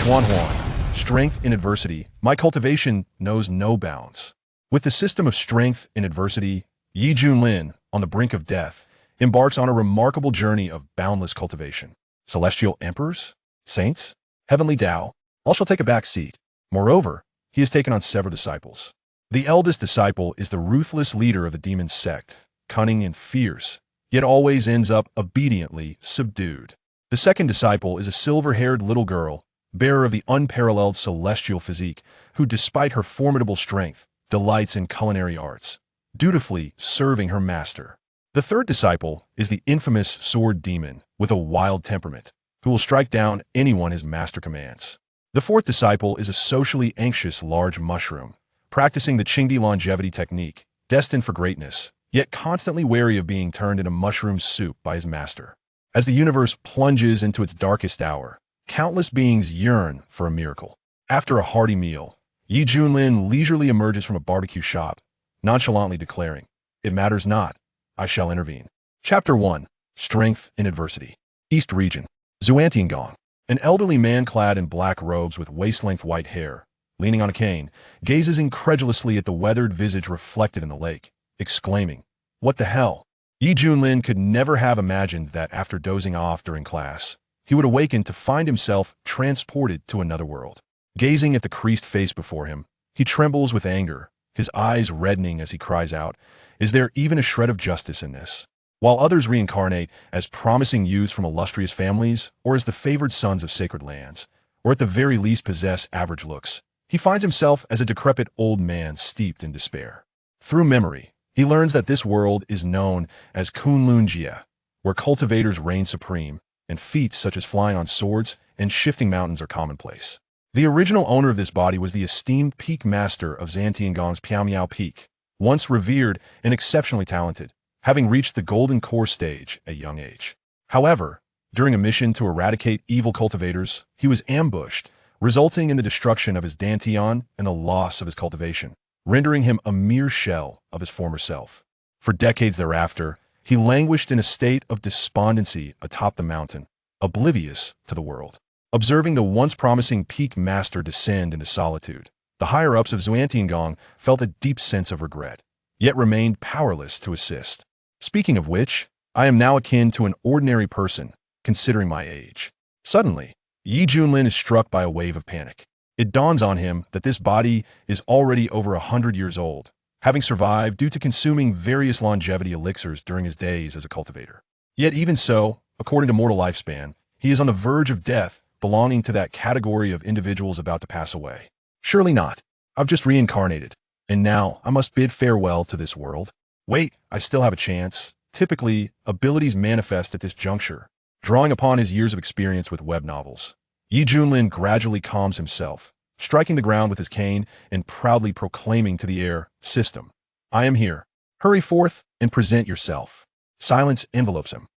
Xuanhuan, strength in adversity. My cultivation knows no bounds. With the system of strength in adversity, Junlin, on the brink of death, embarks on a remarkable journey of boundless cultivation. Celestial emperors, saints, heavenly Tao, all shall take a back seat. Moreover, he has taken on several disciples. The eldest disciple is the ruthless leader of the Demon Sect, cunning and fierce, yet always ends up obediently subdued. The second disciple is a silver-haired little girl, bearer of the unparalleled celestial physique, who, despite her formidable strength, delights in culinary arts, dutifully serving her master. The third disciple is the infamous sword demon with a wild temperament, who will strike down anyone his master commands. The fourth disciple is a socially anxious large mushroom, practicing the Qing longevity technique, destined for greatness, yet constantly wary of being turned into mushroom soup by his master. As the universe plunges into its darkest hour, countless beings yearn for a miracle. After a hearty meal, Junlin leisurely emerges from a barbecue shop, nonchalantly declaring, "It matters not, I shall intervene." Chapter 1. Strength in Adversity. East Region. Xuanhuan, an elderly man clad in black robes with waist-length white hair, leaning on a cane, gazes incredulously at the weathered visage reflected in the lake, exclaiming, "What the hell?" Junlin could never have imagined that after dozing off during class, he would awaken to find himself transported to another world. Gazing at the creased face before him, he trembles with anger, his eyes reddening as he cries out, "Is there even a shred of justice in this?" While others reincarnate as promising youths from illustrious families, or as the favored sons of sacred lands, or at the very least possess average looks, he finds himself as a decrepit old man steeped in despair. Through memory, he learns that this world is known as Junlin, where cultivators reign supreme, and feats such as flying on swords and shifting mountains are commonplace. The original owner of this body was the esteemed peak master of Xuanhuan's Piaomiao Peak, once revered and exceptionally talented, having reached the golden core stage at a young age. However, during a mission to eradicate evil cultivators, he was ambushed, resulting in the destruction of his Dantian and the loss of his cultivation, rendering him a mere shell of his former self. For decades thereafter, he languished in a state of despondency atop the mountain, oblivious to the world. Observing the once promising peak master descend into solitude, the higher-ups of Xuanhuan felt a deep sense of regret, yet remained powerless to assist. Speaking of which, I am now akin to an ordinary person, considering my age. Suddenly, Junlin is struck by a wave of panic. It dawns on him that this body is already over 100 years old, having survived due to consuming various longevity elixirs during his days as a cultivator. Yet even so, according to mortal lifespan, he is on the verge of death, belonging to that category of individuals about to pass away. Surely not. I've just reincarnated, and now I must bid farewell to this world. Wait, I still have a chance. Typically, abilities manifest at this juncture. Drawing upon his years of experience with web novels, Junlin gradually calms himself, striking the ground with his cane and proudly proclaiming to the air, "System, I am here. Hurry forth and present yourself." Silence envelopes him.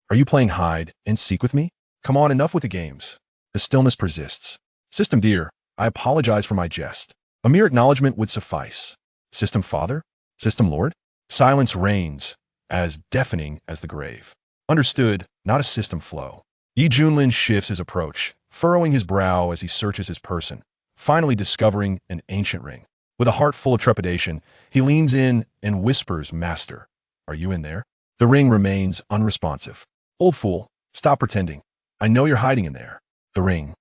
Are you playing hide and seek with me? Come on, enough with the games. The stillness persists. "System dear, I apologize for my jest. A mere acknowledgement would suffice." "System father? System lord?" Silence reigns, as deafening as the grave. Understood, not a system flow. Junlin shifts his approach, furrowing his brow as he searches his person, finally discovering an ancient ring. With a heart full of trepidation, he leans in and whispers, "Master, are you in there?" The ring remains unresponsive. "Old fool, stop pretending. I know you're hiding in there." The ring.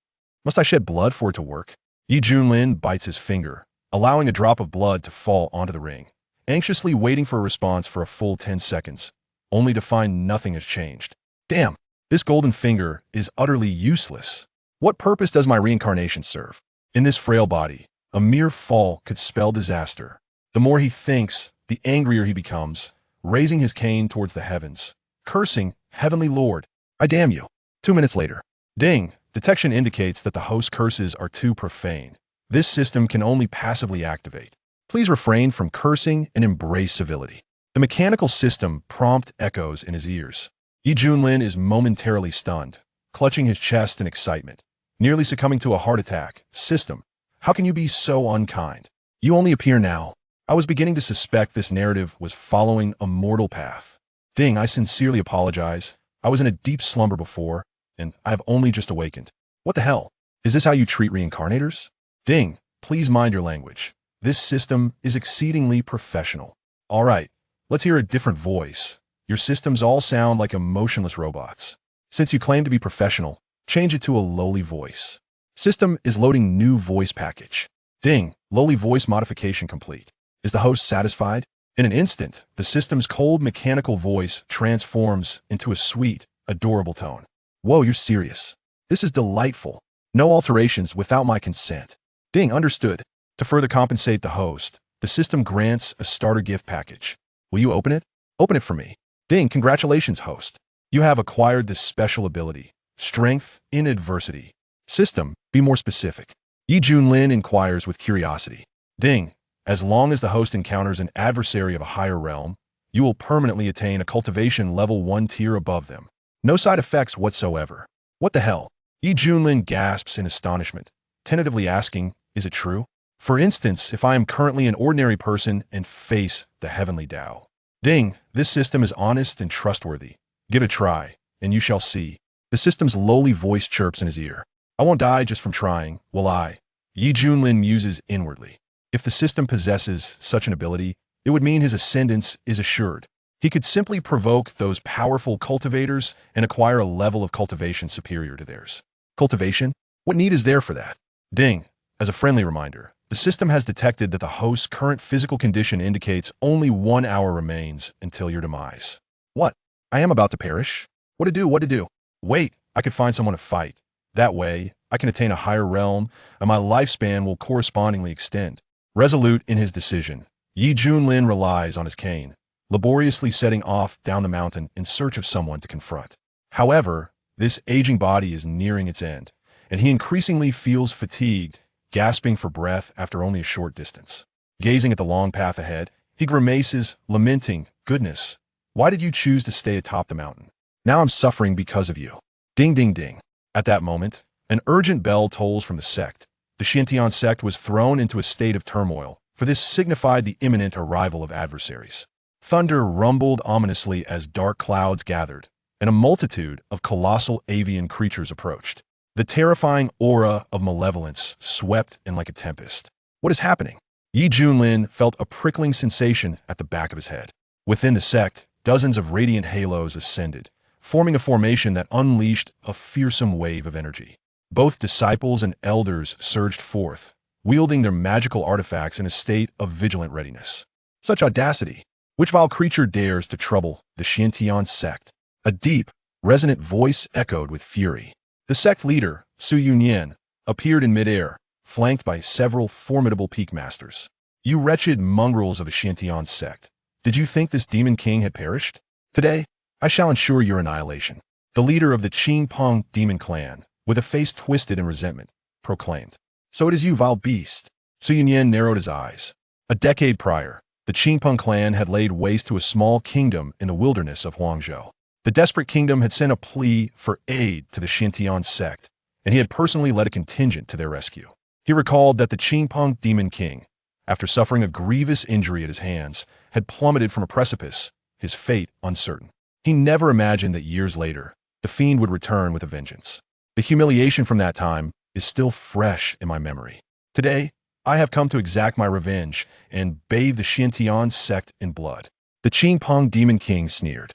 Must I shed blood for it to work? Junlin bites his finger, allowing a drop of blood to fall onto the ring, anxiously waiting for a response for a full 10 seconds, only to find nothing has changed. Damn, this golden finger is utterly useless. What purpose does my reincarnation serve? In this frail body, a mere fall could spell disaster. The more he thinks, the angrier he becomes, raising his cane towards the heavens, cursing, "Heavenly Lord, I damn you." 2 minutes later. Ding! Detection indicates that the host's curses are too profane. This system can only passively activate. Please refrain from cursing and embrace civility. The mechanical system prompt echoes in his ears. Junlin is momentarily stunned, clutching his chest in excitement, nearly succumbing to a heart attack. "System, how can you be so unkind? You only appear now." I was beginning to suspect this narrative was following a mortal path. Ding, I sincerely apologize. I was in a deep slumber before, and I have only just awakened. What the hell? Is this how you treat reincarnators? Ding, please mind your language. This system is exceedingly professional. All right, let's hear a different voice. Your systems all sound like emotionless robots. Since you claim to be professional, change it to a loli voice. System is loading new voice package. Ding, loli voice modification complete. Is the host satisfied? In an instant, the system's cold mechanical voice transforms into a sweet, adorable tone. Whoa, you're serious. This is delightful. No alterations without my consent. Ding, understood. To further compensate the host, the system grants a starter gift package. Will you open it? Open it for me. Ding, congratulations, host. You have acquired this special ability, strength in adversity. System, be more specific. Junlin inquires with curiosity. Ding, as long as the host encounters an adversary of a higher realm, you will permanently attain a cultivation level 1 tier above them. No side effects whatsoever. What the hell? Junlin gasps in astonishment, tentatively asking, is it true? For instance, if I am currently an ordinary person and face the heavenly Tao. Ding, this system is honest and trustworthy. Give it a try, and you shall see. The system's lowly voice chirps in his ear. I won't die just from trying, will I? Junlin muses inwardly. If the system possesses such an ability, it would mean his ascendance is assured. He could simply provoke those powerful cultivators and acquire a level of cultivation superior to theirs. Cultivation? What need is there for that? Ding, as a friendly reminder, the system has detected that the host's current physical condition indicates only 1 hour remains until your demise. What? I am about to perish? What to do? What to do? Wait, I could find someone to fight. That way, I can attain a higher realm, and my lifespan will correspondingly extend. Resolute in his decision, Junlin relies on his cane, laboriously setting off down the mountain in search of someone to confront. However, this aging body is nearing its end, and he increasingly feels fatigued, gasping for breath after only a short distance. Gazing at the long path ahead, he grimaces, lamenting, goodness, why did you choose to stay atop the mountain? Now I'm suffering because of you. Ding, ding, ding. At that moment, an urgent bell tolls from the sect. The Xuanhuan sect was thrown into a state of turmoil, for this signified the imminent arrival of adversaries. Thunder rumbled ominously as dark clouds gathered, and a multitude of colossal avian creatures approached. The terrifying aura of malevolence swept in like a tempest. What is happening? Junlin felt a prickling sensation at the back of his head. Within the sect, dozens of radiant halos ascended, forming a formation that unleashed a fearsome wave of energy. Both disciples and elders surged forth, wielding their magical artifacts in a state of vigilant readiness. Such audacity! Which vile creature dares to trouble the Xuanhuan sect? A deep, resonant voice echoed with fury. The sect leader, Xuanhuan, appeared in midair, flanked by several formidable peak masters. You wretched mongrels of the Xuanhuan sect, did you think this demon king had perished? Today, I shall ensure your annihilation. The leader of the Qing demon clan, with a face twisted in resentment, proclaimed. So it is you, vile beast. Xuanhuan narrowed his eyes. A decade prior, the Qing clan had laid waste to a small kingdom in the wilderness of Huangzhou. The desperate kingdom had sent a plea for aid to the Xuanhuan sect, and he had personally led a contingent to their rescue. He recalled that the Qing demon king, after suffering a grievous injury at his hands, had plummeted from a precipice, his fate uncertain. He never imagined that years later, the fiend would return with a vengeance. The humiliation from that time is still fresh in my memory. Today, I have come to exact my revenge and bathe the Xuanhuan sect in blood. The Qing demon king sneered.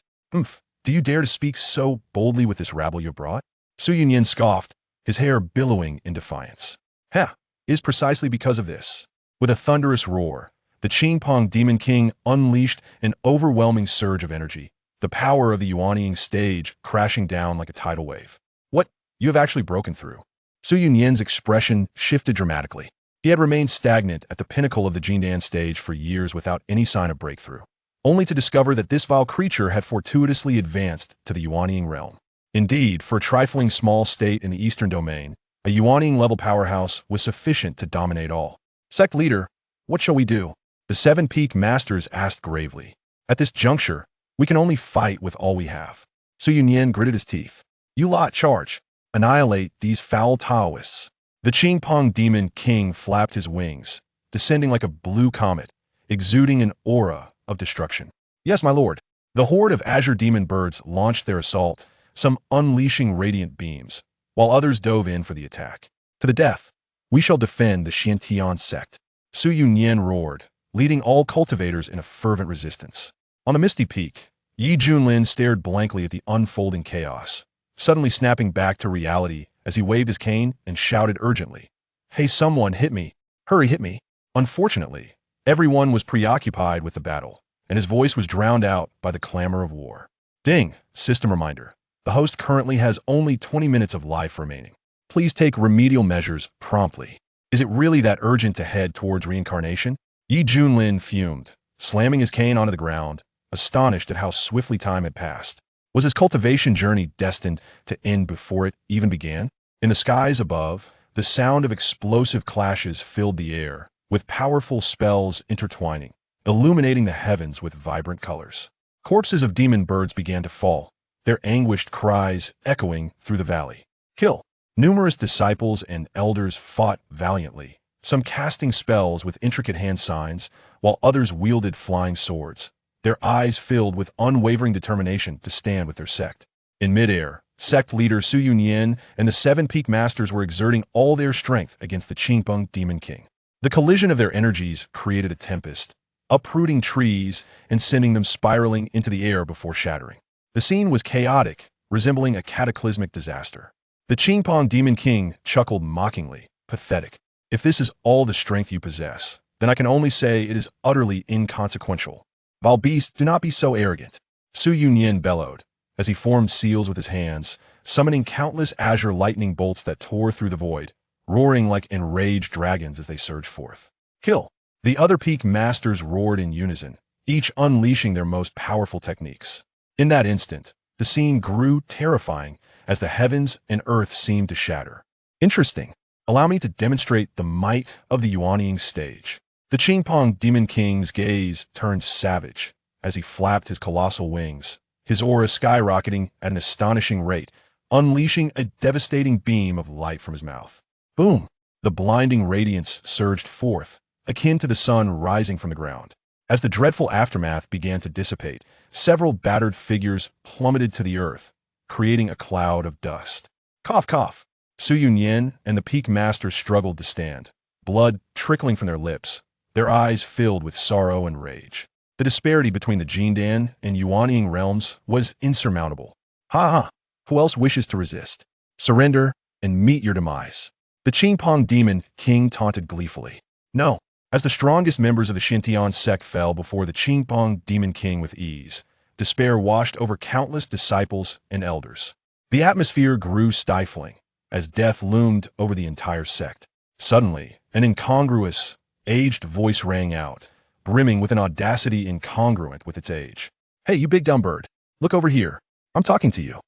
Do you dare to speak so boldly with this rabble you brought? Xuanhuan scoffed, his hair billowing in defiance. It is precisely because of this. With a thunderous roar, the Qing demon king unleashed an overwhelming surge of energy, the power of the Yuanying stage crashing down like a tidal wave. What? You have actually broken through. Xuanhuan's expression shifted dramatically. He had remained stagnant at the pinnacle of the Jindan stage for years without any sign of breakthrough, only to discover that this vile creature had fortuitously advanced to the Yuanying realm. Indeed, for a trifling small state in the eastern domain, a Yuanying-level powerhouse was sufficient to dominate all. Sect leader, what shall we do? The 7 peak masters asked gravely. At this juncture, we can only fight with all we have. Xuanhuan gritted his teeth. You lot charge. Annihilate these foul Taoists. The Qing demon king flapped his wings, descending like a blue comet, exuding an aura of destruction. Yes, my lord. The horde of azure demon birds launched their assault, some unleashing radiant beams, while others dove in for the attack. To the death! We shall defend the Xiantian sect. Xuanhuan roared, leading all cultivators in a fervent resistance. On the misty peak, Junlin stared blankly at the unfolding chaos, suddenly snapping back to reality as he waved his cane and shouted urgently, "Hey, someone, hit me! Hurry, hit me!" Unfortunately, everyone was preoccupied with the battle, and his voice was drowned out by the clamor of war. Ding! System reminder. The host currently has only 20 minutes of life remaining. Please take remedial measures promptly. Is it really that urgent to head towards reincarnation? Junlin fumed, slamming his cane onto the ground, astonished at how swiftly time had passed. Was his cultivation journey destined to end before it even began? In the skies above, the sound of explosive clashes filled the air, with powerful spells intertwining, illuminating the heavens with vibrant colors. Corpses of demon birds began to fall, their anguished cries echoing through the valley. Kill! Numerous disciples and elders fought valiantly, some casting spells with intricate hand signs, while others wielded flying swords, their eyes filled with unwavering determination to stand with their sect. In midair, sect leader Xuanhuan and the Seven Peak Masters were exerting all their strength against the Qing Demon King. The collision of their energies created a tempest, uprooting trees and sending them spiraling into the air before shattering. The scene was chaotic, resembling a cataclysmic disaster. The Qing Demon King chuckled mockingly, pathetic. If this is all the strength you possess, then I can only say it is utterly inconsequential. Vile beast, do not be so arrogant. Xuanhuan bellowed, as he formed seals with his hands, summoning countless azure lightning bolts that tore through the void, roaring like enraged dragons as they surged forth. Kill! The other peak masters roared in unison, each unleashing their most powerful techniques. In that instant, the scene grew terrifying as the heavens and earth seemed to shatter. Interesting. Allow me to demonstrate the might of the Yuanying stage. The Qing Demon King's gaze turned savage as he flapped his colossal wings, his aura skyrocketing at an astonishing rate, unleashing a devastating beam of light from his mouth. Boom! The blinding radiance surged forth, akin to the sun rising from the ground. As the dreadful aftermath began to dissipate, several battered figures plummeted to the earth, creating a cloud of dust. Cough, cough. Xuanhuan and the Peak Masters struggled to stand, blood trickling from their lips, their eyes filled with sorrow and rage. The disparity between the Jindan and Yuanying realms was insurmountable. Ha ha! Who else wishes to resist? Surrender and meet your demise. The Qing Demon King taunted gleefully. No. As the strongest members of the Xiantian sect fell before the Qing Demon King with ease, despair washed over countless disciples and elders. The atmosphere grew stifling as death loomed over the entire sect. Suddenly, an incongruous, aged voice rang out, brimming with an audacity incongruent with its age. Hey, you big dumb bird, look over here. I'm talking to you.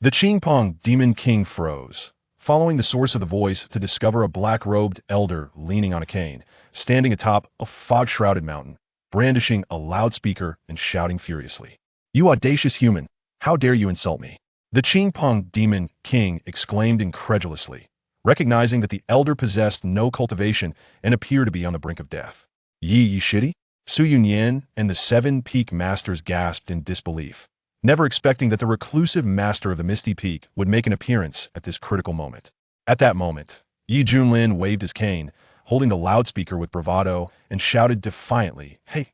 The Qing Demon King froze, following the source of the voice to discover a black-robed elder leaning on a cane, standing atop a fog-shrouded mountain, brandishing a loudspeaker and shouting furiously. You audacious human, how dare you insult me? The Qing Demon King exclaimed incredulously, recognizing that the elder possessed no cultivation and appeared to be on the brink of death. Ye shitty? Xuanhuan and the Seven Peak Masters gasped in disbelief, never expecting that the reclusive master of the Misty Peak would make an appearance at this critical moment. At that moment, Junlin waved his cane, holding the loudspeaker with bravado, and shouted defiantly, Hey,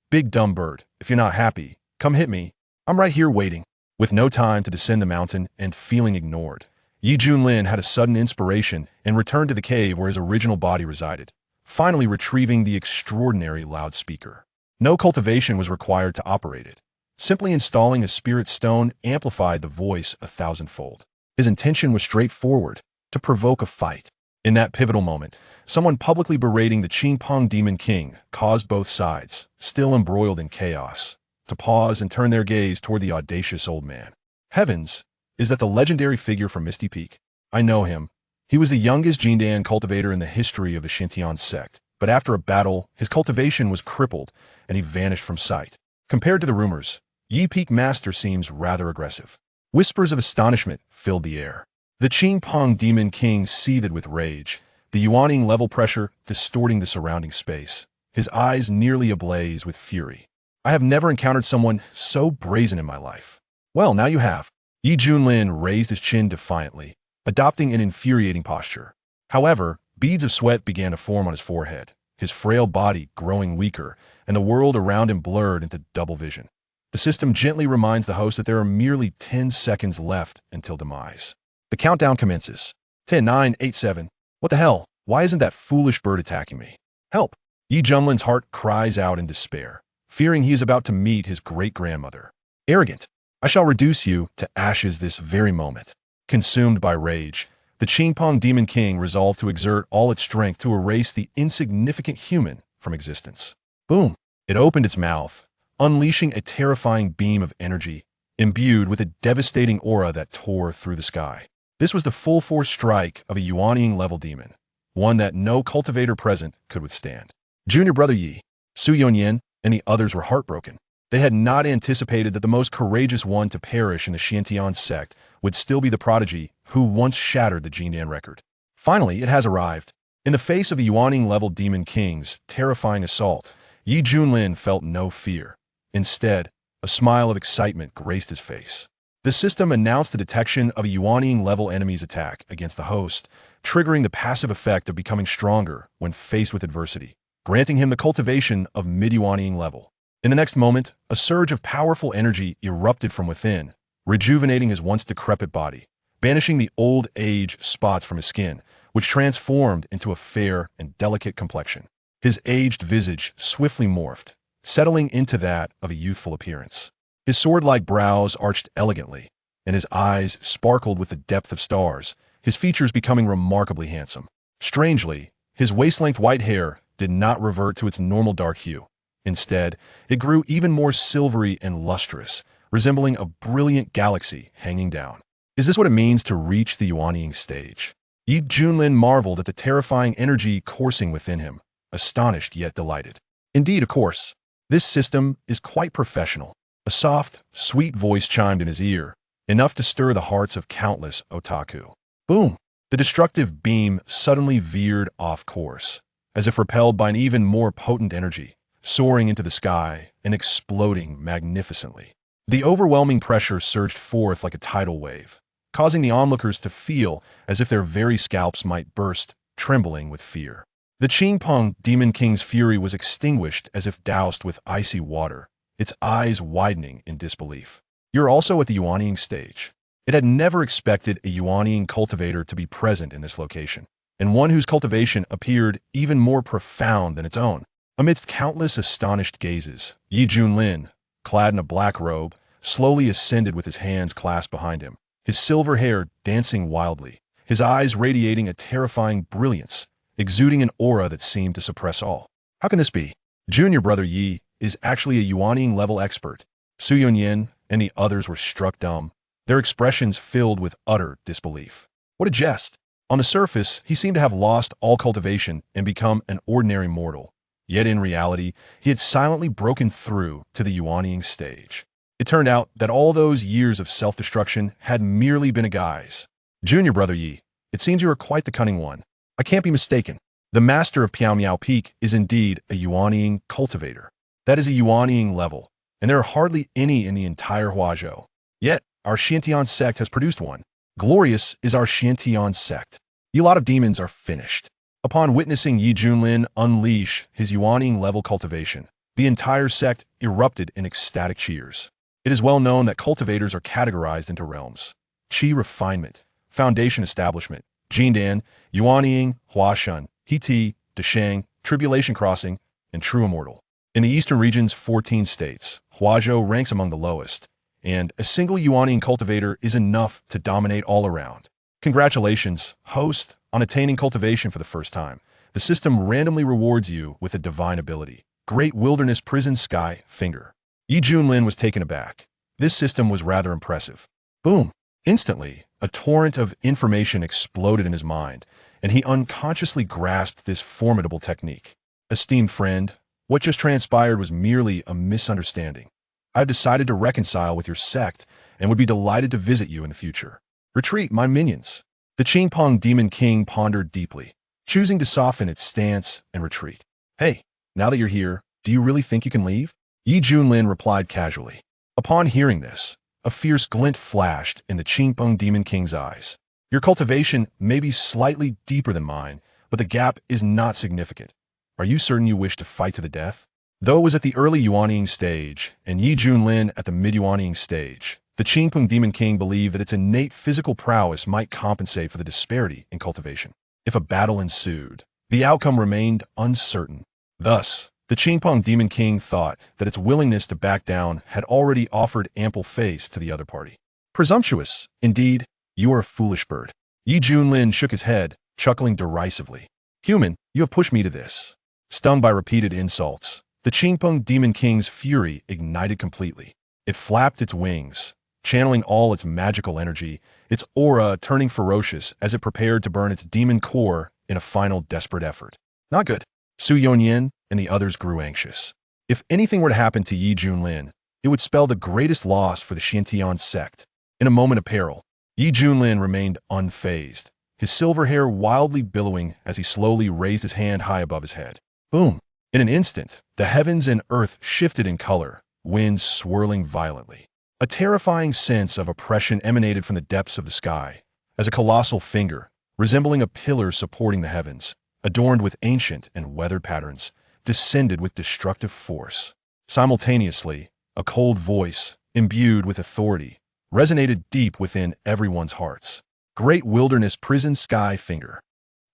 big dumb bird, if you're not happy, come hit me. I'm right here waiting. With no time to descend the mountain and feeling ignored, Junlin had a sudden inspiration and returned to the cave where his original body resided, finally retrieving the extraordinary loudspeaker. No cultivation was required to operate it. Simply installing a spirit stone amplified the voice 1,000-fold. His intention was straightforward, to provoke a fight. In that pivotal moment, someone publicly berating the Qing Demon King caused both sides, still embroiled in chaos, to pause and turn their gaze toward the audacious old man. Heavens, is that the legendary figure from Misty Peak? I know him. He was the youngest Jindan cultivator in the history of the Xiantian sect, but after a battle, his cultivation was crippled and he vanished from sight. Compared to the rumors, Yi Peak Master seems rather aggressive. Whispers of astonishment filled the air. The Qing Demon King seethed with rage, the Yuanying level pressure distorting the surrounding space, his eyes nearly ablaze with fury. I have never encountered someone so brazen in my life. Well, now you have. Junlin raised his chin defiantly, adopting an infuriating posture. However, beads of sweat began to form on his forehead, his frail body growing weaker, and the world around him blurred into double vision. The system gently reminds the host that there are merely 10 seconds left until demise. The countdown commences. 10, 9, 8, 7. What the hell? Why isn't that foolish bird attacking me? Help! Junlin's heart cries out in despair, fearing he is about to meet his great-grandmother. Arrogant! I shall reduce you to ashes this very moment. Consumed by rage, the Qing Demon King resolved to exert all its strength to erase the insignificant human from existence. Boom! It opened its mouth, unleashing a terrifying beam of energy, imbued with a devastating aura that tore through the sky. This was the full-force strike of a Xuanhuan-level demon, one that no cultivator present could withstand. Junior brother Yi, Xuanhuan, and the others were heartbroken. They had not anticipated that the most courageous one to perish in the Demon Sect would still be the prodigy who once shattered the Jindan record. Finally, it has arrived. In the face of the Xuanhuan-level Demon King's terrifying assault, Junlin felt no fear. Instead, a smile of excitement graced his face. The system announced the detection of a Xuanhuan-level enemy's attack against the host, triggering the passive effect of becoming stronger when faced with adversity, granting him the cultivation of mid-Xuanhuan level. In the next moment, a surge of powerful energy erupted from within, rejuvenating his once decrepit body, banishing the old age spots from his skin, which transformed into a fair and delicate complexion. His aged visage swiftly morphed, settling into that of a youthful appearance. His sword-like brows arched elegantly, and his eyes sparkled with the depth of stars, his features becoming remarkably handsome. Strangely, his waist-length white hair did not revert to its normal dark hue. Instead, it grew even more silvery and lustrous, resembling a brilliant galaxy hanging down. Is this what it means to reach the Xuanhuan stage? Junlin marveled at the terrifying energy coursing within him, astonished yet delighted. Indeed, of course, this system is quite professional. A soft, sweet voice chimed in his ear, enough to stir the hearts of countless otaku. Boom! The destructive beam suddenly veered off course, as if repelled by an even more potent energy, soaring into the sky and exploding magnificently. The overwhelming pressure surged forth like a tidal wave, causing the onlookers to feel as if their very scalps might burst, trembling with fear. The Qing Demon King's fury was extinguished as if doused with icy water, its eyes widening in disbelief. You're also at the Xuanhuan stage. It had never expected a Xuanhuan cultivator to be present in this location, and one whose cultivation appeared even more profound than its own. Amidst countless astonished gazes, Junlin, clad in a black robe, slowly ascended with his hands clasped behind him, his silver hair dancing wildly, his eyes radiating a terrifying brilliance, exuding an aura that seemed to suppress all. How can this be? Junior brother Yi is actually a Xuanhuan-level expert. Xuanhuan and the others were struck dumb, their expressions filled with utter disbelief. What a jest! On the surface, he seemed to have lost all cultivation and become an ordinary mortal. Yet in reality, he had silently broken through to the Xuanhuan stage. It turned out that all those years of self-destruction had merely been a guise. Junior brother Yi, it seems you are quite the cunning one. I can't be mistaken. The master of Piao Miao Peak is indeed a Xuanhuan cultivator. That is a Xuanhuan level, and there are hardly any in the entire Huazhou. Yet, our Demon Sect has produced one. Glorious is our Demon Sect. You lot of demons are finished. Upon witnessing Junlin unleash his Xuanhuan-level cultivation, the entire sect erupted in ecstatic cheers. It is well known that cultivators are categorized into realms: Qi refinement, foundation establishment, Jindan, Xuanhuan, Huashan, Hiti, Deshang, tribulation crossing, and true immortal. In the eastern region's 14 states, Huazhou ranks among the lowest, and a single Xuanhuan cultivator is enough to dominate all around. Congratulations, host, on attaining cultivation for the first time. The system randomly rewards you with a divine ability. Great Wilderness Prison Sky Finger. Junlin was taken aback. This system was rather impressive. Boom! Instantly, a torrent of information exploded in his mind, and he unconsciously grasped this formidable technique. Esteemed friend, what just transpired was merely a misunderstanding. I've decided to reconcile with your sect and would be delighted to visit you in the future. Retreat, my minions. The Qing Demon King pondered deeply, choosing to soften its stance and retreat. Hey, now that you're here, do you really think you can leave? Junlin replied casually. Upon hearing this, a fierce glint flashed in the Qing Demon King's eyes. Your cultivation may be slightly deeper than mine, but the gap is not significant. Are you certain you wish to fight to the death? Though it was at the early Yuanying stage, and Yi Junlin at the mid-Yuanying stage, the Qingpeng Demon King believed that its innate physical prowess might compensate for the disparity in cultivation. If a battle ensued, the outcome remained uncertain. Thus, the Qingpeng Demon King thought that its willingness to back down had already offered ample face to the other party. Presumptuous, indeed, you are a foolish bird. Yi Junlin shook his head, chuckling derisively. Human, you have pushed me to this. Stung by repeated insults, the Qingpeng Demon King's fury ignited completely. It flapped its wings, channeling all its magical energy, its aura turning ferocious as it prepared to burn its demon core in a final desperate effort. Not good. Su Yonyan and the others grew anxious. If anything were to happen to Yi Junlin, it would spell the greatest loss for the Xuanhuan sect. In a moment of peril, Yi Junlin remained unfazed, his silver hair wildly billowing as he slowly raised his hand high above his head. Boom! In an instant, the heavens and earth shifted in color, winds swirling violently. A terrifying sense of oppression emanated from the depths of the sky, as a colossal finger, resembling a pillar supporting the heavens, adorned with ancient and weathered patterns, descended with destructive force. Simultaneously, a cold voice, imbued with authority, resonated deep within everyone's hearts. Great Wilderness Prison Sky Finger.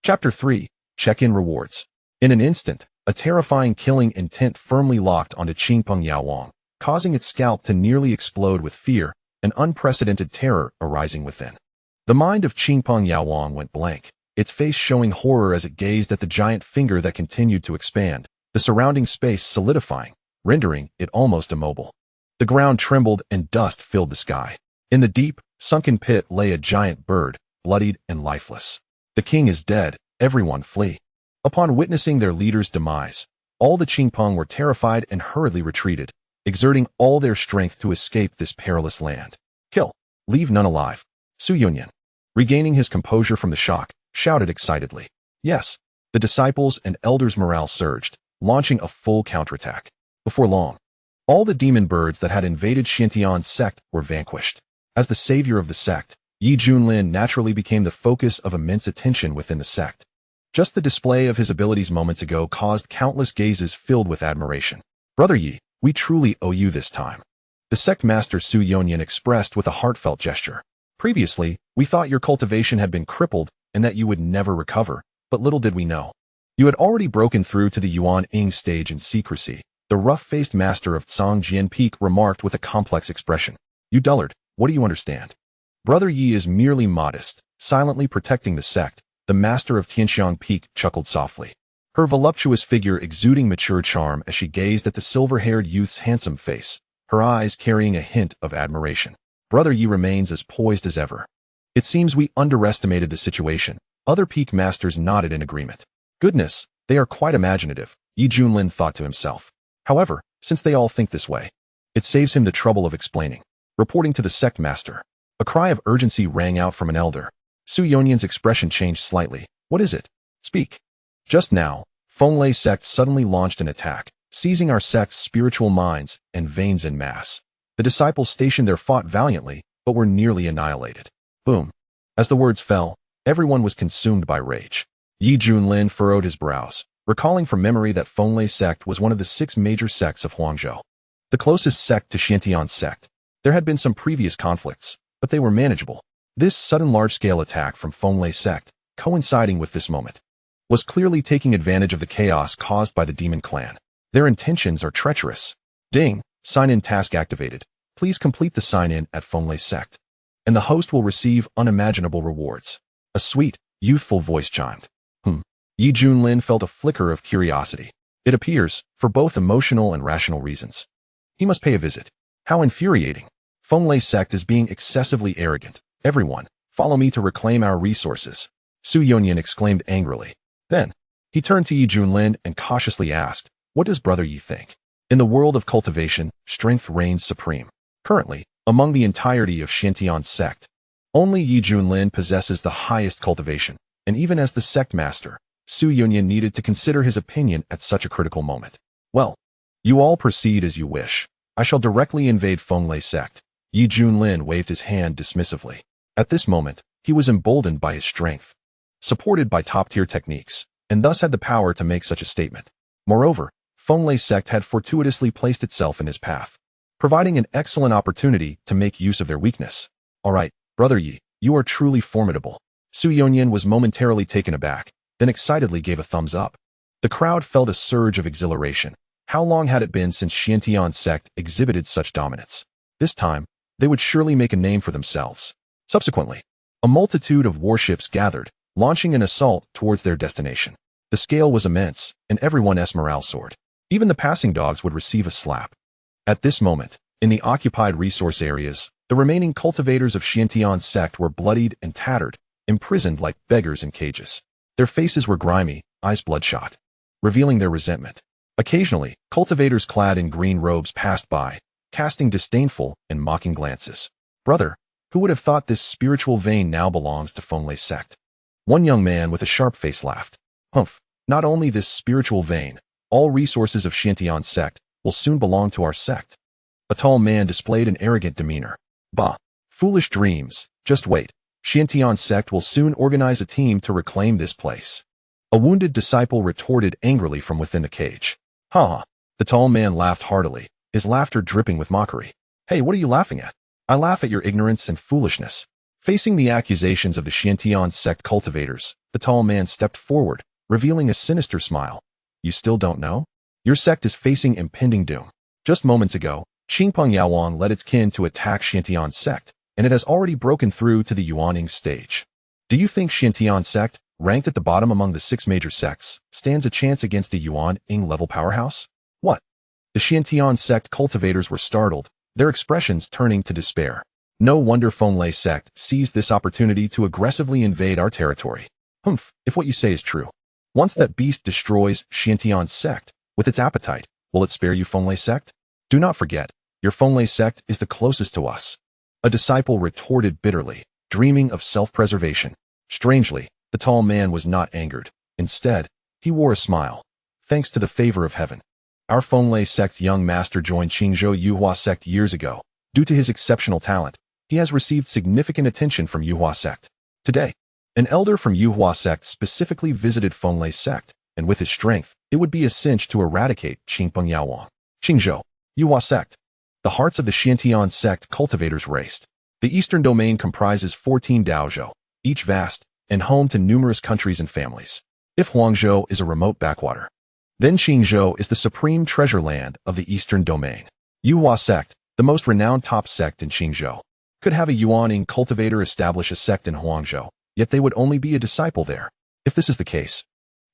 Chapter 3. Check-in Rewards. In an instant, a terrifying killing intent firmly locked onto Qingpeng Yaowang, causing its scalp to nearly explode with fear, an unprecedented terror arising within. The mind of Qingpeng Yaowang went blank, its face showing horror as it gazed at the giant finger that continued to expand, the surrounding space solidifying, rendering it almost immobile. The ground trembled and dust filled the sky. In the deep, sunken pit lay a giant bird, bloodied and lifeless. The king is dead, everyone flee. Upon witnessing their leader's demise, all the Qingpeng were terrified and hurriedly retreated, exerting all their strength to escape this perilous land. Kill. Leave none alive. Su Yunyan, regaining his composure from the shock, shouted excitedly. Yes, the disciples and elders' morale surged, launching a full counterattack. Before long, all the demon birds that had invaded Xuanhuan's sect were vanquished. As the savior of the sect, Yi Junlin naturally became the focus of immense attention within the sect. Just the display of his abilities moments ago caused countless gazes filled with admiration. Brother Yi, we truly owe you this time. The sect master Su Yonyan expressed with a heartfelt gesture. Previously, we thought your cultivation had been crippled and that you would never recover, but little did we know. You had already broken through to the Yuanying stage in secrecy. The rough-faced master of Tsangjian Peak remarked with a complex expression. You dullard, what do you understand? Brother Yi is merely modest, silently protecting the sect. The master of Tianxiang Peak chuckled softly, her voluptuous figure exuding mature charm as she gazed at the silver-haired youth's handsome face, her eyes carrying a hint of admiration. Brother Yi remains as poised as ever. It seems we underestimated the situation. Other peak masters nodded in agreement. Goodness, they are quite imaginative, Yi Junlin thought to himself. However, since they all think this way, it saves him the trouble of explaining. Reporting to the sect master, a cry of urgency rang out from an elder. Su Yonyan's expression changed slightly. What is it? Speak. Just now, Fenglei sect suddenly launched an attack, seizing our sect's spiritual minds and veins en masse. The disciples stationed there fought valiantly, but were nearly annihilated. Boom. As the words fell, everyone was consumed by rage. Yi Junlin furrowed his brows, recalling from memory that Fenglei sect was one of the 6 major sects of Huangzhou, the closest sect to Xuanhuan's sect. There had been some previous conflicts, but they were manageable. This sudden large-scale attack from Fenglei sect, coinciding with this moment, was clearly taking advantage of the chaos caused by the demon clan. Their intentions are treacherous. Ding, sign-in task activated. Please complete the sign-in at Fenglei sect, and the host will receive unimaginable rewards. A sweet, youthful voice chimed. Yi Junlin felt a flicker of curiosity. It appears, for both emotional and rational reasons, he must pay a visit. How infuriating. Fenglei sect is being excessively arrogant. Everyone, follow me to reclaim our resources, Su Yonyan exclaimed angrily. Then, he turned to Yi Junlin and cautiously asked, what does Brother Yi think? In the world of cultivation, strength reigns supreme. Currently, among the entirety of Xuanhuan's sect, only Yi Junlin possesses the highest cultivation, and even as the sect master, Su Yonyan needed to consider his opinion at such a critical moment. Well, you all proceed as you wish. I shall directly invade Fenglei sect. Yi Junlin waved his hand dismissively. At this moment, He was emboldened by his strength, supported by top-tier techniques, and thus had the power to make such a statement. Moreover, Fenglei sect had fortuitously placed itself in his path, providing an excellent opportunity to make use of their weakness. All right, Brother Yi, you are truly formidable. Xuanhuan was momentarily taken aback, then excitedly gave a thumbs up. The crowd felt a surge of exhilaration. How long had it been since Xiantian sect exhibited such dominance? This time, they would surely make a name for themselves. Subsequently, a multitude of warships gathered, launching an assault towards their destination. The scale was immense, and everyone's morale soared. Even the passing dogs would receive a slap. At this moment, in the occupied resource areas, the remaining cultivators of Xiantian sect were bloodied and tattered, imprisoned like beggars in cages. Their faces were grimy, eyes bloodshot, revealing their resentment. Occasionally, cultivators clad in green robes passed by, casting disdainful and mocking glances. Brother, who would have thought this spiritual vein now belongs to Fenglei sect? One young man with a sharp face laughed. Humph, not only this spiritual vein, all resources of Xiantian sect will soon belong to our sect. A tall man displayed an arrogant demeanor. Bah, foolish dreams, just wait. Xiantian sect will soon organize a team to reclaim this place. A wounded disciple retorted angrily from within the cage. Ha ha. The tall man laughed heartily, his laughter dripping with mockery. Hey, what are you laughing at? I laugh at your ignorance and foolishness. Facing the accusations of the Xiantian sect cultivators, the tall man stepped forward, revealing a sinister smile. You still don't know? Your sect is facing impending doom. Just moments ago, Xuanhuan led its kin to attack Xiantian sect, and it has already broken through to the Yuaning stage. Do you think Xiantian sect, ranked at the bottom among the 6 major sects, stands a chance against a Yuaning level powerhouse? What? The Xiantian sect cultivators were startled, their expressions turning to despair. No wonder Fenglei sect seized this opportunity to aggressively invade our territory. Humph, if what you say is true. Once that beast destroys Xiantian sect, with its appetite, will it spare you, Fenglei sect? Do not forget, your Fenglei sect is the closest to us. A disciple retorted bitterly, dreaming of self-preservation. Strangely, the tall man was not angered. Instead, he wore a smile. Thanks to the favor of heaven, our Fenglei sect's young master joined Qingzhou Yuhua sect years ago. Due to his exceptional talent, he has received significant attention from Yuhua sect. Today, an elder from Yuhua sect specifically visited Fenglei sect, and with his strength, it would be a cinch to eradicate Qingpeng. Qingzhou, Yuhua sect. The hearts of the Xiantian sect cultivators raced. The eastern domain comprises 14 daozhou, each vast, and home to numerous countries and families. If Huangzhou is a remote backwater, then Qingzhou is the supreme treasure land of the eastern domain. Yuhua sect, the most renowned top sect in Qingzhou, could have a Yuaning cultivator establish a sect in Huangzhou, yet they would only be a disciple there. If this is the case,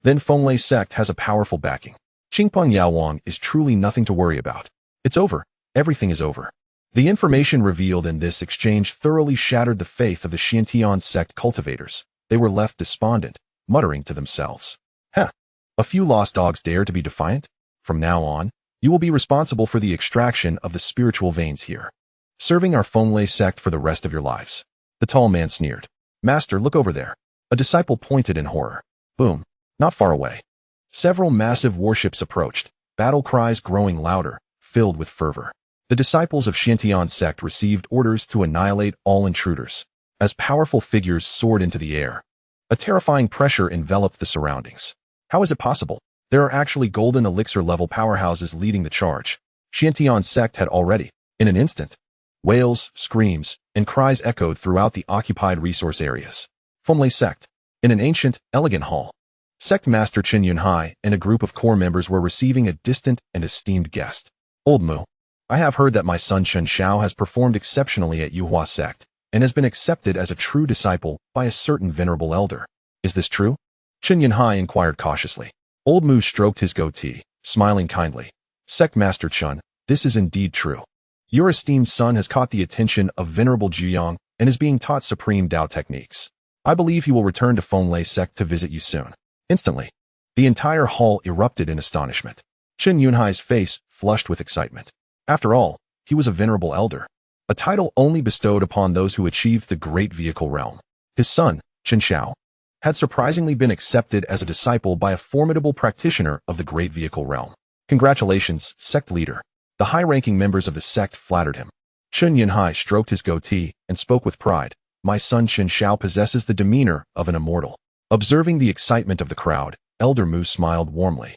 then Fenglei sect has a powerful backing. Qingpeng is truly nothing to worry about. It's over. Everything is over. The information revealed in this exchange thoroughly shattered the faith of the Xiantian sect cultivators. They were left despondent, muttering to themselves. Heh, a few lost dogs dare to be defiant? From now on, you will be responsible for the extraction of the spiritual veins here, serving our Fenglei sect for the rest of your lives. The tall man sneered. Master, look over there. A disciple pointed in horror. Boom. Not far away. Several massive warships approached, battle cries growing louder, filled with fervor. The disciples of Xiantian sect received orders to annihilate all intruders. As powerful figures soared into the air, a terrifying pressure enveloped the surroundings. How is it possible? There are actually golden elixir-level powerhouses leading the charge. Xiantian sect had already, in an instant. Wails, screams, and cries echoed throughout the occupied resource areas. Fenglei sect. In an ancient, elegant hall, Sect Master Chen Yunhai and a group of core members were receiving a distant and esteemed guest. Old Mu, I have heard that my son Chen Xiao has performed exceptionally at Yuhua sect, and has been accepted as a true disciple by a certain venerable elder. Is this true? Chen Yunhai inquired cautiously. Old Mu stroked his goatee, smiling kindly. Sect Master Chen, this is indeed true. Your esteemed son has caught the attention of Venerable Juyang and is being taught supreme Dao techniques. I believe he will return to Fenglei sect to visit you soon. Instantly, the entire hall erupted in astonishment. Chen Yunhai's face flushed with excitement. After all, he was a venerable elder, a title only bestowed upon those who achieved the great vehicle realm. His son, Chen Xiao, had surprisingly been accepted as a disciple by a formidable practitioner of the great vehicle realm. Congratulations, sect leader. The high-ranking members of the sect flattered him. Chen Yunhai stroked his goatee and spoke with pride. my son Qin Shao possesses the demeanor of an immortal." Observing the excitement of the crowd, Elder Mu smiled warmly,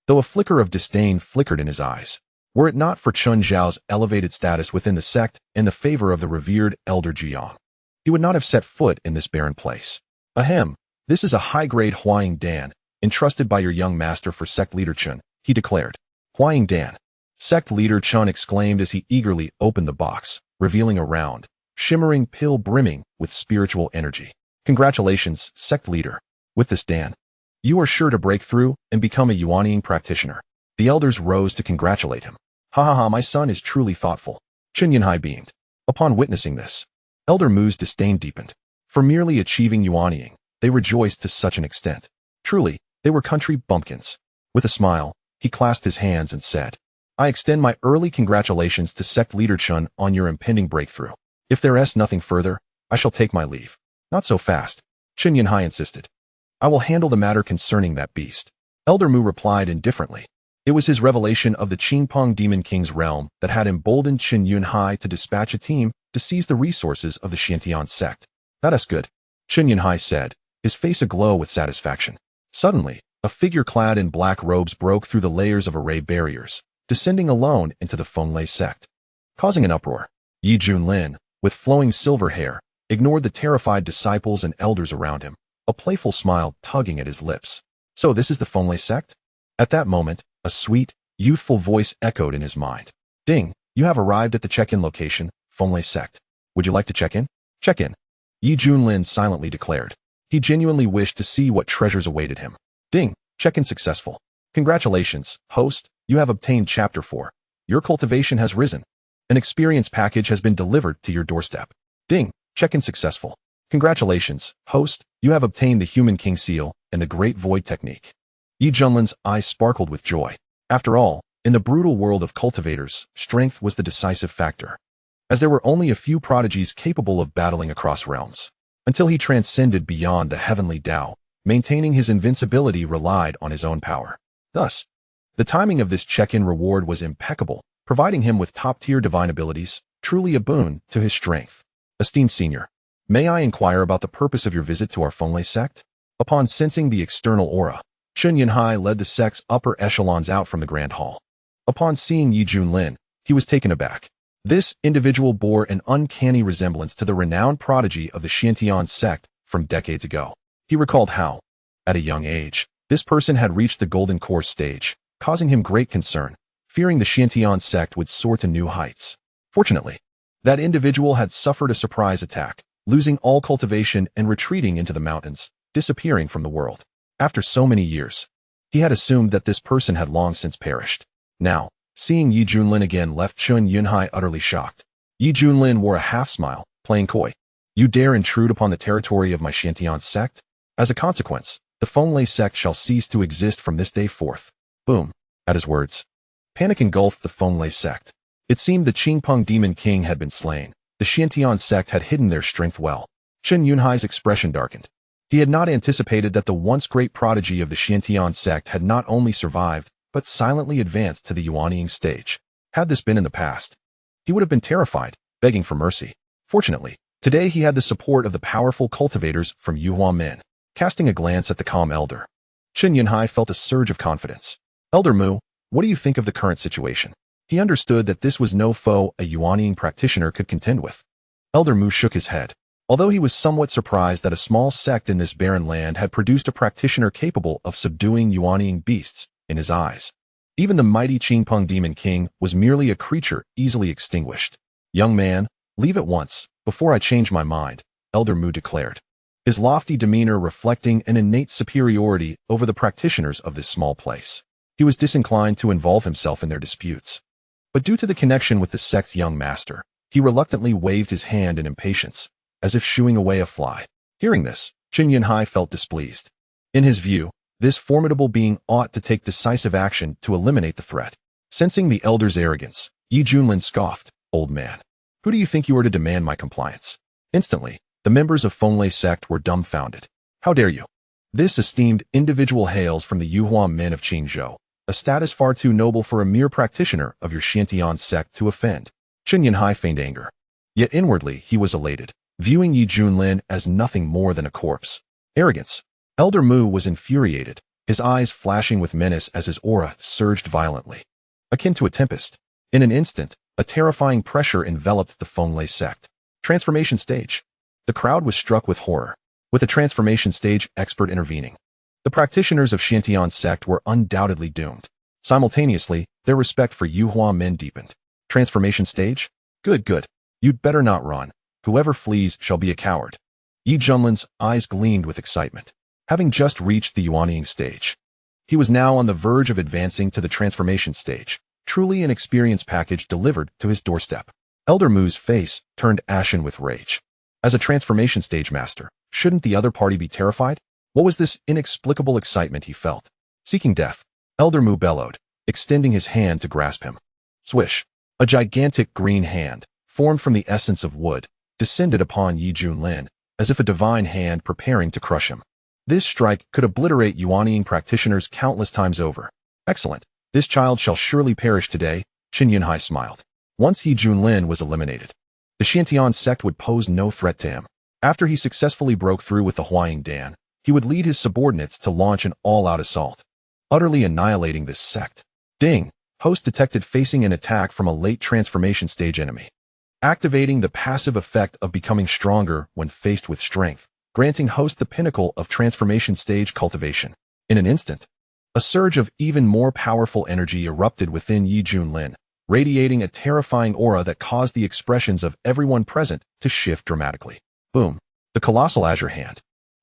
though a flicker of disdain flickered in his eyes. Were it not for Qin Zhao's elevated status within the sect and the favor of the revered Elder Jiang, he would not have set foot in this barren place. "Ahem, this is a high-grade Huaying Dan, entrusted by your young master for sect leader Qin," he declared. "Huaying Dan." Sect leader Qin exclaimed as he eagerly opened the box, revealing a round, shimmering pill brimming with spiritual energy. "Congratulations, sect leader. With this Dan, you are sure to break through and become a Yuanying practitioner." The elders rose to congratulate him. "Ha ha ha, my son is truly thoughtful." Qin Yunhai beamed. Upon witnessing this, Elder Mu's disdain deepened. For merely achieving Yuanying, they rejoiced to such an extent. Truly, they were country bumpkins. With a smile, he clasped his hands and said, "I extend my early congratulations to sect leader Qin on your impending breakthrough. If there is nothing further, I shall take my leave." "Not so fast," Qin Yunhai insisted. "I will handle the matter concerning that beast." Elder Mu replied indifferently. It was his revelation of the Qingpeng Demon King's realm that had emboldened Qin Yunhai to dispatch a team to seize the resources of the Xiantian sect. "That is good," Qin Yunhai said, his face aglow with satisfaction. Suddenly, a figure clad in black robes broke through the layers of array barriers, descending alone into the Fenglei sect. Causing an uproar, Yi Junlin, with flowing silver hair, ignored the terrified disciples and elders around him, a playful smile tugging at his lips. "So this is the Fenglei sect?" At that moment, a sweet, youthful voice echoed in his mind. "Ding, you have arrived at the check-in location, Fenglei sect. Would you like to check in?" "Check in," Yi Junlin silently declared. He genuinely wished to see what treasures awaited him. "Ding, check-in successful. Congratulations, host, you have obtained Chapter 4. Your cultivation has risen. An experience package has been delivered to your doorstep." "Ding, check-in successful. Congratulations, host, you have obtained the Human King Seal and the Great Void Technique." Yi Junlin's eyes sparkled with joy. After all, in the brutal world of cultivators, strength was the decisive factor, as there were only a few prodigies capable of battling across realms. Until he transcended beyond the heavenly Tao, maintaining his invincibility relied on his own power. Thus, the timing of this check-in reward was impeccable, providing him with top-tier divine abilities, truly a boon to his strength. "Esteemed senior, may I inquire about the purpose of your visit to our Fenglei sect?" Upon sensing the external aura, Qin Yunhai led the sect's upper echelons out from the grand hall. Upon seeing Yi Junlin, he was taken aback. This individual bore an uncanny resemblance to the renowned prodigy of the Xiantian sect from decades ago. He recalled how, at a young age, this person had reached the golden core stage, causing him great concern, fearing the Xiantian sect would soar to new heights. Fortunately, that individual had suffered a surprise attack, losing all cultivation and retreating into the mountains, disappearing from the world. After so many years, he had assumed that this person had long since perished. Now, seeing Yi Junlin again left Qin Yunhai utterly shocked. Yi Junlin wore a half-smile, playing coy. "You dare intrude upon the territory of my Xiantian sect? As a consequence, the Fenglei sect shall cease to exist from this day forth." Boom. At his words, panic engulfed the Fenglei sect. It seemed the Qingpeng Demon King had been slain. The Xiantian sect had hidden their strength well. Qin Yunhai's expression darkened. He had not anticipated that the once great prodigy of the Xiantian sect had not only survived, but silently advanced to the Yuanying stage. Had this been in the past, he would have been terrified, begging for mercy. Fortunately, today he had the support of the powerful cultivators from Yuhuamin. Casting a glance at the calm elder, Qin Yunhai felt a surge of confidence. "Elder Mu, what do you think of the current situation?" He understood that this was no foe a Yuanying practitioner could contend with. Elder Mu shook his head. Although he was somewhat surprised that a small sect in this barren land had produced a practitioner capable of subduing Yuanying beasts, in his eyes, even the mighty Qingpeng Demon King was merely a creature easily extinguished. "Young man, leave at once, before I change my mind," Elder Mu declared, his lofty demeanor reflecting an innate superiority over the practitioners of this small place. He was disinclined to involve himself in their disputes. But due to the connection with the sect's young master, he reluctantly waved his hand in impatience, as if shooing away a fly. Hearing this, Qin Yunhai felt displeased. In his view, this formidable being ought to take decisive action to eliminate the threat. Sensing the elder's arrogance, Yi Junlin scoffed, "Old man, who do you think you are to demand my compliance?" Instantly, the members of Fenglei sect were dumbfounded. "How dare you?" This esteemed individual hails from the Yuhuamin of Qingzhou, a status far too noble for a mere practitioner of your Xiantian sect to offend. Qin Yunhai feigned anger. Yet inwardly he was elated. viewing Yi Junlin as nothing more than a corpse. Arrogance. Elder Mu was infuriated, his eyes flashing with menace as his aura surged violently. Akin to a tempest. In an instant, a terrifying pressure enveloped the Fenglai sect. Transformation stage. The crowd was struck with horror, with the transformation stage expert intervening. The practitioners of Xuanhuan sect were undoubtedly doomed. Simultaneously, their respect for Xuanhuan men deepened. Transformation stage? Good, good. You'd better not run. Whoever flees shall be a coward. Yi Junlin's eyes gleamed with excitement, having just reached the Yuanying stage. He was now on the verge of advancing to the transformation stage, truly an experience package delivered to his doorstep. Elder Mu's face turned ashen with rage. As a transformation stage master, shouldn't the other party be terrified? What was this inexplicable excitement he felt? Seeking death, Elder Mu bellowed, extending his hand to grasp him. Swish! A gigantic green hand, formed from the essence of wood, descended upon Yi Junlin, as if a divine hand preparing to crush him. This strike could obliterate Yuanying practitioners countless times over. Excellent. This child shall surely perish today, Qin Yunhai smiled. Once Yi Junlin was eliminated, the Xuanhuan sect would pose no threat to him. After he successfully broke through with the Huaying Dan, he would lead his subordinates to launch an all-out assault, utterly annihilating this sect. Ding! Host detected facing an attack from a late transformation stage enemy. Activating the passive effect of becoming stronger when faced with strength, granting host the pinnacle of transformation stage cultivation. In an instant, a surge of even more powerful energy erupted within Yi Junlin, radiating a terrifying aura that caused the expressions of everyone present to shift dramatically. Boom! The colossal azure hand,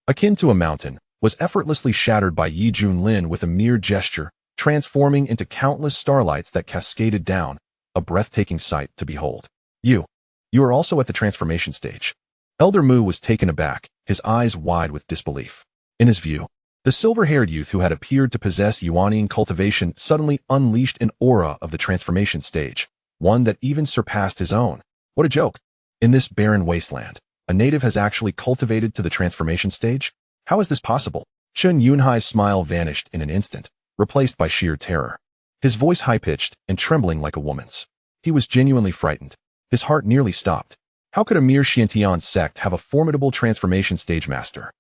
akin to a mountain, was effortlessly shattered by Yi Junlin with a mere gesture, transforming into countless starlights that cascaded down, a breathtaking sight to behold. You are also at the transformation stage. Elder Mu was taken aback, his eyes wide with disbelief. In his view, the silver-haired youth who had appeared to possess Yuanying cultivation suddenly unleashed an aura of the transformation stage, one that even surpassed his own. What a joke! In this barren wasteland, a native has actually cultivated to the transformation stage? How is this possible? Qin Yunhai's smile vanished in an instant, replaced by sheer terror. His voice high-pitched and trembling like a woman's. He was genuinely frightened. His heart nearly stopped. How could a mere Xuanhuan sect have a formidable transformation stage master?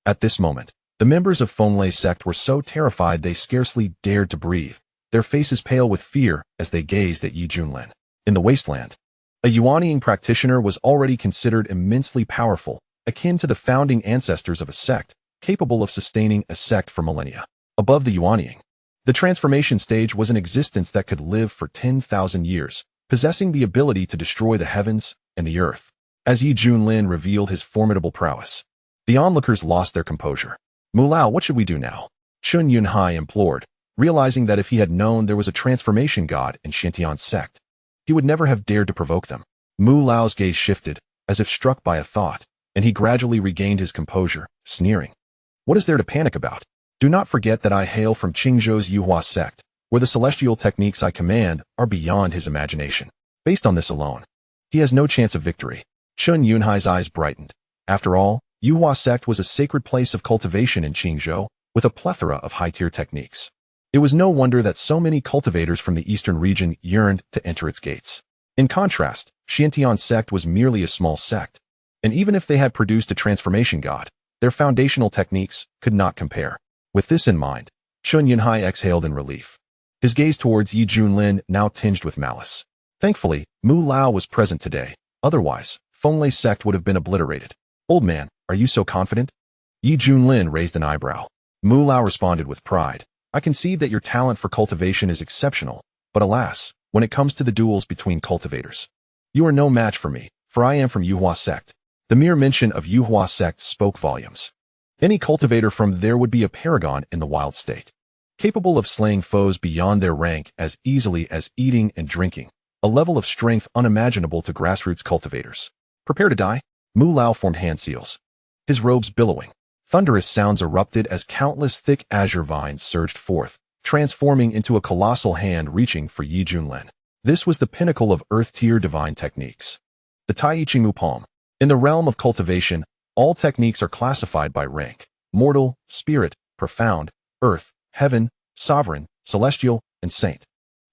At this moment, the members of Fenglai sect were so terrified they scarcely dared to breathe, their faces pale with fear as they gazed at Yi Junlin. In the wasteland, a Yuanying practitioner was already considered immensely powerful, akin to the founding ancestors of a sect, capable of sustaining a sect for millennia. Above the Yuanying, the transformation stage was an existence that could live for 10,000 years, possessing the ability to destroy the heavens and the earth. As Yi Junlin revealed his formidable prowess, the onlookers lost their composure. Mulao, what should we do now? Qin Yunhai implored, realizing that if he had known there was a transformation god in Xuanhuan sect, he would never have dared to provoke them. Mulao's gaze shifted, as if struck by a thought, and he gradually regained his composure, sneering. What is there to panic about? Do not forget that I hail from Qingzhou's Yuhua sect, where the celestial techniques I command are beyond his imagination. Based on this alone, he has no chance of victory. Qin Yunhai's eyes brightened. After all, Yuhua sect was a sacred place of cultivation in Qingzhou, with a plethora of high-tier techniques. It was no wonder that so many cultivators from the eastern region yearned to enter its gates. In contrast, Xuanhuan sect was merely a small sect, and even if they had produced a transformation god, their foundational techniques could not compare. With this in mind, Qin Yunhai exhaled in relief. His gaze towards Yi Junlin now tinged with malice. Thankfully, Mu Lao was present today. Otherwise, Fenglai sect would have been obliterated. Old man, are you so confident? Yi Junlin raised an eyebrow. Mu Lao responded with pride. I concede that your talent for cultivation is exceptional, but alas, when it comes to the duels between cultivators, you are no match for me, for I am from Yuhua sect. The mere mention of Yuhua sect spoke volumes. Any cultivator from there would be a paragon in the wild state, capable of slaying foes beyond their rank as easily as eating and drinking, a level of strength unimaginable to grassroots cultivators. Prepare to die? Mu Lao formed hand seals, his robes billowing. Thunderous sounds erupted as countless thick azure vines surged forth, transforming into a colossal hand reaching for Yi Junlin. This was the pinnacle of earth-tier divine techniques. The Tai Chingmu Palm. In the realm of cultivation, all techniques are classified by rank: mortal, spirit, profound, earth, heaven, sovereign, celestial, and saint.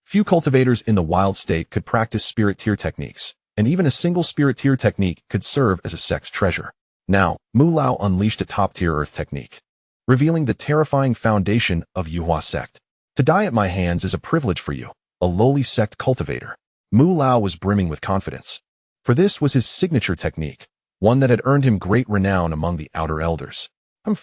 Few cultivators in the wild state could practice spirit tier techniques, and even a single spirit tier technique could serve as a sect's treasure. Now, Mu Lao unleashed a top-tier earth technique, revealing the terrifying foundation of Yuhua sect. To die at my hands is a privilege for you, a lowly sect cultivator. Mu Lao was brimming with confidence, for this was his signature technique, one that had earned him great renown among the outer elders.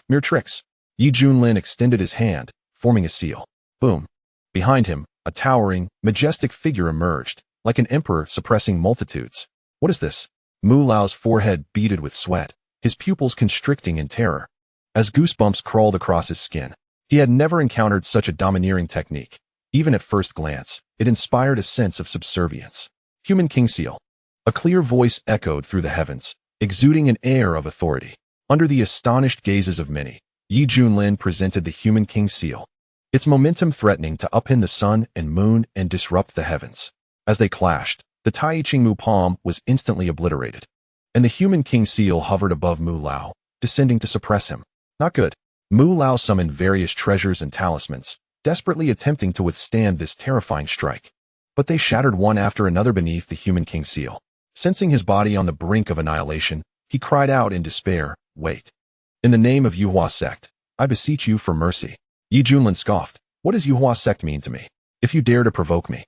Mere tricks. Yi Junlin extended his hand, forming a seal. Boom. Behind him, a towering, majestic figure emerged, like an emperor suppressing multitudes. What is this? Mu Lao's forehead beaded with sweat, his pupils constricting in terror, as goosebumps crawled across his skin. He had never encountered such a domineering technique. Even at first glance, it inspired a sense of subservience. Human King Seal. A clear voice echoed through the heavens, exuding an air of authority. Under the astonished gazes of many, Yi Junlin presented the Human King Seal, its momentum threatening to upend the sun and moon and disrupt the heavens. As they clashed, the Tai Ching Mu palm was instantly obliterated, and the Human King Seal hovered above Mu Lao, descending to suppress him. Not good. Mu Lao summoned various treasures and talismans, desperately attempting to withstand this terrifying strike. But they shattered one after another beneath the Human King Seal. Sensing his body on the brink of annihilation, he cried out in despair, "Wait. In the name of Yuhua sect, I beseech you for mercy." Yi Junlin scoffed. "What does Yuhua sect mean to me? If you dare to provoke me,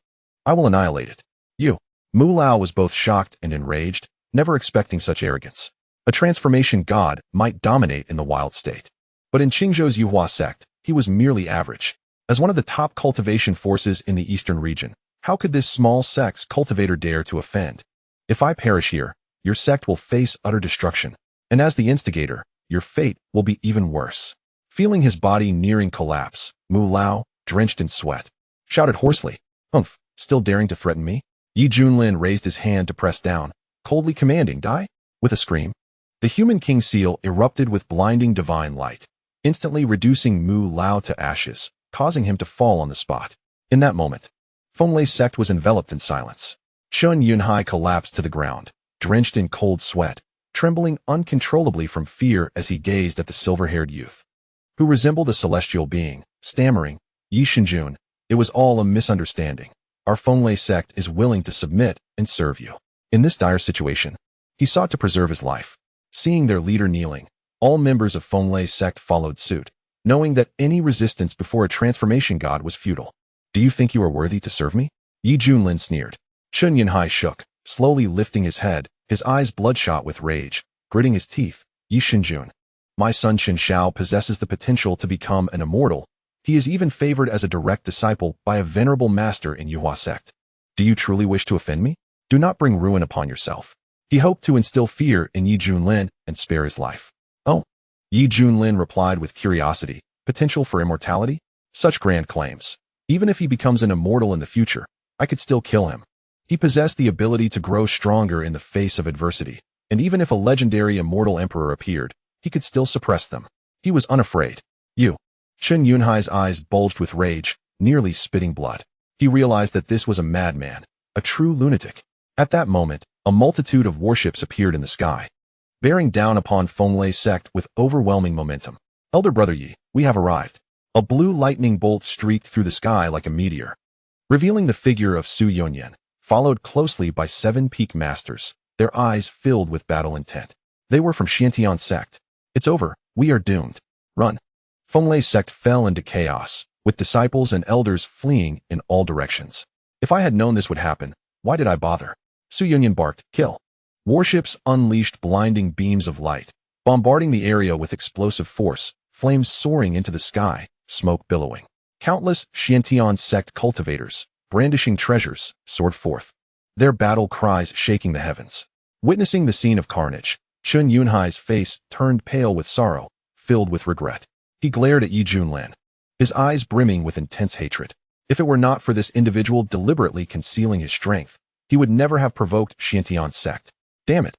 I will annihilate it." You. Mu Lao was both shocked and enraged, never expecting such arrogance. A transformation god might dominate in the wild state. But in Qingzhou's Yuhua sect, he was merely average. As one of the top cultivation forces in the eastern region, how could this small sect's cultivator dare to offend? If I perish here, your sect will face utter destruction. And as the instigator, your fate will be even worse. Feeling his body nearing collapse, Mu Lao, drenched in sweat, shouted hoarsely, "Humph, still daring to threaten me?" Yi Junlin raised his hand to press down, coldly commanding, "Die!" With a scream, the Human King Seal erupted with blinding divine light, instantly reducing Mu Lao to ashes, causing him to fall on the spot. In that moment, Fenglei sect was enveloped in silence. Xuanhuan collapsed to the ground, drenched in cold sweat, trembling uncontrollably from fear as he gazed at the silver-haired youth, who resembled a celestial being, stammering, "Yi Shinjun, it was all a misunderstanding. Our Fenglei sect is willing to submit and serve you." In this dire situation, he sought to preserve his life. Seeing their leader kneeling, all members of Fenglei sect followed suit, knowing that any resistance before a transformation god was futile. "Do you think you are worthy to serve me?" Yi Junlin sneered. Xuanhuan shook, slowly lifting his head, his eyes bloodshot with rage, gritting his teeth. "Yi Shinjun, my son Qin Shao possesses the potential to become an immortal. He is even favored as a direct disciple by a venerable master in Yuhua sect. Do you truly wish to offend me? Do not bring ruin upon yourself." He hoped to instill fear in Yi Junlin and spare his life. "Oh." Yi Junlin replied with curiosity. "Potential for immortality? Such grand claims. Even if he becomes an immortal in the future, I could still kill him." He possessed the ability to grow stronger in the face of adversity, and even if a legendary Immortal Emperor appeared, he could still suppress them. He was unafraid. "You." Xuanhuan's eyes bulged with rage, nearly spitting blood. He realized that this was a madman, a true lunatic. At that moment, a multitude of warships appeared in the sky, bearing down upon Fenglei sect with overwhelming momentum. "Elder Brother Yi, we have arrived." A blue lightning bolt streaked through the sky like a meteor, revealing the figure of Su Yonyan, followed closely by 7 peak masters, their eyes filled with battle intent. They were from Xiantian sect. "It's over. We are doomed. Run." Fenglei sect fell into chaos, with disciples and elders fleeing in all directions. "If I had known this would happen, why did I bother?" Su Yonyan barked, "Kill." Warships unleashed blinding beams of light, bombarding the area with explosive force, flames soaring into the sky, smoke billowing. Countless Xiantian sect cultivators, brandishing treasures, soared forth, their battle cries shaking the heavens. Witnessing the scene of carnage, Xuanhuan's face turned pale with sorrow, filled with regret. He glared at Yi Junlin, his eyes brimming with intense hatred. If it were not for this individual deliberately concealing his strength, he would never have provoked Xiantian sect. Damn it.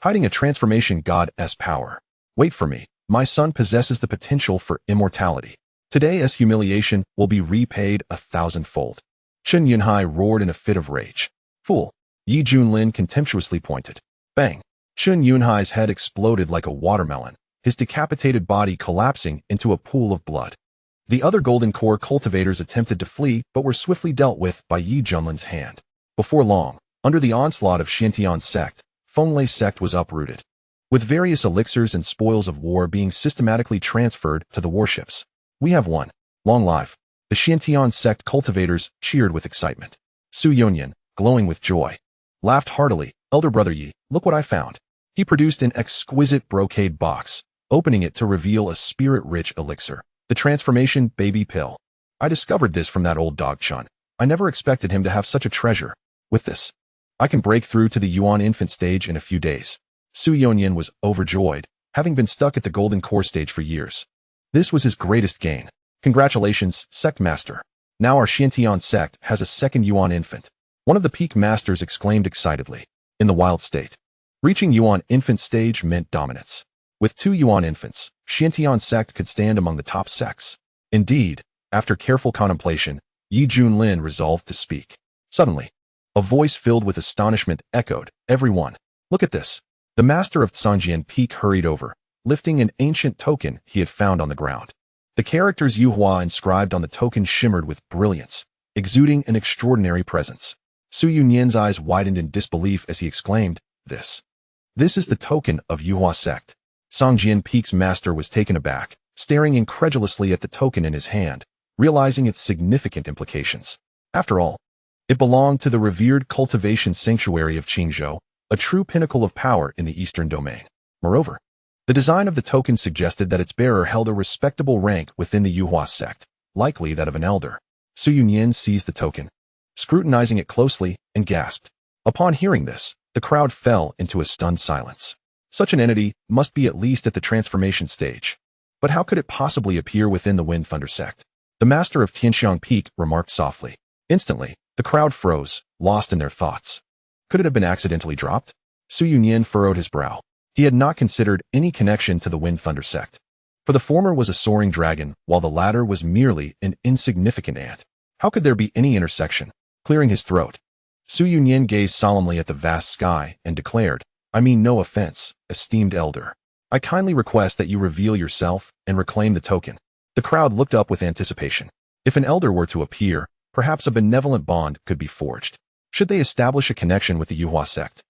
Hiding a transformation god's power. Wait for me. My son possesses the potential for immortality. Today's humiliation will be repaid 1,000-fold. Xuanhuan roared in a fit of rage. "Fool." Yi Junlin contemptuously pointed. Bang. Xuanhuan's head exploded like a watermelon, his decapitated body collapsing into a pool of blood. The other Golden Core cultivators attempted to flee but were swiftly dealt with by Yi Junlin's hand. Before long, Under the onslaught of Xuanhuan Sect, Fenglai Sect was uprooted, with various elixirs and spoils of war being systematically transferred to the warships. We have won. Long live. The Xuanhuan Sect cultivators cheered with excitement. Xuanhuan, glowing with joy, laughed heartily. Elder brother Yi, look what I found. He produced an exquisite brocade box, opening it to reveal a spirit-rich elixir, the transformation baby pill. I discovered this from that old dog Chun. I never expected him to have such a treasure. With this, I can break through to the Yuan infant stage in a few days. Xuanhuan was overjoyed, having been stuck at the golden core stage for years. This was his greatest gain. Congratulations, Sect Master. Now our Xuanhuan Sect has a second Yuan infant. One of the peak masters exclaimed excitedly. In the wild state, reaching Yuan infant stage meant dominance. With 2 Yuan infants, Xuanhuan Sect could stand among the top sects. Indeed, after careful contemplation, Junlin resolved to speak. Suddenly, a voice filled with astonishment echoed, "Everyone, look at this." The master of Tsangjian Peak hurried over, lifting an ancient token he had found on the ground. The characters Yuhua inscribed on the token shimmered with brilliance, exuding an extraordinary presence. Xuanhuan's eyes widened in disbelief as he exclaimed, This is the token of Yuhua Sect." Tsangjian Peak's master was taken aback, staring incredulously at the token in his hand, realizing its significant implications. After all, it belonged to the revered Cultivation Sanctuary of Qingzhou, a true pinnacle of power in the Eastern Domain. Moreover, the design of the token suggested that its bearer held a respectable rank within the Yuhua Sect, likely that of an elder. Xuanhuan seized the token, scrutinizing it closely, and gasped. Upon hearing this, the crowd fell into a stunned silence. Such an entity must be at least at the transformation stage. But how could it possibly appear within the Wind Thunder Sect? The master of Tianxiang Peak remarked softly. Instantly, the crowd froze, lost in their thoughts. Could it have been accidentally dropped? Xuanhuan furrowed his brow. He had not considered any connection to the Wind Thunder Sect. For the former was a soaring dragon, while the latter was merely an insignificant ant. How could there be any intersection? Clearing his throat, Xuanhuan gazed solemnly at the vast sky and declared, "I mean no offense, esteemed elder. I kindly request that you reveal yourself and reclaim the token." The crowd looked up with anticipation. If an elder were to appear, perhaps a benevolent bond could be forged. Should they establish a connection with the Yuhua Sect,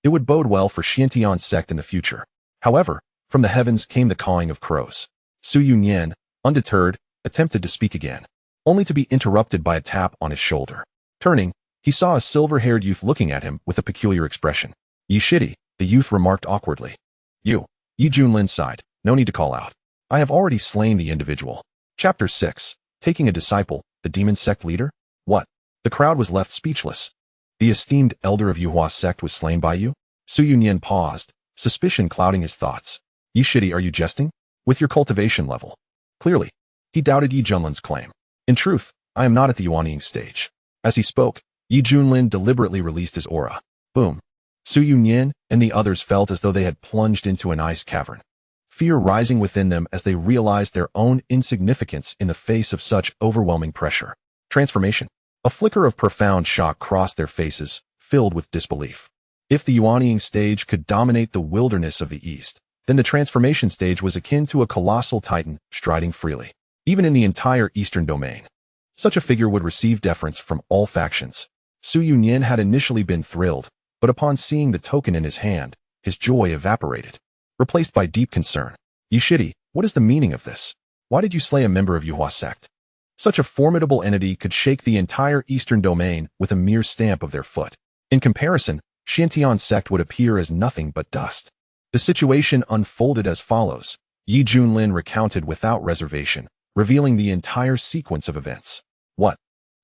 it would bode well for Xuanhuan Sect in the future. However, from the heavens came the cawing of crows. Xuanhuan, undeterred, attempted to speak again, only to be interrupted by a tap on his shoulder. Turning, he saw a silver-haired youth looking at him with a peculiar expression. "Yi Shidi," the youth remarked awkwardly. Yi Junlin sighed. "No need to call out. I have already slain the individual." Chapter 6. Taking a disciple, the Demon Sect leader? What? The crowd was left speechless. The esteemed elder of Yuhua Sect was slain by you? Xuanhuan paused, suspicion clouding his thoughts. "Yi Shidi, are you jesting? With your cultivation level?" Clearly, he doubted Yi Junlin's claim. "In truth, I am not at the Yuanying stage." As he spoke, Yi Junlin deliberately released his aura. Boom. Xuanhuan and the others felt as though they had plunged into an ice cavern, fear rising within them as they realized their own insignificance in the face of such overwhelming pressure. Transformation. A flicker of profound shock crossed their faces, filled with disbelief. If the Yuanying stage could dominate the wilderness of the East, then the transformation stage was akin to a colossal titan striding freely, even in the entire Eastern Domain. Such a figure would receive deference from all factions. Xuanhuan had initially been thrilled, but upon seeing the token in his hand, his joy evaporated, replaced by deep concern. "Yi Shidi, what is the meaning of this? Why did you slay a member of Yuhua Sect?" Such a formidable entity could shake the entire Eastern Domain with a mere stamp of their foot. In comparison, Xuanhuan Sect would appear as nothing but dust. The situation unfolded as follows. Yi Junlin recounted without reservation, revealing the entire sequence of events. What?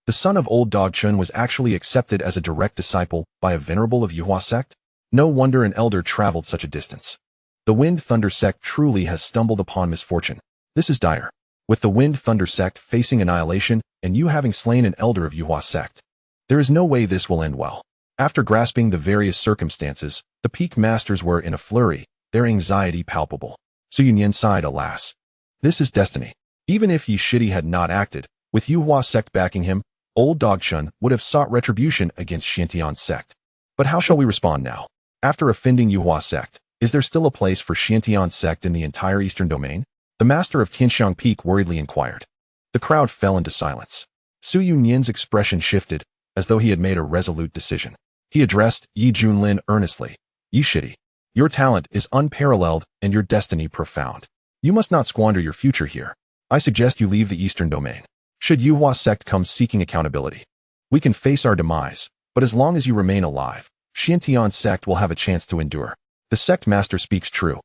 The son of Old Dog Chun was actually accepted as a direct disciple by a venerable of Yuhua Sect? No wonder an elder traveled such a distance. The Wind Thunder Sect truly has stumbled upon misfortune. This is dire. With the Wind Thunder Sect facing annihilation and you having slain an elder of Yuhua Sect, there is no way this will end well. After grasping the various circumstances, the peak masters were in a flurry, their anxiety palpable. Xuanhuan sighed, alas. This is destiny. Even if Yi Shidi had not acted, with Yuhua Sect backing him, Old Dog Chun would have sought retribution against Xuanhuan Sect. But how shall we respond now? After offending Yuhua Sect, is there still a place for Xuanhuan Sect in the entire Eastern Domain? The master of Tianxiang Peak worriedly inquired. The crowd fell into silence. Xuanhuan's expression shifted, as though he had made a resolute decision. He addressed Yi Junlin earnestly. Yi Shidi, your talent is unparalleled and your destiny profound. You must not squander your future here. I suggest you leave the Eastern Domain. Should Yuhua sect come seeking accountability, we can face our demise, but as long as you remain alive, Xintian sect will have a chance to endure. The sect master speaks true.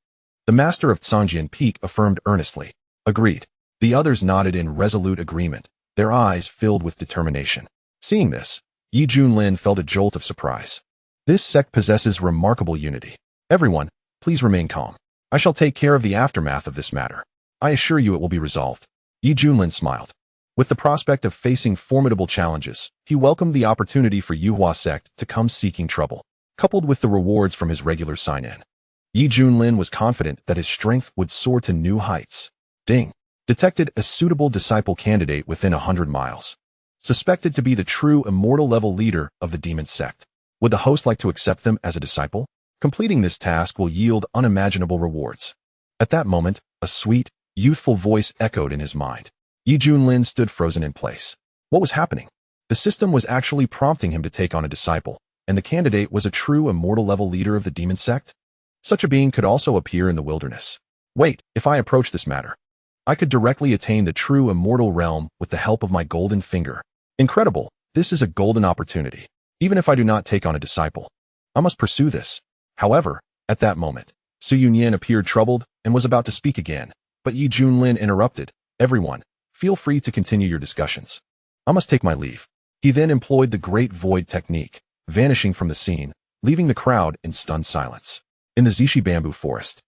The master of Cangjian Peak affirmed earnestly. Agreed. The others nodded in resolute agreement, their eyes filled with determination. Seeing this, Yi Junlin felt a jolt of surprise. This sect possesses remarkable unity. Everyone, please remain calm. I shall take care of the aftermath of this matter. I assure you it will be resolved. Yi Junlin smiled. With the prospect of facing formidable challenges, he welcomed the opportunity for Yuhua sect to come seeking trouble, coupled with the rewards from his regular sign-in. Yi Junlin was confident that his strength would soar to new heights. Ding. Detected a suitable disciple candidate within 100 miles. Suspected to be the true immortal level leader of the Demon Sect. Would the host like to accept them as a disciple? Completing this task will yield unimaginable rewards. At that moment, a sweet, youthful voice echoed in his mind. Yi Junlin stood frozen in place. What was happening? The system was actually prompting him to take on a disciple, and the candidate was a true immortal level leader of the Demon Sect? Such a being could also appear in the wilderness. Wait, if I approach this matter, I could directly attain the true immortal realm with the help of my golden finger. Incredible, this is a golden opportunity. Even if I do not take on a disciple, I must pursue this. However, at that moment, Su Yunyan appeared troubled and was about to speak again, but Yi Junlin interrupted. Everyone, feel free to continue your discussions. I must take my leave. He then employed the Great Void technique, vanishing from the scene, leaving the crowd in stunned silence. In the Zishi bamboo forest,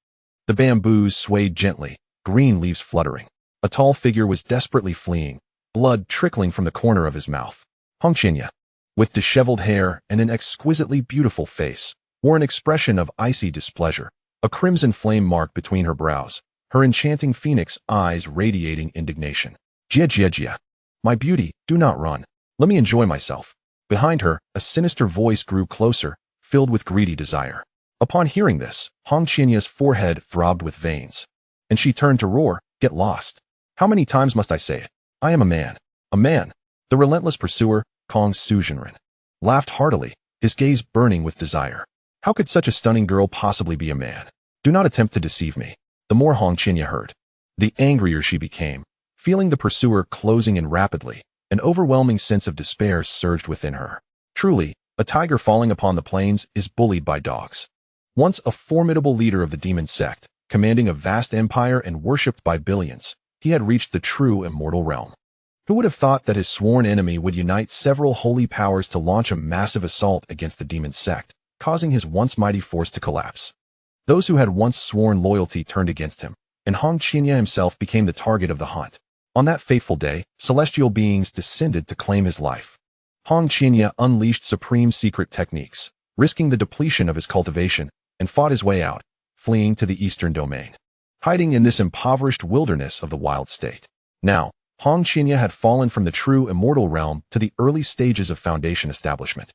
the bamboos swayed gently, green leaves fluttering. A tall figure was desperately fleeing, blood trickling from the corner of his mouth. Hongqinya, with disheveled hair and an exquisitely beautiful face, wore an expression of icy displeasure, a crimson flame marked between her brows, her enchanting phoenix eyes radiating indignation. Jia Jia Jia. My beauty, do not run. Let me enjoy myself. Behind her, a sinister voice grew closer, filled with greedy desire. Upon hearing this, Hongqinya's forehead throbbed with veins, and she turned to roar, get lost. How many times must I say it? I am a man. A man. The relentless pursuer, Kong Xuanhuan, laughed heartily, his gaze burning with desire. How could such a stunning girl possibly be a man? Do not attempt to deceive me. The more Hongqinya heard, the angrier she became. Feeling the pursuer closing in rapidly, an overwhelming sense of despair surged within her. Truly, a tiger falling upon the plains is bullied by dogs. Once a formidable leader of the Demon Sect, commanding a vast empire and worshipped by billions, he had reached the true immortal realm. Who would have thought that his sworn enemy would unite several holy powers to launch a massive assault against the Demon Sect, causing his once mighty force to collapse? Those who had once sworn loyalty turned against him, and Hongqinya himself became the target of the hunt. On that fateful day, celestial beings descended to claim his life. Hongqinya unleashed supreme secret techniques, risking the depletion of his cultivation, and fought his way out, fleeing to the Eastern Domain, hiding in this impoverished wilderness of the wild state. Now, Hongqinya had fallen from the true immortal realm to the early stages of foundation establishment,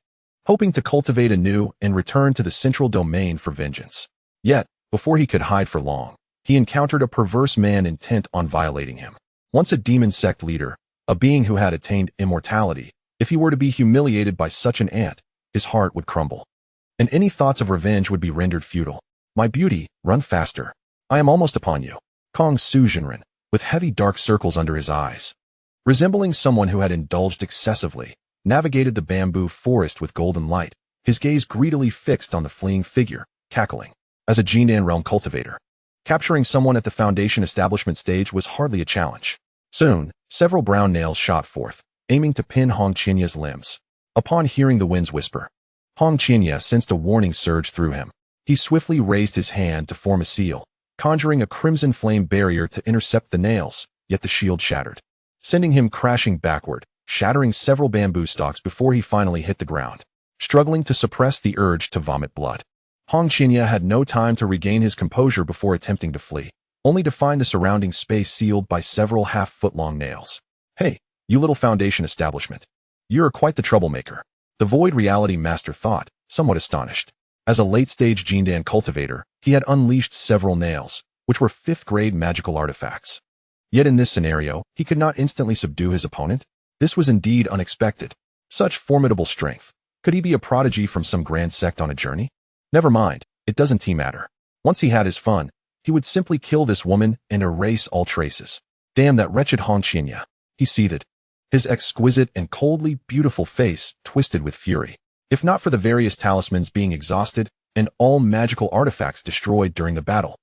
hoping to cultivate anew and return to the central domain for vengeance. Yet, before he could hide for long, he encountered a perverse man intent on violating him. Once a Demon Sect leader, a being who had attained immortality, if he were to be humiliated by such an ant, his heart would crumble, and any thoughts of revenge would be rendered futile. My beauty, run faster. I am almost upon you. Kong Xuanhuan, with heavy dark circles under his eyes, resembling someone who had indulged excessively, navigated the bamboo forest with golden light, his gaze greedily fixed on the fleeing figure, cackling. As a Jindan realm cultivator, capturing someone at the foundation establishment stage was hardly a challenge. Soon, several brown nails shot forth, aiming to pin Hongqinya's limbs. Upon hearing the wind's whisper, Hongqinya sensed a warning surge through him. He swiftly raised his hand to form a seal, conjuring a crimson flame barrier to intercept the nails, yet the shield shattered, sending him crashing backward, shattering several bamboo stalks before he finally hit the ground, struggling to suppress the urge to vomit blood. Hongqinya had no time to regain his composure before attempting to flee, only to find the surrounding space sealed by several half-foot-long nails. Hey, you little foundation establishment. You're quite the troublemaker. The Void Reality Master thought, somewhat astonished. As a late-stage Jindan cultivator, he had unleashed several nails, which were 5th-grade magical artifacts. Yet in this scenario, he could not instantly subdue his opponent. This was indeed unexpected. Such formidable strength, Could he be a prodigy from some grand sect on a journey? Never mind, it doesn't matter. Once he had his fun, he would simply kill this woman and erase all traces. Damn that wretched Hong Qinya, he seethed, his exquisite and coldly beautiful face twisted with fury. If not for the various talismans being exhausted and all magical artifacts destroyed during the battle,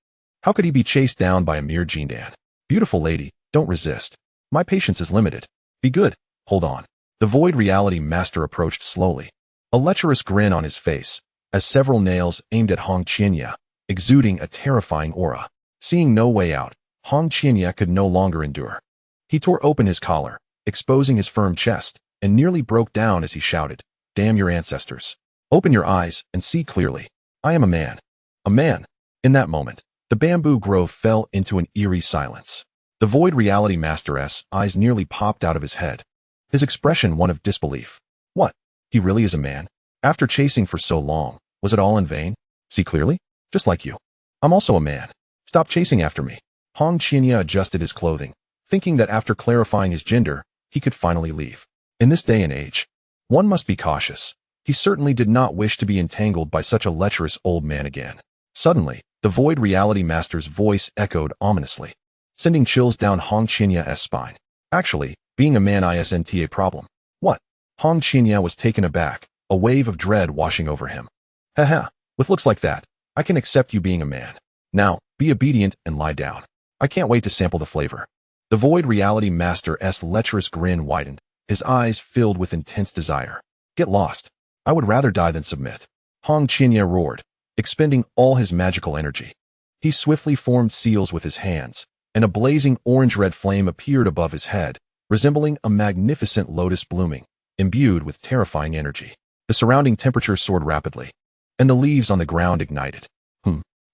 how could he be chased down by a mere Jindan? Beautiful lady, don't resist. My patience is limited. Be good, hold on. The Void Reality Master approached slowly, a lecherous grin on his face, as several nails aimed at Hong Qinya, exuding a terrifying aura. Seeing no way out, Hong Qinya could no longer endure. He tore open his collar, exposing his firm chest, and nearly broke down as he shouted, "Damn your ancestors. Open your eyes and see clearly. I am a man." A man. In that moment, the bamboo grove fell into an eerie silence. The Void Reality Master's eyes nearly popped out of his head, his expression one of disbelief. What? He really is a man? After chasing for so long, was it all in vain? See clearly? Just like you. I'm also a man. Stop chasing after me. Hong Qinya adjusted his clothing, thinking that after clarifying his gender, he could finally leave. In this day and age, one must be cautious. He certainly did not wish to be entangled by such a lecherous old man again. Suddenly, the Void Reality Master's voice echoed ominously, sending chills down Hong Qinya's spine. Actually, being a man isn't a problem. What? Hong Qinya was taken aback, a wave of dread washing over him. Haha, with looks like that, I can accept you being a man. Now, be obedient and lie down. I can't wait to sample the flavor. The Void Reality Master's lecherous grin widened, his eyes filled with intense desire. Get lost. I would rather die than submit. Hong Qinya roared, expending all his magical energy. He swiftly formed seals with his hands, and a blazing orange-red flame appeared above his head, resembling a magnificent lotus blooming, imbued with terrifying energy. The surrounding temperature soared rapidly, and the leaves on the ground ignited.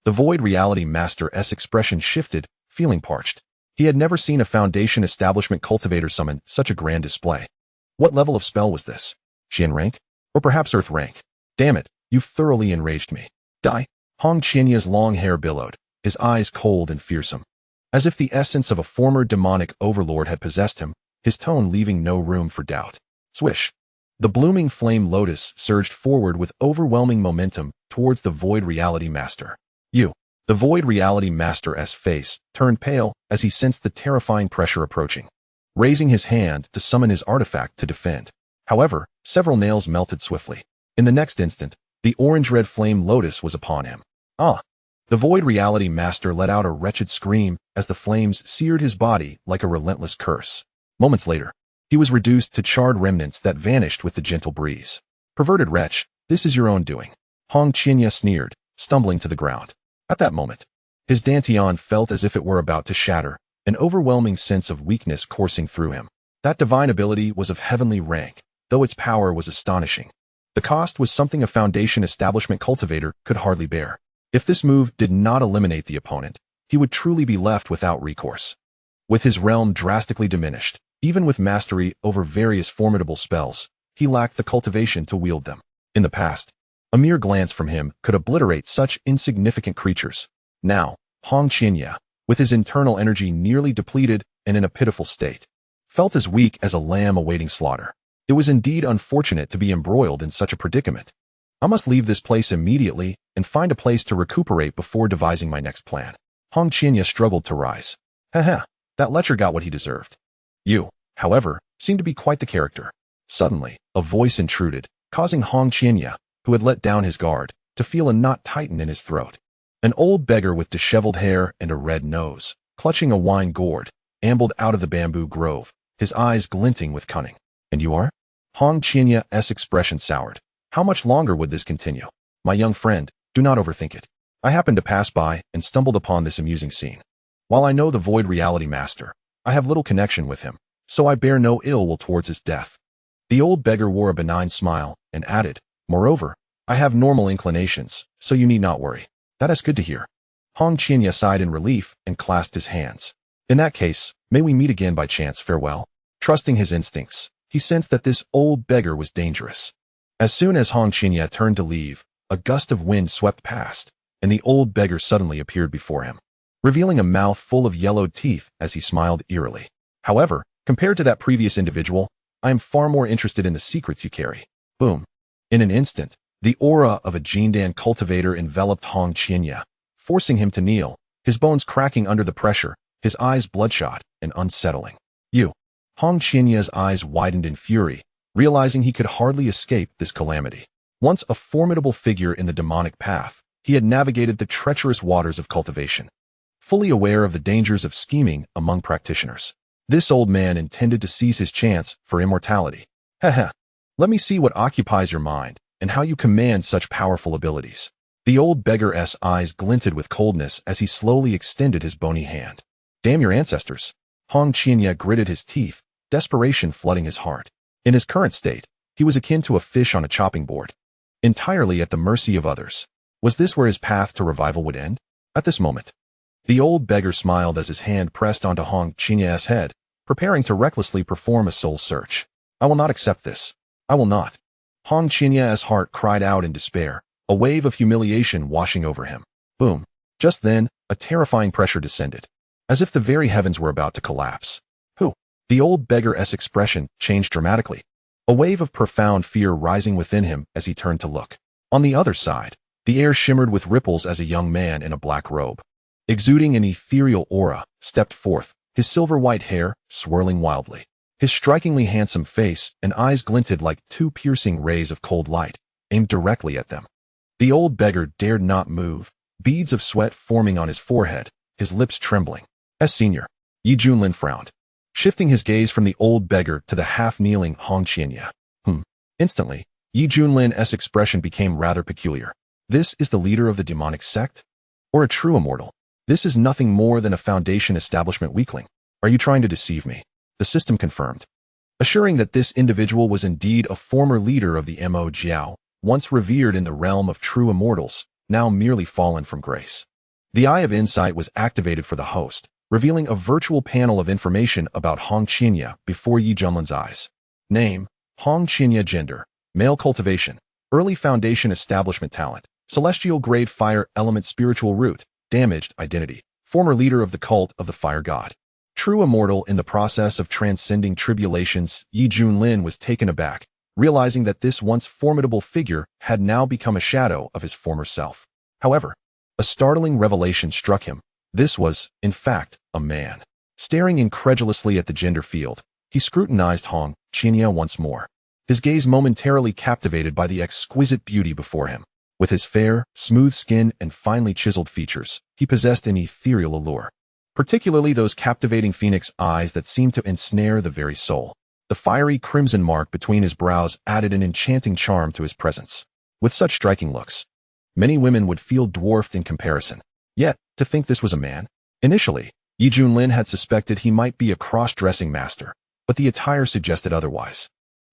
The Void Reality Master's expression shifted, feeling parched. He had never seen a Foundation Establishment cultivator summon such a grand display. What level of spell was this? Qian rank? Or perhaps Earth rank? Damn it, you've thoroughly enraged me. Die. Hong Qianya's long hair billowed, his eyes cold and fearsome. As if the essence of a former demonic overlord had possessed him, his tone leaving no room for doubt. Swish. The blooming flame lotus surged forward with overwhelming momentum towards the Void Reality Master. The Void Reality Master's face turned pale as he sensed the terrifying pressure approaching, raising his hand to summon his artifact to defend. However, several nails melted swiftly. In the next instant, the orange-red flame lotus was upon him. Ah! The Void Reality Master let out a wretched scream as the flames seared his body like a relentless curse. Moments later, he was reduced to charred remnants that vanished with the gentle breeze. Perverted wretch, this is your own doing. Hong Qinya sneered, stumbling to the ground. At that moment, his dantian felt as if it were about to shatter, an overwhelming sense of weakness coursing through him. That divine ability was of heavenly rank, though its power was astonishing. The cost was something a Foundation Establishment cultivator could hardly bear. If this move did not eliminate the opponent, he would truly be left without recourse. With his realm drastically diminished, even with mastery over various formidable spells, he lacked the cultivation to wield them. In the past, a mere glance from him could obliterate such insignificant creatures. Now, Hong Qinya, with his internal energy nearly depleted and in a pitiful state, felt as weak as a lamb awaiting slaughter. It was indeed unfortunate to be embroiled in such a predicament. I must leave this place immediately and find a place to recuperate before devising my next plan. Hong Qinya struggled to rise. Haha, that lecher got what he deserved. You, however, seem to be quite the character. Suddenly, a voice intruded, causing Hong Qinya, who had let down his guard, to feel a knot tighten in his throat. An old beggar with disheveled hair and a red nose, clutching a wine gourd, ambled out of the bamboo grove, his eyes glinting with cunning. And you are? Hong Qianya's expression soured. How much longer would this continue? My young friend, do not overthink it. I happened to pass by and stumbled upon this amusing scene. While I know the Void Reality Master, I have little connection with him, so I bear no ill will towards his death. The old beggar wore a benign smile and added, Moreover, I have normal inclinations, so you need not worry. That is good to hear. Hong Qinya sighed in relief and clasped his hands. In that case, may we meet again by chance, farewell. Trusting his instincts, he sensed that this old beggar was dangerous. As soon as Hong Qinya turned to leave, a gust of wind swept past, and the old beggar suddenly appeared before him, revealing a mouth full of yellowed teeth as he smiled eerily. However, compared to that previous individual, I am far more interested in the secrets you carry. Boom. In an instant, the aura of a Jindan cultivator enveloped Hong Qinya, forcing him to kneel, his bones cracking under the pressure, his eyes bloodshot and unsettling. You. Hong Qianya's eyes widened in fury, realizing he could hardly escape this calamity. Once a formidable figure in the demonic path, he had navigated the treacherous waters of cultivation. Fully aware of the dangers of scheming among practitioners, this old man intended to seize his chance for immortality. Heh. Let me see what occupies your mind and how you command such powerful abilities. The old beggar's eyes glinted with coldness as he slowly extended his bony hand. Damn your ancestors. Hong Qianya gritted his teeth, desperation flooding his heart. In his current state, he was akin to a fish on a chopping board, entirely at the mercy of others. Was this where his path to revival would end? At this moment, the old beggar smiled as his hand pressed onto Hong Qianya's head, preparing to recklessly perform a soul search. I will not accept this. I will not. Hong Qianya's heart cried out in despair, a wave of humiliation washing over him. Boom. Just then, a terrifying pressure descended, as if the very heavens were about to collapse. Who? The old beggar's expression changed dramatically, a wave of profound fear rising within him as he turned to look. On the other side, the air shimmered with ripples as a young man in a black robe, exuding an ethereal aura, stepped forth, his silver-white hair swirling wildly. His strikingly handsome face and eyes glinted like two piercing rays of cold light, aimed directly at them. The old beggar dared not move, beads of sweat forming on his forehead, his lips trembling. As senior, Junlin frowned, shifting his gaze from the old beggar to the half-kneeling Hong Qianya. Instantly, Junlin's expression became rather peculiar. This is the leader of the demonic sect? Or a true immortal? This is nothing more than a Foundation establishment weakling. Are you trying to deceive me? The system confirmed, assuring that this individual was indeed a former leader of the Mo Jiao, once revered in the realm of true immortals, now merely fallen from grace. The Eye of Insight was activated for the host, revealing a virtual panel of information about Hong Qianya before Junlin's eyes. Name, Hong Qianya. Gender, male. Cultivation, early Foundation establishment talent, celestial grade fire element. Spiritual root, damaged. Identity, former leader of the cult of the fire god. True immortal. In the process of transcending tribulations, Junlin was taken aback, realizing that this once formidable figure had now become a shadow of his former self. However, a startling revelation struck him. This was, in fact, a man. Staring incredulously at the gender field, he scrutinized Hong Qianya once more, his gaze momentarily captivated by the exquisite beauty before him. With his fair, smooth skin and finely chiseled features, he possessed an ethereal allure, particularly those captivating phoenix eyes that seemed to ensnare the very soul. The fiery crimson mark between his brows added an enchanting charm to his presence. With such striking looks, many women would feel dwarfed in comparison. Yet, to think this was a man? Initially, Junlin had suspected he might be a cross-dressing master, but the attire suggested otherwise.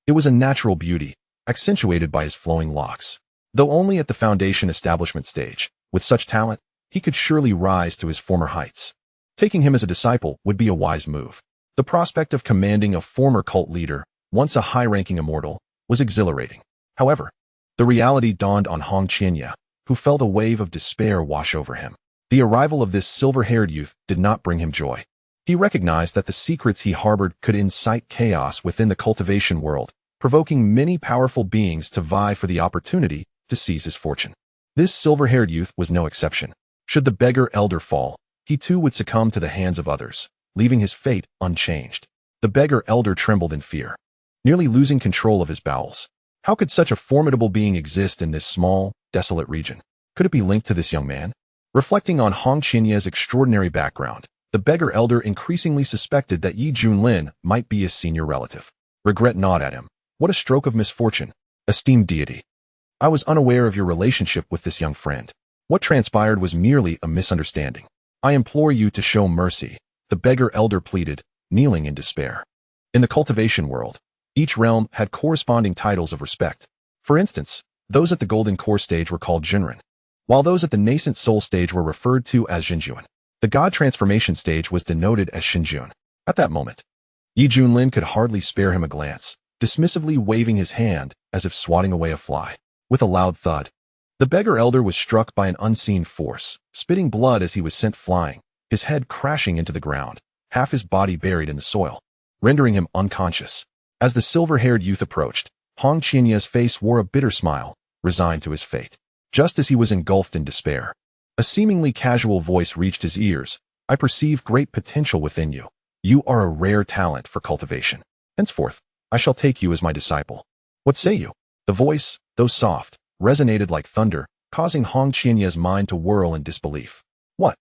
It was a natural beauty, accentuated by his flowing locks. Though only at the Foundation establishment stage, with such talent, he could surely rise to his former heights. Taking him as a disciple would be a wise move. The prospect of commanding a former cult leader, once a high-ranking immortal, was exhilarating. However, the reality dawned on Hong Qianya, who felt a wave of despair wash over him. The arrival of this silver-haired youth did not bring him joy. He recognized that the secrets he harbored could incite chaos within the cultivation world, provoking many powerful beings to vie for the opportunity to seize his fortune. This silver-haired youth was no exception. Should the beggar elder fall, he too would succumb to the hands of others, leaving his fate unchanged. The beggar elder trembled in fear, nearly losing control of his bowels. How could such a formidable being exist in this small, desolate region? Could it be linked to this young man? Reflecting on Hong Qianya's extraordinary background, the beggar elder increasingly suspected that Junlin might be his senior relative. Regret gnawed at him. What a stroke of misfortune. Esteemed deity, I was unaware of your relationship with this young friend. What transpired was merely a misunderstanding. I implore you to show mercy, the beggar elder pleaded, kneeling in despair. In the cultivation world, each realm had corresponding titles of respect. For instance, those at the golden core stage were called Junlin, while those at the nascent soul stage were referred to as Xinjuan. The god transformation stage was denoted as Xinjuan. At that moment, Junlin could hardly spare him a glance, dismissively waving his hand as if swatting away a fly. With a loud thud, the beggar elder was struck by an unseen force, spitting blood as he was sent flying, his head crashing into the ground, half his body buried in the soil, rendering him unconscious. As the silver-haired youth approached, Hong Qianye's face wore a bitter smile, resigned to his fate. Just as he was engulfed in despair, a seemingly casual voice reached his ears. I perceive great potential within you. You are a rare talent for cultivation. Henceforth, I shall take you as my disciple. What say you? The voice, though soft, resonated like thunder, causing Hong Qianye's mind to whirl in disbelief. What?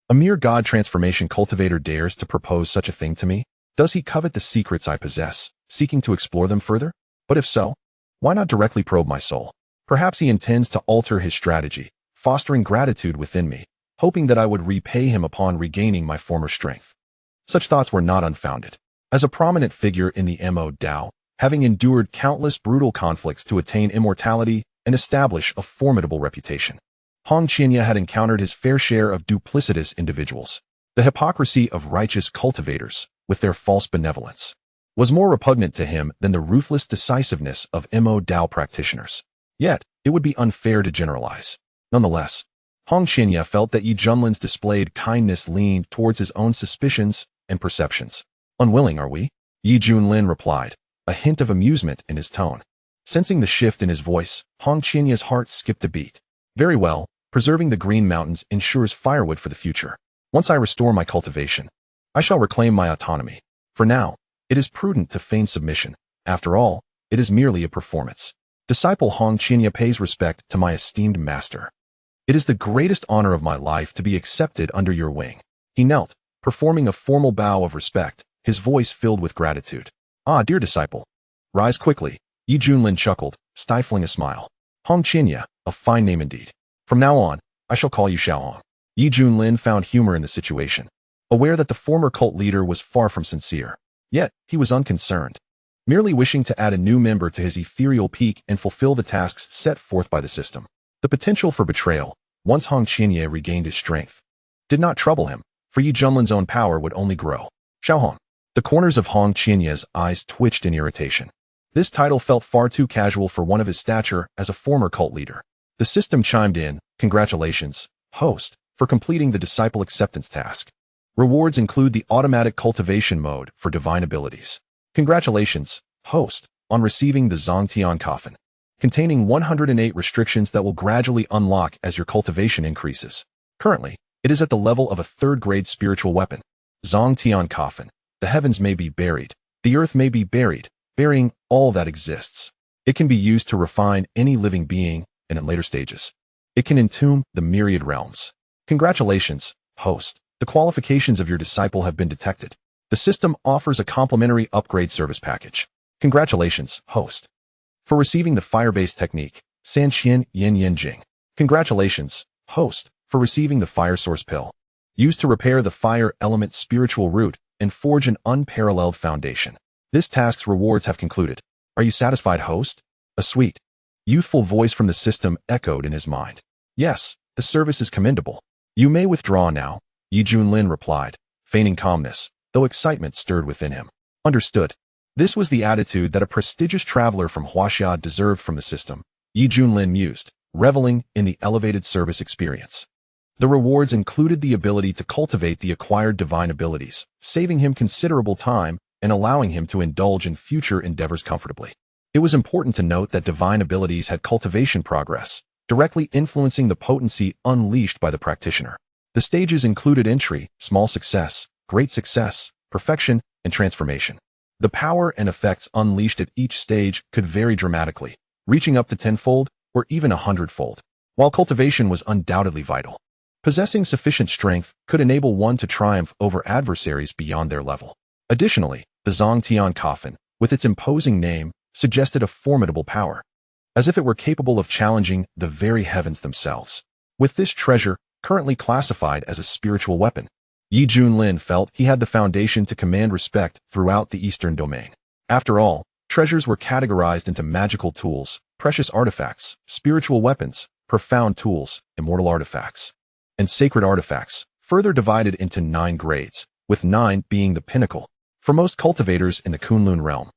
A mere god transformation cultivator dares to propose such a thing to me? Does he covet the secrets I possess, seeking to explore them further? But if so, why not directly probe my soul? Perhaps he intends to alter his strategy, fostering gratitude within me, hoping that I would repay him upon regaining my former strength. Such thoughts were not unfounded. As a prominent figure in the Mo Dao, having endured countless brutal conflicts to attain immortality and establish a formidable reputation, Hong Qianye had encountered his fair share of duplicitous individuals. The hypocrisy of righteous cultivators, with their false benevolence, was more repugnant to him than the ruthless decisiveness of Mo Dao practitioners. Yet, it would be unfair to generalize. Nonetheless, Hong Qianye felt that Yi Junlin's displayed kindness leaned towards his own suspicions and perceptions. Unwilling, are we? Yi Junlin replied, a hint of amusement in his tone. Sensing the shift in his voice, Hong Qianye's heart skipped a beat. Very well, preserving the Green Mountains ensures firewood for the future. Once I restore my cultivation, I shall reclaim my autonomy. For now, it is prudent to feign submission. After all, it is merely a performance. Disciple Hong Qianye pays respect to my esteemed master. It is the greatest honor of my life to be accepted under your wing. He knelt, performing a formal bow of respect, his voice filled with gratitude. Ah, dear disciple. Rise quickly. Yi Junlin chuckled, stifling a smile. Hong Qianye, a fine name indeed. From now on, I shall call you Xuanhuan. Yi Junlin found humor in the situation, aware that the former cult leader was far from sincere. Yet, he was unconcerned, merely wishing to add a new member to his ethereal peak and fulfill the tasks set forth by the system. The potential for betrayal, once Hong Qianye regained his strength, did not trouble him, for Yi Junlin's own power would only grow. Xuanhuan. The corners of Hong Qianye's eyes twitched in irritation. This title felt far too casual for one of his stature as a former cult leader. The system chimed in, congratulations, host, for completing the disciple acceptance task. Rewards include the automatic cultivation mode for divine abilities. Congratulations, host, on receiving the Zongtian coffin, containing 108 restrictions that will gradually unlock as your cultivation increases. Currently, it is at the level of a third-grade spiritual weapon. Zongtian coffin. The heavens may be buried. The earth may be buried, burying all that exists. It can be used to refine any living being, and in later stages, it can entomb the myriad realms. Congratulations, host. The qualifications of your disciple have been detected. The system offers a complimentary upgrade service package. Congratulations, host, for receiving the fire-based technique, Sanqian Yin Yin Jing. Congratulations, host, for receiving the fire source pill, used to repair the fire element spiritual root and forge an unparalleled foundation. This task's rewards have concluded. Are you satisfied, host? A sweet, youthful voice from the system echoed in his mind. Yes, the service is commendable. You may withdraw now, Yi Junlin replied, feigning calmness, though excitement stirred within him. Understood. This was the attitude that a prestigious traveler from Huaxia deserved from the system, Yi Junlin mused, reveling in the elevated service experience. The rewards included the ability to cultivate the acquired divine abilities, saving him considerable time and allowing him to indulge in future endeavors comfortably. It was important to note that divine abilities had cultivation progress, directly influencing the potency unleashed by the practitioner. The stages included entry, small success, great success, perfection, and transformation. The power and effects unleashed at each stage could vary dramatically, reaching up to 10-fold or even 100-fold. While cultivation was undoubtedly vital, possessing sufficient strength could enable one to triumph over adversaries beyond their level. Additionally, the Zongtian coffin, with its imposing name, suggested a formidable power, as if it were capable of challenging the very heavens themselves. With this treasure, currently classified as a spiritual weapon, Yi Junlin felt he had the foundation to command respect throughout the Eastern domain. After all, treasures were categorized into magical tools, precious artifacts, spiritual weapons, profound tools, immortal artifacts, and sacred artifacts, further divided into 9 grades, with 9 being the pinnacle. For most cultivators in the Kunlun realm,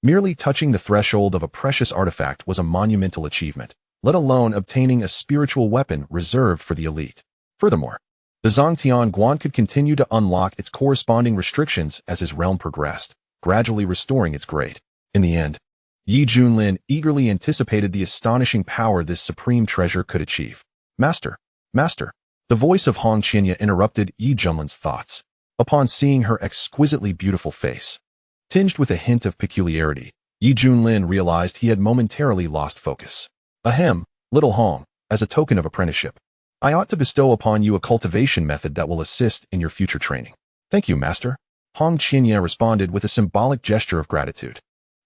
merely touching the threshold of a precious artifact was a monumental achievement, let alone obtaining a spiritual weapon reserved for the elite. Furthermore, the Zongtian Guan could continue to unlock its corresponding restrictions as his realm progressed, gradually restoring its grade. In the end, Yi Junlin eagerly anticipated the astonishing power this supreme treasure could achieve. Master, Master. The voice of Hong Qinya interrupted Yi Junlin's thoughts. Upon seeing her exquisitely beautiful face, tinged with a hint of peculiarity, Yi Junlin realized he had momentarily lost focus. Ahem, little Hong, as a token of apprenticeship, I ought to bestow upon you a cultivation method that will assist in your future training. Thank you, Master. Hong Qinya responded with a symbolic gesture of gratitude,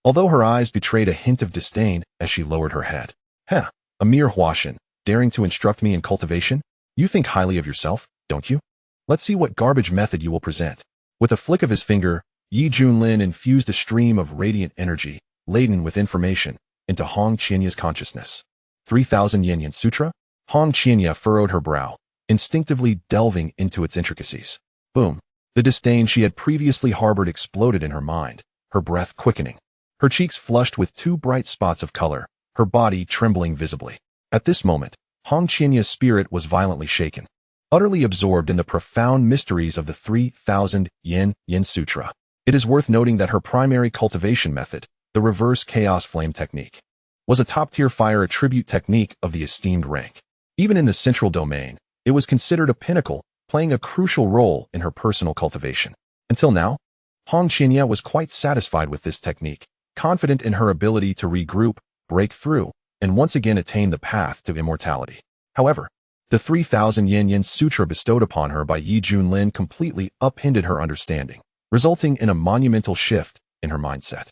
although her eyes betrayed a hint of disdain as she lowered her head. Heh, a mere Huashan, daring to instruct me in cultivation? You think highly of yourself, don't you? Let's see what garbage method you will present. With a flick of his finger, Yi Junlin infused a stream of radiant energy, laden with information, into Hong Qinya's consciousness. 3,000 Yin Sutra? Hong Qinya furrowed her brow, instinctively delving into its intricacies. Boom. The disdain she had previously harbored exploded in her mind, her breath quickening. Her cheeks flushed with two bright spots of color, her body trembling visibly. At this moment, Hong Qinya's spirit was violently shaken, utterly absorbed in the profound mysteries of the 3,000 Yin Sutra. It is worth noting that her primary cultivation method, the reverse chaos flame technique, was a top-tier fire attribute technique of the esteemed rank. Even in the central domain, it was considered a pinnacle, playing a crucial role in her personal cultivation. Until now, Hong Qinya was quite satisfied with this technique, confident in her ability to regroup, break through, and once again attain the path to immortality. However, the 3,000 Yin Sutra bestowed upon her by Yi Junlin completely upended her understanding, resulting in a monumental shift in her mindset.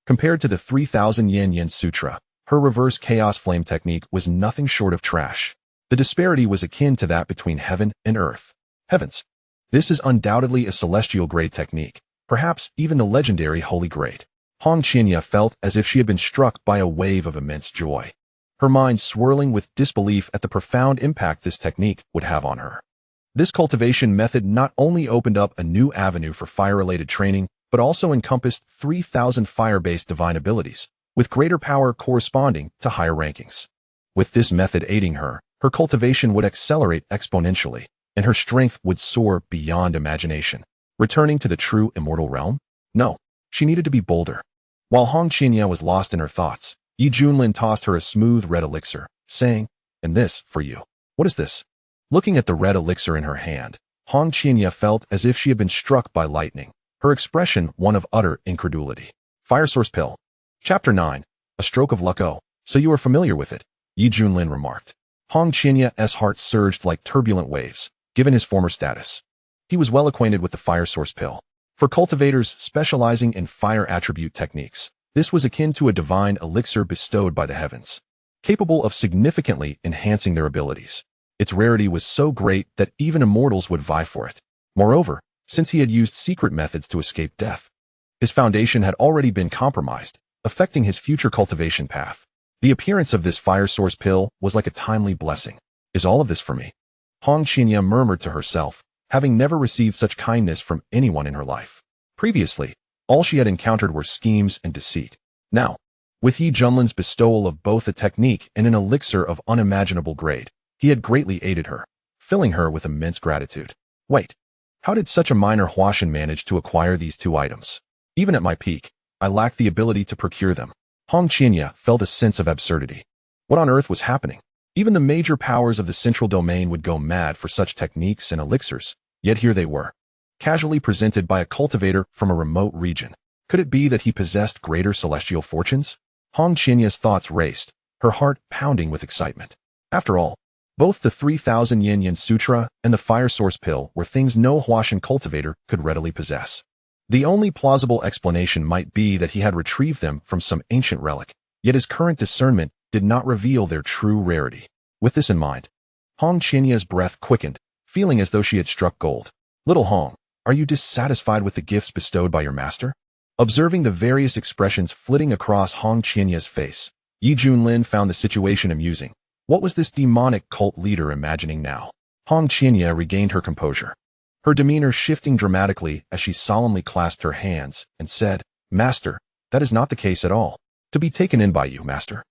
Compared to the 3,000 Yin Sutra, her reverse chaos flame technique was nothing short of trash. The disparity was akin to that between heaven and earth. Heavens! This is undoubtedly a celestial grade technique, perhaps even the legendary holy grade. Hong Qinya felt as if she had been struck by a wave of immense joy, her mind swirling with disbelief at the profound impact this technique would have on her. This cultivation method not only opened up a new avenue for fire-related training, but also encompassed 3,000 fire-based divine abilities, with greater power corresponding to higher rankings. With this method aiding her, her cultivation would accelerate exponentially, and her strength would soar beyond imagination. Returning to the true immortal realm? No, she needed to be bolder. While Hong Qinya was lost in her thoughts, Yi Junlin tossed her a smooth red elixir, saying, "And this, for you." "What is this?" Looking at the red elixir in her hand, Hong Qinya felt as if she had been struck by lightning, her expression one of utter incredulity. Fire Source Pill. Chapter 9. A Stroke of Luck. Oh, so you are familiar with it, Yi Junlin remarked. Hong Qinya's heart surged like turbulent waves, given his former status. He was well acquainted with the Fire Source Pill. For cultivators specializing in fire attribute techniques, this was akin to a divine elixir bestowed by the heavens, capable of significantly enhancing their abilities. Its rarity was so great that even immortals would vie for it. Moreover, since he had used secret methods to escape death, his foundation had already been compromised, affecting his future cultivation path. The appearance of this Fire Source Pill was like a timely blessing. Is all of this for me? Hong Qinya murmured to herself, having never received such kindness from anyone in her life. Previously, all she had encountered were schemes and deceit. Now, with Yi Junlin's bestowal of both a technique and an elixir of unimaginable grade, he had greatly aided her, filling her with immense gratitude. Wait, how did such a minor Huashan manage to acquire these two items? Even at my peak, I lacked the ability to procure them. Hong Qinya felt a sense of absurdity. What on earth was happening? Even the major powers of the central domain would go mad for such techniques and elixirs, yet here they were, casually presented by a cultivator from a remote region. Could it be that he possessed greater celestial fortunes? Hong Qinya's thoughts raced, her heart pounding with excitement. After all, both the 3,000 Yin Sutra and the Fire Source Pill were things no Huashan cultivator could readily possess. The only plausible explanation might be that he had retrieved them from some ancient relic, yet his current discernment did not reveal their true rarity. With this in mind, Hong Qinya''s breath quickened, feeling as though she had struck gold. Little Hong, are you dissatisfied with the gifts bestowed by your master? Observing the various expressions flitting across Hong Qinya''s face, Yi Junlin found the situation amusing. What was this demonic cult leader imagining now? Hong Qinya regained her composure, her demeanor shifting dramatically as she solemnly clasped her hands and said, "Master, that is not the case at all. To be taken in by you, Master,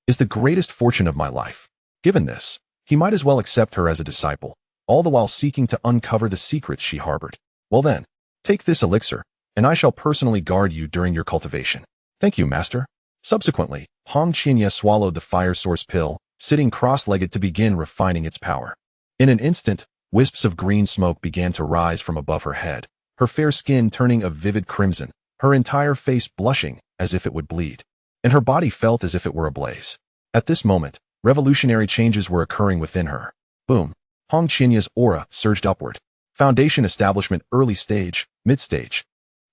is the greatest fortune of my life." Given this, he might as well accept her as a disciple, all the while seeking to uncover the secrets she harbored. Well then, take this elixir, and I shall personally guard you during your cultivation. Thank you, Master. Subsequently, Hong Qinya swallowed the fire source pill, sitting cross-legged to begin refining its power. In an instant, wisps of green smoke began to rise from above her head, her fair skin turning a vivid crimson, her entire face blushing as if it would bleed, and her body felt as if it were ablaze. At this moment, revolutionary changes were occurring within her. Boom! Hong Qinya's aura surged upward. Foundation establishment, early stage, mid-stage,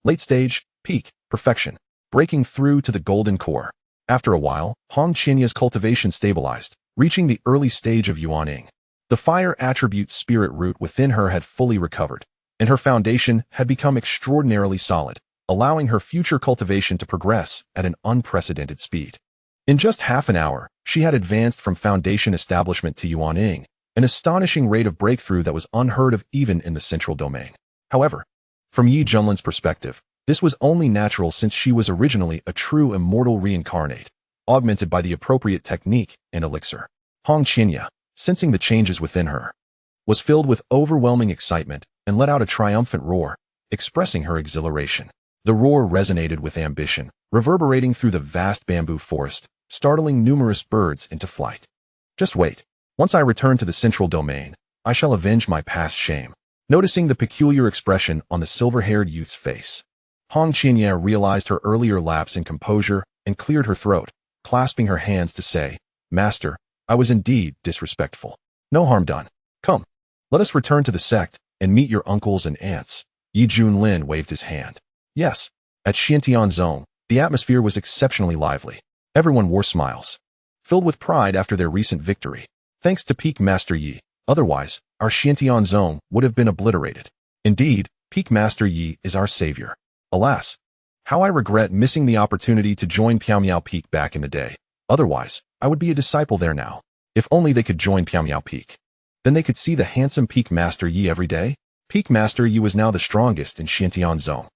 late stage, peak, perfection, breaking through to the golden core. After a while, Hong Qinya's cultivation stabilized, reaching the early stage of Yuaning. The fire attribute spirit root within her had fully recovered, and her foundation had become extraordinarily solid, allowing her future cultivation to progress at an unprecedented speed. In just half an hour, she had advanced from foundation establishment to Yuaning, an astonishing rate of breakthrough that was unheard of even in the central domain. However, from Yi Junlin's perspective, this was only natural since she was originally a true immortal reincarnate, augmented by the appropriate technique and elixir. Hong Qinya, sensing the changes within her, was filled with overwhelming excitement and let out a triumphant roar, expressing her exhilaration. The roar resonated with ambition, reverberating through the vast bamboo forest, startling numerous birds into flight. Just wait. Once I return to the central domain, I shall avenge my past shame. Noticing the peculiar expression on the silver-haired youth's face, Hong Qinya realized her earlier lapse in composure and cleared her throat, clasping her hands to say, "Master, I was indeed disrespectful. No harm done. Come, let us return to the sect and meet your uncles and aunts." Yi Junlin waved his hand. Yes, at Xiantian Zone, the atmosphere was exceptionally lively. Everyone wore smiles, filled with pride after their recent victory. Thanks to Peak Master Yi, otherwise, our Xiantian Zone would have been obliterated. Indeed, Peak Master Yi is our savior. Alas, how I regret missing the opportunity to join Piaomiao Peak back in the day. Otherwise, I would be a disciple there now. If only they could join Piaomiao Peak. Then they could see the handsome Peak Master Yi every day. Peak Master Yi was now the strongest in Xiantian Zone,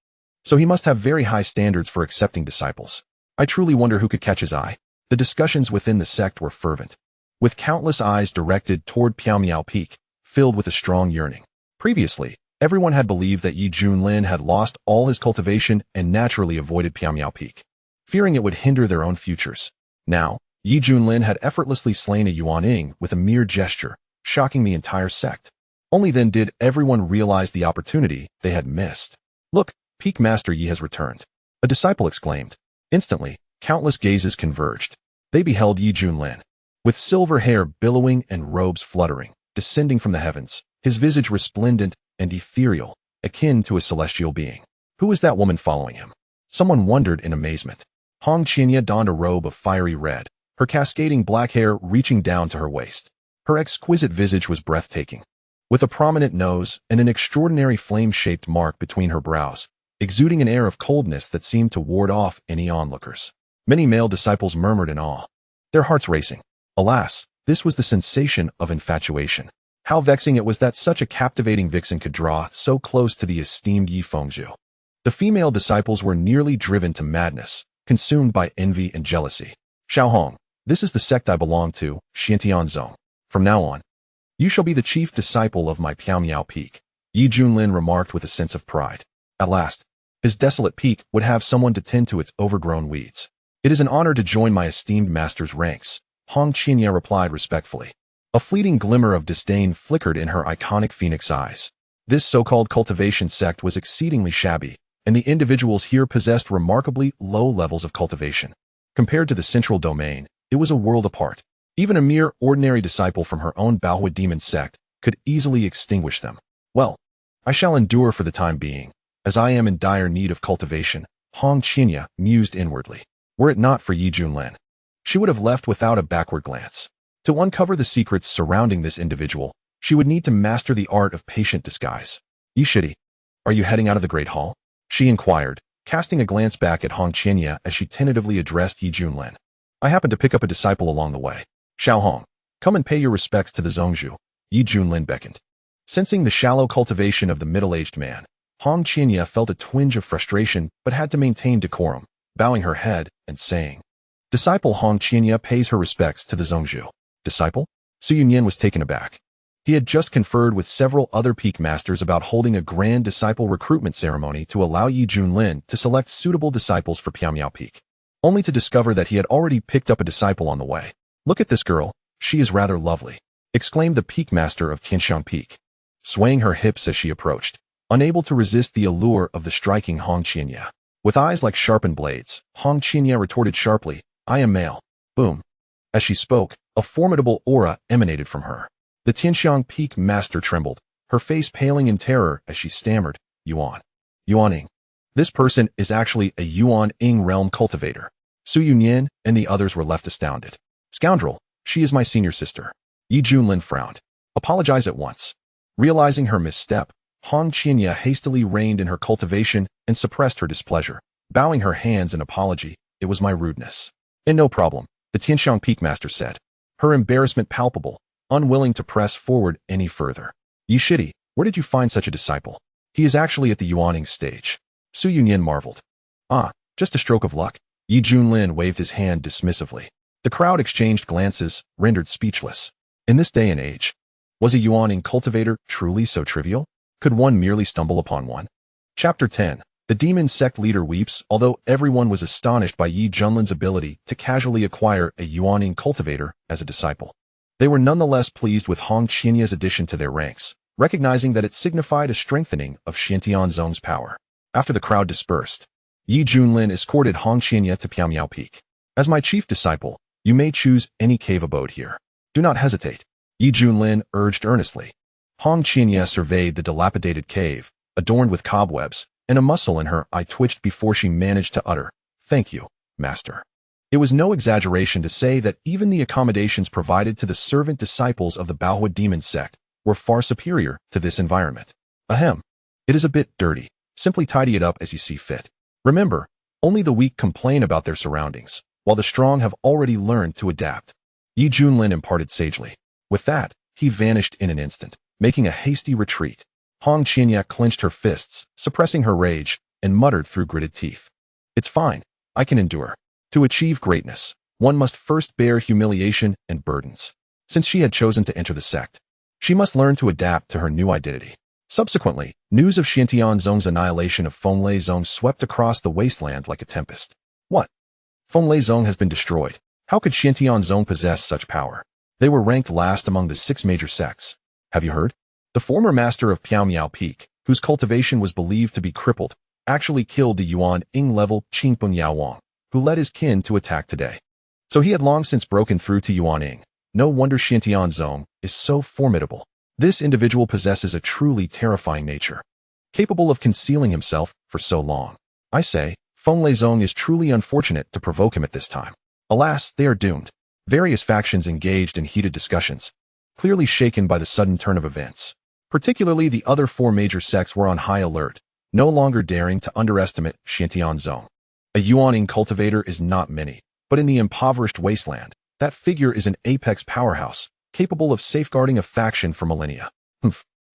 so he must have very high standards for accepting disciples. I truly wonder who could catch his eye. The discussions within the sect were fervent, with countless eyes directed toward Piaomiao Peak, filled with a strong yearning. Previously, everyone had believed that Yi Junlin had lost all his cultivation and naturally avoided Piaomiao Peak, fearing it would hinder their own futures. Now, Yi Junlin had effortlessly slain a Yuaning with a mere gesture, shocking the entire sect. Only then did everyone realize the opportunity they had missed. Look, Peak Master Yi has returned, a disciple exclaimed. Instantly, countless gazes converged. They beheld Yi Junlin, with silver hair billowing and robes fluttering, descending from the heavens, his visage resplendent and ethereal, akin to a celestial being. Who is that woman following him? Someone wondered in amazement. Hong Qinya donned a robe of fiery red, her cascading black hair reaching down to her waist. Her exquisite visage was breathtaking, with a prominent nose and an extraordinary flame-shaped mark between her brows, exuding an air of coldness that seemed to ward off any onlookers. Many male disciples murmured in awe, their hearts racing. Alas, this was the sensation of infatuation. How vexing it was that such a captivating vixen could draw so close to the esteemed Yi Fengzhu. The female disciples were nearly driven to madness, consumed by envy and jealousy. Xuanhuan, this is the sect I belong to, Xiantian Zone. From now on, you shall be the chief disciple of my Piaomiao Peak, Yi Junlin remarked with a sense of pride. At last, his desolate peak would have someone to tend to its overgrown weeds. It is an honor to join my esteemed master's ranks, Hong Qinya replied respectfully. A fleeting glimmer of disdain flickered in her iconic phoenix eyes. This so-called cultivation sect was exceedingly shabby, and the individuals here possessed remarkably low levels of cultivation. Compared to the central domain, it was a world apart. Even a mere ordinary disciple from her own Baohua Demon Sect could easily extinguish them. Well, I shall endure for the time being, as I am in dire need of cultivation, Hong Qinya mused inwardly. Were it not for Yi Junlin, she would have left without a backward glance. To uncover the secrets surrounding this individual, she would need to master the art of patient disguise. Yi Shidi, are you heading out of the Great Hall? She inquired, casting a glance back at Hong Qinya as she tentatively addressed Yi Junlin. I happened to pick up a disciple along the way. Xiaohong, come and pay your respects to the Zongzhu. Yi Junlin beckoned. Sensing the shallow cultivation of the middle-aged man, Hong Qinya felt a twinge of frustration but had to maintain decorum, bowing her head and saying, Disciple Hong Qinya pays her respects to the Zongzhu. Disciple? Su Yunyan was taken aback. He had just conferred with several other peak masters about holding a grand disciple recruitment ceremony to allow Yi Junlin to select suitable disciples for Piaomiao Peak. only to discover that he had already picked up a disciple on the way. "Look at this girl, she is rather lovely," exclaimed the peak master of Tianxiang Peak, swaying her hips as she approached, unable to resist the allure of the striking Hong Qianya. With eyes like sharpened blades, Hong Qianya retorted sharply, "I am male." Boom. As she spoke, a formidable aura emanated from her. The Tianxiang Peak master trembled, her face paling in terror as she stammered, "Yuan. Yuaning. This person is actually a Yuan-ing realm cultivator." Su Yunyan and the others were left astounded. "Scoundrel, she is my senior sister." Yi Junlin frowned. "Apologize at once." Realizing her misstep, Hong Qianya hastily reined in her cultivation and suppressed her displeasure, bowing her hands in apology. "It was my rudeness." "And no problem," the Tianxiang Peak master said, her embarrassment palpable, unwilling to press forward any further. "Yi Shidi, where did you find such a disciple?" "He is actually at the Yuaning stage." Su Yunyan marveled. "Ah, just a stroke of luck." Yi Junlin waved his hand dismissively. The crowd exchanged glances, rendered speechless. In this day and age, was a Yuaning cultivator truly so trivial? Could one merely stumble upon one? Chapter 10. The Demon Sect leader weeps. Although everyone was astonished by Yi Junlin's ability to casually acquire a Yuaning cultivator as a disciple, they were nonetheless pleased with Hong Qianya's addition to their ranks, recognizing that it signified a strengthening of Xiantianzong's power. After the crowd dispersed, Yi Junlin escorted Hong Qianya to Piaomiao Peak. "As my chief disciple, you may choose any cave abode here. Do not hesitate," Yi Junlin urged earnestly. Hong Qianya surveyed the dilapidated cave, adorned with cobwebs, and a muscle in her eye twitched before she managed to utter, "Thank you, master." It was no exaggeration to say that even the accommodations provided to the servant disciples of the Baohua Demon Sect were far superior to this environment. "Ahem. It is a bit dirty. Simply tidy it up as you see fit. Remember, only the weak complain about their surroundings, while the strong have already learned to adapt," Yi Junlin imparted sagely. With that, he vanished in an instant, making a hasty retreat. Hong Qianya clenched her fists, suppressing her rage, and muttered through gritted teeth, "It's fine. I can endure." To achieve greatness, one must first bear humiliation and burdens. Since she had chosen to enter the sect, she must learn to adapt to her new identity. Subsequently, news of Xiantianzong's annihilation of Fenglezong swept across the wasteland like a tempest. "What? Fenglezong has been destroyed. How could Xiantianzong possess such power? They were ranked last among the 6 major sects. Have you heard? The former master of Piaomiao Peak, whose cultivation was believed to be crippled, actually killed the Yuan-ing level Qingpeng Yaowang, who led his kin to attack today. So he had long since broken through to Yuan-ing. No wonder Xiantianzong is so formidable. This individual possesses a truly terrifying nature, capable of concealing himself for so long. I say, Fenglezong is truly unfortunate to provoke him at this time. Alas, they are doomed." Various factions engaged in heated discussions, clearly shaken by the sudden turn of events. Particularly the other 4 major sects were on high alert, no longer daring to underestimate Xiantianzong. A Yuaning cultivator is not many, but in the impoverished wasteland, that figure is an apex powerhouse, capable of safeguarding a faction for millennia.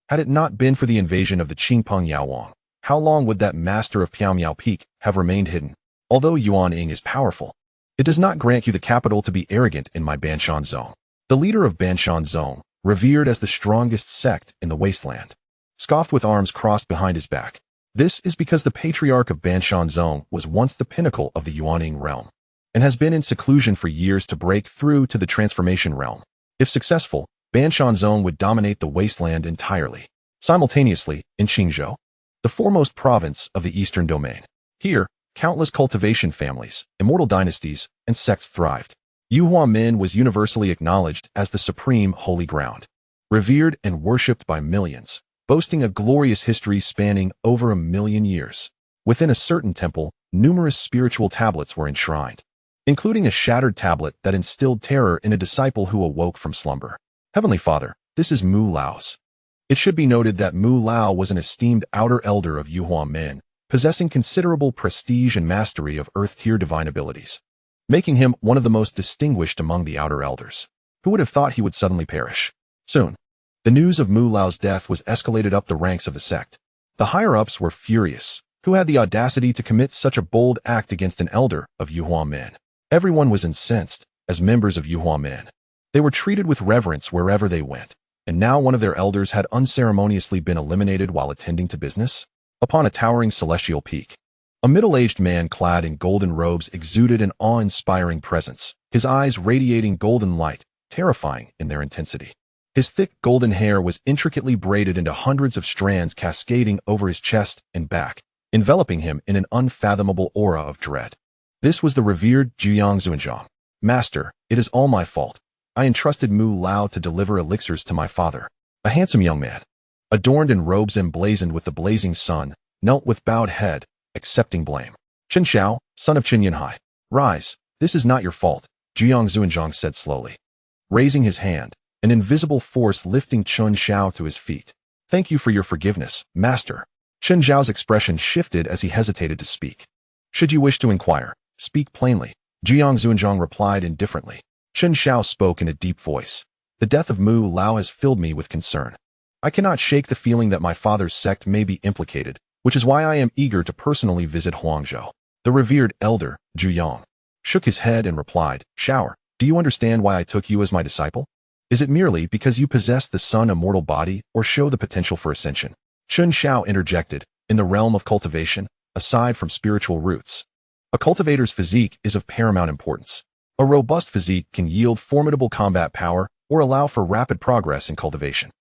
Had it not been for the invasion of the Qingpeng Yaowang, how long would that master of Piaomiao Peak have remained hidden? Although Yuan-ing is powerful, it does not grant you the capital to be arrogant in my Banshan Zone. The leader of Banshan Zone, revered as the strongest sect in the wasteland, scoffed with arms crossed behind his back. This is because the patriarch of Banshan Zone was once the pinnacle of the Yuaning realm, and has been in seclusion for years to break through to the transformation realm. If successful, Banshan Zone would dominate the wasteland entirely. Simultaneously, in Qingzhou, the foremost province of the eastern domain, here, countless cultivation families, immortal dynasties, and sects thrived. Xuanhuan was universally acknowledged as the supreme holy ground, revered and worshipped by millions, boasting a glorious history spanning over 1,000,000 years. Within a certain temple, numerous spiritual tablets were enshrined, including a shattered tablet that instilled terror in a disciple who awoke from slumber. Heavenly Father, this is Mu Lao's. It should be noted that Mu Lao was an esteemed outer elder of Xuanhuan, possessing considerable prestige and mastery of earth-tier divine abilities, making him one of the most distinguished among the outer elders. Who would have thought he would suddenly perish? Soon, the news of Mu Lao's death was escalated up the ranks of the sect. The higher-ups were furious. Who had the audacity to commit such a bold act against an elder of Xuanhuan? Everyone was incensed. As members of Xuanhuan, they were treated with reverence wherever they went, and now one of their elders had unceremoniously been eliminated while attending to business upon a towering celestial peak. A middle-aged man clad in golden robes exuded an awe-inspiring presence, his eyes radiating golden light, terrifying in their intensity. His thick golden hair was intricately braided into hundreds of strands cascading over his chest and back, enveloping him in an unfathomable aura of dread. This was the revered Xuanhuan. Master, it is all my fault. I entrusted Mu Lao to deliver elixirs to my father. A handsome young man, adorned in robes emblazoned with the blazing sun, knelt with bowed head, accepting blame. Chen Xiao, son of Qin Yanhai, rise, this is not your fault, Jiang Zuanzhang said slowly. Raising his hand, an invisible force lifting Chen Xiao to his feet. Thank you for your forgiveness, master. Chen Xiao's expression shifted as he hesitated to speak. Should you wish to inquire, speak plainly, Jiang Zuanzhang replied indifferently. Chen Xiao spoke in a deep voice. The death of Mu Lao has filled me with concern. I cannot shake the feeling that my father's sect may be implicated, which is why I am eager to personally visit Huangzhou. The revered elder, Zhu Yang, shook his head and replied, Shower, do you understand why I took you as my disciple? Is it merely because you possess the sun immortal body or show the potential for ascension? Chen Xiao interjected, in the realm of cultivation, aside from spiritual roots, a cultivator's physique is of paramount importance. A robust physique can yield formidable combat power or allow for rapid progress in cultivation.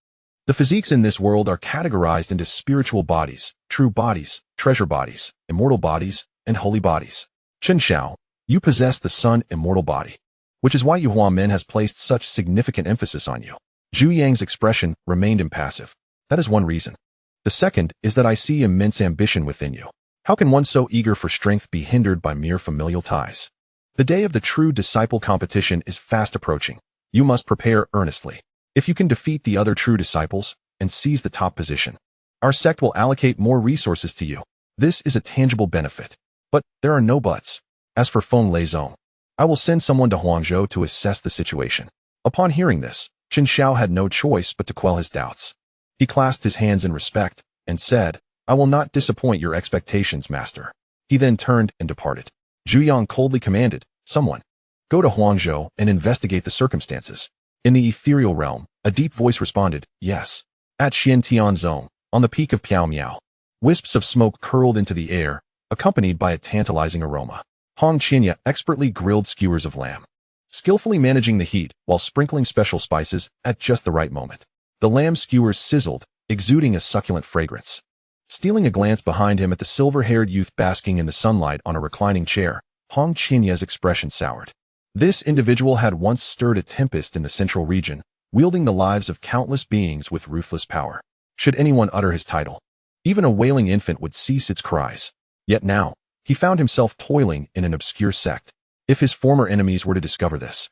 The physiques in this world are categorized into spiritual bodies, true bodies, treasure bodies, immortal bodies, and holy bodies. Chen Xiao, you possess the sun immortal body, which is why Yuhua Min has placed such significant emphasis on you. Zhu Yang's expression remained impassive. That is one reason. The second is that I see immense ambition within you. How can one so eager for strength be hindered by mere familial ties? The day of the true disciple competition is fast approaching. You must prepare earnestly. If you can defeat the other true disciples and seize the top position, our sect will allocate more resources to you. This is a tangible benefit. But there are no buts. As for Feng Leizong, I will send someone to Huangzhou to assess the situation. Upon hearing this, Chen Xiao had no choice but to quell his doubts. He clasped his hands in respect and said, I will not disappoint your expectations, master. He then turned and departed. Zhu Yang coldly commanded, someone, go to Huangzhou and investigate the circumstances. In the ethereal realm, a deep voice responded, yes. At Xiantianzong, on the peak of Piao Miao, wisps of smoke curled into the air, accompanied by a tantalizing aroma. Hong Qinya expertly grilled skewers of lamb, skillfully managing the heat while sprinkling special spices at just the right moment. The lamb skewers sizzled, exuding a succulent fragrance. Stealing a glance behind him at the silver-haired youth basking in the sunlight on a reclining chair, Hong Qinya's expression soured. This individual had once stirred a tempest in the central region, wielding the lives of countless beings with ruthless power. Should anyone utter his title, even a wailing infant would cease its cries. Yet now, he found himself toiling in an obscure sect. If his former enemies were to discover this,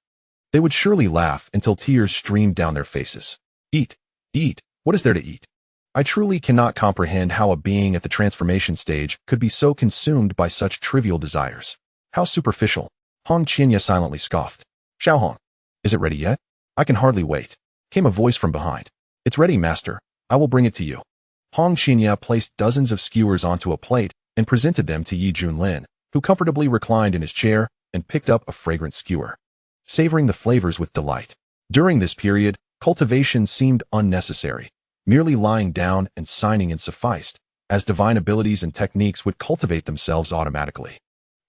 they would surely laugh until tears streamed down their faces. Eat, eat, what is there to eat? I truly cannot comprehend how a being at the transformation stage could be so consumed by such trivial desires. How superficial. Hong Qinya silently scoffed. Xiaohong, is it ready yet? I can hardly wait. Came a voice from behind. It's ready, master. I will bring it to you. Hong Qinya placed dozens of skewers onto a plate and presented them to Yi Junlin, who comfortably reclined in his chair and picked up a fragrant skewer, savoring the flavors with delight. During this period, cultivation seemed unnecessary. Merely lying down and signing in sufficed, as divine abilities and techniques would cultivate themselves automatically,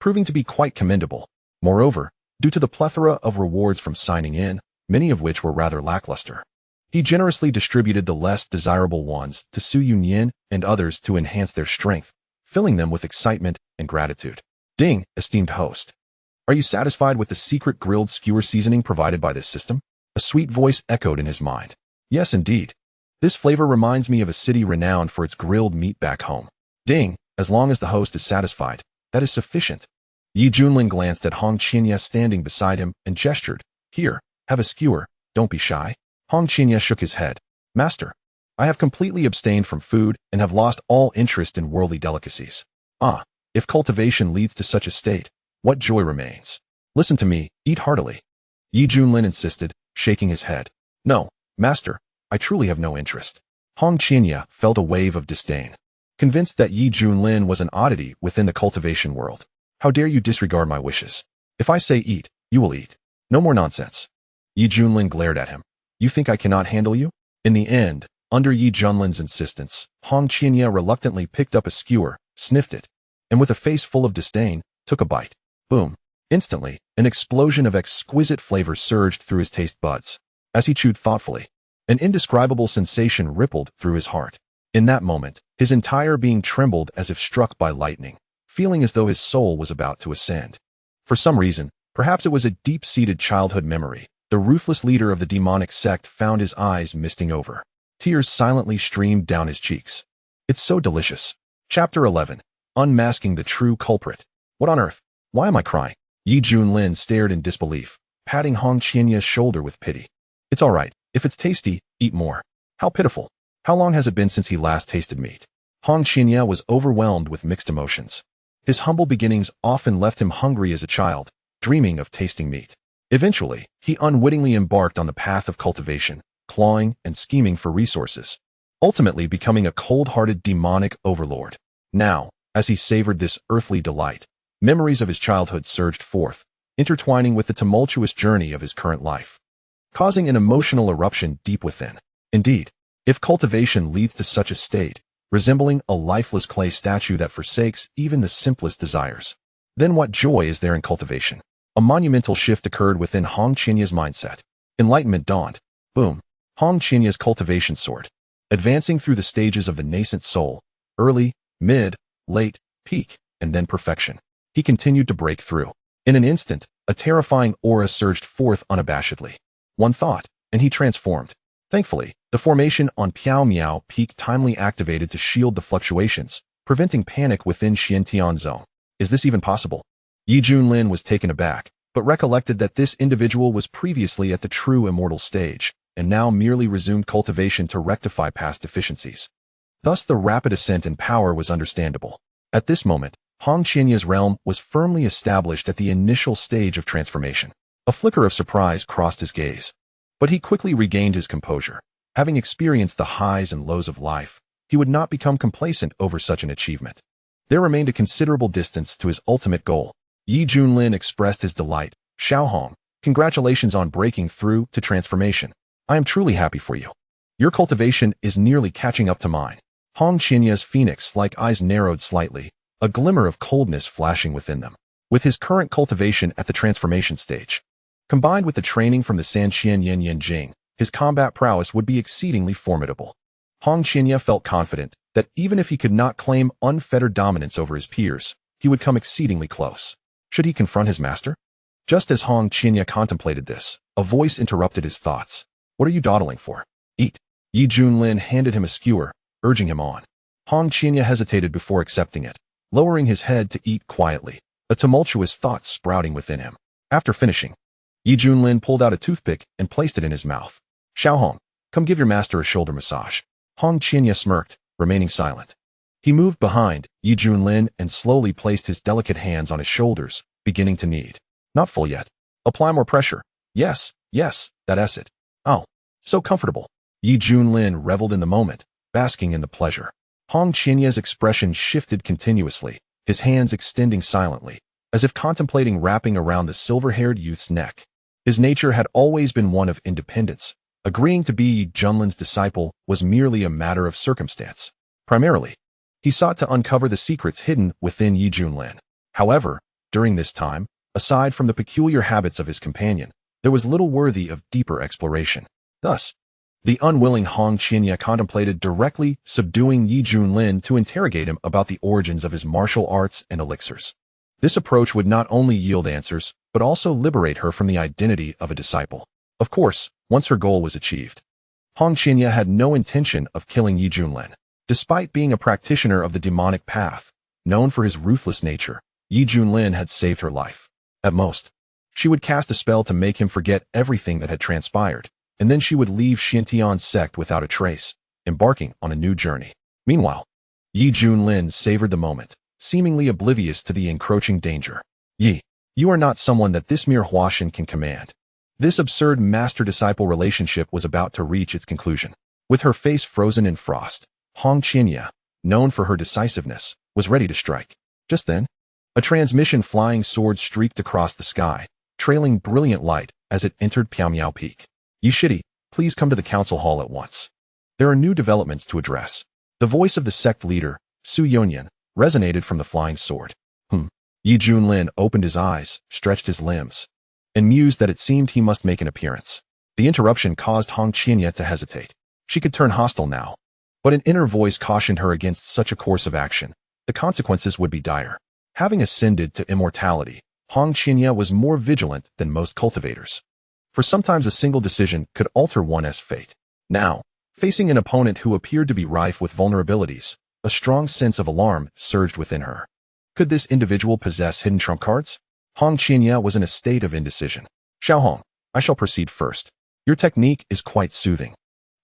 proving to be quite commendable. Moreover, due to the plethora of rewards from signing in, many of which were rather lackluster, he generously distributed the less desirable ones to Su Yunyin and others to enhance their strength, filling them with excitement and gratitude. Ding, esteemed host. Are you satisfied with the secret grilled skewer seasoning provided by this system? A sweet voice echoed in his mind. Yes, indeed. This flavor reminds me of a city renowned for its grilled meat back home. Ding, as long as the host is satisfied, that is sufficient. Yi Junlin glanced at Hong Qinya standing beside him and gestured. Here, have a skewer, don't be shy. Hong Qinya shook his head. Master, I have completely abstained from food and have lost all interest in worldly delicacies. Ah, if cultivation leads to such a state, what joy remains? Listen to me, eat heartily. Yi Junlin insisted, shaking his head. No, master, I truly have no interest. Hong Qinya felt a wave of disdain, convinced that Yi Junlin was an oddity within the cultivation world. How dare you disregard my wishes? If I say eat, you will eat. No more nonsense. Yi Junlin glared at him. You think I cannot handle you? In the end, under Yi Junlin's insistence, Hong Qinya reluctantly picked up a skewer, sniffed it, and with a face full of disdain, took a bite. Boom. Instantly, an explosion of exquisite flavor surged through his taste buds. As he chewed thoughtfully, an indescribable sensation rippled through his heart. In that moment, his entire being trembled as if struck by lightning, feeling as though his soul was about to ascend. For some reason, perhaps it was a deep-seated childhood memory, the ruthless leader of the demonic sect found his eyes misting over. Tears silently streamed down his cheeks. It's so delicious. Chapter 11. Unmasking the True Culprit. What on earth? Why am I crying? Junlin stared in disbelief, patting Hong Qianya's shoulder with pity. It's all right. If it's tasty, eat more. How pitiful. How long has it been since he last tasted meat? Hong Qianya was overwhelmed with mixed emotions. His humble beginnings often left him hungry as a child, dreaming of tasting meat. Eventually, he unwittingly embarked on the path of cultivation, clawing and scheming for resources, ultimately becoming a cold-hearted demonic overlord. Now, as he savored this earthly delight, memories of his childhood surged forth, intertwining with the tumultuous journey of his current life, causing an emotional eruption deep within. Indeed, if cultivation leads to such a state, resembling a lifeless clay statue that forsakes even the simplest desires, then what joy is there in cultivation? A monumental shift occurred within Hong Qianya's mindset. Enlightenment dawned. Boom. Hong Qianya's cultivation soared, advancing through the stages of the nascent soul, early, mid, late, peak, and then perfection. He continued to break through. In an instant, a terrifying aura surged forth unabashedly. One thought, and he transformed. Thankfully, the formation on Piao Miao Peak timely activated to shield the fluctuations, preventing panic within Xiantian Zone. Is this even possible? Junlin was taken aback, but recollected that this individual was previously at the true immortal stage, and now merely resumed cultivation to rectify past deficiencies. Thus the rapid ascent in power was understandable. At this moment, Hong Qianya's realm was firmly established at the initial stage of transformation. A flicker of surprise crossed his gaze, but he quickly regained his composure. Having experienced the highs and lows of life, he would not become complacent over such an achievement. There remained a considerable distance to his ultimate goal. Junlin expressed his delight. Xuanhuan, congratulations on breaking through to transformation. I am truly happy for you. Your cultivation is nearly catching up to mine. Hong Qianya's phoenix-like eyes narrowed slightly, a glimmer of coldness flashing within them. With his current cultivation at the transformation stage, combined with the training from the Sanqian Yin Jing, his combat prowess would be exceedingly formidable. Hong Qianya felt confident that even if he could not claim unfettered dominance over his peers, he would come exceedingly close. Should he confront his master? Just as Hong Qianya contemplated this, a voice interrupted his thoughts. What are you dawdling for? Eat. Junlin handed him a skewer, urging him on. Hong Qianya hesitated before accepting it, lowering his head to eat quietly, a tumultuous thought sprouting within him. After finishing, Junlin pulled out a toothpick and placed it in his mouth. Xuanhuan, come give your master a shoulder massage. Hong Qianya smirked, remaining silent. He moved behind Junlin and slowly placed his delicate hands on his shoulders, beginning to knead. Not full yet. Apply more pressure. Yes, that's it. Oh, so comfortable. Junlin reveled in the moment, basking in the pleasure. Hong Qianya's expression shifted continuously, his hands extending silently, as if contemplating wrapping around the silver-haired youth's neck. His nature had always been one of independence. Agreeing to be Junlin's disciple was merely a matter of circumstance. Primarily, he sought to uncover the secrets hidden within Junlin. However, during this time, aside from the peculiar habits of his companion, there was little worthy of deeper exploration. Thus, the unwilling Hong Qianya contemplated directly subduing Junlin to interrogate him about the origins of his martial arts and elixirs. This approach would not only yield answers, but also liberate her from the identity of a disciple. Of course, once her goal was achieved, Hong Qianya had no intention of killing Junlin. Despite being a practitioner of the demonic path, known for his ruthless nature, Junlin had saved her life. At most, she would cast a spell to make him forget everything that had transpired, and then she would leave Xiantian sect without a trace, embarking on a new journey. Meanwhile, Junlin savored the moment, seemingly oblivious to the encroaching danger. You are not someone that this mere Huashan can command. This absurd master-disciple relationship was about to reach its conclusion. With her face frozen in frost, Hong Qianya, known for her decisiveness, was ready to strike. Just then, a transmission flying sword streaked across the sky, trailing brilliant light as it entered Piao Peak. Yishidi, please come to the council hall at once. There are new developments to address. The voice of the sect leader, Xuanhuan, resonated from the flying sword. Yi Junlin opened his eyes, stretched his limbs, and mused that it seemed he must make an appearance. The interruption caused Hong Qianye to hesitate. She could turn hostile now, but an inner voice cautioned her against such a course of action. The consequences would be dire. Having ascended to immortality, Hong Qianye was more vigilant than most cultivators. For sometimes a single decision could alter one's fate. Now, facing an opponent who appeared to be rife with vulnerabilities, a strong sense of alarm surged within her. Could this individual possess hidden trump cards? Hong Qianye was in a state of indecision. Xuanhuan, I shall proceed first. Your technique is quite soothing.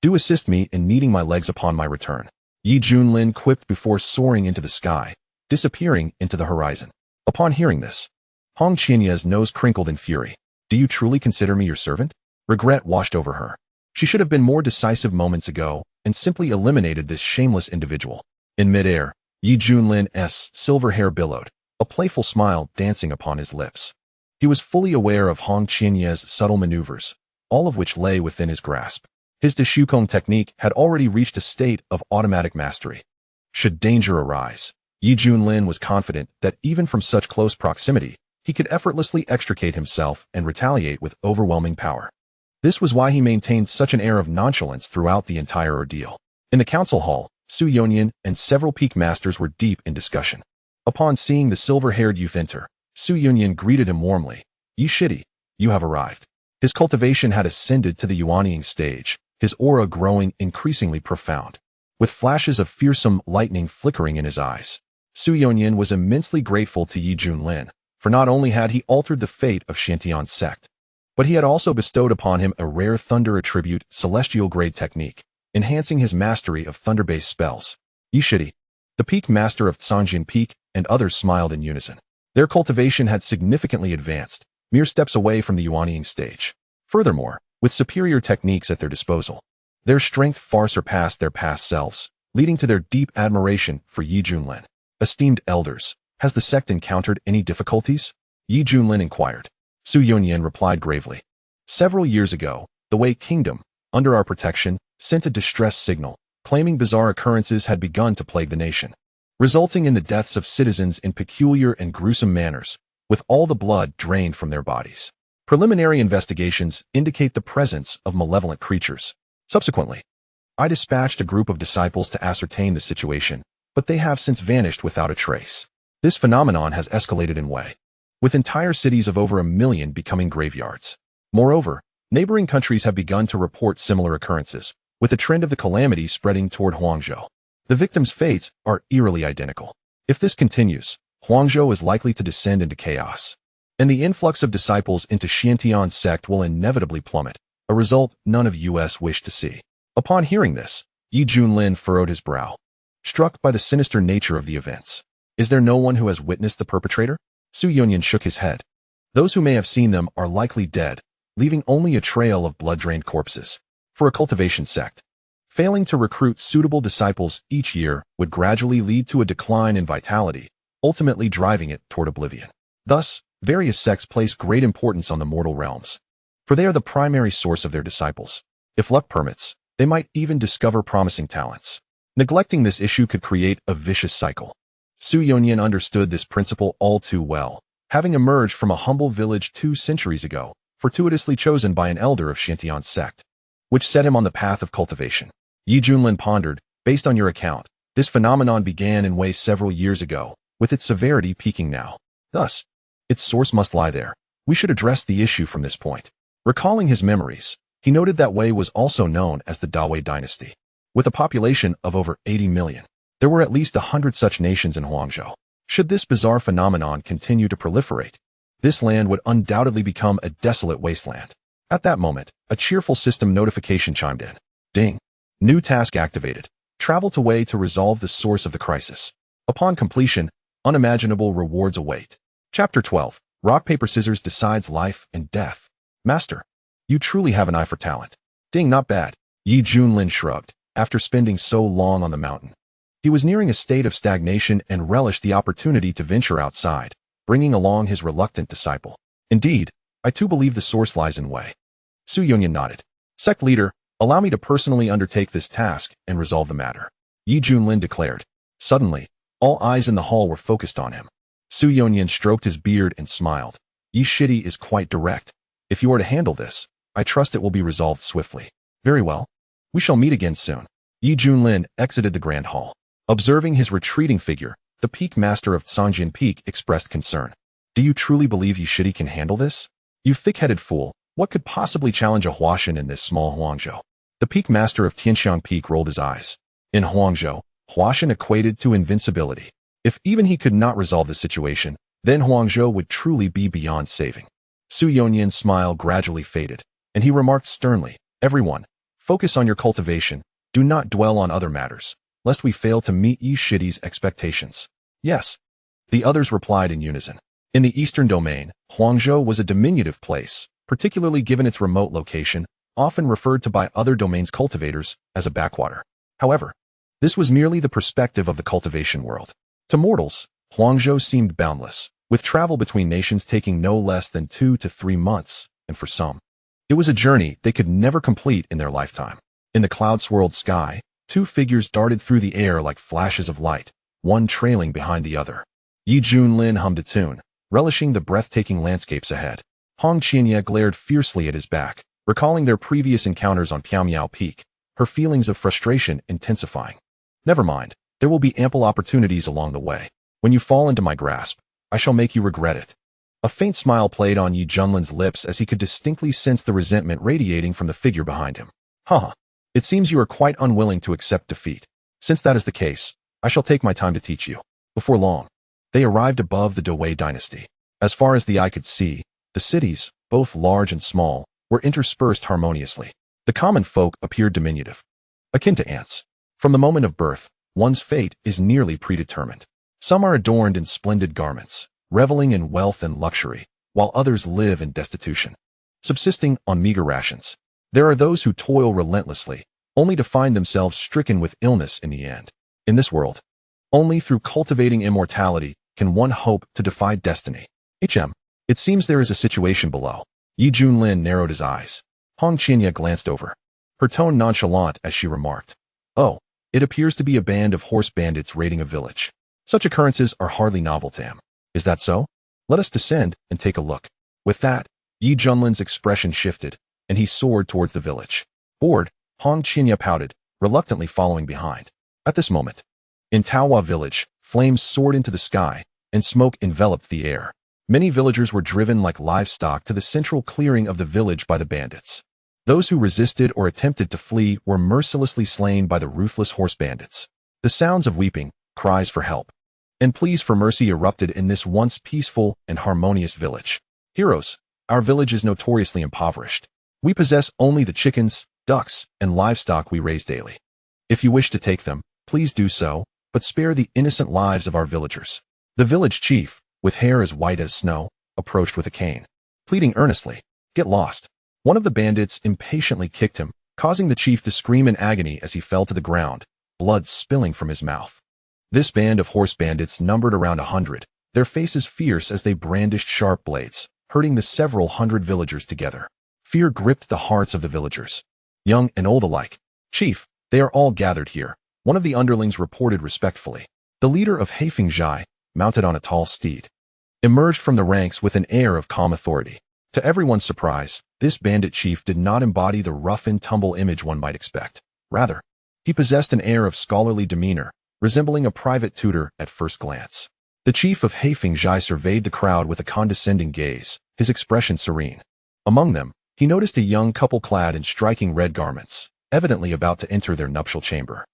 Do assist me in kneading my legs upon my return. Yi Junlin quipped before soaring into the sky, disappearing into the horizon. Upon hearing this, Hong Qianye's nose crinkled in fury. Do you truly consider me your servant? Regret washed over her. She should have been more decisive moments ago and simply eliminated this shameless individual. In midair, Yi Junlin's silver hair billowed, a playful smile dancing upon his lips. He was fully aware of Hong Qianye's subtle maneuvers, all of which lay within his grasp. His Deshukong technique had already reached a state of automatic mastery. Should danger arise, Yi Junlin was confident that even from such close proximity, he could effortlessly extricate himself and retaliate with overwhelming power. This was why he maintained such an air of nonchalance throughout the entire ordeal. In the council hall, Xuanhuan and several peak masters were deep in discussion. Upon seeing the silver-haired youth enter, Xuanhuan greeted him warmly. Yi Shidi, you have arrived. His cultivation had ascended to the yuanying stage, his aura growing increasingly profound. With flashes of fearsome lightning flickering in his eyes, Xuanhuan was immensely grateful to Yi Junlin, for not only had he altered the fate of Demon Sect, but he had also bestowed upon him a rare thunder attribute celestial-grade technique, enhancing his mastery of thunder-based spells. Yi Shidi, the peak master of Cangjin Peak, and others smiled in unison. Their cultivation had significantly advanced, mere steps away from the yuanying stage. Furthermore, with superior techniques at their disposal, their strength far surpassed their past selves, leading to their deep admiration for Yi Junlin. Esteemed elders, has the sect encountered any difficulties? Yi Junlin inquired. Xuanhuan replied gravely. Several years ago, the Wei Kingdom, under our protection, sent a distress signal, claiming bizarre occurrences had begun to plague the nation, resulting in the deaths of citizens in peculiar and gruesome manners, with all the blood drained from their bodies. Preliminary investigations indicate the presence of malevolent creatures. Subsequently, I dispatched a group of disciples to ascertain the situation, but they have since vanished without a trace. This phenomenon has escalated in Wei, with entire cities of over 1 million becoming graveyards. Moreover, neighboring countries have begun to report similar occurrences, with the trend of the calamity spreading toward Huangzhou. The victims' fates are eerily identical. If this continues, Huangzhou is likely to descend into chaos, and the influx of disciples into Demon Sect will inevitably plummet, a result none of us wish to see. Upon hearing this, Yi Junlin furrowed his brow, struck by the sinister nature of the events. Is there no one who has witnessed the perpetrator? Xuanhuan shook his head. Those who may have seen them are likely dead, leaving only a trail of blood-drained corpses. For a cultivation sect, failing to recruit suitable disciples each year would gradually lead to a decline in vitality, ultimately driving it toward oblivion. Thus, various sects place great importance on the mortal realms, for they are the primary source of their disciples. If luck permits, they might even discover promising talents. Neglecting this issue could create a vicious cycle. Xuanhuan understood this principle all too well, having emerged from a humble village 2 centuries ago, fortuitously chosen by an elder of Demon Sect, which set him on the path of cultivation. Yi Junlin pondered, based on your account, this phenomenon began in Wei several years ago, with its severity peaking now. Thus, its source must lie there. We should address the issue from this point. Recalling his memories, he noted that Wei was also known as the Dawei dynasty. With a population of over 80 million, there were at least 100 such nations in Huangzhou. Should this bizarre phenomenon continue to proliferate, this land would undoubtedly become a desolate wasteland. At that moment, a cheerful system notification chimed in. Ding. New task activated. Travel to Wei to resolve the source of the crisis. Upon completion, unimaginable rewards await. Chapter 12. Rock, Paper, Scissors decides life and death. Master, you truly have an eye for talent. Ding, not bad. Yi Junlin shrugged, after spending so long on the mountain. He was nearing a state of stagnation and relished the opportunity to venture outside, bringing along his reluctant disciple. Indeed, I too believe the source lies in Wei. Xuanhuan nodded. Sect leader, allow me to personally undertake this task and resolve the matter. Yi Junlin declared. Suddenly, All eyes in the hall were focused on him. Xuanhuan stroked his beard and smiled. Yi Shidi is quite direct. If you are to handle this, I trust it will be resolved swiftly. Very well. We shall meet again soon. Yi Junlin exited the grand hall. Observing his retreating figure, the peak master of Sanjian Peak expressed concern. Do you truly believe Yi Shidi can handle this? You thick-headed fool, what could possibly challenge a Huashan in this small Huangzhou? The peak master of Tianxiang Peak rolled his eyes. In Huangzhou, Huashan equated to invincibility. If even he could not resolve the situation, then Huangzhou would truly be beyond saving. Xuanhuan's smile gradually faded, and he remarked sternly, everyone, focus on your cultivation, do not dwell on other matters, lest we fail to meet Yi Shidi's expectations. Yes. The others replied in unison. In the eastern domain, Huangzhou was a diminutive place, particularly given its remote location, often referred to by other domains' cultivators as a backwater. However, this was merely the perspective of the cultivation world. To mortals, Huangzhou seemed boundless, with travel between nations taking no less than 2 to 3 months, and for some, it was a journey they could never complete in their lifetime. In the cloud-swirled sky, 2 figures darted through the air like flashes of light, one trailing behind the other. Yi Junlin hummed a tune, relishing the breathtaking landscapes ahead. Hong Qianye glared fiercely at his back, recalling their previous encounters on Piaomiao Peak, her feelings of frustration intensifying. Never mind, there will be ample opportunities along the way. When you fall into my grasp, I shall make you regret it. A faint smile played on Yi Junlin's lips as he could distinctly sense the resentment radiating from the figure behind him. Haha, it seems you are quite unwilling to accept defeat. Since that is the case, I shall take my time to teach you. Before long, they arrived above the Dowei dynasty. As far as the eye could see, the cities, both large and small, were interspersed harmoniously. The common folk appeared diminutive, akin to ants. From the moment of birth, one's fate is nearly predetermined. Some are adorned in splendid garments, reveling in wealth and luxury, while others live in destitution, subsisting on meager rations. There are those who toil relentlessly, only to find themselves stricken with illness in the end. In this world, only through cultivating immortality can one hope to defy destiny. It seems there is a situation below. Yi Junlin narrowed his eyes. Hong Qianye glanced over, her tone nonchalant as she remarked, "Oh, it appears to be a band of horse bandits raiding a village. Such occurrences are hardly novel to him. Is that so? Let us descend and take a look." With that, Yi Junlin's expression shifted, and he soared towards the village. Bored, Hong Qianye pouted, reluctantly following behind. At this moment, in Taohua village, flames soared into the sky, and smoke enveloped the air. Many villagers were driven like livestock to the central clearing of the village by the bandits. Those who resisted or attempted to flee were mercilessly slain by the ruthless horse bandits. The sounds of weeping, cries for help, and pleas for mercy erupted in this once peaceful and harmonious village. "Heroes, our village is notoriously impoverished. We possess only the chickens, ducks, and livestock we raise daily. If you wish to take them, please do so, but spare the innocent lives of our villagers." The village chief, with hair as white as snow, approached with a cane, pleading earnestly, "Get lost." One of the bandits impatiently kicked him, causing the chief to scream in agony as he fell to the ground, blood spilling from his mouth. This band of horse bandits numbered around 100, their faces fierce as they brandished sharp blades, hurting the several hundred villagers together. Fear gripped the hearts of the villagers, young and old alike. "Chief, they are all gathered here," one of the underlings reported respectfully. The leader of Heifeng Zhai, mounted on a tall steed, emerged from the ranks with an air of calm authority. To everyone's surprise, this bandit chief did not embody the rough-and-tumble image one might expect. Rather, he possessed an air of scholarly demeanor, resembling a private tutor at first glance. The chief of Heifeng Zhai surveyed the crowd with a condescending gaze, his expression serene. Among them, he noticed a young couple clad in striking red garments, evidently about to enter their nuptial chamber.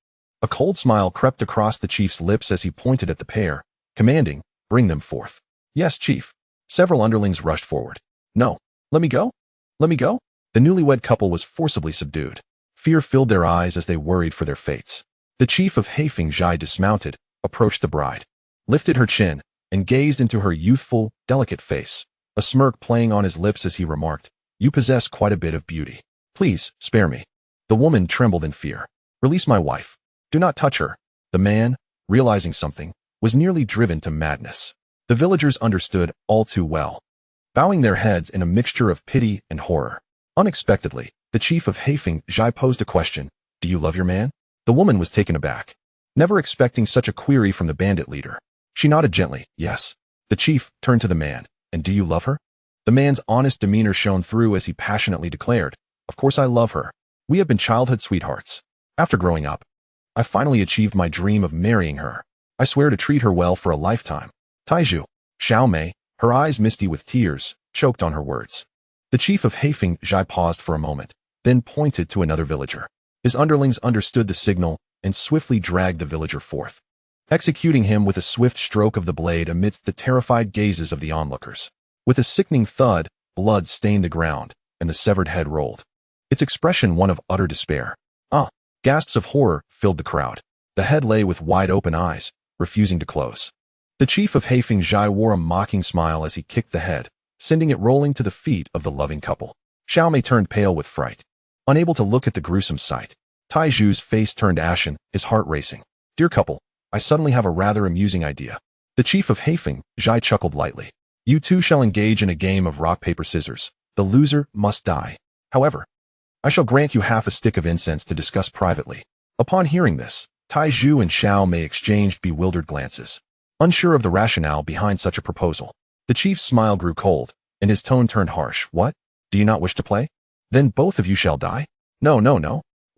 A cold smile crept across the chief's lips as he pointed at the pair, commanding, "Bring them forth." "Yes, chief." Several underlings rushed forward. "No. Let me go? Let me go?" The newlywed couple was forcibly subdued. Fear filled their eyes as they worried for their fates. The chief of Heifeng Zhai dismounted, approached the bride, lifted her chin, and gazed into her youthful, delicate face, a smirk playing on his lips as he remarked, "You possess quite a bit of beauty. Please, spare me." The woman trembled in fear. "Release my wife. Do not touch her." The man, realizing something, was nearly driven to madness. The villagers understood all too well, bowing their heads in a mixture of pity and horror. Unexpectedly, the chief of Heifeng Zhai posed a question, "Do you love your man?" The woman was taken aback. never expecting such a query from the bandit leader. She nodded gently, yes. The chief turned to the man. And do you love her? The man's honest demeanor shone through as he passionately declared, of course I love her. We have been childhood sweethearts. After growing up, I finally achieved my dream of marrying her. I swear to treat her well for a lifetime. Taiju, Xiao Mei, her eyes misty with tears, choked on her words. The chief of Heifeng Zhai paused for a moment, then pointed to another villager. His underlings understood the signal and swiftly dragged the villager forth, executing him with a swift stroke of the blade amidst the terrified gazes of the onlookers. With a sickening thud, blood stained the ground, and the severed head rolled, its expression one of utter despair. Gasps of horror filled the crowd. The head lay with wide-open eyes, refusing to close. The chief of Heifeng Zhai wore a mocking smile as he kicked the head, sending it rolling to the feet of the loving couple. Xiao Mei turned pale with fright, unable to look at the gruesome sight. Taiju's face turned ashen, his heart racing. Dear couple, I suddenly have a rather amusing idea. The chief of Heifeng Zhai chuckled lightly. You two shall engage in a game of rock, paper, scissors. The loser must die. However, I shall grant you half a stick of incense to discuss privately. Upon hearing this, Taiju and Xiao Mei exchanged bewildered glances, unsure of the rationale behind such a proposal. The chief's smile grew cold, and his tone turned harsh. What? Do you not wish to play? Then both of you shall die? No.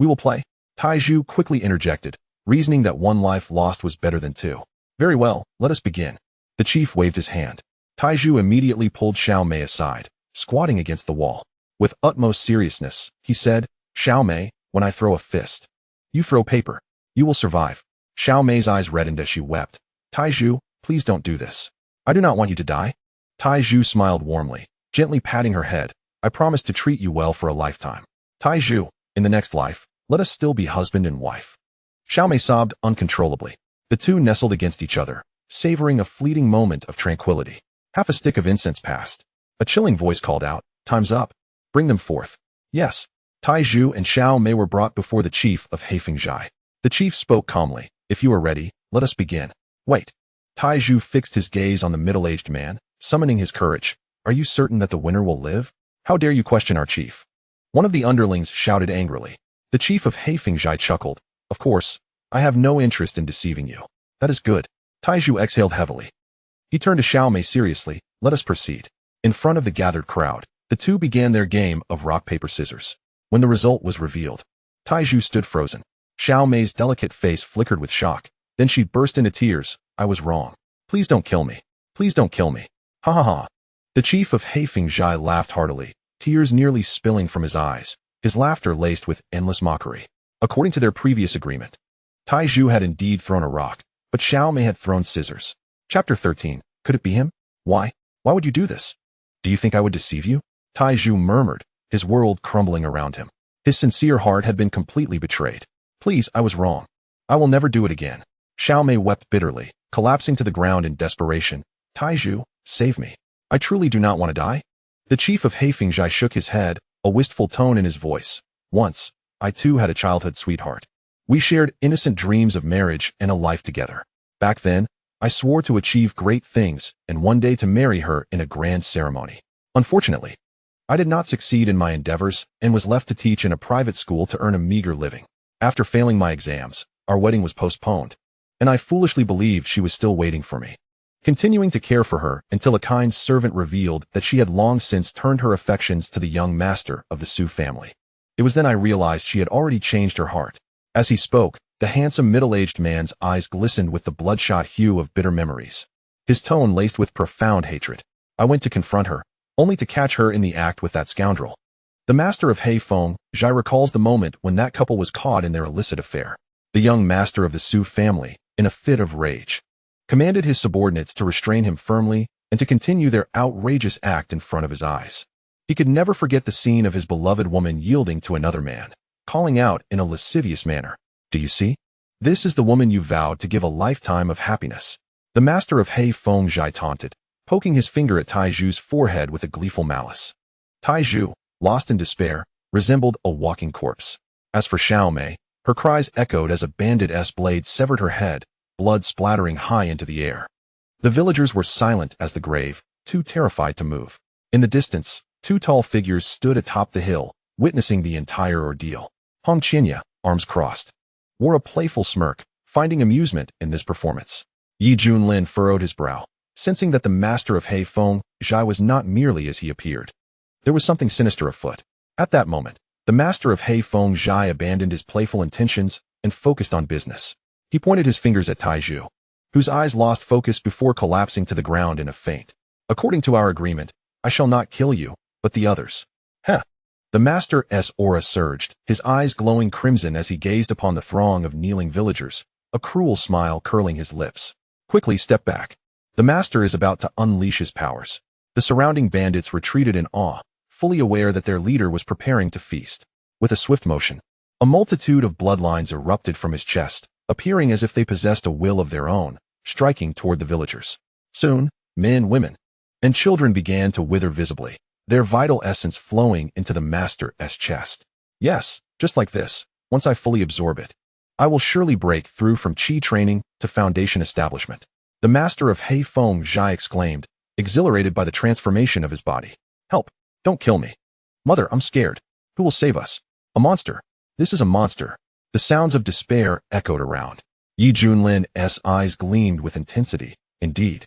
We will play. Taiju quickly interjected, reasoning that one life lost was better than two. Very well, let us begin. The chief waved his hand. Taiju immediately pulled Xiao Mei aside, squatting against the wall. With utmost seriousness, he said, Xiao Mei, when I throw a fist, you throw paper. You will survive. Xiao Mei's eyes reddened as she wept. Taiju, please don't do this. I do not want you to die. Taiju smiled warmly, gently patting her head. I promise to treat you well for a lifetime. Taiju, in the next life, let us still be husband and wife. Xiao Mei sobbed uncontrollably. The two nestled against each other, savoring a fleeting moment of tranquility. Half a stick of incense passed. A chilling voice called out, Time's up. Bring them forth. Yes. Taiju and Xiao Mei were brought before the chief of Heifeng Zhai. The chief spoke calmly. If you are ready, let us begin. Wait. Taiju fixed his gaze on the middle-aged man, summoning his courage. Are you certain that the winner will live? How dare you question our chief? One of the underlings shouted angrily. The chief of Heifeng Zhai chuckled. Of course, I have no interest in deceiving you. That is good. Taiju exhaled heavily. He turned to Xiao Mei seriously. Let us proceed. In front of the gathered crowd, the two began their game of rock, paper, scissors. When the result was revealed, Taiju stood frozen. Xiao Mei's delicate face flickered with shock. Then she burst into tears. I was wrong. Please don't kill me. Please don't kill me. Ha ha ha. The chief of Heifeng Zhai laughed heartily, tears nearly spilling from his eyes, his laughter laced with endless mockery. According to their previous agreement, Taiju had indeed thrown a rock, but Xiao Mei had thrown scissors. Chapter 13. Could it be him? Why? Why would you do this? Do you think I would deceive you? Taiju murmured, his world crumbling around him. His sincere heart had been completely betrayed. Please, I was wrong. I will never do it again. Xiao Mei wept bitterly, collapsing to the ground in desperation. Taiju, save me. I truly do not want to die. The chief of Heifeng Zhai shook his head, a wistful tone in his voice. Once, I too had a childhood sweetheart. We shared innocent dreams of marriage and a life together. Back then, I swore to achieve great things and one day to marry her in a grand ceremony. Unfortunately, I did not succeed in my endeavors and was left to teach in a private school to earn a meager living. After failing my exams, our wedding was postponed, and I foolishly believed she was still waiting for me, continuing to care for her until a kind servant revealed that she had long since turned her affections to the young master of the Su family. It was then I realized she had already changed her heart. As he spoke, the handsome middle-aged man's eyes glistened with the bloodshot hue of bitter memories, his tone laced with profound hatred. I went to confront her, only to catch her in the act with that scoundrel. The master of Heifeng Zhai recalls the moment when that couple was caught in their illicit affair. The young master of the Su family, in a fit of rage, commanded his subordinates to restrain him firmly and to continue their outrageous act in front of his eyes. He could never forget the scene of his beloved woman yielding to another man, calling out in a lascivious manner, Do you see? This is the woman you vowed to give a lifetime of happiness. The master of Heifeng Zhai taunted, poking his finger at Taiju's forehead with a gleeful malice. Taiju, lost in despair, resembled a walking corpse. As for Xiao Mei, her cries echoed as a bandit's blade severed her head, blood splattering high into the air. The villagers were silent as the grave, too terrified to move. In the distance, two tall figures stood atop the hill, witnessing the entire ordeal. Hong Qinya, arms crossed, wore a playful smirk, finding amusement in this performance. Yi Junlin furrowed his brow, sensing that the master of Heifeng Zhai was not merely as he appeared. There was something sinister afoot. At that moment, the master of Heifeng Zhai abandoned his playful intentions and focused on business. He pointed his fingers at Taizhu, whose eyes lost focus before collapsing to the ground in a faint. According to our agreement, I shall not kill you, but the others. Heh. The master's aura surged, his eyes glowing crimson as he gazed upon the throng of kneeling villagers, a cruel smile curling his lips. Quickly step back. The master is about to unleash his powers. The surrounding bandits retreated in awe, fully aware that their leader was preparing to feast. With a swift motion, a multitude of bloodlines erupted from his chest, appearing as if they possessed a will of their own, striking toward the villagers. Soon, men, women, and children began to wither visibly, their vital essence flowing into the master's chest. Yes, just like this, once I fully absorb it, I will surely break through from Qi training to foundation establishment. The master of Heifeng Zhai exclaimed, exhilarated by the transformation of his body. Help! Don't kill me. Mother, I'm scared. Who will save us? A monster. This is a monster. The sounds of despair echoed around. Yi Junlin's eyes gleamed with intensity. Indeed,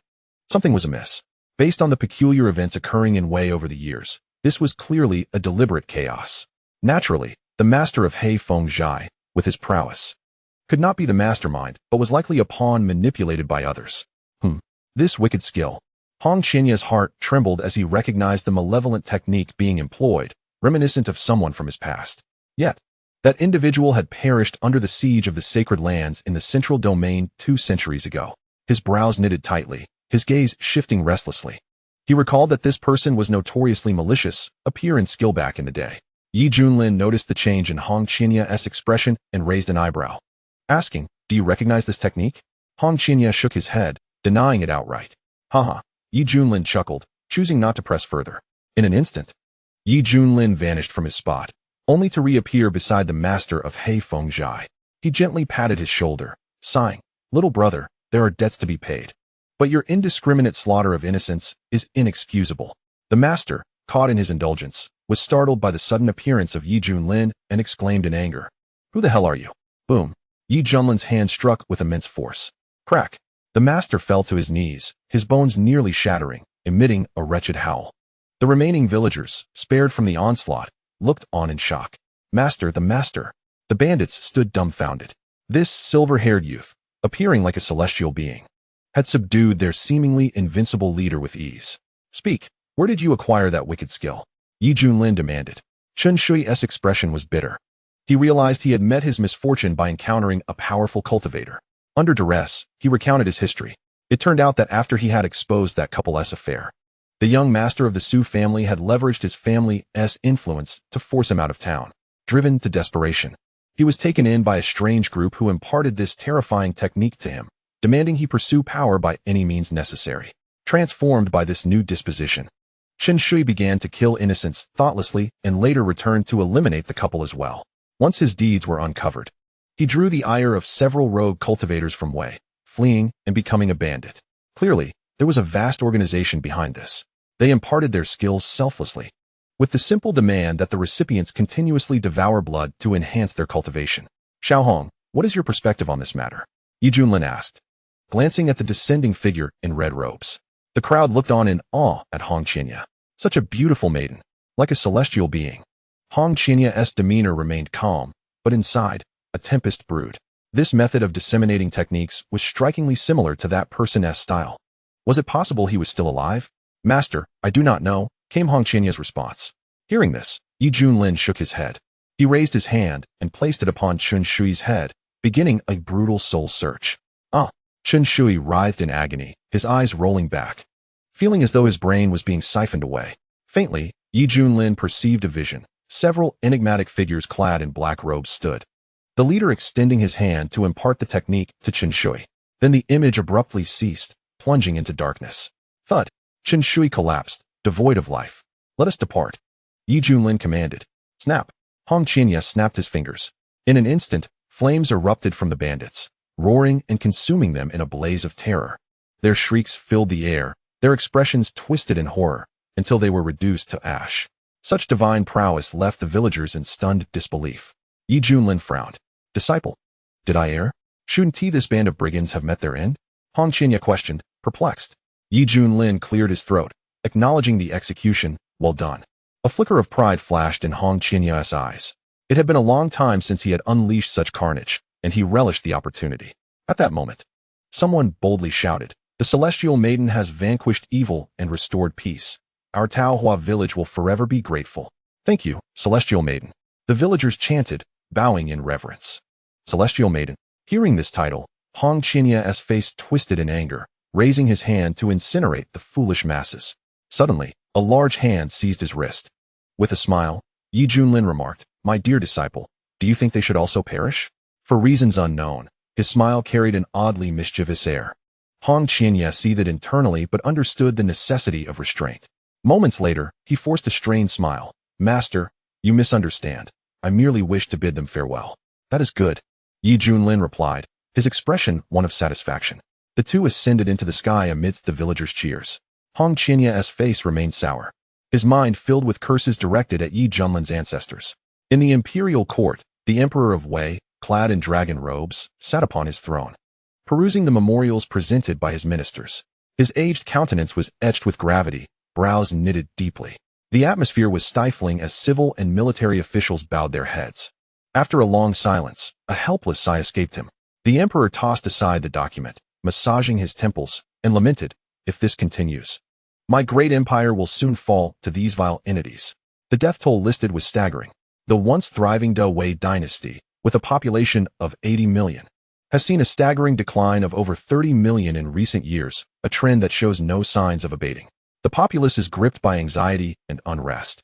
something was amiss. Based on the peculiar events occurring in Wei over the years, this was clearly a deliberate chaos. Naturally, the master of Heifeng Zhai, with his prowess, could not be the mastermind, but was likely a pawn manipulated by others. This wicked skill. Hong Qianya's heart trembled as he recognized the malevolent technique being employed, reminiscent of someone from his past. Yet, that individual had perished under the siege of the sacred lands in the central domain 2 centuries ago. His brows knitted tightly, his gaze shifting restlessly. He recalled that this person was notoriously malicious, a peer in skill back in the day. Yi Junlin noticed the change in Hong Qianya's expression and raised an eyebrow, asking, "Do you recognize this technique?" Hong Qianya shook his head, denying it outright. Haha. Yi Junlin chuckled, choosing not to press further. In an instant, Yi Junlin vanished from his spot, only to reappear beside the master of Heifeng Zhai. He gently patted his shoulder, sighing, "Little brother, there are debts to be paid. But your indiscriminate slaughter of innocents is inexcusable." The master, caught in his indulgence, was startled by the sudden appearance of Yi Junlin and exclaimed in anger, "Who the hell are you?" Boom. Yi Junlin's hand struck with immense force. Crack. The master fell to his knees, his bones nearly shattering, emitting a wretched howl. The remaining villagers, spared from the onslaught, looked on in shock. Master, the master. The bandits stood dumbfounded. This silver-haired youth, appearing like a celestial being, had subdued their seemingly invincible leader with ease. "Speak, where did you acquire that wicked skill?" Yi Junlin demanded. Chen Shui's expression was bitter. He realized he had met his misfortune by encountering a powerful cultivator. Under duress, he recounted his history. It turned out that after he had exposed that couple's affair, the young master of the Su family had leveraged his family's influence to force him out of town. Driven to desperation, he was taken in by a strange group who imparted this terrifying technique to him, demanding he pursue power by any means necessary. Transformed by this new disposition, Chen Shui began to kill innocents thoughtlessly and later returned to eliminate the couple as well. Once his deeds were uncovered, he drew the ire of several rogue cultivators from Wei, fleeing and becoming a bandit. Clearly, there was a vast organization behind this. They imparted their skills selflessly, with the simple demand that the recipients continuously devour blood to enhance their cultivation. Xuanhuan, what is your perspective on this matter? Yi Junlin asked, glancing at the descending figure in red robes. The crowd looked on in awe at Hong Qianya. Such a beautiful maiden, like a celestial being. Hong Qianya's demeanor remained calm, but inside, a tempest brewed. This method of disseminating techniques was strikingly similar to that person's style. Was it possible he was still alive? "Master, I do not know," came Hong Qianya's response. Hearing this, Yi Junlin shook his head. He raised his hand and placed it upon Chen Shui's head, beginning a brutal soul search. Chen Shui writhed in agony, his eyes rolling back, feeling as though his brain was being siphoned away. Faintly, Yi Junlin perceived a vision. Several enigmatic figures clad in black robes stood, the leader extending his hand to impart the technique to Chen Shui. Then the image abruptly ceased, plunging into darkness. Thud. Chen Shui collapsed, devoid of life. "Let us depart," Yi Junlin commanded. Snap. Hong Qianya snapped his fingers. In an instant, flames erupted from the bandits, roaring and consuming them in a blaze of terror. Their shrieks filled the air, their expressions twisted in horror, until they were reduced to ash. Such divine prowess left the villagers in stunned disbelief. Yi Junlin frowned. "Disciple, did I err?" Shouldn't this band of brigands have met their end? Hong Qinya questioned, perplexed. Yi Junlin cleared his throat, acknowledging the execution. Well done. A flicker of pride flashed in Hong Qinya's eyes. It had been a long time since he had unleashed such carnage, and he relished the opportunity. At that moment, someone boldly shouted, "The Celestial Maiden has vanquished evil and restored peace. Our Taohua village will forever be grateful." "Thank you, Celestial Maiden," the villagers chanted, bowing in reverence. Celestial Maiden. Hearing this title, Hong Qianya's face twisted in anger, raising his hand to incinerate the foolish masses. Suddenly, a large hand seized his wrist. With a smile, Yi Junlin remarked, "My dear disciple, do you think they should also perish?" For reasons unknown, his smile carried an oddly mischievous air. Hong Qianya seethed internally but understood the necessity of restraint. Moments later, he forced a strained smile. "Master, you misunderstand. I merely wish to bid them farewell." "That is good," Yi Junlin replied, his expression one of satisfaction. The two ascended into the sky amidst the villagers' cheers. Hong Qianya's face remained sour, his mind filled with curses directed at Yi Junlin's ancestors. In the imperial court, the Emperor of Wei, clad in dragon robes, sat upon his throne, perusing the memorials presented by his ministers. His aged countenance was etched with gravity, brows knitted deeply. The atmosphere was stifling as civil and military officials bowed their heads. After a long silence, a helpless sigh escaped him. The emperor tossed aside the document, massaging his temples, and lamented, "If this continues, my great empire will soon fall to these vile entities." The death toll listed was staggering. The once thriving Da Wei dynasty, with a population of 80 million, has seen a staggering decline of over 30 million in recent years, a trend that shows no signs of abating. The populace is gripped by anxiety and unrest,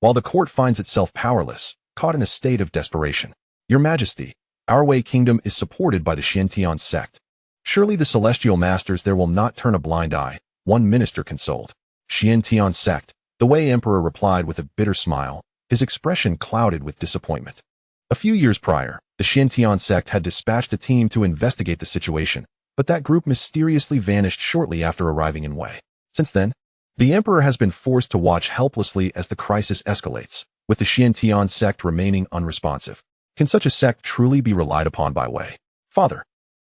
while the court finds itself powerless, caught in a state of desperation. "Your Majesty, our Wei kingdom is supported by the Xuanhuan sect. Surely the celestial masters there will not turn a blind eye," one minister consoled. "Xuanhuan sect," the Wei emperor replied with a bitter smile, his expression clouded with disappointment. A few years prior, the Xuanhuan sect had dispatched a team to investigate the situation, but that group mysteriously vanished shortly after arriving in Wei. Since then, the emperor has been forced to watch helplessly as the crisis escalates, with the Xuanhuan sect remaining unresponsive. Can such a sect truly be relied upon by Wei? "Father!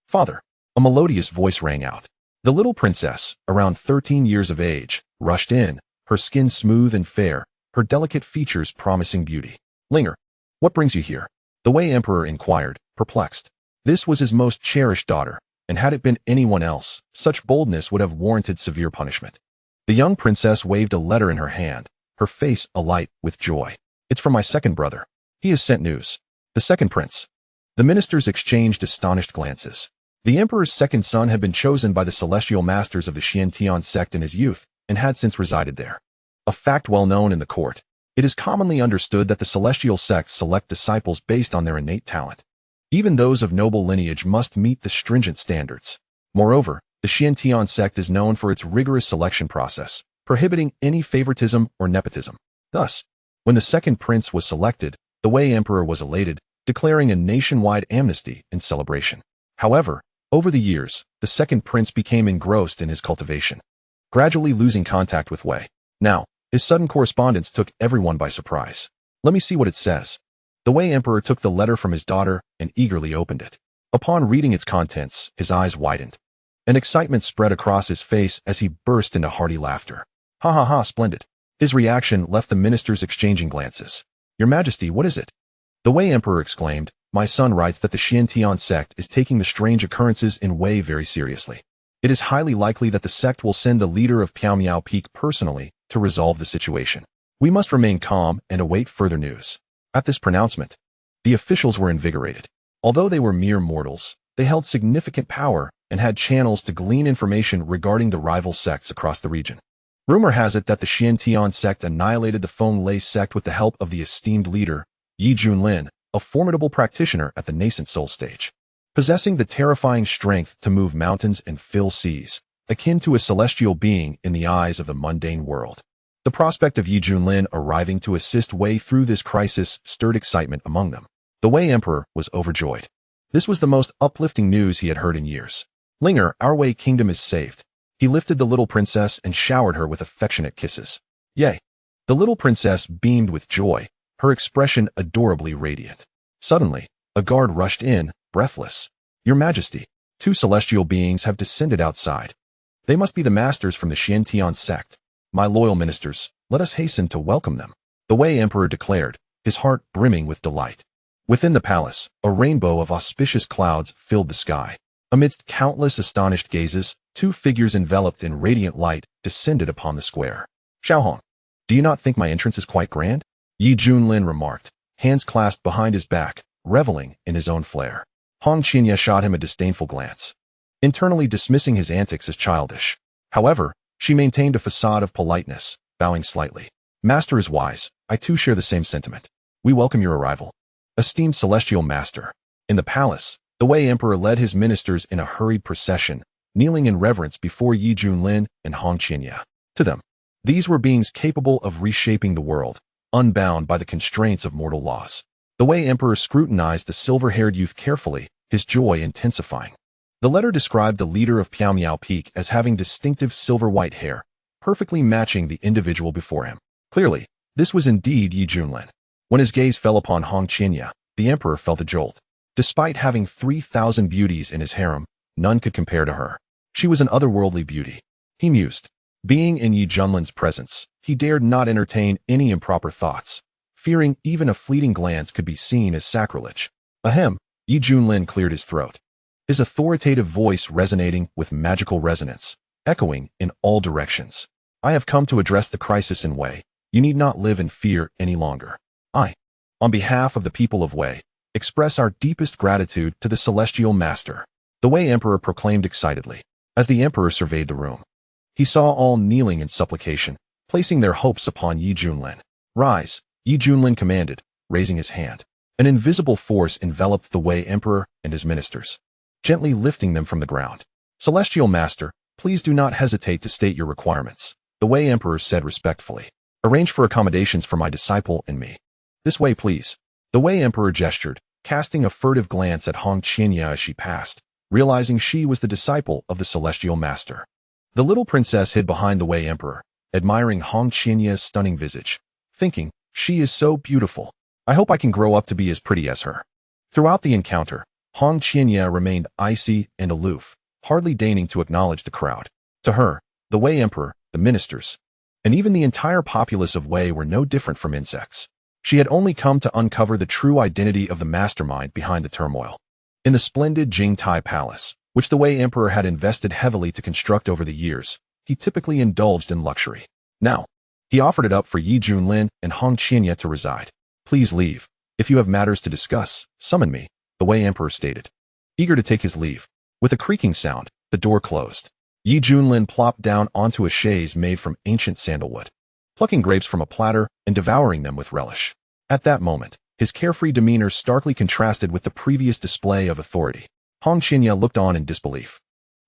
Father!" A melodious voice rang out. The little princess, around 13 years of age, rushed in, her skin smooth and fair, her delicate features promising beauty. "Linger, what brings you here?" the Wei emperor inquired, perplexed. This was his most cherished daughter, and had it been anyone else, such boldness would have warranted severe punishment. The young princess waved a letter in her hand, her face alight with joy. "It's from my second brother. He has sent news." The second prince. The ministers exchanged astonished glances. The emperor's second son had been chosen by the celestial masters of the Xuanhuan sect in his youth, and had since resided there. A fact well known in the court. It is commonly understood that the celestial sects select disciples based on their innate talent. Even those of noble lineage must meet the stringent standards. Moreover, the Xuanhuan sect is known for its rigorous selection process, prohibiting any favoritism or nepotism. Thus, when the second prince was selected, the Wei emperor was elated, declaring a nationwide amnesty in celebration. However, over the years, the second prince became engrossed in his cultivation, gradually losing contact with Wei. Now, his sudden correspondence took everyone by surprise. "Let me see what it says." The Wei emperor took the letter from his daughter and eagerly opened it. Upon reading its contents, his eyes widened. An excitement spread across his face as he burst into hearty laughter. "Ha ha ha, splendid." His reaction left the ministers exchanging glances. "Your Majesty, what is it?" The Wei emperor exclaimed, "My son writes that the Xuanhuan sect is taking the strange occurrences in Wei very seriously. It is highly likely that the sect will send the leader of Piaomiao Peak personally to resolve the situation. We must remain calm and await further news." At this pronouncement, the officials were invigorated. Although they were mere mortals, they held significant power and had channels to glean information regarding the rival sects across the region. Rumor has it that the Xuanhuan sect annihilated the Feng Lei sect with the help of the esteemed leader, Yi Junlin, a formidable practitioner at the nascent soul stage, possessing the terrifying strength to move mountains and fill seas, akin to a celestial being in the eyes of the mundane world. The prospect of Yi Junlin arriving to assist Wei through this crisis stirred excitement among them. The Wei emperor was overjoyed. This was the most uplifting news he had heard in years. "Linger, our Wei kingdom is saved." He lifted the little princess and showered her with affectionate kisses. "Yay!" The little princess beamed with joy, her expression adorably radiant. Suddenly, a guard rushed in, breathless. Your Majesty, 2 celestial beings have descended outside. They must be the masters from the Demon Sect. My loyal ministers, let us hasten to welcome them. The Wei Emperor declared, his heart brimming with delight. Within the palace, a rainbow of auspicious clouds filled the sky. Amidst countless astonished gazes, 2 figures enveloped in radiant light descended upon the square. Xuanhuan, do you not think my entrance is quite grand? Junlin remarked, hands clasped behind his back, reveling in his own flair. Hong Qinya shot him a disdainful glance, internally dismissing his antics as childish. However, she maintained a facade of politeness, bowing slightly. Master is wise. I too share the same sentiment. We welcome your arrival. Esteemed celestial master. In the palace, the Wei Emperor led his ministers in a hurried procession, kneeling in reverence before Junlin and Hong Qinya. To them, these were beings capable of reshaping the world, unbound by the constraints of mortal laws. The Wei Emperor scrutinized the silver-haired youth carefully, his joy intensifying. The letter described the leader of Piaomiao Peak as having distinctive silver-white hair, perfectly matching the individual before him. Clearly, this was indeed Junlin. When his gaze fell upon Hong Qinya, the emperor felt a jolt. Despite having 3,000 beauties in his harem, none could compare to her. She was an otherworldly beauty. He mused. Being in Junlin's presence, he dared not entertain any improper thoughts, fearing even a fleeting glance could be seen as sacrilege. Ahem, Junlin cleared his throat, his authoritative voice resonating with magical resonance, echoing in all directions. I have come to address the crisis in Wei. You need not live in fear any longer. I, on behalf of the people of Wei, express our deepest gratitude to the Celestial Master, the Wei Emperor proclaimed excitedly. As the Emperor surveyed the room, he saw all kneeling in supplication, placing their hopes upon Junlin. Rise, Junlin commanded, raising his hand. An invisible force enveloped the Wei Emperor and his ministers, gently lifting them from the ground. Celestial Master, please do not hesitate to state your requirements, the Wei Emperor said respectfully. Arrange for accommodations for my disciple and me. This way, please. The Wei Emperor gestured, casting a furtive glance at Hong Qinya as she passed, realizing she was the disciple of the Celestial Master. The little princess hid behind the Wei Emperor, admiring Hong Qinya's stunning visage, thinking, she is so beautiful. I hope I can grow up to be as pretty as her. Throughout the encounter, Hong Qinya remained icy and aloof, hardly deigning to acknowledge the crowd. To her, the Wei Emperor, the ministers, and even the entire populace of Wei were no different from insects. She had only come to uncover the true identity of the mastermind behind the turmoil. In the splendid Jingtai Palace, which the Wei Emperor had invested heavily to construct over the years, he typically indulged in luxury. Now, he offered it up for Junlin and Hong Qinya to reside. Please leave. If you have matters to discuss, summon me, the Wei Emperor stated. Eager to take his leave, with a creaking sound, the door closed. Junlin plopped down onto a chaise made from ancient sandalwood, plucking grapes from a platter and devouring them with relish. At that moment, his carefree demeanor starkly contrasted with the previous display of authority. Hong Qinya looked on in disbelief.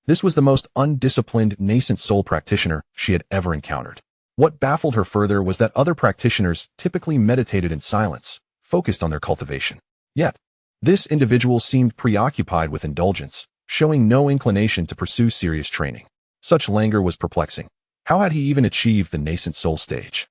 This was the most undisciplined nascent soul practitioner she had ever encountered. What baffled her further was that other practitioners typically meditated in silence, focused on their cultivation. Yet, this individual seemed preoccupied with indulgence, showing no inclination to pursue serious training. Such languor was perplexing. How had he even achieved the nascent soul stage?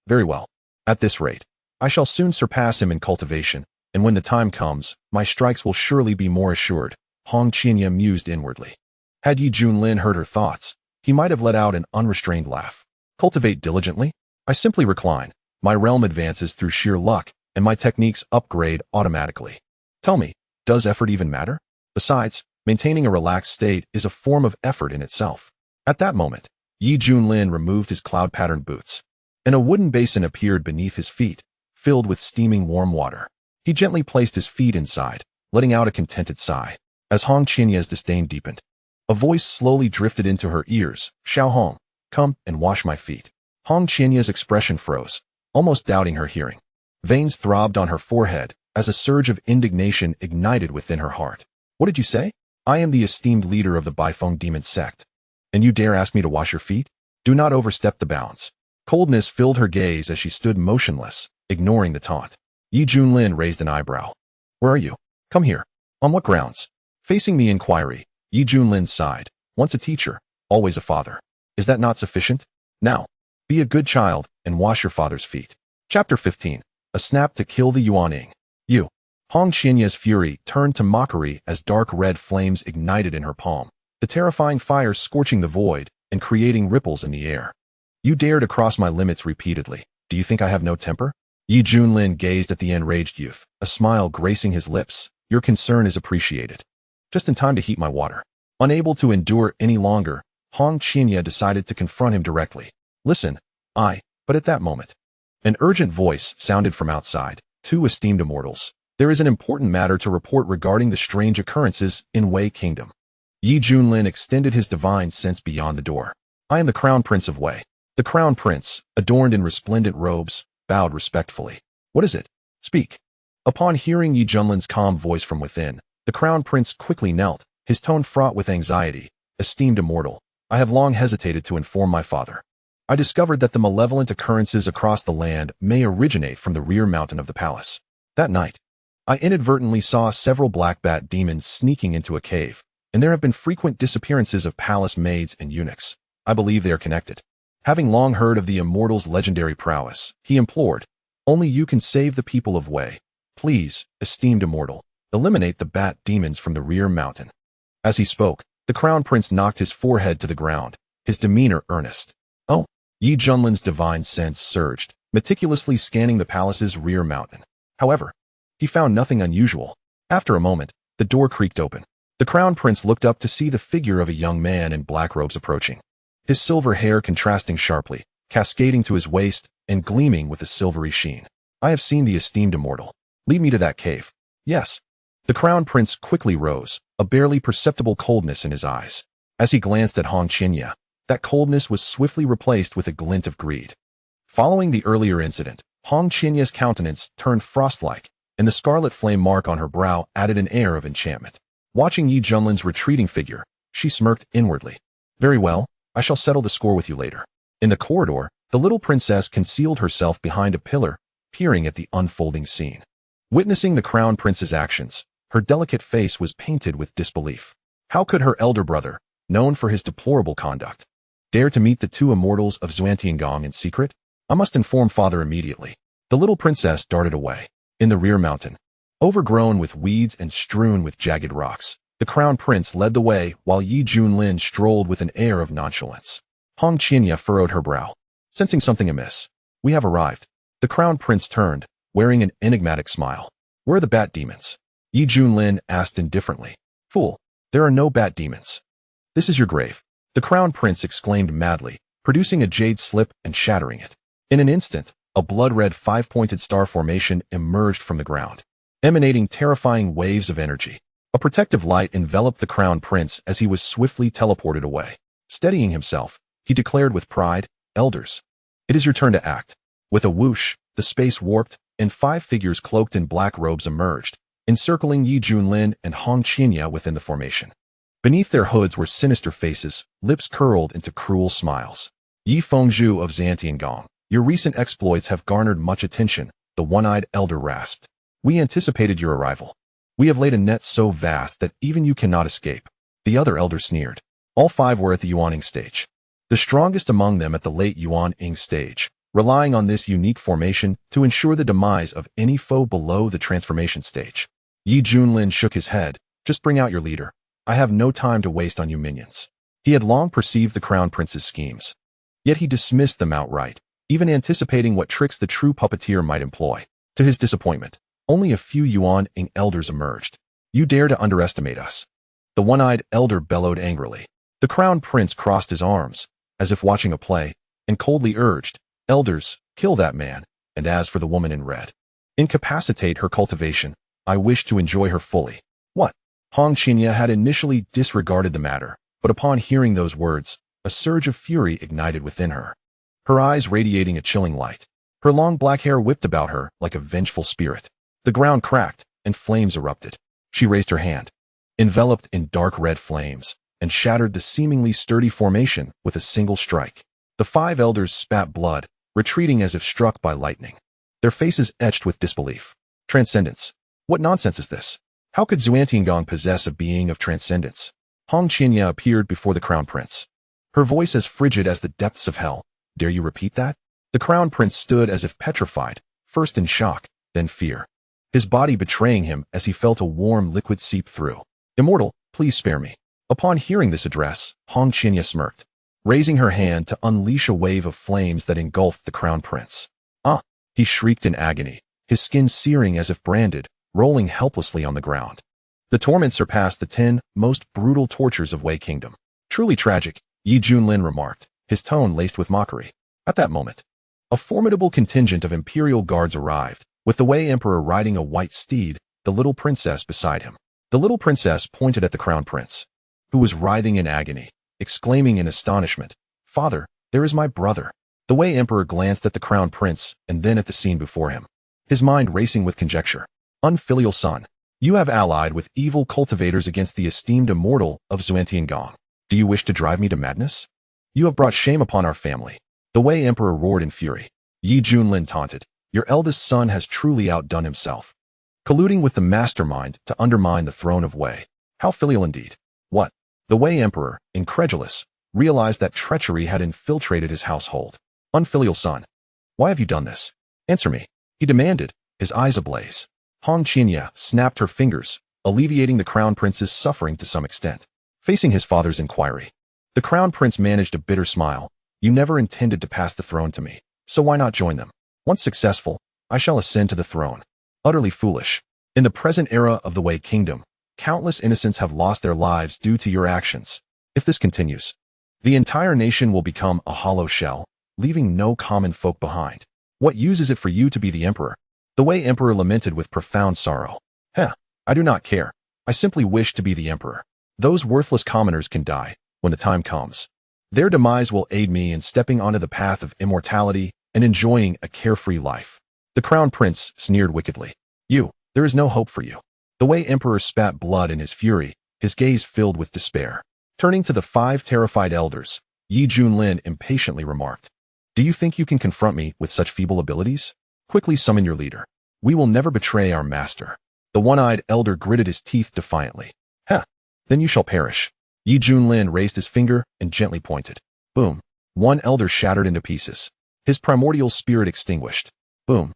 Very well. At this rate, I shall soon surpass him in cultivation, and when the time comes, my strikes will surely be more assured, Hong Qinya mused inwardly. Had Junlin heard her thoughts, he might have let out an unrestrained laugh. Cultivate diligently? I simply recline. My realm advances through sheer luck, and my techniques upgrade automatically. Tell me, does effort even matter? Besides, maintaining a relaxed state is a form of effort in itself. At that moment, Junlin removed his cloud-patterned boots, and a wooden basin appeared beneath his feet, filled with steaming warm water. He gently placed his feet inside, letting out a contented sigh. As Hong Qinya's disdain deepened, a voice slowly drifted into her ears. Xuanhuan, come and wash my feet. Hong Qianya's expression froze, almost doubting her hearing. Veins throbbed on her forehead as a surge of indignation ignited within her heart. What did you say? I am the esteemed leader of the Baifeng Demon Sect, and you dare ask me to wash your feet? Do not overstep the bounds. Coldness filled her gaze as she stood motionless, ignoring the taunt. Junlin raised an eyebrow. Where are you? Come here. On what grounds? Facing the inquiry, Junlin sighed. Once a teacher, always a father. Is that not sufficient? Now, be a good child and wash your father's feet. Chapter 15. A snap to kill the Yuaning. You. Hong Qianya's fury turned to mockery as dark red flames ignited in her palm, the terrifying fire scorching the void and creating ripples in the air. You dare to cross my limits repeatedly. Do you think I have no temper? Yi Junlin gazed at the enraged youth, a smile gracing his lips. Your concern is appreciated. Just in time to heat my water. Unable to endure any longer, Hong Qianya decided to confront him directly. Listen, but at that moment, an urgent voice sounded from outside. Two esteemed immortals. There is an important matter to report regarding the strange occurrences in Wei Kingdom. Yi Junlin extended his divine sense beyond the door. I am the Crown Prince of Wei. The Crown Prince, adorned in resplendent robes, bowed respectfully. What is it? Speak. Upon hearing Yi Junlin's calm voice from within, the Crown Prince quickly knelt, his tone fraught with anxiety. Esteemed immortal, I have long hesitated to inform my father. I discovered that the malevolent occurrences across the land may originate from the rear mountain of the palace. That night, I inadvertently saw several black bat demons sneaking into a cave, and there have been frequent disappearances of palace maids and eunuchs. I believe they are connected. Having long heard of the immortal's legendary prowess, he implored, only you can save the people of Wei. Please, esteemed immortal, eliminate the bat demons from the rear mountain. As he spoke, the Crown Prince knocked his forehead to the ground, his demeanor earnest. Oh, Yi Junlin's divine sense surged, meticulously scanning the palace's rear mountain. However, he found nothing unusual. After a moment, the door creaked open. The Crown Prince looked up to see the figure of a young man in black robes approaching. His silver hair contrasting sharply, cascading to his waist and gleaming with a silvery sheen. I have seen the esteemed immortal. Lead me to that cave. Yes. The Crown Prince quickly rose, a barely perceptible coldness in his eyes. As he glanced at Hong Qianya, that coldness was swiftly replaced with a glint of greed. Following the earlier incident, Hong Qianya's countenance turned frost-like, and the scarlet flame mark on her brow added an air of enchantment. Watching Yi Junlin's retreating figure, she smirked inwardly. Very well, I shall settle the score with you later. In the corridor, the little princess concealed herself behind a pillar, peering at the unfolding scene. Witnessing the Crown Prince's actions, her delicate face was painted with disbelief. How could her elder brother, known for his deplorable conduct, dare to meet the two immortals of Xuanhuan in secret? I must inform father immediately. The little princess darted away. In the rear mountain, overgrown with weeds and strewn with jagged rocks, the Crown Prince led the way while Yi Junlin strolled with an air of nonchalance. Hong Qianya furrowed her brow, sensing something amiss. We have arrived. The Crown Prince turned, wearing an enigmatic smile. Where are the bat demons? Yi Junlin asked indifferently. Fool, there are no bat demons. This is your grave. The Crown Prince exclaimed madly, producing a jade slip and shattering it. In an instant, a blood-red five-pointed star formation emerged from the ground, emanating terrifying waves of energy. A protective light enveloped the Crown Prince as he was swiftly teleported away. Steadying himself, he declared with pride, Elders, it is your turn to act. With a whoosh, the space warped, and 5 figures cloaked in black robes emerged, encircling Yi Junlin and Hong Qianya within the formation. Beneath their hoods were sinister faces, lips curled into cruel smiles. Yi Fengzhu of Xuanhuan, your recent exploits have garnered much attention, the one-eyed elder rasped. We anticipated your arrival. We have laid a net so vast that even you cannot escape. The other elder sneered. All 5 were at the Yuaning stage. The strongest among them at the late Yuan-ing stage, relying on this unique formation to ensure the demise of any foe below the transformation stage. Yi Junlin shook his head. Just bring out your leader. I have no time to waste on you minions. He had long perceived the Crown Prince's schemes. Yet he dismissed them outright, even anticipating what tricks the true puppeteer might employ. To his disappointment, only a few Yuan-ing elders emerged. You dare to underestimate us. The one-eyed elder bellowed angrily. The Crown Prince crossed his arms, as if watching a play, and coldly urged, Elders, kill that man, and as for the woman in red, incapacitate her cultivation. I wish to enjoy her fully. What? Hong Qianya had initially disregarded the matter, but upon hearing those words, a surge of fury ignited within her. Her eyes radiating a chilling light. Her long black hair whipped about her like a vengeful spirit. The ground cracked, and flames erupted. She raised her hand, enveloped in dark red flames, and shattered the seemingly sturdy formation with a single strike. The 5 elders spat blood, retreating as if struck by lightning, their faces etched with disbelief. Transcendence. What nonsense is this? How could Xuanhuan possess a being of transcendence? Hong Qianya appeared before the Crown Prince, her voice as frigid as the depths of hell. Dare you repeat that? The Crown Prince stood as if petrified, first in shock, then fear. his body betraying him as he felt a warm liquid seep through. "Immortal, please spare me." Upon hearing this address, Hong Qinya smirked, raising her hand to unleash a wave of flames that engulfed the crown prince. "Ah!" he shrieked in agony, his skin searing as if branded, rolling helplessly on the ground. The torment surpassed the 10 most brutal tortures of Wei Kingdom. "Truly tragic," Junlin remarked, his tone laced with mockery. At that moment, a formidable contingent of imperial guards arrived, with the Wei Emperor riding a white steed, the little princess beside him. The little princess pointed at the crown prince, who was writhing in agony, exclaiming in astonishment, "Father, there is my brother." The Wei Emperor glanced at the crown prince and then at the scene before him, his mind racing with conjecture. "Unfilial son, you have allied with evil cultivators against the esteemed immortal of Xuanhuan. Do you wish to drive me to madness? You have brought shame upon our family." The Wei Emperor roared in fury. Junlin taunted, "Your eldest son has truly outdone himself, colluding with the mastermind to undermine the throne of Wei. How filial indeed." "What?" The Wei Emperor, incredulous, realized that treachery had infiltrated his household. "Unfilial son, why have you done this? Answer me," he demanded, his eyes ablaze. Hong Qinya snapped her fingers, alleviating the crown prince's suffering to some extent. Facing his father's inquiry, the crown prince managed a bitter smile. "You never intended to pass the throne to me, so why not join them? Once successful, I shall ascend to the throne." Utterly foolish. In the present era of the Wei Kingdom, countless innocents have lost their lives due to your actions. If this continues, the entire nation will become a hollow shell, leaving no common folk behind. What use is it for you to be the emperor? The Wei Emperor lamented with profound sorrow. I do not care. I simply wish to be the emperor. Those worthless commoners can die when the time comes. Their demise will aid me in stepping onto the path of immortality and enjoying a carefree life." The crown prince sneered wickedly. There is no hope for you." The Wei Emperor spat blood in his fury, his gaze filled with despair. Turning to the 5 terrified elders, Junlin impatiently remarked, "Do you think you can confront me with such feeble abilities? Quickly summon your leader. We will never betray our master." The one-eyed elder gritted his teeth defiantly. Then you shall perish." Junlin raised his finger and gently pointed. Boom. One elder shattered into pieces, his primordial spirit extinguished. Boom.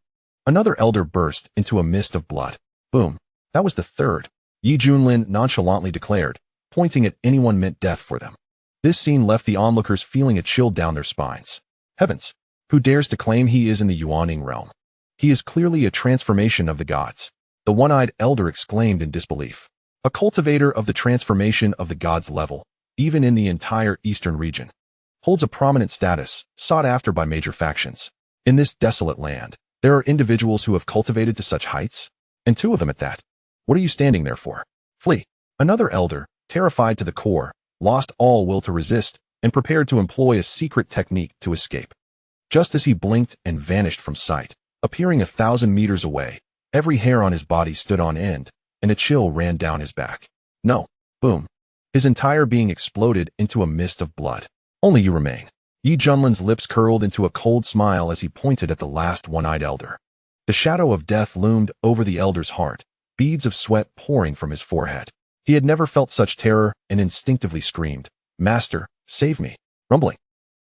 Another elder burst into a mist of blood. Boom. That was the third, Junlin nonchalantly declared, pointing at anyone meant death for them. This scene left the onlookers feeling a chill down their spines. Heavens! Who dares to claim he is in the Yuaning realm? He is clearly a transformation of the gods. The one-eyed elder exclaimed in disbelief. A cultivator of the transformation of the gods level, even in the entire eastern region, holds a prominent status, sought after by major factions. In this desolate land, there are individuals who have cultivated to such heights, and 2 of them at that. What are you standing there for? Flee. Another elder, terrified to the core, lost all will to resist and prepared to employ a secret technique to escape. Just as he blinked and vanished from sight, appearing 1,000 meters away, every hair on his body stood on end, and a chill ran down his back. No. Boom. His entire being exploded into a mist of blood. Only you remain. Junlin's lips curled into a cold smile as he pointed at the last one-eyed elder. The shadow of death loomed over the elder's heart, beads of sweat pouring from his forehead. He had never felt such terror and instinctively screamed, "Master, save me!" Rumbling.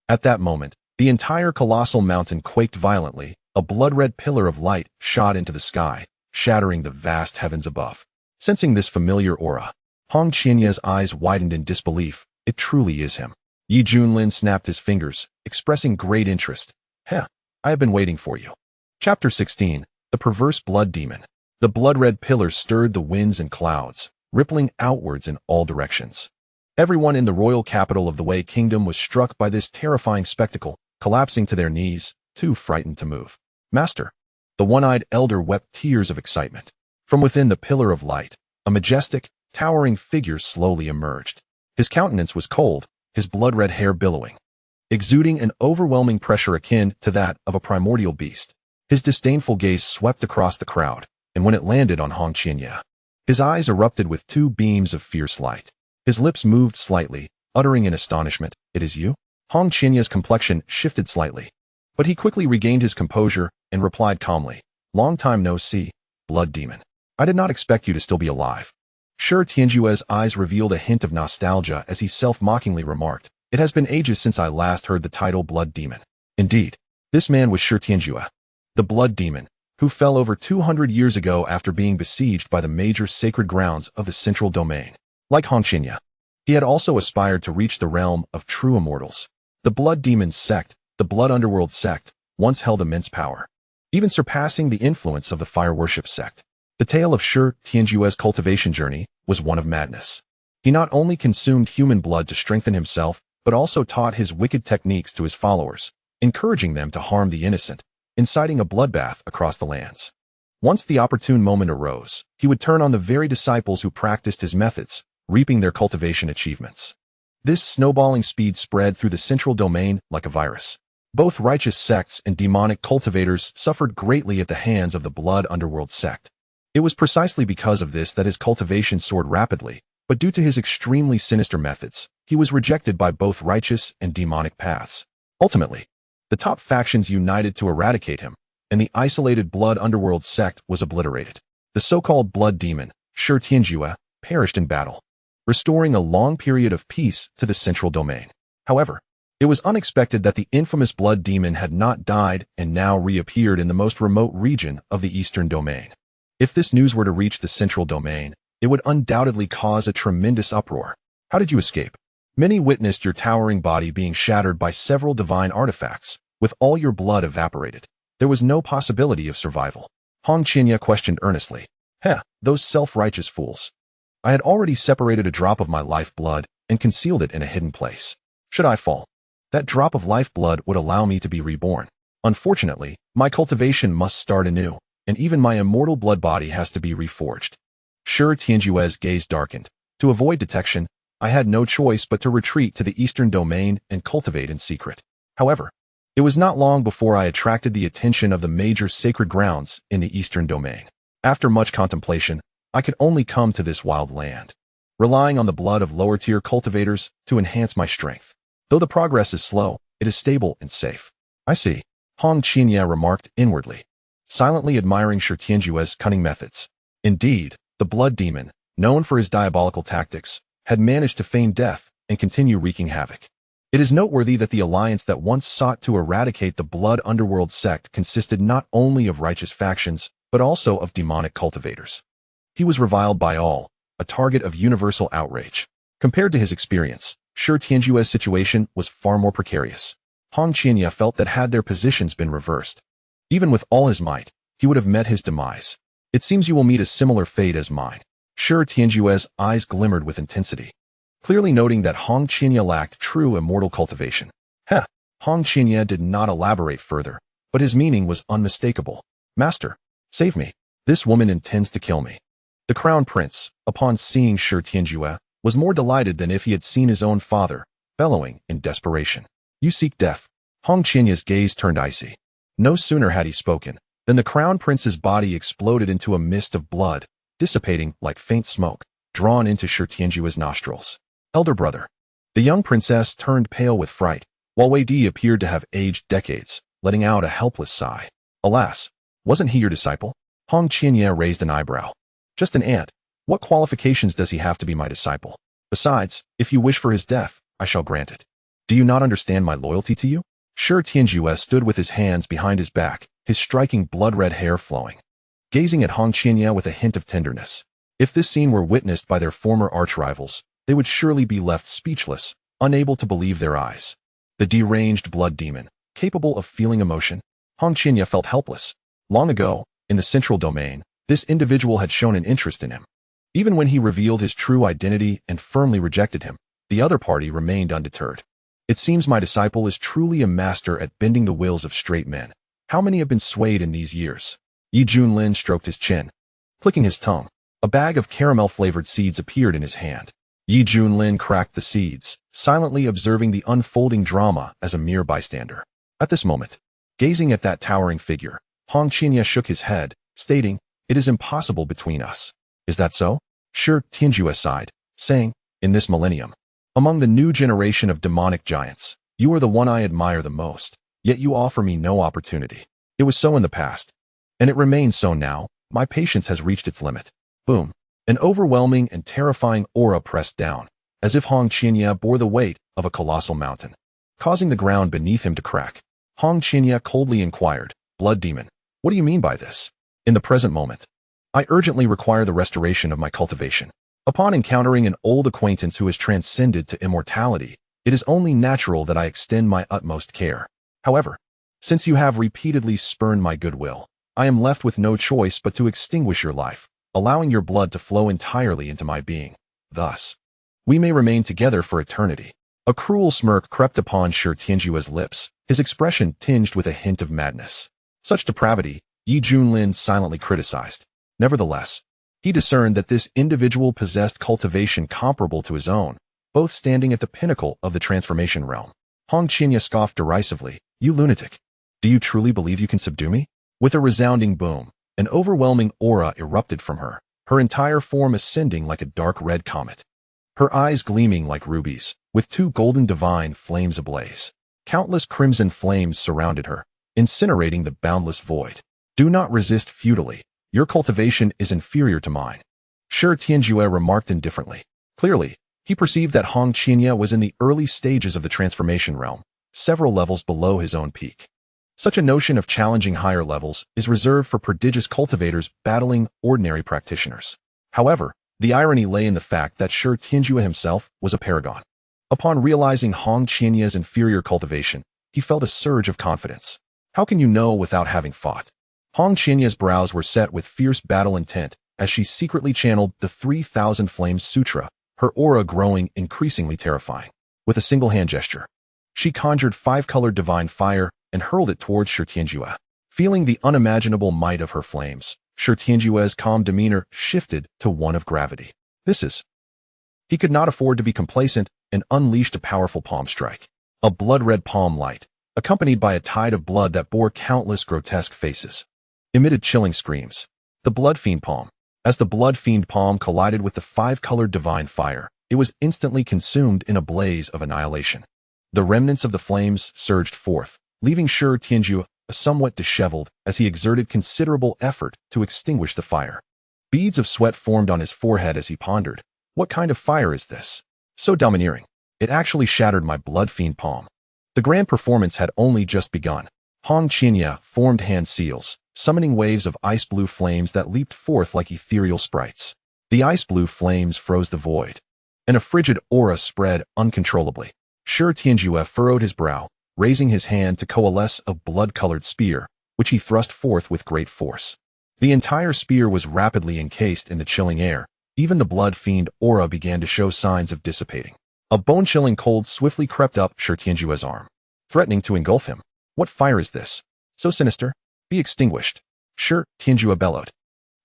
At that moment, the entire colossal mountain quaked violently, a blood-red pillar of light shot into the sky, shattering the vast heavens above. Sensing this familiar aura, Hong Qianya's eyes widened in disbelief. It truly is him. Junlin snapped his fingers, expressing great interest. I have been waiting for you." Chapter 16. The Perverse Blood Demon. The blood-red pillar stirred the winds and clouds, rippling outwards in all directions. Everyone in the royal capital of the Wei Kingdom was struck by this terrifying spectacle, collapsing to their knees, too frightened to move. "Master!" The one-eyed elder wept tears of excitement. From within the pillar of light, a majestic, towering figure slowly emerged. His countenance was cold, his blood-red hair billowing, exuding an overwhelming pressure akin to that of a primordial beast. His disdainful gaze swept across the crowd, and when it landed on Hong Qianya, his eyes erupted with 2 beams of fierce light. His lips moved slightly, uttering in astonishment, "It is you?" Hong Qianya's complexion shifted slightly, but he quickly regained his composure and replied calmly, "Long time no see, blood demon. I did not expect you to still be alive." Shi Tianjue's eyes revealed a hint of nostalgia as he self-mockingly remarked, "It has been ages since I last heard the title Blood Demon." Indeed, this man was Shi Tianjue, the Blood Demon, who fell over 200 years ago after being besieged by the major sacred grounds of the central domain. Like Hongqinya, he had also aspired to reach the realm of true immortals. The Blood Demon Sect, the Blood Underworld Sect, once held immense power, even surpassing the influence of the Fire Worship Sect. The tale of Shi Tianjue's cultivation journey was one of madness. He not only consumed human blood to strengthen himself, but also taught his wicked techniques to his followers, encouraging them to harm the innocent, inciting a bloodbath across the lands. Once the opportune moment arose, he would turn on the very disciples who practiced his methods, reaping their cultivation achievements. This snowballing speed spread through the central domain like a virus. Both righteous sects and demonic cultivators suffered greatly at the hands of the Blood Underworld Sect. It was precisely because of this that his cultivation soared rapidly, but due to his extremely sinister methods, he was rejected by both righteous and demonic paths. Ultimately, the top factions united to eradicate him, and the isolated Blood Underworld Sect was obliterated. The so-called Blood Demon, Shi Tianjue, perished in battle, restoring a long period of peace to the central domain. However, it was unexpected that the infamous Blood Demon had not died and now reappeared in the most remote region of the Eastern Domain. If this news were to reach the central domain, it would undoubtedly cause a tremendous uproar. How did you escape? Many witnessed your towering body being shattered by several divine artifacts, with all your blood evaporated. There was no possibility of survival. Hongqinya questioned earnestly. Those self-righteous fools. I had already separated a drop of my lifeblood and concealed it in a hidden place. Should I fall, that drop of lifeblood would allow me to be reborn. Unfortunately, my cultivation must start anew, and even my immortal blood body has to be reforged. Shi Tianjue's gaze darkened. To avoid detection, I had no choice but to retreat to the Eastern Domain and cultivate in secret. However, it was not long before I attracted the attention of the major sacred grounds in the Eastern Domain. After much contemplation, I could only come to this wild land, relying on the blood of lower-tier cultivators to enhance my strength. Though the progress is slow, it is stable and safe. I see, Hongqinya remarked inwardly, silently admiring Shi Tianjue's cunning methods. Indeed, the Blood Demon, known for his diabolical tactics, had managed to feign death and continue wreaking havoc. It is noteworthy that the alliance that once sought to eradicate the Blood Underworld Sect consisted not only of righteous factions, but also of demonic cultivators. He was reviled by all, a target of universal outrage. Compared to his experience, Shi Tianjue's situation was far more precarious. Hongqinya felt that had their positions been reversed, even with all his might, he would have met his demise. It seems you will meet a similar fate as mine. Shi Tianjue's eyes glimmered with intensity, clearly noting that Hongqinya lacked true immortal cultivation. Hongqinya did not elaborate further, but his meaning was unmistakable. Master, save me. This woman intends to kill me. The crown prince, upon seeing Shi Tianjue, was more delighted than if he had seen his own father, bellowing in desperation. You seek death. Hongqinya's gaze turned icy. No sooner had he spoken than the crown prince's body exploded into a mist of blood, dissipating like faint smoke, drawn into Shi Tianjue's nostrils. Elder brother. The young princess turned pale with fright, while Wei Di appeared to have aged decades, letting out a helpless sigh. Alas, wasn't he your disciple? Hongqinya raised an eyebrow. Just an ant. What qualifications does he have to be my disciple? Besides, if you wish for his death, I shall grant it. Do you not understand my loyalty to you? Shi Tianjue stood with his hands behind his back, his striking blood-red hair flowing, gazing at Hongqinya with a hint of tenderness. If this scene were witnessed by their former arch-rivals, they would surely be left speechless, unable to believe their eyes. The deranged blood demon, capable of feeling emotion? Hongqinya felt helpless. Long ago, in the central domain, this individual had shown an interest in him. Even when he revealed his true identity and firmly rejected him, the other party remained undeterred. It seems my disciple is truly a master at bending the wills of straight men. How many have been swayed in these years? Junlin stroked his chin, clicking his tongue. A bag of caramel-flavored seeds appeared in his hand. Junlin cracked the seeds, silently observing the unfolding drama as a mere bystander. At this moment, gazing at that towering figure, Hongqinya shook his head, stating, "It is impossible between us." Is that so? Shi Tianjue sighed, saying, "In this millennium, among the new generation of demonic giants, you are the one I admire the most, yet you offer me no opportunity. It was so in the past, and it remains so now. My patience has reached its limit." Boom. An overwhelming and terrifying aura pressed down, as if Hongqinya bore the weight of a colossal mountain, causing the ground beneath him to crack. Hongqinya coldly inquired, "Blood demon, What do you mean by this? In the present moment, I urgently require the restoration of my cultivation. Upon encountering an old acquaintance who has transcended to immortality, it is only natural that I extend my utmost care. However, since you have repeatedly spurned my goodwill, I am left with no choice but to extinguish your life, allowing your blood to flow entirely into my being. Thus, we may remain together for eternity. A cruel smirk crept upon Shi Tianjue's lips, his expression tinged with a hint of madness. Such depravity, Junlin silently criticized. Nevertheless, he discerned that this individual possessed cultivation comparable to his own, both standing at the pinnacle of the transformation realm. Qingya scoffed derisively. You lunatic! Do you truly believe you can subdue me? With a resounding boom, an overwhelming aura erupted from her, her entire form ascending like a dark red comet. Her eyes gleaming like rubies, with two golden divine flames ablaze. Countless crimson flames surrounded her, incinerating the boundless void. Do not resist futilely. Your cultivation is inferior to mine. Shi Tianjue remarked indifferently. Clearly, he perceived that Qingya was in the early stages of the transformation realm, several levels below his own peak. Such a notion of challenging higher levels is reserved for prodigious cultivators battling ordinary practitioners. However, the irony lay in the fact that Shi Tianjue himself was a paragon. Upon realizing Qingya's inferior cultivation, he felt a surge of confidence. How can you know without having fought? Qingya's brows were set with fierce battle intent as she secretly channeled the 3,000 Flames Sutra, her aura growing increasingly terrifying. With a single hand gesture, she conjured 5-colored divine fire and hurled it towards Shi Tianjue. Feeling the unimaginable might of her flames, Shi Tianjue's calm demeanor shifted to one of gravity. He could not afford to be complacent and unleashed a powerful palm strike. A blood-red palm light, accompanied by a tide of blood that bore countless grotesque faces, emitted chilling screams. The Blood Fiend Palm. As the Blood Fiend Palm collided with the 5-colored divine fire, it was instantly consumed in a blaze of annihilation. The remnants of the flames surged forth, leaving Shi Tianjue somewhat disheveled as he exerted considerable effort to extinguish the fire. Beads of sweat formed on his forehead as he pondered. What kind of fire is this? So domineering. It actually shattered my Blood Fiend Palm. The grand performance had only just begun. Qingya formed hand seals, summoning waves of ice-blue flames that leaped forth like ethereal sprites. The ice-blue flames froze the void, and a frigid aura spread uncontrollably. Shi Tianjue furrowed his brow, raising his hand to coalesce a blood-colored spear, which he thrust forth with great force. The entire spear was rapidly encased in the chilling air. Even the Blood Fiend aura began to show signs of dissipating. A bone-chilling cold swiftly crept up Shi Tianjue's arm, threatening to engulf him. What fire is this? So sinister? Be extinguished. Shi Tianjue bellowed,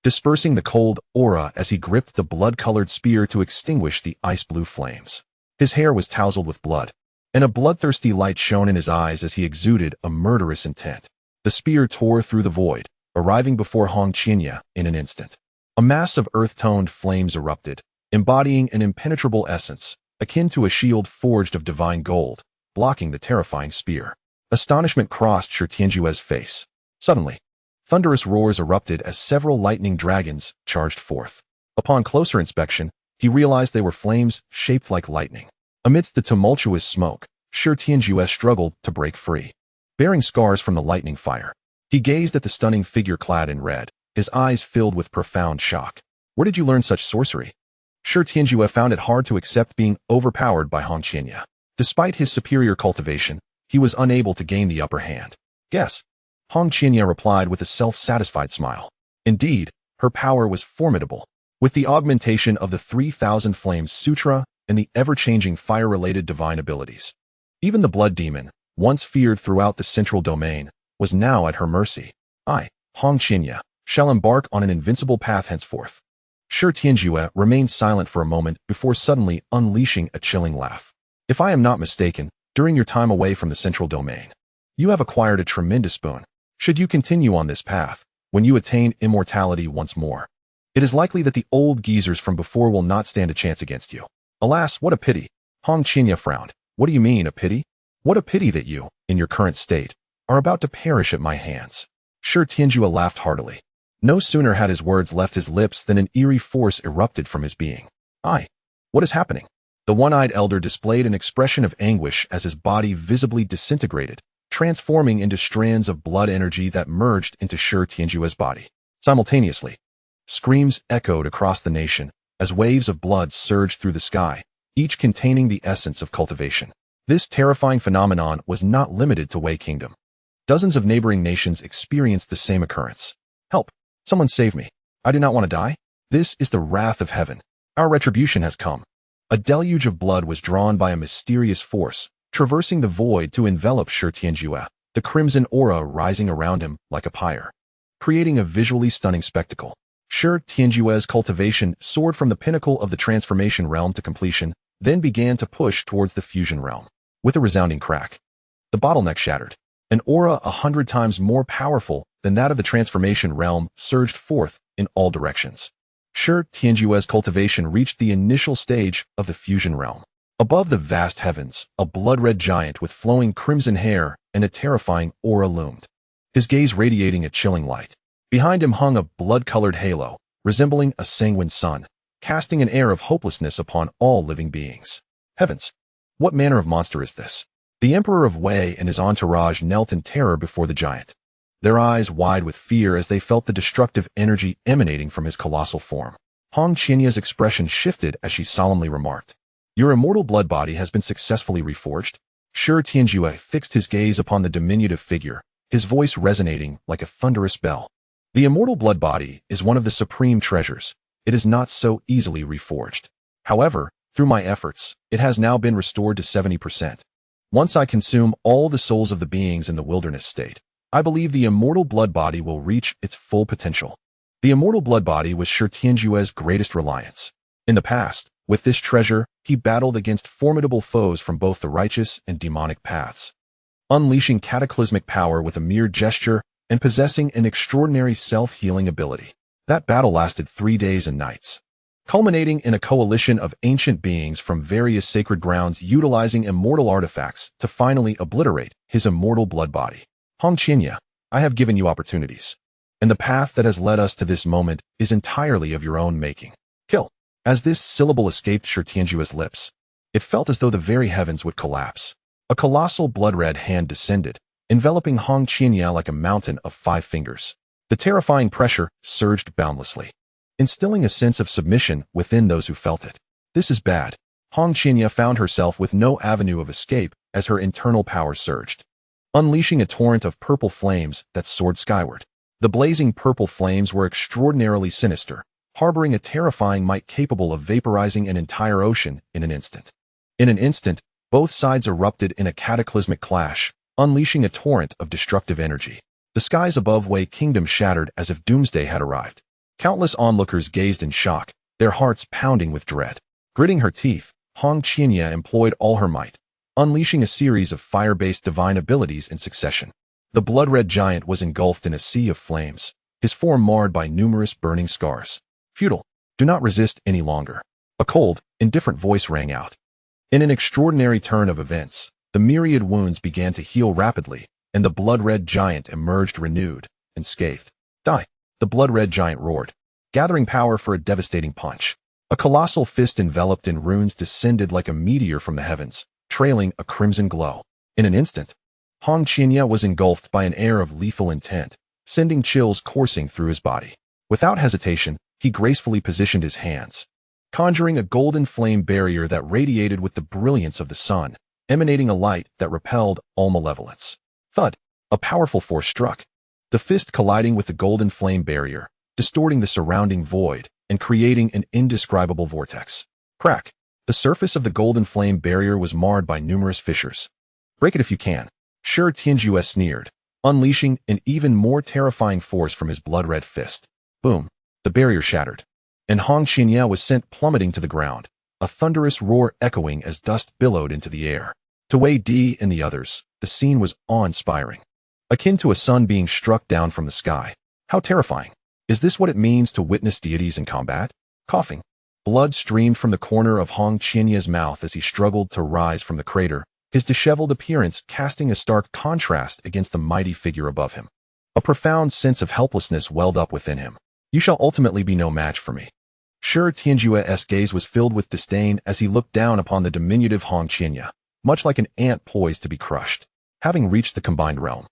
dispersing the cold aura as he gripped the blood-colored spear to extinguish the ice-blue flames. His hair was tousled with blood, and a bloodthirsty light shone in his eyes as he exuded a murderous intent. The spear tore through the void, arriving before Qingya in an instant. A mass of earth-toned flames erupted, embodying an impenetrable essence, akin to a shield forged of divine gold, blocking the terrifying spear. Astonishment crossed Shi Tianjue's face. Suddenly, thunderous roars erupted as several lightning dragons charged forth. Upon closer inspection, he realized they were flames shaped like lightning. Amidst the tumultuous smoke, Shi Tianjue struggled to break free. Bearing scars from the lightning fire, he gazed at the stunning figure clad in red, his eyes filled with profound shock. Where did you learn such sorcery? Shi Tianjue found it hard to accept being overpowered by Qingya. Despite his superior cultivation, he was unable to gain the upper hand. Guess. Qingya replied with a self-satisfied smile. Indeed, her power was formidable. With the augmentation of the 3,000 Flames Sutra and the ever-changing fire-related divine abilities, even the blood demon, once feared throughout the central domain, was now at her mercy. I, Qingya, shall embark on an invincible path henceforth. Shi Tianjue remained silent for a moment before suddenly unleashing a chilling laugh. If I am not mistaken, during your time away from the central domain, you have acquired a tremendous boon. Should you continue on this path, when you attain immortality once more, it is likely that the old geezers from before will not stand a chance against you. Alas, what a pity. Qingya frowned. What do you mean, a pity? What a pity that you, in your current state, are about to perish at my hands. Shi Tianjue laughed heartily. No sooner had his words left his lips than an eerie force erupted from his being. What is happening? The one-eyed elder displayed an expression of anguish as his body visibly disintegrated, transforming into strands of blood energy that merged into Shi Tianjue's body. Simultaneously, screams echoed across the nation as waves of blood surged through the sky, each containing the essence of cultivation. This terrifying phenomenon was not limited to Wei Kingdom. Dozens of neighboring nations experienced the same occurrence. Help! Someone save me. I do not want to die. This is the wrath of heaven. Our retribution has come. A deluge of blood was drawn by a mysterious force, traversing the void to envelop Shi Tianjue, the crimson aura rising around him like a pyre, creating a visually stunning spectacle. Shi Tianjue's cultivation soared from the pinnacle of the transformation realm to completion, then began to push towards the fusion realm. With a resounding crack, the bottleneck shattered. An aura 100 times more powerful than that of the transformation realm surged forth in all directions. Shi Tianjue's cultivation reached the initial stage of the fusion realm. Above the vast heavens, a blood-red giant with flowing crimson hair and a terrifying aura loomed, his gaze radiating a chilling light. Behind him hung a blood-colored halo, resembling a sanguine sun, casting an air of hopelessness upon all living beings. Heavens! What manner of monster is this? The Emperor of Wei and his entourage knelt in terror before the giant, their eyes wide with fear as they felt the destructive energy emanating from his colossal form. Hong Qianya's expression shifted as she solemnly remarked, "Your immortal blood body has been successfully reforged." Shi Tianjue fixed his gaze upon the diminutive figure, his voice resonating like a thunderous bell. The immortal blood body is one of the supreme treasures. It is not so easily reforged. However, through my efforts, it has now been restored to 70%. Once I consume all the souls of the beings in the wilderness state, I believe the immortal blood body will reach its full potential. The immortal blood body was Shi Tianjue's greatest reliance. In the past, with this treasure, he battled against formidable foes from both the righteous and demonic paths, unleashing cataclysmic power with a mere gesture and possessing an extraordinary self-healing ability. That battle lasted 3 days and nights, culminating in a coalition of ancient beings from various sacred grounds utilizing immortal artifacts to finally obliterate his immortal blood body. Hong Qianya, I have given you opportunities, and the path that has led us to this moment is entirely of your own making. Kill. As this syllable escaped Shi Tianjue's lips, it felt as though the very heavens would collapse. A colossal blood-red hand descended, enveloping Hong Qianya like a mountain of 5 fingers. The terrifying pressure surged boundlessly, instilling a sense of submission within those who felt it. This is bad. Hong Qianya found herself with no avenue of escape as her internal power surged, unleashing a torrent of purple flames that soared skyward. The blazing purple flames were extraordinarily sinister, harboring a terrifying might capable of vaporizing an entire ocean in an instant. In an instant, both sides erupted in a cataclysmic clash, unleashing a torrent of destructive energy. The skies above Wei Kingdom shattered as if doomsday had arrived. Countless onlookers gazed in shock, their hearts pounding with dread. Gritting her teeth, Hong Qianya employed all her might, unleashing a series of fire-based divine abilities in succession. The blood-red giant was engulfed in a sea of flames, his form marred by numerous burning scars. Futile. Do not resist any longer. A cold, indifferent voice rang out. In an extraordinary turn of events, the myriad wounds began to heal rapidly, and the blood-red giant emerged renewed and scathed. Die! The blood-red giant roared, gathering power for a devastating punch. A colossal fist enveloped in runes descended like a meteor from the heavens, trailing a crimson glow. In an instant, Hong Qianya was engulfed by an air of lethal intent, sending chills coursing through his body. Without hesitation, he gracefully positioned his hands, conjuring a golden flame barrier that radiated with the brilliance of the sun, emanating a light that repelled all malevolence. Thud! A powerful force struck, the fist colliding with the golden flame barrier, distorting the surrounding void and creating an indescribable vortex. Crack! The surface of the golden flame barrier was marred by numerous fissures. Break it if you can. Shi Tianjue sneered, unleashing an even more terrifying force from his blood-red fist. Boom! The barrier shattered, and Hong Qianya was sent plummeting to the ground, a thunderous roar echoing as dust billowed into the air. To Wei Di and the others, the scene was awe-inspiring, akin to a sun being struck down from the sky. How terrifying! Is this what it means to witness deities in combat? Coughing. Blood streamed from the corner of Hong Qianya's mouth as he struggled to rise from the crater, his disheveled appearance casting a stark contrast against the mighty figure above him. A profound sense of helplessness welled up within him. You shall ultimately be no match for me. Shi Tianjue's gaze was filled with disdain as he looked down upon the diminutive Hong Qianya, much like an ant poised to be crushed. having reached the combined realm.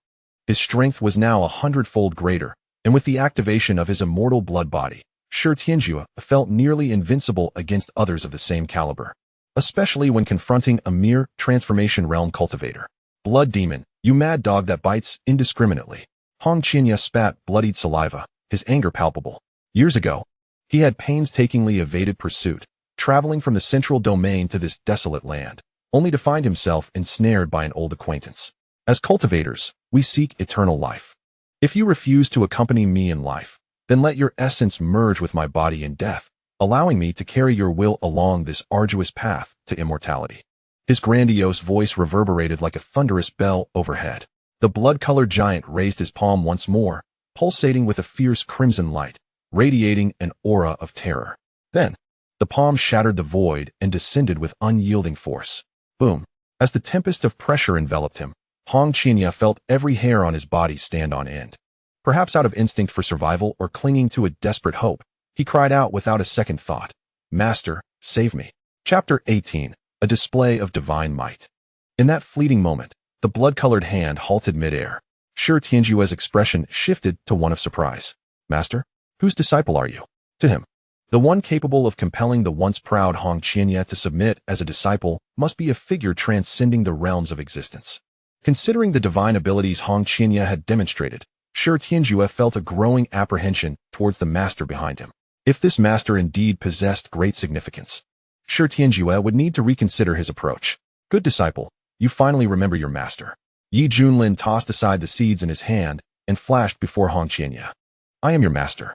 His strength was now 100-fold greater, and with the activation of his immortal blood body, Shi Tianjue felt nearly invincible against others of the same caliber, especially when confronting a mere transformation realm cultivator. Blood demon, you mad dog that bites indiscriminately. Hong Qianye spat bloodied saliva, his anger palpable. Years ago, he had painstakingly evaded pursuit, traveling from the central domain to this desolate land, only to find himself ensnared by an old acquaintance. As cultivators, we seek eternal life. If you refuse to accompany me in life, then let your essence merge with my body in death, allowing me to carry your will along this arduous path to immortality. His grandiose voice reverberated like a thunderous bell overhead. The blood-colored giant raised his palm once more, pulsating with a fierce crimson light, radiating an aura of terror. Then, the palm shattered the void and descended with unyielding force. Boom! As the tempest of pressure enveloped him, Hong Qianye felt every hair on his body stand on end. Perhaps out of instinct for survival or clinging to a desperate hope, he cried out without a second thought, "Master, save me." Chapter 18. A display of divine might. In that fleeting moment, the blood-colored hand halted midair. Shi Tianjue's expression shifted to one of surprise. "Master, whose disciple are you?" To him, the one capable of compelling the once proud Hong Qianye to submit as a disciple must be a figure transcending the realms of existence. Considering the divine abilities Hong Qianye had demonstrated, Shi Tianjue felt a growing apprehension towards the master behind him. If this master indeed possessed great significance, Shi Tianjue would need to reconsider his approach. "Good disciple, you finally remember your master." Junlin tossed aside the seeds in his hand and flashed before Hong Qianye. "I am your master."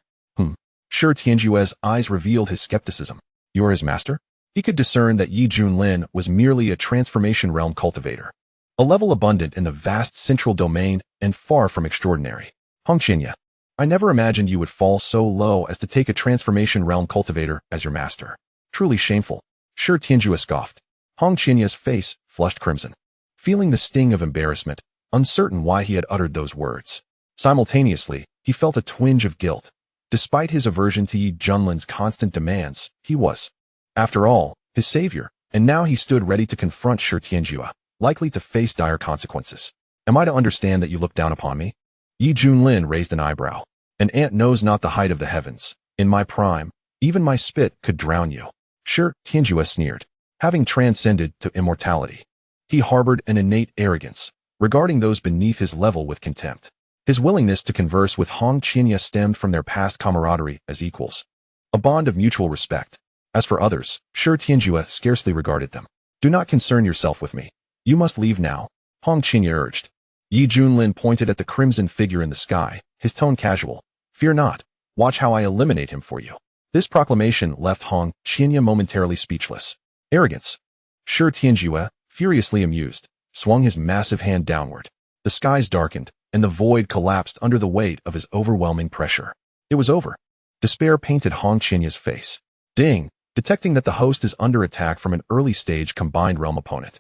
Shi Tianjue's eyes revealed his skepticism. "You are his master?" He could discern that Junlin was merely a transformation realm cultivator, a level abundant in the vast central domain and far from extraordinary. "Hong Qianye, I never imagined you would fall so low as to take a transformation realm cultivator as your master. Truly shameful." Shi Tianjue scoffed. Hong Qianye's face flushed crimson, feeling the sting of embarrassment, uncertain why he had uttered those words. Simultaneously, he felt a twinge of guilt. Despite his aversion to Junlin's constant demands, he was, after all, his savior, and now he stood ready to confront Shi Tianjue, likely to face dire consequences. "Am I to understand that you look down upon me?" Junlin raised an eyebrow. "An ant knows not the height of the heavens. In my prime, even my spit could drown you." Shi Tianjue sneered. Having transcended to immortality, he harbored an innate arrogance, regarding those beneath his level with contempt. His willingness to converse with Hong Qianye stemmed from their past camaraderie as equals, a bond of mutual respect. As for others, Shi Tianjue scarcely regarded them. "Do not concern yourself with me. You must leave now," Hong Qianye urged. Junlin pointed at the crimson figure in the sky, his tone casual. "Fear not. Watch how I eliminate him for you." This proclamation left Hong Qianye momentarily speechless. Arrogance. Shi Tianjue, furiously amused, swung his massive hand downward. The skies darkened, and the void collapsed under the weight of his overwhelming pressure. It was over. Despair painted Hong Qianye's face. Ding! Detecting that the host is under attack from an early-stage combined realm opponent.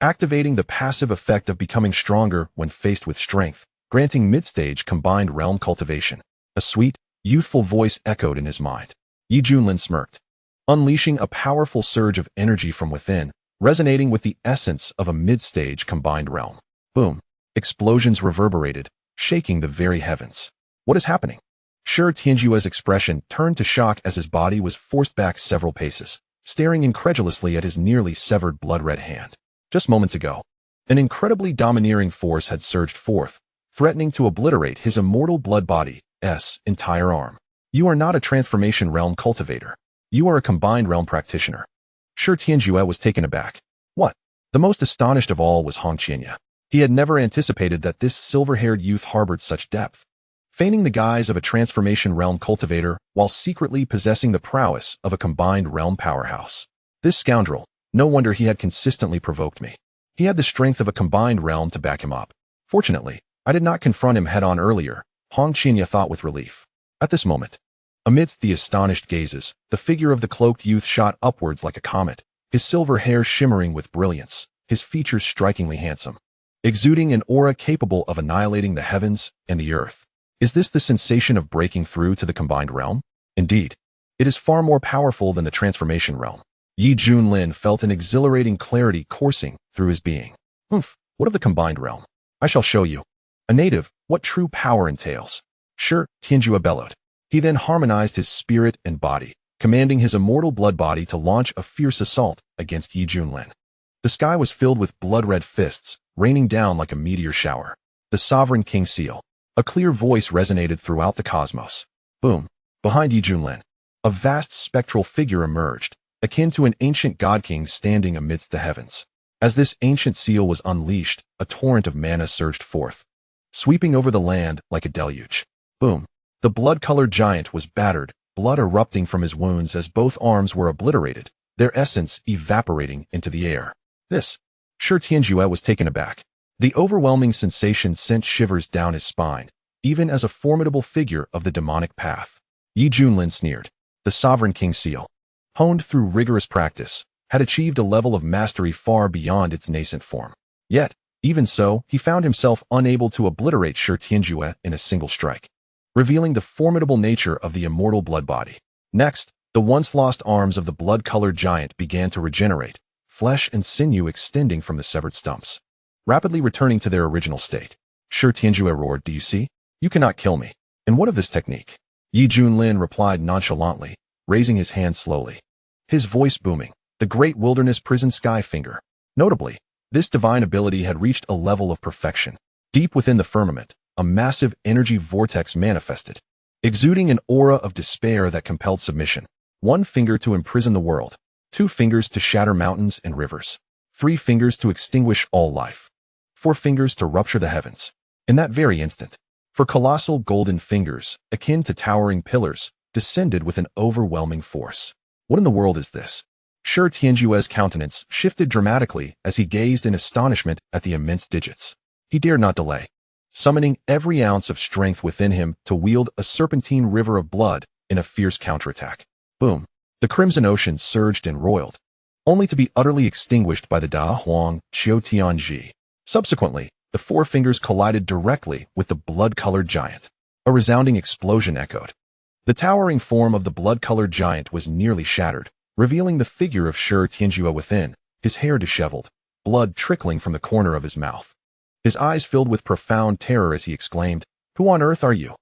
Activating the passive effect of becoming stronger when faced with strength, granting mid-stage combined realm cultivation. A sweet, youthful voice echoed in his mind. Junlin smirked, unleashing a powerful surge of energy from within, resonating with the essence of a mid-stage combined realm. Boom! Explosions reverberated, shaking the very heavens. "What is happening?" Shi Tianjue's expression turned to shock as his body was forced back several paces, staring incredulously at his nearly severed blood-red hand. Just moments ago, an incredibly domineering force had surged forth, threatening to obliterate his immortal blood body's entire arm. "You are not a transformation realm cultivator. You are a combined realm practitioner." Shi Tianjue was taken aback. "What?" The most astonished of all was Hong Qianye. He had never anticipated that this silver-haired youth harbored such depth. Feigning the guise of a transformation realm cultivator while secretly possessing the prowess of a combined realm powerhouse. This scoundrel, no wonder he had consistently provoked me. He had the strength of a combined realm to back him up. Fortunately, I did not confront him head-on earlier, Hong Qianye thought with relief. At this moment, amidst the astonished gazes, the figure of the cloaked youth shot upwards like a comet, his silver hair shimmering with brilliance, his features strikingly handsome, exuding an aura capable of annihilating the heavens and the earth. Is this the sensation of breaking through to the combined realm? Indeed, it is far more powerful than the transformation realm. Junlin felt an exhilarating clarity coursing through his being. What of the combined realm? I shall show you. A native, what true power entails. Shi Tianjue bellowed. He then harmonized his spirit and body, commanding his immortal blood body to launch a fierce assault against Yi Junlin. The sky was filled with blood-red fists, raining down like a meteor shower. The sovereign king seal. A clear voice resonated throughout the cosmos. Boom. Behind Yi Junlin, a vast spectral figure emerged, akin to an ancient god king standing amidst the heavens. As this ancient seal was unleashed, a torrent of mana surged forth, sweeping over the land like a deluge. Boom. The blood-colored giant was battered, blood erupting from his wounds as both arms were obliterated, their essence evaporating into the air. This. Shi Tianjue was taken aback. The overwhelming sensation sent shivers down his spine, even as a formidable figure of the demonic path. Yi Junlin sneered. The sovereign king seal, honed through rigorous practice, had achieved a level of mastery far beyond its nascent form. Yet, even so, he found himself unable to obliterate Shi Tianjue in a single strike, revealing the formidable nature of the immortal blood body. Next, the once lost arms of the blood-colored giant began to regenerate, flesh and sinew extending from the severed stumps, rapidly returning to their original state. Shi Tianjue roared, "Do you see? You cannot kill me. And what of this technique?" Yi Junlin replied nonchalantly, raising his hand slowly, his voice booming. The great wilderness prison sky finger. Notably, this divine ability had reached a level of perfection. Deep within the firmament, a massive energy vortex manifested, exuding an aura of despair that compelled submission. 1 finger to imprison the world, 2 fingers to shatter mountains and rivers, 3 fingers to extinguish all life, 4 fingers to rupture the heavens. In that very instant, 4 colossal golden fingers, akin to towering pillars, descended with an overwhelming force. What in the world is this? Shi Tianjue's countenance shifted dramatically as he gazed in astonishment at the immense digits. He dared not delay, summoning every ounce of strength within him to wield a serpentine river of blood in a fierce counterattack. Boom! The crimson ocean surged and roiled, only to be utterly extinguished by the Da Huang Qiu Tianji. Subsequently, the 4 fingers collided directly with the blood-colored giant. A resounding explosion echoed. The towering form of the blood-colored giant was nearly shattered, revealing the figure of Shi Tianjue within, his hair disheveled, blood trickling from the corner of his mouth. His eyes filled with profound terror as he exclaimed, "Who on earth are you?"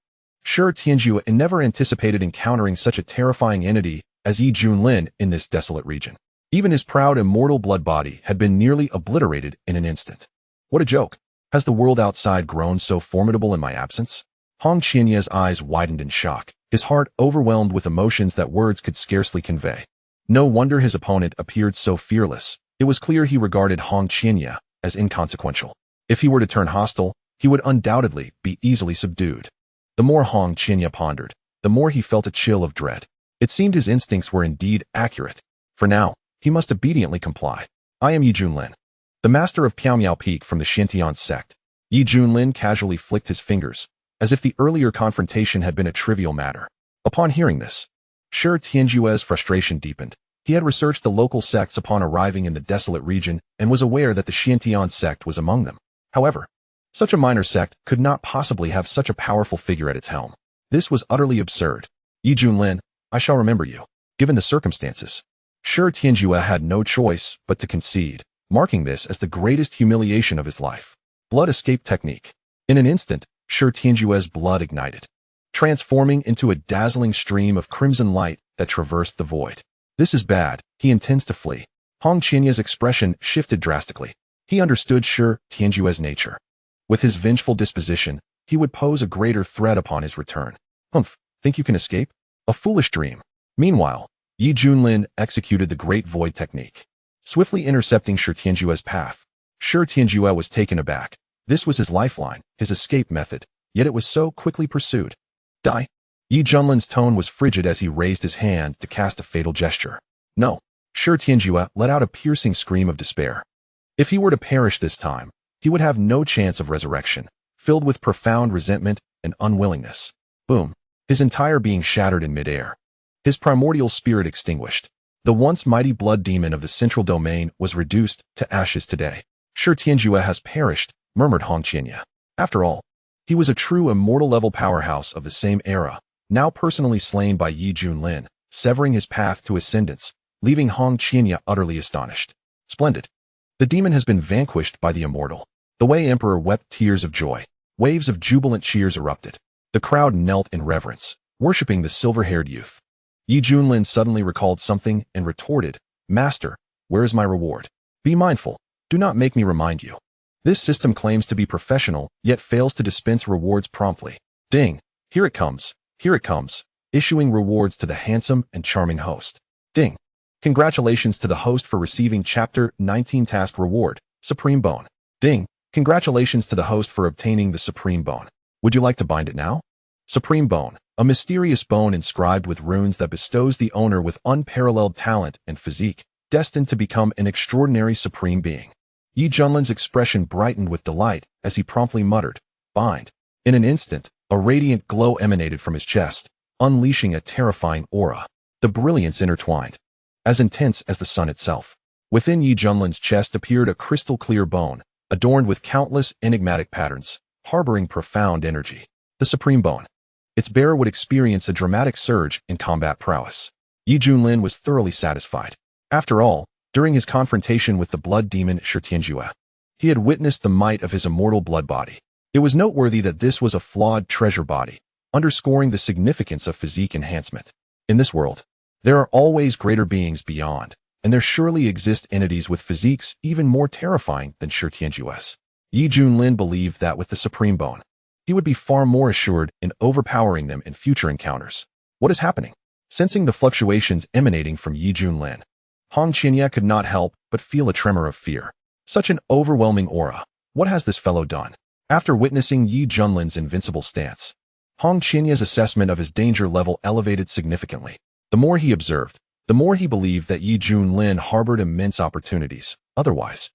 Shi Tianjue never anticipated encountering such a terrifying entity as Yi Junlin in this desolate region. Even his proud immortal blood body had been nearly obliterated in an instant. What a joke! Has the world outside grown so formidable in my absence? Hong Qianye's eyes widened in shock, his heart overwhelmed with emotions that words could scarcely convey. No wonder his opponent appeared so fearless. It was clear he regarded Hong Qianye as inconsequential. If he were to turn hostile, he would undoubtedly be easily subdued. The more Hong Qianye pondered, the more he felt a chill of dread. It seemed his instincts were indeed accurate. For now, he must obediently comply. "I am Yi Junlin, the master of Piaomiao Peak from the Demon Sect." Yi Junlin casually flicked his fingers, as if the earlier confrontation had been a trivial matter. Upon hearing this, Shi Tianjue's frustration deepened. He had researched the local sects upon arriving in the desolate region and was aware that the Demon Sect was among them. However, such a minor sect could not possibly have such a powerful figure at its helm. This was utterly absurd. "Yi Junlin, I shall remember you, given the circumstances." Shi Tianjue had no choice but to concede, marking this as the greatest humiliation of his life. Blood escape technique. In an instant, Shi Tianjue's blood ignited, transforming into a dazzling stream of crimson light that traversed the void. "This is bad. He intends to flee." Hong Qianye's expression shifted drastically. He understood Shi Tianjue's nature. With his vengeful disposition, he would pose a greater threat upon his return. "Humph, think you can escape? A foolish dream." Meanwhile, Yi Junlin executed the Great Void technique, swiftly intercepting Shi Tianjue's path. Shi Tianjue was taken aback. This was his lifeline, his escape method, yet it was so quickly pursued. "Die." Yi Junlin's tone was frigid as he raised his hand to cast a fatal gesture. "No." Shi Tianjue let out a piercing scream of despair. If he were to perish this time, he would have no chance of resurrection, filled with profound resentment and unwillingness. Boom. His entire being shattered in midair. His primordial spirit extinguished. The once mighty blood demon of the central domain was reduced to ashes today. "Shi Tianjue has perished," murmured Hong Qianye. After all, he was a true immortal-level powerhouse of the same era, now personally slain by Yi Junlin, severing his path to ascendance, leaving Hong Qianye utterly astonished. "Splendid. The demon has been vanquished by the immortal." The Wei Emperor wept tears of joy. Waves of jubilant cheers erupted. The crowd knelt in reverence, worshipping the silver-haired youth. Junlin suddenly recalled something and retorted, "Master, where is my reward? Be mindful. Do not make me remind you." This system claims to be professional, yet fails to dispense rewards promptly. Ding! Here it comes. Here it comes. Issuing rewards to the handsome and charming host. Ding! Congratulations to the host for receiving Chapter 19 Task Reward, Supreme Bone. Ding! Congratulations to the host for obtaining the Supreme Bone. Would you like to bind it now? Supreme Bone, a mysterious bone inscribed with runes that bestows the owner with unparalleled talent and physique, destined to become an extraordinary supreme being. Junlin's expression brightened with delight as he promptly muttered, "Bind." In an instant, a radiant glow emanated from his chest, unleashing a terrifying aura. The brilliance intertwined, as intense as the sun itself. Within Junlin's chest appeared a crystal-clear bone, adorned with countless enigmatic patterns, harboring profound energy. The Supreme Bone. Its bearer would experience a dramatic surge in combat prowess. Junlin was thoroughly satisfied. After all, during his confrontation with the blood demon Xuanhuan, he had witnessed the might of his immortal blood body. It was noteworthy that this was a flawed treasure body, underscoring the significance of physique enhancement. In this world, there are always greater beings beyond, and there surely exist entities with physiques even more terrifying than Xuanhuan's. Junlin believed that with the Supreme Bone, he would be far more assured in overpowering them in future encounters. What is happening? Sensing the fluctuations emanating from Junlin, Hong Qinya could not help but feel a tremor of fear. Such an overwhelming aura. What has this fellow done? After witnessing Junlin's invincible stance, Hong Qinya's assessment of his danger level elevated significantly. The more he observed, the more he believed that Junlin harbored immense opportunities. Otherwise,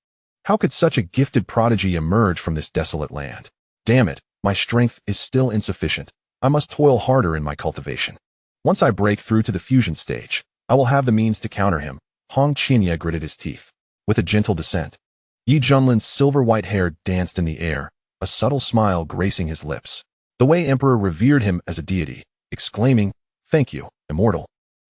how could such a gifted prodigy emerge from this desolate land? Damn it, my strength is still insufficient. I must toil harder in my cultivation. Once I break through to the fusion stage, I will have the means to counter him. Hong Qinya gritted his teeth. With a gentle descent, Junlin's silver-white hair danced in the air, a subtle smile gracing his lips. The Wei Emperor revered him as a deity, exclaiming, "Thank you, Immortal,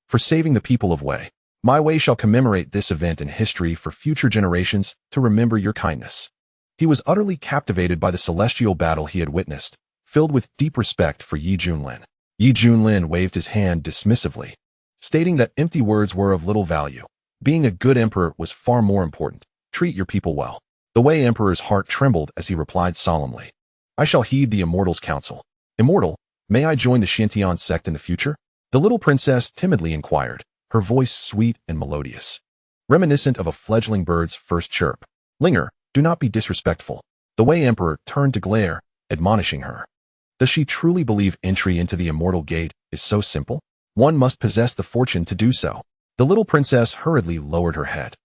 for saving the people of Wei. My Wei shall commemorate this event in history for future generations to remember your kindness." He was utterly captivated by the celestial battle he had witnessed, filled with deep respect for Junlin. Junlin waved his hand dismissively, stating that empty words were of little value. Being a good emperor was far more important. Treat your people well. The Wei Emperor's heart trembled as he replied solemnly, "I shall heed the Immortal's counsel. Immortal, may I join the Demon Sect in the future?" The little princess timidly inquired, her voice sweet and melodious, reminiscent of a fledgling bird's first chirp. "Linger, do not be disrespectful." The Wei Emperor turned to glare, admonishing her. Does she truly believe entry into the Immortal Gate is so simple? One must possess the fortune to do so. The little princess hurriedly lowered her head,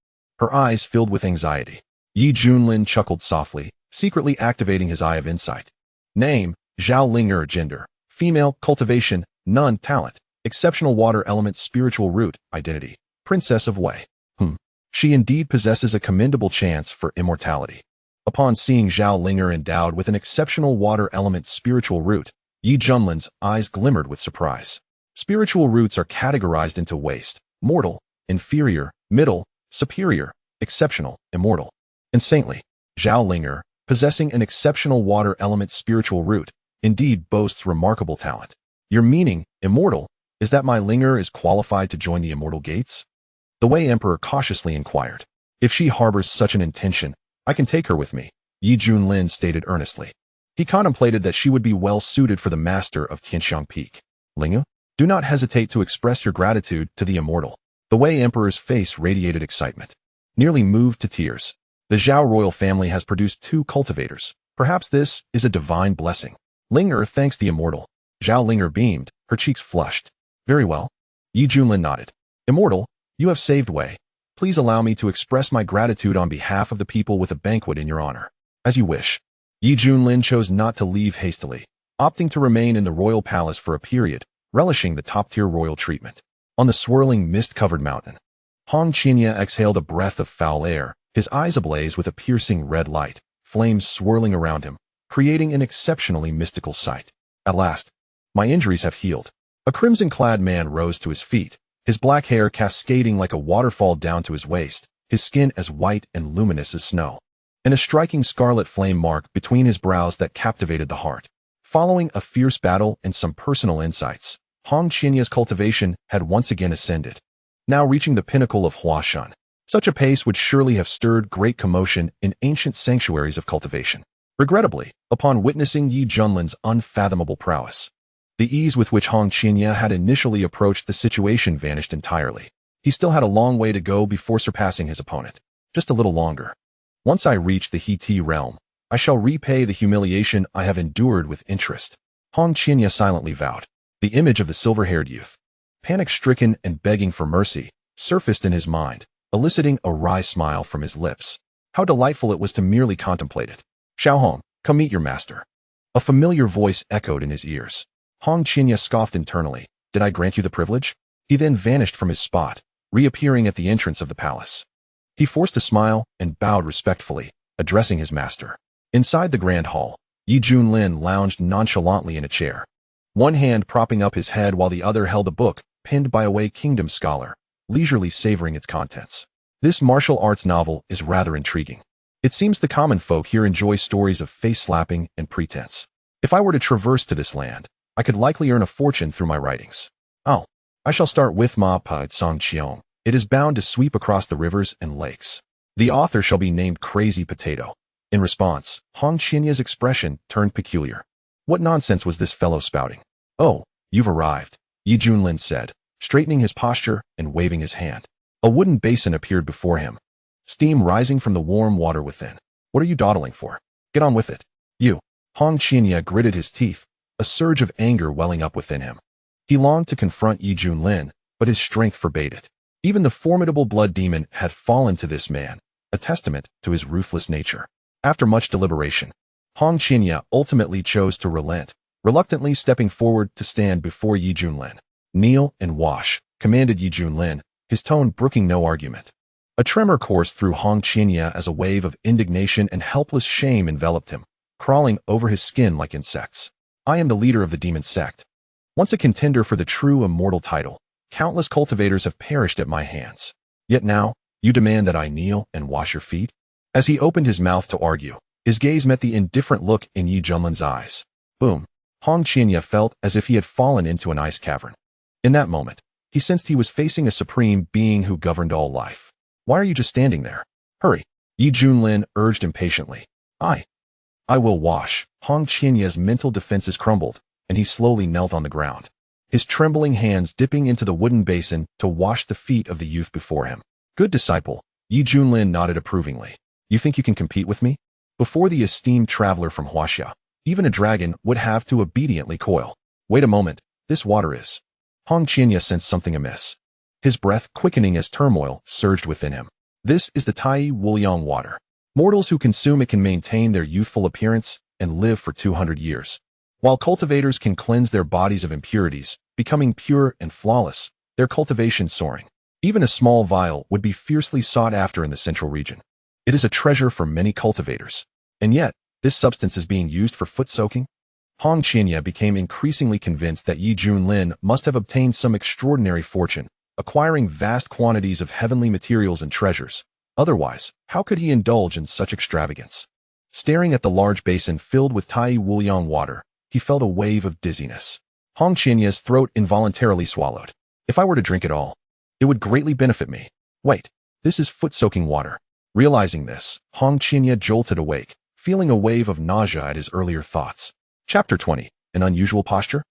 her eyes filled with anxiety. Junlin chuckled softly, secretly activating his eye of insight. Name, Zhao Linger. Gender, female. Cultivation, none. Talent, exceptional water element. Spiritual root, identity, Princess of Wei. She indeed possesses a commendable chance for immortality. Upon seeing Zhao Linger endowed with an exceptional water element spiritual root, Junlin's eyes glimmered with surprise. Spiritual roots are categorized into waste, mortal, inferior, middle, superior, exceptional, immortal, and saintly. Zhao Linger, possessing an exceptional water element spiritual root, indeed boasts remarkable talent. Your meaning, immortal, is that my Linger is qualified to join the Immortal Gates? The Wei Emperor cautiously inquired. If she harbors such an intention, I can take her with me, Junlin stated earnestly. He contemplated that she would be well suited for the master of Tianxiang Peak. Lingu, do not hesitate to express your gratitude to the Immortal. The Wei Emperor's face radiated excitement, nearly moved to tears. The Zhao royal family has produced 2 cultivators. Perhaps this is a divine blessing. Linger thanks the Immortal. Zhao Linger beamed, her cheeks flushed. Very well. Junlin nodded. Immortal, you have saved Wei. Please allow me to express my gratitude on behalf of the people with a banquet in your honor. As you wish. Junlin chose not to leave hastily, opting to remain in the royal palace for a period, relishing the top-tier royal treatment. On the swirling mist-covered mountain, Hong Qinya exhaled a breath of foul air, his eyes ablaze with a piercing red light, flames swirling around him, creating an exceptionally mystical sight. At last, my injuries have healed. A crimson-clad man rose to his feet, his black hair cascading like a waterfall down to his waist, his skin as white and luminous as snow. and a striking scarlet flame mark between his brows that captivated the heart. Following a fierce battle and some personal insights, Hong Qianya's cultivation had once again ascended, now reaching the pinnacle of Huashan. Such a pace would surely have stirred great commotion in ancient sanctuaries of cultivation. Regrettably, upon witnessing Yi Junlin's unfathomable prowess, the ease with which Hong Qianya had initially approached the situation vanished entirely. He still had a long way to go before surpassing his opponent. Just a little longer. Once I reach the He realm, I shall repay the humiliation I have endured with interest. Hong Qianya silently vowed. The image of the silver-haired youth, panic-stricken and begging for mercy, surfaced in his mind, eliciting a wry smile from his lips. How delightful it was to merely contemplate it. Xuanhuan, come meet your master. A familiar voice echoed in his ears. Hong Qianya scoffed internally. Did I grant you the privilege? He then vanished from his spot, reappearing at the entrance of the palace. He forced a smile and bowed respectfully, addressing his master. Inside the grand hall, Yi Junlin lounged nonchalantly in a chair, one hand propping up his head while the other held a book pinned by a Wei Kingdom scholar, leisurely savoring its contents. This martial arts novel is rather intriguing. It seems the common folk here enjoy stories of face-slapping and pretense. If I were to traverse to this land, I could likely earn a fortune through my writings. Oh, I shall start with Ma Pa Tsang Qiong. It is bound to sweep across the rivers and lakes. The author shall be named Crazy Potato. In response, Hong Qianya's expression turned peculiar. What nonsense was this fellow spouting? Oh, you've arrived, Yi Junlin said, straightening his posture and waving his hand. A wooden basin appeared before him, steam rising from the warm water within. What are you dawdling for? Get on with it. You. Hong Qianya gritted his teeth, a surge of anger welling up within him. He longed to confront Yi Junlin, but his strength forbade it. Even the formidable blood demon had fallen to this man, a testament to his ruthless nature. After much deliberation, Hong Qianya ultimately chose to relent, reluctantly stepping forward to stand before Yi Junlin. Kneel and wash, commanded Yi Junlin, his tone brooking no argument. A tremor coursed through Hong Qianya as a wave of indignation and helpless shame enveloped him, crawling over his skin like insects. I am the leader of the Demon Sect. Once a contender for the true immortal title, countless cultivators have perished at my hands. Yet now, you demand that I kneel and wash your feet? As he opened his mouth to argue, his gaze met the indifferent look in Yi Junlin's eyes. Boom. Hong Qianya felt as if he had fallen into an ice cavern. In that moment, he sensed he was facing a supreme being who governed all life. Why are you just standing there? Hurry. Yi Junlin urged impatiently. I will wash. Hong Qianya's mental defenses crumbled, and he slowly knelt on the ground, his trembling hands dipping into the wooden basin to wash the feet of the youth before him. Good disciple, Yi Junlin nodded approvingly. You think you can compete with me? Before the esteemed traveler from Huaxia, even a dragon would have to obediently coil. Wait a moment, this water is... Hong Qianya sensed something amiss, his breath quickening as turmoil surged within him. This is the Tai Wuliang water. Mortals who consume it can maintain their youthful appearance and live for 200 years. While cultivators can cleanse their bodies of impurities, becoming pure and flawless, their cultivation soaring. Even a small vial would be fiercely sought after in the central region. It is a treasure for many cultivators. And yet, this substance is being used for foot soaking? Hong Qianya became increasingly convinced that Yi Junlin must have obtained some extraordinary fortune, acquiring vast quantities of heavenly materials and treasures. Otherwise, how could he indulge in such extravagance? Staring at the large basin filled with Tai Wuliang water, he felt a wave of dizziness. Hong Qianya's throat involuntarily swallowed. If I were to drink it all, it would greatly benefit me. Wait, this is foot-soaking water. Realizing this, Hong Qianya jolted awake, feeling a wave of nausea at his earlier thoughts. Chapter 20. An unusual posture?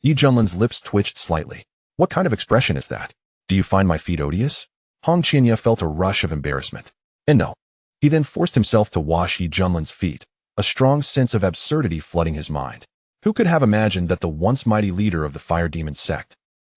Yi Junlin's lips twitched slightly. What kind of expression is that? Do you find my feet odious? Hong Qianya felt a rush of embarrassment. And no. He then forced himself to wash Yi Junlin's feet, a strong sense of absurdity flooding his mind. Who could have imagined that the once mighty leader of the Fire Demon Sect,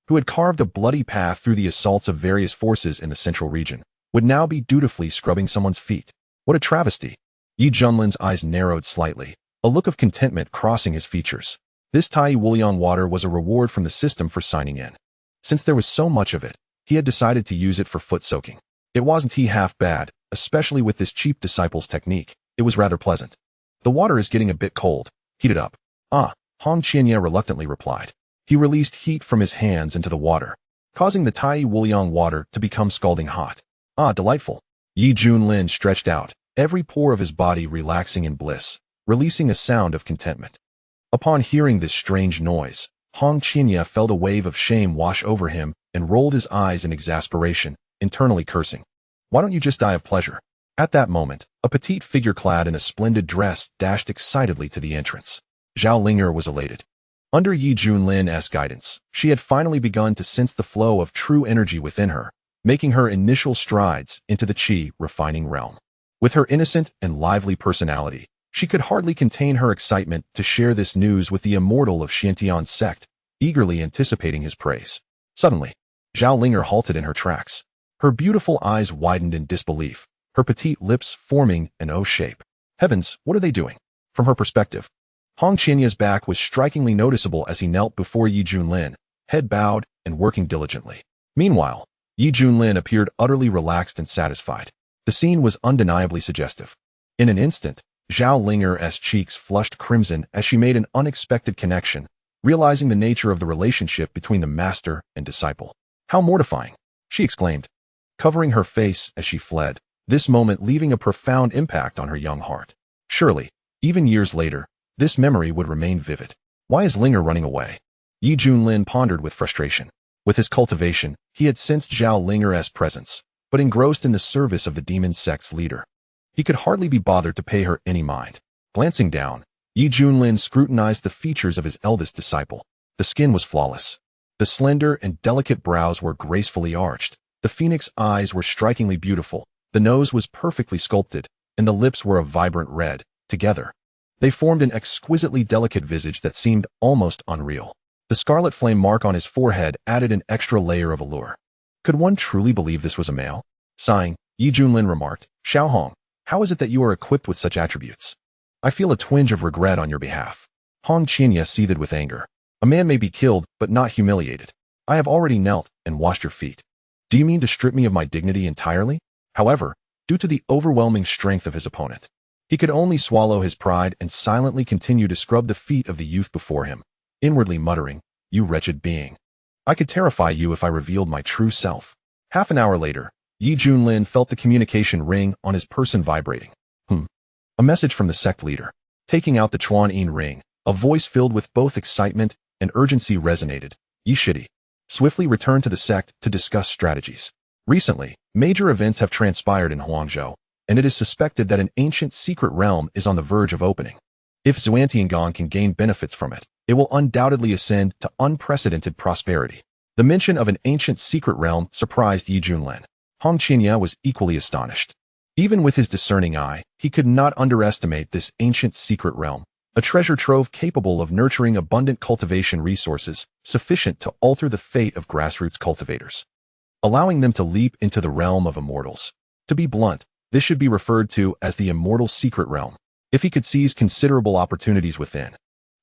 who had carved a bloody path through the assaults of various forces in the central region, would now be dutifully scrubbing someone's feet? What a travesty! Yi Junlin's eyes narrowed slightly, a look of contentment crossing his features. This Tai Wuliang water was a reward from the system for signing in. Since there was so much of it, he had decided to use it for foot soaking. It wasn't half bad, especially with this cheap disciple's technique. It was rather pleasant. The water is getting a bit cold. Heat it up. Ah, Hong Qianya reluctantly replied. He released heat from his hands into the water, causing the Tai Wuliang water to become scalding hot. Ah, delightful. Yi Junlin stretched out, every pore of his body relaxing in bliss, releasing a sound of contentment. Upon hearing this strange noise, Hong Qinya felt a wave of shame wash over him and rolled his eyes in exasperation, internally cursing. Why don't you just die of pleasure? At that moment, a petite figure clad in a splendid dress dashed excitedly to the entrance. Zhao Ling'er was elated. Under Yi Junlin's guidance, she had finally begun to sense the flow of true energy within her, making her initial strides into the qi refining realm. With her innocent and lively personality, she could hardly contain her excitement to share this news with the immortal of Xiantian's sect, eagerly anticipating his praise. Suddenly, Zhao Ling'er halted in her tracks. Her beautiful eyes widened in disbelief, her petite lips forming an O shape. Heavens, what are they doing? From her perspective, Hong Qianya's back was strikingly noticeable as he knelt before Yi Junlin, head bowed and working diligently. Meanwhile, Yi Junlin appeared utterly relaxed and satisfied. The scene was undeniably suggestive. In an instant, Zhao Ling'er's cheeks flushed crimson as she made an unexpected connection, realizing the nature of the relationship between the master and disciple. How mortifying, she exclaimed, covering her face as she fled, this moment leaving a profound impact on her young heart. Surely, even years later, this memory would remain vivid. Why is Ling'er running away? Yi Junlin pondered with frustration. With his cultivation, he had sensed Zhao Ling'er's presence, but engrossed in the service of the Demon Sect's leader. He could hardly be bothered to pay her any mind. Glancing down, Yi Junlin scrutinized the features of his eldest disciple. The skin was flawless. The slender and delicate brows were gracefully arched. The phoenix eyes were strikingly beautiful. The nose was perfectly sculpted, and the lips were a vibrant red. Together, they formed an exquisitely delicate visage that seemed almost unreal. The scarlet flame mark on his forehead added an extra layer of allure. Could one truly believe this was a male? Sighing, Yi Junlin remarked, Xiaohong, how is it that you are equipped with such attributes? I feel a twinge of regret on your behalf. Hong Qinya seethed with anger. A man may be killed, but not humiliated. I have already knelt and washed your feet. Do you mean to strip me of my dignity entirely? However, due to the overwhelming strength of his opponent, he could only swallow his pride and silently continue to scrub the feet of the youth before him, inwardly muttering, you wretched being. I could terrify you if I revealed my true self. Half an hour later, Yi Junlin felt the communication ring on his person vibrating. A message from the sect leader. Taking out the Xuanhuan ring, a voice filled with both excitement and urgency resonated. Yi Shidi, swiftly return to the sect to discuss strategies. Recently, major events have transpired in Huangzhou, and it is suspected that an ancient secret realm is on the verge of opening. If Xuantiangong can gain benefits from it, it will undoubtedly ascend to unprecedented prosperity. The mention of an ancient secret realm surprised Yi Junlin. Hong Qinya was equally astonished. Even with his discerning eye, he could not underestimate this ancient secret realm, a treasure trove capable of nurturing abundant cultivation resources sufficient to alter the fate of grassroots cultivators, allowing them to leap into the realm of immortals. To be blunt, this should be referred to as the immortal secret realm. If he could seize considerable opportunities within,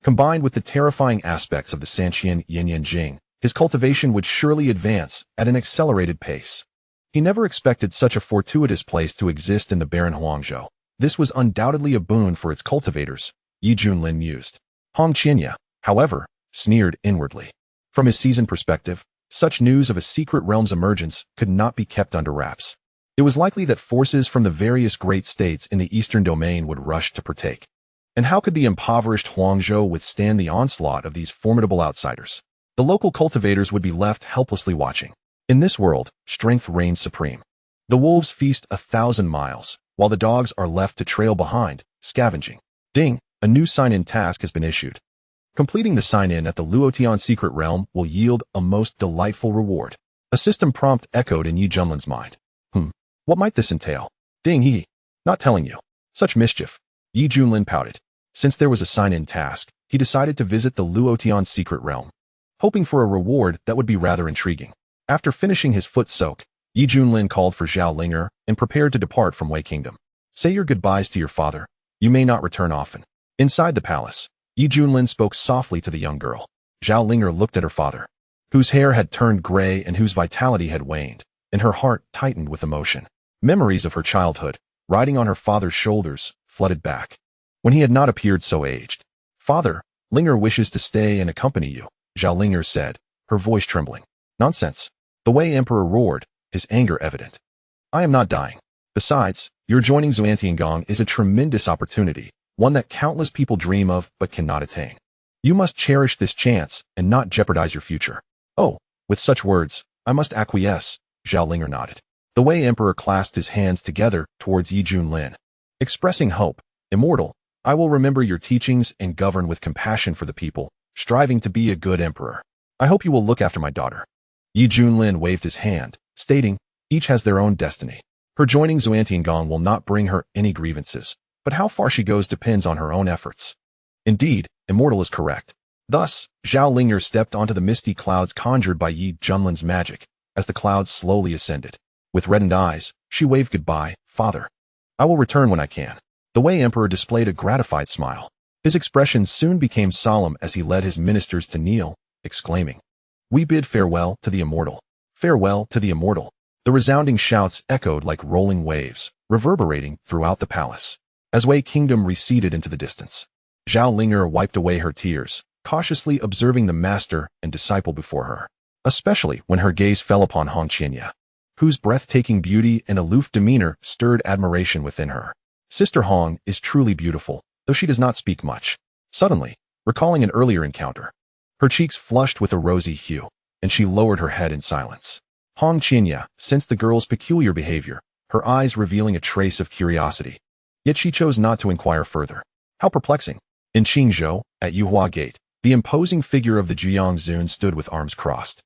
combined with the terrifying aspects of the Sanqian Yin Jing, his cultivation would surely advance at an accelerated pace. He never expected such a fortuitous place to exist in the barren Huangzhou. This was undoubtedly a boon for its cultivators, Yi Junlin mused. Hong Qinya, however, sneered inwardly. From his seasoned perspective, such news of a secret realm's emergence could not be kept under wraps. It was likely that forces from the various great states in the eastern domain would rush to partake. And how could the impoverished Huangzhou withstand the onslaught of these formidable outsiders? The local cultivators would be left helplessly watching. In this world, strength reigns supreme. The wolves feast 1,000 miles, while the dogs are left to trail behind, scavenging. Ding, a new sign-in task has been issued. Completing the sign-in at the Luotian secret realm will yield a most delightful reward. A system prompt echoed in Yi Junlin's mind. What might this entail? Ding he. Not telling you. Such mischief. Yi Junlin pouted. Since there was a sign-in task, he decided to visit the Luotian secret realm, hoping for a reward that would be rather intriguing. After finishing his foot soak, Yi Junlin called for Zhao Ling'er and prepared to depart from Wei Kingdom. Say your goodbyes to your father. You may not return often. Inside the palace, Yi Junlin spoke softly to the young girl. Zhao Ling'er looked at her father, whose hair had turned gray and whose vitality had waned, and her heart tightened with emotion. Memories of her childhood, riding on her father's shoulders, flooded back. When he had not appeared so aged. Father, Ling'er wishes to stay and accompany you, Zhao Ling'er said, her voice trembling. Nonsense. The Wei Emperor roared, his anger evident. I am not dying. Besides, Your joining Xuanhuan is a tremendous opportunity, one that countless people dream of but cannot attain. You must cherish this chance and not jeopardize your future. Oh, with such words, I must acquiesce, Zhao Linger nodded. The Wei Emperor clasped his hands together towards Junlin, expressing hope. Immortal, I will remember your teachings and govern with compassion for the people, striving to be a good emperor. I hope you will look after my daughter. Junlin waved his hand, stating, each has their own destiny. Her joining Xuanhuan will not bring her any grievances, but how far she goes depends on her own efforts. Indeed, Immortal is correct. Thus, Zhao Linger stepped onto the misty clouds conjured by Junlin's magic, as the clouds slowly ascended. With reddened eyes, she waved goodbye, Father. I will return when I can. The Wei Emperor displayed a gratified smile. His expression soon became solemn as he led his ministers to kneel, exclaiming, We bid farewell to the Immortal. Farewell to the Immortal. The resounding shouts echoed like rolling waves, reverberating throughout the palace. As Wei Kingdom receded into the distance, Zhao Linger wiped away her tears, cautiously observing the master and disciple before her, especially when her gaze fell upon Hong Qianya, whose breathtaking beauty and aloof demeanor stirred admiration within her. Sister Hong is truly beautiful, though she does not speak much. Suddenly, recalling an earlier encounter, her cheeks flushed with a rosy hue, and she lowered her head in silence. Hong Qianya sensed the girl's peculiar behavior, her eyes revealing a trace of curiosity. Yet she chose not to inquire further. How perplexing. In Qingzhou, at Yuhua Gate, the imposing figure of the Jiangzun stood with arms crossed,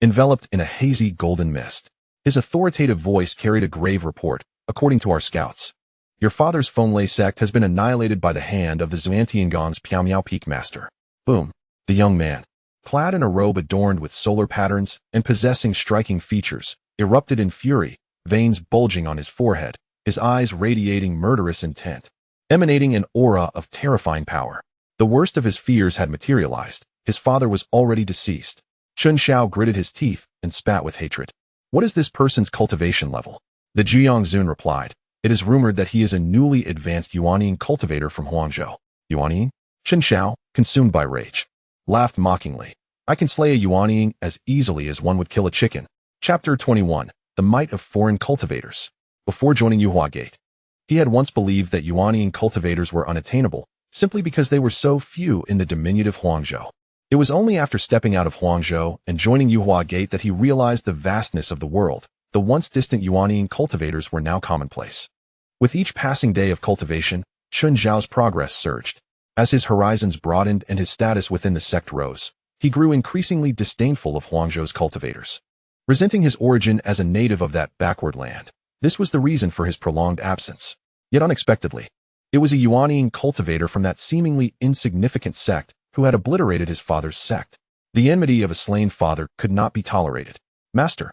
enveloped in a hazy golden mist. His authoritative voice carried a grave report, according to our scouts. Your father's Fenglai sect has been annihilated by the hand of the Xuanhuan's Piaomiao Peak Master. Boom. The young man, clad in a robe adorned with solar patterns and possessing striking features, erupted in fury, veins bulging on his forehead, his eyes radiating murderous intent, emanating an aura of terrifying power. The worst of his fears had materialized. His father was already deceased. Chun Xiao gritted his teeth and spat with hatred. What is this person's cultivation level? The Jiangzun replied. It is rumored that he is a newly advanced Yuanian cultivator from Huangzhou. Yuanian? Chun Xiao, consumed by rage, laughed mockingly. I can slay a Yuanian as easily as one would kill a chicken. Chapter 21. The Might of Foreign Cultivators. Before joining Yuhua Gate, he had once believed that Yuanian cultivators were unattainable, simply because they were so few in the diminutive Huangzhou. It was only after stepping out of Huangzhou and joining Yuhua Gate that he realized the vastness of the world. The once distant Yuanian cultivators were now commonplace. With each passing day of cultivation, Chun Zhao's progress surged. As his horizons broadened and his status within the sect rose, he grew increasingly disdainful of Huangzhou's cultivators. Resenting his origin as a native of that backward land, this was the reason for his prolonged absence. Yet unexpectedly, it was a Yuanian cultivator from that seemingly insignificant sect who had obliterated his father's sect. The enmity of a slain father could not be tolerated. Master,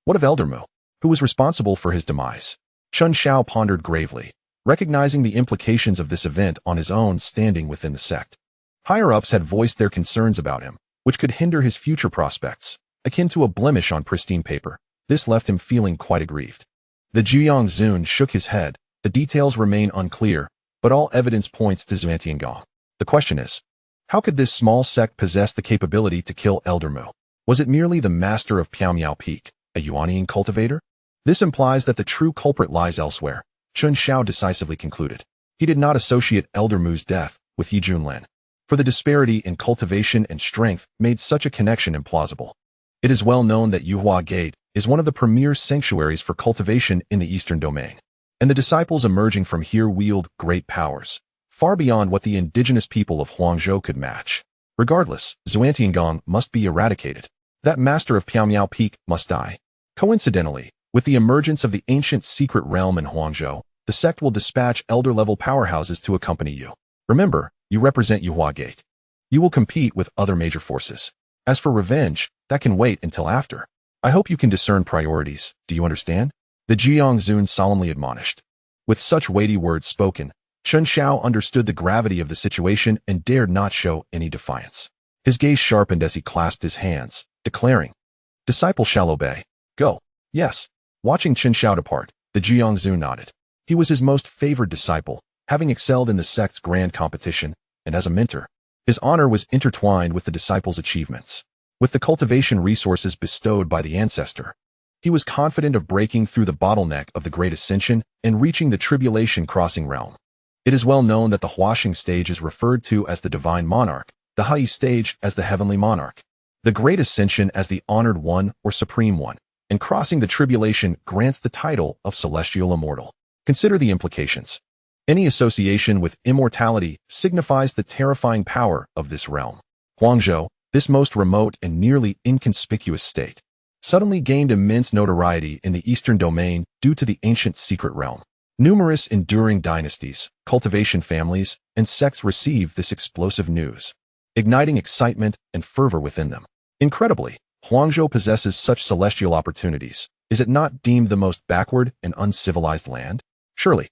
what of Elder Mu, who was responsible for his demise? Chun Xiao pondered gravely, recognizing the implications of this event on his own standing within the sect. Higher-ups had voiced their concerns about him, which could hinder his future prospects, akin to a blemish on pristine paper. This left him feeling quite aggrieved. The Jiangzun shook his head. The details remain unclear, but all evidence points to Xuanhuan. The question is, how could this small sect possess the capability to kill Elder Mu? Was it merely the master of Piaomiao Peak, a Yuanian cultivator? This implies that the true culprit lies elsewhere, Chun Xiao decisively concluded. He did not associate Elder Mu's death with Junlin, for the disparity in cultivation and strength made such a connection implausible. It is well known that Yuhua Gate is one of the premier sanctuaries for cultivation in the Eastern Domain, and the disciples emerging from here wield great powers, far beyond what the indigenous people of Huangzhou could match. Regardless, Xuanhuan must be eradicated. That master of Piaomiao Peak must die. Coincidentally, with the emergence of the ancient secret realm in Huangzhou, the sect will dispatch elder-level powerhouses to accompany you. Remember, you represent Yuhua Gate. You will compete with other major forces. As for revenge, that can wait until after. I hope you can discern priorities, do you understand? The Jiangzun solemnly admonished. With such weighty words spoken, Chun Xiao understood the gravity of the situation and dared not show any defiance. His gaze sharpened as he clasped his hands, declaring, Disciple shall obey. Go. Yes. Watching Chun Xiao depart, the Jiangzun nodded. He was his most favored disciple, having excelled in the sect's grand competition, and as a mentor, his honor was intertwined with the disciple's achievements. With the cultivation resources bestowed by the ancestor, He was confident of breaking through the bottleneck of the Great Ascension and reaching the Tribulation Crossing realm. It is well known that the Huaxing stage is referred to as the Divine Monarch, the Hai stage as the Heavenly Monarch, the Great Ascension as the Honored One or Supreme One, and crossing the Tribulation grants the title of Celestial Immortal. Consider the implications. Any association with immortality signifies the terrifying power of this realm. Huangzhou, this most remote and nearly inconspicuous state, suddenly gained immense notoriety in the Eastern Domain due to the ancient secret realm. Numerous enduring dynasties, cultivation families, and sects received this explosive news, igniting excitement and fervor within them. Incredibly, Huangzhou possesses such celestial opportunities. Is it not deemed the most backward and uncivilized land? Surely,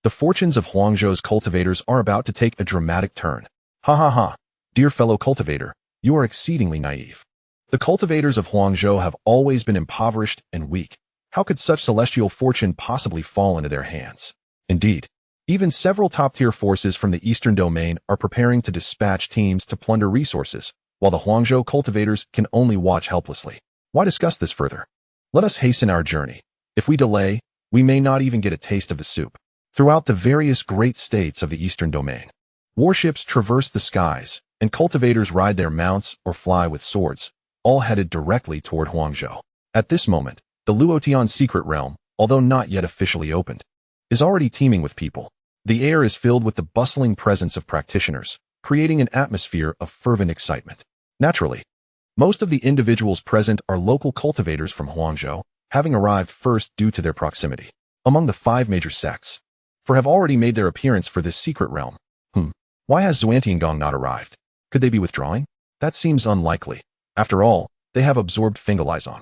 the fortunes of Huangzhou's cultivators are about to take a dramatic turn. Ha ha ha, dear fellow cultivator, you are exceedingly naive. The cultivators of Huangzhou have always been impoverished and weak. How could such celestial fortune possibly fall into their hands? Indeed, even several top-tier forces from the Eastern Domain are preparing to dispatch teams to plunder resources, while the Huangzhou cultivators can only watch helplessly. Why discuss this further? Let us hasten our journey. If we delay, we may not even get a taste of the soup. Throughout the various great states of the Eastern Domain, warships traverse the skies, and cultivators ride their mounts or fly with swords, all headed directly toward Huangzhou. At this moment, the Luotian secret realm, although not yet officially opened, is already teeming with people. The air is filled with the bustling presence of practitioners, creating an atmosphere of fervent excitement. Naturally, most of the individuals present are local cultivators from Huangzhou, having arrived first due to their proximity. Among the 5 major sects, have already made their appearance for this secret realm. Why has Xuantiangong not arrived? Could they be withdrawing? That seems unlikely. After all, they have absorbed Fingalizon,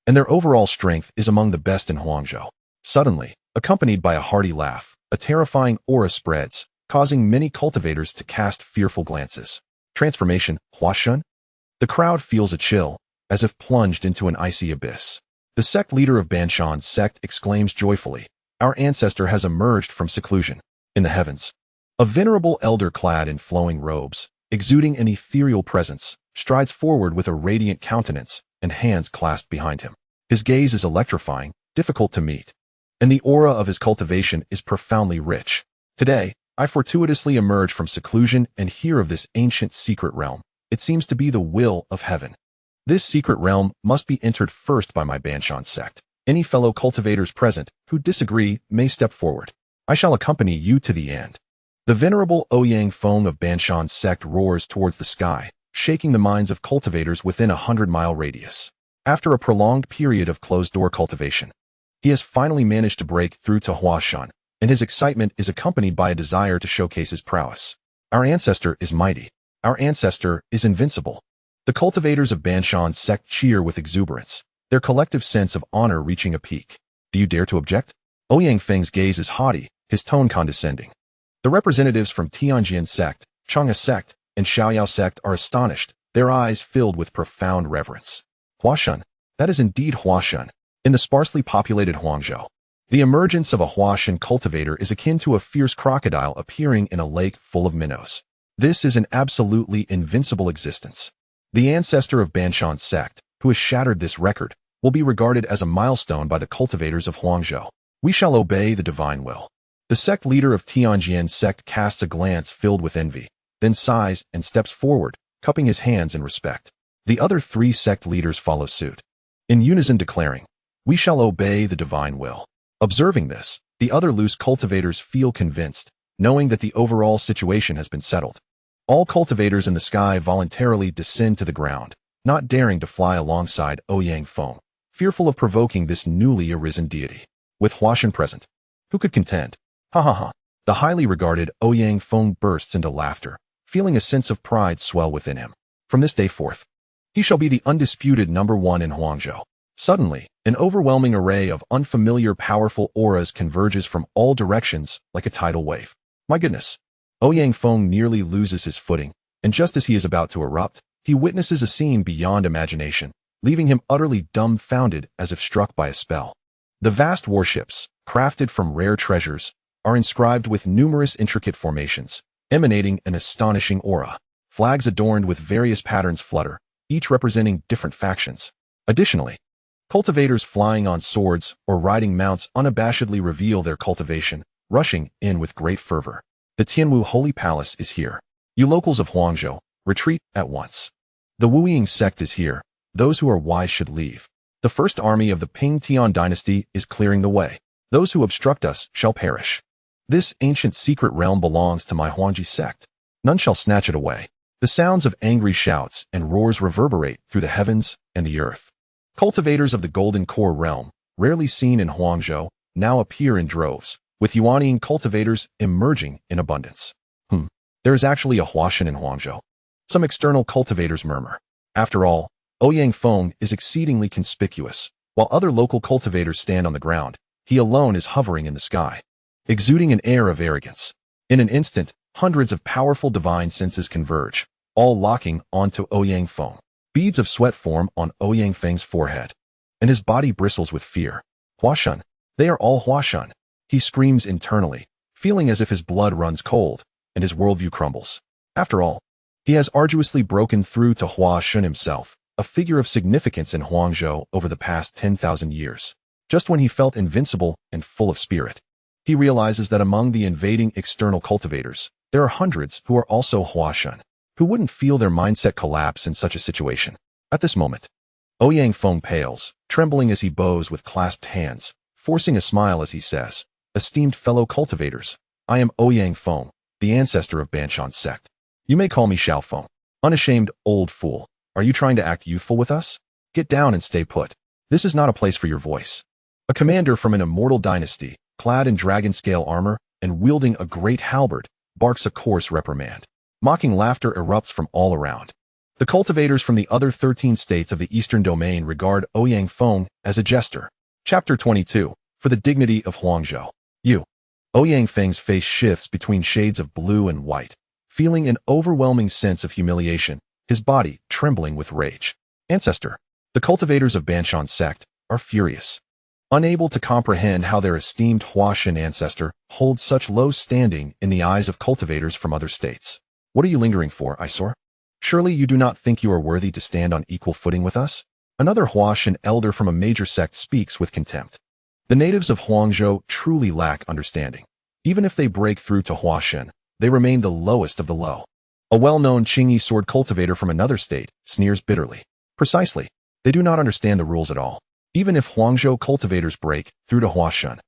and their overall strength is among the best in Huangzhou. Suddenly, accompanied by a hearty laugh, a terrifying aura spreads, causing many cultivators to cast fearful glances. Transformation, Huaxun? The crowd feels a chill, as if plunged into an icy abyss. The sect leader of Banshan's sect exclaims joyfully, "Our ancestor has emerged from seclusion." In the heavens, a venerable elder clad in flowing robes, exuding an ethereal presence, strides forward with a radiant countenance and hands clasped behind him. His gaze is electrifying, difficult to meet, and the aura of his cultivation is profoundly rich. Today, I fortuitously emerge from seclusion and hear of this ancient secret realm. It seems to be the will of heaven. This secret realm must be entered first by my Banshan sect. Any fellow cultivators present who disagree may step forward. I shall accompany you to the end. The venerable Ouyang Feng of Banshan's sect roars towards the sky, shaking the minds of cultivators within a 100-mile radius. After a prolonged period of closed-door cultivation, he has finally managed to break through to Huashan, and his excitement is accompanied by a desire to showcase his prowess. Our ancestor is mighty. Our ancestor is invincible. The cultivators of Banshan's sect cheer with exuberance, their collective sense of honor reaching a peak. Do you dare to object? Ouyang Feng's gaze is haughty, his tone condescending. The representatives from Tianjin sect, Chang'e sect, and Xiaoyao sect are astonished, their eyes filled with profound reverence. Huashan, that is indeed Huashan. In the sparsely populated Huangzhou, the emergence of a Huashan cultivator is akin to a fierce crocodile appearing in a lake full of minnows. This is an absolutely invincible existence. The ancestor of Banshan's sect, who has shattered this record, will be regarded as a milestone by the cultivators of Huangzhou. We shall obey the divine will. The sect leader of Tianjin sect casts a glance filled with envy, then sighs and steps forward, cupping his hands in respect. The other 3 sect leaders follow suit, in unison declaring, "We shall obey the divine will." Observing this, the other loose cultivators feel convinced, knowing that the overall situation has been settled. All cultivators in the sky voluntarily descend to the ground, not daring to fly alongside Ouyang Feng, fearful of provoking this newly arisen deity. With Huashan present, who could contend? Ha ha ha. The highly regarded Ouyang Feng bursts into laughter, feeling a sense of pride swell within him. From this day forth, he shall be the undisputed #1 in Huangzhou. Suddenly, an overwhelming array of unfamiliar powerful auras converges from all directions like a tidal wave. My goodness. Ouyang Feng nearly loses his footing, and just as he is about to erupt, he witnesses a scene beyond imagination, leaving him utterly dumbfounded as if struck by a spell. The vast warships, crafted from rare treasures, are inscribed with numerous intricate formations, emanating an astonishing aura. Flags adorned with various patterns flutter, each representing different factions. Additionally, Cultivators flying on swords or riding mounts unabashedly reveal their cultivation, rushing in with great fervor. The Tianwu Holy Palace is here. You locals of Huangzhou, retreat at once. The Wuying sect is here. Those who are wise should leave. The first army of the Ping Tian dynasty is clearing the way. Those who obstruct us shall perish. This ancient secret realm belongs to my Huangji sect. None shall snatch it away. The sounds of angry shouts and roars reverberate through the heavens and the earth. Cultivators of the Golden Core realm, rarely seen in Huangzhou, now appear in droves, with Yuanian cultivators emerging in abundance. There is actually a Huashan in Huangzhou. Some external cultivators murmur. After all, Ouyang Feng is exceedingly conspicuous. While other local cultivators stand on the ground, he alone is hovering in the sky, exuding an air of arrogance. In an instant, hundreds of powerful divine senses converge, all locking onto Ouyang Feng. Beads of sweat form on Ouyang Feng's forehead, and his body bristles with fear. Huashan. They are all Huashan. He screams internally, feeling as if his blood runs cold, and his worldview crumbles. After all, he has arduously broken through to Huashan himself, a figure of significance in Huangzhou over the past 10,000 years. Just when he felt invincible and full of spirit, he realizes that among the invading external cultivators, there are hundreds who are also Huashan. Who wouldn't feel their mindset collapse in such a situation? At this moment, Ouyang Feng pales, trembling as he bows with clasped hands, forcing a smile as he says, "Esteemed fellow cultivators, I am Ouyang Feng, the ancestor of Banshan sect. You may call me Xiao Feng. Unashamed old fool, are you trying to act youthful with us? Get down and stay put. This is not a place for your voice." A commander from an immortal dynasty, clad in dragon-scale armor and wielding a great halberd, barks a coarse reprimand. Mocking laughter erupts from all around. The cultivators from the other 13 states of the Eastern Domain regard Ouyang Feng as a jester. Chapter 22. For the dignity of Huangzhou. Ouyang Feng's face shifts between shades of blue and white, feeling an overwhelming sense of humiliation, his body trembling with rage. Ancestor. The cultivators of Banshan sect are furious, unable to comprehend how their esteemed Huashan ancestor holds such low standing in the eyes of cultivators from other states. What are you lingering for, eyesore? Surely you do not think you are worthy to stand on equal footing with us? Another Huashan elder from a major sect speaks with contempt. The natives of Huangzhou truly lack understanding. Even if they break through to Huashan, they remain the lowest of the low. A well-known Qing sword cultivator from another state sneers bitterly. Precisely, they do not understand the rules at all. Even if Huangzhou cultivators break through to Huashan,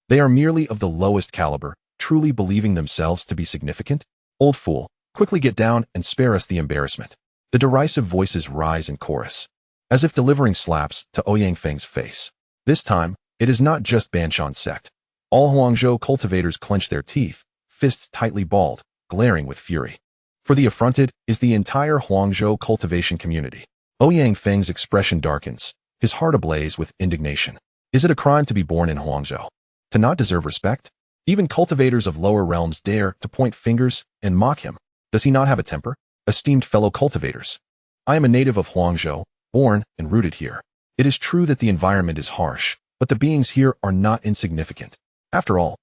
they are merely of the lowest caliber, truly believing themselves to be significant. Old fool. Quickly get down and spare us the embarrassment. The derisive voices rise in chorus, as if delivering slaps to Ouyang Feng's face. This time, it is not just Banshan sect. All Huangzhou cultivators clench their teeth, fists tightly balled, glaring with fury. For the affronted is the entire Huangzhou cultivation community. Ouyang Feng's expression darkens, his heart ablaze with indignation. Is it a crime to be born in Huangzhou? To not deserve respect? Even cultivators of lower realms dare to point fingers and mock him. Does he not have a temper? Esteemed fellow cultivators, I am a native of Huangzhou, born and rooted here. It is true that the environment is harsh, but the beings here are not insignificant. After all,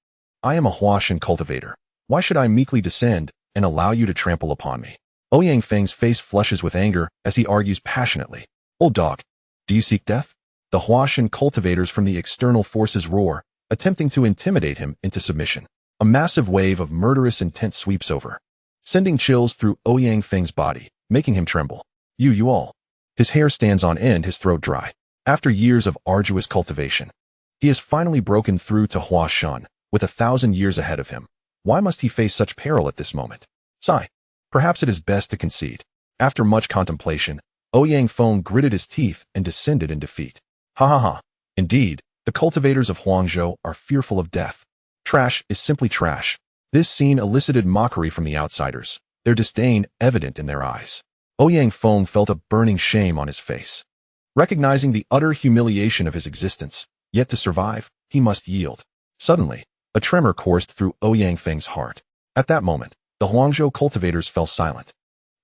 I am a Huashan cultivator. Why should I meekly descend and allow you to trample upon me? Ouyang Feng's face flushes with anger as he argues passionately. Old dog, do you seek death? The Huashan cultivators from the external forces roar, attempting to intimidate him into submission. A massive wave of murderous intent sweeps over, sending chills through Ouyang Feng's body, making him tremble. You all. His hair stands on end, his throat dry. After years of arduous cultivation, he has finally broken through to Huashan, with 1,000 years ahead of him. Why must he face such peril at this moment? Sigh. Perhaps it is best to concede. After much contemplation, Ouyang Feng gritted his teeth and descended in defeat. Ha ha ha. Indeed, the cultivators of Huangzhou are fearful of death. Trash is simply trash. This scene elicited mockery from the outsiders, their disdain evident in their eyes. Ouyang Feng felt a burning shame on his face. Recognizing the utter humiliation of his existence, yet to survive, he must yield. Suddenly, a tremor coursed through Ouyang Feng's heart. At that moment, the Huangzhou cultivators fell silent,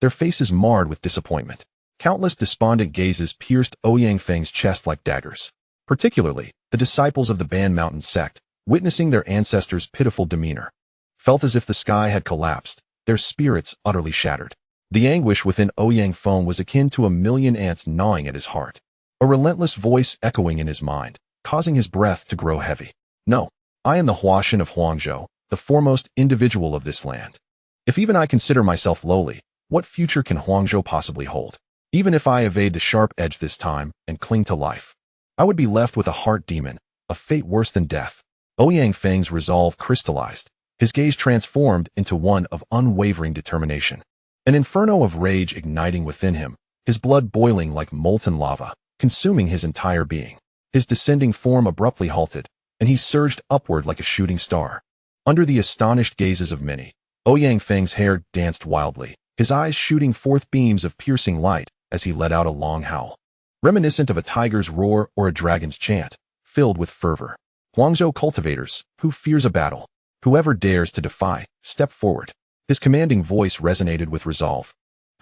their faces marred with disappointment. Countless despondent gazes pierced Ouyang Feng's chest like daggers. Particularly, the disciples of the Ban Mountain sect, witnessing their ancestors' pitiful demeanor, felt as if the sky had collapsed, their spirits utterly shattered. The anguish within Ouyang Feng was akin to a million ants gnawing at his heart. a relentless voice echoing in his mind, causing his breath to grow heavy. No, I am the Huashan of Huangzhou, the foremost individual of this land. If even I consider myself lowly, what future can Huangzhou possibly hold? Even if I evade the sharp edge this time and cling to life, I would be left with a heart demon, a fate worse than death. Ouyang Feng's resolve crystallized, his gaze transformed into one of unwavering determination. An inferno of rage igniting within him, his blood boiling like molten lava, consuming his entire being. His descending form abruptly halted, and he surged upward like a shooting star. Under the astonished gazes of many, Ouyang Feng's hair danced wildly, his eyes shooting forth beams of piercing light as he let out a long howl, reminiscent of a tiger's roar or a dragon's chant, filled with fervor. Huangzhou cultivators, who fears a battle? Whoever dares to defy, step forward. His commanding voice resonated with resolve,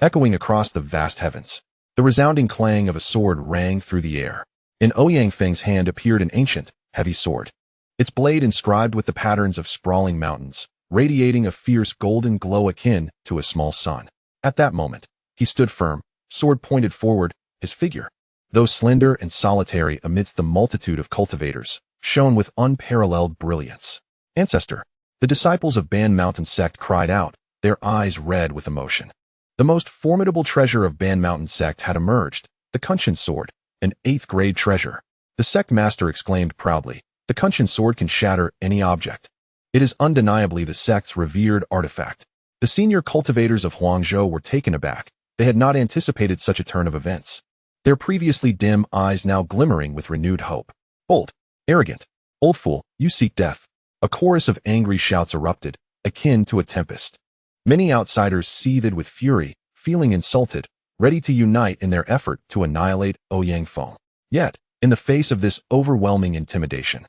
echoing across the vast heavens. The resounding clang of a sword rang through the air. In Ouyang Feng's hand appeared an ancient, heavy sword, its blade inscribed with the patterns of sprawling mountains, radiating a fierce golden glow akin to a small sun. At that moment, he stood firm, sword pointed forward, his figure, though slender and solitary amidst the multitude of cultivators, shone with unparalleled brilliance. Ancestor, the disciples of Ban Mountain Sect cried out, their eyes red with emotion. The most formidable treasure of Ban Mountain Sect had emerged, the Kunshin sword, an 8th grade treasure. The sect master exclaimed proudly, the Kunshin sword can shatter any object. It is undeniably the sect's revered artifact. The senior cultivators of Huangzhou were taken aback. They had not anticipated such a turn of events, their previously dim eyes now glimmering with renewed hope. Bold, arrogant, old fool, you seek death. A chorus of angry shouts erupted, akin to a tempest. Many outsiders seethed with fury, feeling insulted, ready to unite in their effort to annihilate Ouyang Feng. Yet, in the face of this overwhelming intimidation,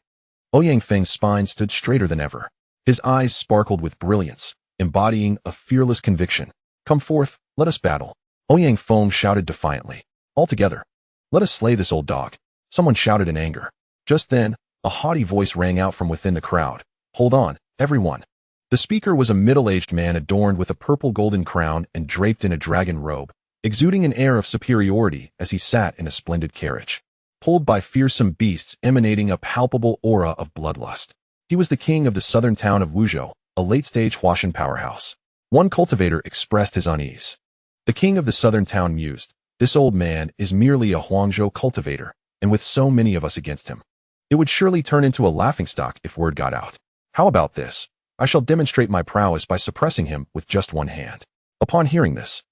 Ouyang Feng's spine stood straighter than ever. His eyes sparkled with brilliance, embodying a fearless conviction. Come forth, let us battle. Ouyang Feng shouted defiantly. All together, let us slay this old dog. Someone shouted in anger. Just then, a haughty voice rang out from within the crowd. Hold on, everyone. The speaker was a middle-aged man adorned with a purple golden crown and draped in a dragon robe, exuding an air of superiority as he sat in a splendid carriage, pulled by fearsome beasts emanating a palpable aura of bloodlust. He was the king of the southern town of Wuzhou, a late-stage Huashan powerhouse. One cultivator expressed his unease. The king of the southern town mused, this old man is merely a Huangzhou cultivator, and with so many of us against him, it would surely turn into a laughingstock if word got out. How about this? I shall demonstrate my prowess by suppressing him with just one hand. Upon hearing this,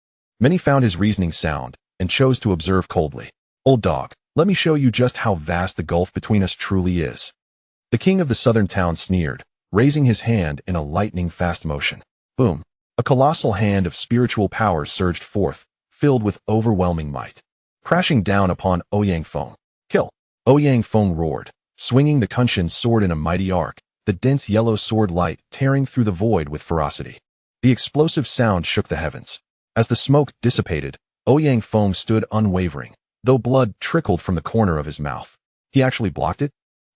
many found his reasoning sound and chose to observe coldly. Old dog, let me show you just how vast the gulf between us truly is. The king of the southern town sneered, raising his hand in a lightning-fast motion. Boom! A colossal hand of spiritual power surged forth, filled with overwhelming might, crashing down upon Ouyang Feng. Kill! Ouyang Feng roared, swinging the Kunshin sword in a mighty arc, the dense yellow sword light tearing through the void with ferocity. The explosive sound shook the heavens. As the smoke dissipated, Ouyang Feng stood unwavering, though blood trickled from the corner of his mouth. He actually blocked it?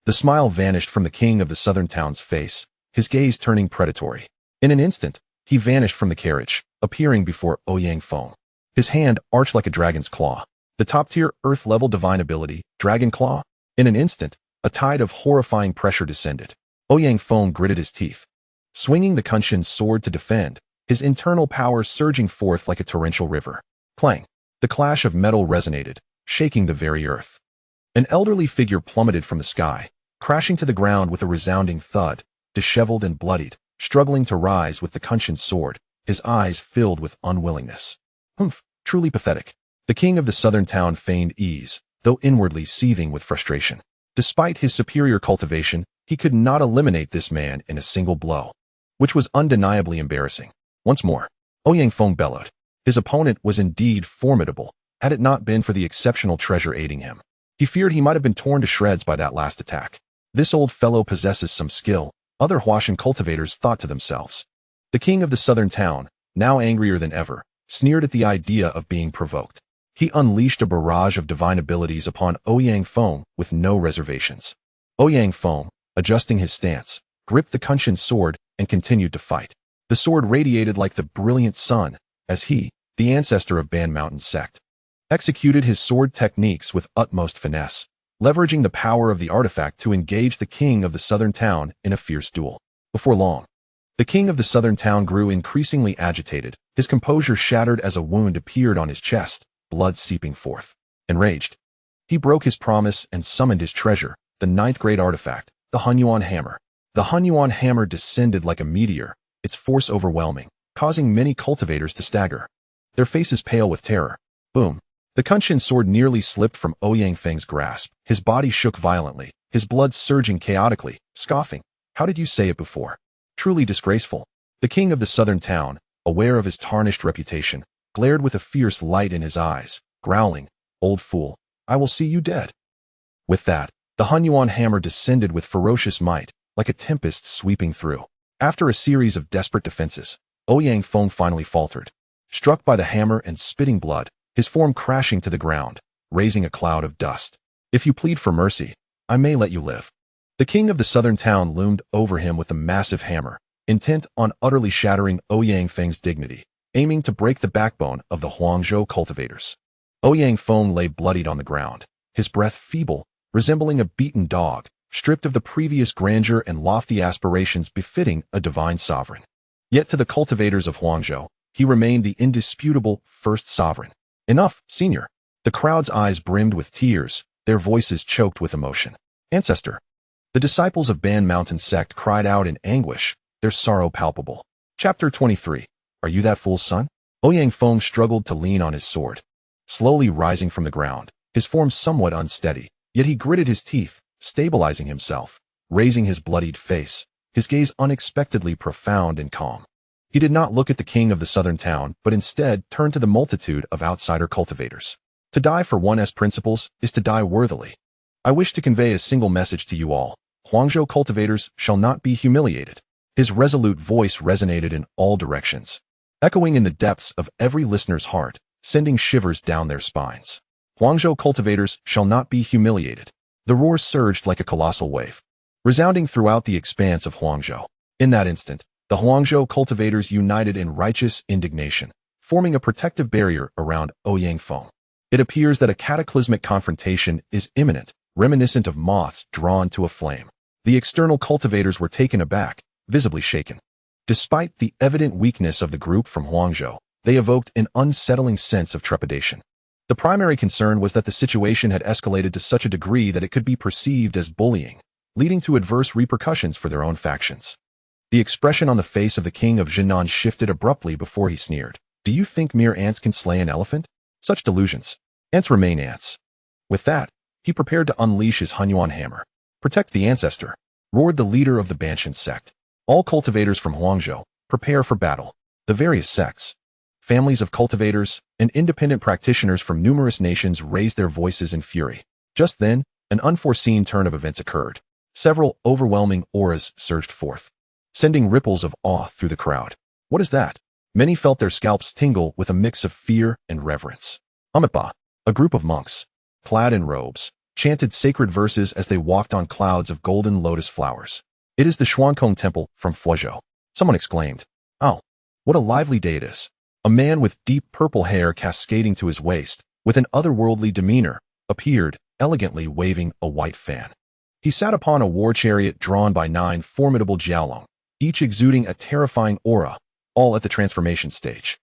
The smile vanished from the king of the southern town's face, his gaze turning predatory. In an instant, he vanished from the carriage, appearing before Ouyang Feng. His hand arched like a dragon's claw. The top-tier Earth-level divine ability, Dragon Claw. In an instant, a tide of horrifying pressure descended. Ouyang Feng gritted his teeth, swinging the Kunshin sword to defend, his internal power surging forth like a torrential river. Clang! The clash of metal resonated, shaking the very earth. An elderly figure plummeted from the sky, crashing to the ground with a resounding thud, disheveled and bloodied, struggling to rise with the Kunshin sword, his eyes filled with unwillingness. Humph, truly pathetic. The king of the southern town feigned ease, though inwardly seething with frustration. Despite his superior cultivation, he could not eliminate this man in a single blow, which was undeniably embarrassing. Once more, Ouyang Feng bellowed. His opponent was indeed formidable, had it not been for the exceptional treasure aiding him. He feared he might have been torn to shreds by that last attack. This old fellow possesses some skill, other Huashan cultivators thought to themselves. The king of the southern town, now angrier than ever, sneered at the idea of being provoked. He unleashed a barrage of divine abilities upon Ouyang Feng with no reservations. Ouyang Feng, adjusting his stance, gripped the Kunshin sword and continued to fight. The sword radiated like the brilliant sun, as he, the ancestor of Ban Mountain Sect, executed his sword techniques with utmost finesse, leveraging the power of the artifact to engage the king of the southern town in a fierce duel. Before long, the king of the southern town grew increasingly agitated, his composure shattered as a wound appeared on his chest, blood seeping forth. Enraged, he broke his promise and summoned his treasure, the ninth-grade artifact, the Xuanhuan hammer. The Xuanhuan hammer descended like a meteor, its force overwhelming, causing many cultivators to stagger, their faces pale with terror. Boom! The Kunshin sword nearly slipped from Ouyang Feng's grasp. His body shook violently, his blood surging chaotically, scoffing. How did you say it before? Truly disgraceful. The king of the southern town, aware of his tarnished reputation, glared with a fierce light in his eyes, growling, "Old fool, I will see you dead." With that, the Xuanhuan hammer descended with ferocious might, like a tempest sweeping through. After a series of desperate defenses, Ouyang Feng finally faltered. Struck by the hammer and spitting blood, his form crashing to the ground, raising a cloud of dust. "If you plead for mercy, I may let you live." The king of the southern town loomed over him with a massive hammer, intent on utterly shattering Ouyang Feng's dignity, aiming to break the backbone of the Huangzhou cultivators. Ouyang Feng lay bloodied on the ground, his breath feeble, resembling a beaten dog, stripped of the previous grandeur and lofty aspirations befitting a divine sovereign. Yet to the cultivators of Huangzhou, he remained the indisputable first sovereign. "Enough, senior." The crowd's eyes brimmed with tears, their voices choked with emotion. "Ancestor." The disciples of Ban Mountain Sect cried out in anguish, their sorrow palpable. Chapter 23. Are you that fool's son? Ouyang Feng struggled to lean on his sword, slowly rising from the ground, his form somewhat unsteady, yet he gritted his teeth, stabilizing himself, raising his bloodied face, his gaze unexpectedly profound and calm. He did not look at the king of the southern town, but instead turned to the multitude of outsider cultivators. To die for one's principles is to die worthily. I wish to convey a single message to you all. Huangzhou cultivators shall not be humiliated. His resolute voice resonated in all directions, echoing in the depths of every listener's heart, sending shivers down their spines. Huangzhou cultivators shall not be humiliated. The roar surged like a colossal wave, resounding throughout the expanse of Huangzhou. In that instant, the Huangzhou cultivators united in righteous indignation, forming a protective barrier around Ouyang Feng. It appears that a cataclysmic confrontation is imminent, reminiscent of moths drawn to a flame. The external cultivators were taken aback, visibly shaken. Despite the evident weakness of the group from Huangzhou, they evoked an unsettling sense of trepidation. The primary concern was that the situation had escalated to such a degree that it could be perceived as bullying, leading to adverse repercussions for their own factions. The expression on the face of the king of Zhenan shifted abruptly before he sneered. "Do you think mere ants can slay an elephant? Such delusions. Ants remain ants." With that, he prepared to unleash his Xuanhuan hammer. "Protect the ancestor," roared the leader of the Demon Sect. "All cultivators from Huangzhou, prepare for battle." The various sects, families of cultivators, and independent practitioners from numerous nations raised their voices in fury. Just then, an unforeseen turn of events occurred. Several overwhelming auras surged forth, sending ripples of awe through the crowd. "What is that?" Many felt their scalps tingle with a mix of fear and reverence. Amipa, a group of monks, clad in robes, chanted sacred verses as they walked on clouds of golden lotus flowers. "It is the Xuanhuan temple from Fuzhou," someone exclaimed. "Oh, what a lively day it is." A man with deep purple hair cascading to his waist, with an otherworldly demeanor, appeared, elegantly waving a white fan. He sat upon a war chariot drawn by 9 formidable jiaolong, each exuding a terrifying aura, all at the transformation stage.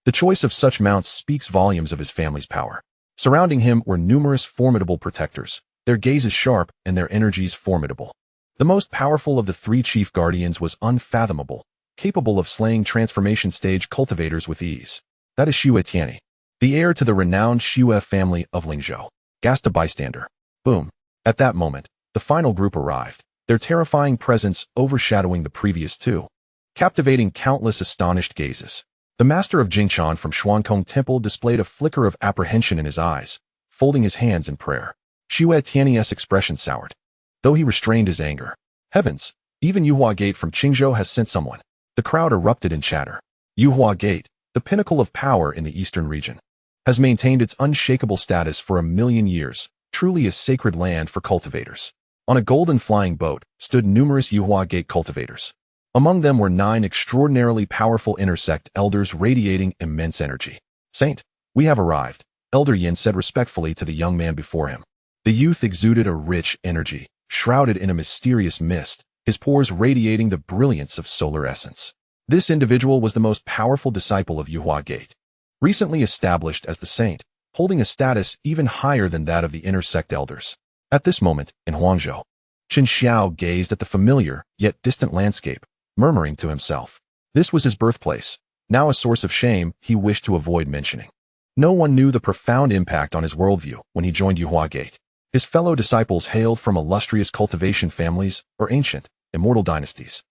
The choice of such mounts speaks volumes of his family's power. Surrounding him were numerous formidable protectors, their gazes sharp and their energies formidable. The most powerful of the 3 chief guardians was unfathomable, capable of slaying transformation stage cultivators with ease. "That is Xue Tianyi, the heir to the renowned Xue family of Lingzhou," gasped a bystander. Boom. At that moment, the final group arrived, their terrifying presence overshadowing the previous 2, captivating countless astonished gazes. The master of Jingchan from Xuanhuan Temple displayed a flicker of apprehension in his eyes, folding his hands in prayer. Xue Tianyi's expression soured, though he restrained his anger. "Heavens, even Yuhua Gate from Qingzhou has sent someone." The crowd erupted in chatter. Yuhua Gate, the pinnacle of power in the eastern region, has maintained its unshakable status for 1,000,000 years, truly a sacred land for cultivators. On a golden flying boat stood numerous Yuhua Gate cultivators. Among them were 9 extraordinarily powerful intersect elders radiating immense energy. "Saint, we have arrived," Elder Yin said respectfully to the young man before him. The youth exuded a rich energy, shrouded in a mysterious mist, his pores radiating the brilliance of solar essence. This individual was the most powerful disciple of Yuhua Gate, recently established as the saint, holding a status even higher than that of the inner sect elders. At this moment, in Huangzhou, Qin Xiao gazed at the familiar, yet distant landscape, murmuring to himself. This was his birthplace, now a source of shame he wished to avoid mentioning. No one knew the profound impact on his worldview when he joined Yuhua Gate. His fellow disciples hailed from illustrious cultivation families or ancient, immortal dynasties,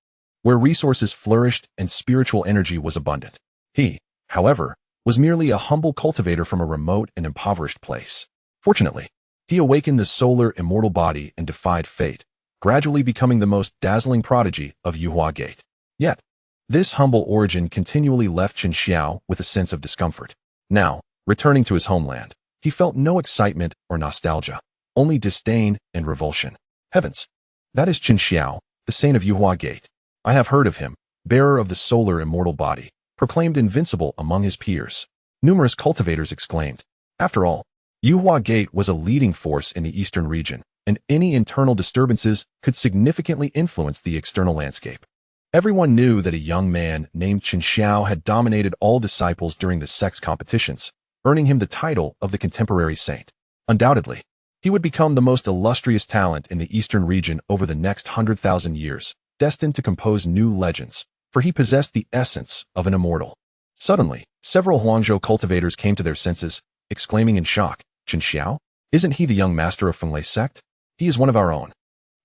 where resources flourished and spiritual energy was abundant. He, however, was merely a humble cultivator from a remote and impoverished place. Fortunately, he awakened the solar immortal body and defied fate, gradually becoming the most dazzling prodigy of Yuhua Gate. Yet, this humble origin continually left Qin Xiao with a sense of discomfort. Now, returning to his homeland, he felt no excitement or nostalgia, only disdain and revulsion. Heavens! That is Qin Xiao, the saint of Yuhua Gate. I have heard of him, bearer of the solar immortal body, proclaimed invincible among his peers. Numerous cultivators exclaimed. After all, Yuhua Gate was a leading force in the eastern region, and any internal disturbances could significantly influence the external landscape. Everyone knew that a young man named Qin Xiao had dominated all disciples during the sect's competitions, earning him the title of the contemporary saint. Undoubtedly, he would become the most illustrious talent in the eastern region over the next 100,000 years, destined to compose new legends, for he possessed the essence of an immortal. Suddenly, several Huangzhou cultivators came to their senses, exclaiming in shock, Qin Xiao? Isn't he the young master of Fenglei sect? He is one of our own.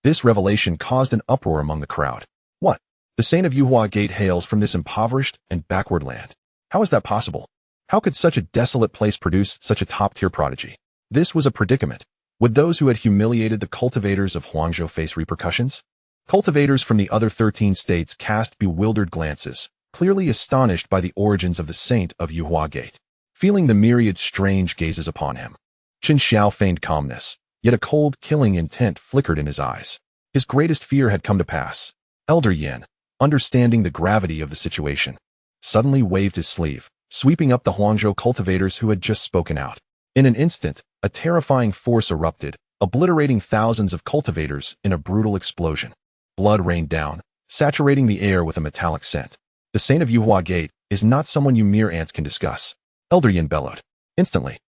This revelation caused an uproar among the crowd. What? The saint of Yuhua Gate hails from this impoverished and backward land. How is that possible? How could such a desolate place produce such a top-tier prodigy? This was a predicament. Would those who had humiliated the cultivators of Huangzhou face repercussions? Cultivators from the other 13 states cast bewildered glances, clearly astonished by the origins of the saint of Yuhua Gate. Feeling the myriad strange gazes upon him, Qin Xiao feigned calmness, yet a cold, killing intent flickered in his eyes. His greatest fear had come to pass. Elder Yin, understanding the gravity of the situation, suddenly waved his sleeve, sweeping up the Huangzhou cultivators who had just spoken out. In an instant, a terrifying force erupted, obliterating thousands of cultivators in a brutal explosion. Blood rained down, saturating the air with a metallic scent. The saint of Yuhua Gate is not someone you mere ants can discuss, Elder Yin bellowed. Instantly,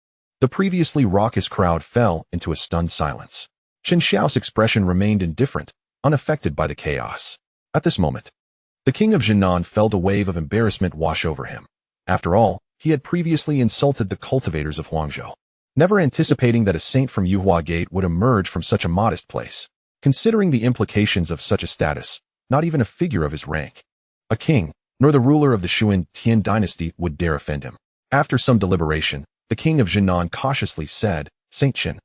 the previously raucous crowd fell into a stunned silence. Qin Xiao's expression remained indifferent, unaffected by the chaos. At this moment, the king of Jinan felt a wave of embarrassment wash over him. After all, he had previously insulted the cultivators of Huangzhou, never anticipating that a saint from Yuhua Gate would emerge from such a modest place. Considering the implications of such a status, not even a figure of his rank, a king, nor the ruler of the Xuan Tian dynasty would dare offend him. After some deliberation, the king of Jinan cautiously said, Saint Qin,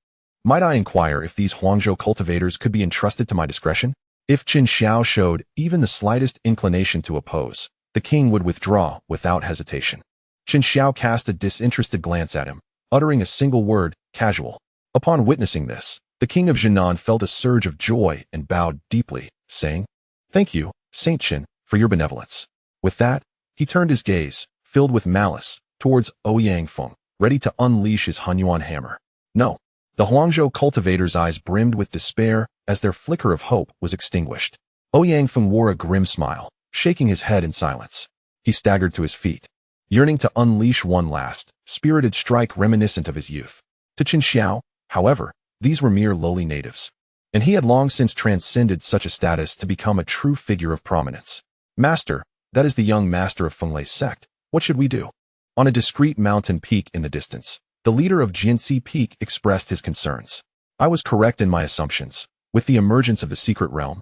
might I inquire if these Huangzhou cultivators could be entrusted to my discretion? If Qin Xiao showed even the slightest inclination to oppose, the king would withdraw without hesitation. Qin Xiao cast a disinterested glance at him, uttering a single word, casual. Upon witnessing this, the king of Jinan felt a surge of joy and bowed deeply, saying, Thank you, Saint Qin, for your benevolence. With that, he turned his gaze, filled with malice, towards Ouyang Feng, ready to unleash his Xuanhuan hammer. No. The Huangzhou cultivators' eyes brimmed with despair as their flicker of hope was extinguished. Ouyang Feng wore a grim smile, shaking his head in silence. He staggered to his feet, yearning to unleash one last, spirited strike reminiscent of his youth. To Qin Xiao, however, these were mere lowly natives, and he had long since transcended such a status to become a true figure of prominence. Master, that is the young master of Fenglei sect. What should we do? On a discreet mountain peak in the distance, the leader of Jianxi Peak expressed his concerns. I was correct in my assumptions. With the emergence of the secret realm,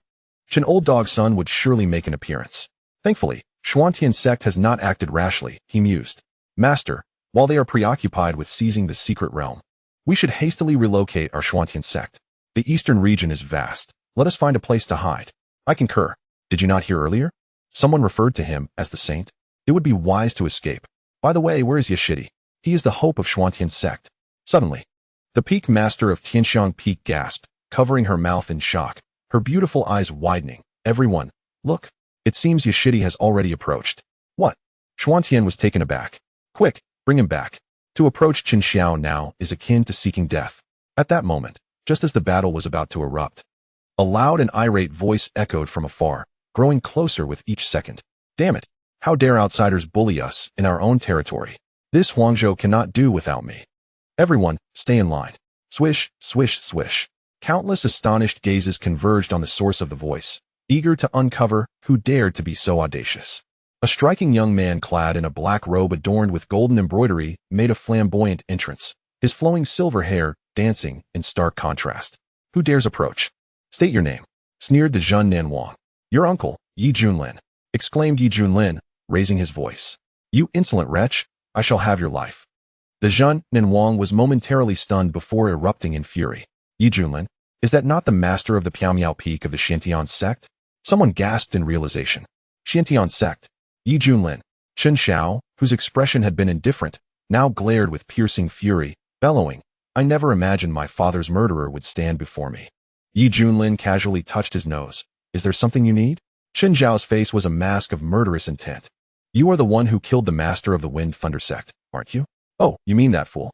Qin Old Dog's son would surely make an appearance. Thankfully, Xuantian sect has not acted rashly, he mused. Master, while they are preoccupied with seizing the secret realm, we should hastily relocate our Xuantian sect. The eastern region is vast. Let us find a place to hide. I concur. Did you not hear earlier? Someone referred to him as the saint. It would be wise to escape. By the way, where is Yashidi? He is the hope of Xuantian sect. Suddenly, the peak master of Tianxiang Peak gasped, covering her mouth in shock, her beautiful eyes widening. Everyone, look. It seems Yashidi has already approached. What? Xuantian was taken aback. Quick, bring him back. To approach Qin Xiao now is akin to seeking death. At that moment, just as the battle was about to erupt, a loud and irate voice echoed from afar, growing closer with each second. Damn it! How dare outsiders bully us in our own territory? This Huangzhou cannot do without me. Everyone, stay in line. Swish, swish, swish. Countless astonished gazes converged on the source of the voice, eager to uncover who dared to be so audacious. A striking young man clad in a black robe adorned with golden embroidery made a flamboyant entrance, his flowing silver hair dancing in stark contrast. Who dares approach? State your name, sneered the Xuanhuan. Your uncle, Yi Junlin, exclaimed Yi Junlin, raising his voice. You insolent wretch, I shall have your life. The Xuanhuan was momentarily stunned before erupting in fury. Yi Junlin, is that not the master of the Piaomiao Peak of the Xiantian sect? Someone gasped in realization. Xiantian sect. Yi Junlin, Qin Xiao, whose expression had been indifferent, now glared with piercing fury, bellowing, I never imagined my father's murderer would stand before me. Yi Junlin casually touched his nose. Is there something you need? Qin Xiao's face was a mask of murderous intent. You are the one who killed the master of the Wind Thunder sect, aren't you? Oh, you mean that fool?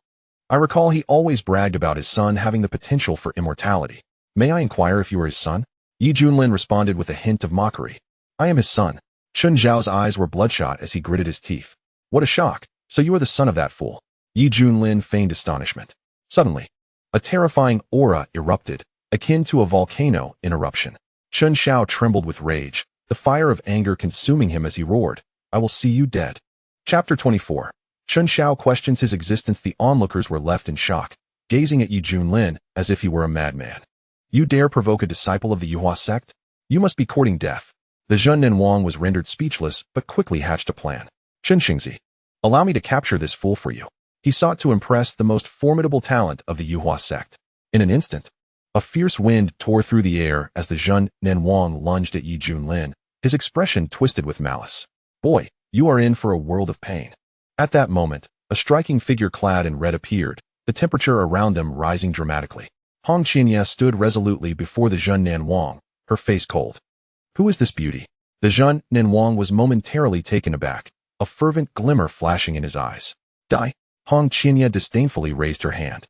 I recall he always bragged about his son having the potential for immortality. May I inquire if you are his son? Yi Junlin responded with a hint of mockery. I am his son. Qin Xiao's eyes were bloodshot as he gritted his teeth. What a shock. So you are the son of that fool. Yi Junlin feigned astonishment. Suddenly, a terrifying aura erupted, akin to a volcano in eruption. Qin Xiao trembled with rage, the fire of anger consuming him as he roared, I will see you dead. Chapter 24. Qin Xiao questions his existence. The onlookers were left in shock, gazing at Yi Junlin as if he were a madman. You dare provoke a disciple of the Yuhua sect? You must be courting death. The Xuanhuan was rendered speechless, but quickly hatched a plan. Qin Xingzi, allow me to capture this fool for you. He sought to impress the most formidable talent of the Yuhua sect. In an instant, a fierce wind tore through the air as the Xuanhuan lunged at Yi Junlin, his expression twisted with malice. Boy, you are in for a world of pain. At that moment, a striking figure clad in red appeared, the temperature around them rising dramatically. Hong Qinya stood resolutely before the Xuanhuan, her face cold. Who is this beauty? The Xuanhuan was momentarily taken aback, a fervent glimmer flashing in his eyes. Die! Hong Qinya disdainfully raised her hand,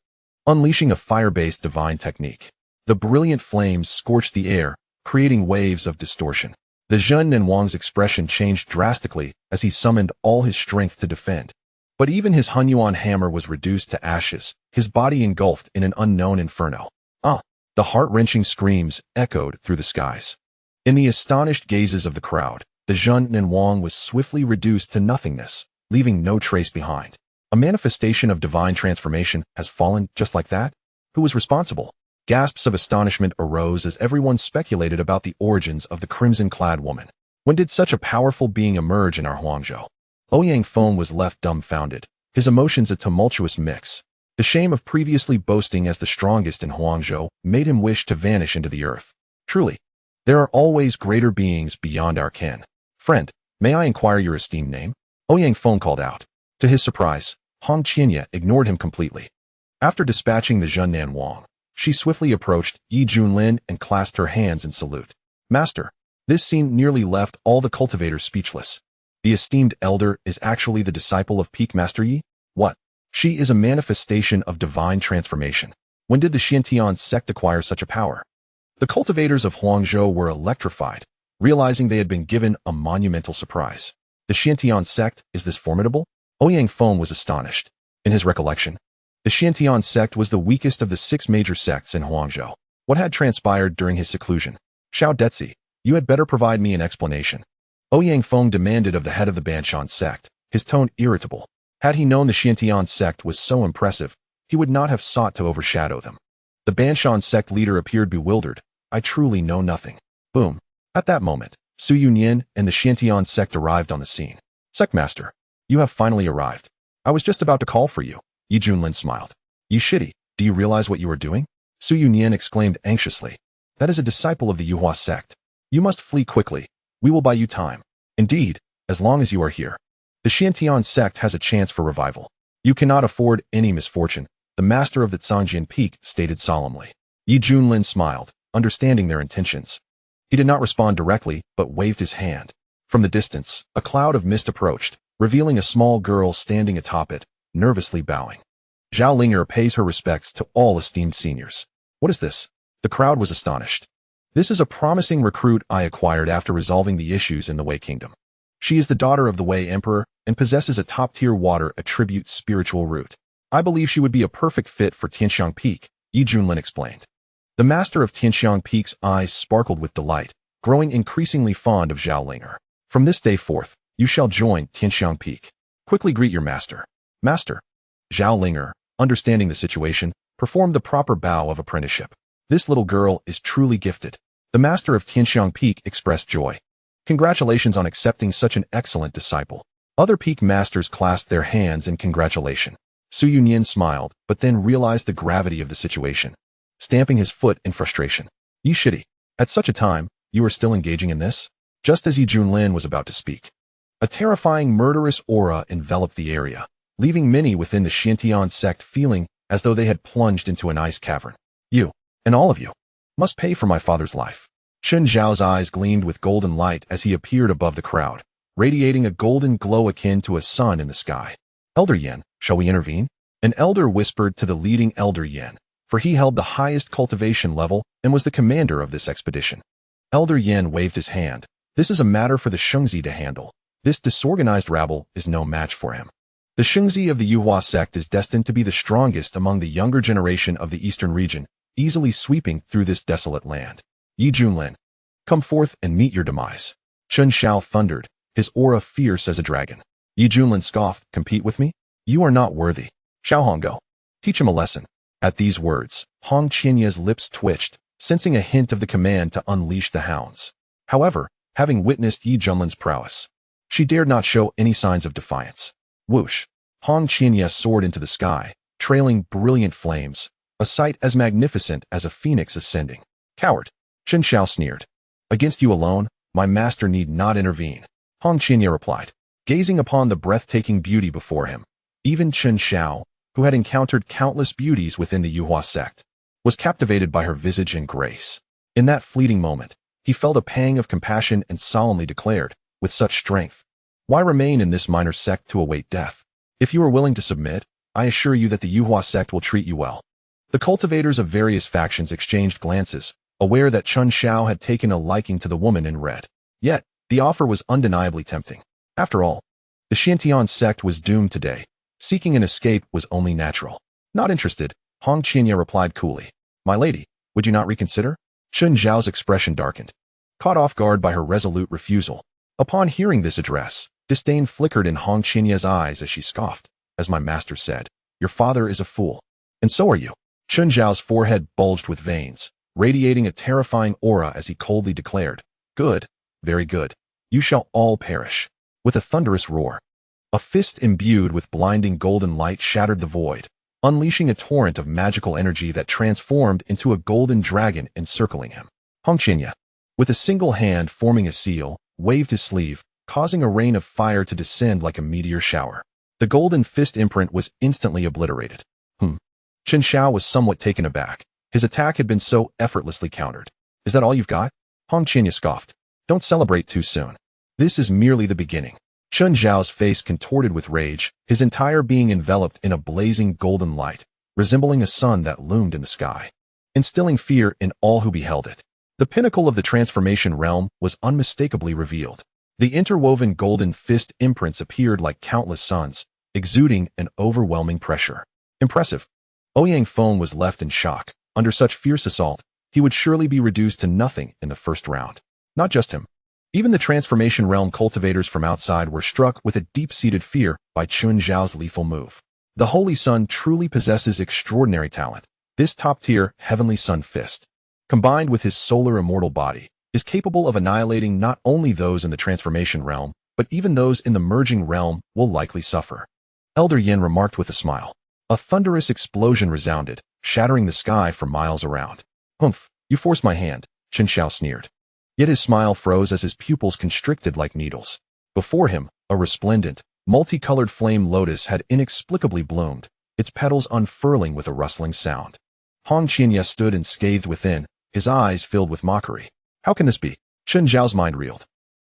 unleashing a fire-based divine technique. The brilliant flames scorched the air, creating waves of distortion. The Xuanhuan's expression changed drastically as he summoned all his strength to defend. But even his Hunyuan hammer was reduced to ashes, his body engulfed in an unknown inferno. Ah! The heart-wrenching screams echoed through the skies. In the astonished gazes of the crowd, the Xuanhuan was swiftly reduced to nothingness, leaving no trace behind. A manifestation of divine transformation has fallen just like that? Who was responsible? Gasps of astonishment arose as everyone speculated about the origins of the crimson-clad woman. When did such a powerful being emerge in our Huangzhou? Ouyang Feng was left dumbfounded, his emotions a tumultuous mix. The shame of previously boasting as the strongest in Huangzhou made him wish to vanish into the earth. Truly, there are always greater beings beyond our ken. Friend, may I inquire your esteemed name? Ouyang Feng called out. To his surprise, Hong Qinya ignored him completely. After dispatching the Xuanhuan, she swiftly approached Yi Junlin and clasped her hands in salute. Master, this scene nearly left all the cultivators speechless. The esteemed elder is actually the disciple of Peak Master Yi? What? She is a manifestation of divine transformation. When did the Xiantian sect acquire such a power? The cultivators of Huangzhou were electrified, realizing they had been given a monumental surprise. The Xiantian sect, is this formidable? Ouyang Feng was astonished. In his recollection, the Xiantian sect was the weakest of the 6 major sects in Huangzhou. What had transpired during his seclusion? Xiao Detzi, you had better provide me an explanation. Ouyang Feng demanded of the head of the Banshan sect, his tone irritable. Had he known the Xiantian sect was so impressive, he would not have sought to overshadow them. The Banshan sect leader appeared bewildered. I truly know nothing. Boom. At that moment, Su Yunyan and the Xiantian sect arrived on the scene. Sectmaster, you have finally arrived. I was just about to call for you. Yi Junlin smiled. You shitty, do you realize what you are doing? Su Yunyan exclaimed anxiously. That is a disciple of the Yuhua sect. You must flee quickly. We will buy you time. Indeed, as long as you are here. The Xiantian sect has a chance for revival. You cannot afford any misfortune, the master of the Zhangjian Peak stated solemnly. Yi Junlin smiled, understanding their intentions. He did not respond directly, but waved his hand. From the distance, a cloud of mist approached, revealing a small girl standing atop it, nervously bowing. Zhao Linger pays her respects to all esteemed seniors. What is this? The crowd was astonished. This is a promising recruit I acquired after resolving the issues in the Wei Kingdom. She is the daughter of the Wei Emperor and possesses a top-tier water attribute spiritual root. I believe she would be a perfect fit for Tianxiang Peak, Yi Junlin explained. The master of Tianxiang Peak's eyes sparkled with delight, growing increasingly fond of Zhao Linger. From this day forth, you shall join Tianxiang Peak. Quickly greet your master. Master. Zhao Linger, understanding the situation, performed the proper bow of apprenticeship. This little girl is truly gifted. The master of Tianxiang Peak expressed joy. Congratulations on accepting such an excellent disciple. Other peak masters clasped their hands in congratulation. Su Yunyan smiled, but then realized the gravity of the situation, stamping his foot in frustration. Yi Shidi, at such a time, you are still engaging in this? Just as Yi Junlin was about to speak, a terrifying murderous aura enveloped the area, leaving many within the Demon Sect feeling as though they had plunged into an ice cavern. You, and all of you, must pay for my father's life. Chen Zhao's eyes gleamed with golden light as he appeared above the crowd, radiating a golden glow akin to a sun in the sky. Elder Yan, shall we intervene? An elder whispered to the leading Elder Yan, for he held the highest cultivation level and was the commander of this expedition. Elder Yan waved his hand. This is a matter for the Shengzi to handle. This disorganized rabble is no match for him. The Shengzi of the Yuhua sect is destined to be the strongest among the younger generation of the eastern region, easily sweeping through this desolate land. Yi Junlin, come forth and meet your demise. Chen Xiao thundered, his aura fierce as a dragon. Yi Junlin scoffed, compete with me? You are not worthy. Xiaohong, go. Teach him a lesson. At these words, Hong Qianya's lips twitched, sensing a hint of the command to unleash the hounds. However, having witnessed Yi Junlin's prowess, she dared not show any signs of defiance. Whoosh! Hong Qianya soared into the sky, trailing brilliant flames, a sight as magnificent as a phoenix ascending. Coward! Chen Xiao sneered. Against you alone, my master need not intervene. Hong Qianya replied, gazing upon the breathtaking beauty before him. Even Chen Xiao, who had encountered countless beauties within the Yuhua sect, was captivated by her visage and grace. In that fleeting moment, he felt a pang of compassion and solemnly declared, with such strength, why remain in this minor sect to await death? If you are willing to submit, I assure you that the Yuhua sect will treat you well. The cultivators of various factions exchanged glances, aware that Chen Xiao had taken a liking to the woman in red. Yet, the offer was undeniably tempting. After all, the Xiantian sect was doomed today. Seeking an escape was only natural. Not interested, Hong Qianya replied coolly. My lady, would you not reconsider? Chen Zhao's expression darkened, caught off guard by her resolute refusal. Upon hearing this address, disdain flickered in Hong Qianya's eyes as she scoffed. As my master said, your father is a fool. And so are you. Chen Zhao's forehead bulged with veins, radiating a terrifying aura as he coldly declared, good, very good. You shall all perish. With a thunderous roar, a fist imbued with blinding golden light shattered the void, unleashing a torrent of magical energy that transformed into a golden dragon encircling him. Hong Qianya, with a single hand forming a seal, waved his sleeve, causing a rain of fire to descend like a meteor shower. The golden fist imprint was instantly obliterated. Chen Xiao was somewhat taken aback. His attack had been so effortlessly countered. Is that all you've got? Hong Qianya scoffed. Don't celebrate too soon. This is merely the beginning. Chen Zhao's face contorted with rage, his entire being enveloped in a blazing golden light, resembling a sun that loomed in the sky, instilling fear in all who beheld it. The pinnacle of the transformation realm was unmistakably revealed. The interwoven golden fist imprints appeared like countless suns, exuding an overwhelming pressure. Impressive. Ouyang Feng was left in shock. Under such fierce assault, he would surely be reduced to nothing in the first round. Not just him. Even the transformation realm cultivators from outside were struck with a deep-seated fear by Chen Zhao's lethal move. The Holy Sun truly possesses extraordinary talent. This top-tier Heavenly Sun fist, combined with his solar immortal body, is capable of annihilating not only those in the transformation realm, but even those in the merging realm will likely suffer. Elder Yin remarked with a smile. A thunderous explosion resounded, shattering the sky for miles around. Humph, you forced my hand, Chen Xiao sneered. Yet his smile froze as his pupils constricted like needles. Before him, a resplendent, multicolored flame lotus had inexplicably bloomed, its petals unfurling with a rustling sound. Hong Qianya stood and scathed within, his eyes filled with mockery. How can this be? Chen Zhao's mind reeled.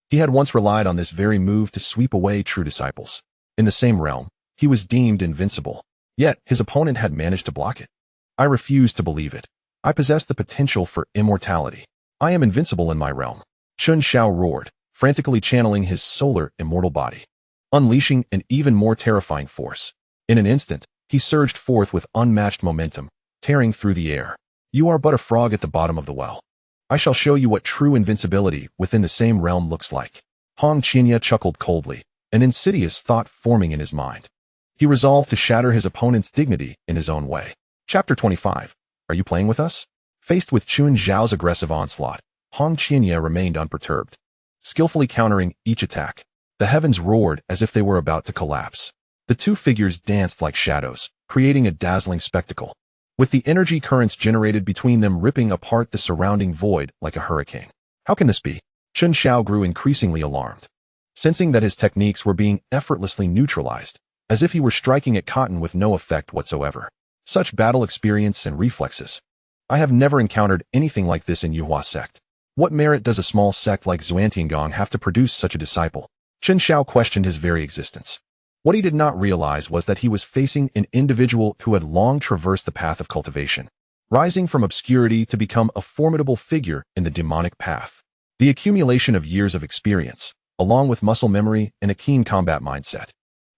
He had once relied on this very move to sweep away true disciples. In the same realm, He was deemed invincible. Yet, his opponent had managed to block it. I refuse to believe it. I possess the potential for immortality. I am invincible in my realm. Chun Xiao roared, frantically channeling his solar immortal body, unleashing an even more terrifying force. In an instant, he surged forth with unmatched momentum, tearing through the air. You are but a frog at the bottom of the well. I shall show you what true invincibility within the same realm looks like. Hong Qinya chuckled coldly, an insidious thought forming in his mind. He resolved to shatter his opponent's dignity in his own way. Chapter 25. Are you playing with us? Faced with Chun Zhao's aggressive onslaught, Hong Qinya remained unperturbed, skillfully countering each attack. The heavens roared as if they were about to collapse. The two figures danced like shadows, creating a dazzling spectacle, with the energy currents generated between them ripping apart the surrounding void like a hurricane. How can this be? Chun Xiao grew increasingly alarmed, sensing that his techniques were being effortlessly neutralized, as if he were striking at cotton with no effect whatsoever. Such battle experience and reflexes. I have never encountered anything like this in Yuhua sect. What merit does a small sect like Xuanhuan have to produce such a disciple? Chun Xiao questioned his very existence. What he did not realize was that he was facing an individual who had long traversed the path of cultivation, rising from obscurity to become a formidable figure in the demonic path. The accumulation of years of experience, along with muscle memory and a keen combat mindset,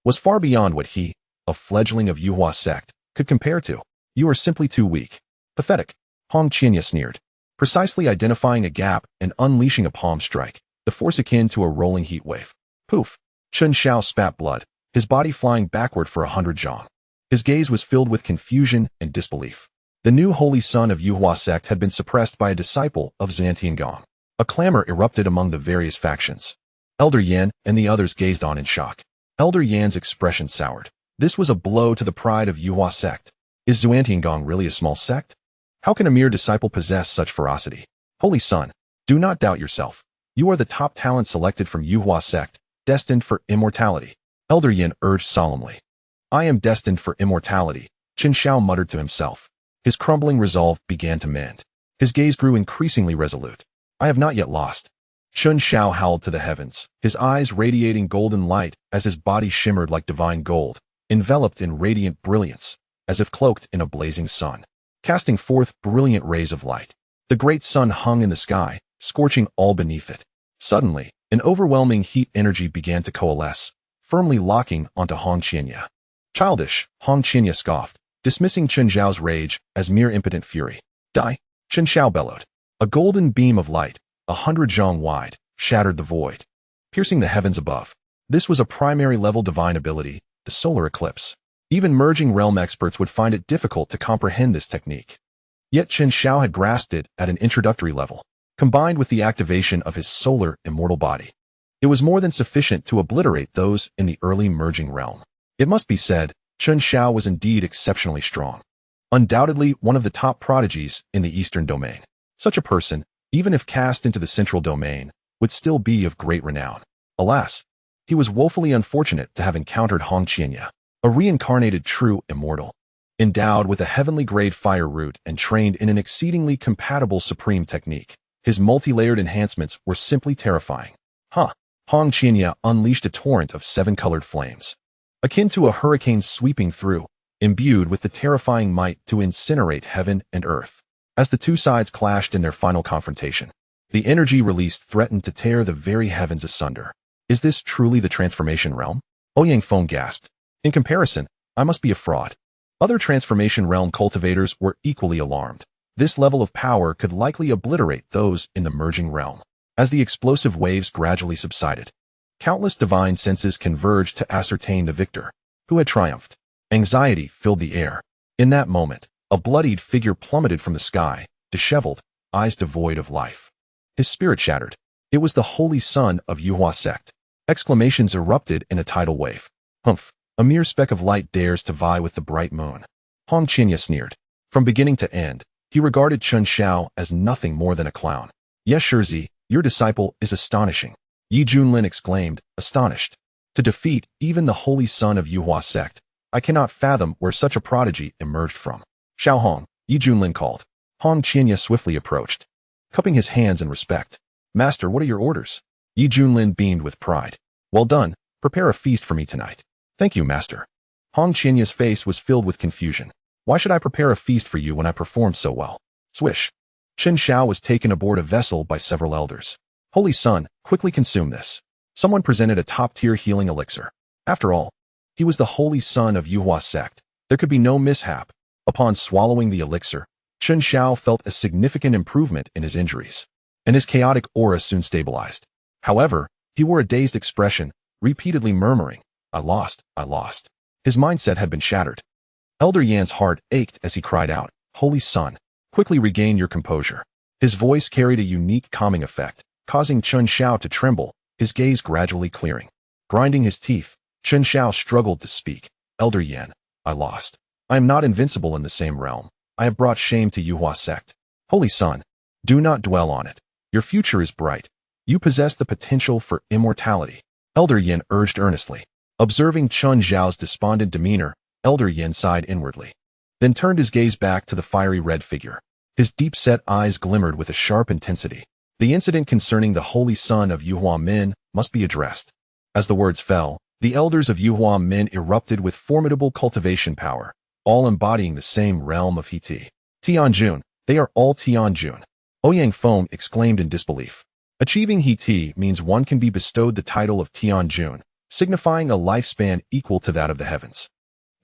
was far beyond what he, a fledgling of Yuhua sect, could compare to. You are simply too weak. Pathetic. Hong Qinya sneered, precisely identifying a gap and unleashing a palm strike, the force akin to a rolling heat wave. Poof. Chun Xiao spat blood, his body flying backward for 100 zhang. His gaze was filled with confusion and disbelief. The new holy son of Yuhua sect had been suppressed by a disciple of Xuanhuan. A clamor erupted among the various factions. Elder Yan and the others gazed on in shock. Elder Yan's expression soured. This was a blow to the pride of Yuhua sect. Is Xuanhuan really a small sect? How can a mere disciple possess such ferocity? Holy son, do not doubt yourself. You are the top talent selected from Yuhua sect, destined for immortality. Elder Yan urged solemnly. I am destined for immortality, Chun Xiao muttered to himself. His crumbling resolve began to mend. His gaze grew increasingly resolute. I have not yet lost. Chun Xiao howled to the heavens, his eyes radiating golden light as his body shimmered like divine gold, enveloped in radiant brilliance, as if cloaked in a blazing sun, casting forth brilliant rays of light. The great sun hung in the sky, scorching all beneath it. Suddenly, an overwhelming heat energy began to coalesce, firmly locking onto Hong Qinya. Childish, Hong Qinya scoffed, dismissing Chun Zhao's rage as mere impotent fury. Die! Chun Xiao bellowed. A golden beam of light, 100 zhang wide, shattered the void, piercing the heavens above. This was a primary level divine ability, the solar eclipse. Even merging realm experts would find it difficult to comprehend this technique. Yet Chun Xiao had grasped it at an introductory level. Combined with the activation of his solar immortal body, it was more than sufficient to obliterate those in the early merging realm. It must be said, Chun Xiao was indeed exceptionally strong. Undoubtedly one of the top prodigies in the eastern domain. Such a person, even if cast into the central domain, would still be of great renown. Alas, he was woefully unfortunate to have encountered Hong Qinya, a reincarnated true immortal, endowed with a heavenly grade fire root and trained in an exceedingly compatible supreme technique. His multi-layered enhancements were simply terrifying. Hong Qinya unleashed a torrent of 7-colored flames, akin to a hurricane sweeping through, imbued with the terrifying might to incinerate heaven and earth. As the two sides clashed in their final confrontation, the energy released threatened to tear the very heavens asunder. Is this truly the transformation realm? Ouyang Feng gasped. In comparison, I must be a fraud. Other transformation realm cultivators were equally alarmed. This level of power could likely obliterate those in the merging realm. As the explosive waves gradually subsided, countless divine senses converged to ascertain the victor, who had triumphed. Anxiety filled the air. In that moment, a bloodied figure plummeted from the sky, disheveled, eyes devoid of life. His spirit shattered. It was the holy son of Yuhua sect. Exclamations erupted in a tidal wave. Humph, a mere speck of light dares to vie with the bright moon. Hong Qinya sneered. From beginning to end, he regarded Chun Xiao as nothing more than a clown. Yes, Shirzi, your disciple is astonishing. Yi Junlin exclaimed, astonished. To defeat even the holy son of Yuhua sect, I cannot fathom where such a prodigy emerged from. Xiao Hong, Yi Junlin called. Hong Qinya swiftly approached, cupping his hands in respect. Master, what are your orders? Yi Junlin beamed with pride. Well done, prepare a feast for me tonight. Thank you, master. Hong Qianya's face was filled with confusion. Why should I prepare a feast for you when I performed so well? Swish. Chen Xiao was taken aboard a vessel by several elders. Holy Son, quickly consume this. Someone presented a top-tier healing elixir. After all, he was the Holy Son of Yuhua sect. There could be no mishap. Upon swallowing the elixir, Chen Xiao felt a significant improvement in his injuries, and his chaotic aura soon stabilized. However, he wore a dazed expression, repeatedly murmuring, I lost, I lost. His mindset had been shattered. Elder Yan's heart ached as he cried out, Holy Son, quickly regain your composure. His voice carried a unique calming effect, causing Chen Xiao to tremble, his gaze gradually clearing. Grinding his teeth, Chen Xiao struggled to speak. Elder Yan, I lost. I am not invincible in the same realm. I have brought shame to Yuhua sect. Holy Son, do not dwell on it. Your future is bright. You possess the potential for immortality. Elder Yan urged earnestly. Observing Chen Xiao's despondent demeanor, Elder Yan sighed inwardly, then turned his gaze back to the fiery red figure. His deep-set eyes glimmered with a sharp intensity. The incident concerning the Holy Son of Yuhua Min must be addressed. As the words fell, the elders of Yuhua Min erupted with formidable cultivation power, all embodying the same realm of He-Ti. Tianjun, they are all Tianjun. Ouyang Feng exclaimed in disbelief. Achieving He-Ti means one can be bestowed the title of Tianjun, signifying a lifespan equal to that of the heavens.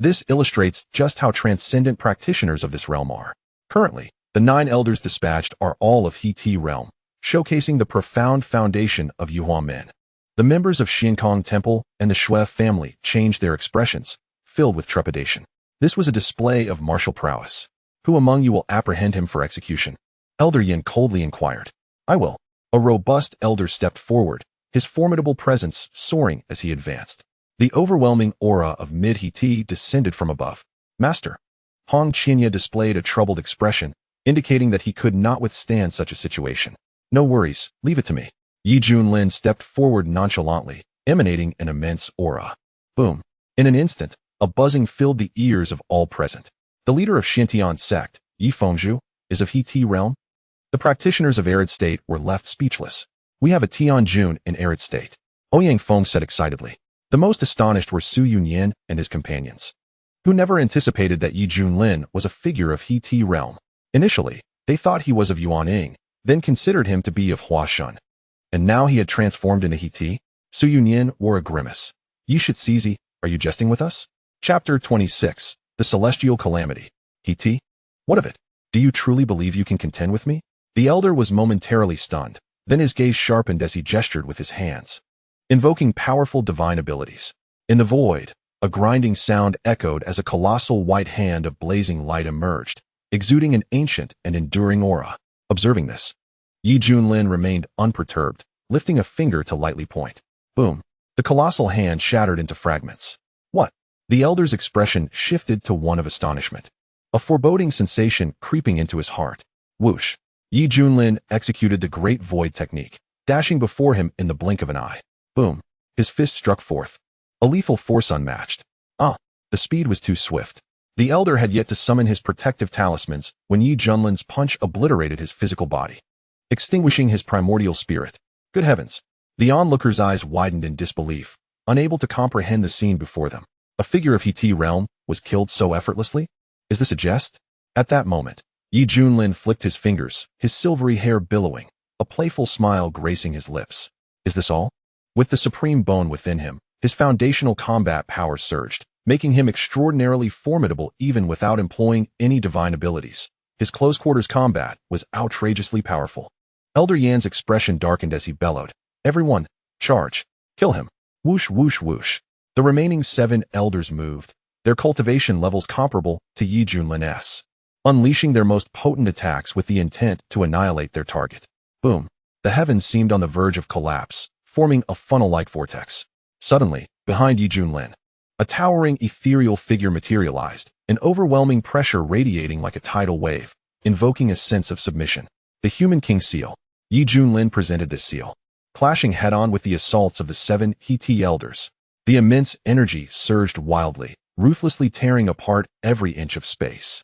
This illustrates just how transcendent practitioners of this realm are. Currently, the 9 elders dispatched are all of He-Ti realm, showcasing the profound foundation of Yuhua Min. The members of Xinkong Temple and the Shui family changed their expressions, filled with trepidation. This was a display of martial prowess. Who among you will apprehend him for execution? Elder Yin coldly inquired. I will. A robust elder stepped forward, his formidable presence soaring as he advanced. The overwhelming aura of mid-He-Ti descended from above. Master. Hong Qianya displayed a troubled expression, indicating that he could not withstand such a situation. No worries, leave it to me. Yi Junlin stepped forward nonchalantly, emanating an immense aura. Boom. In an instant, a buzzing filled the ears of all present. The leader of Xintian sect, Yi Fengzhu, is of He-Ti realm? The practitioners of arid state were left speechless. We have a Tianjun in arid state. Ouyang Feng said excitedly. The most astonished were Su Yunyan and his companions, who never anticipated that Yi Junlin was a figure of He-Ti realm. Initially, they thought he was of Yuaning, then considered him to be of Huashan. And now he had transformed into He-Ti? Su Yunyan wore a grimace. Yi Shizizi, are you jesting with us? Chapter 26, The Celestial Calamity. He-Ti? What of it? Do you truly believe you can contend with me? The elder was momentarily stunned, then his gaze sharpened as he gestured with his hands, invoking powerful divine abilities. In the void, a grinding sound echoed as a colossal white hand of blazing light emerged, exuding an ancient and enduring aura. Observing this, Yi Junlin remained unperturbed, lifting a finger to lightly point. Boom. The colossal hand shattered into fragments. What? The elder's expression shifted to one of astonishment, a foreboding sensation creeping into his heart. Whoosh. Yi Junlin executed the Great Void technique, dashing before him in the blink of an eye. Boom. His fist struck forth, a lethal force unmatched. The speed was too swift. The elder had yet to summon his protective talismans when Yi Junlin's punch obliterated his physical body, extinguishing his primordial spirit. Good heavens! The onlooker's eyes widened in disbelief, unable to comprehend the scene before them. A figure of He-Ti realm was killed so effortlessly? Is this a jest? At that moment, Yi Junlin flicked his fingers, his silvery hair billowing, a playful smile gracing his lips. Is this all? With the supreme bone within him, his foundational combat power surged, making him extraordinarily formidable even without employing any divine abilities. His close-quarters combat was outrageously powerful. Elder Yan's expression darkened as he bellowed. Everyone, charge. Kill him. Whoosh, whoosh, whoosh. The remaining 7 elders moved, their cultivation levels comparable to Yi Junlin's, unleashing their most potent attacks with the intent to annihilate their target. Boom. The heavens seemed on the verge of collapse, forming a funnel-like vortex. Suddenly, behind Yi Junlin, a towering ethereal figure materialized, an overwhelming pressure radiating like a tidal wave, invoking a sense of submission. The Human King Seal. Yi Junlin presented this seal, clashing head-on with the assaults of the 7 He-Ti elders. The immense energy surged wildly, ruthlessly tearing apart every inch of space.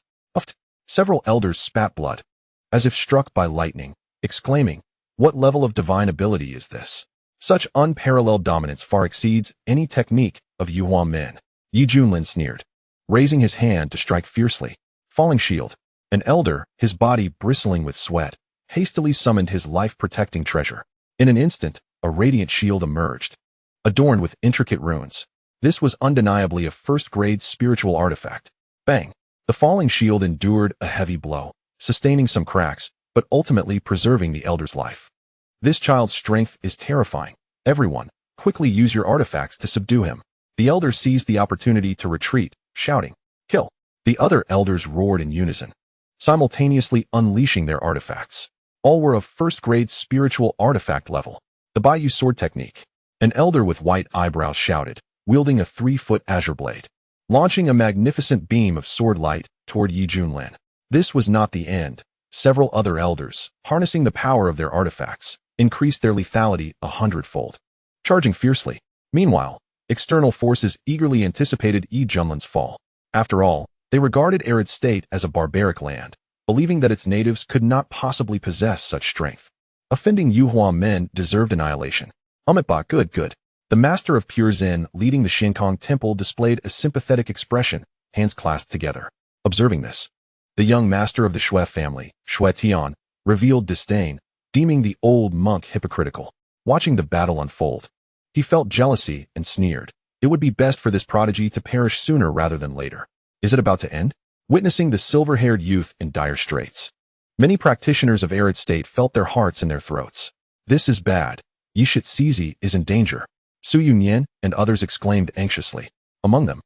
Several elders spat blood, as if struck by lightning, exclaiming, "What level of divine ability is this? Such unparalleled dominance far exceeds any technique of Yuhua Min." Yi Junlin sneered, raising his hand to strike fiercely. Falling shield. An elder, his body bristling with sweat, hastily summoned his life-protecting treasure. In an instant, a radiant shield emerged, adorned with intricate runes. This was undeniably a first-grade spiritual artifact. Bang! The falling shield endured a heavy blow, sustaining some cracks, but ultimately preserving the elder's life. This child's strength is terrifying. Everyone, quickly use your artifacts to subdue him. The elder seized the opportunity to retreat, shouting, "Kill!" The other elders roared in unison, simultaneously unleashing their artifacts. All were of first-grade spiritual artifact level. The Bayou sword technique. An elder with white eyebrows shouted, wielding a 3-foot azure blade, launching a magnificent beam of sword light toward Yi Junlin. This was not the end. Several other elders, harnessing the power of their artifacts, increased their lethality 100-fold, charging fiercely. Meanwhile, external forces eagerly anticipated Yi Junlin's fall. After all, they regarded Arid State as a barbaric land, believing that its natives could not possibly possess such strength. Offending Yuhua men deserved annihilation. Umitba, good. The master of pure Zen leading the Shinkong temple displayed a sympathetic expression, hands clasped together. Observing this, the young master of the Shui family, Shui Tian, revealed disdain, deeming the old monk hypocritical. Watching the battle unfold, he felt jealousy and sneered. It would be best for this prodigy to perish sooner rather than later. Is it about to end? Witnessing the silver-haired youth in dire straits, many practitioners of Arid State felt their hearts in their throats. This is bad. Yi Shizizi is in danger. Su Yunyan and others exclaimed anxiously. Among them,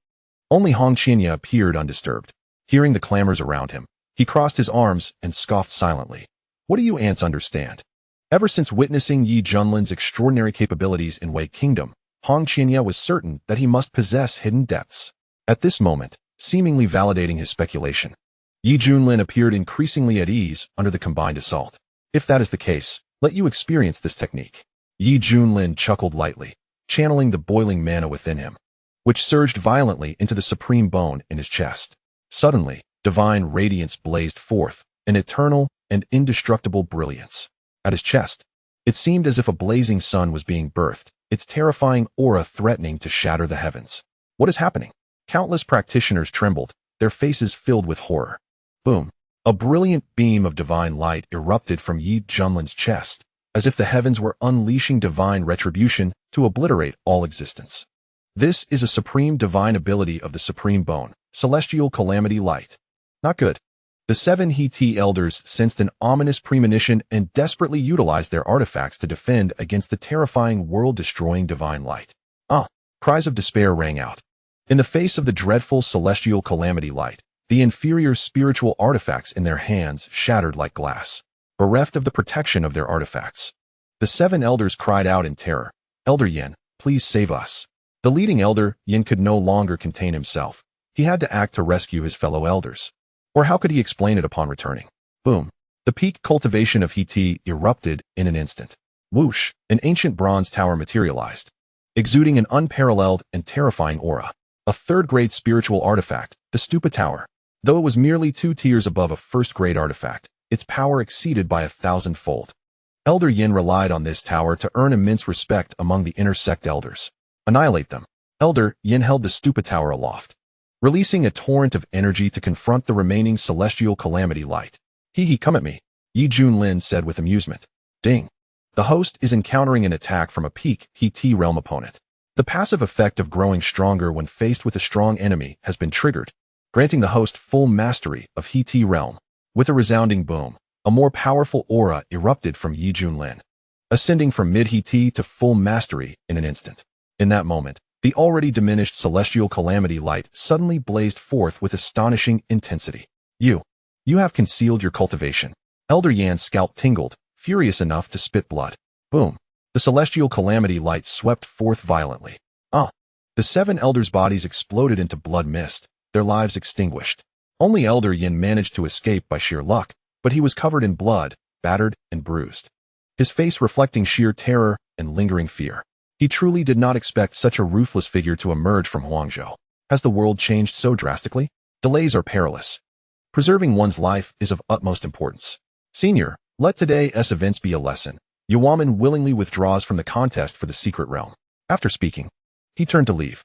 only Hong Qinya appeared undisturbed. Hearing the clamors around him, he crossed his arms and scoffed silently. What do you ants understand? Ever since witnessing Yi Junlin's extraordinary capabilities in Wei Kingdom, Hong Qinya was certain that he must possess hidden depths. At this moment, seemingly validating his speculation, Yi Junlin appeared increasingly at ease under the combined assault. If that is the case, let you experience this technique. Yi Junlin chuckled lightly, channeling the boiling mana within him, which surged violently into the supreme bone in his chest. Suddenly, divine radiance blazed forth, an eternal and indestructible brilliance. At his chest, it seemed as if a blazing sun was being birthed, its terrifying aura threatening to shatter the heavens. What is happening? Countless practitioners trembled, their faces filled with horror. Boom! A brilliant beam of divine light erupted from Yi Junlin's chest, as if the heavens were unleashing divine retribution to obliterate all existence. This is a supreme divine ability of the supreme bone, celestial calamity light. Not good. The 7 He-Ti elders sensed an ominous premonition and desperately utilized their artifacts to defend against the terrifying world-destroying divine light. Cries of despair rang out. In the face of the dreadful celestial calamity light, the inferior spiritual artifacts in their hands shattered like glass, bereft of the protection of their artifacts. The 7 elders cried out in terror, "Elder Yin, please save us." The leading elder, Yin, could no longer contain himself. He had to act to rescue his fellow elders. Or how could he explain it upon returning? Boom! The peak cultivation of He-Ti erupted in an instant. Whoosh! An ancient bronze tower materialized, exuding an unparalleled and terrifying aura. A third-grade spiritual artifact, the Stupa Tower. Though it was merely 2 tiers above a first-grade artifact, its power exceeded by 1,000-fold. Elder Yin relied on this tower to earn immense respect among the inner sect elders. Annihilate them. Elder Yin held the Stupa Tower aloft, releasing a torrent of energy to confront the remaining celestial calamity light. Come at me, Yi Junlin said with amusement. Ding! The host is encountering an attack from a peak He-Ti realm opponent. The passive effect of growing stronger when faced with a strong enemy has been triggered, granting the host full mastery of He-Ti realm. With a resounding boom, a more powerful aura erupted from Yi Junlin, ascending from mid-He-Ti to full mastery in an instant. In that moment, the already diminished celestial calamity light suddenly blazed forth with astonishing intensity. You have concealed your cultivation. Elder Yan's scalp tingled, furious enough to spit blood. Boom! The celestial calamity light swept forth violently. The 7 elders' bodies exploded into blood mist, their lives extinguished. Only Elder Yin managed to escape by sheer luck, but he was covered in blood, battered and bruised, his face reflecting sheer terror and lingering fear. He truly did not expect such a ruthless figure to emerge from Huangzhou. Has the world changed so drastically? Delays are perilous. Preserving one's life is of utmost importance. Senior, let today's events be a lesson. Yuaman willingly withdraws from the contest for the secret realm. After speaking, he turned to leave.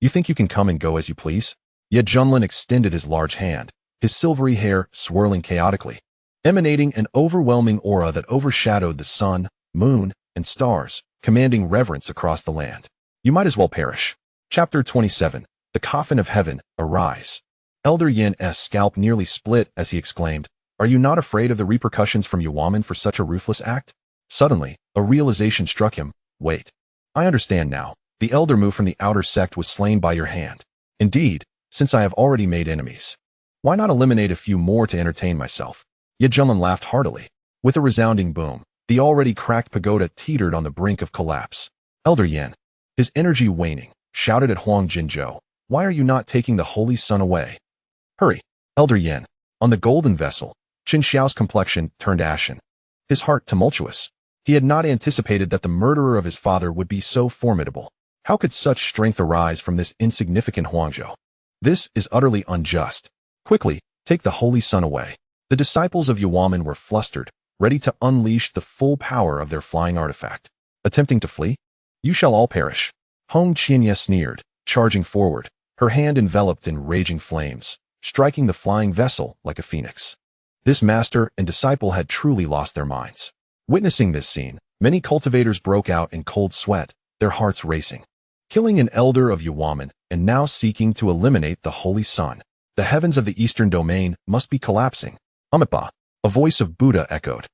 You think you can come and go as you please? Yet Junlin extended his large hand, his silvery hair swirling chaotically, emanating an overwhelming aura that overshadowed the sun, moon, and stars, commanding reverence across the land. You might as well perish. Chapter 27. The Coffin of Heaven, Arise. Elder Yin's scalp nearly split as he exclaimed, "Are you not afraid of the repercussions from Xuanhuan for such a ruthless act?" Suddenly, a realization struck him. Wait. I understand now. The elder Mu from the outer sect was slain by your hand. Indeed, since I have already made enemies, why not eliminate a few more to entertain myself? Yet Junlin laughed heartily. With a resounding boom, the already cracked pagoda teetered on the brink of collapse. Elder Yin, his energy waning, shouted at Huang Jinzhou, "Why are you not taking the holy sun away? Hurry!" Elder Yin. On the golden vessel, Qin Xiao's complexion turned ashen, his heart tumultuous. He had not anticipated that the murderer of his father would be so formidable. How could such strength arise from this insignificant Huangzhou? This is utterly unjust. Quickly, take the holy sun away. The disciples of Xuanhuan were flustered, ready to unleash the full power of their flying artifact. Attempting to flee? You shall all perish. Hong Qianye sneered, charging forward, her hand enveloped in raging flames, striking the flying vessel like a phoenix. This master and disciple had truly lost their minds. Witnessing this scene, many cultivators broke out in cold sweat, their hearts racing. Killing an elder of Xuanhuan and now seeking to eliminate the holy sun. The heavens of the eastern domain must be collapsing. Amitabha, a voice of Buddha echoed.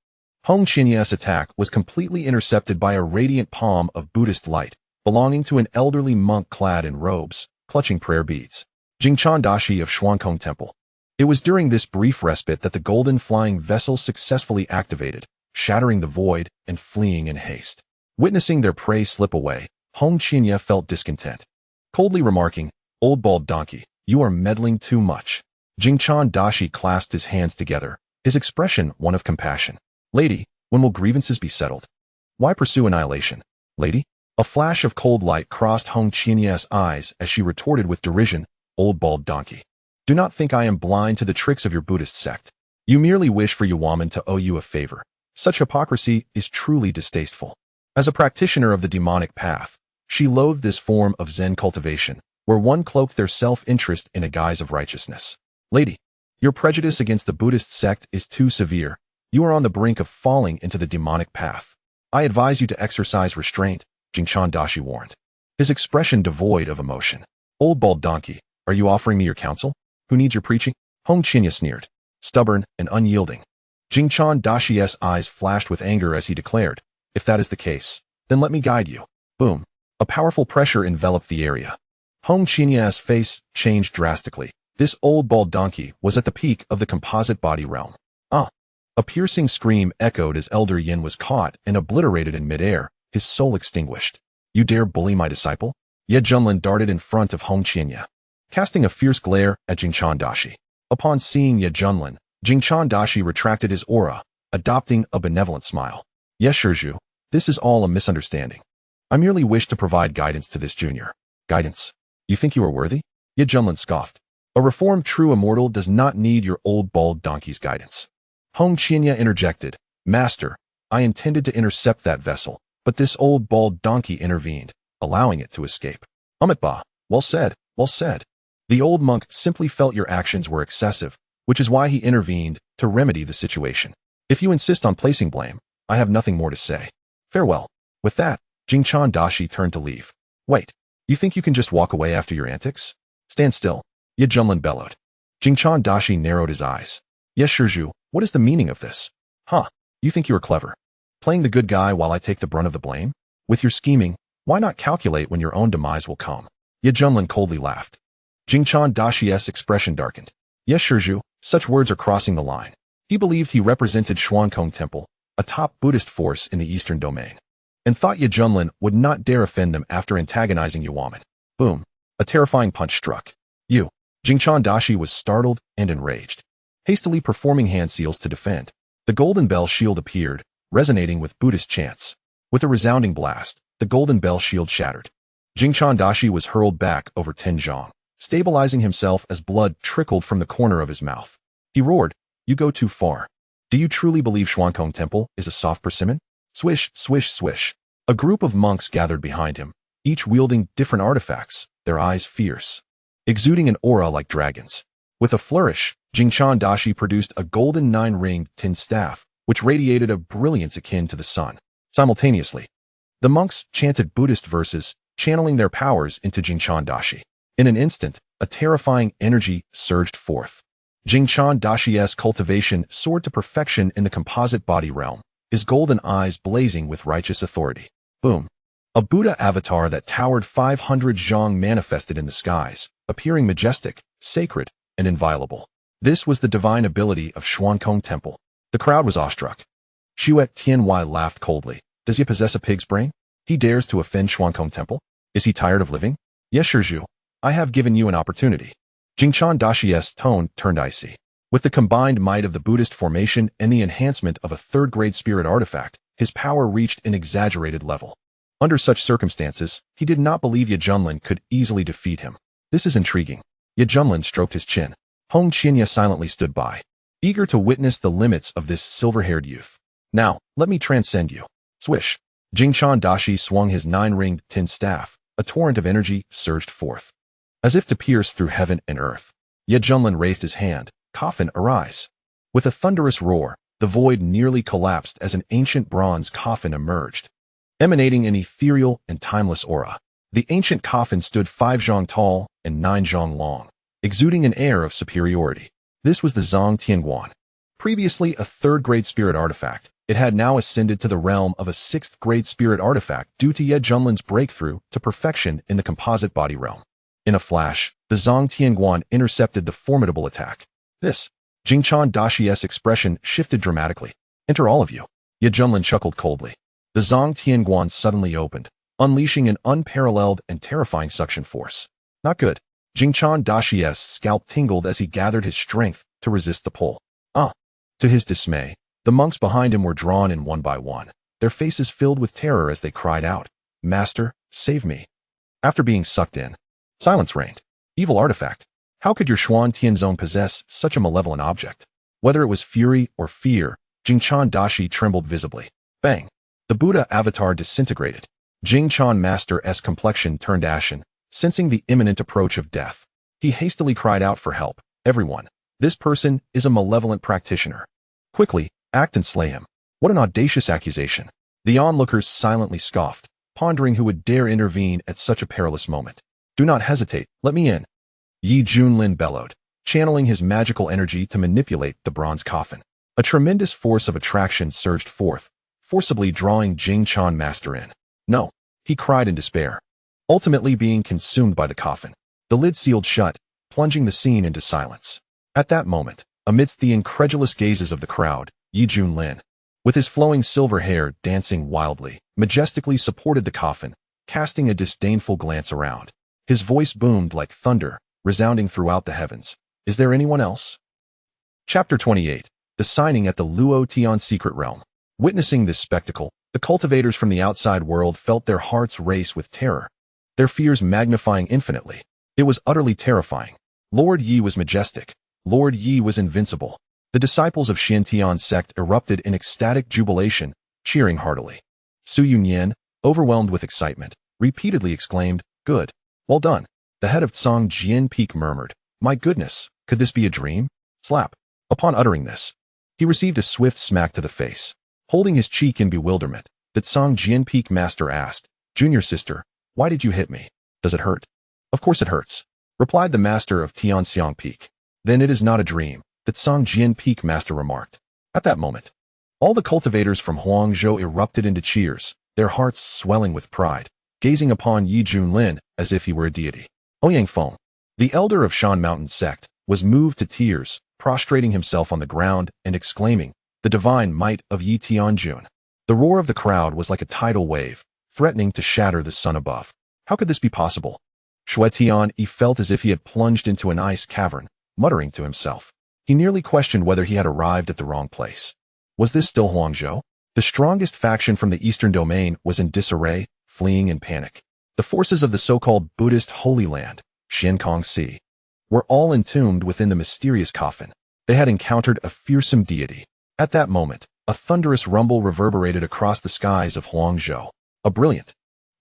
Hong Qianye's attack was completely intercepted by a radiant palm of Buddhist light, belonging to an elderly monk clad in robes, clutching prayer beads. Jingchan Dashi of Xuanhuan Temple. It was during this brief respite that the golden flying vessel successfully activated, shattering the void and fleeing in haste. Witnessing their prey slip away, Hong Qianye felt discontent, coldly remarking, "Old bald donkey, you are meddling too much." Jingchan Dashi clasped his hands together, his expression one of compassion. "Lady, when will grievances be settled? Why pursue annihilation? Lady?" A flash of cold light crossed Hong Qianye's eyes as she retorted with derision, "Old bald donkey. Do not think I am blind to the tricks of your Buddhist sect. You merely wish for Xuanhuan to owe you a favor. Such hypocrisy is truly distasteful." As a practitioner of the demonic path, she loathed this form of Zen cultivation, where one cloaked their self-interest in a guise of righteousness. "Lady, your prejudice against the Buddhist sect is too severe. You are on the brink of falling into the demonic path. I advise you to exercise restraint," Jingchan Dashi warned, his expression devoid of emotion. "Old bald donkey, are you offering me your counsel? Who needs your preaching?" Hong Qianye sneered, stubborn and unyielding. Jingchan Dashi's eyes flashed with anger as he declared, "If that is the case, then let me guide you." Boom. A powerful pressure enveloped the area. Hong Qianye's face changed drastically. This old bald donkey was at the peak of the composite body realm. Ah! A piercing scream echoed as Elder Yin was caught and obliterated in midair, his soul extinguished. "You dare bully my disciple?" Yet Junlin darted in front of Hong Qianye, casting a fierce glare at Jingchan Dashi. Upon seeing Ye Junlin, Jingchan Dashi retracted his aura, adopting a benevolent smile. "Yes, Shizhu, this is all a misunderstanding. I merely wish to provide guidance to this junior." "Guidance? You think you are worthy?" Ye Junlin scoffed. "A reformed true immortal does not need your old bald donkey's guidance." Hong Qianye interjected, "Master, I intended to intercept that vessel, but this old bald donkey intervened, allowing it to escape." "Amitabha, well said, well said. The old monk simply felt your actions were excessive, which is why he intervened to remedy the situation. If you insist on placing blame, I have nothing more to say. Farewell." With that, Jingchan Dashi turned to leave. "Wait, you think you can just walk away after your antics? Stand still," Ye Junlin bellowed. Jingchan Dashi narrowed his eyes. "Yes, Shizhu, what is the meaning of this? Huh, you think you are clever? Playing the good guy while I take the brunt of the blame? With your scheming, why not calculate when your own demise will come?" Ye Junlin coldly laughed. Jingchan Dashi's expression darkened. Yes, Shizhu, such words are crossing the line. He believed he represented Xuanhuan Temple, a top Buddhist force in the eastern domain, and thought Ye Junlin would not dare offend them after antagonizing Xuanhuan. Boom. A terrifying punch struck. "You." Jingchan Dashi was startled and enraged, hastily performing hand seals to defend. The golden bell shield appeared, resonating with Buddhist chants. With a resounding blast, the golden bell shield shattered. Jingchan Dashi was hurled back over 10 zhang, stabilizing himself as blood trickled from the corner of his mouth. He roared, "You go too far. Do you truly believe Xuanhuan Temple is a soft persimmon?" Swish, swish, swish. A group of monks gathered behind him, each wielding different artifacts, their eyes fierce, exuding an aura like dragons. With a flourish, Jingchan Dashi produced a golden 9-ringed tin staff, which radiated a brilliance akin to the sun. Simultaneously, the monks chanted Buddhist verses, channeling their powers into Jingchan Dashi. In an instant, a terrifying energy surged forth. Jingchan Dashi's cultivation soared to perfection in the composite body realm, his golden eyes blazing with righteous authority. Boom! A Buddha avatar that towered 500 zhang manifested in the skies, appearing majestic, sacred, and inviolable. This was the divine ability of Xuanhuan Temple. The crowd was awestruck. Xue Tianwei laughed coldly. Does he possess a pig's brain? He dares to offend Xuanhuan Temple? Is he tired of living? Yes, Shizhu. I have given you an opportunity. Jingchan Dashi's tone turned icy. With the combined might of the Buddhist formation and the enhancement of a third-grade spirit artifact, his power reached an exaggerated level. Under such circumstances, he did not believe Junlin could easily defeat him. This is intriguing. Junlin stroked his chin. Hong Qinya silently stood by, eager to witness the limits of this silver-haired youth. Now, let me transcend you. Swish. Jingchan Dashi swung his 9-ringed tin staff. A torrent of energy surged forth, as if to pierce through heaven and earth. Junlin raised his hand. Coffin, arise. With a thunderous roar, the void nearly collapsed as an ancient bronze coffin emerged, emanating an ethereal and timeless aura. The ancient coffin stood 5 zhang tall and 9 zhang long, exuding an air of superiority. This was the Zhang Tianguan. Previously a 3rd-grade spirit artifact, it had now ascended to the realm of a 6th-grade spirit artifact due to Junlin's breakthrough to perfection in the composite body realm. In a flash, the Zhang Tianguan intercepted the formidable attack. Jingchan Dashi's expression shifted dramatically. Enter all of you. Junlin chuckled coldly. The Zhang Tianguan suddenly opened, unleashing an unparalleled and terrifying suction force. Not good. Jingchan Dashi's scalp tingled as he gathered his strength to resist the pull. To his dismay, the monks behind him were drawn in one by one, their faces filled with terror as they cried out, "Master, save me." After being sucked in, silence reigned. Evil artifact. How could your Xuan Tianzong possess such a malevolent object? Whether it was fury or fear, Jingchan Dashi trembled visibly. Bang! The Buddha avatar disintegrated. Jingchan Master's complexion turned ashen, sensing the imminent approach of death. He hastily cried out for help. Everyone, this person is a malevolent practitioner. Quickly, act and slay him. What an audacious accusation. The onlookers silently scoffed, pondering who would dare intervene at such a perilous moment. Do not hesitate, let me in. Junlin bellowed, channeling his magical energy to manipulate the bronze coffin. A tremendous force of attraction surged forth, forcibly drawing Jingchan Master in. No, he cried in despair, ultimately being consumed by the coffin. The lid sealed shut, plunging the scene into silence. At that moment, amidst the incredulous gazes of the crowd, Junlin, with his flowing silver hair dancing wildly, majestically supported the coffin, casting a disdainful glance around. His voice boomed like thunder, resounding throughout the heavens. Is there anyone else? Chapter 28. The signing at the Luo Tian secret realm. Witnessing this spectacle, the cultivators from the outside world felt their hearts race with terror, their fears magnifying infinitely. It was utterly terrifying. Lord Yi was majestic. Lord Yi was invincible. The disciples of Demon Sect erupted in ecstatic jubilation, cheering heartily. Su Yunyan, overwhelmed with excitement, repeatedly exclaimed, "Good. Well done." The head of Tsang Jian Peak murmured, "My goodness, could this be a dream?" Slap. Upon uttering this, he received a swift smack to the face. Holding his cheek in bewilderment, the Tsang Jian Peak master asked, "Junior sister, why did you hit me? Does it hurt?" "Of course it hurts," replied the master of Tianxiang Peak. "Then it is not a dream," the Tsang Jian Peak master remarked. At that moment, all the cultivators from Huangzhou erupted into cheers, their hearts swelling with pride, gazing upon Junlin as if he were a deity. Ouyang Feng, the elder of Shan Mountain Sect, was moved to tears, prostrating himself on the ground and exclaiming, "The divine might of Yi Tianjun." The roar of the crowd was like a tidal wave, threatening to shatter the sun above. How could this be possible? Xue Tian felt as if he had plunged into an ice cavern, muttering to himself. He nearly questioned whether he had arrived at the wrong place. Was this still Huangzhou? The strongest faction from the eastern domain was in disarray, fleeing in panic. The forces of the so-called Buddhist Holy Land, Xiankongxi, were all entombed within the mysterious coffin. They had encountered a fearsome deity. At that moment, a thunderous rumble reverberated across the skies of Huangzhou. A brilliant,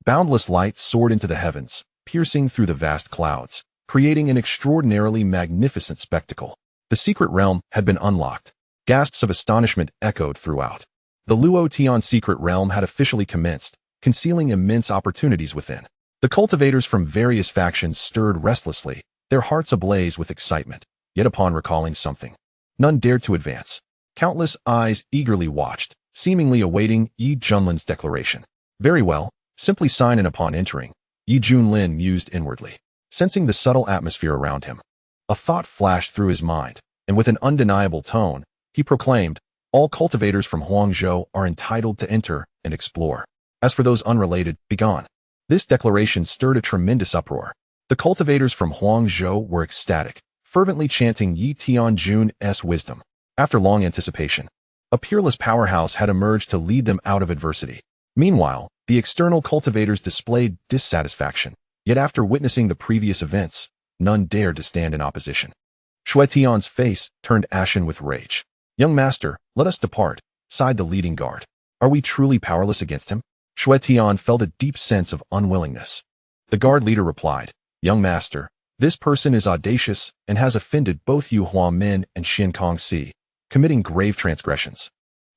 Boundless light soared into the heavens, piercing through the vast clouds, creating an extraordinarily magnificent spectacle. The secret realm had been unlocked. Gasps of astonishment echoed throughout. The Luo Tian secret realm had officially commenced, concealing immense opportunities within. The cultivators from various factions stirred restlessly, their hearts ablaze with excitement. Yet upon recalling something, none dared to advance. Countless eyes eagerly watched, seemingly awaiting Yi Junlin's declaration. Very well, simply sign in upon entering, Yi Junlin mused inwardly, sensing the subtle atmosphere around him. A thought flashed through his mind, and with an undeniable tone, he proclaimed, all cultivators from Huangzhou are entitled to enter and explore. As for those unrelated, begone. This declaration stirred a tremendous uproar. The cultivators from Huangzhou were ecstatic, fervently chanting Yi Tianjun's wisdom. After long anticipation, a peerless powerhouse had emerged to lead them out of adversity. Meanwhile, the external cultivators displayed dissatisfaction. Yet after witnessing the previous events, none dared to stand in opposition. Xuetian's face turned ashen with rage. Young master, let us depart, sighed the leading guard. Are we truly powerless against him? Xuetian felt a deep sense of unwillingness. The guard leader replied, young master, this person is audacious and has offended both Yu Huamin and Xin Kongxi, committing grave transgressions.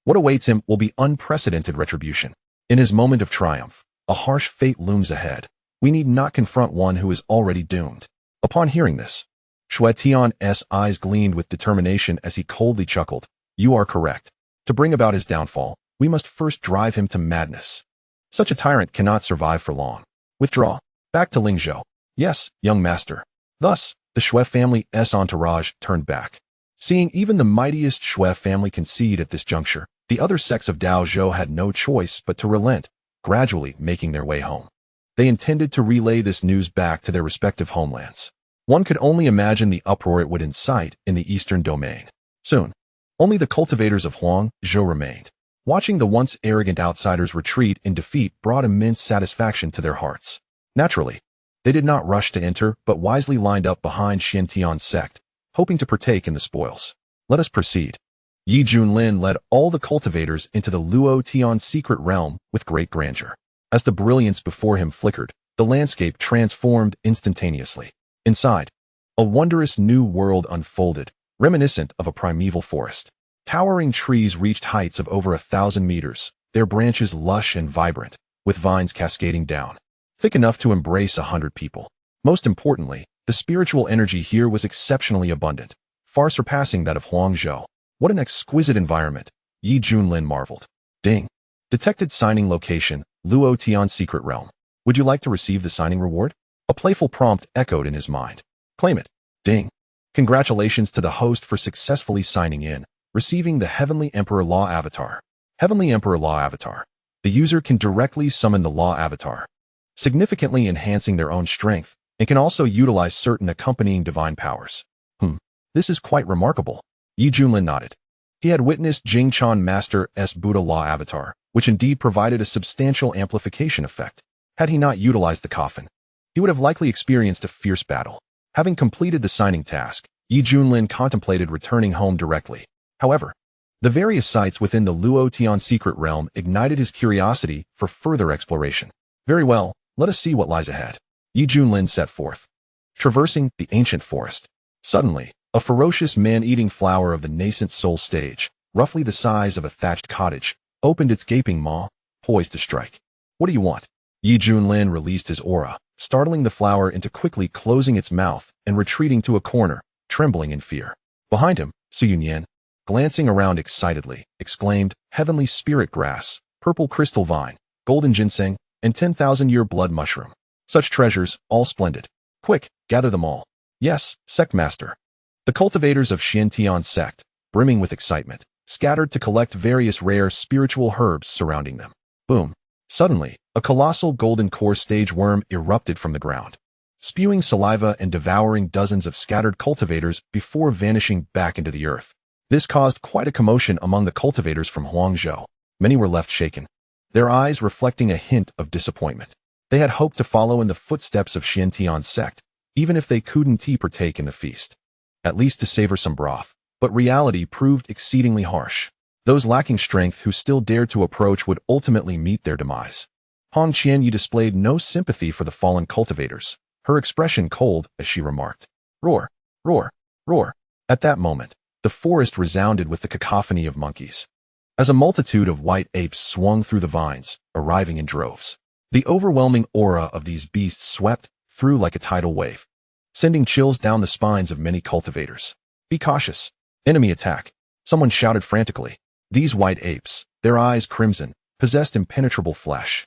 What awaits him will be unprecedented retribution. In his moment of triumph, a harsh fate looms ahead. We need not confront one who is already doomed. Upon hearing this, Xuetian's eyes gleamed with determination as he coldly chuckled. You are correct. To bring about his downfall, we must first drive him to madness. Such a tyrant cannot survive for long. Withdraw. Back to Lingzhou. Yes, young master. Thus, the Xue family's entourage turned back. Seeing even the mightiest Xue family concede at this juncture, the other sects of Daozhou had no choice but to relent, gradually making their way home. They intended to relay this news back to their respective homelands. One could only imagine the uproar it would incite in the eastern domain. Soon, only the cultivators of Huangzhou remained. Watching the once arrogant outsiders retreat in defeat brought immense satisfaction to their hearts. Naturally, they did not rush to enter, but wisely lined up behind Xiantian's sect, hoping to partake in the spoils. Let us proceed. Yi Junlin led all the cultivators into the Luo Tian secret realm with great grandeur. As the brilliance before him flickered, the landscape transformed instantaneously. Inside, a wondrous new world unfolded, reminiscent of a primeval forest. Towering trees reached heights of over 1,000 meters, their branches lush and vibrant, with vines cascading down, thick enough to embrace 100 people. Most importantly, the spiritual energy here was exceptionally abundant, far surpassing that of Huangzhou. What an exquisite environment, Yi Junlin marveled. Ding. Detected signing location, Luo Tian secret realm. Would you like to receive the signing reward? A playful prompt echoed in his mind. Claim it. Ding. Congratulations to the host for successfully signing in, receiving the Heavenly Emperor Law Avatar. Heavenly Emperor Law Avatar. The user can directly summon the Law Avatar, significantly enhancing their own strength, and can also utilize certain accompanying divine powers. This is quite remarkable. Yi Junlin nodded. He had witnessed Jingchan Master's Buddha Law Avatar, which indeed provided a substantial amplification effect. Had he not utilized the coffin, he would have likely experienced a fierce battle. Having completed the signing task, Yi Junlin contemplated returning home directly. However, the various sites within the Luo Tian secret realm ignited his curiosity for further exploration. Very well, let us see what lies ahead. Yi Junlin set forth. Traversing the ancient forest. Suddenly, a ferocious man-eating flower of the nascent soul stage, roughly the size of a thatched cottage, opened its gaping maw, poised to strike. What do you want? Yi Junlin released his aura, startling the flower into quickly closing its mouth and retreating to a corner, trembling in fear. Behind him, Su Yunyan, glancing around excitedly, exclaimed, Heavenly Spirit Grass, Purple Crystal Vine, Golden Ginseng, and 10,000-year Blood Mushroom. Such treasures, all splendid. Quick, gather them all. Yes, Sect Master. The cultivators of Xiantian's sect, brimming with excitement, scattered to collect various rare spiritual herbs surrounding them. Boom. Suddenly, a colossal golden core stage worm erupted from the ground, spewing saliva and devouring dozens of scattered cultivators before vanishing back into the earth. This caused quite a commotion among the cultivators from Huangzhou. Many were left shaken, their eyes reflecting a hint of disappointment. They had hoped to follow in the footsteps of Xiantian's sect, even if they couldn't partake in the feast, at least to savor some broth. But reality proved exceedingly harsh. Those lacking strength who still dared to approach would ultimately meet their demise. Hong Qianyi displayed no sympathy for the fallen cultivators, her expression cold as she remarked, "Roar, roar, roar." At that moment, the forest resounded with the cacophony of monkeys. As a multitude of white apes swung through the vines, arriving in droves, the overwhelming aura of these beasts swept through like a tidal wave, sending chills down the spines of many cultivators. "Be cautious. Enemy attack," someone shouted frantically. These white apes, their eyes crimson, possessed impenetrable flesh,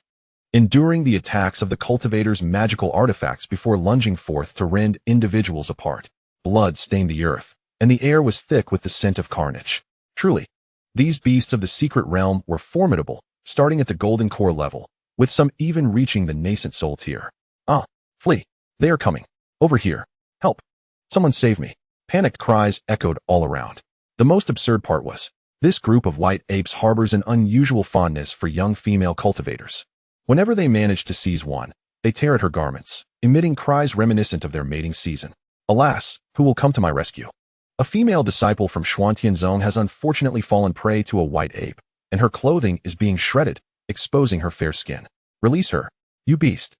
enduring the attacks of the cultivators' magical artifacts before lunging forth to rend individuals apart. Blood stained the earth, and the air was thick with the scent of carnage. Truly, these beasts of the secret realm were formidable, starting at the golden core level, with some even reaching the nascent soul tier. "Ah, flee. They are coming. Over here. Help. Someone save me." Panicked cries echoed all around. The most absurd part was, this group of white apes harbors an unusual fondness for young female cultivators. Whenever they manage to seize one, they tear at her garments, emitting cries reminiscent of their mating season. "Alas, who will come to my rescue?" A female disciple from Xuanhuan has unfortunately fallen prey to a white ape, and her clothing is being shredded, exposing her fair skin. "Release her, you beast!"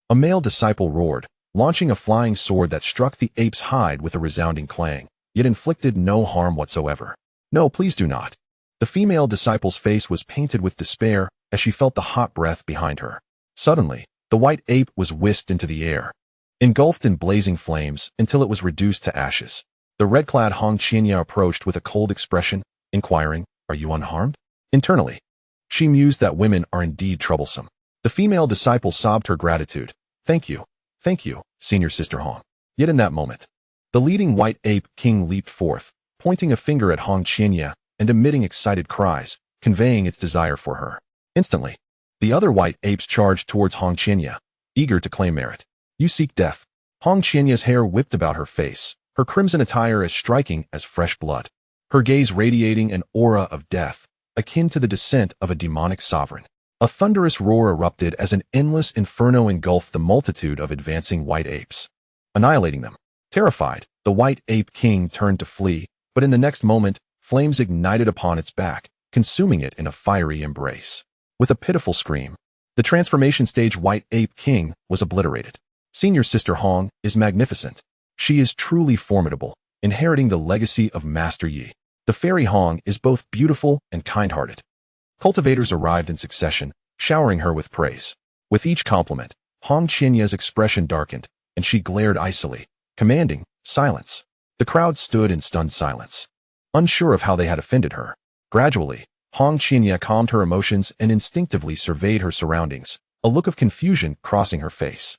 A male disciple roared, launching a flying sword that struck the ape's hide with a resounding clang, yet inflicted no harm whatsoever. "No, please do not." The female disciple's face was painted with despair as she felt the hot breath behind her. Suddenly, the white ape was whisked into the air, engulfed in blazing flames until it was reduced to ashes. The red-clad Hong Qianya approached with a cold expression, inquiring, "Are you unharmed?" Internally, she mused that women are indeed troublesome. The female disciple sobbed her gratitude. Thank you, Senior Sister Hong." Yet in that moment, the leading white ape king leaped forth, pointing a finger at Hong Qianya and emitting excited cries, conveying its desire for her. Instantly, the other white apes charged towards Hong Qianya, eager to claim merit. "You seek death." Hong Qianya's hair whipped about her face, her crimson attire as striking as fresh blood, her gaze radiating an aura of death, akin to the descent of a demonic sovereign. A thunderous roar erupted as an endless inferno engulfed the multitude of advancing white apes, annihilating them. Terrified, the white ape king turned to flee, but in the next moment, flames ignited upon its back, consuming it in a fiery embrace. With a pitiful scream, the transformation stage white ape king was obliterated. Senior Sister Hong is magnificent. She is truly formidable, inheriting the legacy of Master Yi. The fairy Hong is both beautiful and kind-hearted. Cultivators arrived in succession, showering her with praise. With each compliment, Hong Qianya's expression darkened, and she glared icily, commanding silence. The crowd stood in stunned silence, unsure of how they had offended her. Gradually, Hong Qianya calmed her emotions and instinctively surveyed her surroundings, a look of confusion crossing her face.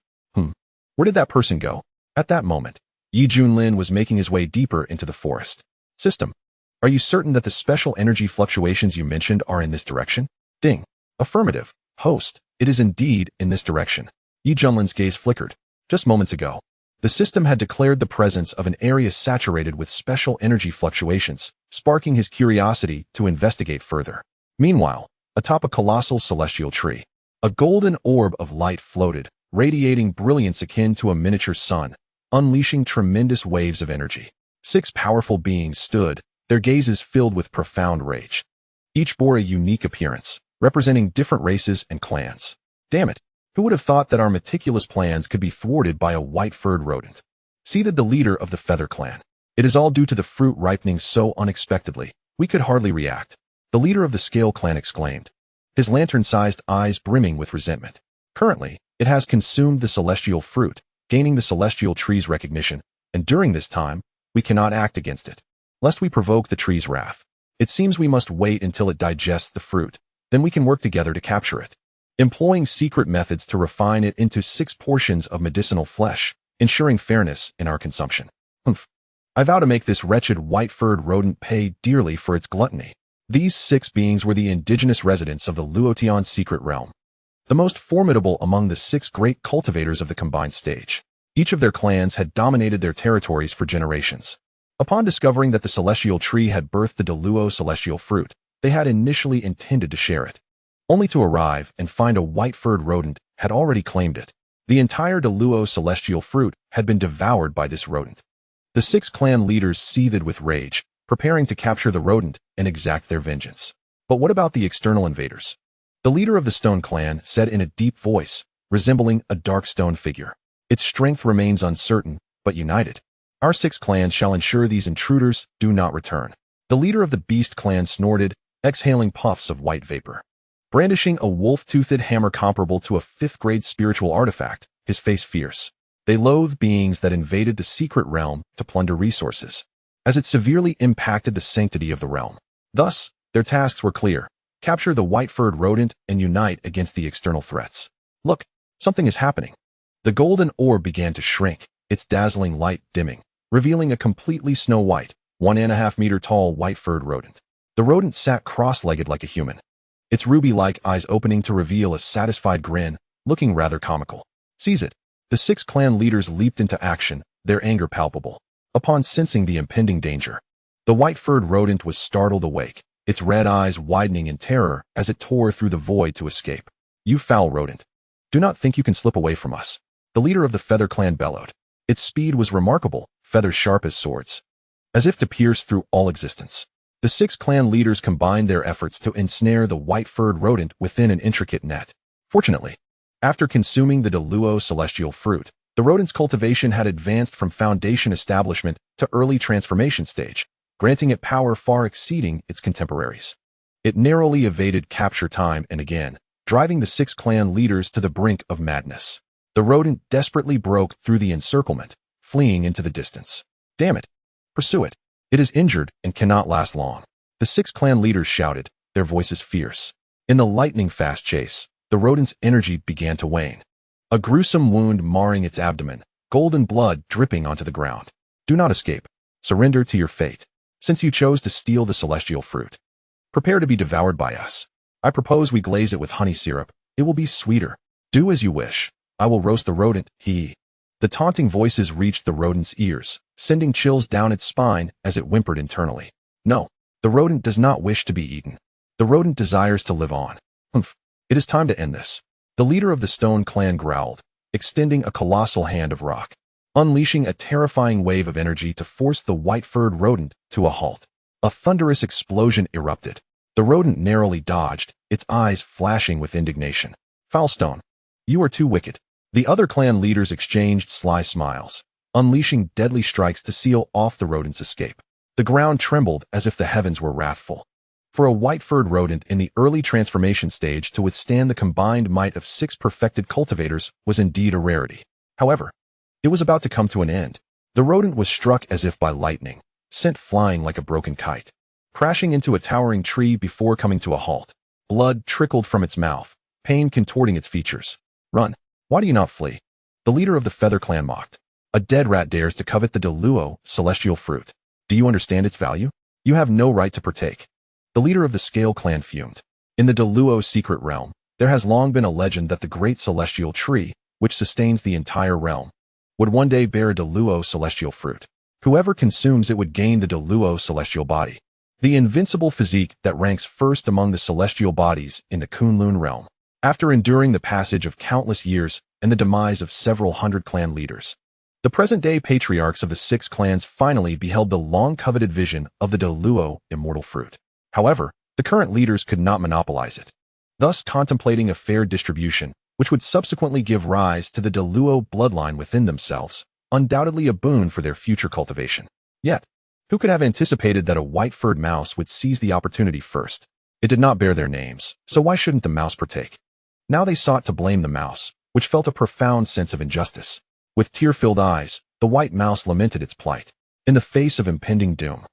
Where did that person go? At that moment, Junlin was making his way deeper into the forest. "System, are you certain that the special energy fluctuations you mentioned are in this direction?" Ding. Affirmative. Host, it is indeed in this direction. Junlin's gaze flickered. Just moments ago, the system had declared the presence of an area saturated with special energy fluctuations, sparking his curiosity to investigate further. Meanwhile, atop a colossal celestial tree, a golden orb of light floated, radiating brilliance akin to a miniature sun, unleashing tremendous waves of energy. 6 powerful beings stood, their gazes filled with profound rage. Each bore a unique appearance, representing different races and clans. Damn it, who would have thought that our meticulous plans could be thwarted by a white-furred rodent? Seethed the leader of the Feather Clan. "It is all due to the fruit ripening so unexpectedly, we could hardly react," the leader of the Scale Clan exclaimed, his lantern-sized eyes brimming with resentment. "Currently, it has consumed the celestial fruit, gaining the celestial tree's recognition, and during this time, we cannot act against it, lest we provoke the tree's wrath. It seems we must wait until it digests the fruit, then we can work together to capture it, employing secret methods to refine it into 6 portions of medicinal flesh, ensuring fairness in our consumption. I vow to make this wretched white-furred rodent pay dearly for its gluttony." These 6 beings were the indigenous residents of the Luotian secret realm, the most formidable among the 6 great cultivators of the combined stage. Each of their clans had dominated their territories for generations. Upon discovering that the celestial tree had birthed the Deluo celestial fruit, they had initially intended to share it, only to arrive and find a white-furred rodent had already claimed it. The entire Deluo celestial fruit had been devoured by this rodent. The 6 clan leaders seethed with rage, preparing to capture the rodent and exact their vengeance. But what about the external invaders? The leader of the Stone Clan said in a deep voice, resembling a dark stone figure. Its strength remains uncertain, but united. Our 6 clans shall ensure these intruders do not return. The leader of the Beast Clan snorted, exhaling puffs of white vapor. Brandishing a wolf-toothed hammer comparable to a 5th-grade spiritual artifact, his face fierce. They loathed beings that invaded the secret realm to plunder resources, as it severely impacted the sanctity of the realm. Thus, their tasks were clear. Capture the white-furred rodent and unite against the external threats. Look, something is happening. The golden orb began to shrink, its dazzling light dimming, revealing a completely snow-white, 1.5-meter-tall white-furred rodent. The rodent sat cross-legged like a human, its ruby-like eyes opening to reveal a satisfied grin, looking rather comical. Seize it. The 6 clan leaders leaped into action, their anger palpable. Upon sensing the impending danger, the white-furred rodent was startled awake, its red eyes widening in terror as it tore through the void to escape. You foul rodent. Do not think you can slip away from us. The leader of the Feather Clan bellowed. Its speed was remarkable, feathers sharp as swords, as if to pierce through all existence. The 6 clan leaders combined their efforts to ensnare the white-furred rodent within an intricate net. Fortunately, after consuming the Deluo celestial fruit, the rodent's cultivation had advanced from foundation establishment to early transformation stage, granting it power far exceeding its contemporaries. It narrowly evaded capture time and again, driving the 6 clan leaders to the brink of madness. The rodent desperately broke through the encirclement, fleeing into the distance. Damn it! Pursue it. It is injured and cannot last long. The 6 clan leaders shouted, their voices fierce. In the lightning-fast chase, the rodent's energy began to wane. A gruesome wound marring its abdomen, golden blood dripping onto the ground. Do not escape. Surrender to your fate. Since you chose to steal the celestial fruit, prepare to be devoured by us. I propose we glaze it with honey syrup. It will be sweeter. Do as you wish. I will roast the rodent, The taunting voices reached the rodent's ears, sending chills down its spine as it whimpered internally. No, the rodent does not wish to be eaten. The rodent desires to live on. Humph. It is time to end this. The leader of the Stone Clan growled, extending a colossal hand of rock, unleashing a terrifying wave of energy to force the white-furred rodent to a halt. A thunderous explosion erupted. The rodent narrowly dodged, its eyes flashing with indignation. Foulstone, you are too wicked. The other clan leaders exchanged sly smiles, unleashing deadly strikes to seal off the rodent's escape. The ground trembled as if the heavens were wrathful. For a white-furred rodent in the early transformation stage to withstand the combined might of 6 perfected cultivators was indeed a rarity. However, it was about to come to an end. The rodent was struck as if by lightning, sent flying like a broken kite, crashing into a towering tree before coming to a halt. Blood trickled from its mouth, pain contorting its features. Run. Why do you not flee? The leader of the Feather Clan mocked. A dead rat dares to covet the Deluo celestial fruit. Do you understand its value? You have no right to partake. The leader of the Scale Clan fumed. In the Deluo secret realm, there has long been a legend that the great celestial tree, which sustains the entire realm, would one day bear a Deluo celestial fruit. Whoever consumes it would gain the Deluo celestial body, the invincible physique that ranks first among the celestial bodies in the Kunlun realm. After enduring the passage of countless years and the demise of several hundred clan leaders, the present-day patriarchs of the 6 clans finally beheld the long-coveted vision of the Deluo immortal fruit. However, the current leaders could not monopolize it, thus contemplating a fair distribution, which would subsequently give rise to the Deluo bloodline within themselves, undoubtedly a boon for their future cultivation. Yet, who could have anticipated that a white-furred mouse would seize the opportunity first? It did not bear their names, so why shouldn't the mouse partake? Now they sought to blame the mouse, which felt a profound sense of injustice. With tear-filled eyes, the white mouse lamented its plight. In the face of impending doom,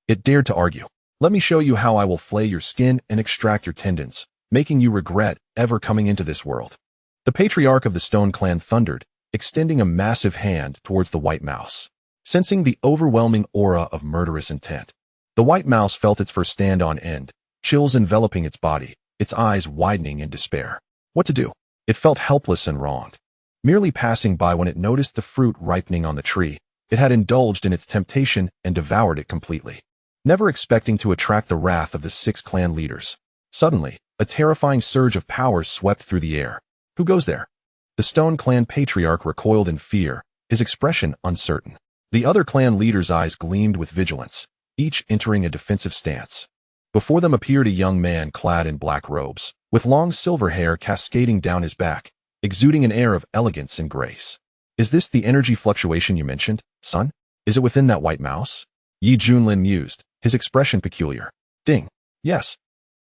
it dared to argue. Let me show you how I will flay your skin and extract your tendons, making you regret ever coming into this world. The patriarch of the Stone Clan thundered, extending a massive hand towards the white mouse. Sensing the overwhelming aura of murderous intent, the white mouse felt its fur stand on end, chills enveloping its body, its eyes widening in despair. What to do? It felt helpless and wronged. Merely passing by when it noticed the fruit ripening on the tree, it had indulged in its temptation and devoured it completely, never expecting to attract the wrath of the 6 clan leaders. Suddenly, a terrifying surge of power swept through the air. Who goes there? The Stone Clan patriarch recoiled in fear, his expression uncertain. The other clan leaders' eyes gleamed with vigilance, each entering a defensive stance. Before them appeared a young man clad in black robes, with long silver hair cascading down his back, exuding an air of elegance and grace. Is this the energy fluctuation you mentioned, son? Is it within that white mouse? Yi Junlin mused, his expression peculiar. Ding. Yes.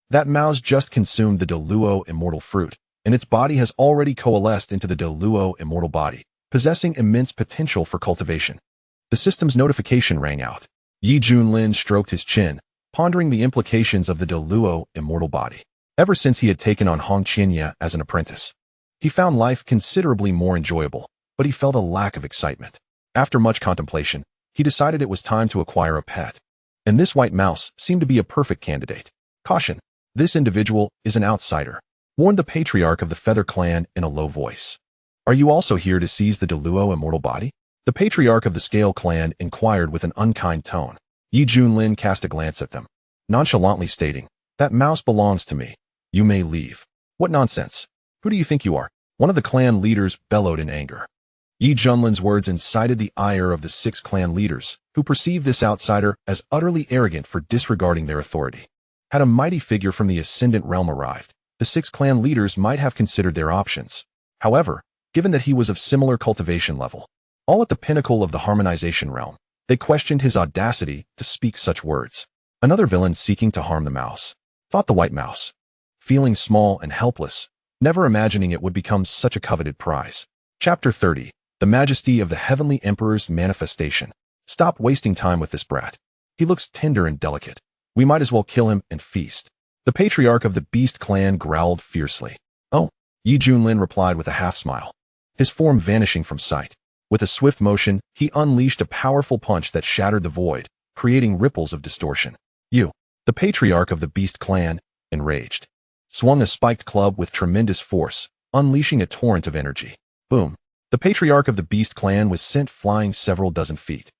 That mouse just consumed the Deluo immortal fruit, and its body has already coalesced into the Deluo immortal body, possessing immense potential for cultivation. The system's notification rang out. Yi Junlin stroked his chin, pondering the implications of the Deluo immortal body. Ever since he had taken on Hong Qinya as an apprentice, he found life considerably more enjoyable, but he felt a lack of excitement. After much contemplation, he decided it was time to acquire a pet. And this white mouse seemed to be a perfect candidate. Caution. This individual is an outsider, warned the patriarch of the Feather Clan in a low voice. Are you also here to seize the Deluo immortal body? The patriarch of the Scale Clan inquired with an unkind tone. Yi Junlin cast a glance at them, nonchalantly stating, That mouse belongs to me. You may leave. What nonsense. Who do you think you are? One of the clan leaders bellowed in anger. Yi Junlin's words incited the ire of the 6 clan leaders, who perceived this outsider as utterly arrogant for disregarding their authority. Had a mighty figure from the Ascendant Realm arrived, the 6 clan leaders might have considered their options. However, given that he was of similar cultivation level, all at the pinnacle of the harmonization realm, they questioned his audacity to speak such words. Another villain seeking to harm the mouse, thought the white mouse. Feeling small and helpless, never imagining it would become such a coveted prize. Chapter 30. The Majesty of the Heavenly Emperor's Manifestation. Stop wasting time with this brat. He looks tender and delicate. We might as well kill him and feast. The patriarch of the Beast Clan growled fiercely. Oh, Yi Junlin replied with a half-smile, his form vanishing from sight. With a swift motion, he unleashed a powerful punch that shattered the void, creating ripples of distortion. You, the patriarch of the Beast Clan, enraged, swung a spiked club with tremendous force, unleashing a torrent of energy. Boom. The patriarch of the Beast Clan was sent flying several dozen feet,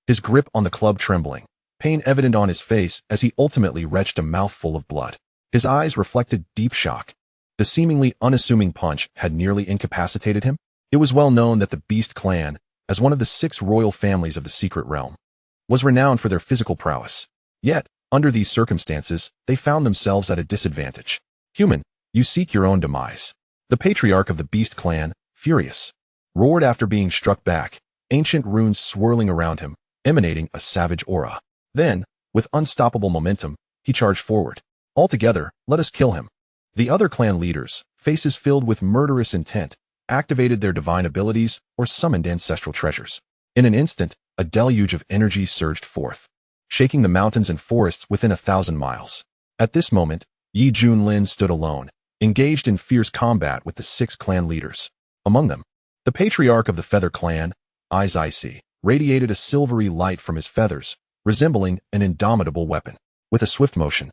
his grip on the club trembling, pain evident on his face as he ultimately retched a mouthful of blood. His eyes reflected deep shock. The seemingly unassuming punch had nearly incapacitated him. It was well known that the Beast Clan, as one of the 6 royal families of the Secret Realm, was renowned for their physical prowess. Yet, under these circumstances, they found themselves at a disadvantage. Human, you seek your own demise. The patriarch of the Beast Clan, furious, roared after being struck back, ancient runes swirling around him, emanating a savage aura. Then, with unstoppable momentum, he charged forward. Altogether, let us kill him. The other clan leaders, faces filled with murderous intent, activated their divine abilities or summoned ancestral treasures. In an instant, a deluge of energy surged forth, shaking the mountains and forests within 1,000 miles. At this moment, Yi Junlin stood alone, engaged in fierce combat with the 6 clan leaders. Among them, the patriarch of the Feather Clan, eyes icy, radiated a silvery light from his feathers, resembling an indomitable weapon. With a swift motion,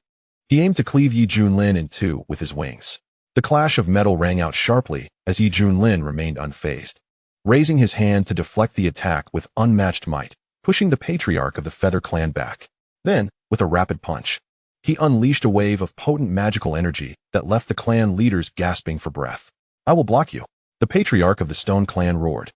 he aimed to cleave Yi Junlin in 2 with his wings. The clash of metal rang out sharply as Yi Junlin remained unfazed, raising his hand to deflect the attack with unmatched might, pushing the patriarch of the Feather Clan back. Then, with a rapid punch, he unleashed a wave of potent magical energy that left the clan leaders gasping for breath. I will block you. The patriarch of the Stone Clan roared,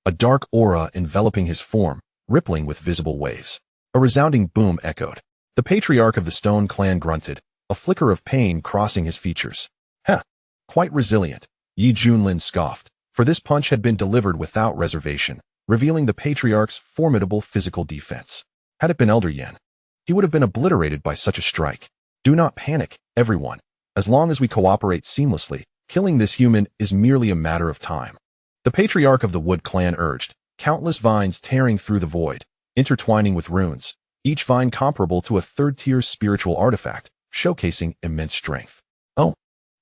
a dark aura enveloping his form, rippling with visible waves. A resounding boom echoed. The patriarch of the Stone Clan grunted, a flicker of pain crossing his features. Heh, quite resilient, Yi Junlin scoffed, for this punch had been delivered without reservation, revealing the patriarch's formidable physical defense. Had it been Elder Yan, he would have been obliterated by such a strike. Do not panic, everyone. As long as we cooperate seamlessly, killing this human is merely a matter of time. The patriarch of the Wood Clan urged, countless vines tearing through the void, intertwining with runes, each vine comparable to a 3rd-tier spiritual artifact, showcasing immense strength. Oh!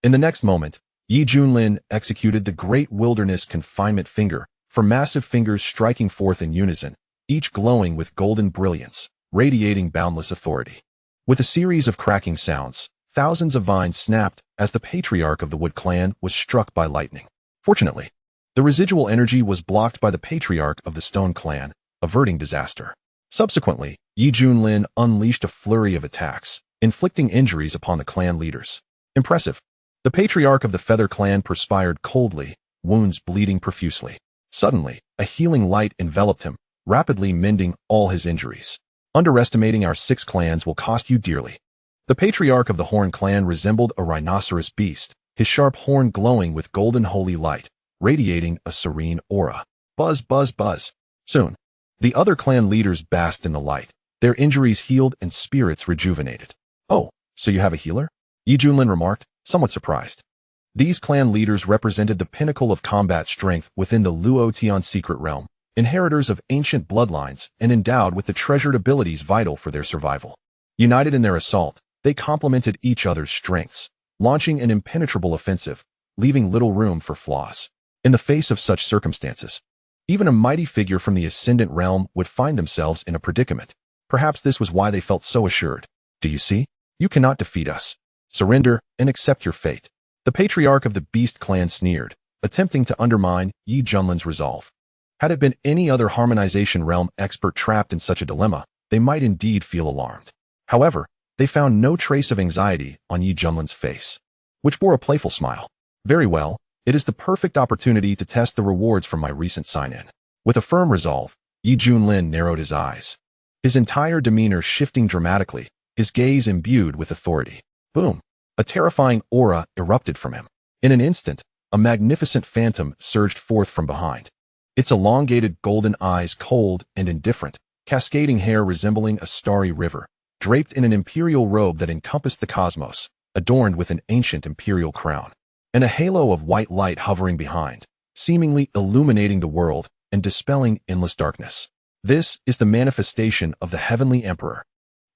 In the next moment, Yi Junlin executed the Great Wilderness Confinement Finger, for massive fingers striking forth in unison, each glowing with golden brilliance, radiating boundless authority. With a series of cracking sounds, thousands of vines snapped as the patriarch of the Wood Clan was struck by lightning. Fortunately, the residual energy was blocked by the patriarch of the Stone Clan, averting disaster. Subsequently, Yi Junlin unleashed a flurry of attacks, inflicting injuries upon the clan leaders. Impressive. The patriarch of the Feather Clan perspired coldly, wounds bleeding profusely. Suddenly, a healing light enveloped him, rapidly mending all his injuries. Underestimating our 6 clans will cost you dearly. The patriarch of the Horn clan resembled a rhinoceros beast, his sharp horn glowing with golden holy light, radiating a serene aura. Buzz, buzz, buzz. Soon, the other clan leaders basked in the light, their injuries healed and spirits rejuvenated. "Oh, so you have a healer?" Junlin remarked, somewhat surprised. These clan leaders represented the pinnacle of combat strength within the Luotian secret realm, inheritors of ancient bloodlines and endowed with the treasured abilities vital for their survival. United in their assault, they complemented each other's strengths, launching an impenetrable offensive, leaving little room for flaws. In the face of such circumstances, even a mighty figure from the Ascendant realm would find themselves in a predicament. Perhaps this was why they felt so assured. "Do you see? You cannot defeat us. Surrender and accept your fate." The patriarch of the Beast clan sneered, attempting to undermine Junlin's resolve. Had it been any other harmonization realm expert trapped in such a dilemma, they might indeed feel alarmed. However, they found no trace of anxiety on Junlin's face, which bore a playful smile. "Very well, it is the perfect opportunity to test the rewards from my recent sign-in." With a firm resolve, Junlin narrowed his eyes, his entire demeanor shifting dramatically, his gaze imbued with authority. Boom! A terrifying aura erupted from him. In an instant, a magnificent phantom surged forth from behind, its elongated golden eyes cold and indifferent, cascading hair resembling a starry river, draped in an imperial robe that encompassed the cosmos, adorned with an ancient imperial crown, and a halo of white light hovering behind, seemingly illuminating the world and dispelling endless darkness. This is the manifestation of the Heavenly Emperor.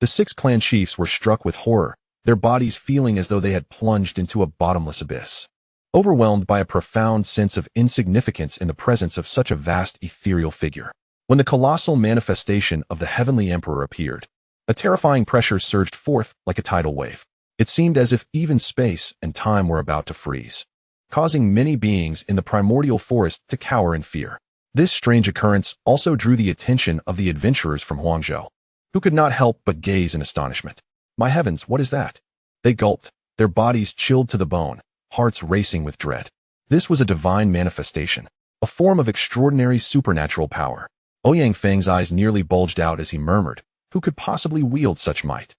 The 6 clan chiefs were struck with horror, their bodies feeling as though they had plunged into a bottomless abyss, overwhelmed by a profound sense of insignificance in the presence of such a vast ethereal figure. When the colossal manifestation of the Heavenly Emperor appeared, a terrifying pressure surged forth like a tidal wave. It seemed as if even space and time were about to freeze, causing many beings in the primordial forest to cower in fear. This strange occurrence also drew the attention of the adventurers from Huangzhou, who could not help but gaze in astonishment. "My heavens, what is that?" They gulped, their bodies chilled to the bone, hearts racing with dread. This was a divine manifestation, a form of extraordinary supernatural power. Ouyang Feng's eyes nearly bulged out as he murmured, "Who could possibly wield such might?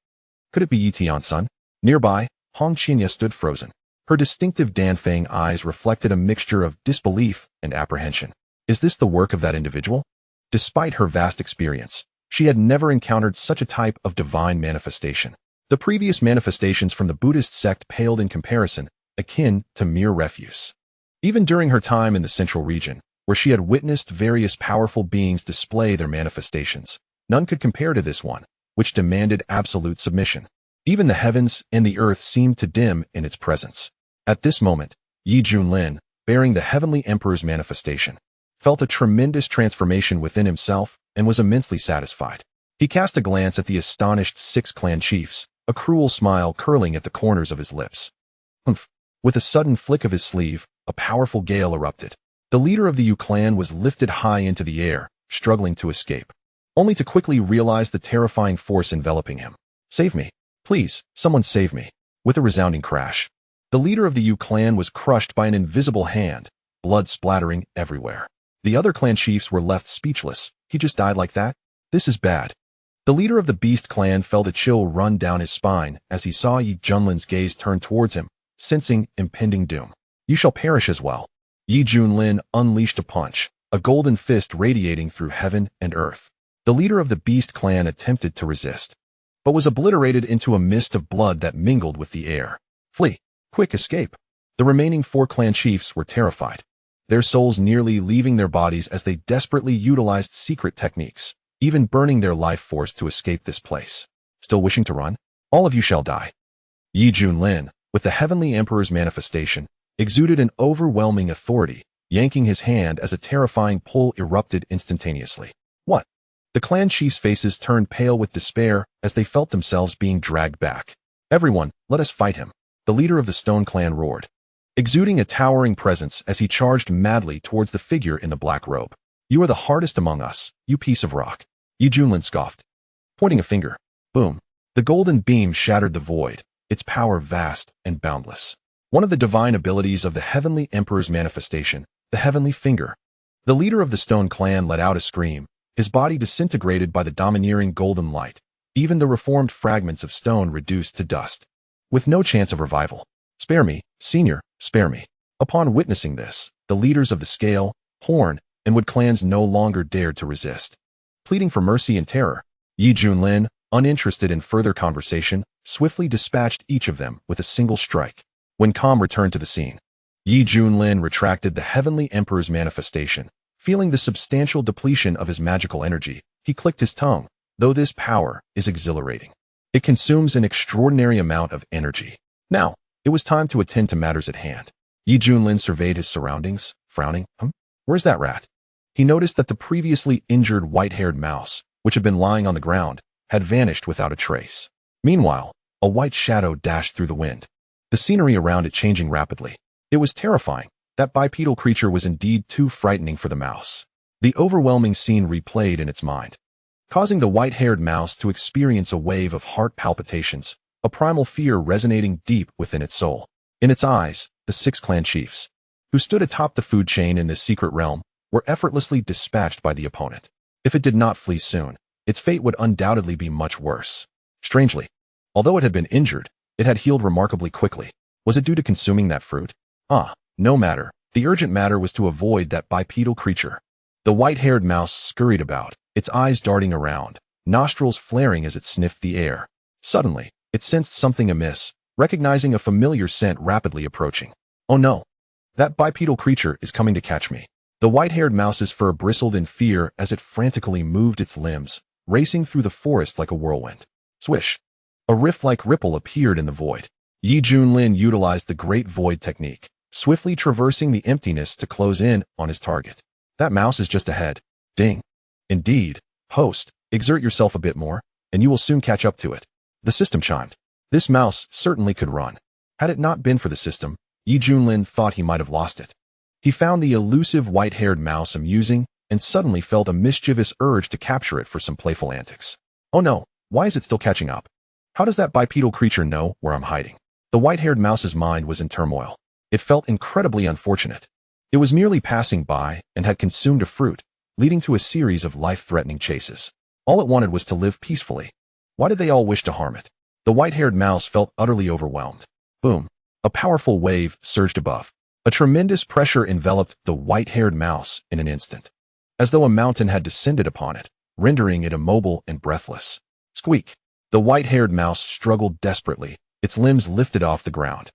Could it be Yi Tiansun?" Nearby, Hong Qinya stood frozen. Her distinctive Danfeng eyes reflected a mixture of disbelief and apprehension. Is this the work of that individual? Despite her vast experience, she had never encountered such a type of divine manifestation. The previous manifestations from the Buddhist sect paled in comparison, akin to mere refuse. Even during her time in the central region, where she had witnessed various powerful beings display their manifestations, none could compare to this one, which demanded absolute submission. Even the heavens and the earth seemed to dim in its presence. At this moment, Junlin, bearing the Heavenly Emperor's manifestation, felt a tremendous transformation within himself and was immensely satisfied. He cast a glance at the astonished 6 clan chiefs, a cruel smile curling at the corners of his lips. Humph! With a sudden flick of his sleeve, a powerful gale erupted. The leader of the Yu clan was lifted high into the air, struggling to escape, only to quickly realize the terrifying force enveloping him. "Save me! Please, someone save me!" With a resounding crash, the leader of the Yu clan was crushed by an invisible hand, blood splattering everywhere. The other clan chiefs were left speechless. "He just died like that? This is bad." The leader of the Beast clan felt a chill run down his spine as he saw Junlin's gaze turn towards him, sensing impending doom. "You shall perish as well." Junlin unleashed a punch, a golden fist radiating through heaven and earth. The leader of the Beast clan attempted to resist, but was obliterated into a mist of blood that mingled with the air. "Flee! Quick, escape!" The remaining 4 clan chiefs were terrified, their souls nearly leaving their bodies as they desperately utilized secret techniques, even burning their life force to escape this place. "Still wishing to run? All of you shall die." Junlin, with the Heavenly Emperor's manifestation, exuded an overwhelming authority, yanking his hand as a terrifying pull erupted instantaneously. "What?" The clan chiefs' faces turned pale with despair as they felt themselves being dragged back. "Everyone, let us fight him," the leader of the Stone clan roared, exuding a towering presence as he charged madly towards the figure in the black robe. "You are the hardest among us, you piece of rock." Junlin scoffed, pointing a finger. Boom! The golden beam shattered the void, its power vast and boundless. One of the divine abilities of the Heavenly Emperor's manifestation, the Heavenly Finger. The leader of the Stone clan let out a scream, his body disintegrated by the domineering golden light, even the reformed fragments of stone reduced to dust, with no chance of revival. "Spare me, Senior, spare me." Upon witnessing this, the leaders of the Scale, Horn, and Wood clans no longer dared to resist. Pleading for mercy and terror, Yi Junlin, uninterested in further conversation, swiftly dispatched each of them with a single strike. When calm returned to the scene, Yi Junlin retracted the Heavenly Emperor's manifestation. Feeling the substantial depletion of his magical energy, he clicked his tongue. Though this power is exhilarating, it consumes an extraordinary amount of energy. Now, it was time to attend to matters at hand. Yi Junlin surveyed his surroundings, frowning. Where's that rat? He noticed that the previously injured white-haired mouse, which had been lying on the ground, had vanished without a trace. Meanwhile, a white shadow dashed through the wind, the scenery around it changing rapidly. It was terrifying. That bipedal creature was indeed too frightening for the mouse. The overwhelming scene replayed in its mind, causing the white-haired mouse to experience a wave of heart palpitations, a primal fear resonating deep within its soul. In its eyes, the 6 clan chiefs, who stood atop the food chain in this secret realm, were effortlessly dispatched by the opponent. If it did not flee soon, its fate would undoubtedly be much worse. Strangely, although it had been injured, it had healed remarkably quickly. Was it due to consuming that fruit? No matter. The urgent matter was to avoid that bipedal creature. The white-haired mouse scurried about, its eyes darting around, nostrils flaring as it sniffed the air. Suddenly, it sensed something amiss, recognizing a familiar scent rapidly approaching. Oh no! That bipedal creature is coming to catch me. The white-haired mouse's fur bristled in fear as it frantically moved its limbs, racing through the forest like a whirlwind. Swish! A rift-like ripple appeared in the void. Yi Junlin utilized the Great Void technique, swiftly traversing the emptiness to close in on his target. That mouse is just ahead. Ding. Indeed, host, exert yourself a bit more, and you will soon catch up to it. The system chimed. This mouse certainly could run. Had it not been for the system, Yi Junlin thought he might have lost it. He found the elusive white-haired mouse amusing and suddenly felt a mischievous urge to capture it for some playful antics. Oh no, why is it still catching up? How does that bipedal creature know where I'm hiding? The white-haired mouse's mind was in turmoil. It felt incredibly unfortunate. It was merely passing by and had consumed a fruit, leading to a series of life-threatening chases. All it wanted was to live peacefully. Why did they all wish to harm it? The white-haired mouse felt utterly overwhelmed. Boom! A powerful wave surged above. A tremendous pressure enveloped the white-haired mouse in an instant, as though a mountain had descended upon it, rendering it immobile and breathless. Squeak! The white-haired mouse struggled desperately, its limbs lifted off the ground,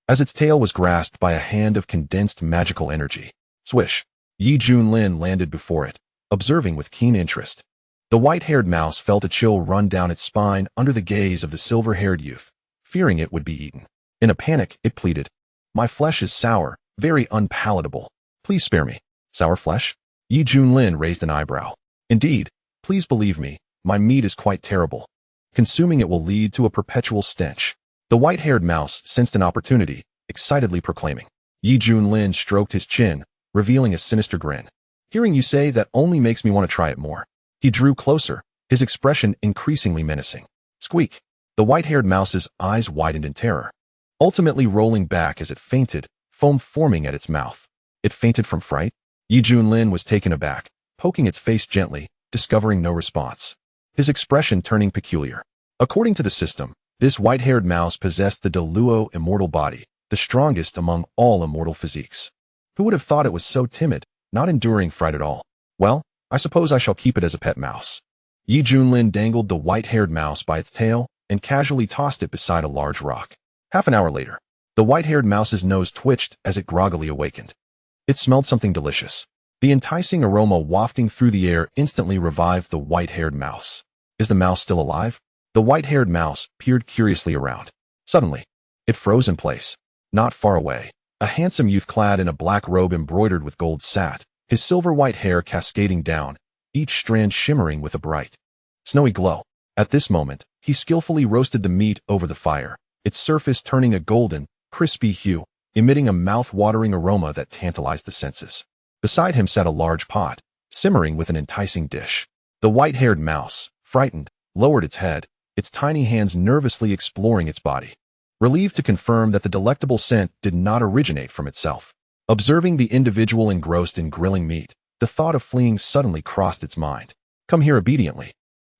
as its tail was grasped by a hand of condensed magical energy. Swish! Yi Junlin landed before it, observing with keen interest. The white-haired mouse felt a chill run down its spine under the gaze of the silver-haired youth, fearing it would be eaten. In a panic, it pleaded, "My flesh is sour, very unpalatable. Please spare me." Sour flesh? Yi Junlin raised an eyebrow. Indeed, please believe me, my meat is quite terrible. Consuming it will lead to a perpetual stench. The white-haired mouse sensed an opportunity, excitedly proclaiming. Yi Junlin stroked his chin, revealing a sinister grin. "Hearing you say that only makes me want to try it more." He drew closer, his expression increasingly menacing. Squeak! The white-haired mouse's eyes widened in terror, ultimately rolling back as it fainted, foam forming at its mouth. It fainted from fright? Yi Junlin was taken aback, poking its face gently, discovering no response. His expression turning peculiar. According to the system, this white-haired mouse possessed the Deluo immortal body, the strongest among all immortal physiques. Who would have thought it was so timid, not enduring fright at all? Well, I suppose I shall keep it as a pet mouse. Yi Junlin dangled the white-haired mouse by its tail and casually tossed it beside a large rock. Half an hour later, the white-haired mouse's nose twitched as it groggily awakened. It smelled something delicious. The enticing aroma wafting through the air instantly revived the white-haired mouse. Is the mouse still alive? The white-haired mouse peered curiously around. Suddenly, it froze in place. Not far away, a handsome youth clad in a black robe embroidered with gold sat, his silver-white hair cascading down, each strand shimmering with a bright, snowy glow. At this moment, he skillfully roasted the meat over the fire, its surface turning a golden, crispy hue, emitting a mouth-watering aroma that tantalized the senses. Beside him sat a large pot, simmering with an enticing dish. The white-haired mouse, frightened, lowered its head, its tiny hands nervously exploring its body, relieved to confirm that the delectable scent did not originate from itself. Observing the individual engrossed in grilling meat, the thought of fleeing suddenly crossed its mind. "Come here obediently,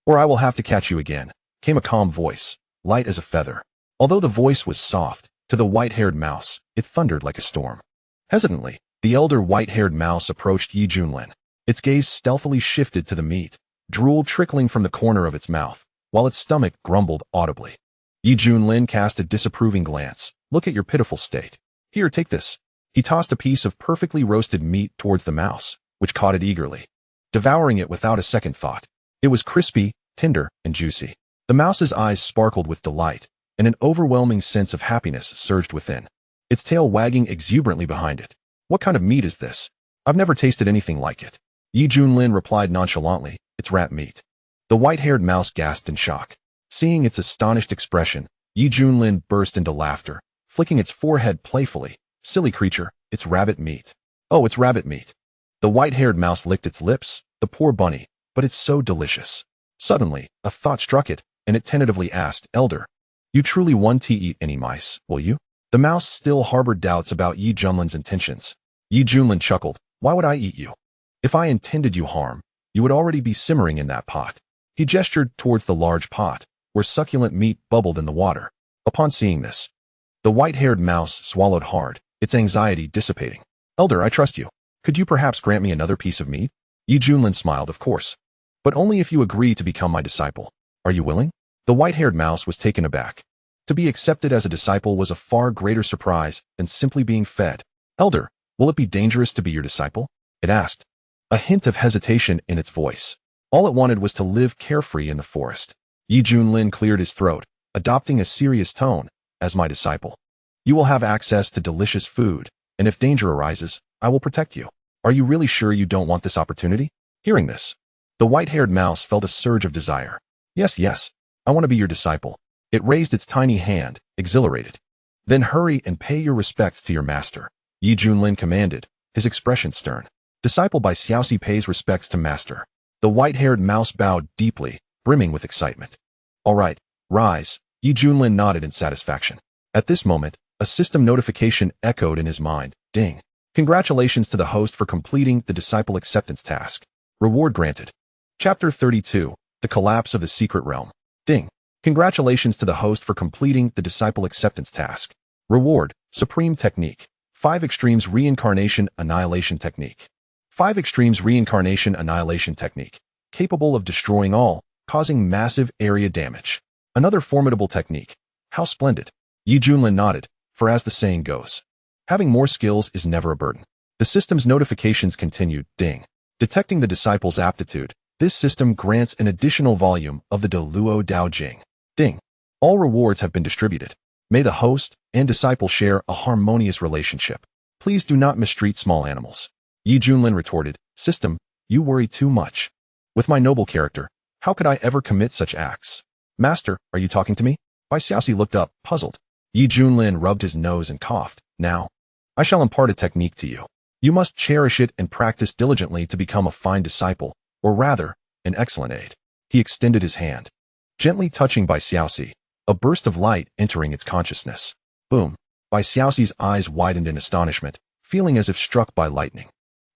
or I will have to catch you again." came a calm voice, light as a feather. Although the voice was soft, to the white-haired mouse, it thundered like a storm. Hesitantly, the elder white-haired mouse approached Yi Junlin. Its gaze stealthily shifted to the meat, drool trickling from the corner of its mouth, while its stomach grumbled audibly. Yi Junlin cast a disapproving glance. Look at your pitiful state. Here, take this. He tossed a piece of perfectly roasted meat towards the mouse, which caught it eagerly, devouring it without a second thought. It was crispy, tender, and juicy. The mouse's eyes sparkled with delight, and an overwhelming sense of happiness surged within, its tail wagging exuberantly behind it. What kind of meat is this? I've never tasted anything like it. Yi Junlin replied nonchalantly, it's rat meat. The white-haired mouse gasped in shock. Seeing its astonished expression, Yi Junlin burst into laughter, flicking its forehead playfully. Silly creature, it's rabbit meat. Oh, it's rabbit meat. The white-haired mouse licked its lips, the poor bunny, but it's so delicious. Suddenly, a thought struck it, and it tentatively asked, Elder, you truly want to eat any mice, will you? The mouse still harbored doubts about Yi Junlin's intentions. Yi Junlin chuckled, why would I eat you? If I intended you harm, you would already be simmering in that pot. He gestured towards the large pot, where succulent meat bubbled in the water. Upon seeing this, the white-haired mouse swallowed hard, its anxiety dissipating. Elder, I trust you. Could you perhaps grant me another piece of meat? Yi Junlin smiled, of course. But only if you agree to become my disciple. Are you willing? The white-haired mouse was taken aback. To be accepted as a disciple was a far greater surprise than simply being fed. Elder, will it be dangerous to be your disciple? It asked, a hint of hesitation in its voice. All it wanted was to live carefree in the forest. Yi Junlin cleared his throat, adopting a serious tone. As my disciple, you will have access to delicious food, and if danger arises, I will protect you. Are you really sure you don't want this opportunity? Hearing this, the white-haired mouse felt a surge of desire. Yes, I want to be your disciple. It raised its tiny hand, exhilarated. Then hurry and pay your respects to your master, Yi Junlin commanded, his expression stern. Disciple by Xiaoxi pays respects to master. The white-haired mouse bowed deeply, brimming with excitement. All right, rise. Yi Junlin nodded in satisfaction. At this moment, a system notification echoed in his mind. Ding. Congratulations to the host for completing the disciple acceptance task. Reward granted. Chapter 32. The Collapse of the Secret Realm. Ding. Congratulations to the host for completing the disciple acceptance task. Reward. Supreme Technique. 5 Extremes Reincarnation Annihilation Technique. 5 Extremes Reincarnation Annihilation Technique. Capable of destroying all, causing massive area damage. Another formidable technique. How splendid. Yi Junlin nodded, for as the saying goes, having more skills is never a burden. The system's notifications continued. Ding. Detecting the disciple's aptitude, this system grants an additional volume of the De Luo Dao Jing. Ding. All rewards have been distributed. May the host and disciple share a harmonious relationship. Please do not mistreat small animals. Yi Junlin retorted, System, you worry too much. With my noble character, how could I ever commit such acts? Master, are you talking to me? Bai Xiaoxi looked up, puzzled. Yi Junlin rubbed his nose and coughed. Now, I shall impart a technique to you. You must cherish it and practice diligently to become a fine disciple, or rather, an excellent aide. He extended his hand, gently touching Bai Xiaoxi, a burst of light entering its consciousness. Boom. Bai Xiaoxi's eyes widened in astonishment, feeling as if struck by lightning.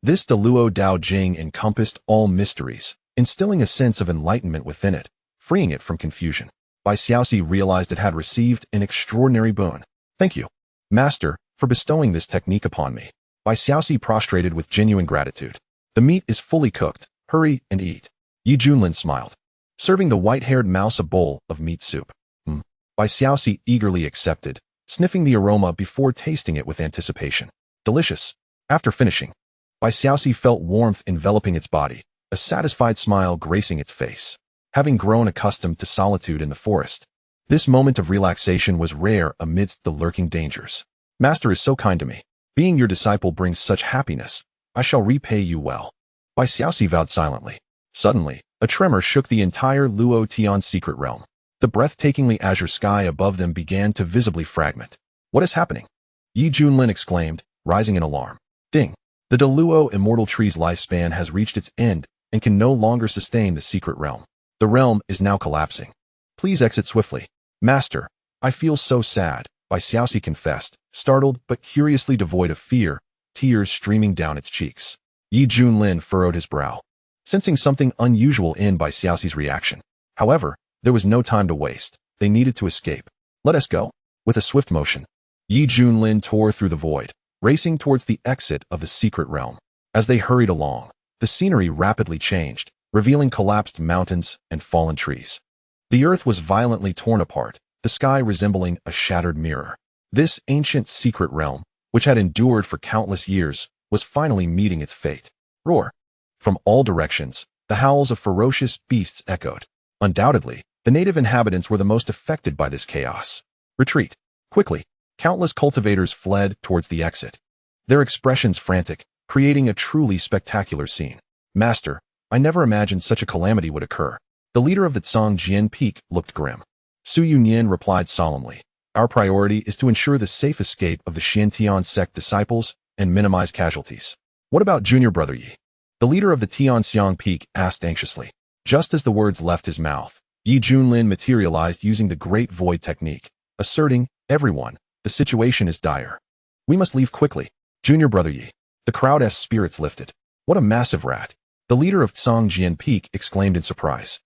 This De Luo Dao Jing encompassed all mysteries, instilling a sense of enlightenment within it, freeing it from confusion. Bai Xiaoxi realized it had received an extraordinary boon. Thank you, Master, for bestowing this technique upon me. Bai Xiaoxi prostrated with genuine gratitude. The meat is fully cooked. Hurry and eat. Yi Junlin smiled, serving the white-haired mouse a bowl of meat soup. Bai Xiaoxi eagerly accepted, sniffing the aroma before tasting it with anticipation. Delicious. After finishing, Bai Xiaoxi felt warmth enveloping its body, a satisfied smile gracing its face. Having grown accustomed to solitude in the forest, this moment of relaxation was rare amidst the lurking dangers. Master is so kind to me. Being your disciple brings such happiness. I shall repay you well. Bai Xiaoxi vowed silently. Suddenly, a tremor shook the entire Luo Tian secret realm. The breathtakingly azure sky above them began to visibly fragment. What is happening? Yi Junlin exclaimed, rising in alarm. Ding. The De Luo immortal tree's lifespan has reached its end and can no longer sustain the secret realm. The realm is now collapsing. Please exit swiftly. Master, I feel so sad, Bai Xiaoxi confessed, startled but curiously devoid of fear, tears streaming down its cheeks. Yi Junlin furrowed his brow, sensing something unusual in Bai Xiaoxi's reaction. However, There was no time to waste. They needed to escape. Let us go. With a swift motion, Junlin tore through the void, racing towards the exit of the secret realm. As they hurried along, the scenery rapidly changed, revealing collapsed mountains and fallen trees. The earth was violently torn apart, the sky resembling a shattered mirror. This ancient secret realm, which had endured for countless years, was finally meeting its fate. Roar! From all directions, the howls of ferocious beasts echoed. Undoubtedly, the native inhabitants were the most affected by this chaos. Retreat! Quickly! Countless cultivators fled towards the exit, their expressions frantic, creating a truly spectacular scene. Master, I never imagined such a calamity would occur. The leader of the Tsangjian Peak looked grim. Xuanhuan replied solemnly, our priority is to ensure the safe escape of the Demon Sect disciples and minimize casualties. What about Junior Brother Yi? The leader of the Tianxiang Peak asked anxiously. Just as the words left his mouth, Junlin materialized using the Great Void technique, asserting, everyone, the situation is dire. We must leave quickly. Junior Brother Yi. The crowd's spirits lifted. What a massive rat. The leader of Tsangjian Peak exclaimed in surprise.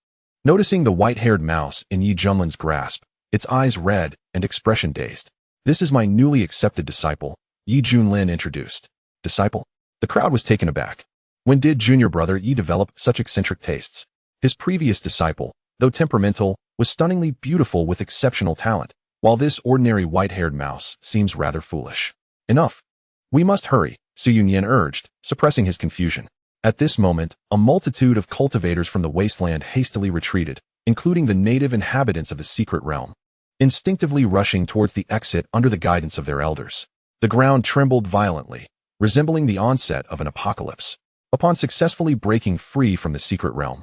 Noticing the white-haired mouse in Junlin's grasp, its eyes red and expression dazed. This is my newly accepted disciple, Junlin introduced. Disciple? The crowd was taken aback. When did Junior Brother Yi develop such eccentric tastes? His previous disciple, though temperamental, was stunningly beautiful with exceptional talent, while this ordinary white-haired mouse seems rather foolish. Enough. We must hurry, Xuanhuan urged, suppressing his confusion. At this moment, a multitude of cultivators from the wasteland hastily retreated, including the native inhabitants of the secret realm, instinctively rushing towards the exit under the guidance of their elders. The ground trembled violently, resembling the onset of an apocalypse. Upon successfully breaking free from the secret realm,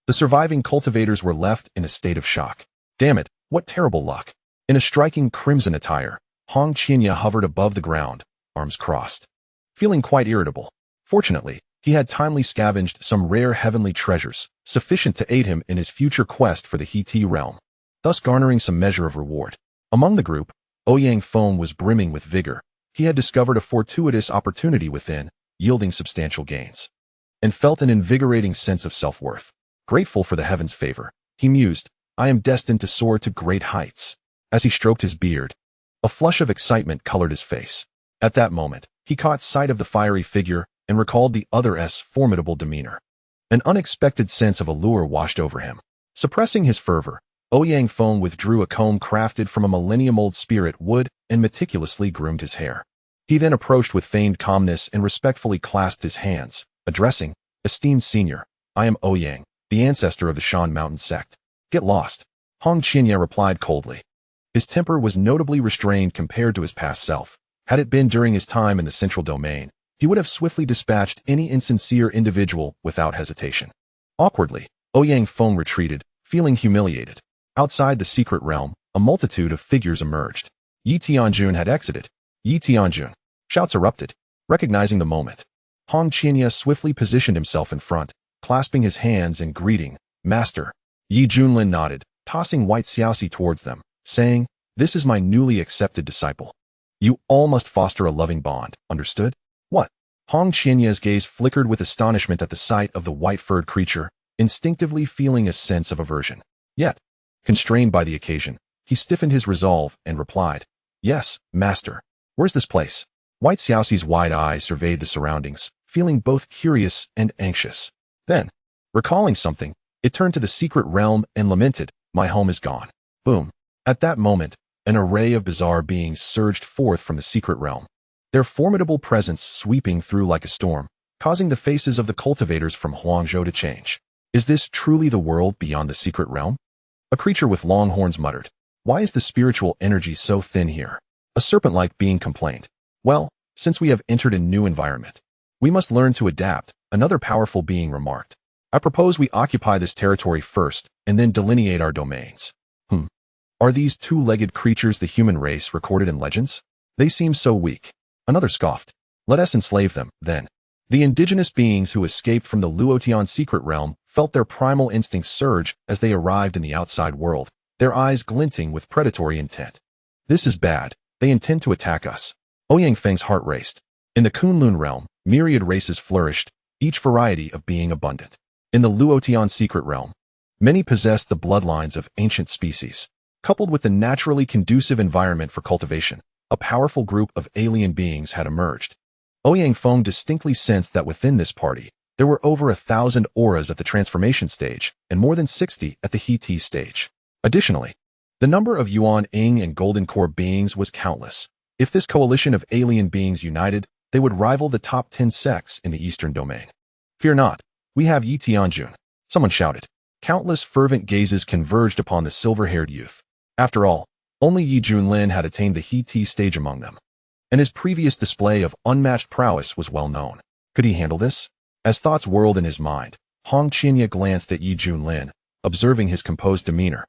the surviving cultivators were left in a state of shock. Damn it, what terrible luck. In a striking crimson attire, Hong Qinya hovered above the ground, arms crossed, feeling quite irritable. Fortunately, he had timely scavenged some rare heavenly treasures, sufficient to aid him in his future quest for the He realm, thus garnering some measure of reward. Among the group, Ouyang Feng was brimming with vigor. He had discovered a fortuitous opportunity within, yielding substantial gains, and felt an invigorating sense of self-worth. Grateful for the heavens' favor, he mused, I am destined to soar to great heights. As he stroked his beard, a flush of excitement colored his face. At that moment, he caught sight of the fiery figure and recalled the other's formidable demeanor. An unexpected sense of allure washed over him. Suppressing his fervor, Ouyang Feng withdrew a comb crafted from a millennium-old spirit wood and meticulously groomed his hair. He then approached with feigned calmness and respectfully clasped his hands, addressing, esteemed senior, I am Ouyang, the ancestor of the Shan Mountain sect. Get lost. Hong Qinya replied coldly. His temper was notably restrained compared to his past self. Had it been during his time in the central domain, he would have swiftly dispatched any insincere individual without hesitation. Awkwardly, Ouyang Feng retreated, feeling humiliated. Outside the secret realm, a multitude of figures emerged. Yi Tianjun had exited. Yi Tianjun. Shouts erupted. Recognizing the moment, Hong Qinya swiftly positioned himself in front, clasping his hands and greeting, Master. Yi Junlin nodded, tossing white xiaoxi towards them, saying, This is my newly accepted disciple. You all must foster a loving bond, understood? What? Hong Qianya's gaze flickered with astonishment at the sight of the white-furred creature, instinctively feeling a sense of aversion. Yet, constrained by the occasion, he stiffened his resolve and replied, Yes, master. Where's this place? White Xiaoxi's wide eyes surveyed the surroundings, feeling both curious and anxious. Then, recalling something, it turned to the secret realm and lamented, My home is gone. Boom. At that moment, an array of bizarre beings surged forth from the secret realm, their formidable presence sweeping through like a storm, causing the faces of the cultivators from Huangzhou to change. Is this truly the world beyond the secret realm? A creature with long horns muttered. Why is the spiritual energy so thin here? A serpent-like being complained. Well, since we have entered a new environment, we must learn to adapt, another powerful being remarked. I propose we occupy this territory first, and then delineate our domains. Are these two-legged creatures the human race recorded in legends? They seem so weak. Another scoffed. Let us enslave them, then. The indigenous beings who escaped from the Luotian secret realm felt their primal instincts surge as they arrived in the outside world, their eyes glinting with predatory intent. This is bad. They intend to attack us. Ouyang Feng's heart raced. In the Kunlun realm, myriad races flourished, each variety of being abundant. In the Luotian secret realm, Many possessed the bloodlines of ancient species. Coupled with the naturally conducive environment for cultivation, a powerful group of alien beings had emerged. Ouyang Feng distinctly sensed that within this party, there were over 1,000 auras at the transformation stage and more than 60 at the He-Ti stage. Additionally, the number of Yuan Ing and Golden Core beings was countless. If this coalition of alien beings united, they would rival the top 10 sects in the Eastern Domain. Fear not, we have Yi Tianjun, someone shouted. Countless fervent gazes converged upon the silver-haired youth. After all, only Yi Junlin had attained the He-Ti stage among them, and his previous display of unmatched prowess was well known. Could he handle this? As thoughts whirled in his mind, Hong Qinya glanced at Yi Junlin, observing his composed demeanor.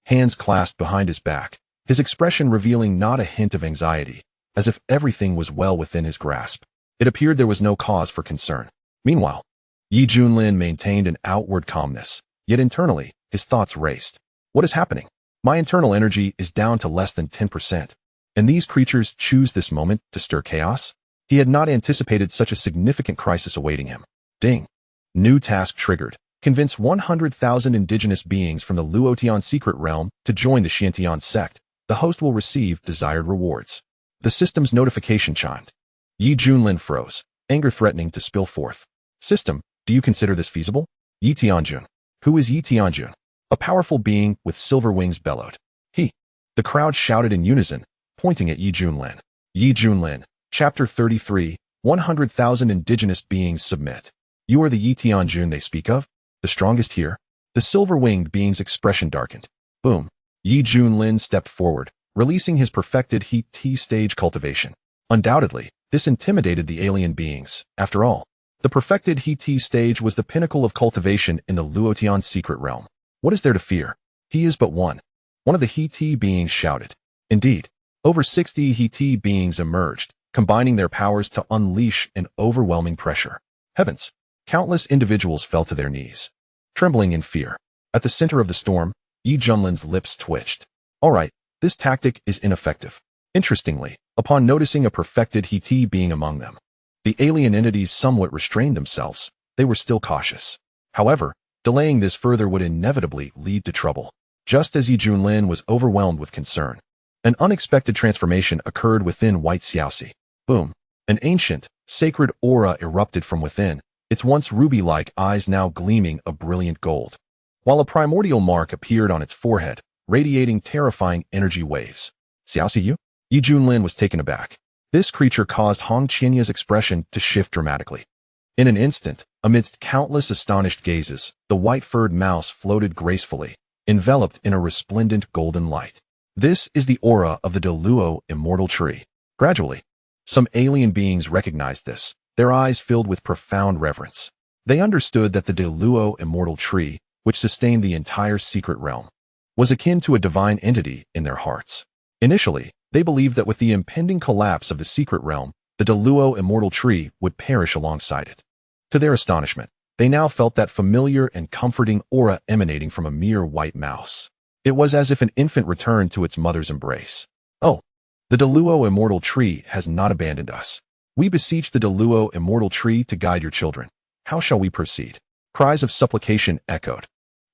Hands clasped behind his back, his expression revealing not a hint of anxiety, as if everything was well within his grasp. It appeared there was no cause for concern. Meanwhile, Yi Junlin maintained an outward calmness, yet internally, his thoughts raced. What is happening? My internal energy is down to less than 10%. And these creatures choose this moment to stir chaos? He had not anticipated such a significant crisis awaiting him. Ding. New task triggered. Convince 100,000 indigenous beings from the Luotian secret realm to join the Xiantian sect. The host will receive desired rewards. The system's notification chimed. Yi Junlin froze, anger threatening to spill forth. System, do you consider this feasible? Yi Tianjun. Who is Yi Tianjun? A powerful being with silver wings bellowed. He. The crowd shouted in unison, pointing at Yi Junlin. Yi Junlin, Chapter 33, 100,000 indigenous beings submit. You are the Yi Tianjun they speak of? The strongest here? The silver-winged being's expression darkened. Boom. Yi Junlin stepped forward, releasing his perfected He-Ti stage cultivation. Undoubtedly, this intimidated the alien beings. After all, the perfected He-Ti stage was the pinnacle of cultivation in the Luotian secret realm. What is there to fear? He is but one. One of the He-Ti beings shouted. Indeed, over 60 He-Ti beings emerged, combining their powers to unleash an overwhelming pressure. Heavens! Countless individuals fell to their knees, trembling in fear. At the center of the storm, Yi Junlin's lips twitched. All right, this tactic is ineffective. Interestingly, upon noticing a perfected He-Ti being among them, the alien entities somewhat restrained themselves. They were still cautious. However, delaying this further would inevitably lead to trouble. Just as Yi Junlin was overwhelmed with concern, an unexpected transformation occurred within White Xiaoxi. Boom. An ancient, sacred aura erupted from within, its once ruby-like eyes now gleaming a brilliant gold, while a primordial mark appeared on its forehead, radiating terrifying energy waves. Xiaoxi Yu? Yi Junlin was taken aback. This creature caused Hong Qinya's expression to shift dramatically. In an instant, amidst countless astonished gazes, the white-furred mouse floated gracefully, enveloped in a resplendent golden light. This is the aura of the Deluo Immortal Tree. Gradually, some alien beings recognized this, their eyes filled with profound reverence. They understood that the Deluo Immortal Tree, which sustained the entire secret realm, was akin to a divine entity in their hearts. Initially, they believed that with the impending collapse of the secret realm, the Deluo Immortal Tree would perish alongside it. To their astonishment, they now felt that familiar and comforting aura emanating from a mere white mouse. It was as if an infant returned to its mother's embrace. Oh, the Deluo Immortal Tree has not abandoned us. We beseech the Deluo Immortal Tree to guide your children. How shall we proceed? Cries of supplication echoed.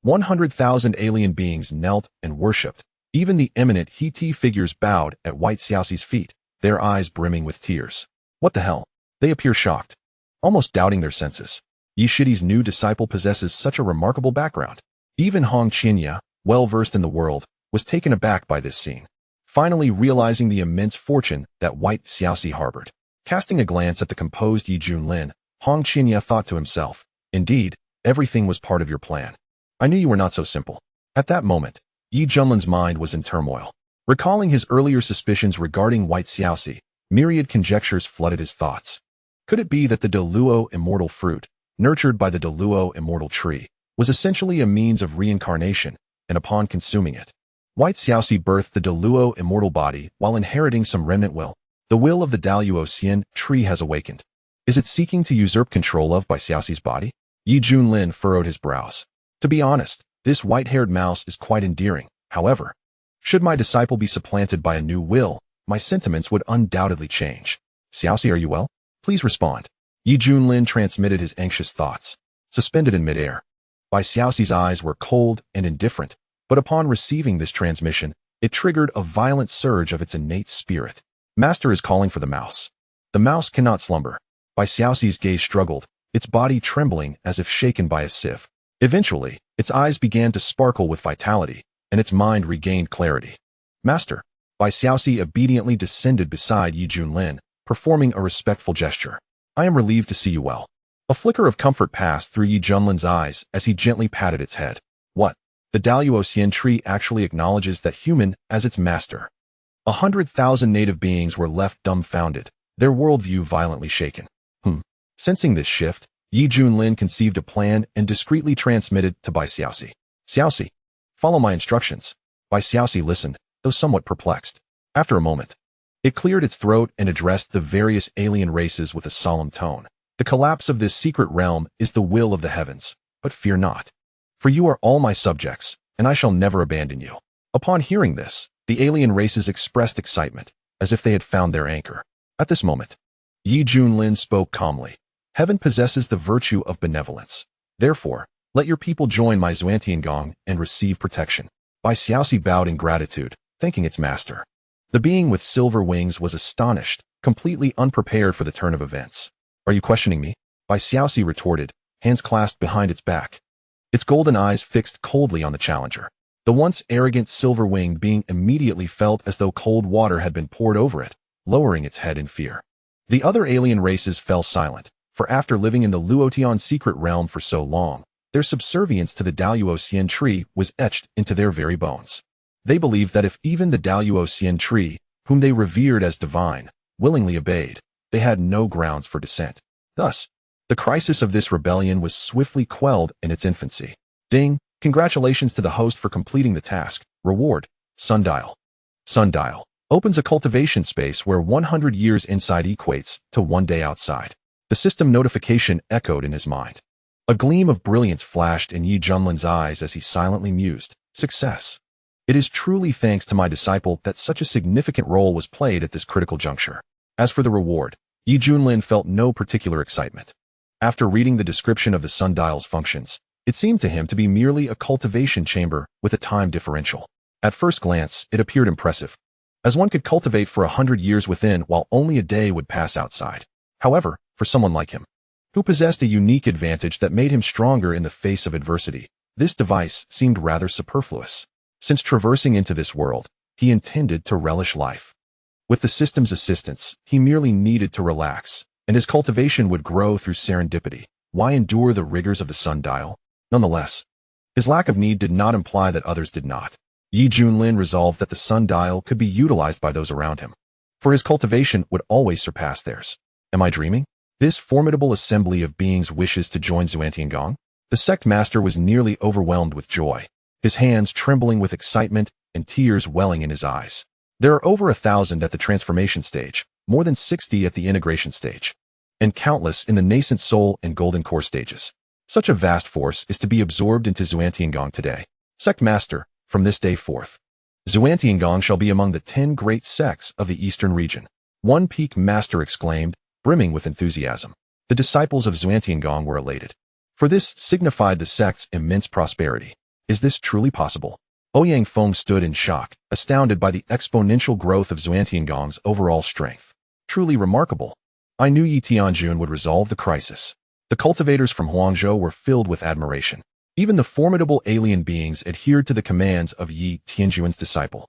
100,000 alien beings knelt and worshipped. Even the eminent He-Ti figures bowed at White Xiaoxi's feet, their eyes brimming with tears. What the hell? They appear shocked, almost doubting their senses. Yi Shidi's new disciple possesses such a remarkable background. Even Hong Qinya, well-versed in the world, was taken aback by this scene, finally realizing the immense fortune that White Xiaoxi harbored. Casting a glance at the composed Yi Junlin, Hong Qinya thought to himself, indeed, everything was part of your plan. I knew you were not so simple. At that moment, Yi Junlin's mind was in turmoil. Recalling his earlier suspicions regarding White Xiaoxi, myriad conjectures flooded his thoughts. Could it be that the Deluo Immortal Fruit, nurtured by the Deluo Immortal Tree, was essentially a means of reincarnation, and upon consuming it, White Xiaoxi birthed the Deluo Immortal Body while inheriting some remnant will? The will of the Daluo Xian tree has awakened. Is it seeking to usurp control of by Xiaoxi's body? Yi Junlin furrowed his brows. To be honest, this white-haired mouse is quite endearing. However, should my disciple be supplanted by a new will, my sentiments would undoubtedly change. Xiaoxi, are you well? Please respond. Yi Junlin transmitted his anxious thoughts. Suspended in midair, Bai Xiaoxi's eyes were cold and indifferent, but upon receiving this transmission, it triggered a violent surge of its innate spirit. Master is calling for the mouse. The mouse cannot slumber. Bai Xiaoxi's gaze struggled, its body trembling as if shaken by a sieve. Eventually, its eyes began to sparkle with vitality, and its mind regained clarity. Master. Bai Xiaoxi obediently descended beside Yi Junlin, performing a respectful gesture. I am relieved to see you well. A flicker of comfort passed through Yi Junlin's eyes as he gently patted its head. What? The Daluo tree actually acknowledges that human as its master. 100,000 native beings were left dumbfounded, their worldview violently shaken. Sensing this shift, Yi Junlin conceived a plan and discreetly transmitted to Bai Xiaoxi. Xiaoxi, follow my instructions. Bai Xiaoxi listened, though somewhat perplexed. After a moment, it cleared its throat and addressed the various alien races with a solemn tone. The collapse of this secret realm is the will of the heavens, but fear not. For you are all my subjects, and I shall never abandon you. Upon hearing this, the alien races expressed excitement, as if they had found their anchor. At this moment, Yi Junlin spoke calmly. Heaven possesses the virtue of benevolence. Therefore, let your people join my Xuanhuan and receive protection. Bai Xiaoxi bowed in gratitude, thanking its master. The being with silver wings was astonished, completely unprepared for the turn of events. Are you questioning me? Bai Xiaoxi retorted, hands clasped behind its back. Its golden eyes fixed coldly on the challenger. The once arrogant silver-winged being immediately felt as though cold water had been poured over it, lowering its head in fear. The other alien races fell silent, for after living in the Luotian secret realm for so long, their subservience to the Daluo tree was etched into their very bones. They believed that if even the Daluo tree, whom they revered as divine, willingly obeyed, they had no grounds for dissent. Thus, the crisis of this rebellion was swiftly quelled in its infancy. Ding! Congratulations to the host for completing the task. Reward. Sundial. Sundial opens a cultivation space where 100 years inside equates to 1 day outside. The system notification echoed in his mind. A gleam of brilliance flashed in Yi Junlin's eyes as he silently mused. Success. It is truly thanks to my disciple that such a significant role was played at this critical juncture. As for the reward, Yi Junlin felt no particular excitement. After reading the description of the sundial's functions, it seemed to him to be merely a cultivation chamber with a time differential. At first glance, it appeared impressive, as one could cultivate for 100 years within while only a day would pass outside. However, for someone like him, who possessed a unique advantage that made him stronger in the face of adversity, this device seemed rather superfluous. Since traversing into this world, he intended to relish life. With the system's assistance, he merely needed to relax, and his cultivation would grow through serendipity. Why endure the rigors of the sundial? Nonetheless, his lack of need did not imply that others did not. Yi Junlin resolved that the sundial could be utilized by those around him, for his cultivation would always surpass theirs. Am I dreaming? This formidable assembly of beings wishes to join Xuanhuan? The sect master was nearly overwhelmed with joy, his hands trembling with excitement and tears welling in his eyes. There are over 1,000 at the transformation stage, more than 60 at the integration stage, and countless in the nascent soul and golden core stages. Such a vast force is to be absorbed into Xuanhuan today. Sect master, from this day forth, Xuanhuan shall be among the 10 great sects of the eastern region. One peak master exclaimed, brimming with enthusiasm. The disciples of Xuanhuan were elated, for this signified the sect's immense prosperity. Is this truly possible? Ouyang Feng stood in shock, astounded by the exponential growth of Xuanhuan's overall strength. Truly remarkable. I knew Yi Tianjun would resolve the crisis. The cultivators from Huangzhou were filled with admiration. Even the formidable alien beings adhered to the commands of Yi Tianjun's disciple.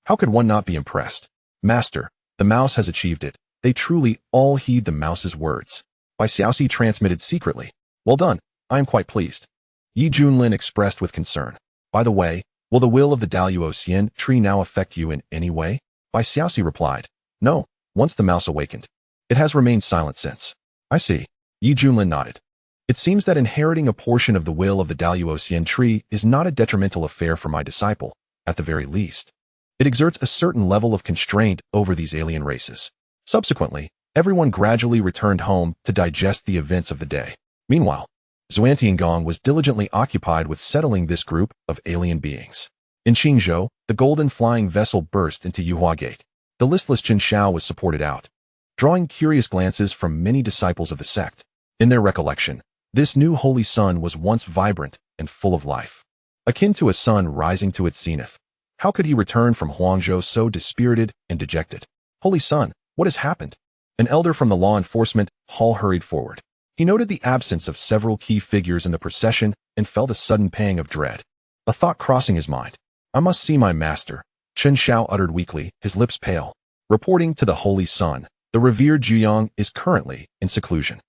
How could one not be impressed? Master, the mouse has achieved it. They truly all heed the mouse's words. Bai Xiaoxi transmitted secretly. Well done, I am quite pleased. Yi Junlin expressed with concern. By the way, will the will of the Daluo tree now affect you in any way? Bai Xiaoxi replied. No, once the mouse awakened. It has remained silent since. I see. Yi Junlin nodded. It seems that inheriting a portion of the will of the Daluo tree is not a detrimental affair for my disciple, at the very least. It exerts a certain level of constraint over these alien races. Subsequently, everyone gradually returned home to digest the events of the day. Meanwhile, Xuanhuan was diligently occupied with settling this group of alien beings. In Qingzhou, the golden flying vessel burst into Yuhua Gate. The listless Chen Shao was supported out, drawing curious glances from many disciples of the sect. In their recollection, this new holy sun was once vibrant, and full of life. Akin to a sun rising to its zenith. How could he return from Huangzhou so dispirited and dejected? Holy Sun, what has happened? An elder from the law enforcement hall hurried forward. He noted the absence of several key figures in the procession and felt a sudden pang of dread. A thought crossing his mind. I must see my master, Chen Xiao uttered weakly, his lips pale. Reporting to the Holy Sun, the revered Zhuyang is currently in seclusion.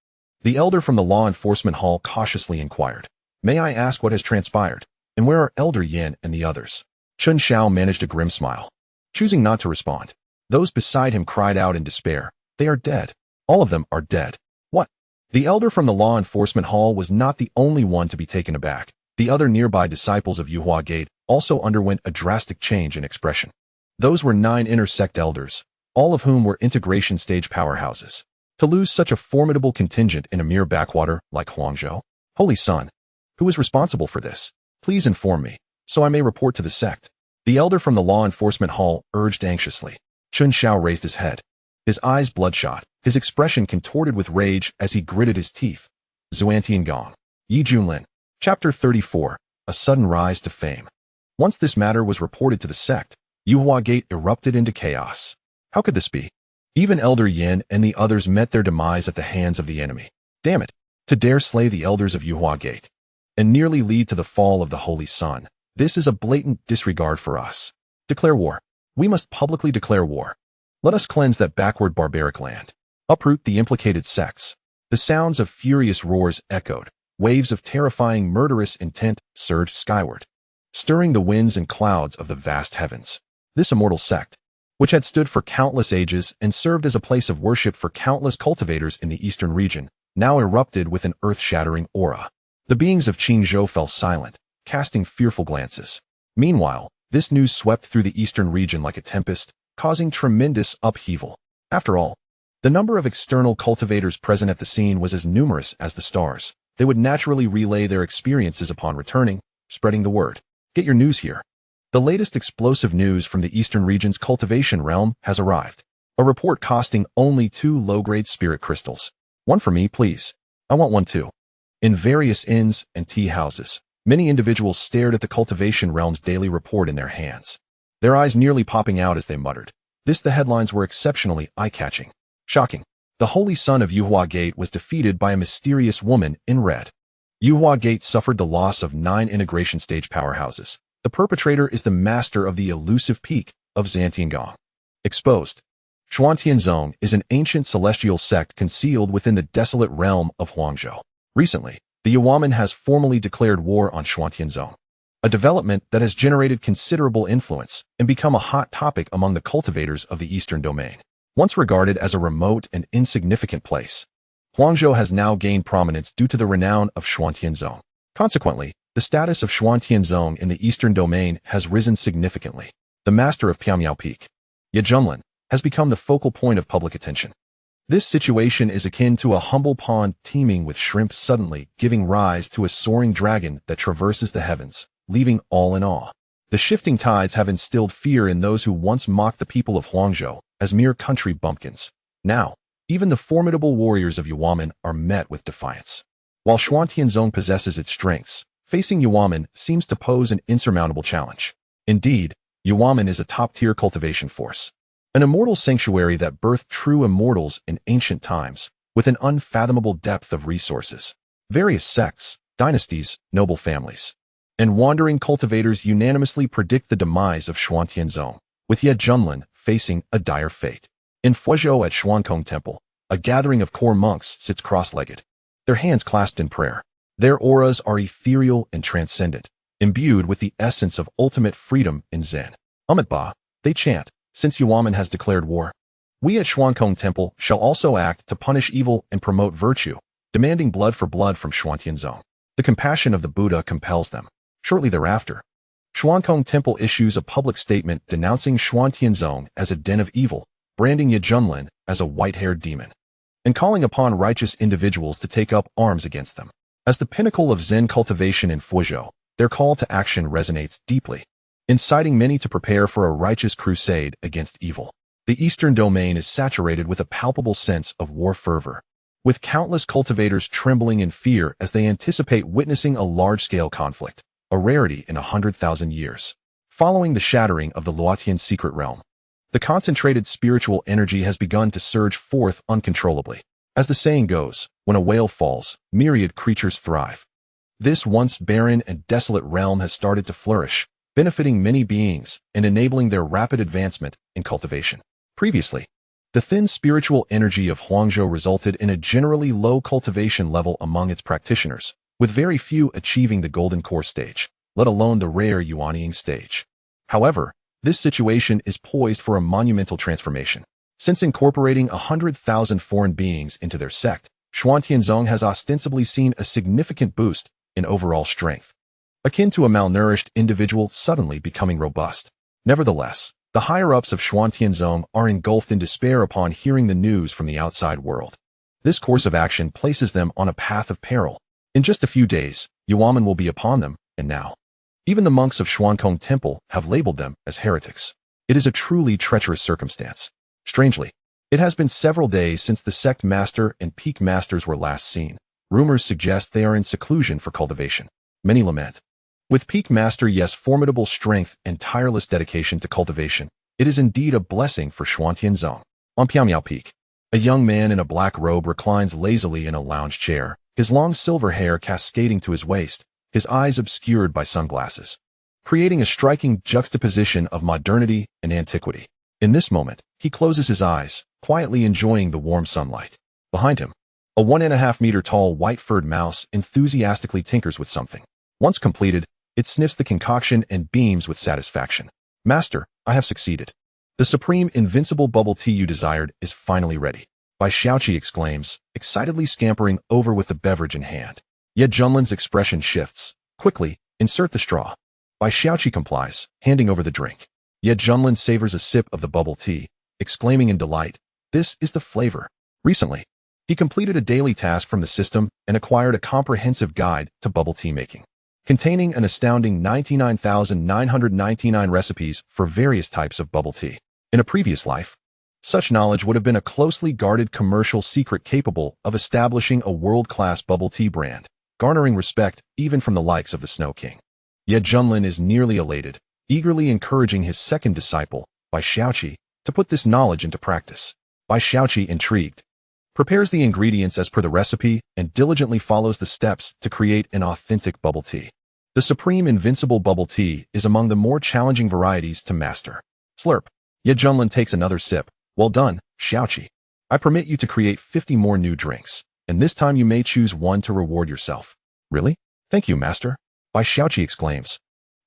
The elder from the law enforcement hall cautiously inquired. May I ask what has transpired? And where are Elder Yin and the others? Chen Xiao managed a grim smile. Choosing not to respond, those beside him cried out in despair. They are dead. All of them are dead. What? The elder from the law enforcement hall was not the only one to be taken aback. The other nearby disciples of Yuhua Gate also underwent a drastic change in expression. Those were 9 inner sect elders, all of whom were integration stage powerhouses. To lose such a formidable contingent in a mere backwater like Huangzhou? Holy Sun, who is responsible for this? Please inform me, so I may report to the sect. The elder from the law enforcement hall urged anxiously. Chen Xiao raised his head. His eyes bloodshot, his expression contorted with rage as he gritted his teeth. Xuanhuan Gong. Yi Junlin. Chapter 34. A sudden rise to fame. Once this matter was reported to the sect, Yuhua Gate erupted into chaos. How could this be? Even Elder Yin and the others met their demise at the hands of the enemy. Damn it! To dare slay the elders of Yuhua Gate and nearly lead to the fall of the Holy Sun. This is a blatant disregard for us. Declare war. We must publicly declare war. Let us cleanse that backward barbaric land. Uproot the implicated sects. The sounds of furious roars echoed. Waves of terrifying murderous intent surged skyward, stirring the winds and clouds of the vast heavens. This immortal sect, which had stood for countless ages and served as a place of worship for countless cultivators in the eastern region, now erupted with an earth-shattering aura. The beings of Qingzhou fell silent, casting fearful glances. Meanwhile, this news swept through the eastern region like a tempest, causing tremendous upheaval. After all, the number of external cultivators present at the scene was as numerous as the stars. They would naturally relay their experiences upon returning, spreading the word. Get your news here. The latest explosive news from the eastern region's cultivation realm has arrived. A report costing only 2 low-grade spirit crystals. One for me, please. I want one too. In various inns and tea houses, many individuals stared at the cultivation realm's daily report in their hands, their eyes nearly popping out as they muttered. The headlines were exceptionally eye-catching. Shocking. The Holy Sun of Yuhua Gate was defeated by a mysterious woman in red. Yuhua Gate suffered the loss of 9 integration stage powerhouses. The perpetrator is the master of the elusive peak of Zhantiangong. Exposed. Xuantianzong is an ancient celestial sect concealed within the desolate realm of Huangzhou. Recently, the Yuaman has formally declared war on Xuantianzong, a development that has generated considerable influence and become a hot topic among the cultivators of the eastern domain. Once regarded as a remote and insignificant place, Huangzhou has now gained prominence due to the renown of Xuantianzong. Consequently, the status of Xuantianzong in the eastern domain has risen significantly. The master of Piamiao Peak, Junlin, has become the focal point of public attention. This situation is akin to a humble pond teeming with shrimp suddenly giving rise to a soaring dragon that traverses the heavens, leaving all in awe. The shifting tides have instilled fear in those who once mocked the people of Huangzhou as mere country bumpkins. Now, even the formidable warriors of Yuaman are met with defiance. While Xuantianzong possesses its strengths, facing Yuaman seems to pose an insurmountable challenge. Indeed, Yuaman is a top-tier cultivation force, an immortal sanctuary that birthed true immortals in ancient times, with an unfathomable depth of resources. Various sects, dynasties, noble families, and wandering cultivators unanimously predict the demise of Xuantianzong, with Junlin facing a dire fate. In Fuzhou at Xuanhuan Temple, a gathering of core monks sits cross-legged, their hands clasped in prayer. Their auras are ethereal and transcendent, imbued with the essence of ultimate freedom in Zen. Ba, they chant, since Yuaman has declared war, we at Xuanhuan Temple shall also act to punish evil and promote virtue, demanding blood for blood from Xuantianzong. The compassion of the Buddha compels them. Shortly thereafter, Xuanhuan Temple issues a public statement denouncing Xuantianzong as a den of evil, branding Junlin as a white-haired demon, and calling upon righteous individuals to take up arms against them. As the pinnacle of Zen cultivation in Fuzhou, their call to action resonates deeply, inciting many to prepare for a righteous crusade against evil. The eastern domain is saturated with a palpable sense of war fervor, with countless cultivators trembling in fear as they anticipate witnessing a large-scale conflict, a rarity in 100,000 years. Following the shattering of the Luotian secret realm, the concentrated spiritual energy has begun to surge forth uncontrollably. As the saying goes, when a whale falls, myriad creatures thrive. This once barren and desolate realm has started to flourish, benefiting many beings and enabling their rapid advancement in cultivation. Previously, the thin spiritual energy of Huangzhou resulted in a generally low cultivation level among its practitioners, with very few achieving the golden core stage, let alone the rare Yuanying stage. However, this situation is poised for a monumental transformation. Since incorporating 100,000 foreign beings into their sect, Xuanhuan has ostensibly seen a significant boost in overall strength, akin to a malnourished individual suddenly becoming robust. Nevertheless, the higher-ups of Xuanhuan are engulfed in despair upon hearing the news from the outside world. This course of action places them on a path of peril. In just a few days, Yuamen will be upon them, and now, even the monks of Xuankong Temple have labeled them as heretics. It is a truly treacherous circumstance. Strangely, it has been several days since the sect master and peak masters were last seen. Rumors suggest they are in seclusion for cultivation. Many lament. With peak master Ye's formidable strength and tireless dedication to cultivation, it is indeed a blessing for Xuanhuan. On Piaomiao Peak, a young man in a black robe reclines lazily in a lounge chair, his long silver hair cascading to his waist, his eyes obscured by sunglasses, creating a striking juxtaposition of modernity and antiquity. In this moment, he closes his eyes, quietly enjoying the warm sunlight. Behind him, a 1.5-meter tall white-furred mouse enthusiastically tinkers with something. Once completed, it sniffs the concoction and beams with satisfaction. Master, I have succeeded. The supreme invincible bubble tea you desired is finally ready. Bai Xiaoqi exclaims, excitedly scampering over with the beverage in hand. Yet Junlin's expression shifts. Quickly, insert the straw. Bai Xiaoqi complies, handing over the drink. Yet Junlin savors a sip of the bubble tea, exclaiming in delight, this is the flavor. Recently, he completed a daily task from the system and acquired a comprehensive guide to bubble tea making, containing an astounding 99,999 recipes for various types of bubble tea. In a previous life, such knowledge would have been a closely guarded commercial secret capable of establishing a world-class bubble tea brand, garnering respect even from the likes of the Snow King. Yet Junlin is nearly elated, eagerly encouraging his second disciple, Bai Xiaoqi, to put this knowledge into practice. Bai Xiaoqi, intrigued, prepares the ingredients as per the recipe and diligently follows the steps to create an authentic bubble tea. The supreme invincible bubble tea is among the more challenging varieties to master. Slurp. Yet Junlin takes another sip. Well done, Xiaoqi. I permit you to create 50 more new drinks, and this time you may choose one to reward yourself. Really? Thank you, master. Bai Xiaoqi exclaims,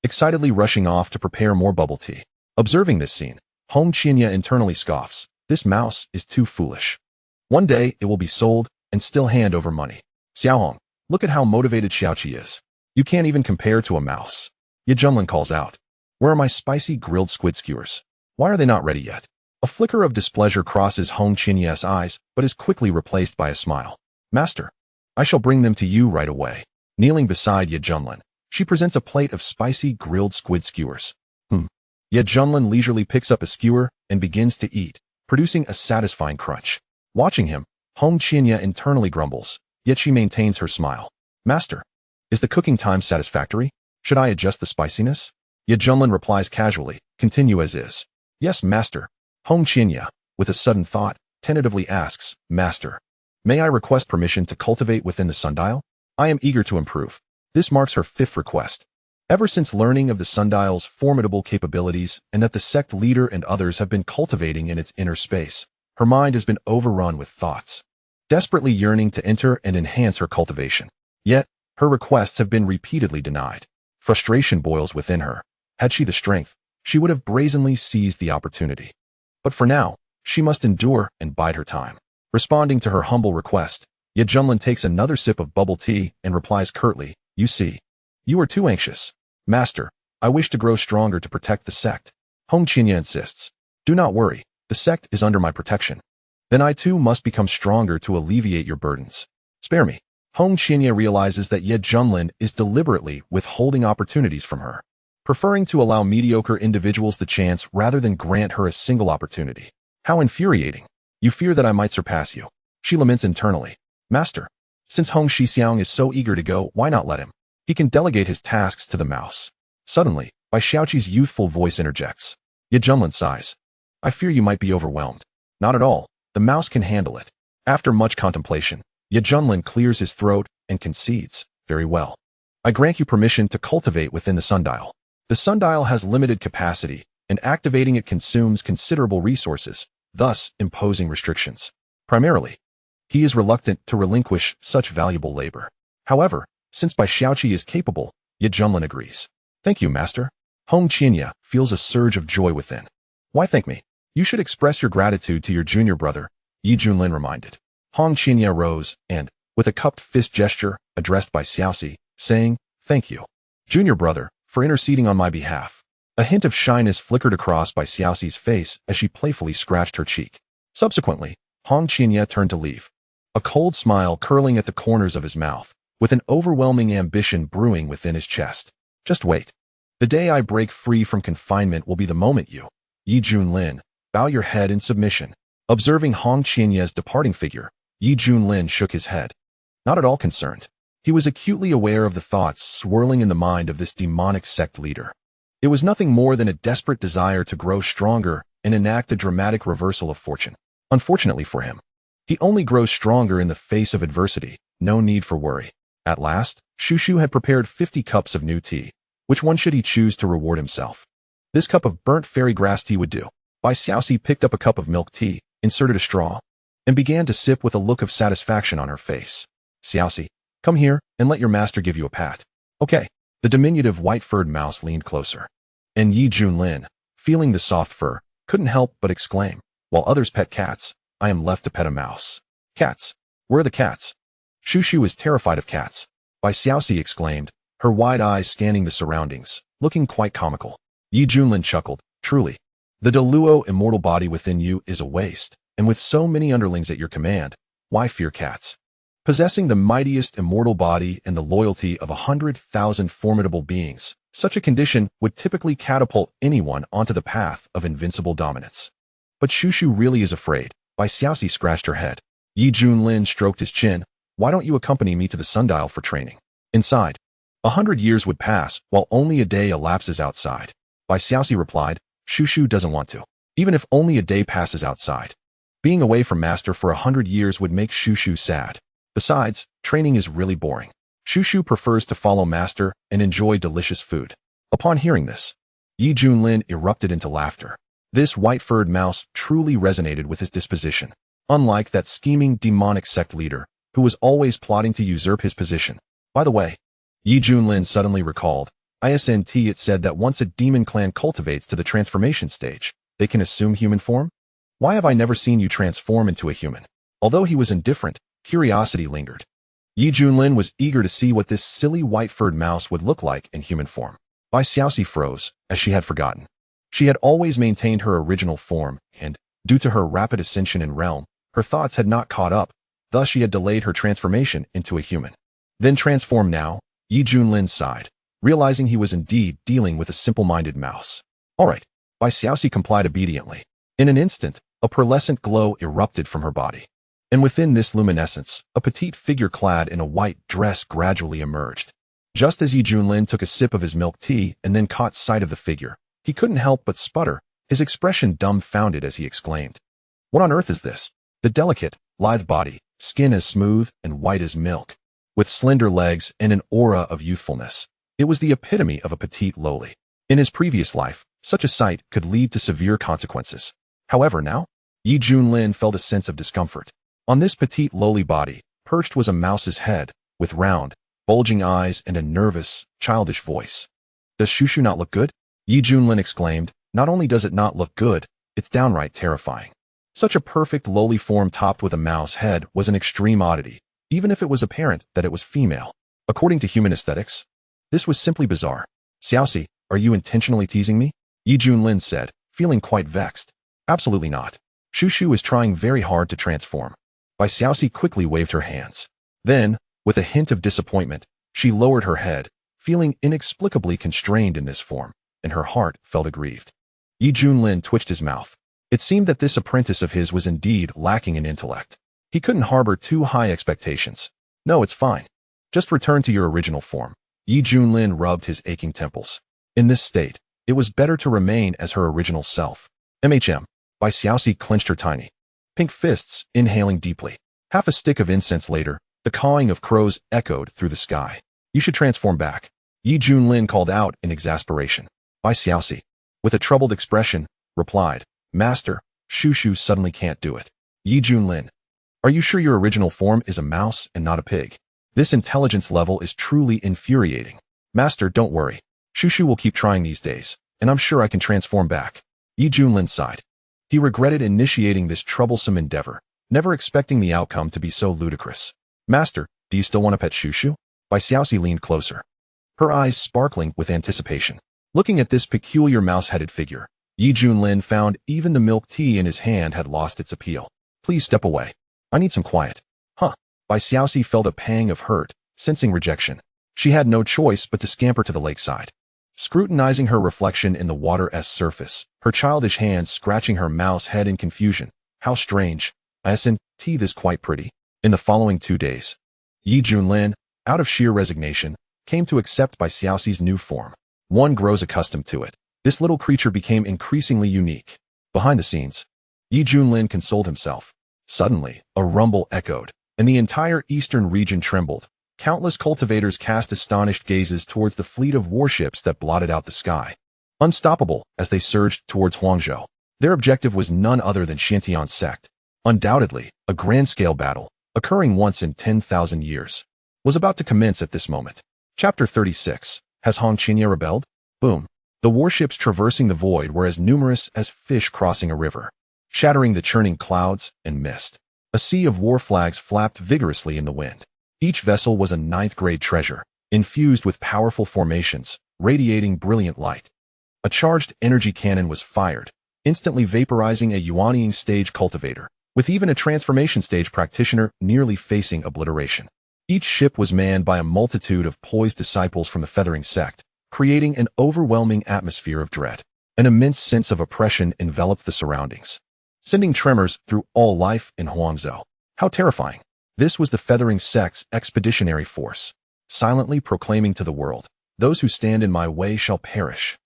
excitedly rushing off to prepare more bubble tea. Observing this scene, Hong Qinya internally scoffs. This mouse is too foolish. One day it will be sold and still hand over money. Xiaohong, look at how motivated Xiaoqi is. You can't even compare to a mouse. Ye Junlin calls out, where are my spicy grilled squid skewers? Why are they not ready yet? A flicker of displeasure crosses Hong Qinya's eyes, but is quickly replaced by a smile. Master, I shall bring them to you right away. Kneeling beside Ye Junlin, she presents a plate of spicy grilled squid skewers. Ye Junlin leisurely picks up a skewer and begins to eat, producing a satisfying crunch. Watching him, Hong Qinya internally grumbles, yet she maintains her smile. Master, is the cooking time satisfactory? Should I adjust the spiciness? Ye Junlin replies casually, continue as is. Yes, master. Hong Qinya, with a sudden thought, tentatively asks, Master, may I request permission to cultivate within the sundial? I am eager to improve. This marks her 5th request. Ever since learning of the sundial's formidable capabilities and that the sect leader and others have been cultivating in its inner space, her mind has been overrun with thoughts, desperately yearning to enter and enhance her cultivation. Yet, her requests have been repeatedly denied. Frustration boils within her. Had she the strength, she would have brazenly seized the opportunity. But for now, she must endure and bide her time. Responding to her humble request, Ye Junlin takes another sip of bubble tea and replies curtly, you see, you are too anxious. Master, I wish to grow stronger to protect the sect. Hong Qinya insists. Do not worry, the sect is under my protection. Then I too must become stronger to alleviate your burdens. Spare me. Hong Qinya realizes that Ye Junlin is deliberately withholding opportunities from her, preferring to allow mediocre individuals the chance rather than grant her a single opportunity. How infuriating. You fear that I might surpass you. She laments internally. Master, since Hong Shixiang is so eager to go, why not let him? He can delegate his tasks to the mouse. Suddenly, Bai Xiaoqi's youthful voice interjects. Ye Junlin sighs. I fear you might be overwhelmed. Not at all. The mouse can handle it. After much contemplation, Ye Junlin clears his throat and concedes. Very well. I grant you permission to cultivate within the sundial. The sundial has limited capacity, and activating it consumes considerable resources, thus imposing restrictions. Primarily, he is reluctant to relinquish such valuable labor. However, since Bai Xiaoqi is capable, Ye Junlin agrees. Thank you, Master. Hong Qinya feels a surge of joy within. Why thank me? You should express your gratitude to your junior brother, Ye Junlin reminded. Hong Qinya rose and, with a cupped fist gesture, addressed Bai Xiaoqi, saying, Thank you, junior brother, for interceding on my behalf. A hint of shyness flickered across Bai Xiaoqi's face as she playfully scratched her cheek. Subsequently, Hong Qinya turned to leave, a cold smile curling at the corners of his mouth, with an overwhelming ambition brewing within his chest. Just wait. The day I break free from confinement will be the moment you, Ye Junlin, bow your head in submission. Observing Hong Qianya's departing figure, Ye Junlin shook his head. Not at all concerned. He was acutely aware of the thoughts swirling in the mind of this demonic sect leader. It was nothing more than a desperate desire to grow stronger and enact a dramatic reversal of fortune. Unfortunately for him, he only grows stronger in the face of adversity. No need for worry. At last, Shushu had prepared 50 cups of new tea. Which one should he choose to reward himself? This cup of burnt fairy grass tea would do. Bai Xiaoqi picked up a cup of milk tea, inserted a straw, and began to sip with a look of satisfaction on her face. Xiaoqi, come here and let your master give you a pat. Okay. The diminutive white-furred mouse leaned closer. And Ye Junlin, feeling the soft fur, couldn't help but exclaim, while others pet cats, I am left to pet a mouse. Cats? Where are the cats? Shushu is terrified of cats. Bai Xiaoqi exclaimed, her wide eyes scanning the surroundings, looking quite comical. Ye Junlin chuckled, truly. The Deluo immortal body within you is a waste, and with so many underlings at your command, why fear cats? Possessing the mightiest immortal body and the loyalty of 100,000 formidable beings, such a condition would typically catapult anyone onto the path of invincible dominance. But Shushu really is afraid. Bai Xiaoqi scratched her head. Ye Junlin stroked his chin. Why don't you accompany me to the sundial for training? Inside. 100 years would pass, while only a day elapses outside. Bai Xiaoqi replied, Shushu doesn't want to. Even if only a day passes outside. Being away from master for 100 years would make Shushu sad. Besides, training is really boring. Shushu prefers to follow master and enjoy delicious food. Upon hearing this, Ye Junlin erupted into laughter. This white-furred mouse truly resonated with his disposition, unlike that scheming demonic sect leader who was always plotting to usurp his position. By the way, Ye Junlin suddenly recalled, ISNT it said that once a demon clan cultivates to the transformation stage, they can assume human form? Why have I never seen you transform into a human? Although he was indifferent, curiosity lingered. Ye Junlin was eager to see what this silly white-furred mouse would look like in human form. Bai Xiaoqi froze, as she had forgotten. She had always maintained her original form, and, due to her rapid ascension in realm, her thoughts had not caught up, thus she had delayed her transformation into a human. Then transform now, Ye Junlin sighed, realizing he was indeed dealing with a simple-minded mouse. All right, Bai Xiaoqi complied obediently. In an instant, a pearlescent glow erupted from her body. And within this luminescence, a petite figure clad in a white dress gradually emerged. Just as Ye Junlin took a sip of his milk tea and then caught sight of the figure, he couldn't help but sputter, his expression dumbfounded as he exclaimed. What on earth is this? The delicate, lithe body, skin as smooth and white as milk, with slender legs and an aura of youthfulness. It was the epitome of a petite loli. In his previous life, such a sight could lead to severe consequences. However, now, Ye Junlin felt a sense of discomfort. On this petite loli body, perched was a mouse's head, with round, bulging eyes and a nervous, childish voice. Does Shushu not look good? Ye Junlin exclaimed, not only does it not look good, it's downright terrifying. Such a perfect loli form topped with a mouse head was an extreme oddity, even if it was apparent that it was female. According to human aesthetics, this was simply bizarre. Xiaoqi, are you intentionally teasing me? Ye Junlin said, feeling quite vexed. Absolutely not. Shushu is trying very hard to transform. Bai Xiaoqi quickly waved her hands. Then, with a hint of disappointment, she lowered her head, feeling inexplicably constrained in this form, and her heart felt aggrieved. Ye Junlin twitched his mouth. It seemed that this apprentice of his was indeed lacking in intellect. He couldn't harbor too high expectations. No, it's fine. Just return to your original form. Junlin rubbed his aching temples. In this state, it was better to remain as her original self. MHM. Bai Xiaoxi clenched her tiny, pink fists, inhaling deeply. Half a stick of incense later, the cawing of crows echoed through the sky. You should transform back. Junlin called out in exasperation. Bai Xiaoxi, with a troubled expression, replied, Master, Shushu suddenly can't do it. Junlin, are you sure your original form is a mouse and not a pig? This intelligence level is truly infuriating. Master, don't worry. Shushu will keep trying these days, and I'm sure I can transform back. Junlin sighed. He regretted initiating this troublesome endeavor, never expecting the outcome to be so ludicrous. Master, do you still want to pet Shushu? Bai Xiaoxi leaned closer, her eyes sparkling with anticipation. Looking at this peculiar mouse-headed figure, Junlin found even the milk tea in his hand had lost its appeal. Please step away. I need some quiet. Huh. Bai Xiaoxi felt a pang of hurt, sensing rejection. She had no choice but to scamper to the lakeside. Scrutinizing her reflection in the water's surface, her childish hands scratching her mouse head in confusion. How strange. Isn't this quite pretty? In the following 2 days, Junlin, out of sheer resignation, came to accept Bai Xiaoxi's new form. One grows accustomed to it. This little creature became increasingly unique. Behind the scenes, Junlin consoled himself. Suddenly, a rumble echoed, and the entire eastern region trembled. Countless cultivators cast astonished gazes towards the fleet of warships that blotted out the sky. Unstoppable as they surged towards Huangzhou, their objective was none other than Xuanhuan Sect. Undoubtedly, a grand-scale battle, occurring once in 10,000 years, was about to commence at this moment. Chapter 36. Has Hongqinya rebelled? Boom. The warships traversing the void were as numerous as fish crossing a river, shattering the churning clouds and mist. A sea of war flags flapped vigorously in the wind. Each vessel was a ninth-grade treasure, infused with powerful formations, radiating brilliant light. A charged energy cannon was fired, instantly vaporizing a Yuanying stage cultivator, with even a transformation stage practitioner nearly facing obliteration. Each ship was manned by a multitude of poised disciples from the Feathering Sect, creating an overwhelming atmosphere of dread. An immense sense of oppression enveloped the surroundings, sending tremors through all life in Huangzhou. How terrifying! This was the Feathering Sect's expeditionary force, silently proclaiming to the world, those who stand in my way shall perish.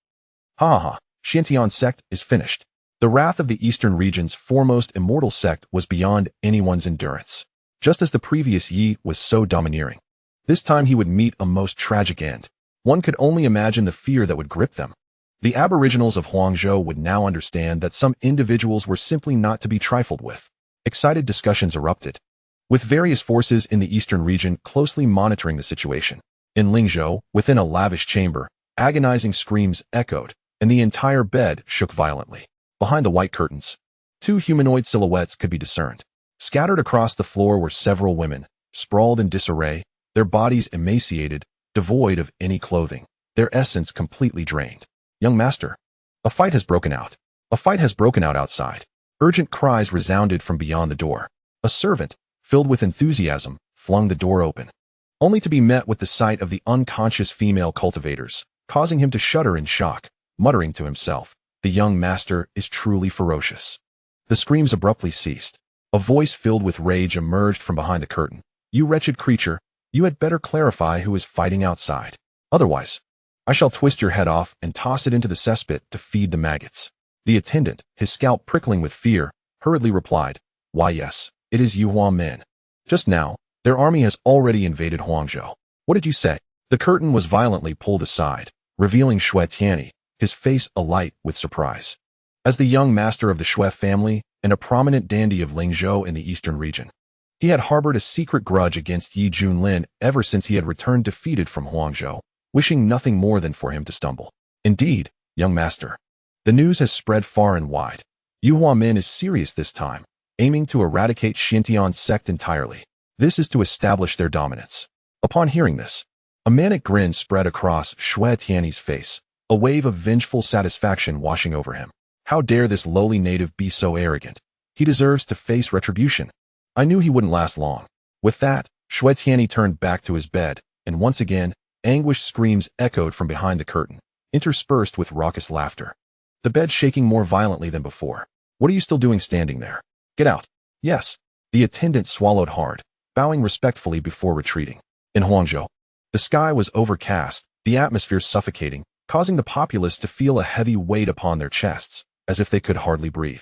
Ha ha ha, Xuanhuan Sect is finished. The wrath of the eastern region's foremost immortal sect was beyond anyone's endurance. Just as the previous Yi was so domineering, this time he would meet a most tragic end. One could only imagine the fear that would grip them. The aboriginals of Huangzhou would now understand that some individuals were simply not to be trifled with. Excited discussions erupted, with various forces in the eastern region closely monitoring the situation. In Lingzhou, within a lavish chamber, agonizing screams echoed, and the entire bed shook violently. Behind the white curtains, 2 humanoid silhouettes could be discerned. Scattered across the floor were several women, sprawled in disarray, their bodies emaciated, devoid of any clothing, their essence completely drained. Young master, a fight has broken out. A fight has broken out outside. Urgent cries resounded from beyond the door. A servant, filled with enthusiasm, flung the door open, only to be met with the sight of the unconscious female cultivators, causing him to shudder in shock, muttering to himself, the young master is truly ferocious. The screams abruptly ceased. A voice filled with rage emerged from behind the curtain. You wretched creature, you had better clarify who is fighting outside. Otherwise, I shall twist your head off and toss it into the cesspit to feed the maggots. The attendant, his scalp prickling with fear, hurriedly replied, Why yes, it is Xuanhuan. Just now, their army has already invaded Huangzhou. What did you say? The curtain was violently pulled aside, revealing Shui Tianyi, his face alight with surprise. As the young master of the Shui family and a prominent dandy of Lingzhou in the eastern region, he had harbored a secret grudge against Junlin ever since he had returned defeated from Huangzhou, wishing nothing more than for him to stumble. Indeed, young master, the news has spread far and wide. Xuanhuan is serious this time, aiming to eradicate Xuanhuan Sect entirely. This is to establish their dominance. Upon hearing this, a manic grin spread across Shui Tianyi's face, a wave of vengeful satisfaction washing over him. How dare this lowly native be so arrogant? He deserves to face retribution. I knew he wouldn't last long. With that, Shui Tianyi turned back to his bed, and once again, anguished screams echoed from behind the curtain, interspersed with raucous laughter. The bed shaking more violently than before. What are you still doing standing there? Get out. Yes. The attendant swallowed hard, bowing respectfully before retreating. In Huangzhou, the sky was overcast, the atmosphere suffocating, causing the populace to feel a heavy weight upon their chests, as if they could hardly breathe.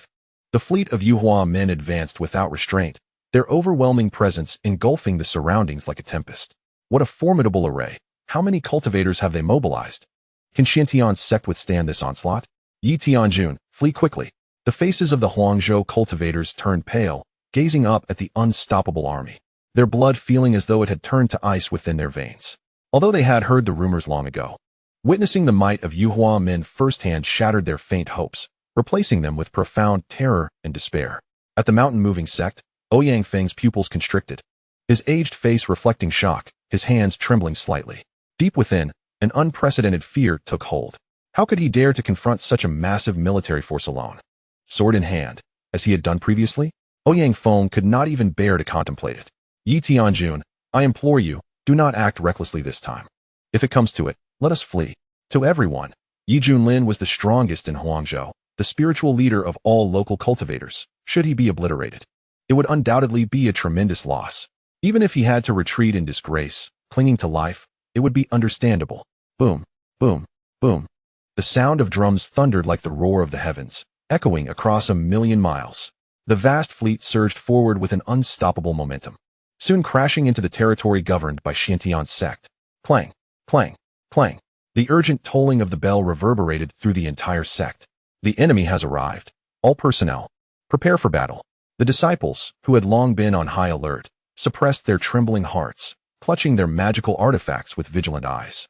The fleet of Yuhua men advanced without restraint, their overwhelming presence engulfing the surroundings like a tempest. What a formidable array! How many cultivators have they mobilized? Can Xiantian's sect withstand this onslaught? Yi Tianjun, flee quickly. The faces of the Huangzhou cultivators turned pale, gazing up at the unstoppable army, their blood feeling as though it had turned to ice within their veins. Although they had heard the rumors long ago, witnessing the might of Yuhua men firsthand shattered their faint hopes, replacing them with profound terror and despair. At the mountain-moving sect, Ouyang Feng's pupils constricted, his aged face reflecting shock, his hands trembling slightly. Deep within, an unprecedented fear took hold. How could he dare to confront such a massive military force alone? Sword in hand, as he had done previously? Ouyang Feng could not even bear to contemplate it. Yi Tianjun, I implore you, do not act recklessly this time. If it comes to it, let us flee. To everyone, Yi Junlin was the strongest in Huangzhou, the spiritual leader of all local cultivators. Should he be obliterated, it would undoubtedly be a tremendous loss. Even if he had to retreat in disgrace, clinging to life, it would be understandable. Boom, boom, boom. The sound of drums thundered like the roar of the heavens, echoing across 1,000,000 miles. The vast fleet surged forward with an unstoppable momentum, soon crashing into the territory governed by Xiantian's sect. Clang, clang, clang. The urgent tolling of the bell reverberated through the entire sect. The enemy has arrived. All personnel, prepare for battle. The disciples, who had long been on high alert, suppressed their trembling hearts, clutching their magical artifacts with vigilant eyes.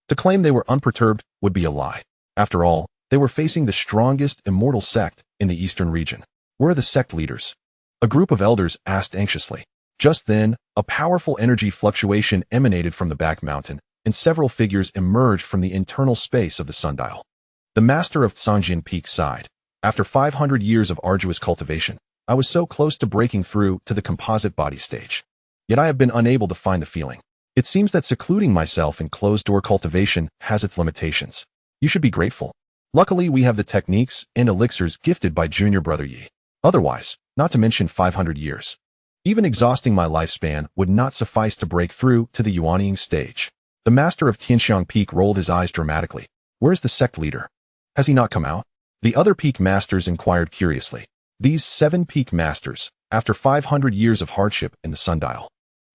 To claim they were unperturbed would be a lie. After all, they were facing the strongest immortal sect in the eastern region. Where are the sect leaders? A group of elders asked anxiously. Just then, a powerful energy fluctuation emanated from the back mountain, and several figures emerged from the internal space of the sundial. The master of Zhangjian Peak sighed. After 500 years of arduous cultivation, I was so close to breaking through to the composite body stage. Yet I have been unable to find the feeling. It seems that secluding myself in closed-door cultivation has its limitations. You should be grateful. Luckily, we have the techniques and elixirs gifted by junior brother Yi. Otherwise, not to mention 500 years, even exhausting my lifespan would not suffice to break through to the Yuanying stage. The master of Tianxiang Peak rolled his eyes dramatically. Where's the sect leader? Has he not come out? The other peak masters inquired curiously. These 7 peak masters, after 500 years of hardship in the sundial,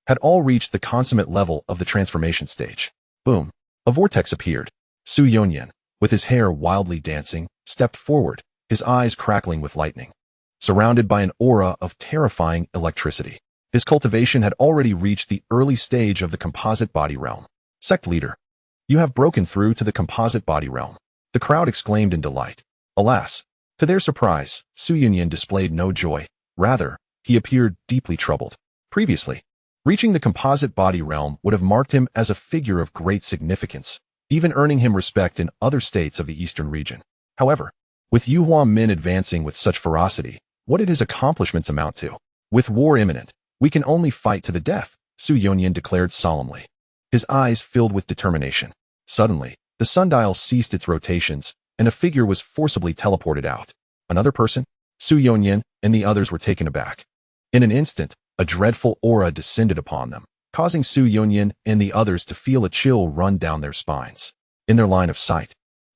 had all reached the consummate level of the transformation stage. Boom! A vortex appeared. Su Yonyan, with his hair wildly dancing, stepped forward, his eyes crackling with lightning. Surrounded by an aura of terrifying electricity, his cultivation had already reached the early stage of the composite body realm. Sect leader, you have broken through to the composite body realm. The crowd exclaimed in delight. Alas, to their surprise, Su Yunyan displayed no joy. Rather, he appeared deeply troubled. Previously, reaching the composite body realm would have marked him as a figure of great significance, even earning him respect in other states of the eastern region. However, with Yuhua men advancing with such ferocity, what did his accomplishments amount to? With war imminent, we can only fight to the death, Su Yunyan declared solemnly, his eyes filled with determination. Suddenly, the sundial ceased its rotations, and a figure was forcibly teleported out. Another person? Su Yunyan and the others were taken aback. In an instant, a dreadful aura descended upon them, causing Su Yunyan and the others to feel a chill run down their spines. In their line of sight,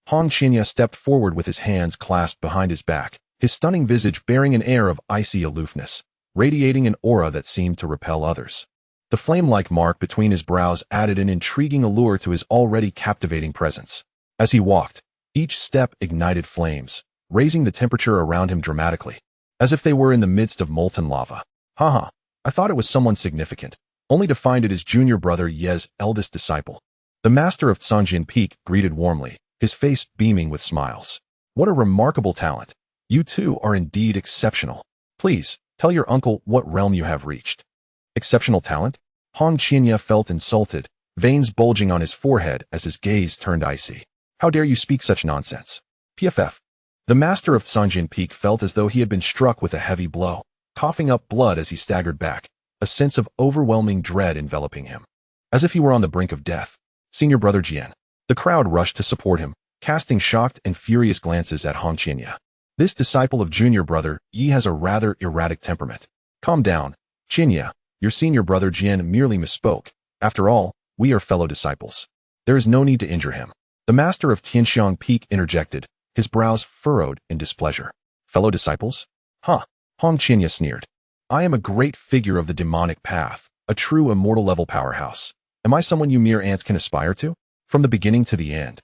Hong Qinya stepped forward with his hands clasped behind his back, his stunning visage bearing an air of icy aloofness, radiating an aura that seemed to repel others. The flame-like mark between his brows added an intriguing allure to his already captivating presence. As he walked, each step ignited flames, raising the temperature around him dramatically, as if they were in the midst of molten lava. Haha, I thought it was someone significant, only to find it his junior brother Ye's eldest disciple. The master of Zhangjian Peak greeted warmly, his face beaming with smiles. What a remarkable talent. You two are indeed exceptional. Please, tell your uncle what realm you have reached. Exceptional talent? Hong Qinya felt insulted, veins bulging on his forehead as his gaze turned icy. How dare you speak such nonsense? PFF. The master of Zhangjian Peak felt as though he had been struck with a heavy blow, coughing up blood as he staggered back, a sense of overwhelming dread enveloping him. As if he were on the brink of death. Senior brother Jian. The crowd rushed to support him, casting shocked and furious glances at Hong Qinya. This disciple of junior brother Yi has a rather erratic temperament. Calm down, Qinya, your senior brother Jin merely misspoke. After all, we are fellow disciples. There is no need to injure him. The master of Tianxiang Peak interjected, his brows furrowed in displeasure. Fellow disciples? Huh. Hong Qinya sneered. I am a great figure of the demonic path, a true immortal level powerhouse. Am I someone you mere ants can aspire to? From the beginning to the end.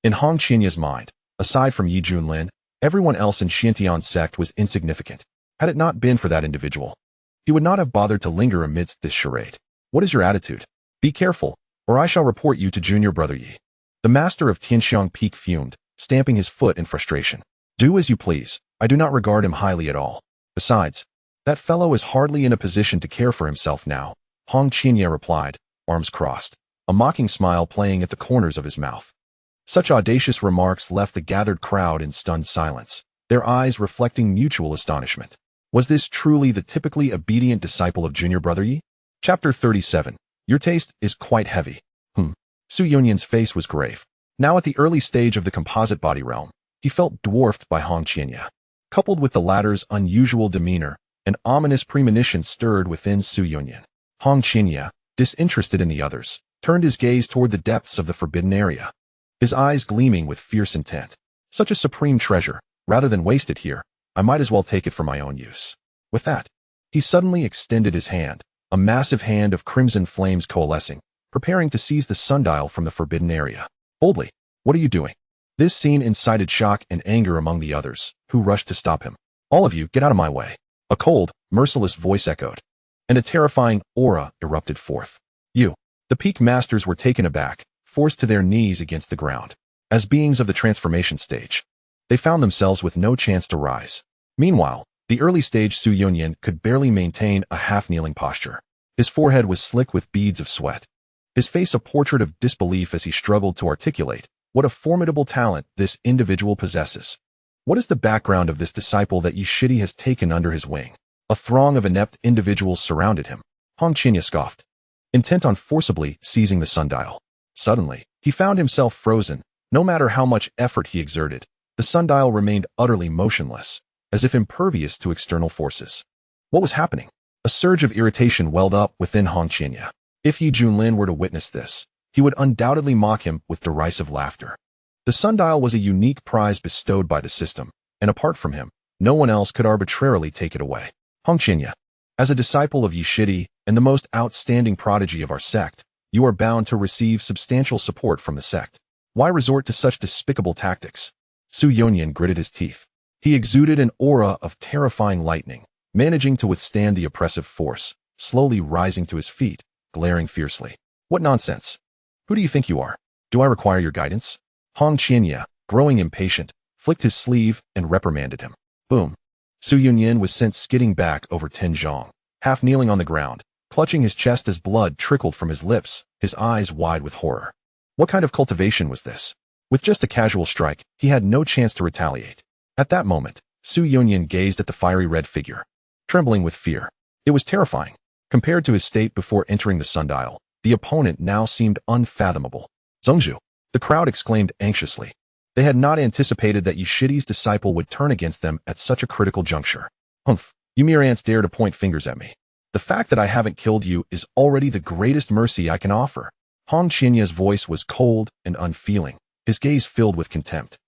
In Hong Qinya's mind, aside from Yi Junlin, everyone else in Xintian's sect was insignificant. Had it not been for that individual, he would not have bothered to linger amidst this charade. What is your attitude? Be careful, or I shall report you to junior brother Yi. The master of Tianxiang Peak fumed, stamping his foot in frustration. Do as you please. I do not regard him highly at all. Besides, that fellow is hardly in a position to care for himself now, Hong Qinya replied, arms crossed, a mocking smile playing at the corners of his mouth. Such audacious remarks left the gathered crowd in stunned silence, their eyes reflecting mutual astonishment. Was this truly the typically obedient disciple of junior brother Yi? Chapter 37. Your taste is quite heavy. Su Yunyin's face was grave. Now at the early stage of the composite body realm, he felt dwarfed by Hong Qinya. Coupled with the latter's unusual demeanor, an ominous premonition stirred within Su Yunyin. Hong Qinya, disinterested in the others, turned his gaze toward the depths of the forbidden area, his eyes gleaming with fierce intent. Such a supreme treasure, rather than waste it here, I might as well take it for my own use. With that, he suddenly extended his hand, a massive hand of crimson flames coalescing, preparing to seize the sundial from the forbidden area. Boldly, what are you doing? This scene incited shock and anger among the others, who rushed to stop him. All of you, get out of my way. A cold, merciless voice echoed, and a terrifying aura erupted forth. You. The peak masters were taken aback, forced to their knees against the ground. As beings of the transformation stage, they found themselves with no chance to rise. Meanwhile, the early stage Su Yunyin could barely maintain a half-kneeling posture. His forehead was slick with beads of sweat, his face a portrait of disbelief as he struggled to articulate what a formidable talent this individual possesses. What is the background of this disciple that Yishidi has taken under his wing? A throng of inept individuals surrounded him. Hong Qinya scoffed, intent on forcibly seizing the sundial. Suddenly, he found himself frozen. No matter how much effort he exerted, the sundial remained utterly motionless, as if impervious to external forces. What was happening? A surge of irritation welled up within Hong Qinya. If Yi Junlin were to witness this, he would undoubtedly mock him with derisive laughter. The sundial was a unique prize bestowed by the system, and apart from him, no one else could arbitrarily take it away. Hong Qinya, as a disciple of Yishidi and the most outstanding prodigy of our sect, you are bound to receive substantial support from the sect. Why resort to such despicable tactics? Su Yunyin gritted his teeth. He exuded an aura of terrifying lightning, managing to withstand the oppressive force, slowly rising to his feet, glaring fiercely. What nonsense! Who do you think you are? Do I require your guidance? Hong Qinya, growing impatient, flicked his sleeve and reprimanded him. Boom. Su Yunyin was sent skidding back over Tianzhong, half kneeling on the ground, clutching his chest as blood trickled from his lips, his eyes wide with horror. What kind of cultivation was this? With just a casual strike, he had no chance to retaliate. At that moment, Su Yunyin gazed at the fiery red figure, trembling with fear. It was terrifying. Compared to his state before entering the sundial, the opponent now seemed unfathomable. Zhongzhu, the crowd exclaimed anxiously. They had not anticipated that Yishidi's disciple would turn against them at such a critical juncture. Humph, you mere ants dare to point fingers at me. The fact that I haven't killed you is already the greatest mercy I can offer. Hong Qinya's voice was cold and unfeeling, his gaze filled with contempt,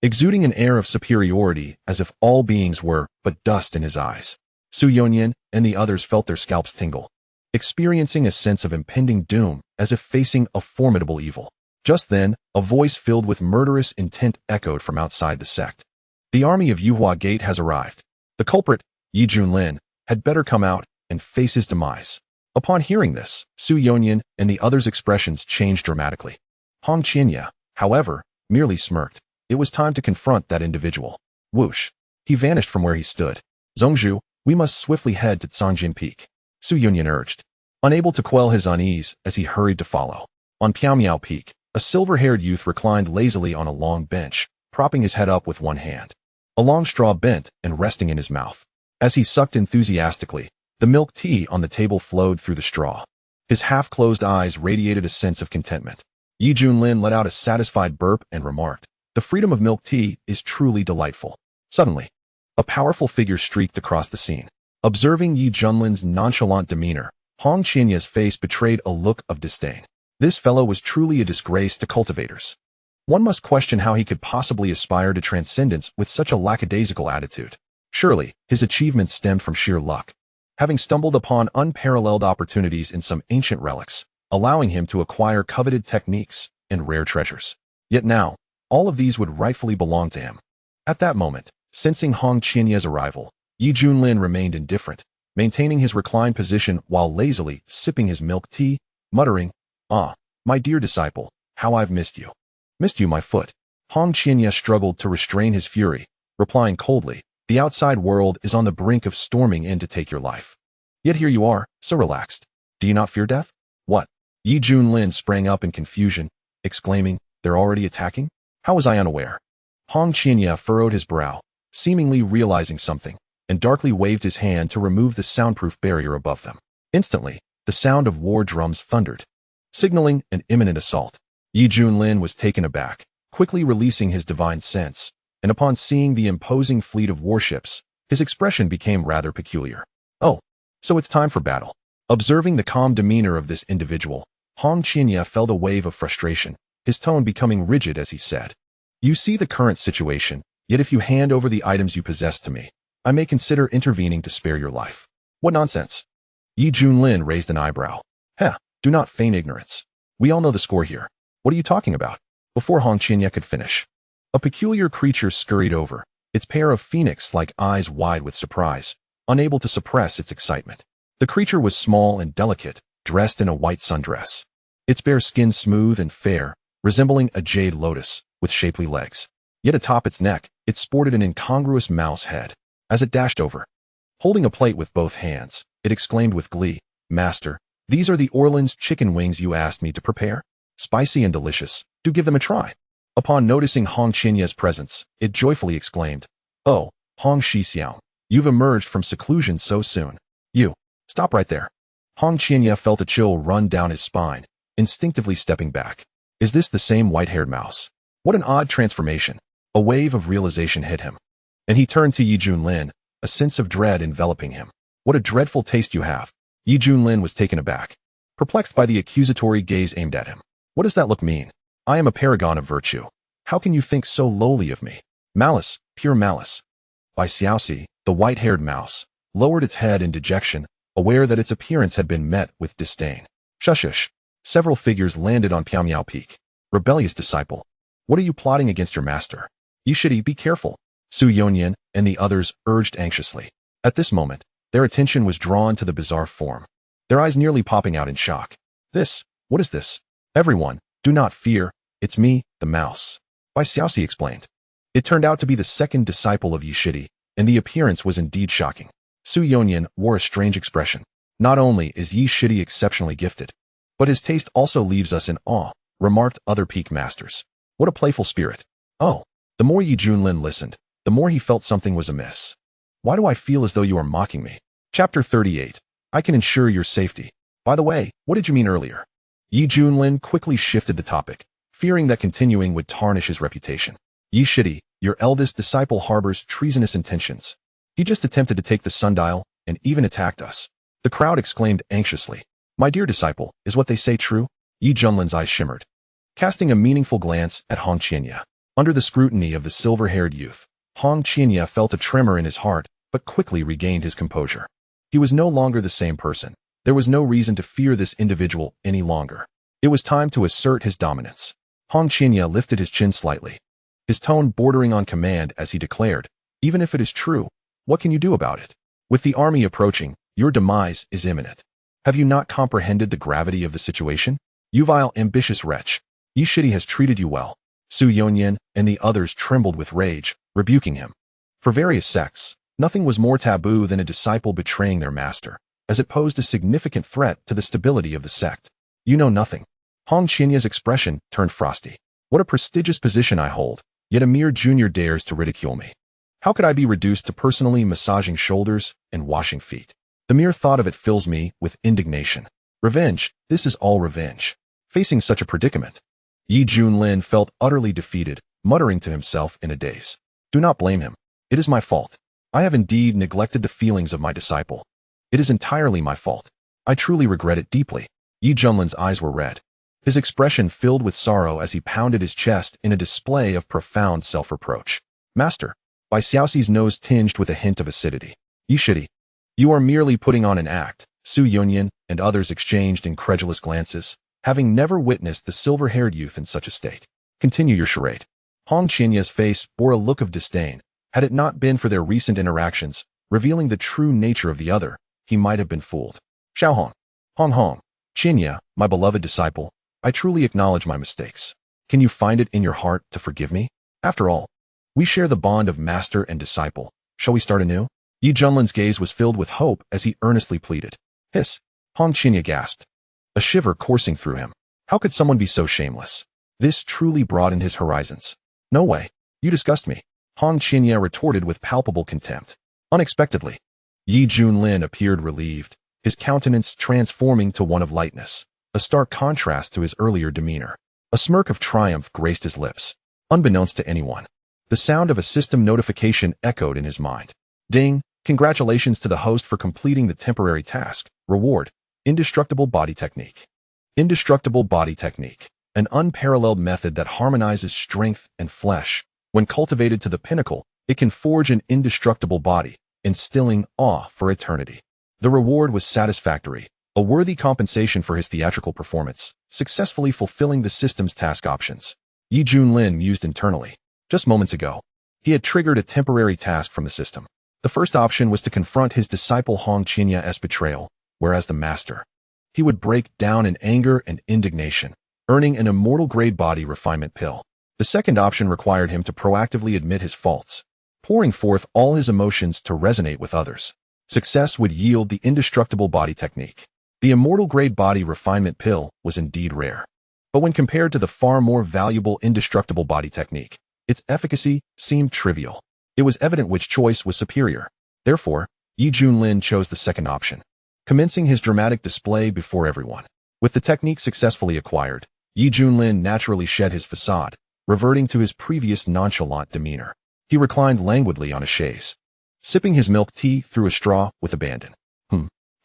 exuding an air of superiority as if all beings were but dust in his eyes. Su Yunyin and the others felt their scalps tingle, experiencing a sense of impending doom as if facing a formidable evil. Just then, a voice filled with murderous intent echoed from outside the sect. The army of Yuhua Gate has arrived. The culprit, Yi Junlin, had better come out and face his demise. Upon hearing this, Su Yunyin and the others' expressions changed dramatically. Hong Qinya, however, merely smirked. It was time to confront that individual. Whoosh. He vanished from where he stood. Zhongzhu, we must swiftly head to Cangjin Peak, Su Yunyin urged, unable to quell his unease as he hurried to follow. On Piaomiao Peak, a silver-haired youth reclined lazily on a long bench, propping his head up with one hand, a long straw bent and resting in his mouth. As he sucked enthusiastically, the milk tea on the table flowed through the straw. His half-closed eyes radiated a sense of contentment. Yi Junlin let out a satisfied burp and remarked, "The freedom of milk tea is truly delightful." Suddenly, a powerful figure streaked across the scene. Observing Yi Junlin's nonchalant demeanor, Hong Qianya's face betrayed a look of disdain. This fellow was truly a disgrace to cultivators. One must question how he could possibly aspire to transcendence with such a lackadaisical attitude. Surely, his achievements stemmed from sheer luck, having stumbled upon unparalleled opportunities in some ancient relics, allowing him to acquire coveted techniques and rare treasures. Yet now, all of these would rightfully belong to him. At that moment, sensing Hong Qianya's arrival, Yi Junlin remained indifferent, maintaining his reclined position while lazily sipping his milk tea, muttering, "Ah, my dear disciple, how I've missed you." "Missed you, my foot." Hong Qianya struggled to restrain his fury, replying coldly, "The outside world is on the brink of storming in to take your life. Yet here you are, so relaxed. Do you not fear death?" "What?" Yi Junlin sprang up in confusion, exclaiming, "They're already attacking? How was I unaware?" Hong Qianya furrowed his brow, seemingly realizing something, and darkly waved his hand to remove the soundproof barrier above them. Instantly, the sound of war drums thundered, signaling an imminent assault. Yi Junlin was taken aback, quickly releasing his divine sense, and upon seeing the imposing fleet of warships, his expression became rather peculiar. "Oh, so it's time for battle." Observing the calm demeanor of this individual, Hong Qianya felt a wave of frustration, his tone becoming rigid as he said, "You see the current situation, yet if you hand over the items you possess to me, I may consider intervening to spare your life." "What nonsense?" Yi Junlin raised an eyebrow. "Heh, do not feign ignorance. We all know the score here. What are you talking about?" Before Hong Qianya could finish, a peculiar creature scurried over, its pair of phoenix-like eyes wide with surprise, unable to suppress its excitement. The creature was small and delicate, dressed in a white sundress. Its bare skin smooth and fair, resembling a jade lotus, with shapely legs. Yet atop its neck, it sported an incongruous mouse head. As it dashed over, holding a plate with both hands, it exclaimed with glee, "Master, these are the Orleans chicken wings you asked me to prepare? Spicy and delicious. Do give them a try." Upon noticing Hong Qianya's presence, it joyfully exclaimed, "Oh, Hong Shixiao, you've emerged from seclusion so soon. You, stop right there." Hong Qianya felt a chill run down his spine, instinctively stepping back. Is this the same white-haired mouse? What an odd transformation. A wave of realization hit him, and he turned to Yi Junlin, a sense of dread enveloping him. "What a dreadful taste you have." Yi Junlin was taken aback, perplexed by the accusatory gaze aimed at him. "What does that look mean? I am a paragon of virtue. How can you think so lowly of me?" "Malice, pure malice." By Xiaoxi, the white-haired mouse, lowered its head in dejection, aware that its appearance had been met with disdain. "Shush. Several figures landed on Piaomiao Peak. Rebellious disciple. What are you plotting against your master? Yishidi, be careful." Xuanhuan and the others urged anxiously. At this moment, their attention was drawn to the bizarre form, their eyes nearly popping out in shock. What is this? "Everyone, do not fear, it's me, the mouse." Bai Xiaoxi explained. It turned out to be the second disciple of Yishidi, and the appearance was indeed shocking. Xuanhuan wore a strange expression. "Not only is Yishidi exceptionally gifted, but his taste also leaves us in awe," remarked other peak masters. "What a playful spirit." "Oh." The more Yi Junlin listened, the more he felt something was amiss. "Why do I feel as though you are mocking me?" Chapter 38. I can ensure your safety. By the way, what did you mean earlier? Yi Junlin quickly shifted the topic, fearing that continuing would tarnish his reputation. "Yishidi, your eldest disciple harbors treasonous intentions. He just attempted to take the sundial and even attacked us." The crowd exclaimed anxiously. "My dear disciple, is what they say true?" Yi Junlin's eyes shimmered, casting a meaningful glance at Hong Qianya. Under the scrutiny of the silver-haired youth, Hong Qianya felt a tremor in his heart, but quickly regained his composure. He was no longer the same person. There was no reason to fear this individual any longer. It was time to assert his dominance. Hong Qianya lifted his chin slightly, his tone bordering on command as he declared, "Even if it is true, what can you do about it? With the army approaching, your demise is imminent. Have you not comprehended the gravity of the situation? You vile, ambitious wretch. Yishidi has treated you well." Xuanhuan and the others trembled with rage, rebuking him. For various sects, nothing was more taboo than a disciple betraying their master, as it posed a significant threat to the stability of the sect. "You know nothing." Hong Qianya's expression turned frosty. "What a prestigious position I hold, yet a mere junior dares to ridicule me. How could I be reduced to personally massaging shoulders and washing feet? The mere thought of it fills me with indignation. Revenge, this is all revenge." Facing such a predicament, Yi Junlin felt utterly defeated, muttering to himself in a daze. "Do not blame him. It is my fault. I have indeed neglected the feelings of my disciple. It is entirely my fault. I truly regret it deeply. Yi Junlin's eyes were red. His expression filled with sorrow as he pounded his chest in a display of profound self-reproach. Master, by Xiaoxi's nose tinged with a hint of acidity. Yi Shidi, you are merely putting on an act. Xuanhuan and others exchanged incredulous glances, having never witnessed the silver-haired youth in such a state. Continue your charade. Hong Qinya's face bore a look of disdain. Had it not been for their recent interactions, revealing the true nature of the other, he might have been fooled. Xiaohong, Hong, Qinya, my beloved disciple, I truly acknowledge my mistakes. Can you find it in your heart to forgive me? After all, we share the bond of master and disciple. Shall we start anew? Yi Junlin's gaze was filled with hope as he earnestly pleaded. Hiss! Hong Qinya gasped, a shiver coursing through him. How could someone be so shameless? This truly broadened his horizons. No way. You disgust me. Hong Qinya retorted with palpable contempt. Unexpectedly, Yi Junlin appeared relieved, his countenance transforming to one of lightness, a stark contrast to his earlier demeanor. A smirk of triumph graced his lips. Unbeknownst to anyone, the sound of a system notification echoed in his mind. Ding! Congratulations to the host for completing the temporary task. Reward: Indestructible Body Technique. Indestructible Body Technique, an unparalleled method that harmonizes strength and flesh. When cultivated to the pinnacle, it can forge an indestructible body, instilling awe for eternity. The reward was satisfactory, a worthy compensation for his theatrical performance, successfully fulfilling the system's task options. Yi Junlin mused internally. Just moments ago, he had triggered a temporary task from the system. The first option was to confront his disciple Hong Qinya's betrayal, whereas the master, he would break down in anger and indignation, earning an immortal-grade body refinement pill. The second option required him to proactively admit his faults, pouring forth all his emotions to resonate with others. Success would yield the indestructible body technique. The immortal-grade body refinement pill was indeed rare. But when compared to the far more valuable indestructible body technique, its efficacy seemed trivial. It was evident which choice was superior. Therefore, Yi Junlin chose the second option, commencing his dramatic display before everyone. With the technique successfully acquired, Yi Junlin naturally shed his facade, reverting to his previous nonchalant demeanor. He reclined languidly on a chaise, sipping his milk tea through a straw with abandon.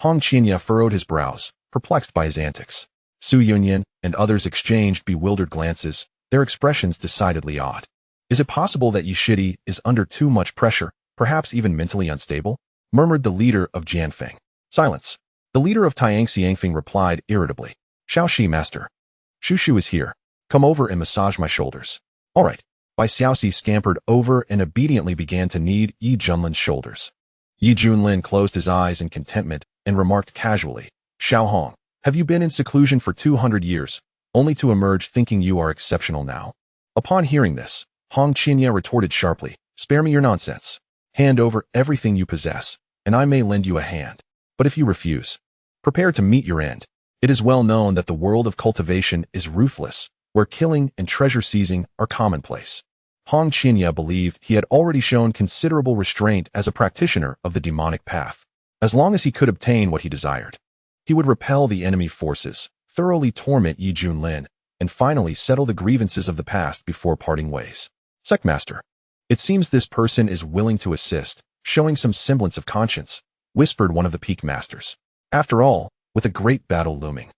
Hong Qinya furrowed his brows, perplexed by his antics. Xuanhuan and others exchanged bewildered glances, their expressions decidedly odd. Is it possible that Yi Shidi is under too much pressure, perhaps even mentally unstable? Murmured the leader of Jianfeng. Silence. The leader of Tiangxiangfeng replied irritably. Xiaoxi, master. Shushu is here. Come over and massage my shoulders. All right. Bai Xiaoxi scampered over and obediently began to knead Yi Junlin's shoulders. Yi Junlin closed his eyes in contentment and remarked casually, Xiaohong, have you been in seclusion for 200 years, only to emerge thinking you are exceptional now? Upon hearing this, Hong Qinya retorted sharply, spare me your nonsense. Hand over everything you possess, and I may lend you a hand. But if you refuse, prepare to meet your end. It is well known that the world of cultivation is ruthless, where killing and treasure seizing are commonplace. Hong Qinya believed he had already shown considerable restraint as a practitioner of the demonic path. As long as he could obtain what he desired, he would repel the enemy forces, thoroughly torment Yi Junlin, and finally settle the grievances of the past before parting ways. Sectmaster, it seems this person is willing to assist, showing some semblance of conscience, whispered one of the peak masters. After all, with a great battle looming,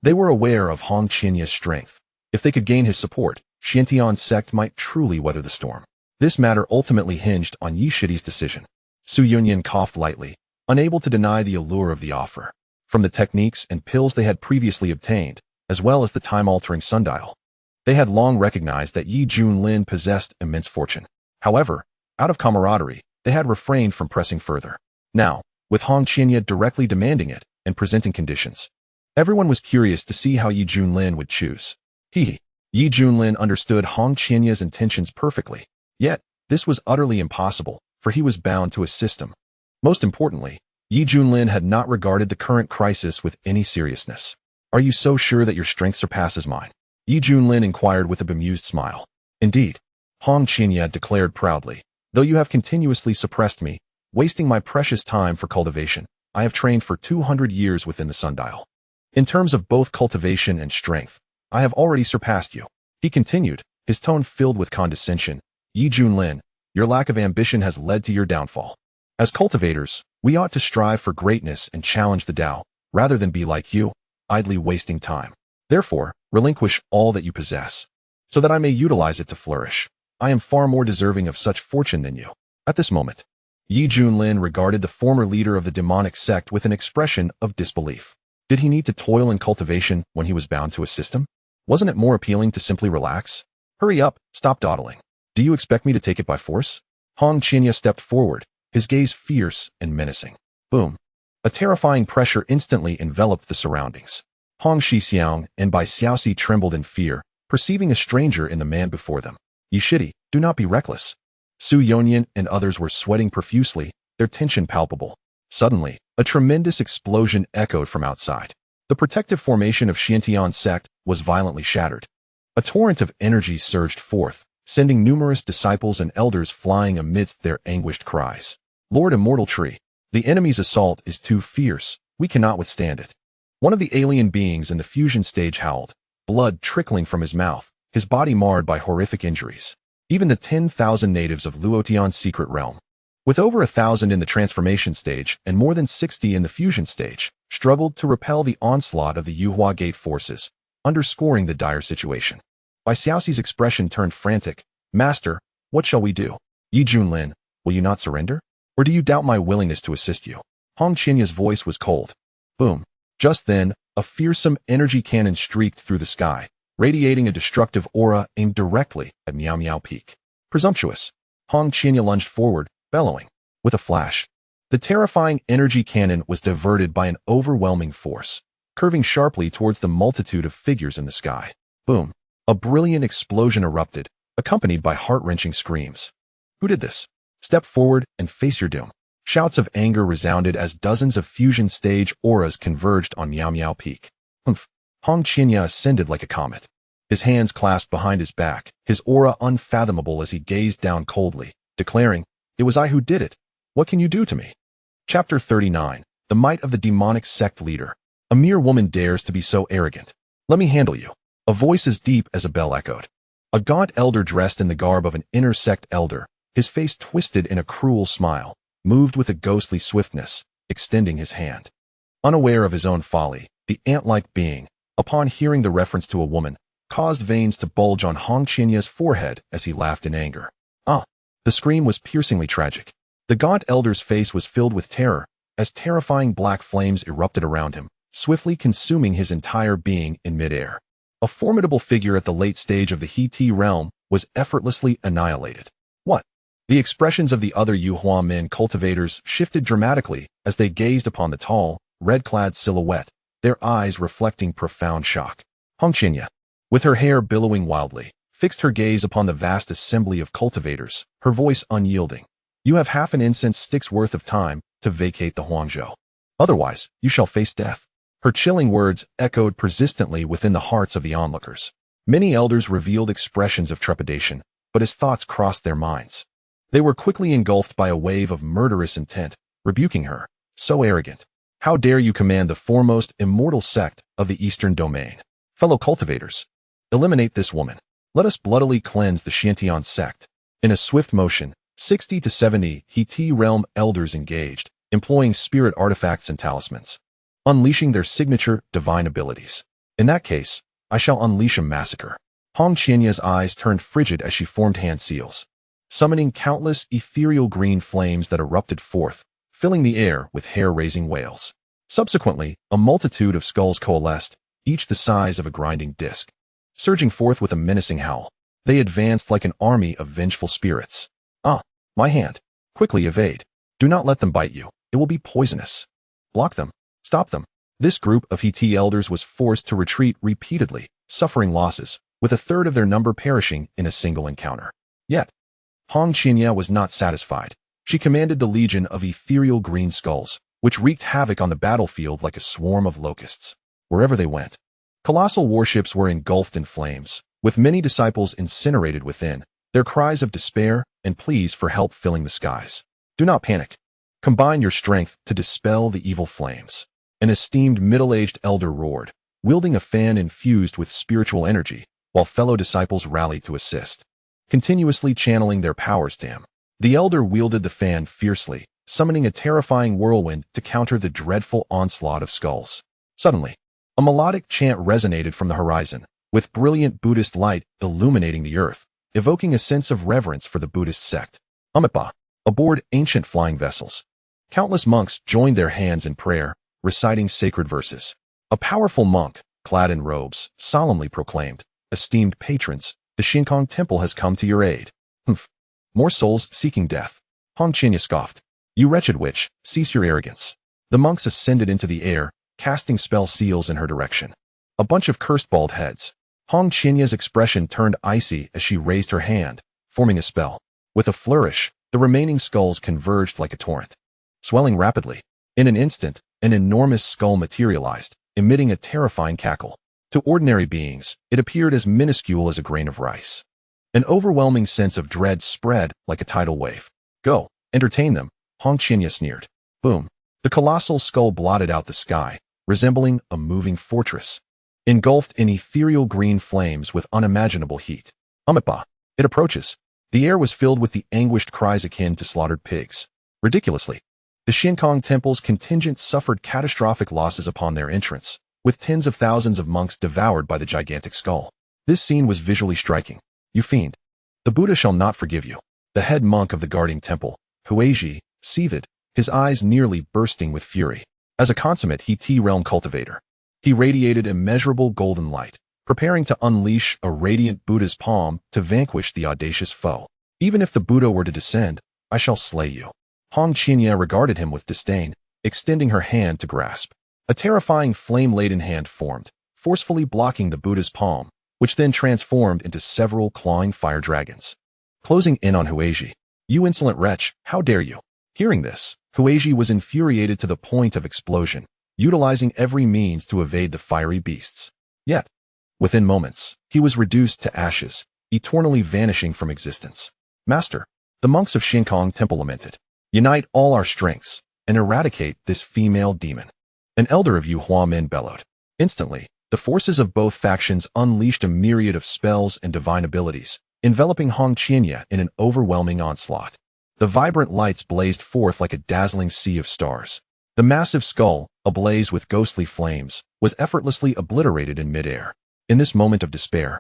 they were aware of Hong Qinya's strength. If they could gain his support, Xiantian's sect might truly weather the storm. This matter ultimately hinged on Yi Shidi's decision. Xuanhuan coughed lightly, unable to deny the allure of the offer. From the techniques and pills they had previously obtained, as well as the time-altering sundial, they had long recognized that Yi Junlin possessed immense fortune. However, out of camaraderie, they had refrained from pressing further. Now, with Hong Qinya directly demanding it and presenting conditions, everyone was curious to see how Yi Junlin would choose. Yi Junlin understood Hong Qinya's intentions perfectly, yet this was utterly impossible, for he was bound to a system. Most importantly, Yi Junlin had not regarded the current crisis with any seriousness. Are you so sure that your strength surpasses mine? Yi Junlin inquired with a bemused smile. Indeed, Hong Qinya declared proudly. Though you have continuously suppressed me, wasting my precious time for cultivation, I have trained for 200 years within the sundial. In terms of both cultivation and strength, I have already surpassed you. He continued, his tone filled with condescension. Yi Junlin, your lack of ambition has led to your downfall. As cultivators, we ought to strive for greatness and challenge the Tao, rather than be like you, idly wasting time. Therefore, relinquish all that you possess, so that I may utilize it to flourish. I am far more deserving of such fortune than you. At this moment, Junlin regarded the former leader of the demonic sect with an expression of disbelief. Did he need to toil in cultivation when he was bound to a system? Wasn't it more appealing to simply relax? Hurry up, stop dawdling. Do you expect me to take it by force? Hong Qinya stepped forward, his gaze fierce and menacing. Boom. A terrifying pressure instantly enveloped the surroundings. Hong Shixiang and Bai Xiaoxi trembled in fear, perceiving a stranger in the man before them. Yishidi, do not be reckless. Su Yonyan and others were sweating profusely, their tension palpable. Suddenly, a tremendous explosion echoed from outside. The protective formation of Xiantian sect was violently shattered. A torrent of energy surged forth, sending numerous disciples and elders flying amidst their anguished cries. Lord Immortal Tree, the enemy's assault is too fierce, we cannot withstand it. One of the alien beings in the fusion stage howled, blood trickling from his mouth, his body marred by horrific injuries. Even the 10,000 natives of Luotian's secret realm, with over 1,000 in the transformation stage and more than 60 in the fusion stage, struggled to repel the onslaught of the Yuhua Gate forces, underscoring the dire situation. Bai Xiaoxi's expression turned frantic. Master, what shall we do? Yi Junlin, will you not surrender? Or do you doubt my willingness to assist you? Hong Qinya's voice was cold. Boom. Just then, a fearsome energy cannon streaked through the sky, radiating a destructive aura aimed directly at Miao Miao Peak. Presumptuous. Hong Qinya lunged forward, bellowing. With a flash, the terrifying energy cannon was diverted by an overwhelming force, curving sharply towards the multitude of figures in the sky. Boom. A brilliant explosion erupted, accompanied by heart-wrenching screams. Who did this? Step forward and face your doom. Shouts of anger resounded as dozens of fusion stage auras converged on Miao Miao Peak. Humph. Hong Qinya ascended like a comet, his hands clasped behind his back, his aura unfathomable as he gazed down coldly, declaring, "It was I who did it. What can you do to me?" Chapter 39. The Might of the Demonic Sect Leader. A mere woman dares to be so arrogant. Let me handle you. A voice as deep as a bell echoed. A gaunt elder dressed in the garb of an inner sect elder, his face twisted in a cruel smile, moved with a ghostly swiftness, extending his hand. Unaware of his own folly, the ant-like being, upon hearing the reference to a woman, caused veins to bulge on Hong Qianya's forehead as he laughed in anger. Ah! The scream was piercingly tragic. The gaunt elder's face was filled with terror, as terrifying black flames erupted around him, swiftly consuming his entire being in midair. A formidable figure at the late stage of the He-Ti realm was effortlessly annihilated. What? The expressions of the other Yuhua men cultivators shifted dramatically as they gazed upon the tall, red-clad silhouette, their eyes reflecting profound shock. Hong Qinya, with her hair billowing wildly, fixed her gaze upon the vast assembly of cultivators, her voice unyielding. You have half an incense stick's worth of time to vacate the Huangzhou. Otherwise, you shall face death. Her chilling words echoed persistently within the hearts of the onlookers. Many elders revealed expressions of trepidation, but his thoughts crossed their minds. They were quickly engulfed by a wave of murderous intent, rebuking her. So arrogant. How dare you command the foremost immortal sect of the Eastern Domain? Fellow cultivators, eliminate this woman. Let us bloodily cleanse the Xiantian sect. In a swift motion, 60 to 70 He-Ti realm elders engaged, employing spirit artifacts and talismans, unleashing their signature divine abilities. In that case, I shall unleash a massacre. Hong Qianya's eyes turned frigid as she formed hand seals, summoning countless ethereal green flames that erupted forth, filling the air with hair-raising wails. Subsequently, a multitude of skulls coalesced, each the size of a grinding disc. Surging forth with a menacing howl, they advanced like an army of vengeful spirits. Ah, my hand. Quickly evade. Do not let them bite you. It will be poisonous. Block them. Stop them. This group of He-Ti elders was forced to retreat repeatedly, suffering losses, with a third of their number perishing in a single encounter. Yet, Hong Qinya was not satisfied. She commanded the legion of ethereal green skulls, which wreaked havoc on the battlefield like a swarm of locusts. Wherever they went, colossal warships were engulfed in flames, with many disciples incinerated within, their cries of despair and pleas for help filling the skies. Do not panic. Combine your strength to dispel the evil flames. An esteemed middle-aged elder roared, wielding a fan infused with spiritual energy, while fellow disciples rallied to assist, continuously channeling their powers to him. The elder wielded the fan fiercely, summoning a terrifying whirlwind to counter the dreadful onslaught of skulls. Suddenly, a melodic chant resonated from the horizon, with brilliant Buddhist light illuminating the earth, evoking a sense of reverence for the Buddhist sect. Aboard ancient flying vessels, countless monks joined their hands in prayer, reciting sacred verses. A powerful monk, clad in robes, solemnly proclaimed, "Esteemed patrons, the Qing Temple has come to your aid." Humph. More souls seeking death. Hong Qinya scoffed. "You wretched witch, cease your arrogance." The monks ascended into the air, casting spell seals in her direction. A bunch of cursed bald heads. Hong Qinya's expression turned icy as she raised her hand, forming a spell. With a flourish, the remaining skulls converged like a torrent, swelling rapidly. In an instant, an enormous skull materialized, emitting a terrifying cackle. To ordinary beings, it appeared as minuscule as a grain of rice. An overwhelming sense of dread spread like a tidal wave. "Go, entertain them," Hong Qinya sneered. Boom. The colossal skull blotted out the sky, resembling a moving fortress, engulfed in ethereal green flames with unimaginable heat. It approaches. The air was filled with the anguished cries akin to slaughtered pigs. Ridiculously, the Qing Temple's contingent suffered catastrophic losses upon their entrance, with tens of thousands of monks devoured by the gigantic skull. This scene was visually striking. "You fiend! The Buddha shall not forgive you." The head monk of the guarding temple, Huiji, seethed, his eyes nearly bursting with fury. As a consummate He realm cultivator, he radiated immeasurable golden light, preparing to unleash a radiant Buddha's palm to vanquish the audacious foe. "Even if the Buddha were to descend, I shall slay you." Hong Qinya regarded him with disdain, extending her hand to grasp. A terrifying flame-laden hand formed, forcefully blocking the Buddha's palm, which then transformed into several clawing fire dragons, closing in on Huiji. "You insolent wretch, how dare you!" Hearing this, Huiji was infuriated to the point of explosion, utilizing every means to evade the fiery beasts. Yet, within moments, he was reduced to ashes, eternally vanishing from existence. "Master," the monks of Qing Temple lamented, "unite all our strengths and eradicate this female demon." An elder of Xuanhuan bellowed. Instantly, the forces of both factions unleashed a myriad of spells and divine abilities, enveloping Hong Qinya in an overwhelming onslaught. The vibrant lights blazed forth like a dazzling sea of stars. The massive skull, ablaze with ghostly flames, was effortlessly obliterated in midair. In this moment of despair,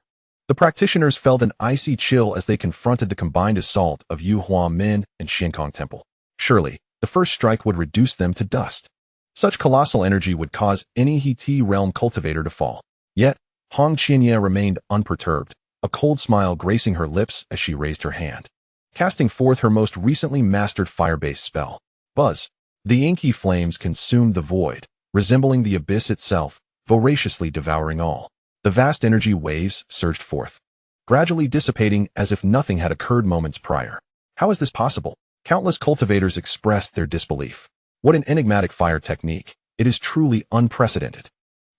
the practitioners felt an icy chill as they confronted the combined assault of Xuanhuan and Qing Temple. Surely, the first strike would reduce them to dust. Such colossal energy would cause any He realm cultivator to fall. Yet, Hong Qinya remained unperturbed, a cold smile gracing her lips as she raised her hand, casting forth her most recently mastered fire-based spell. Buzz. The inky flames consumed the void, resembling the abyss itself, voraciously devouring all. The vast energy waves surged forth, gradually dissipating as if nothing had occurred moments prior. How is this possible? Countless cultivators expressed their disbelief. What an enigmatic fire technique. It is truly unprecedented.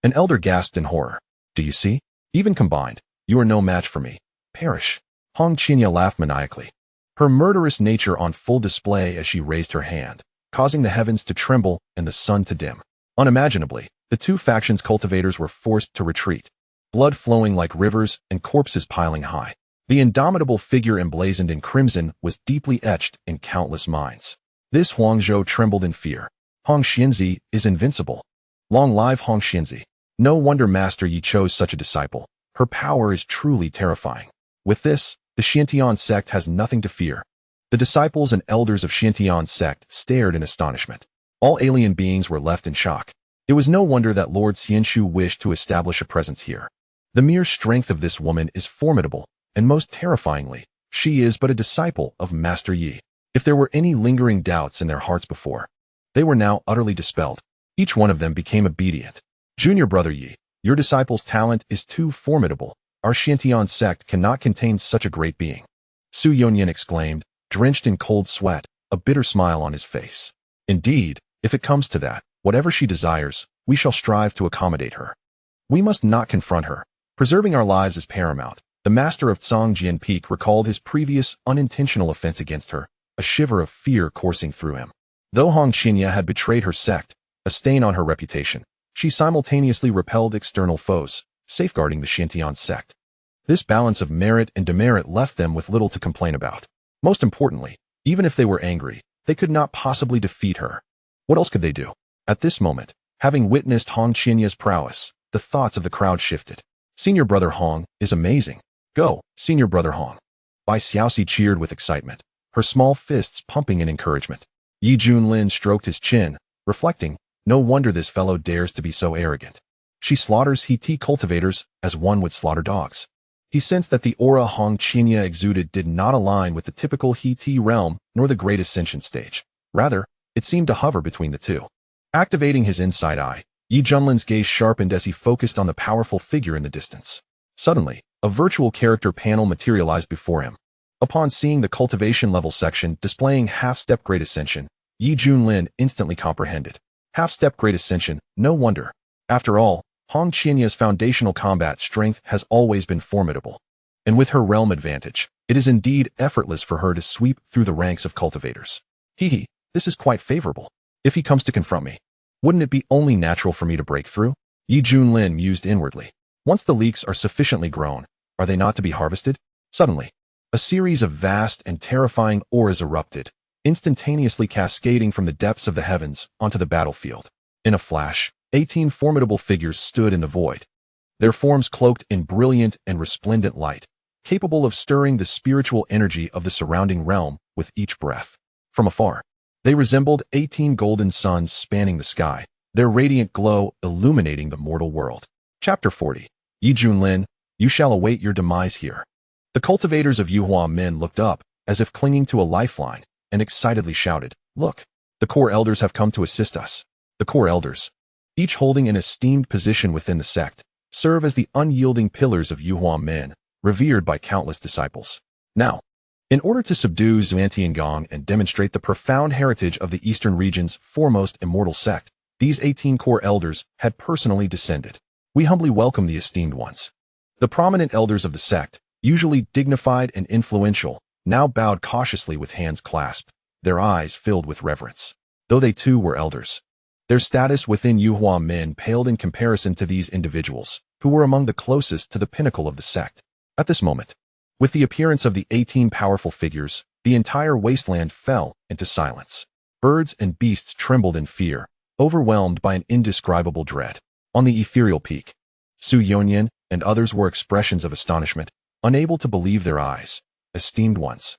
An elder gasped in horror. "Do you see? Even combined, you are no match for me. Perish." Hong Qinya laughed maniacally, her murderous nature on full display as she raised her hand, causing the heavens to tremble and the sun to dim. Unimaginably, the two factions' cultivators were forced to retreat, blood flowing like rivers and corpses piling high. The indomitable figure emblazoned in crimson was deeply etched in countless minds. This Huangzhou trembled in fear. "Hong Xianzi is invincible. Long live Hong Xianzi. No wonder Master Yi chose such a disciple. Her power is truly terrifying." With this, the Xuanhuan sect has nothing to fear. The disciples and elders of Xuanhuan sect stared in astonishment. All alien beings were left in shock. It was no wonder that Lord Xianshu wished to establish a presence here. The mere strength of this woman is formidable, and most terrifyingly, she is but a disciple of Master Yi. If there were any lingering doubts in their hearts before, they were now utterly dispelled. Each one of them became obedient. "Junior brother Yi, your disciple's talent is too formidable. Our Xuanhuan sect cannot contain such a great being." Su Yonyan exclaimed, drenched in cold sweat, a bitter smile on his face. "Indeed, if it comes to that, whatever she desires, we shall strive to accommodate her. We must not confront her. Preserving our lives is paramount." The master of Zhongjian Peak recalled his previous unintentional offense against her, a shiver of fear coursing through him. Though Hong Qinya had betrayed her sect, a stain on her reputation, she simultaneously repelled external foes, safeguarding the Xuanhuan sect. This balance of merit and demerit left them with little to complain about. Most importantly, even if they were angry, They could not possibly defeat her. What else could they do? At this moment, having witnessed Hong Qianya's prowess, the thoughts of the crowd shifted. Senior Brother Hong is amazing. Go, Senior Brother Hong. Bai Xiaoxi cheered with excitement, her small fists pumping in encouragement. Yi Junlin stroked his chin, reflecting, no wonder this fellow dares to be so arrogant. She slaughters He cultivators as one would slaughter dogs. He sensed that the aura Hong Qianya exuded did not align with the typical He realm nor the Great Ascension stage. Rather, it seemed to hover between the two. Activating his inside eye, Yi Junlin's gaze sharpened as he focused on the powerful figure in the distance. Suddenly, a virtual character panel materialized before him. Upon seeing the cultivation level section displaying half-step Great Ascension, Yi Junlin instantly comprehended. Half-step Great Ascension, no wonder. After all, Hong Qianya's foundational combat strength has always been formidable. And with her realm advantage, it is indeed effortless for her to sweep through the ranks of cultivators. This is quite favorable. If he comes to confront me, wouldn't it be only natural for me to break through? Yi Junlin mused inwardly. Once the leeks are sufficiently grown, are they not to be harvested? Suddenly, a series of vast and terrifying auras erupted, instantaneously cascading from the depths of the heavens onto the battlefield. In a flash, 18 formidable figures stood in the void, their forms cloaked in brilliant and resplendent light, capable of stirring the spiritual energy of the surrounding realm with each breath. From afar, they resembled 18 golden suns spanning the sky, their radiant glow illuminating the mortal world. Chapter 40. Yi Junlin, you shall await your demise here. The cultivators of Xuanhuan looked up, as if clinging to a lifeline, and excitedly shouted, Look, the core elders have come to assist us. The core elders, each holding an esteemed position within the sect, serve as the unyielding pillars of Xuanhuan, revered by countless disciples. Now, in order to subdue Xuantiangong and demonstrate the profound heritage of the Eastern region's foremost immortal sect, these 18 core elders had personally descended. We humbly welcome the esteemed ones. The prominent elders of the sect, usually dignified and influential, now bowed cautiously with hands clasped, their eyes filled with reverence. Though they too were elders, their status within Xuanhuan paled in comparison to these individuals, who were among the closest to the pinnacle of the sect. At this moment, with the appearance of the 18 powerful figures, the entire wasteland fell into silence. Birds and beasts trembled in fear, overwhelmed by an indescribable dread. On the ethereal peak, Xuanhuan and others were expressions of astonishment, unable to believe their eyes. Esteemed ones.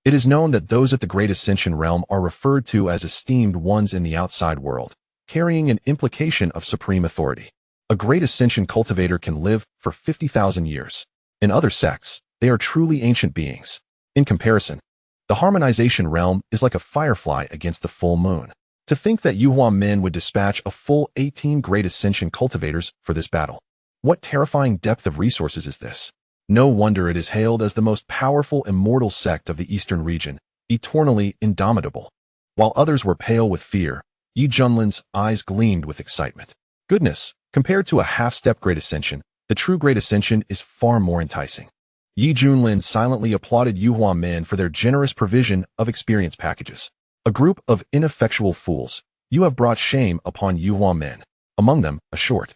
It is known that those at the Great Ascension realm are referred to as esteemed ones in the outside world, carrying an implication of supreme authority. A Great Ascension cultivator can live for 50,000 years. In other sects, they are truly ancient beings. In comparison, the harmonization realm is like a firefly against the full moon. To think that Xuanhuan would dispatch a full 18 Great Ascension cultivators for this battle. What terrifying depth of resources is this? No wonder it is hailed as the most powerful immortal sect of the Eastern region, eternally indomitable. While others were pale with fear, Yi Junlin's eyes gleamed with excitement. Goodness, compared to a half-step Great Ascension, the true Great Ascension is far more enticing. Yi Junlin silently applauded Xuanhuan for their generous provision of experience packages. A group of ineffectual fools, you have brought shame upon Xuanhuan. Among them, a short,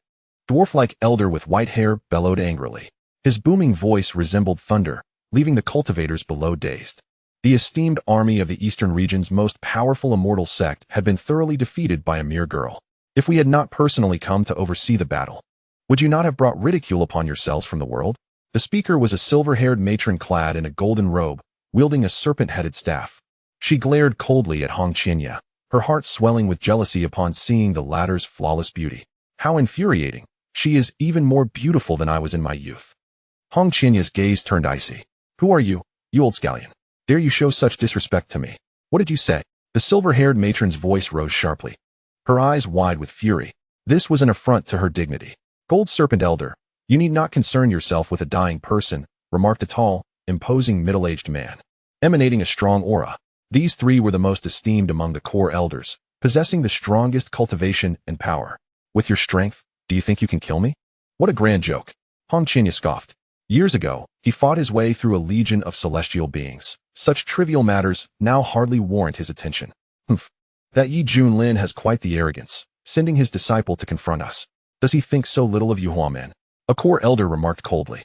dwarf-like elder with white hair bellowed angrily. His booming voice resembled thunder, leaving the cultivators below dazed. The esteemed army of the Eastern region's most powerful immortal sect had been thoroughly defeated by a mere girl. If we had not personally come to oversee the battle, would you not have brought ridicule upon yourselves from the world? The speaker was a silver-haired matron clad in a golden robe, wielding a serpent-headed staff. She glared coldly at Hong Qianya, her heart swelling with jealousy upon seeing the latter's flawless beauty. How infuriating! She is even more beautiful than I was in my youth. Hong Qianya's gaze turned icy. Who are you, you old scallion? Dare you show such disrespect to me? What did you say? The silver-haired matron's voice rose sharply, her eyes wide with fury. This was an affront to her dignity. Gold Serpent Elder, you need not concern yourself with a dying person, remarked a tall, imposing middle-aged man, emanating a strong aura. These three were the most esteemed among the core elders, possessing the strongest cultivation and power. With your strength, do you think you can kill me? What a grand joke. Hong Qianya scoffed. Years ago, he fought his way through a legion of celestial beings. Such trivial matters now hardly warrant his attention. Humph. That Yi Junlin has quite the arrogance, sending his disciple to confront us. Does he think so little of Xuanhuan? A core elder remarked coldly.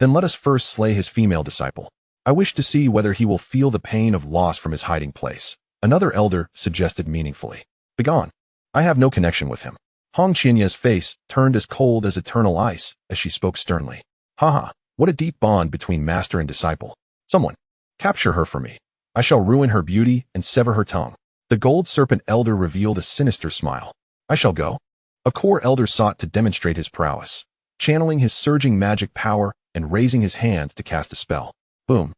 Then let us first slay his female disciple. I wish to see whether he will feel the pain of loss from his hiding place. Another elder suggested meaningfully. Begone. I have no connection with him. Hong Qianya's face turned as cold as eternal ice as she spoke sternly. Haha, what a deep bond between master and disciple. Someone, capture her for me. I shall ruin her beauty and sever her tongue. The gold serpent elder revealed a sinister smile. I shall go. A core elder sought to demonstrate his prowess, channeling his surging magic power and raising his hand to cast a spell. Boom.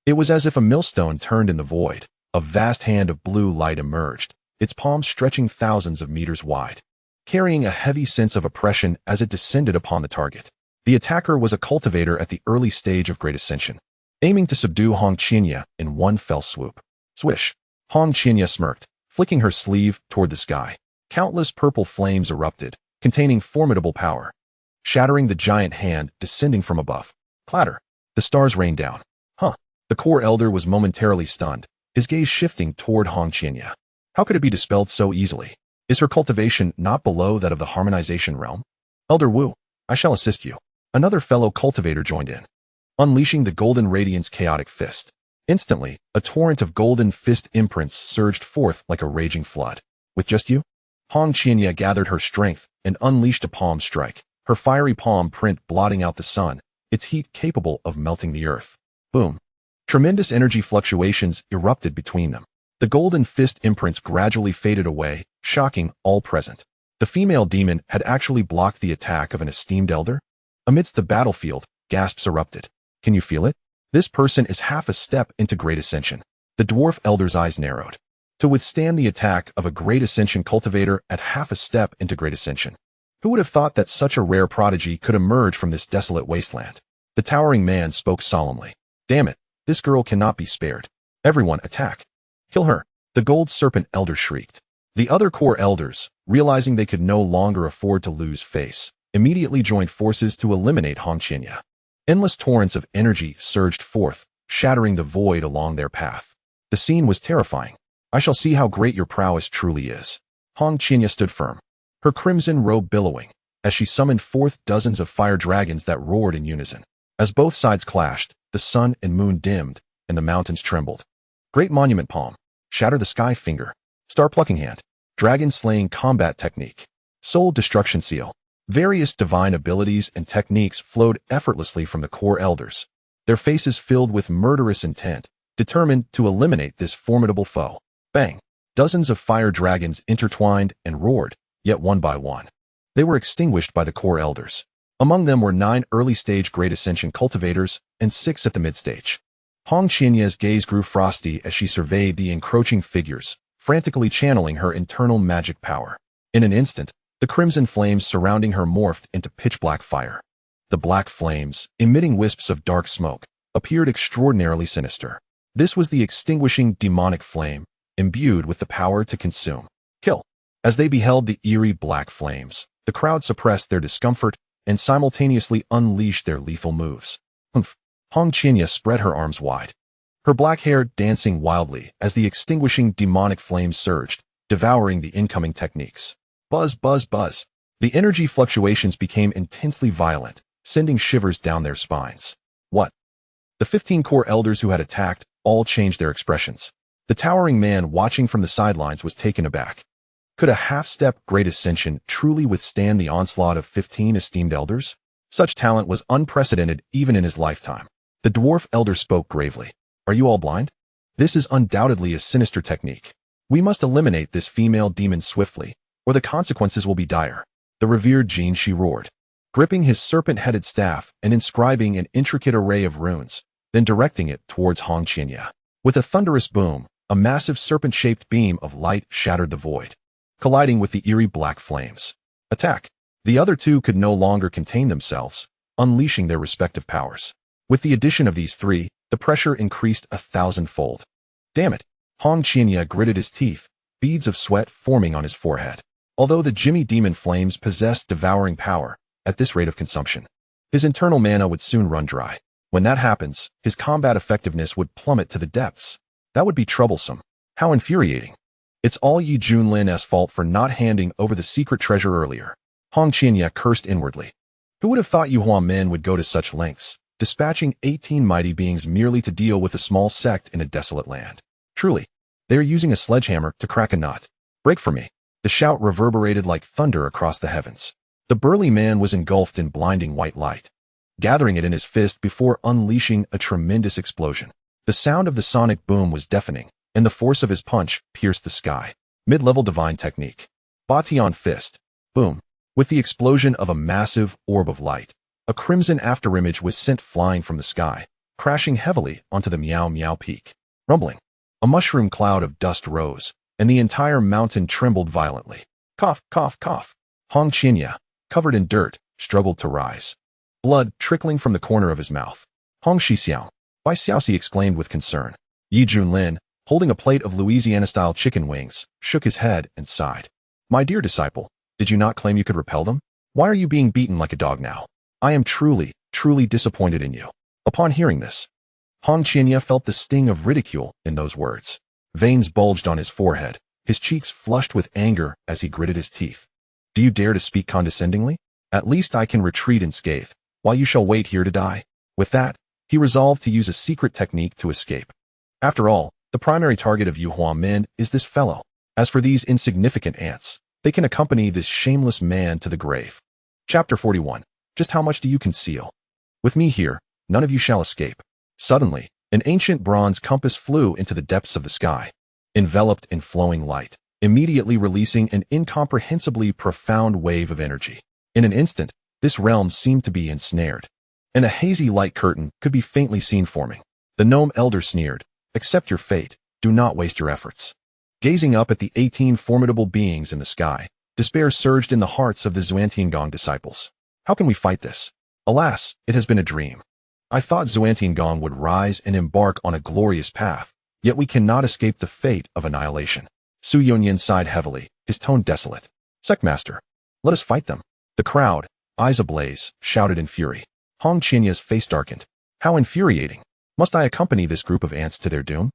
It was as if a millstone turned in the void. A vast hand of blue light emerged, its palms stretching thousands of meters wide, carrying a heavy sense of oppression as it descended upon the target. The attacker was a cultivator at the early stage of Great Ascension, aiming to subdue Hong Qianya in one fell swoop. Swish! Hong Qianya smirked, flicking her sleeve toward the sky. Countless purple flames erupted, containing formidable power, shattering the giant hand descending from above. Clatter! The stars rained down. Huh! The core elder was momentarily stunned, his gaze shifting toward Hong Qianya. How could it be dispelled so easily? Is her cultivation not below that of the harmonization realm? Elder Wu, I shall assist you. Another fellow cultivator joined in, unleashing the golden radiance chaotic fist. Instantly, a torrent of golden fist imprints surged forth like a raging flood. With just you? Hong Qianya gathered her strength and unleashed a palm strike, her fiery palm print blotting out the sun, its heat capable of melting the earth. Boom. Tremendous energy fluctuations erupted between them. The golden fist imprints gradually faded away, shocking all present. The female demon had actually blocked the attack of an esteemed elder? Amidst the battlefield, gasps erupted. Can you feel it? This person is half a step into Great Ascension. The dwarf elder's eyes narrowed. To withstand the attack of a Great Ascension cultivator at half a step into Great Ascension. Who would have thought that such a rare prodigy could emerge from this desolate wasteland? The towering man spoke solemnly. Damn it, this girl cannot be spared. Everyone attack. Kill her, the gold serpent elder shrieked. The other core elders, realizing they could no longer afford to lose face, immediately joined forces to eliminate Hong Qianya. Endless torrents of energy surged forth, shattering the void along their path. The scene was terrifying. I shall see how great your prowess truly is. Hong Qianya stood firm, her crimson robe billowing, as she summoned forth dozens of fire dragons that roared in unison. As both sides clashed, the sun and moon dimmed, and the mountains trembled. Great monument palm, shatter the sky finger, star plucking hand, dragon slaying combat technique, soul destruction seal. Various divine abilities and techniques flowed effortlessly from the core elders, their faces filled with murderous intent, determined to eliminate this formidable foe. Bang! Dozens of fire dragons intertwined and roared, yet one by one. They were extinguished by the core elders. Among them were 9 early-stage Great Ascension cultivators and 6 at the mid-stage. Hong Qianya's gaze grew frosty as she surveyed the encroaching figures, frantically channeling her internal magic power. In an instant, the crimson flames surrounding her morphed into pitch-black fire. The black flames, emitting wisps of dark smoke, appeared extraordinarily sinister. This was the extinguishing demonic flame, imbued with the power to consume. Kill. As they beheld the eerie black flames, the crowd suppressed their discomfort and simultaneously unleashed their lethal moves. Humph. Hong Qianya spread her arms wide, her black hair dancing wildly as the extinguishing demonic flames surged, devouring the incoming techniques. Buzz, buzz, buzz. The energy fluctuations became intensely violent, sending shivers down their spines. What? The 15 core elders who had attacked all changed their expressions. The towering man watching from the sidelines was taken aback. Could a half-step Great Ascension truly withstand the onslaught of 15 esteemed elders? Such talent was unprecedented even in his lifetime. The dwarf elder spoke gravely. Are you all blind? This is undoubtedly a sinister technique. We must eliminate this female demon swiftly, or the consequences will be dire. The revered Jin Shi roared, gripping his serpent-headed staff and inscribing an intricate array of runes, then directing it towards Hong Qianya. With a thunderous boom, a massive serpent-shaped beam of light shattered the void, colliding with the eerie black flames. Attack! The other two could no longer contain themselves, unleashing their respective powers. With the addition of these 3, the pressure increased 1,000-fold. Damn it! Hong Qianya gritted his teeth, beads of sweat forming on his forehead. Although the Jimmy Demon Flames possessed devouring power, at this rate of consumption, his internal mana would soon run dry. When that happens, his combat effectiveness would plummet to the depths. That would be troublesome. How infuriating. It's all Yi Junlin's fault for not handing over the secret treasure earlier. Hong Qianya cursed inwardly. Who would have thought Xuanhuan men would go to such lengths, dispatching 18 mighty beings merely to deal with a small sect in a desolate land? Truly, They are using a sledgehammer to crack a nut. Break for me. The shout reverberated like thunder across the heavens. The burly man was engulfed in blinding white light, gathering it in his fist before unleashing a tremendous explosion. The sound of the sonic boom was deafening, and the force of his punch pierced the sky. Mid-level divine technique. Bation fist. Boom. With the explosion of a massive orb of light, a crimson afterimage was sent flying from the sky, crashing heavily onto the Miao Miao peak. Rumbling. A mushroom cloud of dust rose, and the entire mountain trembled violently. Cough, cough, cough. Hong Qinya, covered in dirt, struggled to rise, blood trickling from the corner of his mouth. Hong Shixiao, Bai Xiaoxi exclaimed with concern. Yi Junlin, holding a plate of Louisiana-style chicken wings, shook his head and sighed. My dear disciple, did you not claim you could repel them? Why are you being beaten like a dog now? I am truly, truly disappointed in you. Upon hearing this, Hong Qinya felt the sting of ridicule in those words. Veins bulged on his forehead, his cheeks flushed with anger as he gritted his teeth. Do you dare to speak condescendingly? At least I can retreat unscathed, while you shall wait here to die. With that, he resolved to use a secret technique to escape. After all, the primary target of Xuanhuan is this fellow. As for these insignificant ants, they can accompany this shameless man to the grave. Chapter 41. Just how much do you conceal? With me here, none of you shall escape. Suddenly, an ancient bronze compass flew into the depths of the sky, enveloped in flowing light, immediately releasing an incomprehensibly profound wave of energy. In an instant, this realm seemed to be ensnared, and a hazy light curtain could be faintly seen forming. The gnome elder sneered, accept your fate, do not waste your efforts. Gazing up at the 18 formidable beings in the sky, despair surged in the hearts of the Xuantiangong disciples. How can we fight this? Alas, it has been a dream. I thought Xuantiangong would rise and embark on a glorious path, yet we cannot escape the fate of annihilation. Su Yunyan sighed heavily, his tone desolate. Sectmaster, let us fight them. The crowd, eyes ablaze, shouted in fury. Hong Qinya's face darkened. How infuriating. Must I accompany this group of ants to their doom?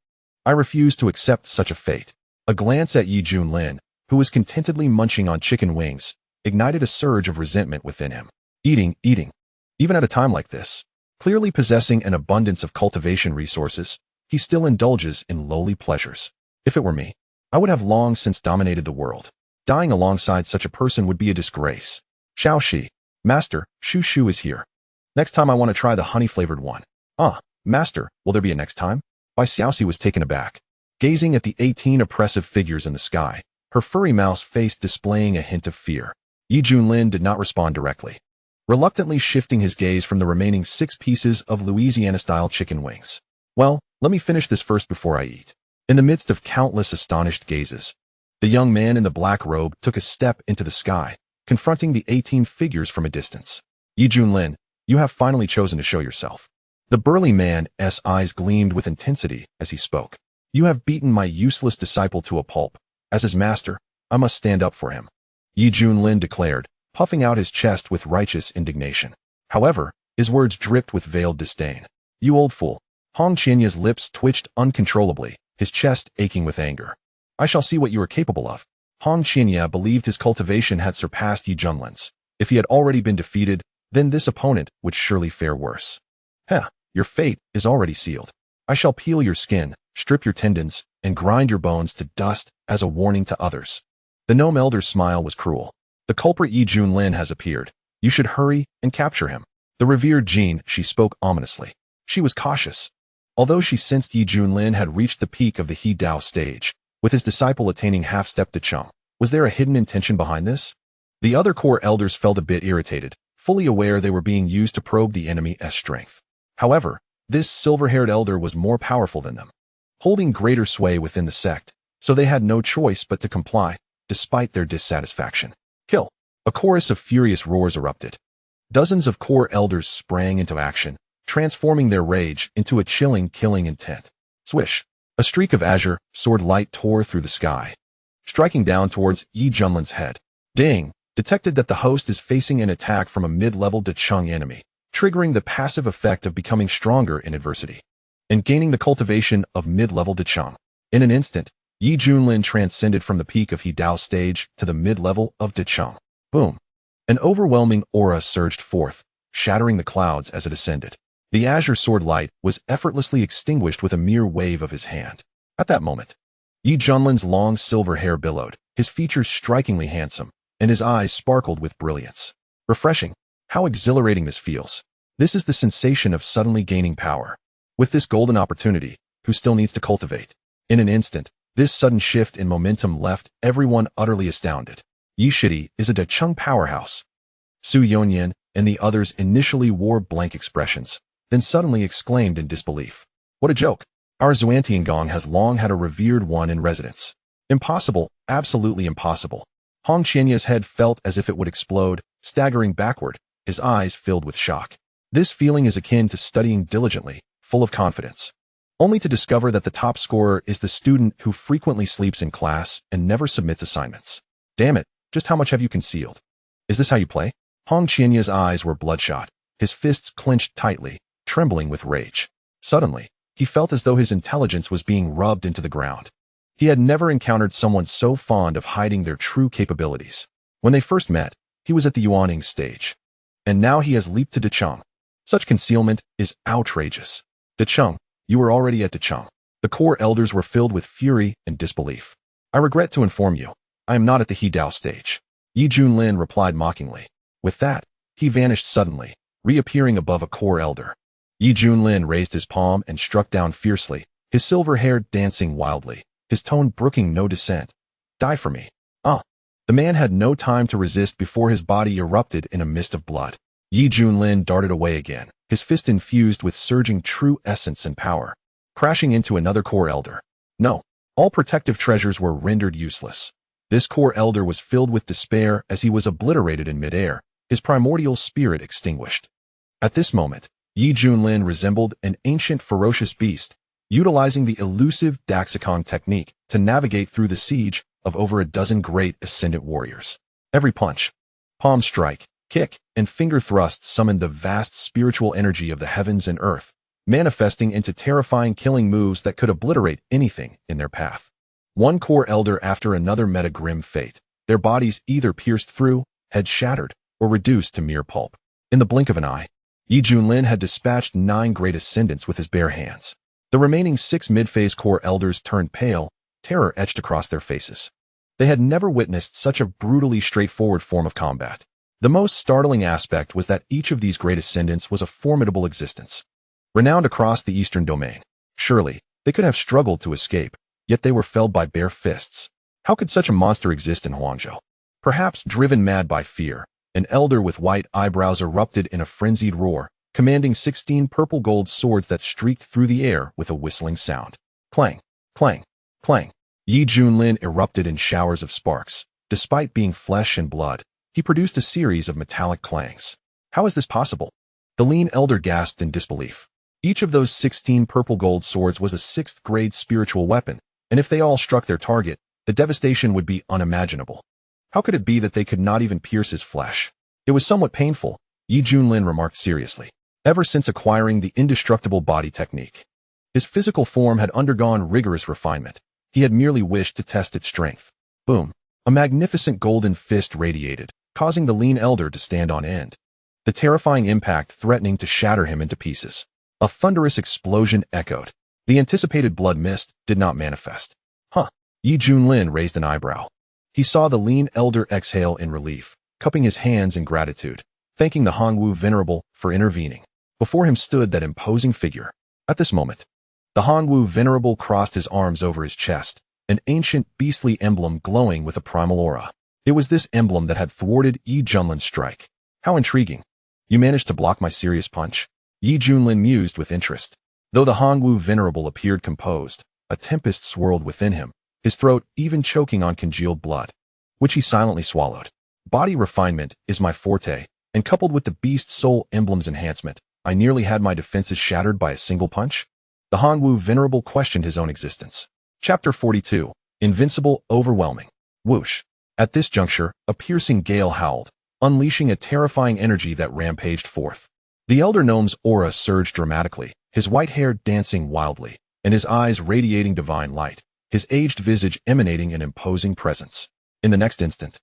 I refuse to accept such a fate. A glance at Yi Junlin, who was contentedly munching on chicken wings, ignited a surge of resentment within him. Eating. Even at a time like this, clearly possessing an abundance of cultivation resources, he still indulges in lowly pleasures. If it were me, I would have long since dominated the world. Dying alongside such a person would be a disgrace. Xiaoxi, Master, Shu is here. Next time I want to try the honey-flavored one. Ah, Master, will there be a next time? Bai Xiaoxi was taken aback, gazing at the 18 oppressive figures in the sky, her furry mouse face displaying a hint of fear. Yi Junlin did not respond directly, reluctantly shifting his gaze from the remaining 6 pieces of Louisiana-style chicken wings. Well, let me finish this first before I eat. In the midst of countless astonished gazes, the young man in the black robe took a step into the sky, confronting the 18 figures from a distance. Yi Junlin, you have finally chosen to show yourself. The burly man's eyes gleamed with intensity as he spoke. You have beaten my useless disciple to a pulp. As his master, I must stand up for him. Yi Junlin declared, puffing out his chest with righteous indignation. However, his words dripped with veiled disdain. You old fool. Hong Qinya's lips twitched uncontrollably, his chest aching with anger. I shall see what you are capable of. Hong Qinya believed his cultivation had surpassed Yi Junlin's. If he had already been defeated, then this opponent would surely fare worse. Heh, your fate is already sealed. I shall peel your skin, strip your tendons, and grind your bones to dust as a warning to others. The gnome elder's smile was cruel. The culprit Yi Junlin has appeared. You should hurry and capture him. The revered Jean, she spoke ominously. She was cautious. Although she sensed Yi Junlin had reached the peak of the He Dao stage, with his disciple attaining half-step to Cheng, was there a hidden intention behind this? The other core elders felt a bit irritated, fully aware they were being used to probe the enemy's strength. However, this silver-haired elder was more powerful than them, holding greater sway within the sect, so they had no choice but to comply, despite their dissatisfaction. Kill! A chorus of furious roars erupted. Dozens of core elders sprang into action, transforming their rage into a chilling killing intent. Swish! A streak of azure, sword light tore through the sky, striking down towards Yi Junlin's head. Ding! Detected that the host is facing an attack from a mid-level Decheng enemy, triggering the passive effect of becoming stronger in adversity, and gaining the cultivation of mid-level Decheng. In an instant, Yi Junlin transcended from the peak of He Dao stage to the mid-level of Decheng. Boom! An overwhelming aura surged forth, shattering the clouds as it ascended. The azure sword light was effortlessly extinguished with a mere wave of his hand. At that moment, Yi Junlin's long silver hair billowed, his features strikingly handsome, and his eyes sparkled with brilliance. Refreshing. How exhilarating this feels. This is the sensation of suddenly gaining power. With this golden opportunity, who still needs to cultivate? In an instant, this sudden shift in momentum left everyone utterly astounded. Yi Shidi is a Decheng powerhouse. Su Yonyan and the others initially wore blank expressions, then suddenly exclaimed in disbelief. What a joke! Our Xuantiangong has long had a revered one in residence. Impossible, absolutely impossible. Hong Qianya's head felt as if it would explode, staggering backward, his eyes filled with shock. This feeling is akin to studying diligently, full of confidence, only to discover that the top scorer is the student who frequently sleeps in class and never submits assignments. Damn it, just how much have you concealed? Is this how you play? Hong Qianya's eyes were bloodshot, his fists clenched tightly, trembling with rage. Suddenly, he felt as though his intelligence was being rubbed into the ground. He had never encountered someone so fond of hiding their true capabilities. When they first met, he was at the Yuaning stage. And now he has leaped to Decheng. Such concealment is outrageous. Decheng, you were already at Decheng. The core elders were filled with fury and disbelief. I regret to inform you, I am not at the He-Dao stage. Yi Junlin replied mockingly. With that, he vanished suddenly, reappearing above a core elder. Yi Junlin raised his palm and struck down fiercely, his silver hair dancing wildly, his tone brooking no dissent. Die for me. The man had no time to resist before his body erupted in a mist of blood. Yi Junlin darted away again, his fist infused with surging true essence and power, crashing into another core elder. No, all protective treasures were rendered useless. This core elder was filled with despair as he was obliterated in midair, his primordial spirit extinguished. At this moment, Yi Junlin resembled an ancient ferocious beast, utilizing the elusive Daxicon technique to navigate through the siege of over a dozen great ascendant warriors. Every punch, palm strike, kick, and finger thrust summoned the vast spiritual energy of the heavens and earth, manifesting into terrifying killing moves that could obliterate anything in their path. One core elder after another met a grim fate, their bodies either pierced through, heads shattered, or reduced to mere pulp. In the blink of an eye, Yi Junlin had dispatched 9 great ascendants with his bare hands. The remaining 6 mid-phase core elders turned pale, terror etched across their faces. They had never witnessed such a brutally straightforward form of combat. The most startling aspect was that each of these great ascendants was a formidable existence, renowned across the eastern domain. Surely, they could have struggled to escape, yet they were felled by bare fists. How could such a monster exist in Huangzhou? Perhaps driven mad by fear, an elder with white eyebrows erupted in a frenzied roar, commanding 16 purple gold swords that streaked through the air with a whistling sound. Clang, clang, clang. Yi Junlin erupted in showers of sparks. Despite being flesh and blood, he produced a series of metallic clangs. How is this possible? The lean elder gasped in disbelief. Each of those 16 purple gold swords was a 6th grade spiritual weapon, and if they all struck their target, the devastation would be unimaginable. How could it be that they could not even pierce his flesh? It was somewhat painful, Yi Junlin remarked seriously. Ever since acquiring the indestructible body technique, his physical form had undergone rigorous refinement. He had merely wished to test its strength. Boom. A magnificent golden fist radiated, causing the lean elder to stand on end, the terrifying impact threatening to shatter him into pieces. A thunderous explosion echoed. The anticipated blood mist did not manifest. Yi Junlin raised an eyebrow. He saw the lean elder exhale in relief, cupping his hands in gratitude, thanking the Hongwu Venerable for intervening. Before him stood that imposing figure. At this moment, the Hongwu Venerable crossed his arms over his chest, an ancient beastly emblem glowing with a primal aura. It was this emblem that had thwarted Yi Junlin's strike. How intriguing. You managed to block my serious punch? Yi Junlin mused with interest. Though the Hongwu Venerable appeared composed, a tempest swirled within him, his throat even choking on congealed blood, which he silently swallowed. Body refinement is my forte, and coupled with the beast soul emblem's enhancement, I nearly had my defenses shattered by a single punch. The Hongwu Venerable questioned his own existence. Chapter 42. Invincible, overwhelming. Whoosh. At this juncture, a piercing gale howled, unleashing a terrifying energy that rampaged forth. The elder gnome's aura surged dramatically, his white hair dancing wildly, and his eyes radiating divine light, his aged visage emanating an imposing presence. In the next instant,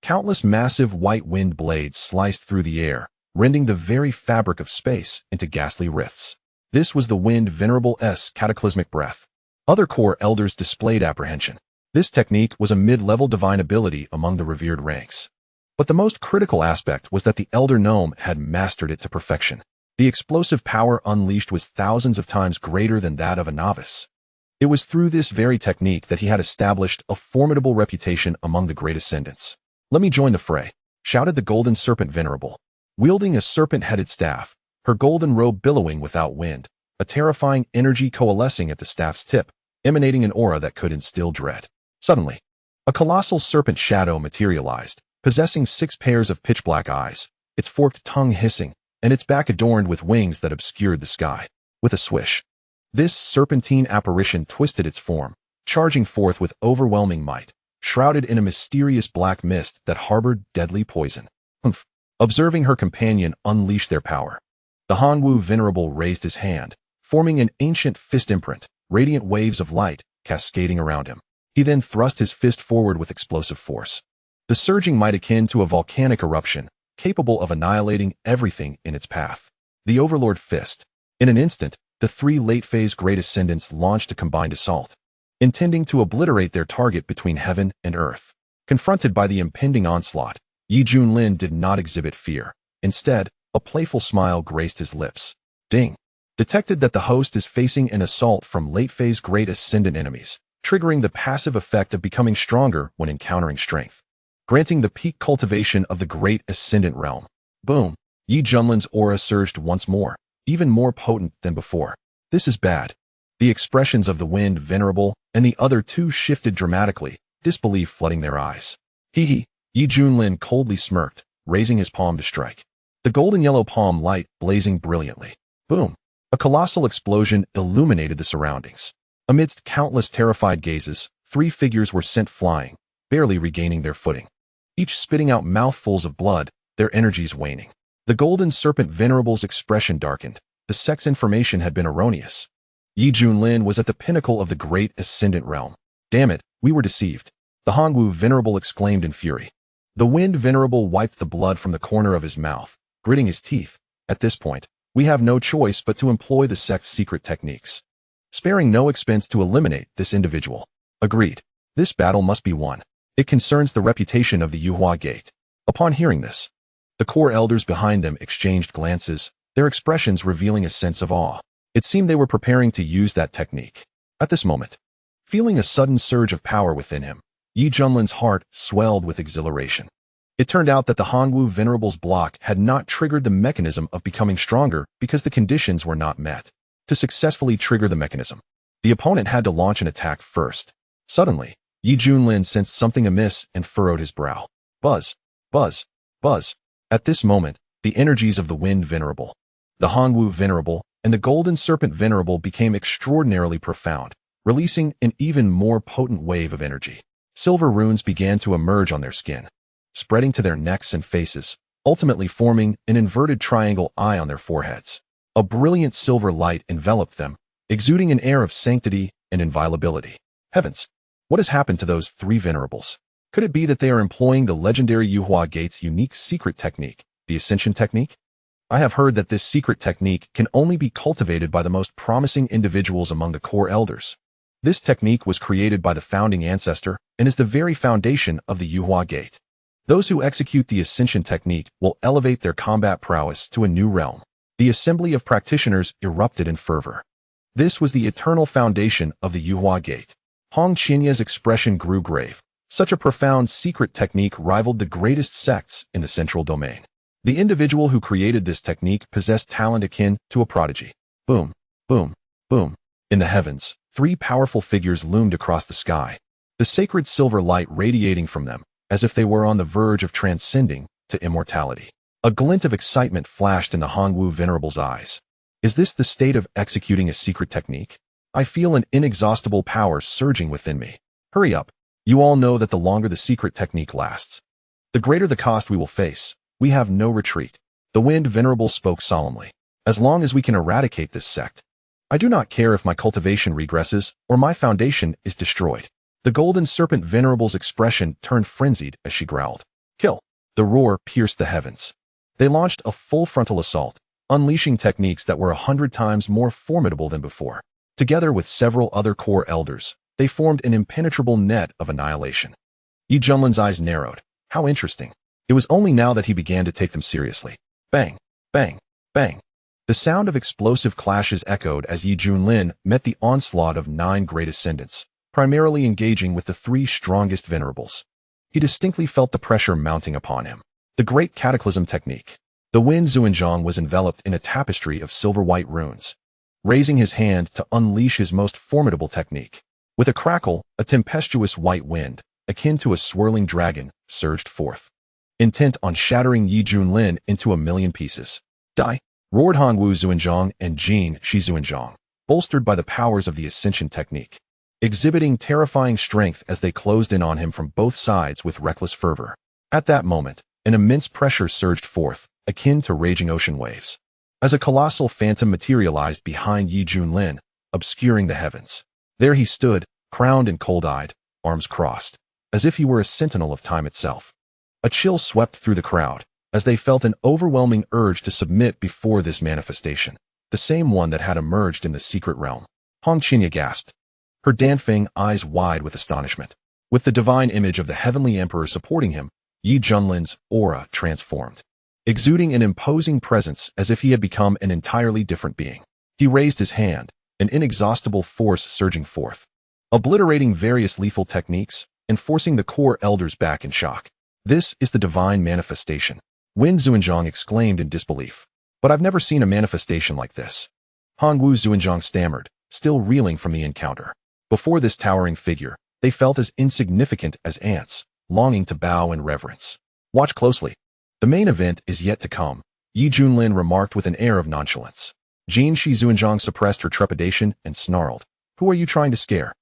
countless massive white wind blades sliced through the air, rending the very fabric of space into ghastly rifts. This was the Wind Venerable's cataclysmic breath. Other core elders displayed apprehension. This technique was a mid-level divine ability among the revered ranks. But the most critical aspect was that the elder gnome had mastered it to perfection. The explosive power unleashed was thousands of times greater than that of a novice. It was through this very technique that he had established a formidable reputation among the great ascendants. "Let me join the fray," shouted the golden serpent venerable. Wielding a serpent-headed staff, her golden robe billowing without wind, a terrifying energy coalescing at the staff's tip, emanating an aura that could instill dread. Suddenly, a colossal serpent shadow materialized, possessing 6 pairs of pitch-black eyes, its forked tongue hissing, and its back adorned with wings that obscured the sky. With a swish, this serpentine apparition twisted its form, charging forth with overwhelming might, shrouded in a mysterious black mist that harbored deadly poison. Humph! Observing her companion unleash their power, the Xuanhuan venerable raised his hand, forming an ancient fist imprint, radiant waves of light cascading around him. He then thrust his fist forward with explosive force. The surging might akin to a volcanic eruption, capable of annihilating everything in its path. The Overlord Fist. In an instant, the 3 late-phase great ascendants launched a combined assault, intending to obliterate their target between heaven and earth. Confronted by the impending onslaught, Junlin did not exhibit fear. Instead, a playful smile graced his lips. Ding! Detected that the host is facing an assault from late-phase great ascendant enemies, triggering the passive effect of becoming stronger when encountering strength, granting the peak cultivation of the great ascendant realm. Boom! Junlin's aura surged once more, even more potent than before. This is bad. The expressions of the wind venerable and the other 2 shifted dramatically, disbelief flooding their eyes. Hee. Junlin coldly smirked, raising his palm to strike. The golden-yellow palm light blazing brilliantly. Boom! A colossal explosion illuminated the surroundings. Amidst countless terrified gazes, 3 figures were sent flying, barely regaining their footing, each spitting out mouthfuls of blood, their energies waning. The golden serpent venerable's expression darkened. The sex information had been erroneous. Junlin was at the pinnacle of the great ascendant realm. Damn it, we were deceived. The Xuanhuan venerable exclaimed in fury. The wind venerable wiped the blood from the corner of his mouth, gritting his teeth. At this point, we have no choice but to employ the sect's secret techniques, sparing no expense to eliminate this individual. Agreed. This battle must be won. It concerns the reputation of the Yuhua Gate. Upon hearing this, the core elders behind them exchanged glances, their expressions revealing a sense of awe. It seemed they were preparing to use that technique. At this moment, feeling a sudden surge of power within him, Junlin's heart swelled with exhilaration. It turned out that the Xuanhuan venerable's block had not triggered the mechanism of becoming stronger because the conditions were not met. To successfully trigger the mechanism, the opponent had to launch an attack first. Suddenly, Junlin sensed something amiss and furrowed his brow. Buzz, buzz, buzz. At this moment, the energies of the wind venerable, the Xuanhuan venerable, and the golden serpent venerable became extraordinarily profound, releasing an even more potent wave of energy. Silver runes began to emerge on their skin, spreading to their necks and faces, ultimately forming an inverted triangle eye on their foreheads. A brilliant silver light enveloped them, exuding an air of sanctity and inviolability. Heavens! What has happened to those 3 venerables? Could it be that they are employing the legendary Yuhua Gate's unique secret technique, the Ascension Technique? I have heard that this secret technique can only be cultivated by the most promising individuals among the core elders. This technique was created by the founding ancestor and is the very foundation of the Yuhua Gate. Those who execute the Ascension Technique will elevate their combat prowess to a new realm. The assembly of practitioners erupted in fervor. This was the eternal foundation of the Yuhua Gate. Hong Qinya's expression grew grave. Such a profound secret technique rivaled the greatest sects in the central domain. The individual who created this technique possessed talent akin to a prodigy. Boom, boom, boom. In the heavens, 3 powerful figures loomed across the sky, the sacred silver light radiating from them, as if they were on the verge of transcending to immortality. A glint of excitement flashed in the Xuanhuan venerable's eyes. Is this the state of executing a secret technique? I feel an inexhaustible power surging within me. Hurry up. You all know that the longer the secret technique lasts, the greater the cost we will face. We have no retreat. The wind venerable spoke solemnly. As long as we can eradicate this sect, I do not care if my cultivation regresses or my foundation is destroyed. The golden serpent venerable's expression turned frenzied as she growled. Kill! The roar pierced the heavens. They launched a full frontal assault, unleashing techniques that were 100 times more formidable than before. Together with several other core elders, they formed an impenetrable net of annihilation. Yi Junlin's eyes narrowed. How interesting. It was only now that he began to take them seriously. Bang, bang, bang. The sound of explosive clashes echoed as Yi Junlin met the onslaught of 9 great ascendants, primarily engaging with the 3 strongest venerables. He distinctly felt the pressure mounting upon him. The Great Cataclysm Technique. The Wind Xuanzhang was enveloped in a tapestry of silver-white runes, raising his hand to unleash his most formidable technique. With a crackle, a tempestuous white wind, akin to a swirling dragon, surged forth, intent on shattering Yi Junlin into a million pieces. Die! Roared Hongwu Xuanzhang and Jin Shi Xuanzhang, bolstered by the powers of the Ascension Technique, exhibiting terrifying strength as they closed in on him from both sides with reckless fervor. At that moment, an immense pressure surged forth, akin to raging ocean waves, as a colossal phantom materialized behind Yi Junlin, obscuring the heavens. There he stood, crowned and cold-eyed, arms crossed, as if he were a sentinel of time itself. A chill swept through the crowd, as they felt an overwhelming urge to submit before this manifestation, the same one that had emerged in the secret realm. Hong Qinya gasped, her Danfeng eyes wide with astonishment. With the divine image of the heavenly emperor supporting him, Yi Junlin's aura transformed, exuding an imposing presence as if he had become an entirely different being. He raised his hand, an inexhaustible force surging forth, obliterating various lethal techniques and forcing the core elders back in shock. This is the divine manifestation, Wind Xuanzhang exclaimed in disbelief. But I've never seen a manifestation like this. Hongwu Xuanzhang stammered, still reeling from the encounter. Before this towering figure, they felt as insignificant as ants, longing to bow in reverence. Watch closely. The main event is yet to come, Yi Junlin remarked with an air of nonchalance. Jin Shi Xuanzhang suppressed her trepidation and snarled. Who are you trying to scare?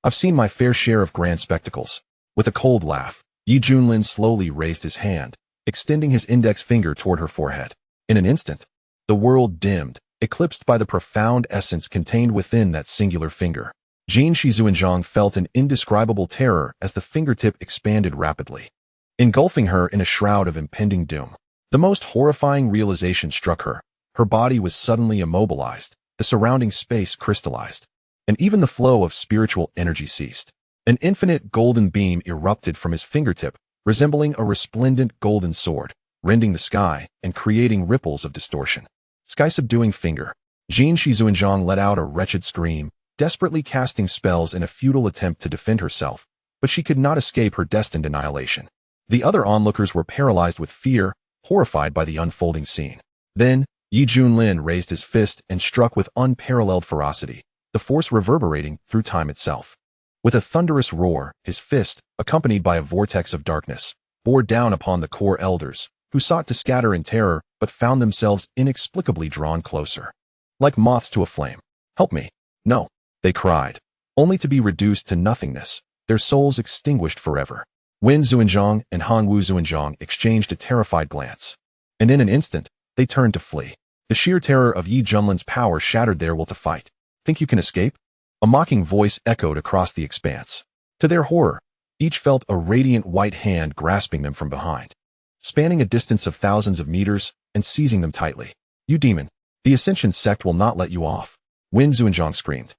I've seen my fair share of grand spectacles. With a cold laugh, Yi Junlin slowly raised his hand, extending his index finger toward her forehead. In an instant, the world dimmed, eclipsed by the profound essence contained within that singular finger. Jin Shi Xuanzhang felt an indescribable terror as the fingertip expanded rapidly, engulfing her in a shroud of impending doom. The most horrifying realization struck her. Her body was suddenly immobilized, the surrounding space crystallized, and even the flow of spiritual energy ceased. An infinite golden beam erupted from his fingertip, resembling a resplendent golden sword, rending the sky and creating ripples of distortion. Sky-subduing finger. Jin Shi Xuanzhang let out a wretched scream, desperately casting spells in a futile attempt to defend herself, but she could not escape her destined annihilation. The other onlookers were paralyzed with fear, horrified by the unfolding scene. Then, Yi Junlin raised his fist and struck with unparalleled ferocity, the force reverberating through time itself. With a thunderous roar, his fist, accompanied by a vortex of darkness, bore down upon the core elders, who sought to scatter in terror but found themselves inexplicably drawn closer. Like moths to a flame. Help me. No, they cried, only to be reduced to nothingness, their souls extinguished forever. Wind Xuanzhang and Hongwu Xuanzhang exchanged a terrified glance, and in an instant, they turned to flee. The sheer terror of Yi Junlin's power shattered their will to fight. Think you can escape? A mocking voice echoed across the expanse. To their horror, each felt a radiant white hand grasping them from behind, spanning a distance of thousands of meters and seizing them tightly. You demon, the Ascension Sect will not let you off, Wind Xuanzhang screamed,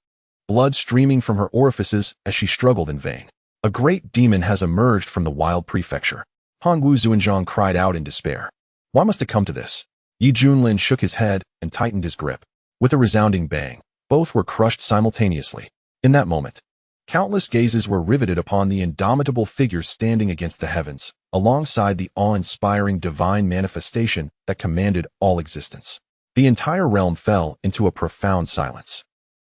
blood streaming from her orifices as she struggled in vain. A great demon has emerged from the wild prefecture. Hongwu Xuanzhang cried out in despair. Why must it come to this? Yi Junlin shook his head and tightened his grip. With a resounding bang, both were crushed simultaneously. In that moment, countless gazes were riveted upon the indomitable figure standing against the heavens, alongside the awe-inspiring divine manifestation that commanded all existence. The entire realm fell into a profound silence.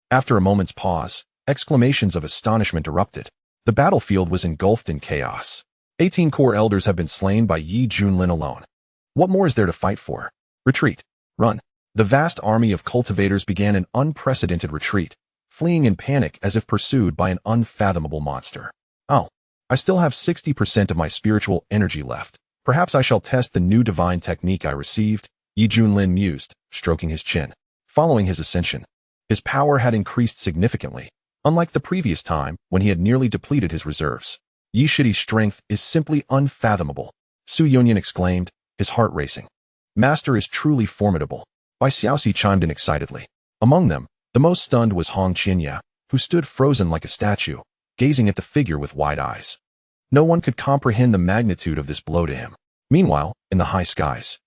After a moment's pause, exclamations of astonishment erupted. The battlefield was engulfed in chaos. 18 core elders have been slain by Yi Junlin alone. What more is there to fight for? Retreat. Run. The vast army of cultivators began an unprecedented retreat, fleeing in panic as if pursued by an unfathomable monster. Oh, I still have 60% of my spiritual energy left. Perhaps I shall test the new divine technique I received, Yi Junlin mused, stroking his chin. Following his ascension, his power had increased significantly, unlike the previous time when he had nearly depleted his reserves. Yi Shidi's strength is simply unfathomable, Su Yunyan exclaimed, his heart racing. Master is truly formidable. Bai Xiaoxi chimed in excitedly. Among them, The most stunned was Hong Qinya, who stood frozen like a statue, gazing at the figure with wide eyes. No one could comprehend the magnitude of this blow to him. Meanwhile, in the high skies,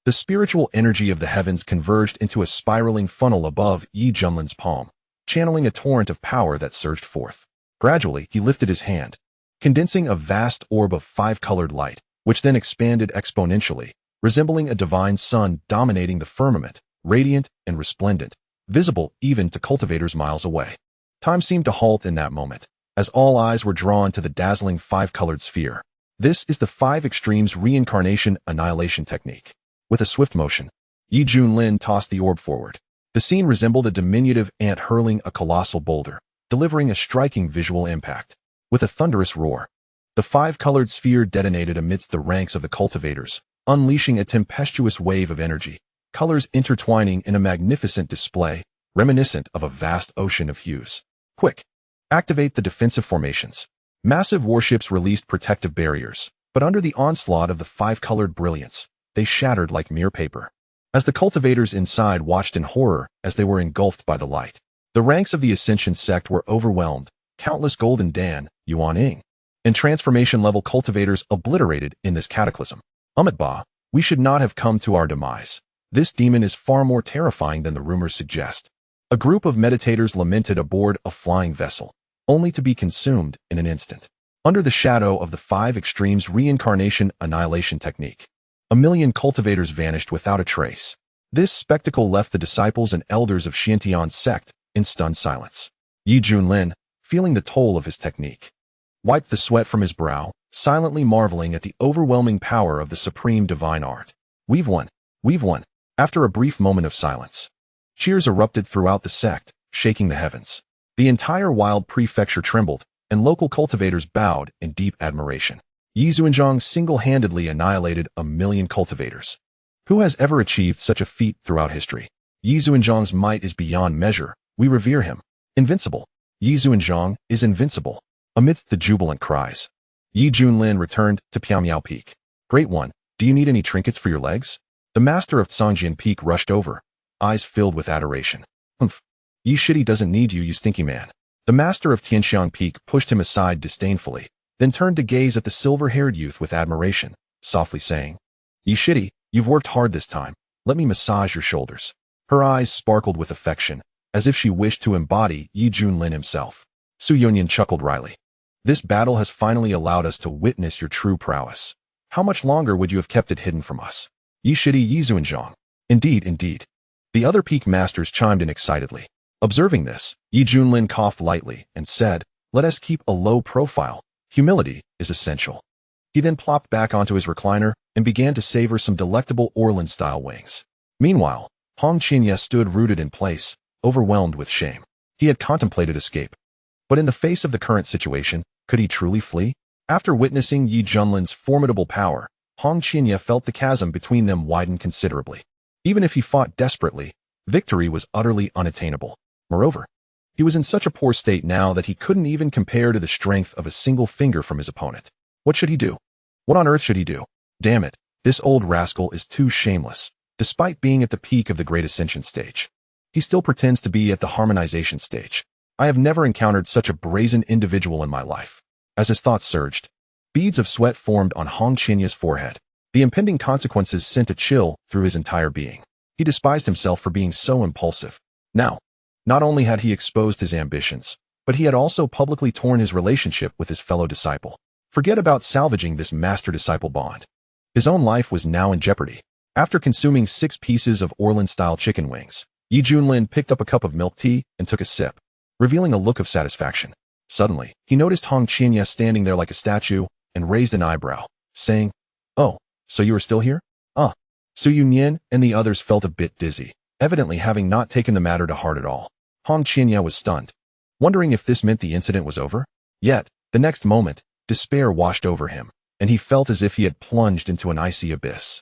the spiritual energy of the heavens converged into a spiraling funnel above Yi Junlin's palm, channeling a torrent of power that surged forth. Gradually, he lifted his hand, condensing a vast orb of five-colored light, which then expanded exponentially, resembling a divine sun dominating the firmament, radiant and resplendent, visible even to cultivators miles away. Time seemed to halt in that moment, as all eyes were drawn to the dazzling five-colored sphere. This is the Five Extremes Reincarnation Annihilation Technique. With a swift motion, Yi Junlin tossed the orb forward. The scene resembled a diminutive ant hurling a colossal boulder, delivering a striking visual impact. With a thunderous roar, the five-colored sphere detonated amidst the ranks of the cultivators, unleashing a tempestuous wave of energy, colors intertwining in a magnificent display, reminiscent of a vast ocean of hues. Quick! Activate the defensive formations. Massive warships released protective barriers, but under the onslaught of the five-colored brilliance, they shattered like mere paper. As the cultivators inside watched in horror as they were engulfed by the light, the ranks of the Ascension sect were overwhelmed, countless Golden Dan, Xuanhuan, and transformation-level cultivators obliterated in this cataclysm. Ba, we should not have come to our demise. This demon is far more terrifying than the rumors suggest. A group of meditators lamented aboard a flying vessel, only to be consumed in an instant. Under the shadow of the Five Extremes Reincarnation Annihilation Technique, 1,000,000 cultivators vanished without a trace. This spectacle left the disciples and elders of Xuanhuan's sect in stunned silence. Yi Junlin, feeling the toll of his technique, wiped the sweat from his brow, silently marveling at the overwhelming power of the supreme divine art. We've won. We've won. After a brief moment of silence, cheers erupted throughout the sect, shaking the heavens. The entire wild prefecture trembled, and local cultivators bowed in deep admiration. Yi Xuanzhang single-handedly annihilated 1,000,000 cultivators. Who has ever achieved such a feat throughout history? Yi Xuanzhang's might is beyond measure. We revere him. Invincible. Yi Xuanzhang is invincible. Amidst the jubilant cries, Yi Junlin returned to Piamiao Peak. Great One, do you need any trinkets for your legs? The master of Cangjian Peak rushed over, eyes filled with adoration. Humph. Yi Shidi doesn't need you, you stinky man. The master of Tianxiang Peak pushed him aside disdainfully, then turned to gaze at the silver-haired youth with admiration, softly saying, Yi Shidi, you've worked hard this time. Let me massage your shoulders. Her eyes sparkled with affection, as if she wished to embody Yi Junlin himself. Su Yunyan chuckled wryly. This battle has finally allowed us to witness your true prowess. How much longer would you have kept it hidden from us? Yi Shidi Yi Xuanzhang. Indeed, indeed. The other peak masters chimed in excitedly. Observing this, Yi Junlin coughed lightly and said, let us keep a low profile. Humility is essential. He then plopped back onto his recliner and began to savor some delectable Orlan-style wings. Meanwhile, Hong Qinya stood rooted in place, overwhelmed with shame. He had contemplated escape. But in the face of the current situation, could he truly flee? After witnessing Yi Junlin's formidable power, Hong Qinya felt the chasm between them widen considerably. Even if he fought desperately, victory was utterly unattainable. Moreover, he was in such a poor state now that he couldn't even compare to the strength of a single finger from his opponent. What should he do? What on earth should he do? Damn it, this old rascal is too shameless. Despite being at the peak of the Great Ascension stage, he still pretends to be at the harmonization stage. I have never encountered such a brazen individual in my life. As his thoughts surged, beads of sweat formed on Hong Qinya's forehead. The impending consequences sent a chill through his entire being. He despised himself for being so impulsive. Now, not only had he exposed his ambitions, but he had also publicly torn his relationship with his fellow disciple. Forget about salvaging this master-disciple bond. His own life was now in jeopardy. After consuming 6 pieces of Orlan-style chicken wings, Yi Junlin picked up a cup of milk tea and took a sip, revealing a look of satisfaction. Suddenly, he noticed Hong Qinya standing there like a statue and raised an eyebrow, saying, "Oh, so you are still here?" Su Yunyan and the others felt a bit dizzy, evidently having not taken the matter to heart at all. Hong Qinya was stunned, wondering if this meant the incident was over. Yet, the next moment, despair washed over him, and he felt as if he had plunged into an icy abyss.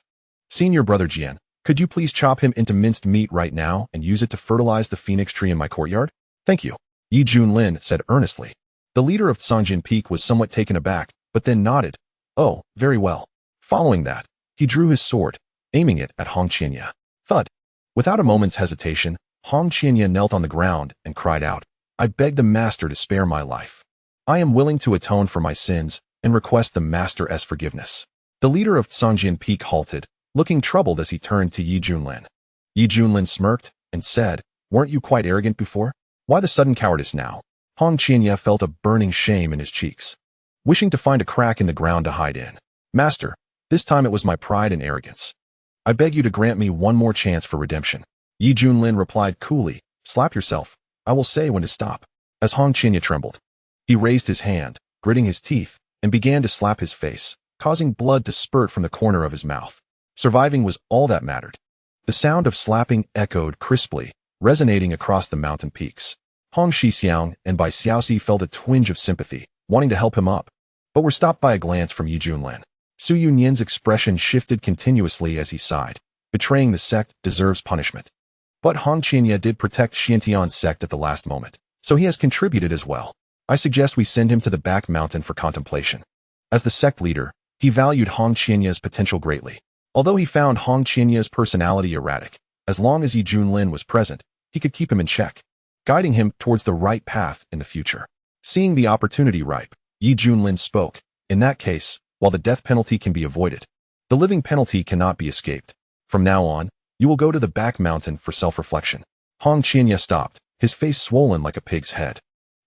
Senior Brother Jian, could you please chop him into minced meat right now and use it to fertilize the phoenix tree in my courtyard? Thank you, Yi Junlin said earnestly. The leader of Cangjian Peak was somewhat taken aback, but then nodded. Oh, very well. Following that, he drew his sword, aiming it at Hong Qinya. Thud. Without a moment's hesitation, Hong Qianya knelt on the ground and cried out, "I beg the master to spare my life. I am willing to atone for my sins and request the master's forgiveness." The leader of Zhangjian Peak halted, looking troubled as he turned to Yi Junlin. Yi Junlin smirked and said, "Weren't you quite arrogant before? Why the sudden cowardice now?" Hong Qianya felt a burning shame in his cheeks, wishing to find a crack in the ground to hide in. "Master, this time it was my pride and arrogance. I beg you to grant me one more chance for redemption." Yi Junlin replied coolly, "Slap yourself. I will say when to stop." As Hong Qianya trembled, he raised his hand, gritting his teeth, and began to slap his face, causing blood to spurt from the corner of his mouth. Surviving was all that mattered. The sound of slapping echoed crisply, resonating across the mountain peaks. Hong Shixiang and Bai Xiaoxi felt a twinge of sympathy, wanting to help him up, but were stopped by a glance from Yi Junlin. Su Yunyan's expression shifted continuously as he sighed. Betraying the sect deserves punishment. But Hong Qianya did protect Xiantian's sect at the last moment, so he has contributed as well. I suggest we send him to the back mountain for contemplation. As the sect leader, he valued Hong Qianya's potential greatly. Although he found Hong Qianya's personality erratic, as long as Yi Junlin was present, he could keep him in check, guiding him towards the right path in the future. Seeing the opportunity ripe, Yi Junlin spoke, "In that case, while the death penalty can be avoided, the living penalty cannot be escaped. From now on, you will go to the back mountain for self-reflection." Hong Qianya stopped, his face swollen like a pig's head,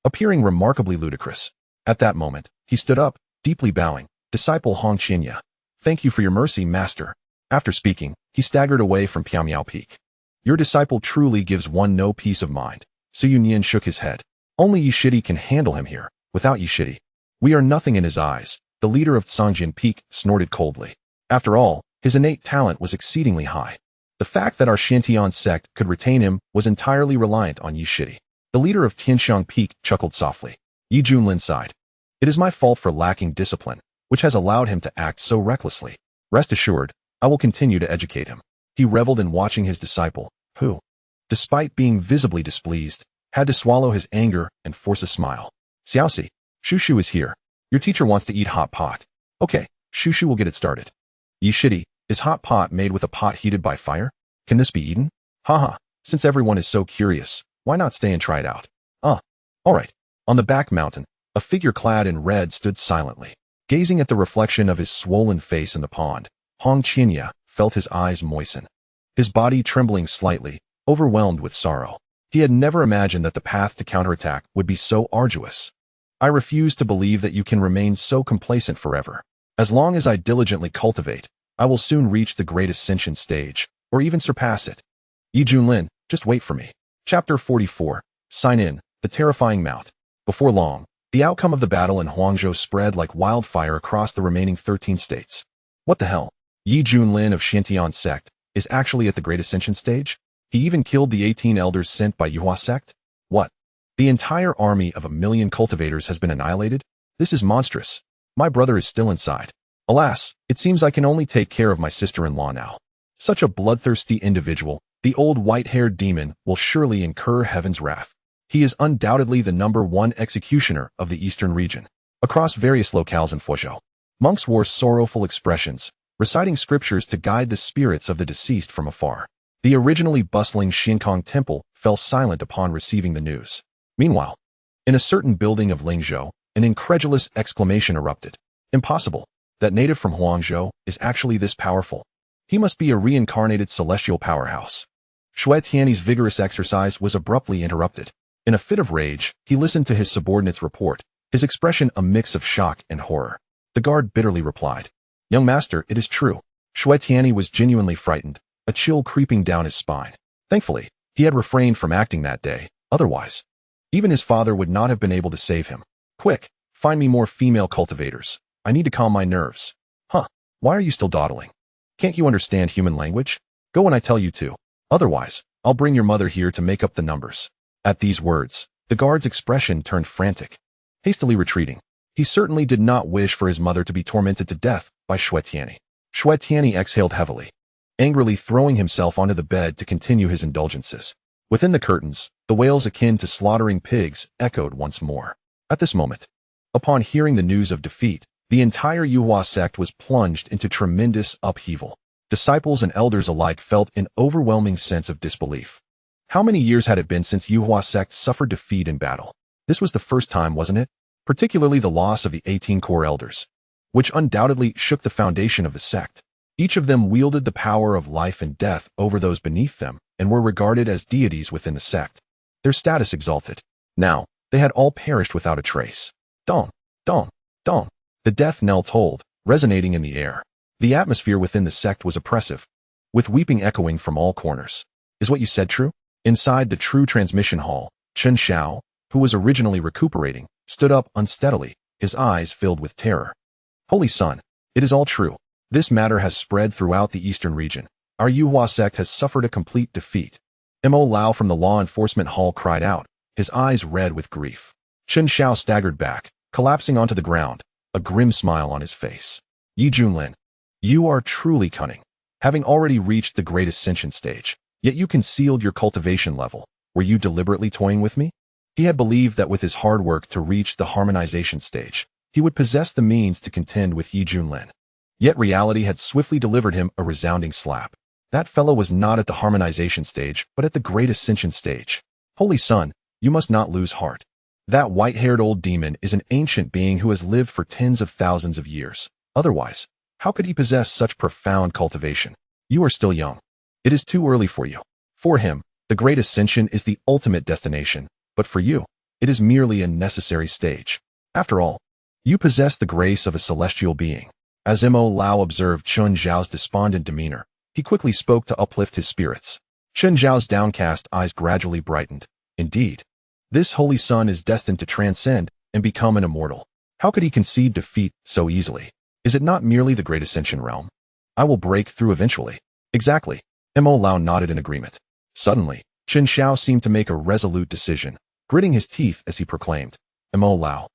appearing remarkably ludicrous. At that moment, he stood up, deeply bowing. "Disciple Hong Qianya, thank you for your mercy, master." After speaking, he staggered away from Piaomiao Peak. "Your disciple truly gives one no peace of mind." Su Yunyan shook his head. "Only Yishidi can handle him here. Without Yishidi, we are nothing in his eyes." The leader of Zhangjian Peak snorted coldly. After all, his innate talent was exceedingly high. The fact that our Xiantian sect could retain him was entirely reliant on Yishidi. The leader of Tianxiang Peak chuckled softly. Yi Junlin sighed. "It is my fault for lacking discipline, which has allowed him to act so recklessly. Rest assured, I will continue to educate him." He reveled in watching his disciple, who, despite being visibly displeased, had to swallow his anger and force a smile. "Xiaoxi, Shushu is here. Your teacher wants to eat hot pot." "Okay, Shushu will get it started." "Yishidi, is hot pot made with a pot heated by fire? Can this be eaten?" "Haha, since everyone is so curious, why not stay and try it out?" Alright." On the back mountain, a figure clad in red stood silently, gazing at the reflection of his swollen face in the pond. Hong Qianya felt his eyes moisten, his body trembling slightly, overwhelmed with sorrow. He had never imagined that the path to counterattack would be so arduous. "I refuse to believe that you can remain so complacent forever. As long as I diligently cultivate, I will soon reach the great ascension stage, or even surpass it. Yi Junlin, just wait for me." Chapter 44. Sign in, the terrifying mount. Before long, the outcome of the battle in Huangzhou spread like wildfire across the remaining 13 states. What the hell? Yi Junlin of Xiantian sect is actually at the great ascension stage? He even killed the 18 elders sent by Yuhua sect? What? The entire army of 1,000,000 cultivators has been annihilated? This is monstrous. My brother is still inside. Alas, it seems I can only take care of my sister-in-law now. Such a bloodthirsty individual, the old white-haired demon, will surely incur heaven's wrath. He is undoubtedly the #1 executioner of the eastern region. Across various locales in Fuzhou, monks wore sorrowful expressions, reciting scriptures to guide the spirits of the deceased from afar. The originally bustling Xinkong temple fell silent upon receiving the news. Meanwhile, in a certain building of Lingzhou, an incredulous exclamation erupted. "Impossible! That native from Huangzhou is actually this powerful. He must be a reincarnated celestial powerhouse." Shui Tiany's vigorous exercise was abruptly interrupted. In a fit of rage, he listened to his subordinate's report, his expression a mix of shock and horror. The guard bitterly replied, "Young master, it is true." Shui Tiany was genuinely frightened, a chill creeping down his spine. Thankfully, he had refrained from acting that day, otherwise, even his father would not have been able to save him. "Quick, find me more female cultivators. I need to calm my nerves." Why are you still dawdling? Can't you understand human language? Go when I tell you to. Otherwise, I'll bring your mother here to make up the numbers." At these words, the guard's expression turned frantic. Hastily retreating, he certainly did not wish for his mother to be tormented to death by Shui Tiany. Shui Tiany exhaled heavily, angrily throwing himself onto the bed to continue his indulgences. Within the curtains, the wails akin to slaughtering pigs echoed once more. At this moment, upon hearing the news of defeat, the entire Yuhua sect was plunged into tremendous upheaval. Disciples and elders alike felt an overwhelming sense of disbelief. How many years had it been since Yuhua sect suffered defeat in battle? This was the first time, wasn't it? Particularly the loss of the 18 core elders, which undoubtedly shook the foundation of the sect. Each of them wielded the power of life and death over those beneath them and were regarded as deities within the sect. Their status exalted. Now, they had all perished without a trace. Dong, dong, dong. The death knell tolled, resonating in the air. The atmosphere within the sect was oppressive, with weeping echoing from all corners. Is what you said true? Inside the true transmission hall, Chen Xiao, who was originally recuperating, stood up unsteadily, his eyes filled with terror. Holy Sun, it is all true. This matter has spread throughout the eastern region. Our Yuhua sect has suffered a complete defeat. Mo Lao from the law enforcement hall cried out, his eyes red with grief. Chen Xiao staggered back, collapsing onto the ground, a grim smile on his face. Yi Junlin, you are truly cunning. Having already reached the great ascension stage, yet you concealed your cultivation level. Were you deliberately toying with me? He had believed that with his hard work to reach the harmonization stage, he would possess the means to contend with Yi Junlin. Yet reality had swiftly delivered him a resounding slap. That fellow was not at the harmonization stage, but at the great ascension stage. Holy Sun, you must not lose heart. That white-haired old demon is an ancient being who has lived for tens of thousands of years. Otherwise, how could he possess such profound cultivation? You are still young. It is too early for you. For him, the great ascension is the ultimate destination, but for you, it is merely a necessary stage. After all, you possess the grace of a celestial being. As Mo Lao observed Chen Zhao's despondent demeanor, he quickly spoke to uplift his spirits. Chen Zhao's downcast eyes gradually brightened. Indeed, this holy sun is destined to transcend and become an immortal. How could he concede defeat so easily? Is it not merely the great ascension realm? I will break through eventually. Exactly. Mo Lao nodded in agreement. Suddenly, Chen Xiao seemed to make a resolute decision, gritting his teeth as he proclaimed, Mo Lao,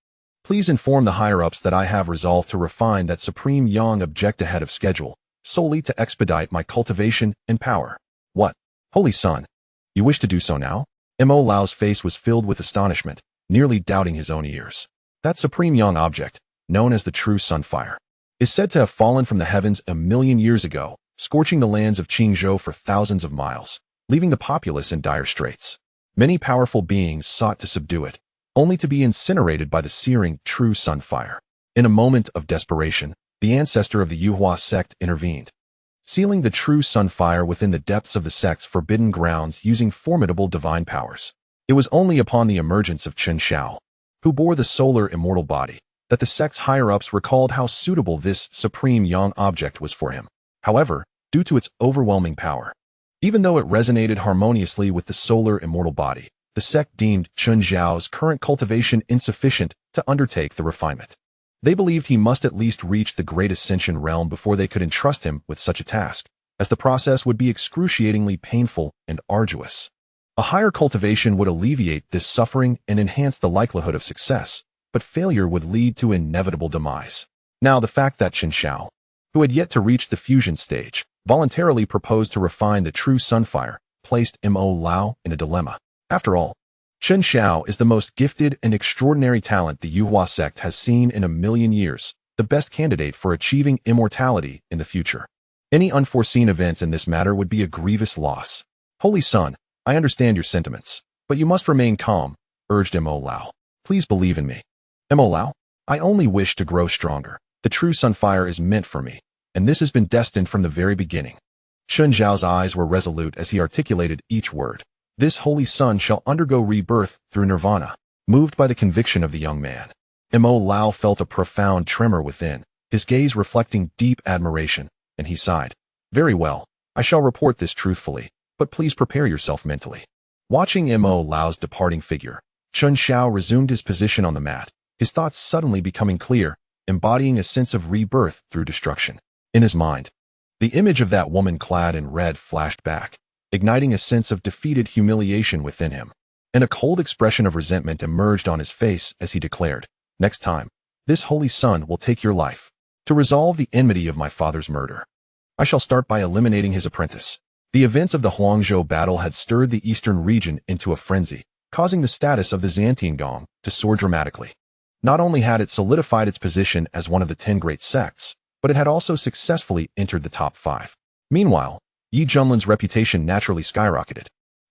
please inform the higher-ups that I have resolved to refine that supreme yang object ahead of schedule, solely to expedite my cultivation and power. What? Holy Sun, you wish to do so now? Mo Lao's face was filled with astonishment, nearly doubting his own ears. That supreme yang object, known as the true sunfire, is said to have fallen from the heavens 1,000,000 years ago, scorching the lands of Qingzhou for thousands of miles, leaving the populace in dire straits. Many powerful beings sought to subdue it, only to be incinerated by the searing true sunfire. In a moment of desperation, the ancestor of the Yuhua sect intervened, sealing the true sunfire within the depths of the sect's forbidden grounds using formidable divine powers. It was only upon the emergence of Chen Xiao, who bore the solar immortal body, that the sect's higher-ups recalled how suitable this supreme yang object was for him. However, due to its overwhelming power, even though it resonated harmoniously with the solar immortal body, the sect deemed Chen Zhao's current cultivation insufficient to undertake the refinement. They believed he must at least reach the great ascension realm before they could entrust him with such a task, as the process would be excruciatingly painful and arduous. A higher cultivation would alleviate this suffering and enhance the likelihood of success, but failure would lead to inevitable demise. Now, the fact that Chen Xiao, who had yet to reach the fusion stage, voluntarily proposed to refine the true sunfire, placed Mo Lao in a dilemma. After all, Chen Xiao is the most gifted and extraordinary talent the Yuhua sect has seen in 1,000,000 years, the best candidate for achieving immortality in the future. Any unforeseen events in this matter would be a grievous loss. Holy Sun, I understand your sentiments, but you must remain calm, urged Mo Lao. Please believe in me. Mo Lao, I only wish to grow stronger. The true sunfire is meant for me, and this has been destined from the very beginning. Chen Zhao's eyes were resolute as he articulated each word. This holy sun shall undergo rebirth through nirvana. Moved by the conviction of the young man, Mo Lao felt a profound tremor within, his gaze reflecting deep admiration, and he sighed. Very well, I shall report this truthfully, but please prepare yourself mentally. Watching Mo Lao's departing figure, Chen Xiao resumed his position on the mat, his thoughts suddenly becoming clear, embodying a sense of rebirth through destruction. In his mind, the image of that woman clad in red flashed back, igniting a sense of defeated humiliation within him, and a cold expression of resentment emerged on his face as he declared, next time, this holy sun will take your life. To resolve the enmity of my father's murder, I shall start by eliminating his apprentice. The events of the Huangzhou battle had stirred the eastern region into a frenzy, causing the status of the Zhantiangong to soar dramatically. Not only had it solidified its position as one of the 10 great sects, but it had also successfully entered the top 5. Meanwhile, Yi Junlin's reputation naturally skyrocketed.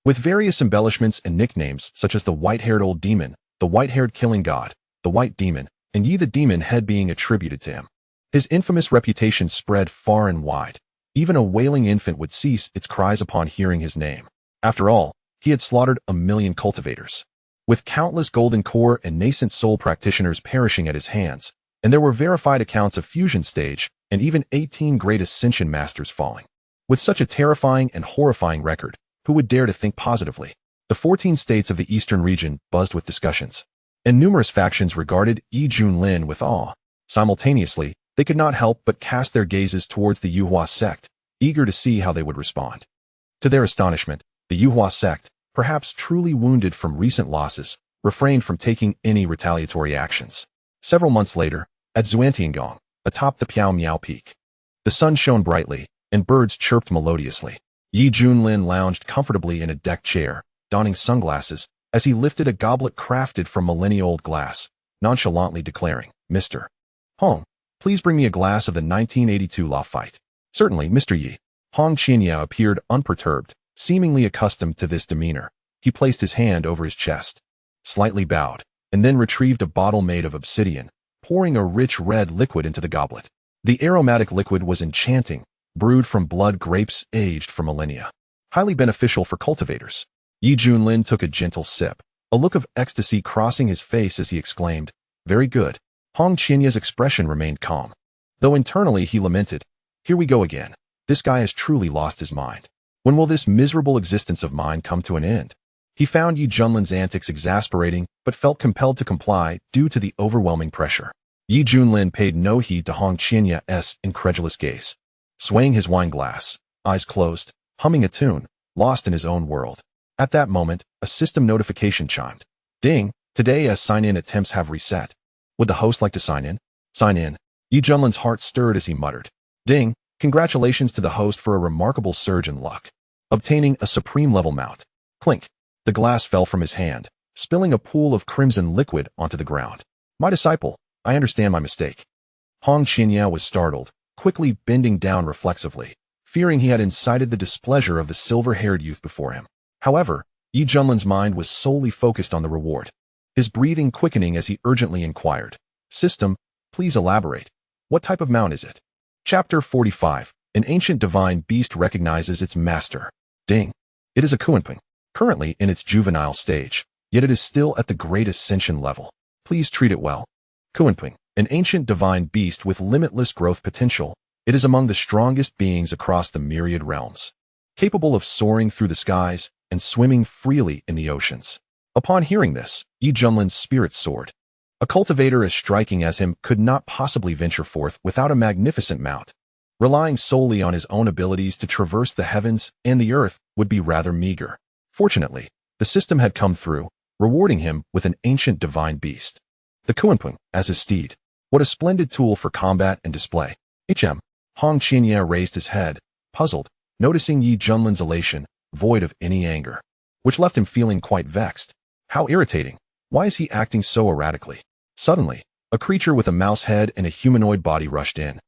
with various embellishments and nicknames such as the white-haired old demon, the white-haired killing god, the white demon, and Yi the demon head being attributed to him. His infamous reputation spread far and wide. Even a wailing infant would cease its cries upon hearing his name. After all, he had slaughtered 1,000,000 cultivators, with countless golden core and nascent soul practitioners perishing at his hands, and there were verified accounts of fusion stage and even 18 great ascension masters falling. With such a terrifying and horrifying record, who would dare to think positively? The 14 states of the eastern region buzzed with discussions, and numerous factions regarded Junlin with awe. Simultaneously, they could not help but cast their gazes towards the Yuhua sect, eager to see how they would respond. To their astonishment, the Yuhua sect, perhaps truly wounded from recent losses, refrained from taking any retaliatory actions. Several months later, at Xuanhuan, atop the Piao Miao Peak, the sun shone brightly, and birds chirped melodiously. Junlin lounged comfortably in a deck chair, donning sunglasses, as he lifted a goblet crafted from millennia-old glass, nonchalantly declaring, "Mr. Hong, please bring me a glass of the 1982 law fight." "Certainly, Mr. Yi." Hong Qianya appeared unperturbed, seemingly accustomed to this demeanor. He placed his hand over his chest, slightly bowed, and then retrieved a bottle made of obsidian, pouring a rich red liquid into the goblet. The aromatic liquid was enchanting, brewed from blood grapes aged for millennia. Highly beneficial for cultivators. Junlin took a gentle sip, a look of ecstasy crossing his face as he exclaimed, "Very good." Hong Qianya's expression remained calm, though internally he lamented, "Here we go again. This guy has truly lost his mind. When will this miserable existence of mine come to an end?" He found Junlin's antics exasperating, but felt compelled to comply due to the overwhelming pressure. Junlin paid no heed to Hong Qianya's incredulous gaze, swaying his wine glass, eyes closed, humming a tune, lost in his own world. At that moment, a system notification chimed. "Ding, today's sign-in attempts have reset. Would the host like to sign in?" "Sign in." Junlin's heart stirred as he muttered, "Ding, congratulations to the host for a remarkable surge in luck, obtaining a supreme level mount." Clink. The glass fell from his hand, spilling a pool of crimson liquid onto the ground. "My disciple, I understand my mistake." Hong Qianya was startled, quickly bending down reflexively, fearing he had incited the displeasure of the silver-haired youth before him. However, Junlin's mind was solely focused on the reward, his breathing quickening as he urgently inquired, "System, please elaborate. What type of mount is it?" Chapter 45. An ancient divine beast recognizes its master. Ding. It is a Xuanhuan, currently in its juvenile stage, yet it is still at the great ascension level. Please treat it well. Xuanhuan, an ancient divine beast with limitless growth potential. It is among the strongest beings across the myriad realms, capable of soaring through the skies and swimming freely in the oceans. Upon hearing this, Junlin's spirit soared. A cultivator as striking as him could not possibly venture forth without a magnificent mount. Relying solely on his own abilities to traverse the heavens and the earth would be rather meager. Fortunately, the system had come through, rewarding him with an ancient divine beast, the Xuanhuan, as his steed. What a splendid tool for combat and display. Hong Qianya raised his head, puzzled, noticing Junlin's elation, void of any anger, which left him feeling quite vexed. How irritating. Why is he acting so erratically? Suddenly, a creature with a mouse head and a humanoid body rushed in,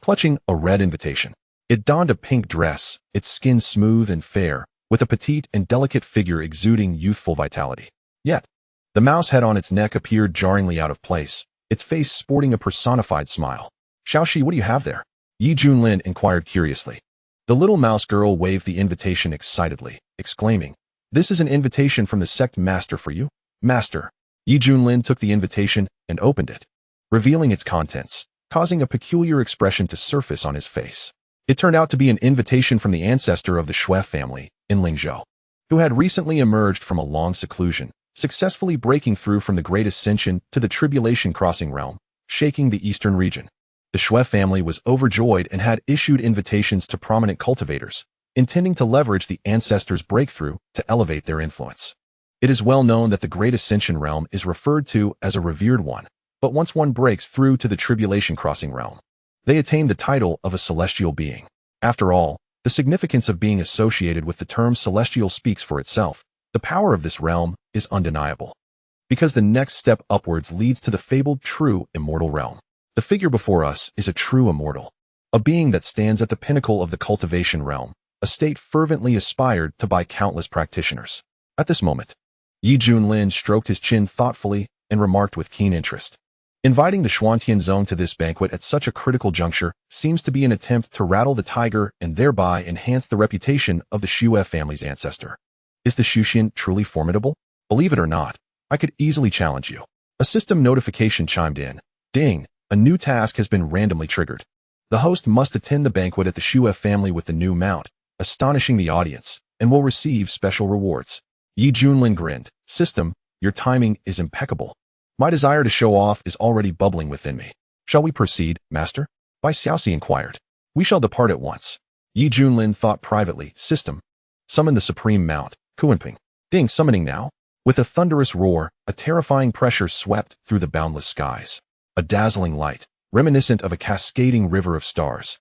clutching a red invitation. It donned a pink dress, its skin smooth and fair, with a petite and delicate figure exuding youthful vitality. Yet, the mouse head on its neck appeared jarringly out of place, its face sporting a personified smile. "Xiaoxi, what do you have there?" Junlin inquired curiously. The little mouse girl waved the invitation excitedly, exclaiming, "This is an invitation from the sect master for you, master." Junlin took the invitation and opened it, revealing its contents, causing a peculiar expression to surface on his face. It turned out to be an invitation from the ancestor of the Shui family, in Lingzhou, who had recently emerged from a long seclusion, successfully breaking through from the Great Ascension to the Tribulation Crossing realm, shaking the eastern region. The Shui family was overjoyed and had issued invitations to prominent cultivators, intending to leverage the ancestors' breakthrough to elevate their influence. It is well known that the Great Ascension realm is referred to as a revered one, but once one breaks through to the Tribulation Crossing realm, they attain the title of a celestial being. After all, the significance of being associated with the term celestial speaks for itself. The power of this realm is undeniable, because the next step upwards leads to the fabled true immortal realm. The figure before us is a true immortal, a being that stands at the pinnacle of the cultivation realm, a state fervently aspired to by countless practitioners. At this moment, Yi Junlin stroked his chin thoughtfully and remarked with keen interest. Inviting the Xuanhuan to this banquet at such a critical juncture seems to be an attempt to rattle the tiger and thereby enhance the reputation of the Xue family's ancestor. Is the Xuxian truly formidable? Believe it or not, I could easily challenge you. A system notification chimed in. Ding, a new task has been randomly triggered. The host must attend the banquet at the Xue family with the new mount, astonishing the audience, and will receive special rewards. Yi Junlin grinned. System, your timing is impeccable. My desire to show off is already bubbling within me. Shall we proceed, master? Bai Xiaoxi inquired. We shall depart at once. Yi Junlin thought privately. System, summon the supreme mount, Kuanping. Ding, summoning now. With a thunderous roar, a terrifying pressure swept through the boundless skies. A dazzling light, reminiscent of a cascading river of stars,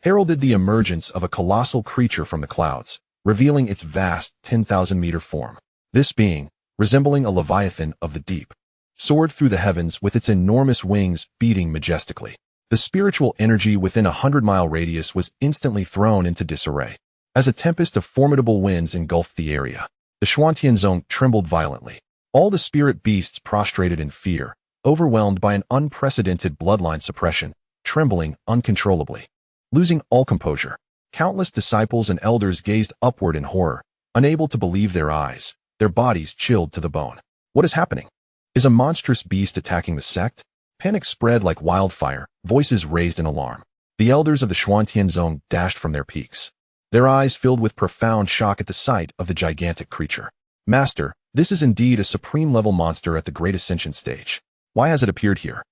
heralded the emergence of a colossal creature from the clouds, revealing its vast 10,000-meter form. This being, resembling a leviathan of the deep, soared through the heavens with its enormous wings beating majestically. The spiritual energy within a 100-mile radius was instantly thrown into disarray. As a tempest of formidable winds engulfed the area, the Xuanhuan trembled violently. All the spirit beasts prostrated in fear, overwhelmed by an unprecedented bloodline suppression, trembling uncontrollably. Losing all composure, countless disciples and elders gazed upward in horror, unable to believe their eyes, their bodies chilled to the bone. What is happening? Is a monstrous beast attacking the sect? Panic spread like wildfire, voices raised in alarm. The elders of the Xuanhuan dashed from their peaks, their eyes filled with profound shock at the sight of the gigantic creature. Master, this is indeed a supreme-level monster at the Great Ascension stage. Why has it appeared here?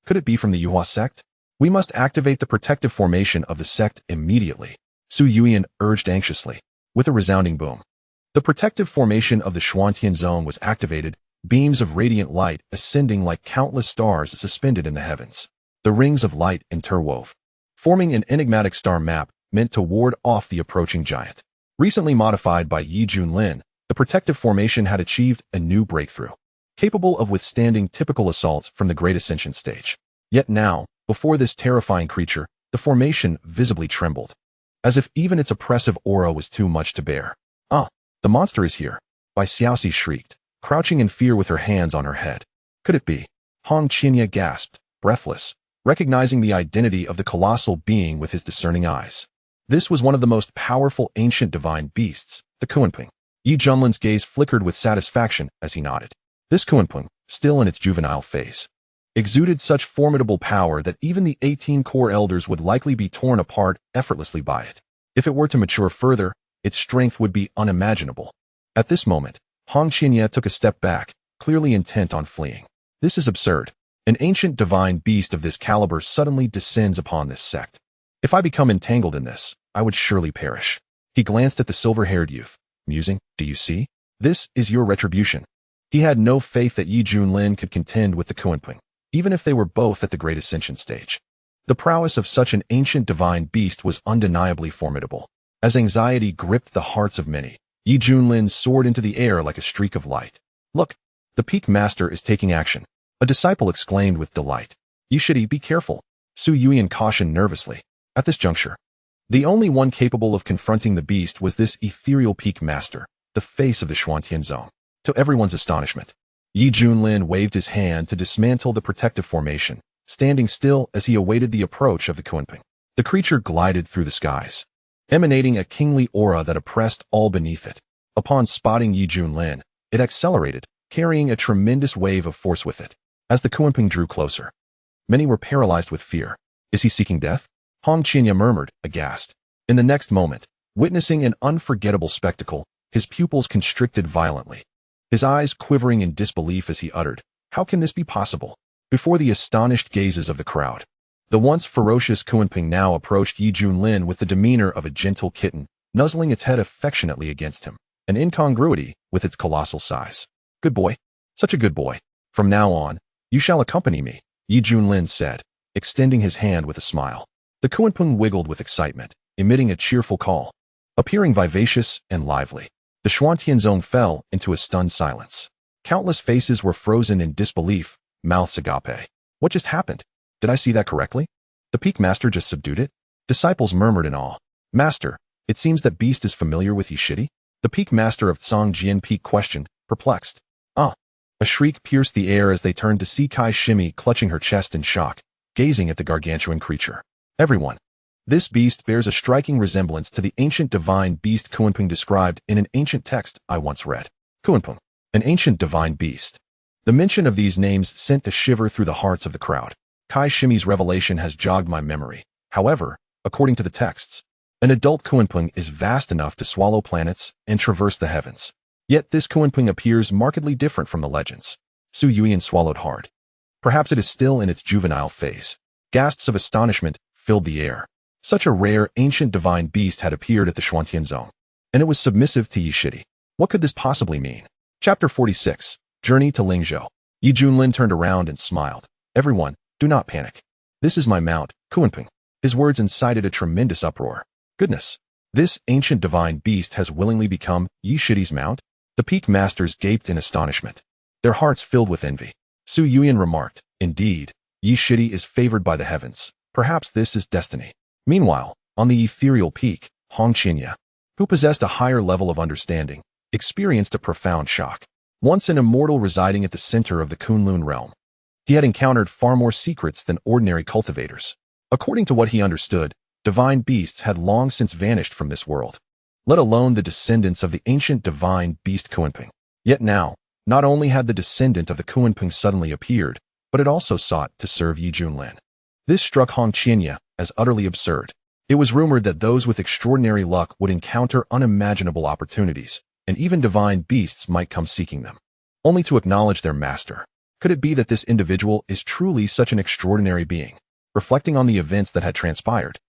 Could it be from the Yuhua sect? We must activate the protective formation of the sect immediately, Su Yuyan urged anxiously. With a resounding boom, the protective formation of the Xuanhuan was activated, beams of radiant light ascending like countless stars suspended in the heavens. The rings of light interwove, forming an enigmatic star map meant to ward off the approaching giant. Recently modified by Yi Junlin, the protective formation had achieved a new breakthrough, capable of withstanding typical assaults from the Great Ascension stage. Yet now, before this terrifying creature, the formation visibly trembled, as if even its oppressive aura was too much to bear. Ah, the monster is here, Bai Xiaoxi shrieked, crouching in fear with her hands on her head. Could it be? Hong Qinya gasped, breathless, recognizing the identity of the colossal being with his discerning eyes. This was one of the most powerful ancient divine beasts, the Kuanping. Yi Junlin's gaze flickered with satisfaction as he nodded. This Kuanping, still in its juvenile phase, exuded such formidable power that even the 18 core elders would likely be torn apart effortlessly by it. If it were to mature further, its strength would be unimaginable. At this moment, Hong Qinya took a step back, clearly intent on fleeing. This is absurd. An ancient divine beast of this caliber suddenly descends upon this sect. If I become entangled in this, I would surely perish. He glanced at the silver-haired youth, musing, do you see? This is your retribution. He had no faith that Yi Junlin could contend with the Kuanping, even if they were both at the Great Ascension stage. The prowess of such an ancient divine beast was undeniably formidable. As anxiety gripped the hearts of many, Yi Junlin soared into the air like a streak of light. Look, the peak master is taking action, a disciple exclaimed with delight. Yishidi, be careful, Su Yuyan cautioned nervously. At this juncture, the only one capable of confronting the beast was this ethereal peak master, the face of the Xuanhuan. To everyone's astonishment, Yi Junlin waved his hand to dismantle the protective formation, standing still as he awaited the approach of the Kuanping. The creature glided through the skies, emanating a kingly aura that oppressed all beneath it. Upon spotting Yi Junlin, it accelerated, carrying a tremendous wave of force with it. As the Kuanping drew closer, many were paralyzed with fear. Is he seeking death? Hong Qinya murmured, aghast. In the next moment, witnessing an unforgettable spectacle, his pupils constricted violently, his eyes quivering in disbelief as he uttered, how can this be possible? Before the astonished gazes of the crowd, the once ferocious Kuanping now approached Yi Junlin with the demeanor of a gentle kitten, nuzzling its head affectionately against him, an incongruity with its colossal size. Good boy. Such a good boy. From now on, you shall accompany me, Yi Junlin said, extending his hand with a smile. The Kuanping wiggled with excitement, emitting a cheerful call. Appearing vivacious and lively, the Xuanhuan fell into a stunned silence. Countless faces were frozen in disbelief, mouths agape. What just happened? Did I see that correctly? The peak master just subdued it? Disciples murmured in awe. Master, It seems that beast is familiar with Yishidi? The peak master of Tsangjian Peak questioned, perplexed. Ah! A shriek pierced the air as they turned to see Kai Shimi clutching her chest in shock, gazing at the gargantuan creature. Everyone. This beast bears a striking resemblance to the ancient divine beast Xuanhuan described in an ancient text I once read. Xuanhuan, an ancient divine beast. The mention of these names sent a shiver through the hearts of the crowd. Kai Shimi's revelation has jogged my memory. However, according to the texts, an adult Xuanhuan is vast enough to swallow planets and traverse the heavens. Yet this Xuanhuan appears markedly different from the legends. Su Yuyan swallowed hard. Perhaps it is still in its juvenile phase. Gasps of astonishment filled the air. Such a rare, ancient divine beast had appeared at the Xuantian zone, and it was submissive to Yishidi. What could this possibly mean? Chapter 46. Journey to Lingzhou. Yi Junlin turned around and smiled. Everyone, do not panic. This is my mount, Xuanhuan. His words incited a tremendous uproar. Goodness! This ancient divine beast has willingly become Yishidi's mount? The peak masters gaped in astonishment. Their hearts filled with envy. Su Yuyan remarked, indeed, Yishidi is favored by the heavens. Perhaps this is destiny. Meanwhile, on the ethereal peak, Hong Qinya, who possessed a higher level of understanding, experienced a profound shock. Once an immortal residing at the center of the Kunlun realm, he had encountered far more secrets than ordinary cultivators. According to what he understood, divine beasts had long since vanished from this world, let alone the descendants of the ancient divine beast Xuanhuan. Yet now, not only had the descendant of the Xuanhuan suddenly appeared, but it also sought to serve Yi Junlin. This struck Hong Qinya as utterly absurd. It was rumored that those with extraordinary luck would encounter unimaginable opportunities, and even divine beasts might come seeking them, only to acknowledge their master. Could it be that this individual is truly such an extraordinary being? Reflecting on the events that had transpired,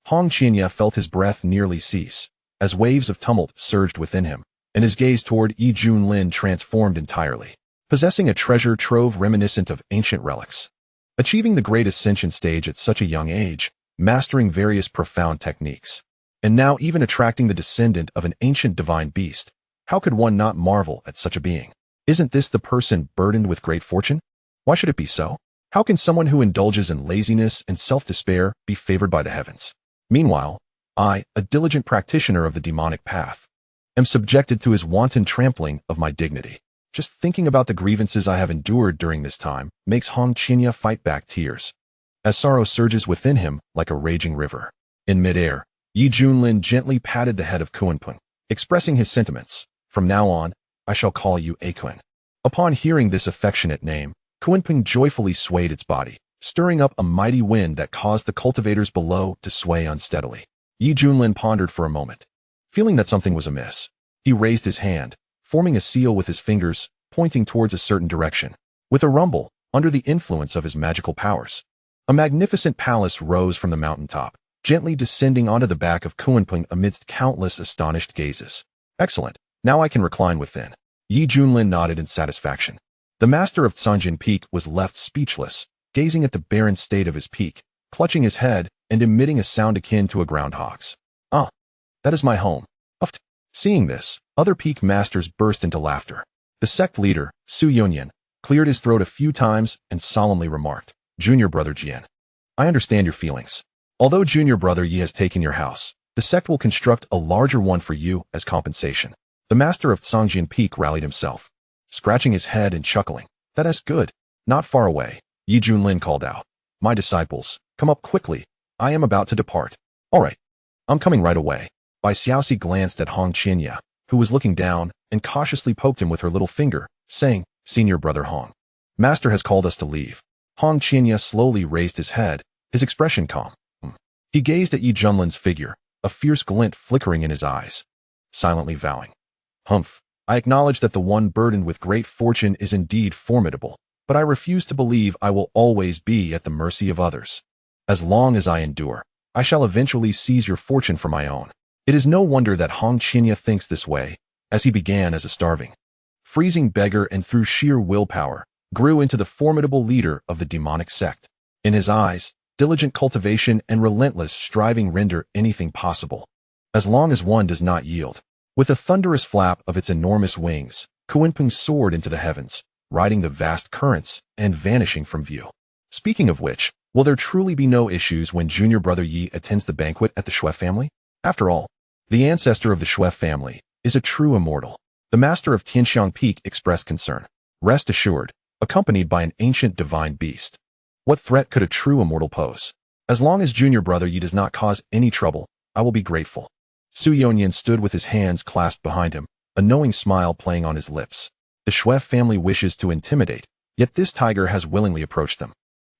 Hong Qinya felt his breath nearly cease, as waves of tumult surged within him, and his gaze toward Yi Junlin transformed entirely. Possessing a treasure trove reminiscent of ancient relics, achieving the great ascension stage at such a young age, mastering various profound techniques, and now even attracting the descendant of an ancient divine beast, how could one not marvel at such a being? Isn't this the person burdened with great fortune? Why should it be so? How can someone who indulges in laziness and self-despair be favored by the heavens? Meanwhile, I, a diligent practitioner of the demonic path, am subjected to his wanton trampling of my dignity. Just thinking about the grievances I have endured during this time makes Hong Qinya fight back tears, as sorrow surges within him like a raging river. In midair, Yi Junlin gently patted the head of Xuanhuan, expressing his sentiments. From now on, I shall call you Aquan. Upon hearing this affectionate name, Xuanhuan joyfully swayed its body, stirring up a mighty wind that caused the cultivators below to sway unsteadily. Yi Junlin pondered for a moment. Feeling that something was amiss, he raised his hand, forming a seal with his fingers, pointing towards a certain direction. With a rumble, under the influence of his magical powers, a magnificent palace rose from the mountaintop, gently descending onto the back of Xuanhuan amidst countless astonished gazes. Excellent. Now I can recline within. Yi Junlin nodded in satisfaction. The master of Tsangjian Peak was left speechless, gazing at the barren state of his peak, clutching his head and emitting a sound akin to a groundhog's. Ah, that is my home. Uft. Seeing this, other peak masters burst into laughter. The sect leader, Su Yuyan, cleared his throat a few times and solemnly remarked, Junior Brother Jian, I understand your feelings. Although Junior Brother Yi has taken your house, the sect will construct a larger one for you as compensation. The master of Tsangjian Peak rallied himself, scratching his head and chuckling. That is good. Not far away, Yi Junlin called out. My disciples, come up quickly. I am about to depart. All right. I'm coming right away. Bai Xiaoxi glanced at Hong Qinya, who was looking down, and cautiously poked him with her little finger, saying, Senior Brother Hong, Master has called us to leave. Hong Qinya slowly raised his head, his expression calm. He gazed at Yi Junlin's figure, a fierce glint flickering in his eyes, silently vowing. Humph, I acknowledge that the one burdened with great fortune is indeed formidable, but I refuse to believe I will always be at the mercy of others. As long as I endure, I shall eventually seize your fortune for my own. It is no wonder that Hong Qinya thinks this way, as he began as a starving, freezing beggar and through sheer willpower, grew into the formidable leader of the demonic sect. In his eyes, diligent cultivation and relentless striving render anything possible, as long as one does not yield. With a thunderous flap of its enormous wings, Xuanhuan soared into the heavens, riding the vast currents and vanishing from view. Speaking of which, will there truly be no issues when Junior Brother Yi attends the banquet at the Shui family? After all, the ancestor of the Shui family, is a true immortal. The master of Tianxiang Peak expressed concern. Rest assured, accompanied by an ancient divine beast. What threat could a true immortal pose? As long as junior brother Yi does not cause any trouble, I will be grateful. Su Yonyan stood with his hands clasped behind him, a knowing smile playing on his lips. The Shui family wishes to intimidate, yet this tiger has willingly approached them.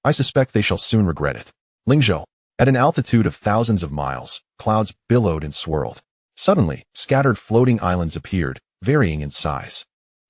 I suspect they shall soon regret it. Lingzhou. At an altitude of thousands of miles, clouds billowed and swirled. Suddenly, scattered floating islands appeared, varying in size.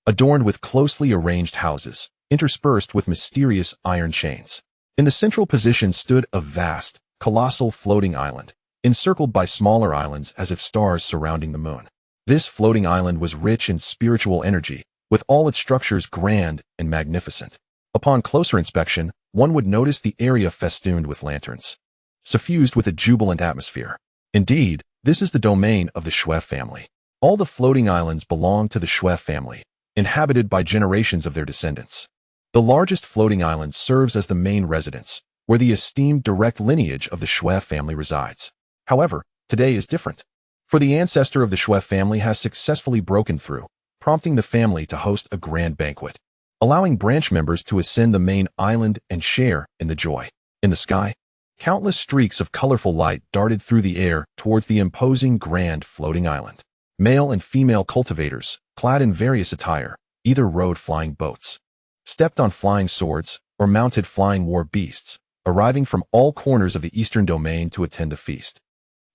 Adorned with closely arranged houses, interspersed with mysterious iron chains. In the central position stood a vast, colossal floating island, encircled by smaller islands as if stars surrounding the moon. This floating island was rich in spiritual energy, with all its structures grand and magnificent. Upon closer inspection, one would notice the area festooned with lanterns, suffused with a jubilant atmosphere. Indeed, this is the domain of the Shui family. All the floating islands belong to the Shui family, inhabited by generations of their descendants. The largest floating island serves as the main residence, where the esteemed direct lineage of the Shui family resides. However, today is different. For the ancestor of the Shui family has successfully broken through, prompting the family to host a grand banquet, allowing branch members to ascend the main island and share in the joy. In the sky, countless streaks of colorful light darted through the air towards the imposing grand floating island. Male and female cultivators, clad in various attire, either rode flying boats, stepped on flying swords, or mounted flying war beasts, arriving from all corners of the eastern domain to attend the feast.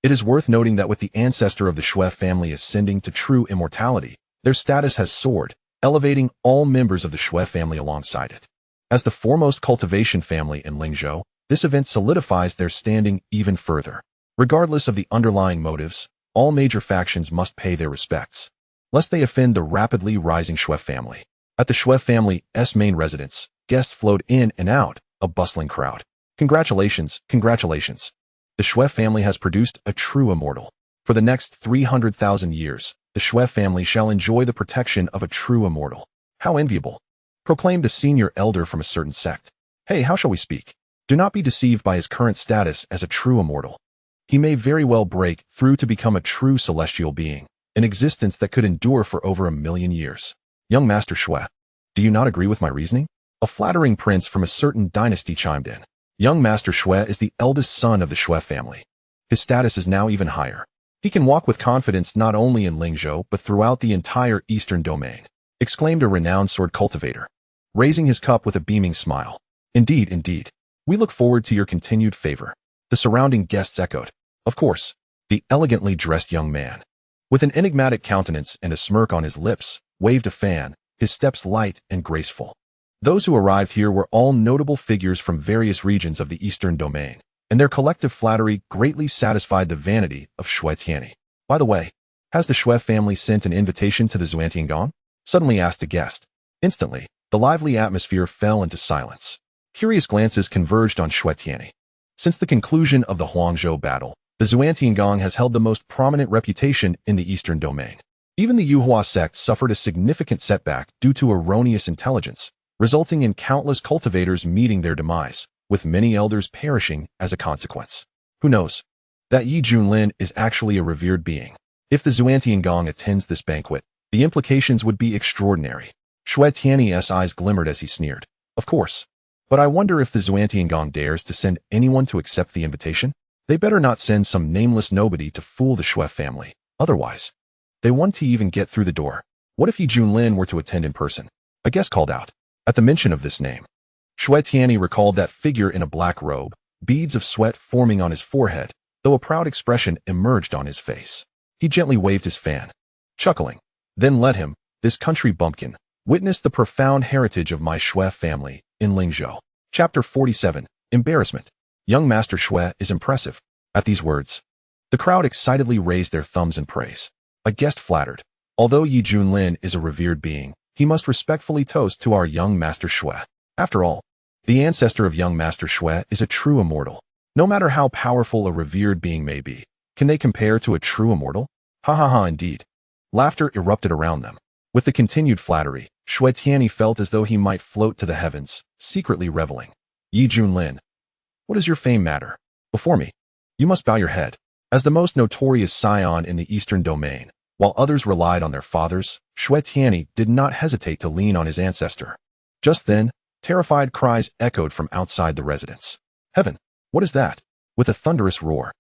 It is worth noting that with the ancestor of the Shui family ascending to true immortality, their status has soared, elevating all members of the Shui family alongside it. As the foremost cultivation family in Lingzhou, this event solidifies their standing even further. Regardless of the underlying motives, all major factions must pay their respects, lest they offend the rapidly rising Shui family. At the Shui family's main residence, guests flowed in and out, a bustling crowd. Congratulations, congratulations. The Shui family has produced a true immortal. For the next 300,000 years, the Shui family shall enjoy the protection of a true immortal. How enviable, proclaimed a senior elder from a certain sect. Hey, how shall we speak? Do not be deceived by his current status as a true immortal. He may very well break through to become a true celestial being, an existence that could endure for over 1,000,000 years. Young Master Shui, do you not agree with my reasoning? A flattering prince from a certain dynasty chimed in. Young Master Shui is the eldest son of the Shui family. His status is now even higher. He can walk with confidence not only in Lingzhou but throughout the entire eastern domain, exclaimed a renowned sword cultivator, raising his cup with a beaming smile. Indeed, indeed. We look forward to your continued favor. The surrounding guests echoed. Of course, the elegantly dressed young man, with an enigmatic countenance and a smirk on his lips, waved a fan, his steps light and graceful. Those who arrived here were all notable figures from various regions of the eastern domain, and their collective flattery greatly satisfied the vanity of Shui Tianyi. By the way, has the Shui family sent an invitation to the Xuanhuan? Suddenly asked a guest. Instantly, the lively atmosphere fell into silence. Curious glances converged on Shui Tianyi. Since the conclusion of the Huangzhou battle, the Xuantiangong has held the most prominent reputation in the eastern domain. Even the Yuhua sect suffered a significant setback due to erroneous intelligence, resulting in countless cultivators meeting their demise, with many elders perishing as a consequence. Who knows? That Yi Junlin is actually a revered being. If the Xuantiangong attends this banquet, the implications would be extraordinary. Shui Tianyi's eyes glimmered as he sneered. Of course. But I wonder if the Xuantiangong dares to send anyone to accept the invitation? They better not send some nameless nobody to fool the Shui family. Otherwise, they want to even get through the door. What if Yi Junlin were to attend in person? A guest called out. At the mention of this name, Shui Tianyi recalled that figure in a black robe, beads of sweat forming on his forehead, though a proud expression emerged on his face. He gently waved his fan, chuckling. Then let him, this country bumpkin, witness the profound heritage of my Shui family in Lingzhou. Chapter 47. Embarrassment. Young Master Shui is impressive. At these words, the crowd excitedly raised their thumbs in praise. A guest flattered. Although Yi Junlin is a revered being, he must respectfully toast to our young Master Shui. After all, the ancestor of young Master Shui is a true immortal. No matter how powerful a revered being may be, can they compare to a true immortal? Ha ha ha, indeed. Laughter erupted around them. With the continued flattery, Shui Tianyi felt as though he might float to the heavens, secretly reveling. Yi Junlin, what does your fame matter? Before me, you must bow your head. As the most notorious scion in the eastern domain, while others relied on their fathers, Xuanhuan did not hesitate to lean on his ancestor. Just then, terrified cries echoed from outside the residence. Heaven! What is that? With a thunderous roar.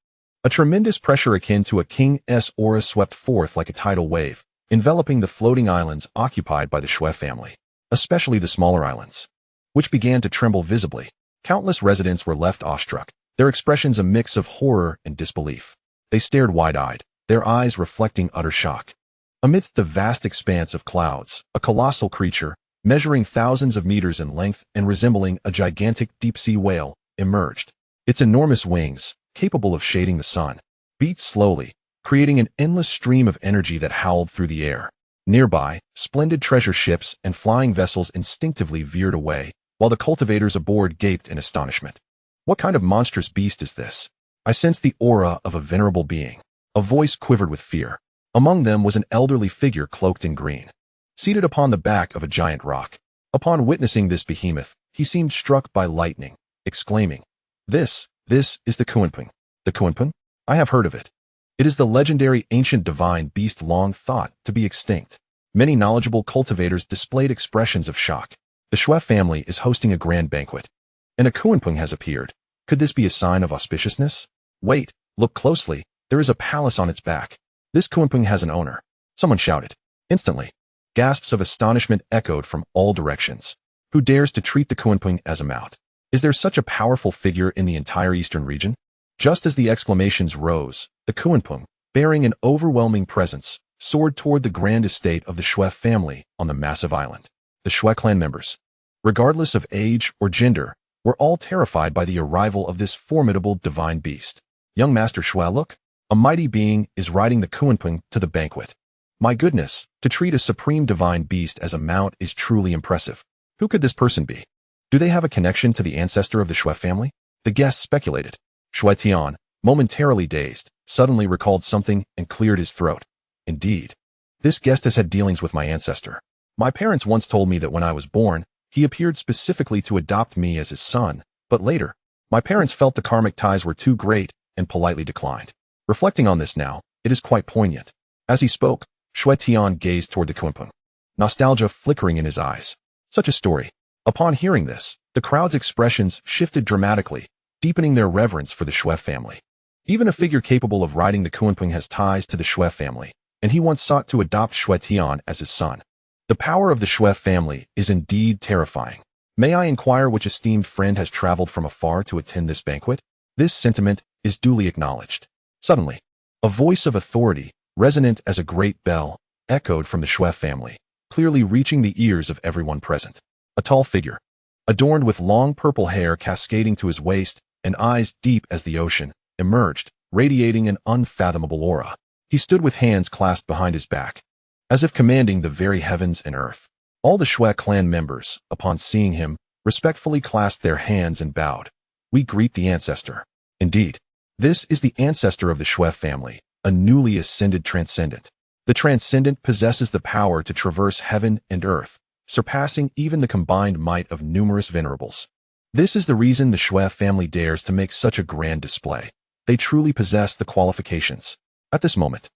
A tremendous pressure akin to a king's aura swept forth like a tidal wave, enveloping the floating islands occupied by the Xue family, especially the smaller islands, which began to tremble visibly. Countless residents were left awestruck, their expressions a mix of horror and disbelief. They stared wide-eyed, their eyes reflecting utter shock. Amidst the vast expanse of clouds, a colossal creature, measuring thousands of meters in length and resembling a gigantic deep-sea whale, emerged. Its enormous wings, capable of shading the sun, beat slowly, creating an endless stream of energy that howled through the air. Nearby, splendid treasure ships and flying vessels instinctively veered away, while the cultivators aboard gaped in astonishment. What kind of monstrous beast is this? I sensed the aura of a venerable being. A voice quivered with fear. Among them was an elderly figure cloaked in green, seated upon the back of a giant rock. Upon witnessing this behemoth, he seemed struck by lightning, exclaiming, This is the Xuanhuan. The Xuanhuan? I have heard of it. It is the legendary ancient divine beast long thought to be extinct. Many knowledgeable cultivators displayed expressions of shock. The Xue family is hosting a grand banquet, and a Xuanhuan has appeared. Could this be a sign of auspiciousness? Wait, look closely. There is a palace on its back. This Xuanhuan has an owner. Someone shouted. Instantly, gasps of astonishment echoed from all directions. Who dares to treat the Xuanhuan as a mount? Is there such a powerful figure in the entire eastern region? Just as the exclamations rose, the Xuanhuan, bearing an overwhelming presence, soared toward the grand estate of the Xue family on the massive island. The Xue clan members, regardless of age or gender, were all terrified by the arrival of this formidable divine beast. Young Master Xue, look, a mighty being is riding the Xuanhuan to the banquet. My goodness, to treat a supreme divine beast as a mount is truly impressive. Who could this person be? Do they have a connection to the ancestor of the Xue family? The guests speculated. Xuanhuan, momentarily dazed, suddenly recalled something and cleared his throat. Indeed, this guest has had dealings with my ancestor. My parents once told me that when I was born, he appeared specifically to adopt me as his son, but later, my parents felt the karmic ties were too great and politely declined. Reflecting on this now, it is quite poignant. As he spoke, Xuanhuan gazed toward the Xuanhuan, nostalgia flickering in his eyes. Such a story. Upon hearing this, the crowd's expressions shifted dramatically, deepening their reverence for the Xue family. Even a figure capable of riding the Xuanhuan has ties to the Xue family, and he once sought to adopt Xuanhuan as his son. The power of the Xue family is indeed terrifying. May I inquire which esteemed friend has traveled from afar to attend this banquet? This sentiment is duly acknowledged. Suddenly, a voice of authority, resonant as a great bell, echoed from the Xue family, clearly reaching the ears of everyone present. A tall figure, adorned with long purple hair cascading to his waist and eyes deep as the ocean, emerged, radiating an unfathomable aura. He stood with hands clasped behind his back, as if commanding the very heavens and earth. All the Xue clan members, upon seeing him, respectfully clasped their hands and bowed. We greet the ancestor. Indeed, this is the ancestor of the Xue family, a newly ascended transcendent. The transcendent possesses the power to traverse heaven and earth, surpassing even the combined might of numerous venerables. This is the reason the Xue family dares to make such a grand display. They truly possess the qualifications. At this moment,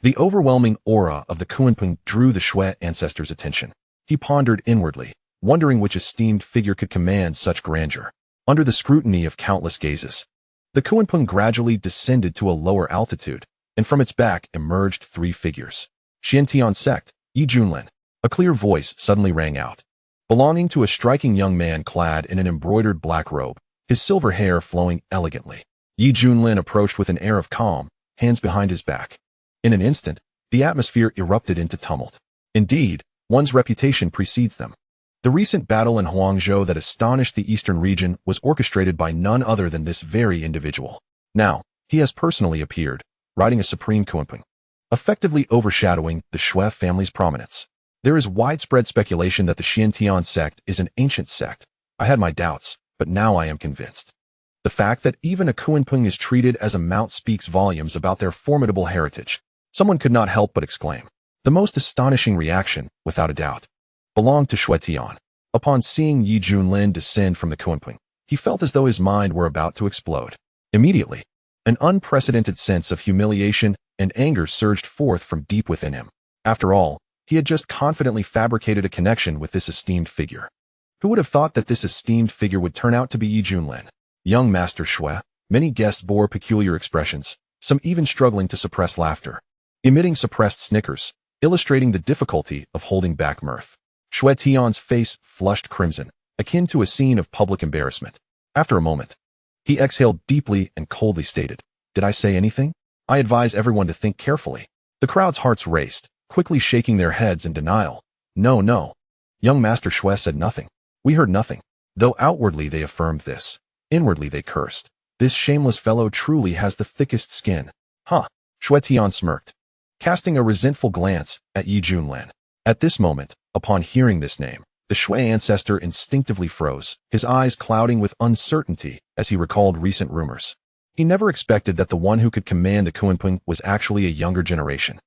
the overwhelming aura of the Xuanhuan drew the Xue ancestor's attention. He pondered inwardly, wondering which esteemed figure could command such grandeur. Under the scrutiny of countless gazes, the Xuanhuan gradually descended to a lower altitude, and from its back emerged three figures. Demon Sect, Junlin. A clear voice suddenly rang out, belonging to a striking young man clad in an embroidered black robe, his silver hair flowing elegantly. Junlin approached with an air of calm, hands behind his back. In an instant, the atmosphere erupted into tumult. Indeed, one's reputation precedes them. The recent battle in Huangzhou that astonished the eastern region was orchestrated by none other than this very individual. Now, he has personally appeared, riding a supreme Xuanhuan, effectively overshadowing the Xue family's prominence. There is widespread speculation that the Demon Sect is an ancient sect. I had my doubts, but now I am convinced. The fact that even a Xuanhuan is treated as a mount speaks volumes about their formidable heritage. Someone could not help but exclaim. The most astonishing reaction, without a doubt, belonged to Xuanhuan. Upon seeing Junlin descend from the Xuanhuan, he felt as though his mind were about to explode. Immediately, An unprecedented sense of humiliation and anger surged forth from deep within him. After all, he had just confidently fabricated a connection with this esteemed figure. Who would have thought that this esteemed figure would turn out to be Yi Junlin? Young Master Shui. Many guests bore peculiar expressions, some even struggling to suppress laughter, emitting suppressed snickers, illustrating the difficulty of holding back mirth. Shui Tian's face flushed crimson, akin to a scene of public embarrassment. After a moment, he exhaled deeply and coldly stated, "Did I say anything? I advise everyone to think carefully." The crowd's hearts raced, quickly shaking their heads in denial. "No, no." Young Master Shui said nothing. "We heard nothing." Though outwardly they affirmed this, inwardly they cursed. This shameless fellow truly has the thickest skin. Huh. Shui Tian smirked, casting a resentful glance at Yi Junlin. At this moment, upon hearing this name, the Shui ancestor instinctively froze, his eyes clouding with uncertainty as he recalled recent rumors. He never expected that the one who could command the Qing was actually a younger generation.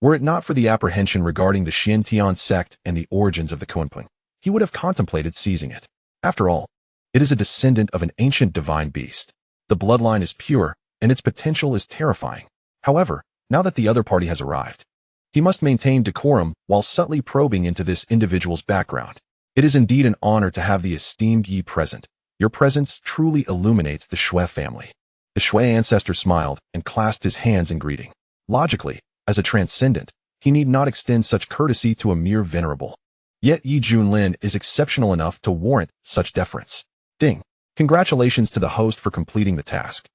Were it not for the apprehension regarding the Demon Sect and the origins of the Qing, he would have contemplated seizing it. After all, it is a descendant of an ancient divine beast. The bloodline is pure, and its potential is terrifying. However, now that the other party has arrived, he must maintain decorum while subtly probing into this individual's background. It is indeed an honor to have the esteemed Yi present. Your presence truly illuminates the Shui family. The Shui ancestor smiled and clasped his hands in greeting. Logically, as a transcendent, he need not extend such courtesy to a mere venerable. Yet Yi Junlin is exceptional enough to warrant such deference. Ding. Congratulations to the host for completing the task.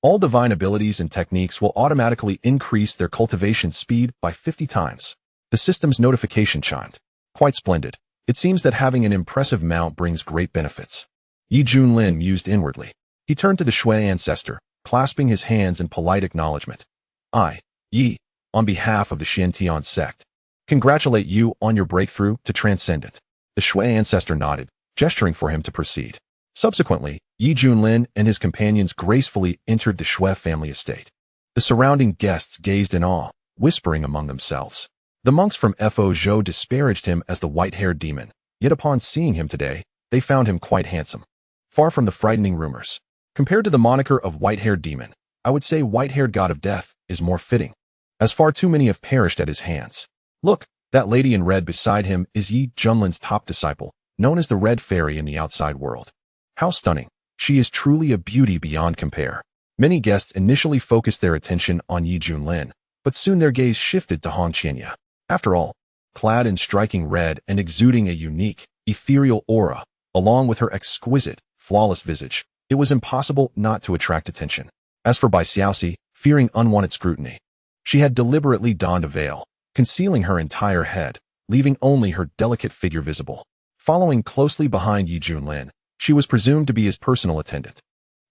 All divine abilities and techniques will automatically increase their cultivation speed by 50 times. The system's notification chimed. Quite splendid. It seems that having an impressive mount brings great benefits. Yi Junlin mused inwardly. He turned to the Shui ancestor, clasping his hands in polite acknowledgement. I, Yi, on behalf of the Xuanhuan sect, congratulate you on your breakthrough to transcendent. The Shui ancestor nodded, gesturing for him to proceed. Subsequently, Yi Junlin and his companions gracefully entered the Shui family estate. The surrounding guests gazed in awe, whispering among themselves. The monks from Fo Zhou disparaged him as the white-haired demon, yet upon seeing him today, they found him quite handsome. Far from the frightening rumors. Compared to the moniker of white-haired demon, I would say white-haired god of death is more fitting, as far too many have perished at his hands. Look, that lady in red beside him is Yi Junlin's top disciple, known as the Red Fairy in the outside world. How stunning. She is truly a beauty beyond compare. Many guests initially focused their attention on Yi Junlin, but soon their gaze shifted to Han Qianya. After all, clad in striking red and exuding a unique, ethereal aura, along with her exquisite, flawless visage, it was impossible not to attract attention. As for Bai Xiaoxi, fearing unwanted scrutiny, she had deliberately donned a veil, concealing her entire head, leaving only her delicate figure visible. Following closely behind Yi Junlin, she was presumed to be his personal attendant.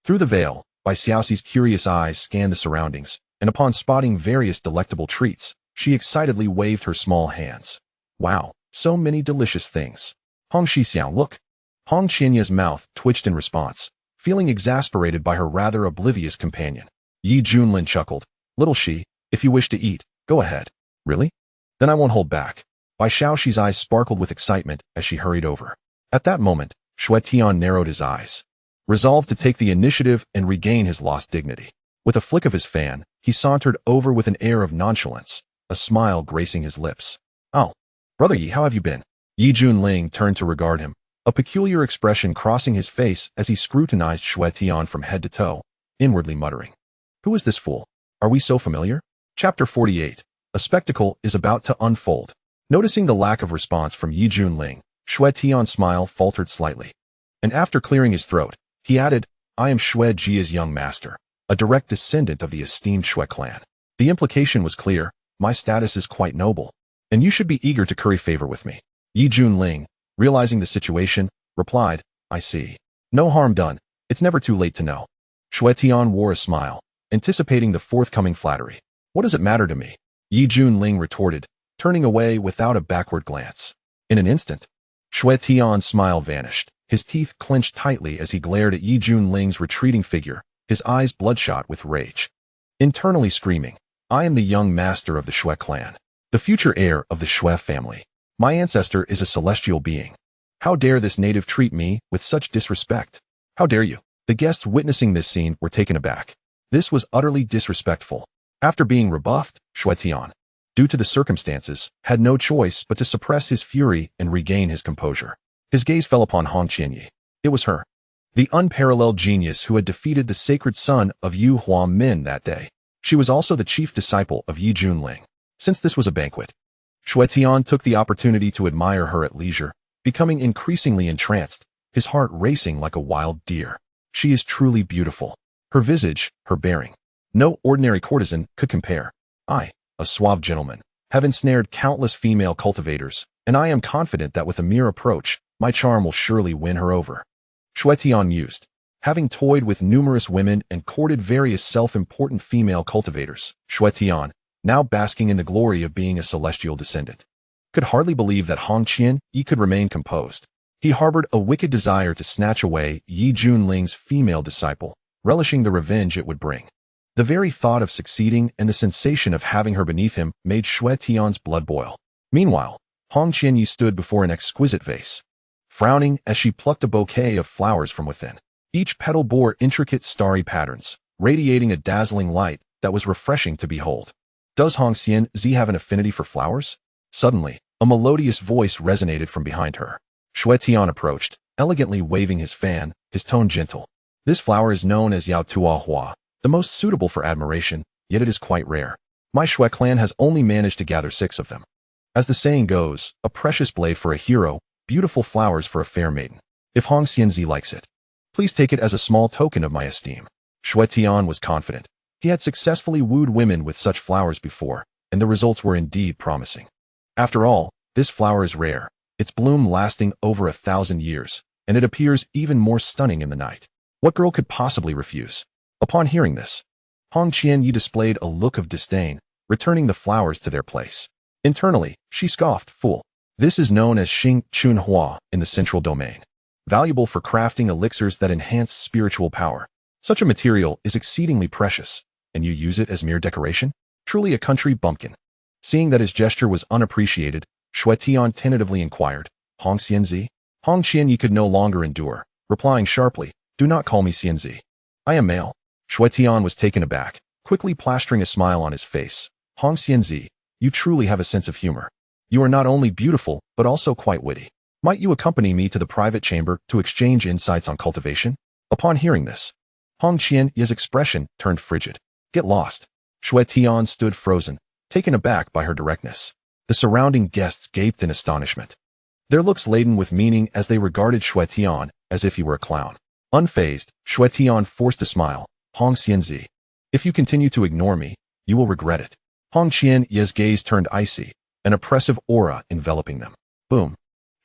Through the veil, Bai Xiaoxi's curious eyes scanned the surroundings, and upon spotting various delectable treats, she excitedly waved her small hands. Wow, so many delicious things. Hong Shixiang, look. Hong Qianya's mouth twitched in response, feeling exasperated by her rather oblivious companion. Yi Junlin chuckled. Little Shi, if you wish to eat, go ahead. Really? Then I won't hold back. Bai Xiaoxi's eyes sparkled with excitement as she hurried over. At that moment, Shui Tian narrowed his eyes, resolved to take the initiative and regain his lost dignity. With a flick of his fan, he sauntered over with an air of nonchalance, a smile gracing his lips. Oh, Brother Yi, how have you been? Yi Junlin turned to regard him, a peculiar expression crossing his face as he scrutinized Shui Tian from head to toe, inwardly muttering. Who is this fool? Are we so familiar? Chapter 48. A spectacle is about to unfold. Noticing the lack of response from Yi Junlin, Shui Tian's smile faltered slightly. And after clearing his throat, he added, I am Shui Jia's young master, a direct descendant of the esteemed Shui clan. The implication was clear. My status is quite noble, and you should be eager to curry favor with me. Yi Junlin, realizing the situation, replied, I see. No harm done. It's never too late to know. Shui Tian wore a smile, anticipating the forthcoming flattery. What does it matter to me? Yi Junlin retorted, turning away without a backward glance. In an instant, Shui Tian's smile vanished. His teeth clenched tightly as he glared at Yi Junlin's retreating figure, his eyes bloodshot with rage. Internally screaming, I am the young master of the Shui clan, the future heir of the Shui family. My ancestor is a celestial being. How dare this native treat me with such disrespect? How dare you? The guests witnessing this scene were taken aback. This was utterly disrespectful. After being rebuffed, Xuetian, due to the circumstances, had no choice but to suppress his fury and regain his composure. His gaze fell upon Hong Qianyi. It was her, the unparalleled genius who had defeated the sacred son of Yu Huamin that day. She was also the chief disciple of Yi Junlin. Since this was a banquet, Xuetian took the opportunity to admire her at leisure, becoming increasingly entranced, his heart racing like a wild deer. She is truly beautiful. Her visage, her bearing. No ordinary courtesan could compare. I, a suave gentleman, have ensnared countless female cultivators, and I am confident that with a mere approach, my charm will surely win her over. Xuetian mused. Having toyed with numerous women and courted various self-important female cultivators, Xuetian, now basking in the glory of being a celestial descendant, could hardly believe that Hong Qianyi could remain composed. He harbored a wicked desire to snatch away Yi Junling's female disciple, relishing the revenge it would bring. The very thought of succeeding and the sensation of having her beneath him made Xuetian's blood boil. Meanwhile, Hong Qianyi stood before an exquisite vase, frowning as she plucked a bouquet of flowers from within. Each petal bore intricate starry patterns, radiating a dazzling light that was refreshing to behold. Does Hong Qianyi have an affinity for flowers? Suddenly, a melodious voice resonated from behind her. Xuetian approached, elegantly waving his fan, his tone gentle. This flower is known as Yao Tuahua, the most suitable for admiration, yet it is quite rare. My Xue clan has only managed to gather 6 of them. As the saying goes, a precious blade for a hero, beautiful flowers for a fair maiden. If Hong Qianyi likes it, please take it as a small token of my esteem. Xuetian was confident. He had successfully wooed women with such flowers before, and the results were indeed promising. After all, this flower is rare, its bloom lasting over 1,000 years, and it appears even more stunning in the night. What girl could possibly refuse? Upon hearing this, Hong Qianyi displayed a look of disdain, returning the flowers to their place. Internally, she scoffed, fool. This is known as Xuanhuan in the central domain, valuable for crafting elixirs that enhance spiritual power. Such a material is exceedingly precious, and you use it as mere decoration? Truly a country bumpkin. Seeing that his gesture was unappreciated, Xuetian tentatively inquired, Hong Qianyi? Hong Qianyi could no longer endure, replying sharply, do not call me Qianyi. I am male. Xuetian was taken aback, quickly plastering a smile on his face. Hong Qianyi, you truly have a sense of humor. You are not only beautiful, but also quite witty. Might you accompany me to the private chamber to exchange insights on cultivation? Upon hearing this, Hong Qianyi's expression turned frigid. Get lost. Xuetian stood frozen, taken aback by her directness. The surrounding guests gaped in astonishment, their looks laden with meaning as they regarded Xuetian as if he were a clown. Unfazed, Xuetian forced a smile. Hong Qianyi, if you continue to ignore me, you will regret it. Hong Qianyi's gaze turned icy, an oppressive aura enveloping them. Boom.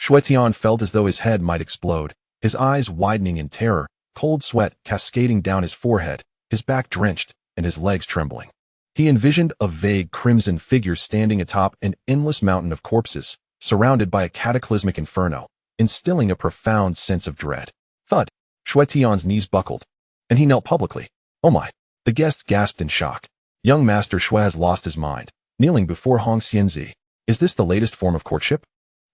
Xuetian felt as though his head might explode, his eyes widening in terror, cold sweat cascading down his forehead, his back drenched, and his legs trembling. He envisioned a vague crimson figure standing atop an endless mountain of corpses, surrounded by a cataclysmic inferno, instilling a profound sense of dread. Thud. Xuetian's knees buckled, and he knelt publicly. Oh my. The guests gasped in shock. Young Master Xue has lost his mind, kneeling before Hong Qianyi. Is this the latest form of courtship?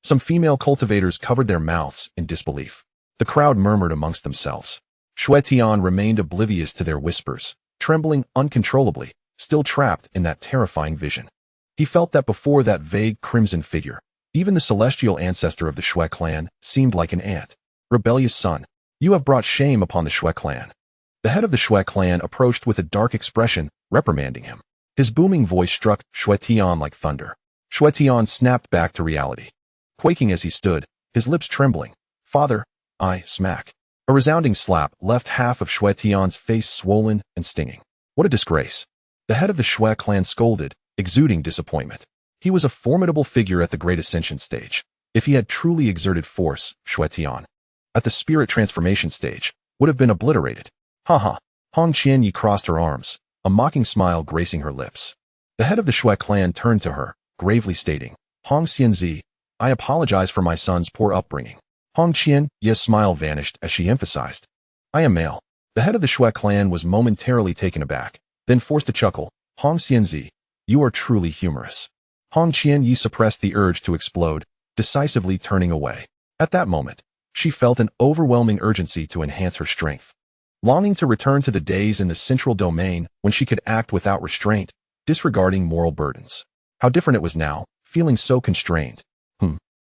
Some female cultivators covered their mouths in disbelief. The crowd murmured amongst themselves. Xuetian remained oblivious to their whispers, trembling uncontrollably, still trapped in that terrifying vision. He felt that before that vague crimson figure, even the celestial ancestor of the Xue clan seemed like an ant. Rebellious son, you have brought shame upon the Xue clan. The head of the Xue clan approached with a dark expression, reprimanding him. His booming voice struck Xuetian like thunder. Xuetian snapped back to reality, quaking as he stood, his lips trembling. Father, smack. A resounding slap left half of Xuetian's face swollen and stinging. What a disgrace. The head of the Xue clan scolded, exuding disappointment. He was a formidable figure at the Great Ascension stage. If he had truly exerted force, Xuetian, at the spirit transformation stage, would have been obliterated. Ha. Hong Qianyi crossed her arms, a mocking smile gracing her lips. The head of the Xue clan turned to her, gravely stating, Hong Qianyi, I apologize for my son's poor upbringing. Hong Qianyi's smile vanished as she emphasized, I am male. The head of the Xue clan was momentarily taken aback, then forced a chuckle. Hong Qianyi, you are truly humorous. Hong Qianyi suppressed the urge to explode, decisively turning away. At that moment, she felt an overwhelming urgency to enhance her strength. longing to return to the days in the central domain when she could act without restraint, disregarding moral burdens. How different it was now, feeling so constrained.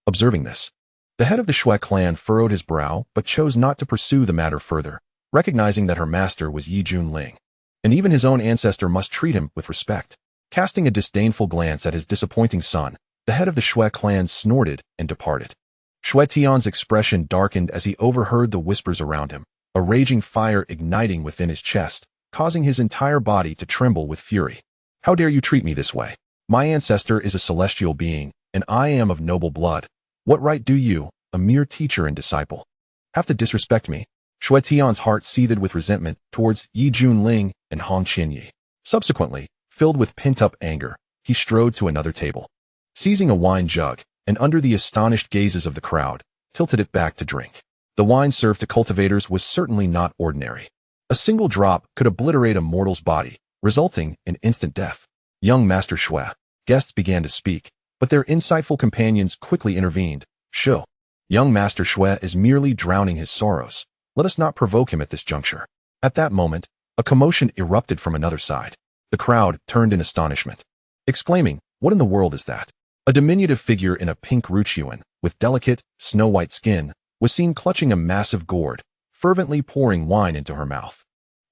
Observing this, the head of the Shui clan furrowed his brow but chose not to pursue the matter further, recognizing that her master was Junlin, and even his own ancestor must treat him with respect. Casting a disdainful glance at his disappointing son, the head of the Shui clan snorted and departed. Shui Tian's expression darkened as he overheard the whispers around him, a raging fire igniting within his chest, causing his entire body to tremble with fury. How dare you treat me this way? My ancestor is a celestial being, and I am of noble blood. What right do you, a mere teacher and disciple, have to disrespect me? Shui Tian's heart seethed with resentment towards Yi Junlin and Hong Qianyi. Subsequently, filled with pent-up anger, he strode to another table. Seizing a wine jug, and under the astonished gazes of the crowd, tilted it back to drink. The wine served to cultivators was certainly not ordinary. A single drop could obliterate a mortal's body, resulting in instant death. Young Master Shui. Guests began to speak, but their insightful companions quickly intervened. Shu. Young Master Shui is merely drowning his sorrows. Let us not provoke him at this juncture. At that moment, a commotion erupted from another side. The crowd turned in astonishment, exclaiming, "What in the world is that?" A diminutive figure in a pink Xuanhuan, with delicate, snow-white skin, was seen clutching a massive gourd, fervently pouring wine into her mouth.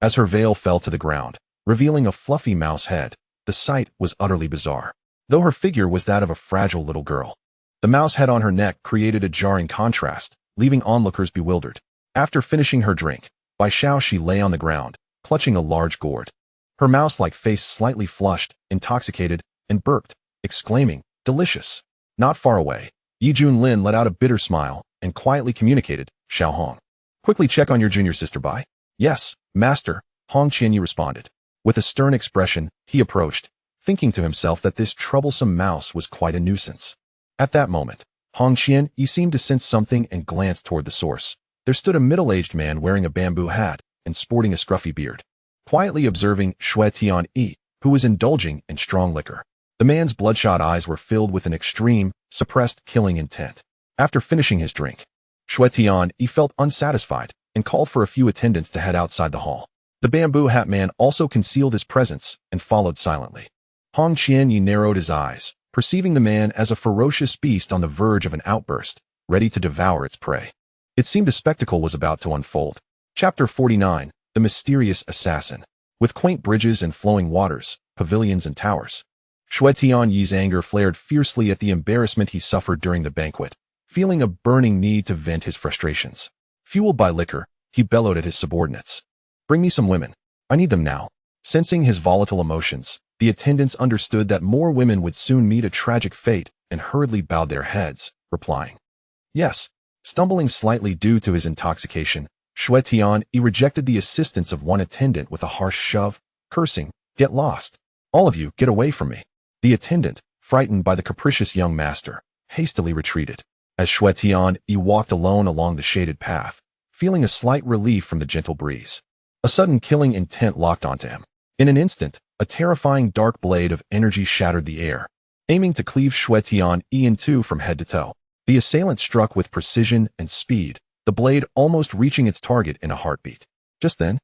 As her veil fell to the ground, revealing a fluffy mouse head, the sight was utterly bizarre. Though her figure was that of a fragile little girl, the mouse head on her neck created a jarring contrast, leaving onlookers bewildered. After finishing her drink, Bai Xiao she lay on the ground, clutching a large gourd. Her mouse-like face slightly flushed, intoxicated, and burped, exclaiming, "Delicious." Not far away, Yi Junlin let out a bitter smile and quietly communicated, "Xuanhuan, quickly check on your junior sister Bai." "Yes, master," Hong Qianyi responded. With a stern expression, he approached, thinking to himself that this troublesome mouse was quite a nuisance. At that moment, Hong Qianyi seemed to sense something and glanced toward the source. There stood a middle-aged man wearing a bamboo hat and sporting a scruffy beard, quietly observing Shui Tianyi, who was indulging in strong liquor. The man's bloodshot eyes were filled with an extreme, suppressed killing intent. After finishing his drink, Shui Tianyi felt unsatisfied and called for a few attendants to head outside the hall. The bamboo hat man also concealed his presence and followed silently. Hong Qianyi narrowed his eyes, perceiving the man as a ferocious beast on the verge of an outburst, ready to devour its prey. It seemed a spectacle was about to unfold. Chapter 49, The Mysterious Assassin. With quaint bridges and flowing waters, pavilions and towers, Shui Tianyi's anger flared fiercely at the embarrassment he suffered during the banquet, feeling a burning need to vent his frustrations. Fueled by liquor, he bellowed at his subordinates, "Bring me some women. I need them now." Sensing his volatile emotions, the attendants understood that more women would soon meet a tragic fate and hurriedly bowed their heads, replying, "Yes." Stumbling slightly due to his intoxication, Shui Tianyi rejected the assistance of one attendant with a harsh shove, cursing, "Get lost. All of you, get away from me." The attendant, frightened by the capricious young master, hastily retreated. As Shui Tianyi walked alone along the shaded path, feeling a slight relief from the gentle breeze, a sudden killing intent locked onto him. In an instant, a terrifying dark blade of energy shattered the air, aiming to cleave Shui Tianyi in two from head to toe. The assailant struck with precision and speed, the blade almost reaching its target in a heartbeat. Just then,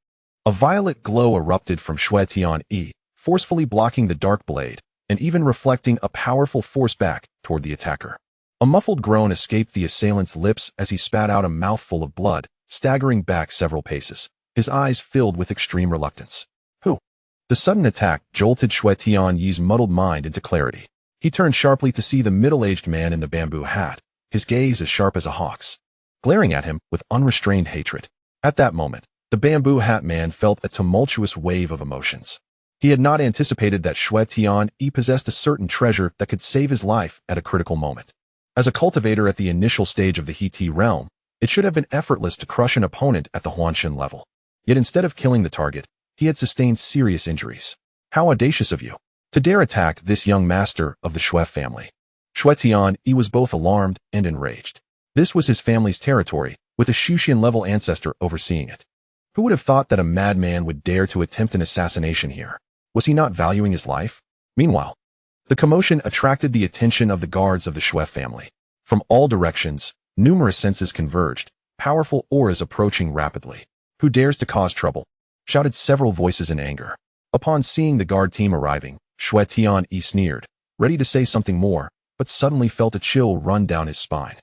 a violet glow erupted from Shui Tianyi, forcefully blocking the dark blade, and even reflecting a powerful force back toward the attacker. A muffled groan escaped the assailant's lips as he spat out a mouthful of blood, staggering back several paces, his eyes filled with extreme reluctance. "Who?" The sudden attack jolted Shui Tianyi's muddled mind into clarity. He turned sharply to see the middle-aged man in the bamboo hat, his gaze as sharp as a hawk's, glaring at him with unrestrained hatred. At that moment, the bamboo hat man felt a tumultuous wave of emotions. He had not anticipated that Shui Tianyi possessed a certain treasure that could save his life at a critical moment. As a cultivator at the initial stage of the He realm, it should have been effortless to crush an opponent at the Huanshan level. Yet instead of killing the target, he had sustained serious injuries. How audacious of you, to dare attack this young master of the Shui family. Shui Tianyi was both alarmed and enraged. This was his family's territory, with a Xuxian-level ancestor overseeing it. Who would have thought that a madman would dare to attempt an assassination here? Was he not valuing his life? Meanwhile, the commotion attracted the attention of the guards of the Shui family. From all directions, numerous senses converged, powerful auras approaching rapidly. Who dares to cause trouble? Shouted several voices in anger. Upon seeing the guard team arriving, Xuanhuan sneered, ready to say something more, but suddenly felt a chill run down his spine.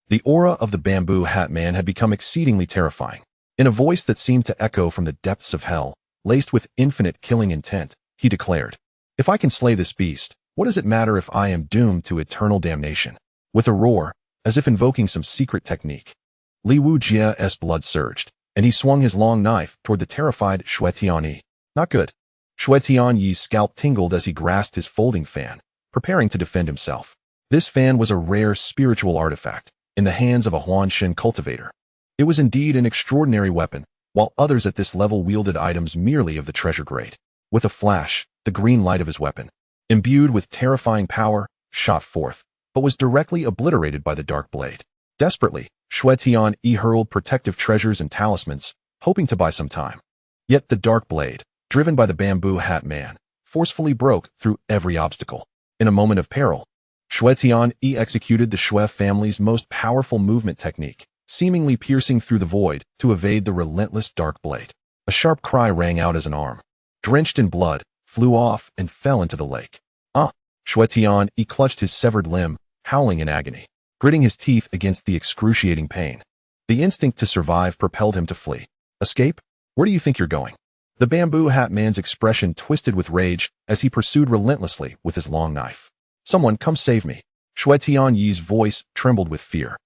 The aura of the bamboo hat man had become exceedingly terrifying. In a voice that seemed to echo from the depths of hell, laced with infinite killing intent, he declared, "If I can slay this beast, what does it matter if I am doomed to eternal damnation?" With a roar, as if invoking some secret technique, Li Wujie's blood surged, and he swung his long knife toward the terrified Xuanhuan. Not good. Xuanhuan's scalp tingled as he grasped his folding fan, preparing to defend himself. This fan was a rare spiritual artifact, in the hands of a Huanshan cultivator. It was indeed an extraordinary weapon, while others at this level wielded items merely of the treasure grade. With a flash, the green light of his weapon, imbued with terrifying power, shot forth, but was directly obliterated by the dark blade. Desperately, Xuanhuan hurled protective treasures and talismans, hoping to buy some time. Yet the dark blade, driven by the bamboo hat man, forcefully broke through every obstacle. In a moment of peril, Xuanhuan executed the Xue family's most powerful movement technique, seemingly piercing through the void to evade the relentless dark blade. A sharp cry rang out as an arm, drenched in blood, flew off and fell into the lake. Xuanhuan clutched his severed limb, howling in agony, gritting his teeth against the excruciating pain. The instinct to survive propelled him to flee. Escape? Where do you think you're going? The bamboo hat man's expression twisted with rage as he pursued relentlessly with his long knife. "Someone come save me." Xuanhuan's voice trembled with fear.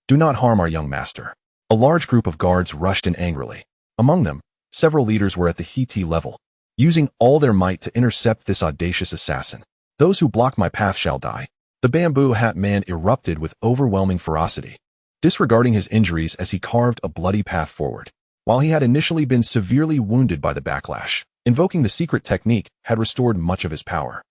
"Do not harm our young master." A large group of guards rushed in angrily. Among them, several leaders were at the He-Ti level, using all their might to intercept this audacious assassin. "Those who block my path shall die." The bamboo hat man erupted with overwhelming ferocity, disregarding his injuries as he carved a bloody path forward. While he had initially been severely wounded by the backlash, invoking the secret technique had restored much of his power.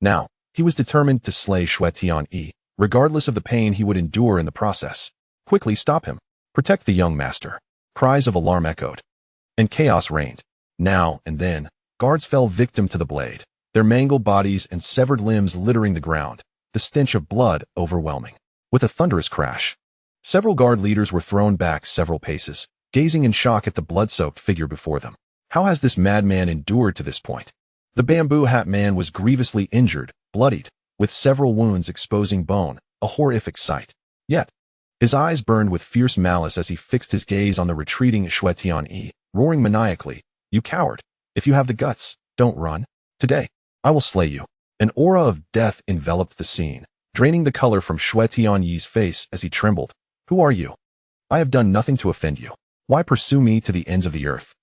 Now, he was determined to slay Xuanhuan, regardless of the pain he would endure in the process. Quickly stop him. Protect the young master. Cries of alarm echoed, and chaos reigned. Now and then, guards fell victim to the blade, their mangled bodies and severed limbs littering the ground, the stench of blood overwhelming. With a thunderous crash, several guard leaders were thrown back several paces, gazing in shock at the blood-soaked figure before them. How has this madman endured to this point? The bamboo hat man was grievously injured, bloodied, with several wounds exposing bone, a horrific sight. Yet, his eyes burned with fierce malice as he fixed his gaze on the retreating Xuanhuan, roaring maniacally, "You coward! If you have the guts, don't run. Today, I will slay you." An aura of death enveloped the scene, draining the color from Xuanhuan's face as he trembled. "Who are you? I have done nothing to offend you. Why pursue me to the ends of the earth?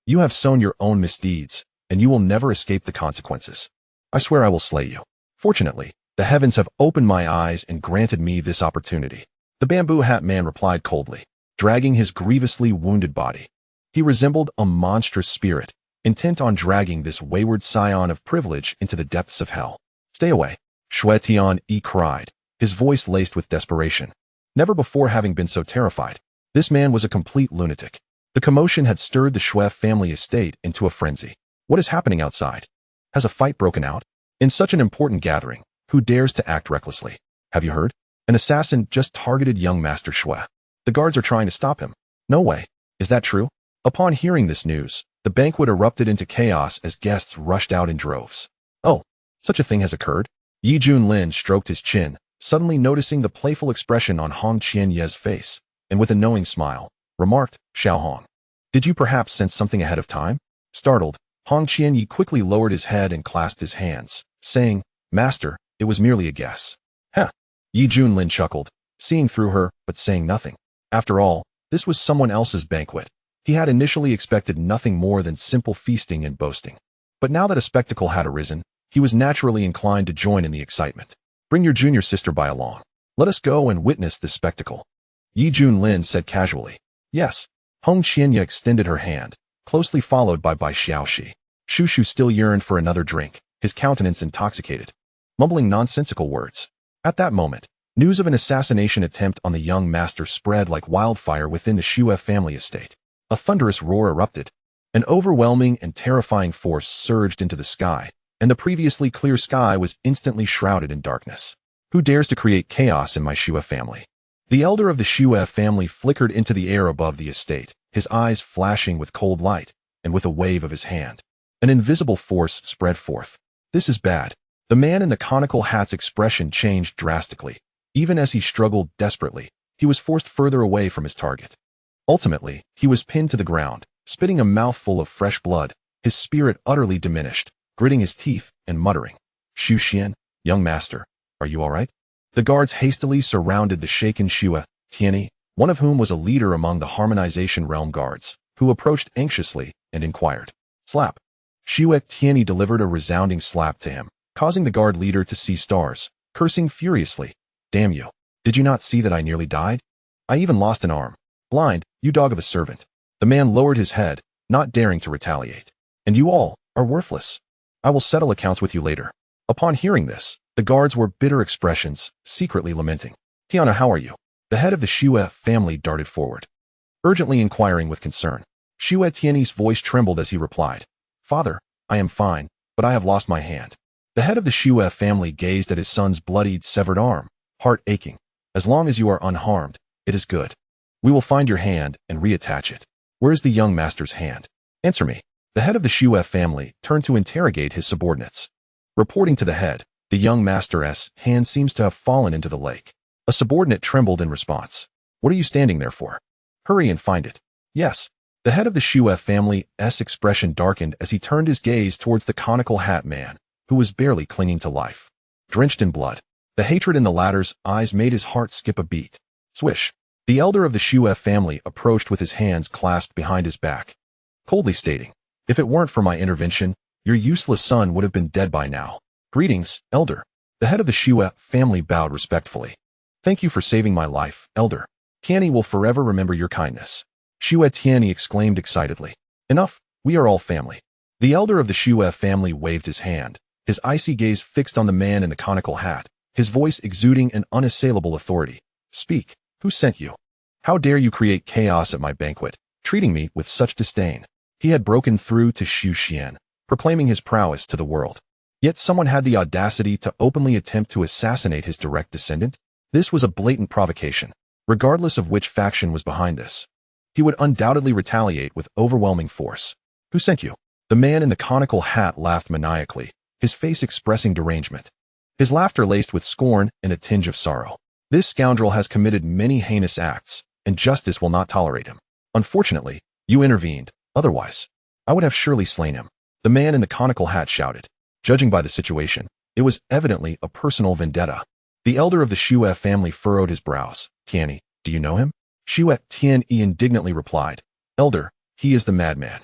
You have sown your own misdeeds, and you will never escape the consequences. I swear I will slay you." Fortunately, the heavens have opened my eyes and granted me this opportunity. The bamboo hat man replied coldly, dragging his grievously wounded body. He resembled a monstrous spirit, intent on dragging this wayward scion of privilege into the depths of hell. "Stay away," Xuanhuan cried, his voice laced with desperation. Never before having been so terrified, this man was a complete lunatic. The commotion had stirred the Xue family estate into a frenzy. What is happening outside? Has a fight broken out? In such an important gathering, who dares to act recklessly? Have you heard? An assassin just targeted young Master Xue. The guards are trying to stop him. No way. Is that true? Upon hearing this news, the banquet erupted into chaos as guests rushed out in droves. "Oh, such a thing has occurred?" Junlin stroked his chin, suddenly noticing the playful expression on Hong Qianye's face, and with a knowing smile, remarked, "Xuanhuan, did you perhaps sense something ahead of time?" Startled, Hong Qianye quickly lowered his head and clasped his hands, saying, "Master, it was merely a guess." Junlin chuckled, seeing through her, but saying nothing. After all, this was someone else's banquet. He had initially expected nothing more than simple feasting and boasting. But now that a spectacle had arisen, he was naturally inclined to join in the excitement. "Bring your junior sister by along. Let us go and witness this spectacle." Junlin said casually. "Yes." Hong Qianye extended her hand, closely followed by Xiaoxi. Shushu still yearned for another drink, his countenance intoxicated, mumbling nonsensical words. At that moment, news of an assassination attempt on the young master spread like wildfire within the Xue family estate. A thunderous roar erupted. An overwhelming and terrifying force surged into the sky, and the previously clear sky was instantly shrouded in darkness. "Who dares to create chaos in my Xue family?" The elder of the Xue family flickered into the air above the estate, his eyes flashing with cold light, and with a wave of his hand. An invisible force spread forth. This is bad. The man in the conical hat's expression changed drastically. Even as he struggled desperately, he was forced further away from his target. Ultimately, he was pinned to the ground, spitting a mouthful of fresh blood, his spirit utterly diminished, gritting his teeth and muttering, "Xu Xian, young master, are you all right?" The guards hastily surrounded the shaken Xue Tianyi, one of whom was a leader among the Harmonization Realm guards, who approached anxiously and inquired. Slap. Xue Tianyi delivered a resounding slap to him, causing the guard leader to see stars, cursing furiously. "Damn you. Did you not see that I nearly died? I even lost an arm. Blind, you dog of a servant." The man lowered his head, not daring to retaliate. "And you all are worthless. I will settle accounts with you later." Upon hearing this, the guards wore bitter expressions, secretly lamenting. "Tiana, how are you?" The head of the Xue family darted forward, urgently inquiring with concern. Xue Tianyi's voice trembled as he replied, "Father, I am fine, but I have lost my hand." The head of the Xue family gazed at his son's bloodied, severed arm, heart aching. "As long as you are unharmed, it is good. We will find your hand and reattach it. Where is the young master's hand? Answer me." The head of the Xue family turned to interrogate his subordinates. Reporting to the head, the young master's hand seems to have fallen into the lake. A subordinate trembled in response. "What are you standing there for? Hurry and find it." "Yes." The head of the Xue family's expression darkened as he turned his gaze towards the conical hat man, who was barely clinging to life. Drenched in blood, the hatred in the latter's eyes made his heart skip a beat. Swish. The elder of the Xue family approached with his hands clasped behind his back, coldly stating, "If it weren't for my intervention, your useless son would have been dead by now." "Greetings, elder." The head of the Xue family bowed respectfully. "Thank you for saving my life, elder. Tianyi will forever remember your kindness." Xue Tianyi exclaimed excitedly. "Enough, we are all family." The elder of the Xue family waved his hand, his icy gaze fixed on the man in the conical hat, his voice exuding an unassailable authority. "Speak, who sent you? How dare you create chaos at my banquet, treating me with such disdain?" He had broken through to Xu Xian, proclaiming his prowess to the world. Yet someone had the audacity to openly attempt to assassinate his direct descendant? This was a blatant provocation, regardless of which faction was behind this. He would undoubtedly retaliate with overwhelming force. "Who sent you?" The man in the conical hat laughed maniacally, his face expressing derangement. His laughter laced with scorn and a tinge of sorrow. "This scoundrel has committed many heinous acts, and justice will not tolerate him. Unfortunately, you intervened. Otherwise, I would have surely slain him." The man in the conical hat shouted. Judging by the situation, it was evidently a personal vendetta. The elder of the Xue family furrowed his brows. "Tianyi, do you know him?" Xue Tianyi indignantly replied, "Elder, he is the madman.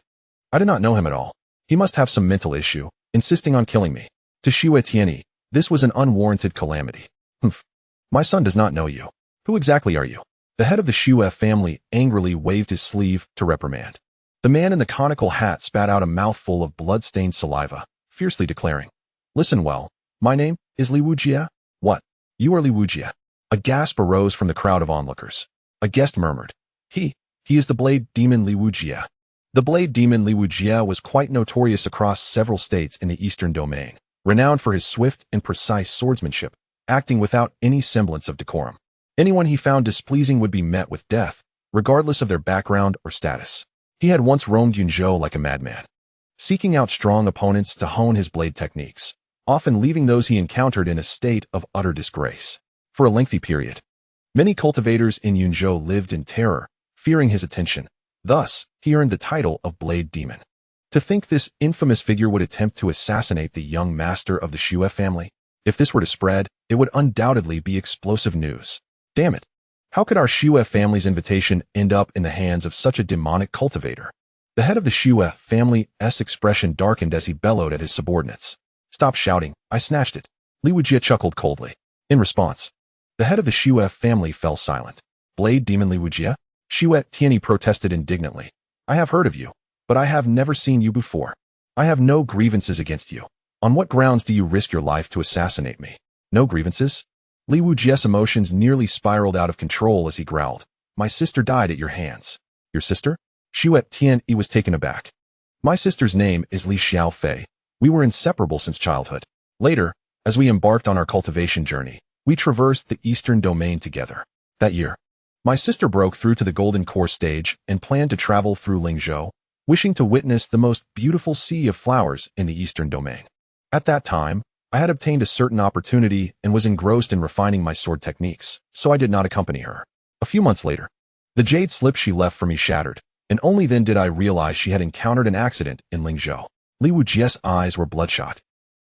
I do not know him at all. He must have some mental issue, insisting on killing me." To Xue Tianyi, this was an unwarranted calamity. "Humph. My son does not know you. Who exactly are you?" The head of the Xue family angrily waved his sleeve to reprimand. The man in the conical hat spat out a mouthful of blood-stained saliva, fiercely declaring, "Listen well. My name is Li Wujie." "What? You are Li Wujie?" A gasp arose from the crowd of onlookers. A guest murmured, He is the blade demon Li Wujie." The blade demon Li Wujie was quite notorious across several states in the Eastern Domain, renowned for his swift and precise swordsmanship, acting without any semblance of decorum. Anyone he found displeasing would be met with death, regardless of their background or status. He had once roamed Yunzhou like a madman, seeking out strong opponents to hone his blade techniques, often leaving those he encountered in a state of utter disgrace. For a lengthy period, many cultivators in Yunzhou lived in terror, fearing his attention. Thus, he earned the title of Blade Demon. To think this infamous figure would attempt to assassinate the young master of the Xue family. If this were to spread, it would undoubtedly be explosive news. Damn it. How could our Xue family's invitation end up in the hands of such a demonic cultivator? The head of the Xue family's expression darkened as he bellowed at his subordinates. "Stop shouting, I snatched it." Li Wujie chuckled coldly. In response, the head of the Xue family fell silent. "Blade Demon Li Wujie?" Xue Tianyi protested indignantly. "I have heard of you, but I have never seen you before. I have no grievances against you. On what grounds do you risk your life to assassinate me?" "No grievances?" Li Wujie's emotions nearly spiraled out of control as he growled. "My sister died at your hands." "Your sister?" Xue Tianyi was taken aback. "My sister's name is Li Xiaofei. We were inseparable since childhood. Later, as we embarked on our cultivation journey, we traversed the Eastern Domain together. That year, My sister broke through to the Golden Core stage and planned to travel through Lingzhou, wishing to witness the most beautiful sea of flowers in the Eastern Domain. At that time, I had obtained a certain opportunity and was engrossed in refining my sword techniques, so I did not accompany her. A few months later, the jade slip she left for me shattered, and only then did I realize she had encountered an accident in Lingzhou. Li Wujie's eyes were bloodshot,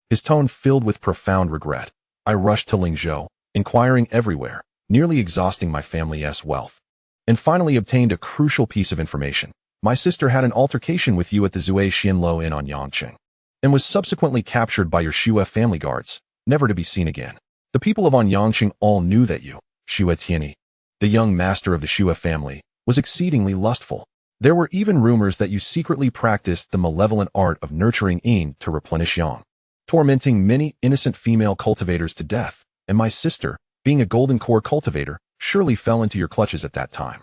his tone filled with profound regret. I rushed to Lingzhou, inquiring everywhere, nearly exhausting my family's wealth, and finally obtained a crucial piece of information. My sister had an altercation with you at the Zui Xianluo Inn on Yangqing, and was subsequently captured by your Xue family guards, never to be seen again. The people of Yangqing all knew that you, Xue Tianyi, the young master of the Xue family, was exceedingly lustful. There were even rumors that you secretly practiced the malevolent art of nurturing yin to replenish yang, tormenting many innocent female cultivators to death, and my sister, being a golden core cultivator, surely fell into your clutches at that time.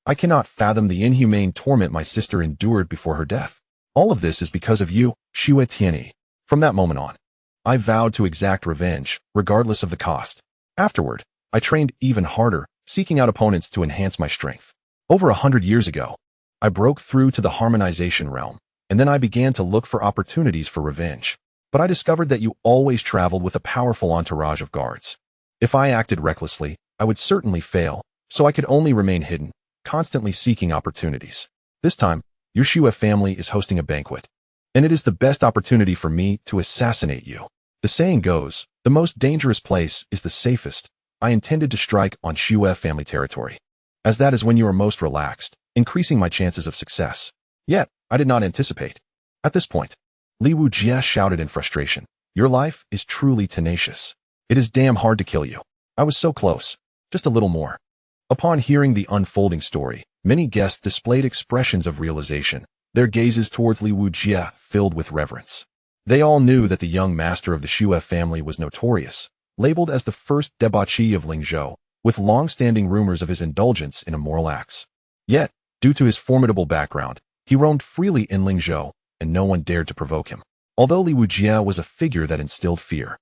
I cannot fathom the inhumane torment my sister endured before her death. All of this is because of you, Xue Tianyi. From that moment on, I vowed to exact revenge, regardless of the cost. Afterward, I trained even harder, seeking out opponents to enhance my strength. Over 100 years ago, I broke through to the harmonization realm, and then I began to look for opportunities for revenge. But I discovered that you always traveled with a powerful entourage of guards. If I acted recklessly, I would certainly fail, so I could only remain hidden, constantly seeking opportunities. This time, your Xue family is hosting a banquet, and it is the best opportunity for me to assassinate you. The saying goes, the most dangerous place is the safest. I intended to strike on Xue family territory, as that is when you are most relaxed, increasing my chances of success. Yet, I did not anticipate. At this point, Li Wujie shouted in frustration, "Your life is truly tenacious. It is damn hard to kill you. I was so close. Just a little more." Upon hearing the unfolding story, many guests displayed expressions of realization, their gazes towards Li Wujie filled with reverence. They all knew that the young master of the Xue family was notorious, labeled as the first debauchee of Lingzhou, with long-standing rumors of his indulgence in immoral acts. Yet, due to his formidable background, he roamed freely in Lingzhou, and no one dared to provoke him. Although Li Wujie was a figure that instilled fear,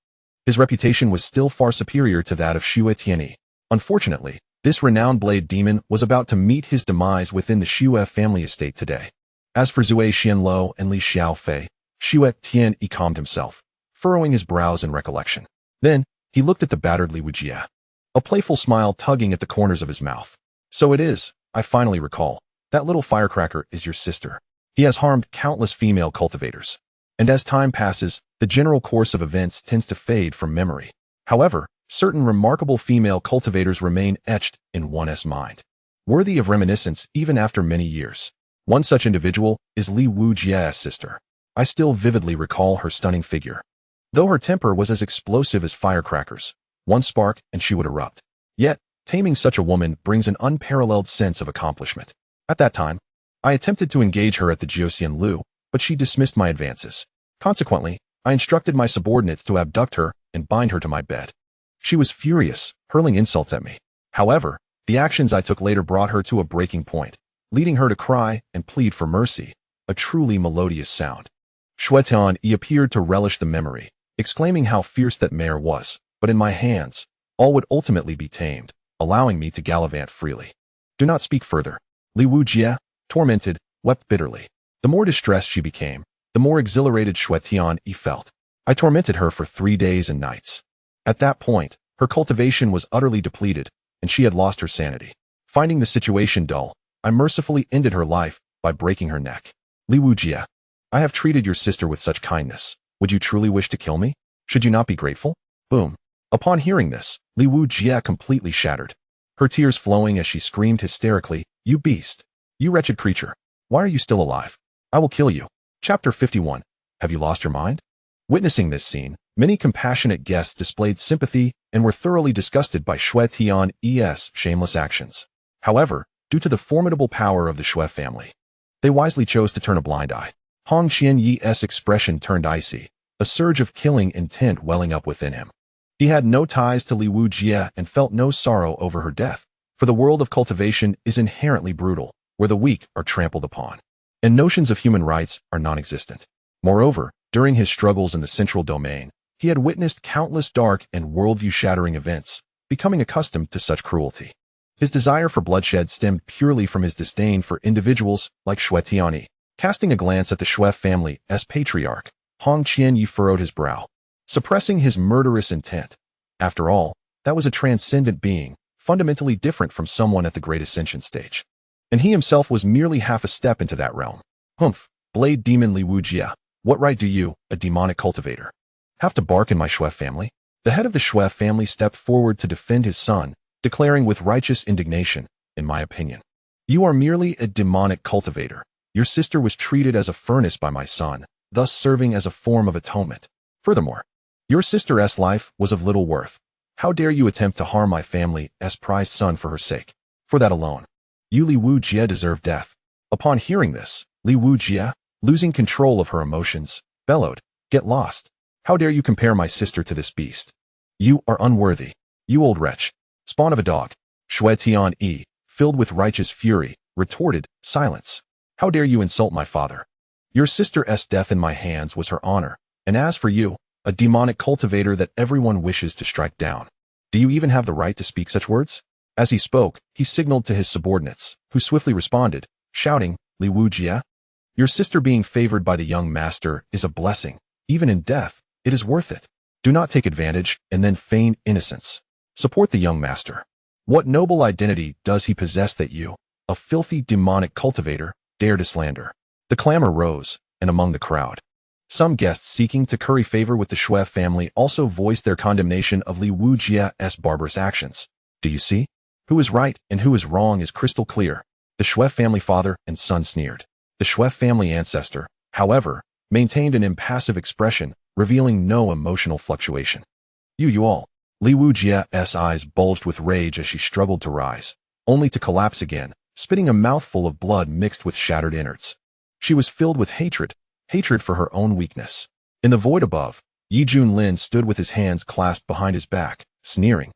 his reputation was still far superior to that of Xue Tianyi. Unfortunately, this renowned blade demon was about to meet his demise within the Xue family estate today. As for Zui Xianluo and Li Xiaofei, Xue Tianyi calmed himself, furrowing his brows in recollection. Then, he looked at the battered Li Wujie, a playful smile tugging at the corners of his mouth. "So it is, I finally recall. That little firecracker is your sister. He has harmed countless female cultivators. And as time passes, the general course of events tends to fade from memory. However, certain remarkable female cultivators remain etched in one's mind, worthy of reminiscence even after many years. One such individual is Li Wujie's sister. I still vividly recall her stunning figure. Though her temper was as explosive as firecrackers, one spark and she would erupt. Yet, taming such a woman brings an unparalleled sense of accomplishment. At that time, I attempted to engage her at the Jiuxian Lu, but she dismissed my advances. Consequently, I instructed my subordinates to abduct her and bind her to my bed. She was furious, hurling insults at me. However, the actions I took later brought her to a breaking point, leading her to cry and plead for mercy, a truly melodious sound. Xuetian appeared to relish the memory, exclaiming how fierce that mare was, but in my hands, all would ultimately be tamed, allowing me to gallivant freely. Do not speak further. Li Wujie, tormented, wept bitterly. The more distressed she became, the more exhilarated Xuetian felt. I tormented her for 3 days and nights. At that point, her cultivation was utterly depleted, and she had lost her sanity. Finding the situation dull, I mercifully ended her life by breaking her neck. Li Wujie, I have treated your sister with such kindness. Would you truly wish to kill me? Should you not be grateful? Boom. Upon hearing this, Li Wujie completely shattered, her tears flowing as she screamed hysterically, "You beast! You wretched creature! Why are you still alive? I will kill you." Chapter 51. Have you lost your mind? Witnessing this scene, many compassionate guests displayed sympathy and were thoroughly disgusted by Xuetian's shameless actions. However, due to the formidable power of the Xue family, they wisely chose to turn a blind eye. Hong Qianyi's expression turned icy, a surge of killing intent welling up within him. He had no ties to Li Wujie and felt no sorrow over her death, for the world of cultivation is inherently brutal, where the weak are trampled upon, and notions of human rights are non-existent. Moreover, during his struggles in the central domain, he had witnessed countless dark and worldview-shattering events, becoming accustomed to such cruelty. His desire for bloodshed stemmed purely from his disdain for individuals like Xuanhuan. Casting a glance at the Xue family's patriarch, Hong Qianyi furrowed his brow, suppressing his murderous intent. After all, that was a transcendent being, fundamentally different from someone at the Great Ascension stage. And he himself was merely half a step into that realm. Humph, Blade Demon Li Wujia, what right do you, a demonic cultivator, have to bark in my Xue family? The head of the Xue family stepped forward to defend his son, declaring with righteous indignation, in my opinion, you are merely a demonic cultivator. Your sister was treated as a furnace by my son, thus serving as a form of atonement. Furthermore, your sister's life was of little worth. How dare you attempt to harm my family's prized son for her sake? For that alone, you Li Wujia deserve death. Upon hearing this, Li Wujia, losing control of her emotions, bellowed, get lost. How dare you compare my sister to this beast? You are unworthy. You old wretch. Spawn of a dog. Xuanhuan, filled with righteous fury, retorted, silence. How dare you insult my father? Your sister's death in my hands was her honor, and as for you, a demonic cultivator that everyone wishes to strike down, do you even have the right to speak such words? As he spoke, he signaled to his subordinates, who swiftly responded, shouting, Li Wujia, your sister being favored by the young master is a blessing. Even in death, it is worth it. Do not take advantage and then feign innocence. Support the young master. What noble identity does he possess that you, a filthy demonic cultivator, dare to slander? The clamor rose, and among the crowd, some guests seeking to curry favor with the Xue family also voiced their condemnation of Li Wujia's barbarous actions. Do you see? Who is right and who is wrong is crystal clear. The Xue family father and son sneered. The Xue family ancestor, however, maintained an impassive expression, revealing no emotional fluctuation. You all. Li Wujia's eyes bulged with rage as she struggled to rise, only to collapse again, spitting a mouthful of blood mixed with shattered innards. She was filled with hatred for her own weakness. In the void above, Junlin stood with his hands clasped behind his back, sneering.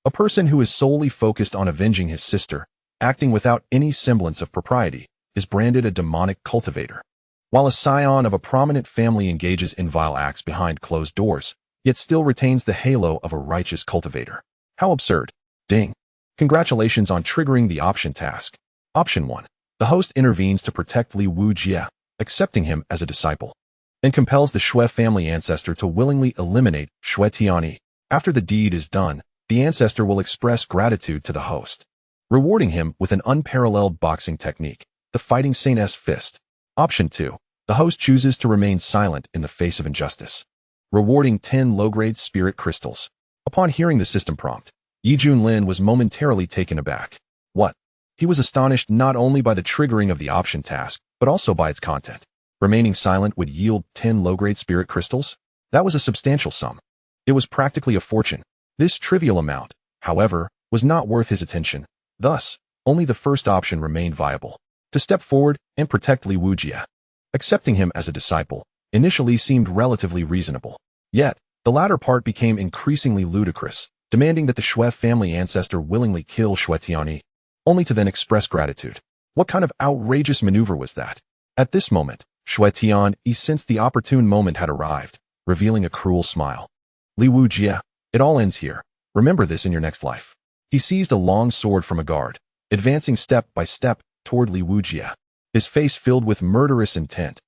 A person who is solely focused on avenging his sister, acting without any semblance of propriety, is branded a demonic cultivator. While a scion of a prominent family engages in vile acts behind closed doors, yet still retains the halo of a righteous cultivator. How absurd. Ding. Congratulations on triggering the option task. Option 1. The host intervenes to protect Li Wujia, accepting him as a disciple, and compels the Xue family ancestor to willingly eliminate Xuanhuan. After the deed is done, the ancestor will express gratitude to the host, rewarding him with an unparalleled boxing technique, the Fighting Saint's Fist. Option 2. The host chooses to remain silent in the face of injustice, rewarding 10 low-grade spirit crystals. Upon hearing the system prompt, Junlin was momentarily taken aback. What? He was astonished not only by the triggering of the option task, but also by its content. Remaining silent would yield 10 low-grade spirit crystals? That was a substantial sum. It was practically a fortune. This trivial amount, however, was not worth his attention. Thus, only the first option remained viable: to step forward and protect Li Wujia. Accepting him as a disciple initially seemed relatively reasonable. Yet, the latter part became increasingly ludicrous, demanding that the Xue family ancestor willingly kill Xuanhuan, only to then express gratitude. What kind of outrageous maneuver was that? At this moment, Xuanhuan sensed the opportune moment had arrived, revealing a cruel smile. Li Wujia, it all ends here. Remember this in your next life. He seized a long sword from a guard, advancing step by step toward Li Wujia, his face filled with murderous intent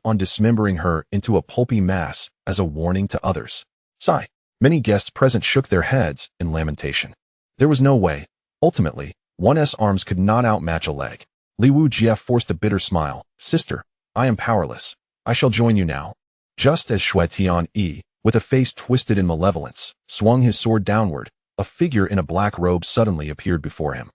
on dismembering her into a pulpy mass as a warning to others. Sigh. Many guests present shook their heads in lamentation. There was no way. Ultimately, one's arms could not outmatch a leg. Li Wujia forced a bitter smile. Sister, I am powerless. I shall join you now. Just as Xuanhuan, with a face twisted in malevolence, swung his sword downward, a figure in a black robe suddenly appeared before him,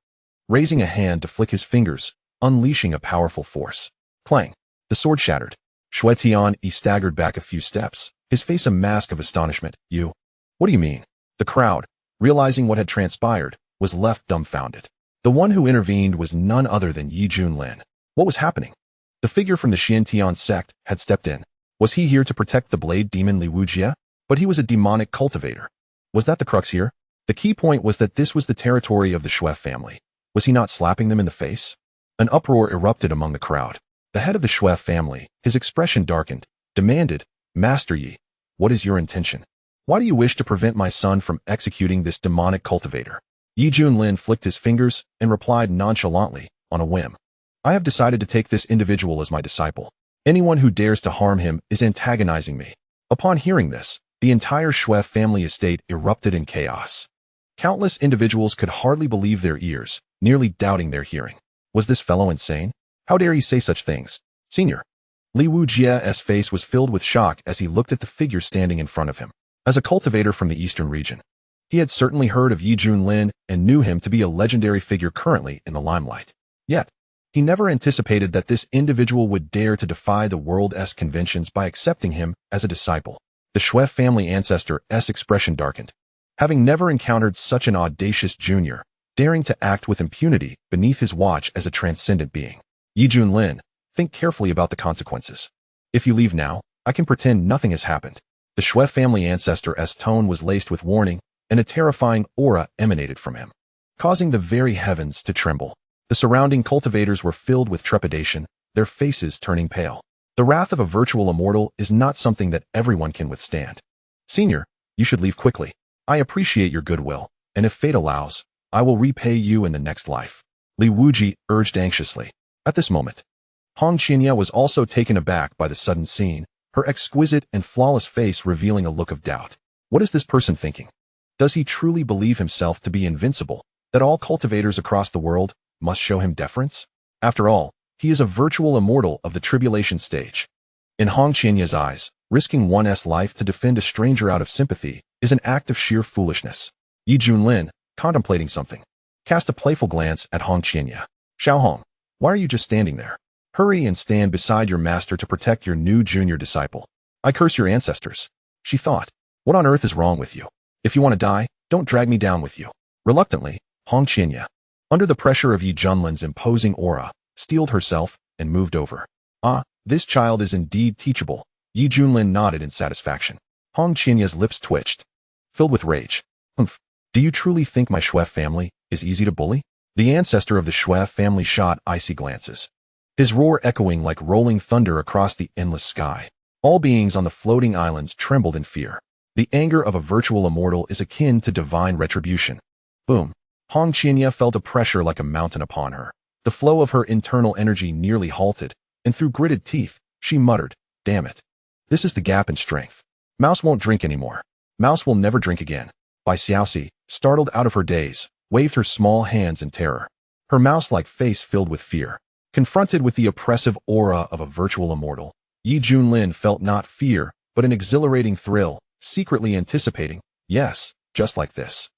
raising a hand to flick his fingers, unleashing a powerful force. Clang. The sword shattered. Xuanhuan staggered back a few steps, his face a mask of astonishment. You? What do you mean? The crowd, realizing what had transpired, was left dumbfounded. The one who intervened was none other than Junlin. What was happening? The figure from the Demon Sect had stepped in. Was he here to protect the blade demon Li Wujia? But he was a demonic cultivator. Was that the crux here? The key point was that this was the territory of the Xue family. Was he not slapping them in the face? An uproar erupted among the crowd. The head of the Xue family, his expression darkened, demanded, Master Yi, what is your intention? Why do you wish to prevent my son from executing this demonic cultivator? Yi Junlin flicked his fingers and replied nonchalantly, on a whim. I have decided to take this individual as my disciple. Anyone who dares to harm him is antagonizing me. Upon hearing this, the entire Shui family estate erupted in chaos. Countless individuals could hardly believe their ears, nearly doubting their hearing. Was this fellow insane? How dare he say such things? Senior. Li Wujie's face was filled with shock as he looked at the figure standing in front of him. As a cultivator from the eastern region, he had certainly heard of Yi Junlin and knew him to be a legendary figure currently in the limelight. Yet, he never anticipated that this individual would dare to defy the world's conventions by accepting him as a disciple. The Shui family ancestor's expression darkened. Having never encountered such an audacious junior, daring to act with impunity beneath his watch as a transcendent being. Yi Junlin, think carefully about the consequences. If you leave now, I can pretend nothing has happened. The Shui family ancestor's tone was laced with warning, and a terrifying aura emanated from him, causing the very heavens to tremble. The surrounding cultivators were filled with trepidation, their faces turning pale. The wrath of a virtual immortal is not something that everyone can withstand. Senior, you should leave quickly. I appreciate your goodwill, and if fate allows, I will repay you in the next life. Li Wuji urged anxiously. At this moment, Hong Qinya was also taken aback by the sudden scene, her exquisite and flawless face revealing a look of doubt. What is this person thinking? Does he truly believe himself to be invincible, that all cultivators across the world must show him deference? After all, he is a virtual immortal of the tribulation stage. In Hong Qianya's eyes, risking one's life to defend a stranger out of sympathy is an act of sheer foolishness. Yi Junlin, contemplating something, cast a playful glance at Hong Qianya. Xiaohong, why are you just standing there? Hurry and stand beside your master to protect your new junior disciple. I curse your ancestors. She thought, what on earth is wrong with you? If you want to die, don't drag me down with you. Reluctantly, Hong Qianya, under the pressure of Yi Junlin's imposing aura, steeled herself and moved over. Ah, this child is indeed teachable. Yi Junlin nodded in satisfaction. Hong Qianya's lips twitched, filled with rage. Humph, do you truly think my Shui family is easy to bully? The ancestor of the Shui family shot icy glances, his roar echoing like rolling thunder across the endless sky. All beings on the floating islands trembled in fear. The anger of a virtual immortal is akin to divine retribution. Boom. Hong Qianya felt a pressure like a mountain upon her. The flow of her internal energy nearly halted, and through gritted teeth, she muttered, damn it. This is the gap in strength. Mouse won't drink anymore. Mouse will never drink again. Bai Xiaoxi, startled out of her daze, waved her small hands in terror. Her mouse-like face filled with fear. Confronted with the oppressive aura of a virtual immortal, Yi Junlin felt not fear, but an exhilarating thrill, secretly anticipating, yes, just like this.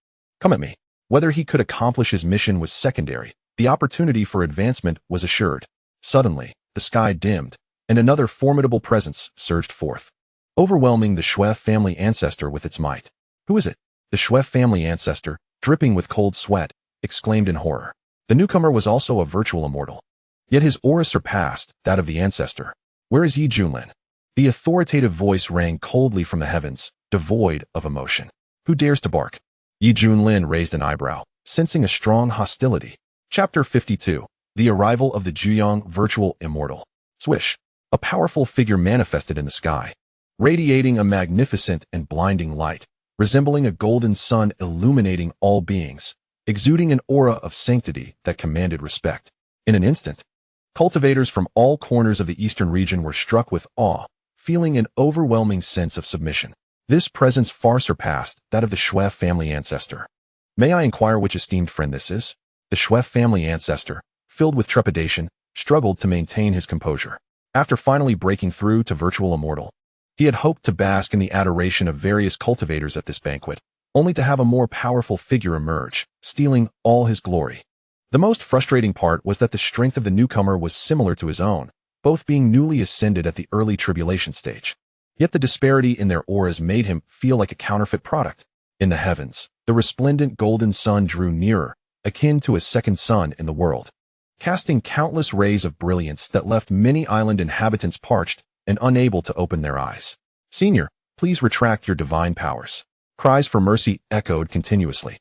Come at me. Whether he could accomplish his mission was secondary. The opportunity for advancement was assured. Suddenly, the sky dimmed, and another formidable presence surged forth, overwhelming the Shui family ancestor with its might. Who is it? The Shui family ancestor, dripping with cold sweat, exclaimed in horror. The newcomer was also a virtual immortal. Yet his aura surpassed that of the ancestor. Where is Yi Junlin? The authoritative voice rang coldly from the heavens, devoid of emotion. Who dares to bark? Yi Junlin raised an eyebrow, sensing a strong hostility. Chapter 52. The Arrival of the Zhuyang Virtual Immortal. Swish. A powerful figure manifested in the sky, radiating a magnificent and blinding light, resembling a golden sun illuminating all beings, exuding an aura of sanctity that commanded respect. In an instant, cultivators from all corners of the eastern region were struck with awe, feeling an overwhelming sense of submission. This presence far surpassed that of the Shui family ancestor. May I inquire which esteemed friend this is? The Shui family ancestor, filled with trepidation, struggled to maintain his composure. After finally breaking through to virtual immortal, he had hoped to bask in the adoration of various cultivators at this banquet, only to have a more powerful figure emerge, stealing all his glory. The most frustrating part was that the strength of the newcomer was similar to his own, both being newly ascended at the early tribulation stage. Yet the disparity in their auras made him feel like a counterfeit product. In the heavens, the resplendent golden sun drew nearer, akin to a second sun in the world, casting countless rays of brilliance that left many island inhabitants parched and unable to open their eyes. Senior, please retract your divine powers. Cries for mercy echoed continuously.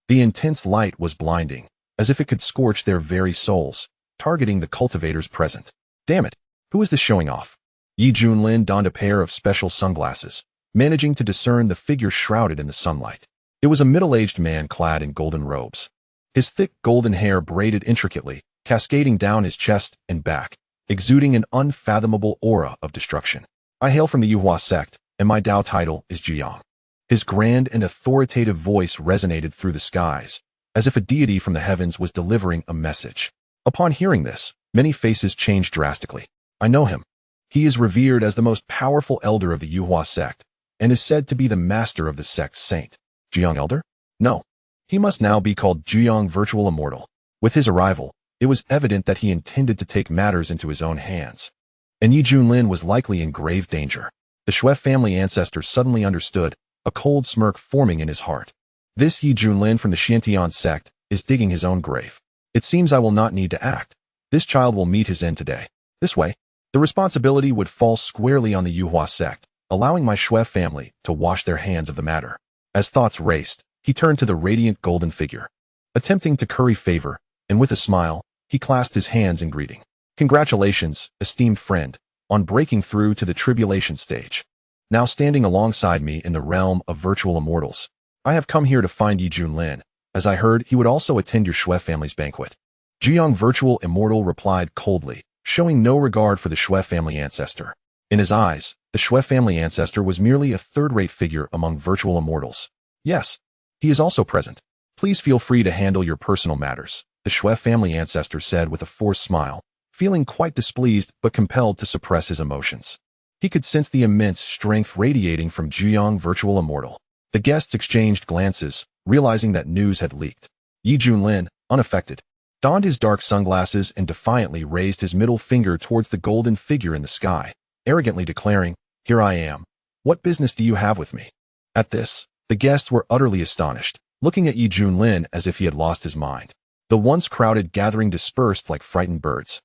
The intense light was blinding, as if it could scorch their very souls, targeting the cultivators present. Damn it, who is this showing off? Yi Junlin donned a pair of special sunglasses, managing to discern the figure shrouded in the sunlight. It was a middle-aged man clad in golden robes. His thick golden hair braided intricately, cascading down his chest and back, exuding an unfathomable aura of destruction. I hail from the Yuhua sect, and my Dao title is Zhiyang. His grand and authoritative voice resonated through the skies, as if a deity from the heavens was delivering a message. Upon hearing this, many faces changed drastically. I know him. He is revered as the most powerful elder of the Yuhua sect, and is said to be the master of the sect's saint. Zhiyang Elder? No. He must now be called Zhiyang Virtual Immortal. With his arrival, it was evident that he intended to take matters into his own hands. And Yi Junlin was likely in grave danger. The Shui family ancestor suddenly understood, a cold smirk forming in his heart. This Yi Junlin from the Xiantian sect is digging his own grave. It seems I will not need to act. This child will meet his end today. This way, the responsibility would fall squarely on the Yuhua sect, allowing my Shui family to wash their hands of the matter. As thoughts raced, he turned to the radiant golden figure. Attempting to curry favor, and with a smile, he clasped his hands in greeting. Congratulations, esteemed friend, on breaking through to the tribulation stage. Now standing alongside me in the realm of virtual immortals, I have come here to find Yi Junlin, as I heard he would also attend your Shui family's banquet. Zhiyang Virtual Immortal replied coldly, showing no regard for the Shui family ancestor. In his eyes, the Shui family ancestor was merely a third-rate figure among virtual immortals. Yes, he is also present. Please feel free to handle your personal matters, the Shui family ancestor said with a forced smile, feeling quite displeased but compelled to suppress his emotions. He could sense the immense strength radiating from Zhiyang Virtual Immortal. The guests exchanged glances, realizing that news had leaked. Yi Junlin, unaffected, donned his dark sunglasses and defiantly raised his middle finger towards the golden figure in the sky, arrogantly declaring, "Here I am. What business do you have with me?" At this, the guests were utterly astonished, looking at Yi Junlin as if he had lost his mind. The once crowded gathering dispersed like frightened birds,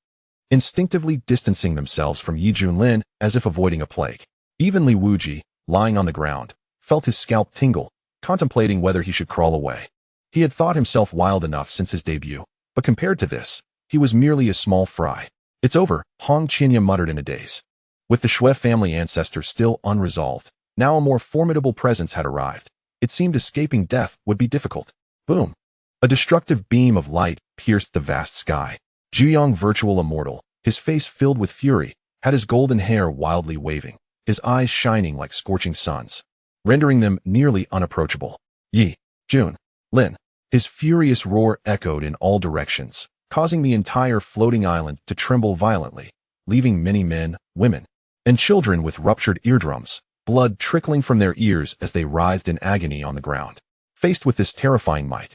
instinctively distancing themselves from Yi Junlin as if avoiding a plague. Even Li Wuji, lying on the ground, felt his scalp tingle, contemplating whether he should crawl away. He had thought himself wild enough since his debut, but compared to this, he was merely a small fry. "It's over," Hong Qinya muttered in a daze. With the Shui family ancestor still unresolved, now a more formidable presence had arrived. It seemed escaping death would be difficult. Boom! A destructive beam of light pierced the vast sky. Zhiyang Virtual Immortal, his face filled with fury, had his golden hair wildly waving, his eyes shining like scorching suns, rendering them nearly unapproachable. Yi Junlin. His furious roar echoed in all directions, causing the entire floating island to tremble violently, leaving many men, women, and children with ruptured eardrums, blood trickling from their ears as they writhed in agony on the ground. Faced with this terrifying might,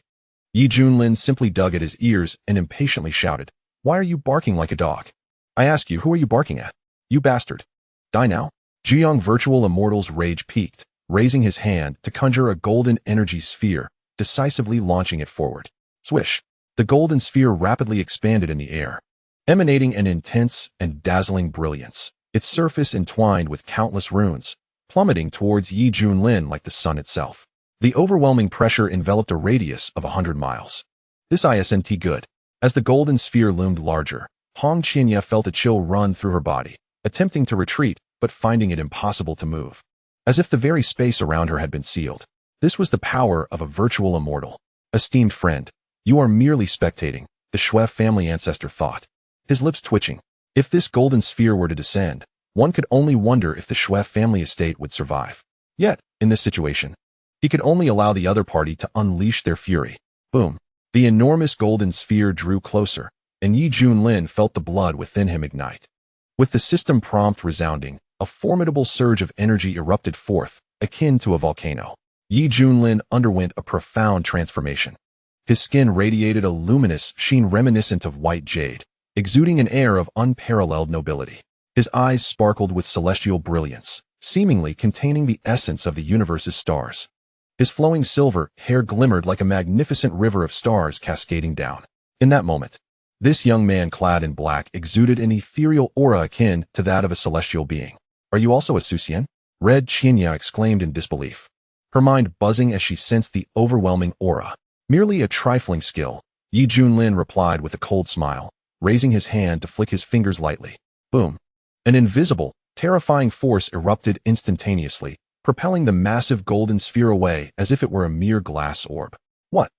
Yi Junlin simply dug at his ears and impatiently shouted, "Why are you barking like a dog? I ask you, who are you barking at? You bastard! Die now!" Zhiyang Virtual Immortal's rage peaked, raising his hand to conjure a golden energy sphere, decisively launching it forward. Swish! The golden sphere rapidly expanded in the air, emanating an intense and dazzling brilliance, its surface entwined with countless runes, plummeting towards Yi Junlin like the sun itself. The overwhelming pressure enveloped a radius of 100 miles. This isn't good. As the golden sphere loomed larger, Hong Qinya felt a chill run through her body, attempting to retreat, but finding it impossible to move. As if the very space around her had been sealed. This was the power of a virtual immortal. Esteemed friend, you are merely spectating, the Shui family ancestor thought, his lips twitching. If this golden sphere were to descend, one could only wonder if the Shui family estate would survive. Yet, in this situation, he could only allow the other party to unleash their fury. Boom! The enormous golden sphere drew closer, and Yi Junlin felt the blood within him ignite. With the system prompt resounding, a formidable surge of energy erupted forth, akin to a volcano. Yi Junlin underwent a profound transformation. His skin radiated a luminous sheen reminiscent of white jade, exuding an air of unparalleled nobility. His eyes sparkled with celestial brilliance, seemingly containing the essence of the universe's stars. His flowing silver hair glimmered like a magnificent river of stars cascading down. In that moment, this young man clad in black exuded an ethereal aura akin to that of a celestial being. "Are you also a Suxian?" Red Qinya exclaimed in disbelief, her mind buzzing as she sensed the overwhelming aura. "Merely a trifling skill," Yi Junlin replied with a cold smile, raising his hand to flick his fingers lightly. Boom! An invisible, terrifying force erupted instantaneously, propelling the massive golden sphere away as if it were a mere glass orb. What?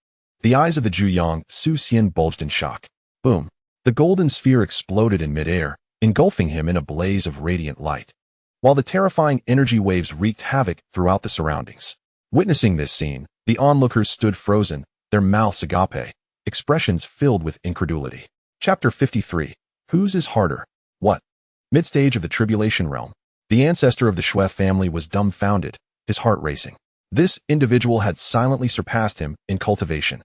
The eyes of the Zhuyang Su Xian bulged in shock. Boom. The golden sphere exploded in midair, engulfing him in a blaze of radiant light, while the terrifying energy waves wreaked havoc throughout the surroundings. Witnessing this scene, the onlookers stood frozen, their mouths agape, expressions filled with incredulity. Chapter 53. Whose is harder? What? Mid-stage of the Tribulation Realm. The ancestor of the Shui family was dumbfounded, his heart racing. This individual had silently surpassed him in cultivation.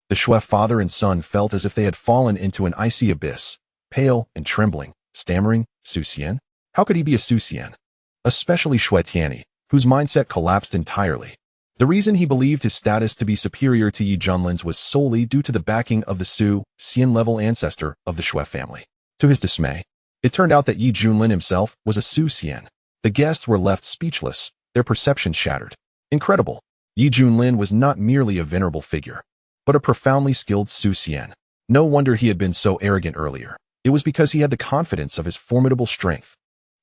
The Shui father and son felt as if they had fallen into an icy abyss, pale and trembling, stammering, Su Xian? How could he be a Su Xian? Especially Shui Tianyi, whose mindset collapsed entirely. The reason he believed his status to be superior to Yi Junlin's was solely due to the backing of the Su Xian-level ancestor of the Shui family. To his dismay, it turned out that Yi Junlin himself was a Su Xian. The guests were left speechless, their perceptions shattered. Incredible. Yi Junlin was not merely a venerable figure, but a profoundly skilled Su Xian. No wonder he had been so arrogant earlier. It was because he had the confidence of his formidable strength.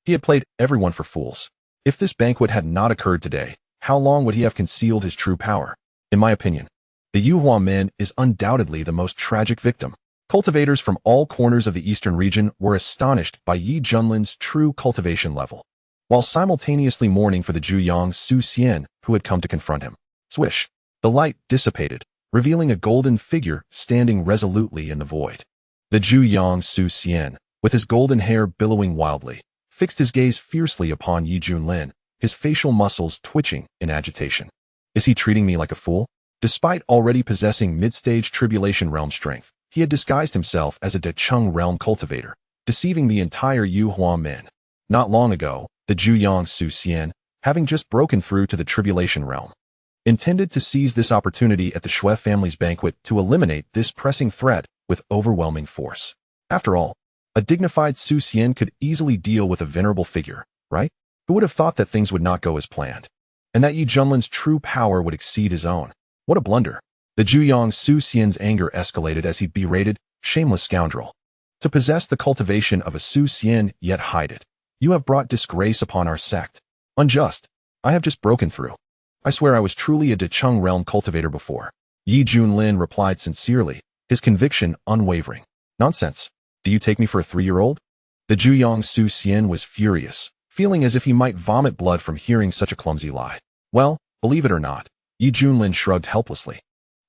He had played everyone for fools. If this banquet had not occurred today, how long would he have concealed his true power? In my opinion, the Xuanhuan men is undoubtedly the most tragic victim. Cultivators from all corners of the eastern region were astonished by Yi Junlin's true cultivation level, while simultaneously mourning for the Zhuyang Su Xian who had come to confront him. Swish! The light dissipated, revealing a golden figure standing resolutely in the void. The Zhuyang Su Xian, with his golden hair billowing wildly, fixed his gaze fiercely upon Yi Junlin, his facial muscles twitching in agitation. Is he treating me like a fool? Despite already possessing mid-stage Tribulation Realm strength, he had disguised himself as a Decheng Realm cultivator, deceiving the entire Xuanhuan men. Not long ago, the Zhuyang Su Xian, having just broken through to the Tribulation Realm, intended to seize this opportunity at the Shui family's banquet to eliminate this pressing threat with overwhelming force. After all, a dignified Su Xian could easily deal with a venerable figure, right? Who would have thought that things would not go as planned, and that Yi Junlin's true power would exceed his own? What a blunder. The Zhuyang Su Xian's anger escalated as he berated, shameless scoundrel. To possess the cultivation of a Su Xian yet hide it. You have brought disgrace upon our sect. Unjust. I have just broken through. I swear I was truly a Decheng Realm cultivator before. Yi Junlin replied sincerely, his conviction unwavering. Nonsense. Do you take me for a 3-year-old? The Zhuyang Su Xian was furious, feeling as if he might vomit blood from hearing such a clumsy lie. Well, believe it or not, Yi Junlin shrugged helplessly.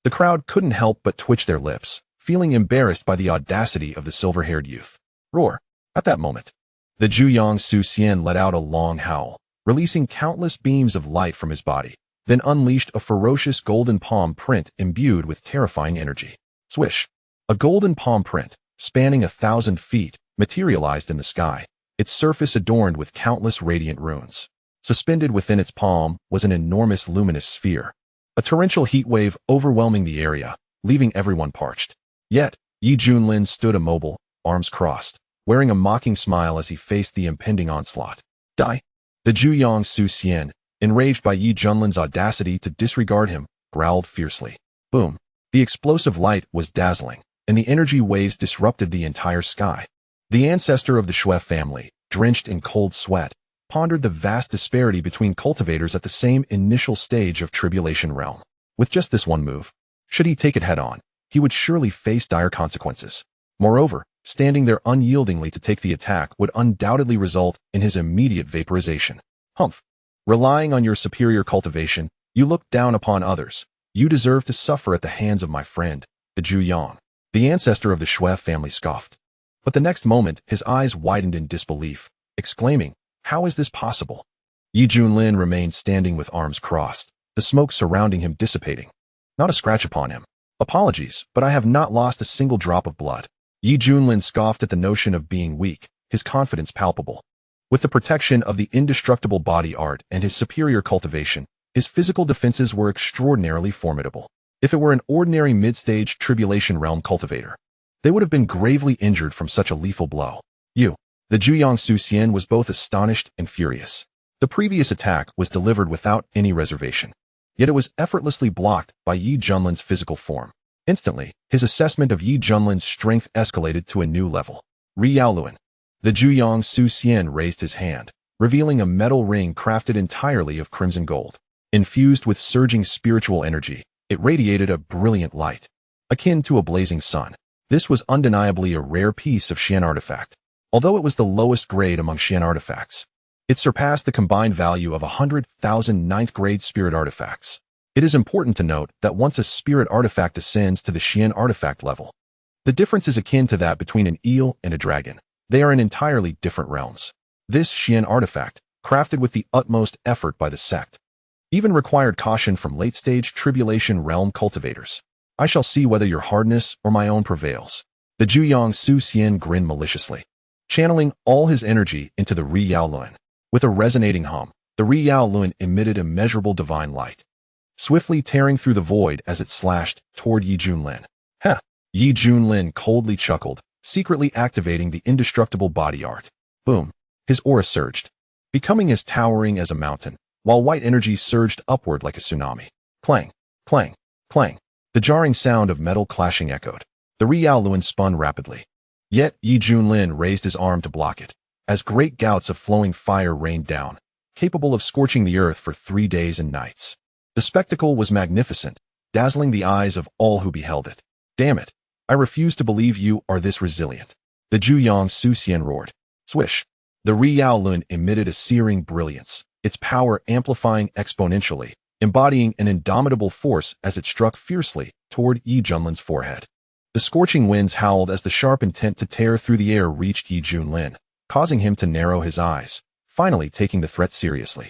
The crowd couldn't help but twitch their lips, feeling embarrassed by the audacity of the silver-haired youth. Roar. At that moment, the Zhuyang Su Xian let out a long howl, releasing countless beams of light from his body, then unleashed a ferocious golden palm print imbued with terrifying energy. Swish! A golden palm print, spanning 1,000 feet, materialized in the sky, its surface adorned with countless radiant runes. Suspended within its palm was an enormous luminous sphere, a torrential heat wave overwhelming the area, leaving everyone parched. Yet, Yi Junlin stood immobile, arms crossed, wearing a mocking smile as he faced the impending onslaught. Die! The Zhuyang Su Xian, enraged by Yi Junlin's audacity to disregard him, growled fiercely. Boom! The explosive light was dazzling, and the energy waves disrupted the entire sky. The ancestor of the Shui family, drenched in cold sweat, pondered the vast disparity between cultivators at the same initial stage of Tribulation Realm. With just this one move, should he take it head-on, he would surely face dire consequences. Moreover, standing there unyieldingly to take the attack would undoubtedly result in his immediate vaporization. Humph! Relying on your superior cultivation, you look down upon others. You deserve to suffer at the hands of my friend, the Zhuyang. The ancestor of the Shui family scoffed. But the next moment, his eyes widened in disbelief, exclaiming, "How is this possible?" Yi Junlin remained standing with arms crossed, the smoke surrounding him dissipating. Not a scratch upon him. Apologies, but I have not lost a single drop of blood. Yi Junlin scoffed at the notion of being weak, his confidence palpable. With the protection of the indestructible body art and his superior cultivation, his physical defenses were extraordinarily formidable. If it were an ordinary mid-stage Tribulation Realm cultivator, they would have been gravely injured from such a lethal blow. The Zhuyang Su Xian was both astonished and furious. The previous attack was delivered without any reservation, yet it was effortlessly blocked by Yi Junlin's physical form. Instantly, his assessment of Yi Junlin's strength escalated to a new level. Yaoluan. The Zhuyang Su Xian raised his hand, revealing a metal ring crafted entirely of crimson gold. Infused with surging spiritual energy, it radiated a brilliant light, akin to a blazing sun. This was undeniably a rare piece of Xian artifact. Although it was the lowest grade among Xian artifacts, it surpassed the combined value of 100,000 ninth-grade spirit artifacts. It is important to note that once a spirit artifact ascends to the Xian artifact level, the difference is akin to that between an eel and a dragon. They are in entirely different realms. This Xian artifact, crafted with the utmost effort by the sect, even required caution from late-stage tribulation realm cultivators. I shall see whether your hardness or my own prevails. The Zhuyang Su Xian grinned maliciously, channeling all his energy into the Ri Yao Luan. With a resonating hum, the Ri Yao Luan emitted immeasurable divine light, swiftly tearing through the void as it slashed toward Yi Junlin. Heh! Yi Junlin coldly chuckled, secretly activating the indestructible body art. Boom! His aura surged, becoming as towering as a mountain, while white energy surged upward like a tsunami. Clang! Clang! Clang! The jarring sound of metal clashing echoed. The Ri Yao Luan spun rapidly. Yet Yi Junlin raised his arm to block it, as great gouts of flowing fire rained down, capable of scorching the earth for 3 days and nights. The spectacle was magnificent, dazzling the eyes of all who beheld it. Damn it! I refuse to believe you are this resilient. The Zhuyang Su Xian roared. Swish! The Ri Yao Luan emitted a searing brilliance, its power amplifying exponentially, embodying an indomitable force as it struck fiercely toward Yi Junlin's forehead. The scorching winds howled as the sharp intent to tear through the air reached Yi Junlin, causing him to narrow his eyes, finally taking the threat seriously.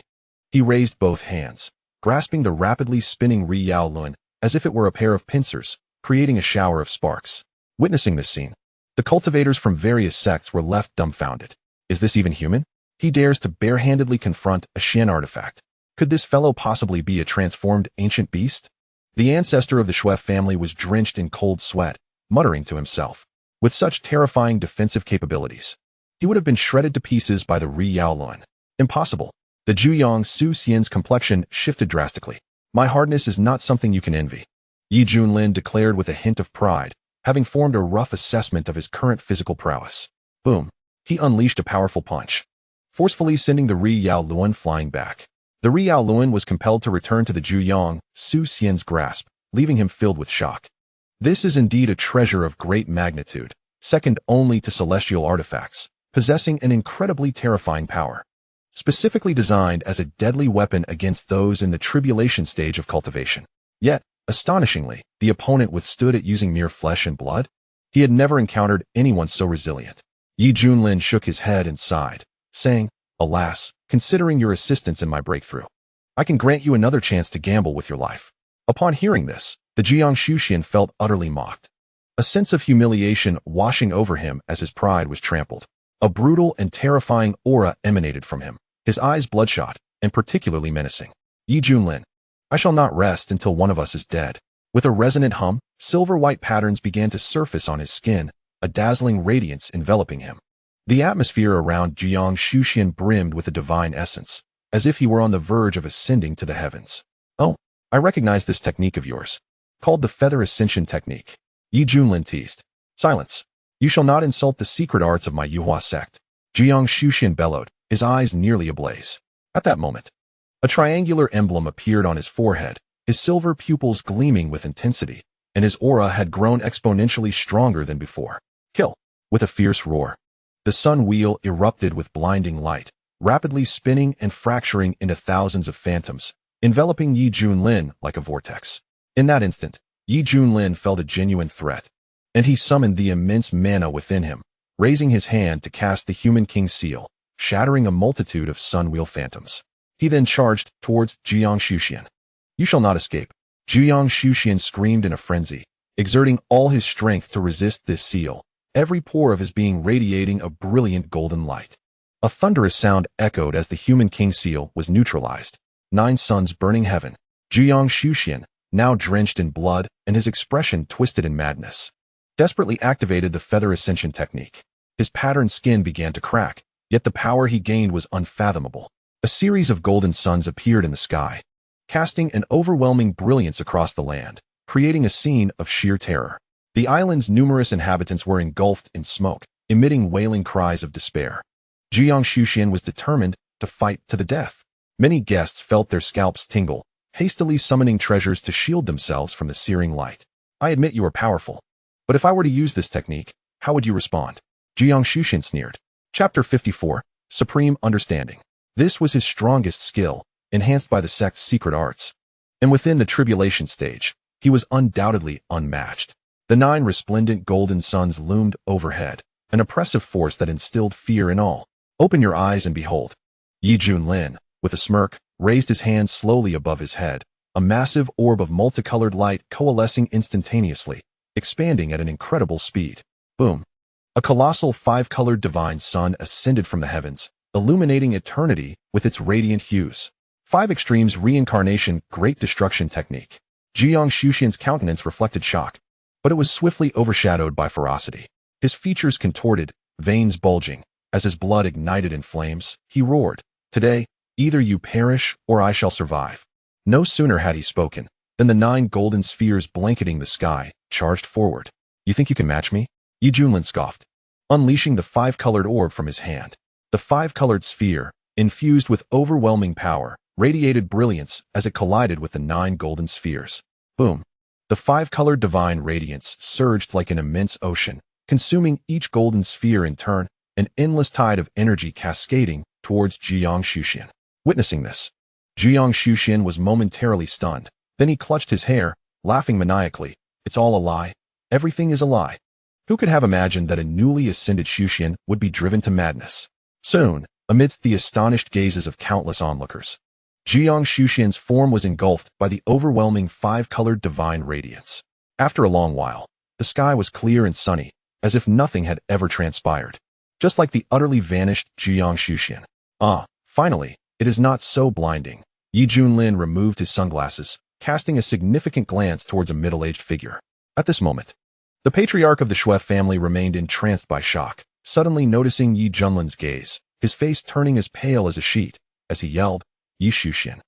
He raised both hands, grasping the rapidly spinning Ri Yao Luan as if it were a pair of pincers, creating a shower of sparks. Witnessing this scene, the cultivators from various sects were left dumbfounded. Is this even human? He dares to barehandedly confront a Xian artifact. Could this fellow possibly be a transformed ancient beast? The ancestor of the Shui family was drenched in cold sweat, muttering to himself. With such terrifying defensive capabilities, he would have been shredded to pieces by the Ri Yao Luan. Impossible. The Zhuyang Su Xian's complexion shifted drastically. My hardness is not something you can envy, Yi Junlin declared with a hint of pride, having formed a rough assessment of his current physical prowess. Boom. He unleashed a powerful punch, forcefully sending the Ri Yao Luan flying back. The Ri Yao Luan was compelled to return to the Zhuyang Su Xian's grasp, leaving him filled with shock. This is indeed a treasure of great magnitude, second only to celestial artifacts, possessing an incredibly terrifying power. Specifically designed as a deadly weapon against those in the tribulation stage of cultivation. Yet, astonishingly, the opponent withstood it using mere flesh and blood. He had never encountered anyone so resilient. Yi Junlin shook his head and sighed, saying, Alas, considering your assistance in my breakthrough, I can grant you another chance to gamble with your life. Upon hearing this, the Zhuyang Shuxian felt utterly mocked. A sense of humiliation washing over him as his pride was trampled. A brutal and terrifying aura emanated from him, his eyes bloodshot and particularly menacing. Yi Junlin, I shall not rest until one of us is dead. With a resonant hum, silver-white patterns began to surface on his skin, a dazzling radiance enveloping him. The atmosphere around Zhuyang Shuxian brimmed with a divine essence, as if he were on the verge of ascending to the heavens. Oh, I recognize this technique of yours, called the Feather Ascension Technique. Yi Junlin teased. Silence. You shall not insult the secret arts of my Yuhua sect. Zhuyang Shuxian bellowed, his eyes nearly ablaze. At that moment, a triangular emblem appeared on his forehead, his silver pupils gleaming with intensity, and his aura had grown exponentially stronger than before. Kill! With a fierce roar, the sun wheel erupted with blinding light, rapidly spinning and fracturing into thousands of phantoms, enveloping Yi Junlin like a vortex. In that instant, Yi Junlin felt a genuine threat, and he summoned the immense mana within him, raising his hand to cast the Human King seal, shattering a multitude of sun-wheel phantoms. He then charged towards Zhuyang Shuxian. You shall not escape. Zhuyang Shuxian screamed in a frenzy, exerting all his strength to resist this seal, every pore of his being radiating a brilliant golden light. A thunderous sound echoed as the Human King seal was neutralized. 9 suns burning heaven. Zhuyang Shuxian, now drenched in blood and his expression twisted in madness, desperately activated the Feather Ascension Technique. His patterned skin began to crack, yet the power he gained was unfathomable. A series of golden suns appeared in the sky, casting an overwhelming brilliance across the land, creating a scene of sheer terror. The island's numerous inhabitants were engulfed in smoke, emitting wailing cries of despair. Zhuyang Shuxian was determined to fight to the death. Many guests felt their scalps tingle, hastily summoning treasures to shield themselves from the searing light. I admit you are powerful. But if I were to use this technique, how would you respond? Jiang Xuxian sneered. Chapter 54, Supreme Understanding. This was his strongest skill, enhanced by the sect's secret arts. And within the tribulation stage, he was undoubtedly unmatched. The 9 resplendent golden suns loomed overhead, an oppressive force that instilled fear in all. Open your eyes and behold. Junlin, with a smirk, raised his hand slowly above his head, a massive orb of multicolored light coalescing instantaneously, expanding at an incredible speed. Boom. A colossal 5-colored divine sun ascended from the heavens, illuminating eternity with its radiant hues. 5 extremes reincarnation great destruction technique. Jiang Xuxian's countenance reflected shock, but it was swiftly overshadowed by ferocity. His features contorted, veins bulging. As his blood ignited in flames, he roared, "Today, either you perish or I shall survive." No sooner had he spoken than the 9 golden spheres blanketing the sky charged forward. "You think you can match me?" Junlin scoffed, unleashing the 5-colored orb from his hand. The 5-colored sphere, infused with overwhelming power, radiated brilliance as it collided with the 9 golden spheres. Boom. The 5-colored divine radiance surged like an immense ocean, consuming each golden sphere in turn, an endless tide of energy cascading towards Jiang Xuxian. Witnessing this, Jiang Xuxian was momentarily stunned. Then he clutched his hair, laughing maniacally. "It's all a lie. Everything is a lie." Who could have imagined that a newly ascended Xuxian would be driven to madness? Soon, amidst the astonished gazes of countless onlookers, Jiang Xuxian's form was engulfed by the overwhelming 5-colored divine radiance. After a long while, the sky was clear and sunny, as if nothing had ever transpired. Just like the utterly vanished Jiang Xuxian. Finally, it is not so blinding. Junlin removed his sunglasses, casting a significant glance towards a middle-aged figure. At this moment, the patriarch of the Shui family remained entranced by shock, suddenly noticing Junlin's gaze, his face turning as pale as a sheet, as he yelled, "Xuxian,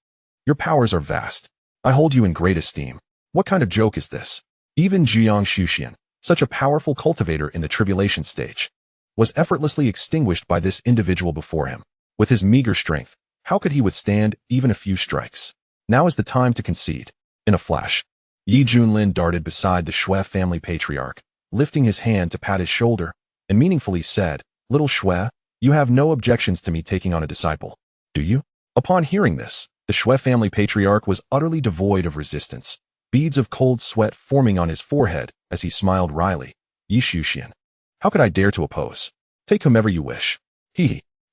your powers are vast. I hold you in great esteem. What kind of joke is this?" Even Jiang Xuxian, such a powerful cultivator in the tribulation stage, was effortlessly extinguished by this individual before him. With his meager strength, how could he withstand even a few strikes? Now is the time to concede. In a flash, Junlin darted beside the Shui family patriarch, lifting his hand to pat his shoulder, and meaningfully said, "Little Shui, you have no objections to me taking on a disciple, do you?" Upon hearing this, the Shui family patriarch was utterly devoid of resistance, beads of cold sweat forming on his forehead as he smiled wryly. "Xuxian, how could I dare to oppose? Take whomever you wish."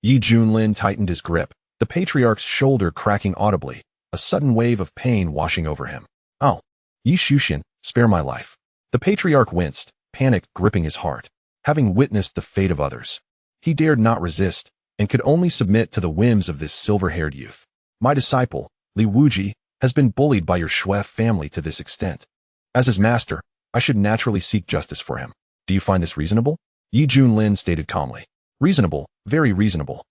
Junlin tightened his grip, the patriarch's shoulder cracking audibly, a sudden wave of pain washing over him. "Oh, Xuxian, spare my life." The patriarch winced, panic gripping his heart. Having witnessed the fate of others, he dared not resist, and could only submit to the whims of this silver-haired youth. "My disciple, Li Wuji, has been bullied by your Shui family to this extent. As his master, I should naturally seek justice for him. Do you find this reasonable?" Junlin stated calmly. "Reasonable, very reasonable.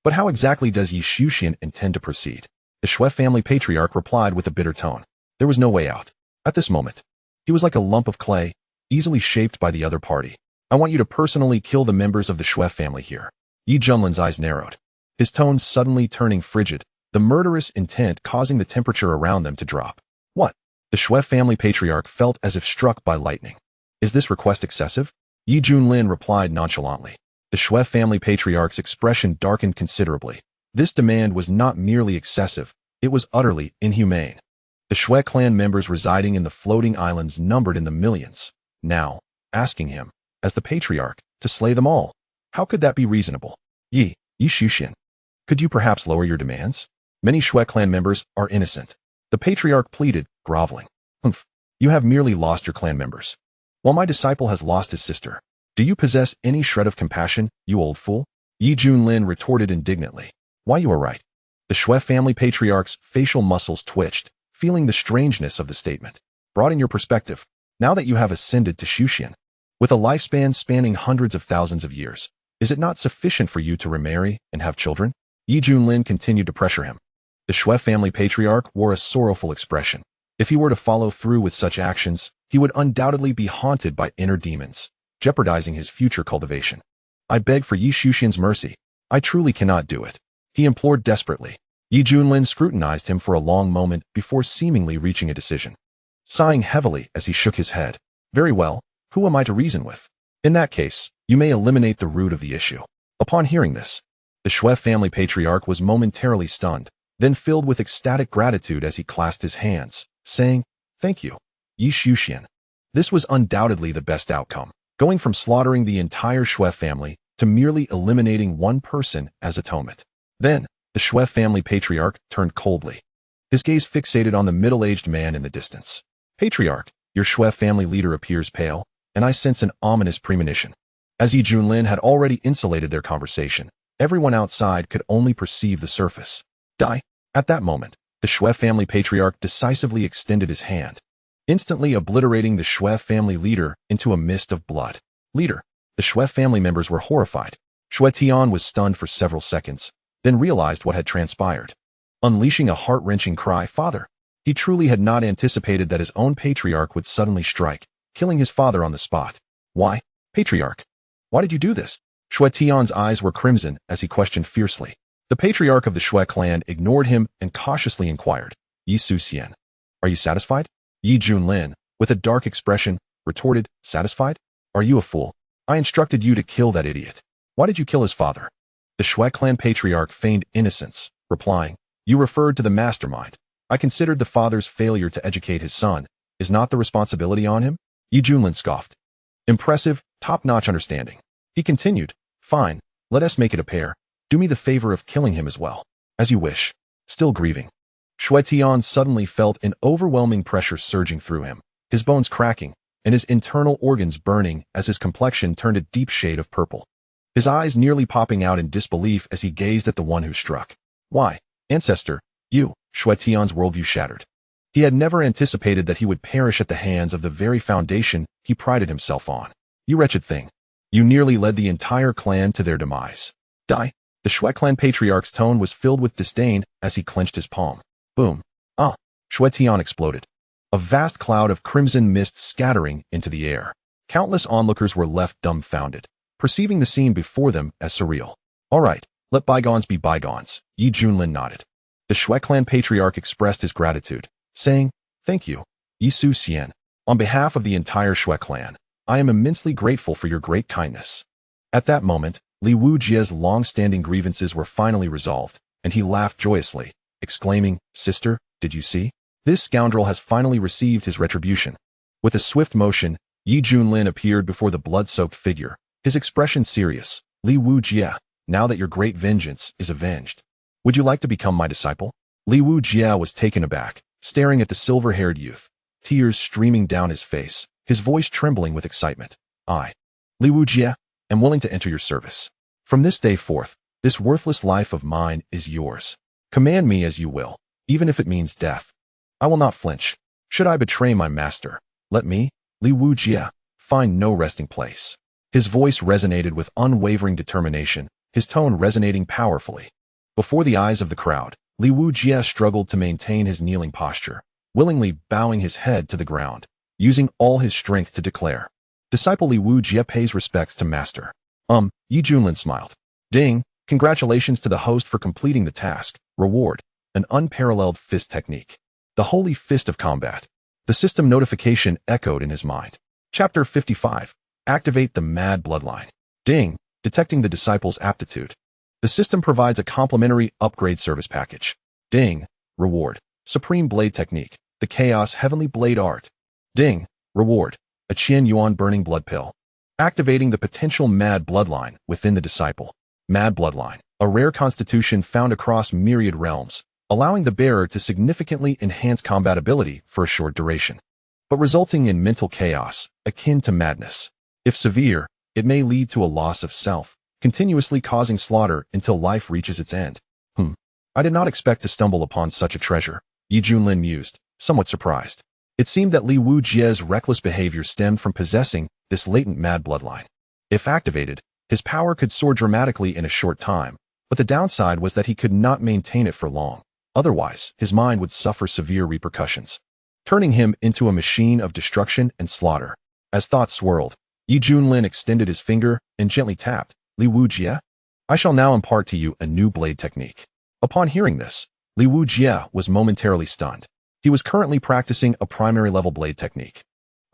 But how exactly does Xuxian intend to proceed?" The Shui family patriarch replied with a bitter tone. There was no way out. At this moment, he was like a lump of clay, easily shaped by the other party. "I want you to personally kill the members of the Shui family here." Junlin's eyes narrowed, his tone suddenly turning frigid, the murderous intent causing the temperature around them to drop. "What?" The Shui family patriarch felt as if struck by lightning. "Is this request excessive?" Junlin replied nonchalantly. The Shui family patriarch's expression darkened considerably. This demand was not merely excessive, it was utterly inhumane. The Shui clan members residing in the floating islands numbered in the millions. Now, asking him, as the patriarch, to slay them all. How could that be reasonable? Xuxian, could you perhaps lower your demands? Many Shui clan members are innocent. The patriarch pleaded, groveling. You have merely lost your clan members, while my disciple has lost his sister. Do you possess any shred of compassion, you old fool? Junlin retorted indignantly. Why, you are right. The Shui family patriarch's facial muscles twitched, feeling the strangeness of the statement. Broaden your perspective. Now that you have ascended to Xuxian, with a lifespan spanning hundreds of thousands of years, is it not sufficient for you to remarry and have children? Junlin continued to pressure him. The Shui family patriarch wore a sorrowful expression. If he were to follow through with such actions, he would undoubtedly be haunted by inner demons, jeopardizing his future cultivation. I beg for Xuxian's mercy. I truly cannot do it. he implored desperately. Yi Junlin scrutinized him for a long moment before seemingly reaching a decision, sighing heavily as he shook his head. Very well, who am I to reason with? In that case, you may eliminate the root of the issue. Upon hearing this, the Shui family patriarch was momentarily stunned, then filled with ecstatic gratitude as he clasped his hands, saying, "Thank you, Yi Xuxian." This was undoubtedly the best outcome, going from slaughtering the entire Shui family to merely eliminating one person as atonement. Then, the Shui family patriarch turned coldly, his gaze fixated on the middle-aged man in the distance. "Patriarch, your Shui family leader appears pale, and I sense an ominous premonition." As Yi Junlin had already insulated their conversation, everyone outside could only perceive the surface. Die. At that moment, the Shui family patriarch decisively extended his hand, instantly obliterating the Shui family leader into a mist of blood. Leader. The Shui family members were horrified. Shui Tian was stunned for several seconds, then realized what had transpired. Unleashing a heart-wrenching cry, "Father!" He truly had not anticipated that his own patriarch would suddenly strike, killing his father on the spot. "Why, patriarch? Why did you do this?" Shui Tian's eyes were crimson as he questioned fiercely. The patriarch of the Shui clan ignored him and cautiously inquired, "Yi Xuxian, are you satisfied?" Yi Junlin, with a dark expression, retorted, "Satisfied? Are you a fool? I instructed you to kill that idiot. Why did you kill his father?" The Shui clan patriarch feigned innocence, replying, "You referred to the mastermind. I considered the father's failure to educate his son. Is not the responsibility on him?" Yi Junlin scoffed. Impressive, top-notch understanding. He continued, "Fine, let us make it a pair. Do me the favor of killing him as well." "As you wish." Still grieving, Shui Tian suddenly felt an overwhelming pressure surging through him, his bones cracking, and his internal organs burning as his complexion turned a deep shade of purple. His eyes nearly popping out in disbelief as he gazed at the one who struck. "Why, ancestor, you..." Shui Tian's worldview shattered. He had never anticipated that he would perish at the hands of the very foundation he prided himself on. "You wretched thing. You nearly led the entire clan to their demise. Die." The Shui clan patriarch's tone was filled with disdain as he clenched his palm. Boom. Ah! Shui Tian exploded, a vast cloud of crimson mist scattering into the air. Countless onlookers were left dumbfounded, perceiving the scene before them as surreal. "All right, let bygones be bygones." Yi Junlin nodded. The Shui clan patriarch expressed his gratitude, saying, "Thank you, Yi Xuxian. On behalf of the entire Shui clan, I am immensely grateful for your great kindness." At that moment, Li Wujie's long-standing grievances were finally resolved, and he laughed joyously, exclaiming, "Sister, did you see? This scoundrel has finally received his retribution." With a swift motion, Yi Junlin appeared before the blood-soaked figure, his expression serious. "Li Wujie, now that your great vengeance is avenged, would you like to become my disciple?" Li Wujie was taken aback, staring at the silver-haired youth, tears streaming down his face, his voice trembling with excitement. "I, Li Wujie, am willing to enter your service. From this day forth, this worthless life of mine is yours. Command me as you will, even if it means death. I will not flinch. Should I betray my master, let me, Li Wujie, find no resting place." His voice resonated with unwavering determination, his tone resonating powerfully. Before the eyes of the crowd, Li Wujie struggled to maintain his kneeling posture, willingly bowing his head to the ground, using all his strength to declare, "Disciple Li Wujie pays respects to master." Yi Junlin smiled. "Ding, congratulations to the host for completing the task. Reward, an unparalleled fist technique. The holy fist of combat." The system notification echoed in his mind. Chapter 55. Activate the mad bloodline. Ding, detecting the disciple's aptitude. The system provides a complimentary upgrade service package. Ding, reward, supreme blade technique, the chaos heavenly blade art. Ding, reward, a Xuanhuan burning blood pill. Activating the potential mad bloodline within the disciple. Mad bloodline, a rare constitution found across myriad realms, allowing the bearer to significantly enhance combat ability for a short duration, but resulting in mental chaos, akin to madness. If severe, it may lead to a loss of self, continuously causing slaughter until life reaches its end. I did not expect to stumble upon such a treasure, Yi Junlin mused, somewhat surprised. It seemed that Li Wujie's reckless behavior stemmed from possessing this latent mad bloodline. If activated, his power could soar dramatically in a short time, but the downside was that he could not maintain it for long. Otherwise, his mind would suffer severe repercussions, turning him into a machine of destruction and slaughter. As thoughts swirled, Yi Junlin extended his finger and gently tapped, "Li Wujie?" I shall now impart to you a new blade technique. Upon hearing this, Li Wujie was momentarily stunned. He was currently practicing a primary level blade technique,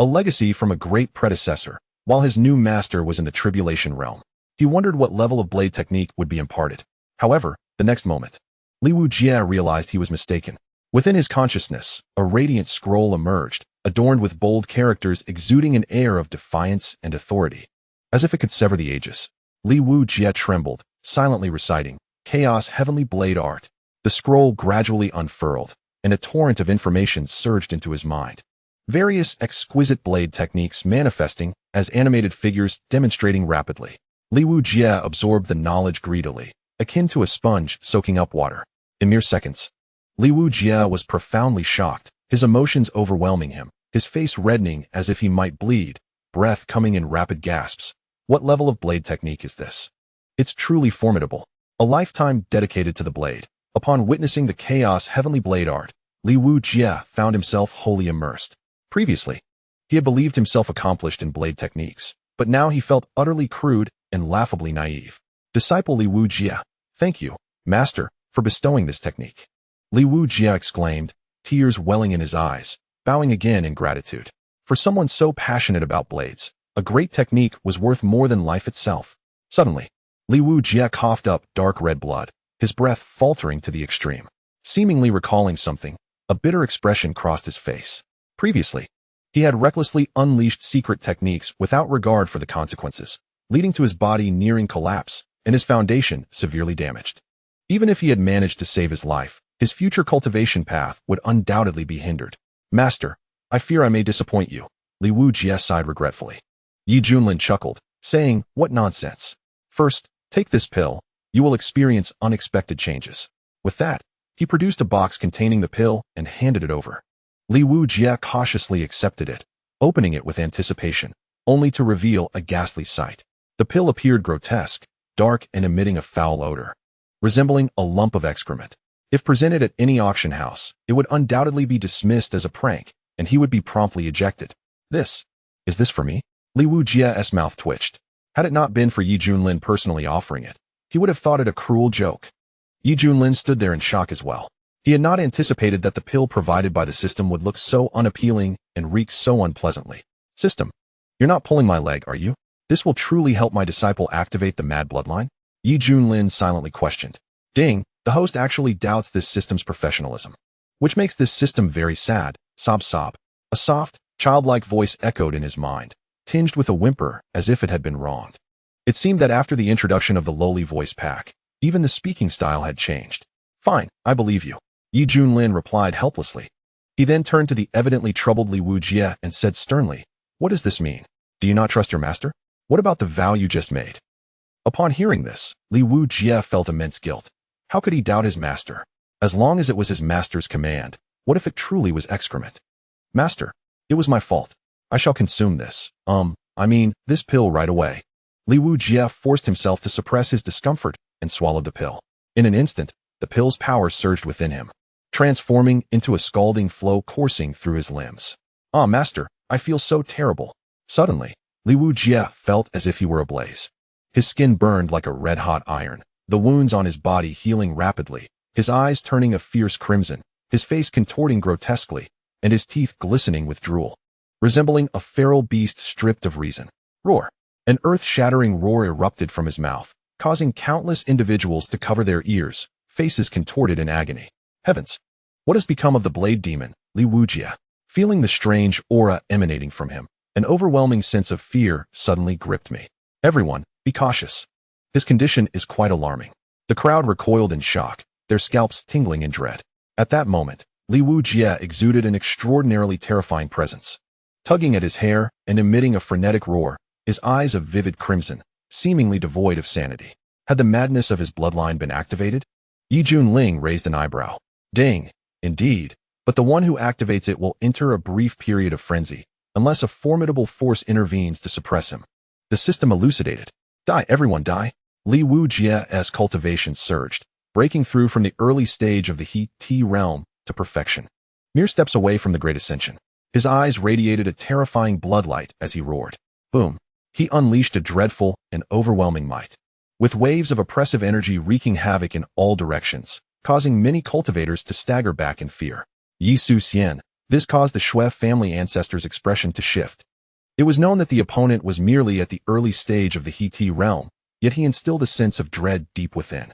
a legacy from a great predecessor, while his new master was in the tribulation realm. He wondered what level of blade technique would be imparted. However, the next moment, Li Wujie realized he was mistaken. Within his consciousness, a radiant scroll emerged, adorned with bold characters exuding an air of defiance and authority. As if it could sever the ages, Li Wujie trembled, silently reciting, "Chaos Heavenly Blade Art." The scroll gradually unfurled, and a torrent of information surged into his mind. Various exquisite blade techniques manifesting as animated figures demonstrating rapidly. Li Wujie absorbed the knowledge greedily, akin to a sponge soaking up water. In mere seconds, Li Wujie was profoundly shocked, his emotions overwhelming him, his face reddening as if he might bleed, breath coming in rapid gasps. What level of blade technique is this? It's truly formidable. A lifetime dedicated to the blade. Upon witnessing the Chaos Heavenly Blade Art, Li Wujie found himself wholly immersed. Previously, he had believed himself accomplished in blade techniques, but now he felt utterly crude and laughably naive. Disciple Li Wujie, thank you, master, for bestowing this technique. Li Wujie exclaimed, tears welling in his eyes, bowing again in gratitude. For someone so passionate about blades, a great technique was worth more than life itself. Suddenly, Li Wujie coughed up dark red blood, his breath faltering to the extreme. Seemingly recalling something, a bitter expression crossed his face. Previously, he had recklessly unleashed secret techniques without regard for the consequences, leading to his body nearing collapse and his foundation severely damaged. Even if he had managed to save his life, his future cultivation path would undoubtedly be hindered. Master, I fear I may disappoint you, Li Wujie sighed regretfully. Yi Junlin chuckled, saying, what nonsense. First, take this pill, you will experience unexpected changes. With that, he produced a box containing the pill and handed it over. Li Wujie cautiously accepted it, opening it with anticipation, only to reveal a ghastly sight. The pill appeared grotesque, dark and emitting a foul odor, resembling a lump of excrement. If presented at any auction house, it would undoubtedly be dismissed as a prank, and he would be promptly ejected. Is this for me? Li Wujie's mouth twitched. Had it not been for Yi Junlin personally offering it, he would have thought it a cruel joke. Yi Junlin stood there in shock as well. He had not anticipated that the pill provided by the system would look so unappealing and reek so unpleasantly. System, you're not pulling my leg, are you? This will truly help my disciple activate the mad bloodline? Yi Junlin silently questioned. Ding, the host actually doubts this system's professionalism. Which makes this system very sad, sob sob. A soft, childlike voice echoed in his mind, tinged with a whimper as if it had been wronged. It seemed that after the introduction of the loli voice pack, even the speaking style had changed. Fine, I believe you, Yi Junlin replied helplessly. He then turned to the evidently troubled Li Wujie and said sternly, what does this mean? Do you not trust your master? What about the vow you just made? Upon hearing this, Li Wujie felt immense guilt. How could he doubt his master? As long as it was his master's command, what if it truly was excrement? Master, it was my fault. I shall consume this, this pill right away. Li Wujie forced himself to suppress his discomfort and swallowed the pill. In an instant, the pill's power surged within him, transforming into a scalding flow coursing through his limbs. Ah, master, I feel so terrible. Suddenly, Li Wujie felt as if he were ablaze. His skin burned like a red-hot iron, the wounds on his body healing rapidly, his eyes turning a fierce crimson, his face contorting grotesquely, and his teeth glistening with drool, resembling a feral beast stripped of reason. Roar! An earth-shattering roar erupted from his mouth, causing countless individuals to cover their ears, faces contorted in agony. Heavens! What has become of the blade demon, Li Wujie? Feeling the strange aura emanating from him, an overwhelming sense of fear suddenly gripped me. Everyone, be cautious. His condition is quite alarming. The crowd recoiled in shock, their scalps tingling in dread. At that moment, Li Wujie exuded an extraordinarily terrifying presence. Tugging at his hair and emitting a frenetic roar, his eyes of vivid crimson, seemingly devoid of sanity. Had the madness of his bloodline been activated? Yi Junlin raised an eyebrow. Ding, indeed, but the one who activates it will enter a brief period of frenzy, unless a formidable force intervenes to suppress him. The system elucidated. Die, everyone die. Li Wujie's cultivation surged, breaking through from the early stage of the He realm to perfection. Mere steps away from the great ascension. His eyes radiated a terrifying bloodlight as he roared. Boom! He unleashed a dreadful and overwhelming might. with waves of oppressive energy wreaking havoc in all directions, causing many cultivators to stagger back in fear. Yi Su Xian. This caused the Shui family ancestors' expression to shift. It was known that the opponent was merely at the early stage of the He realm, yet he instilled a sense of dread deep within,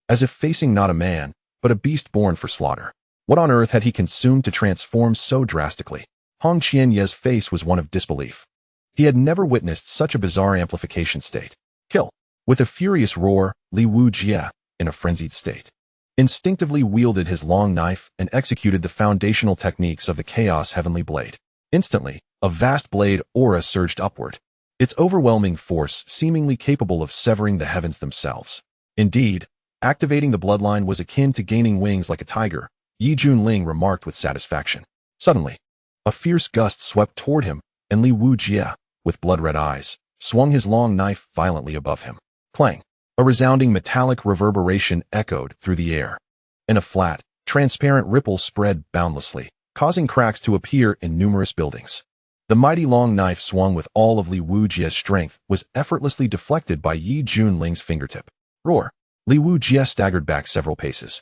as if facing not a man, but a beast born for slaughter. What on earth had he consumed to transform so drastically? Hong Qianye's face was one of disbelief. He had never witnessed such a bizarre amplification state. Kill! With a furious roar, Li Wujie, in a frenzied state, instinctively wielded his long knife and executed the foundational techniques of the Chaos Heavenly Blade. Instantly, a vast blade aura surged upward, its overwhelming force seemingly capable of severing the heavens themselves. Indeed, activating the bloodline was akin to gaining wings like a tiger, Yi Junlin remarked with satisfaction. Suddenly, a fierce gust swept toward him, and Li Wujie, with blood-red eyes, swung his long knife violently above him. Clang! A resounding metallic reverberation echoed through the air, and a flat, transparent ripple spread boundlessly, causing cracks to appear in numerous buildings. The mighty long knife swung with all of Li Wujie's strength was effortlessly deflected by Yi Junling's fingertip. Roar! Li Wujie staggered back several paces,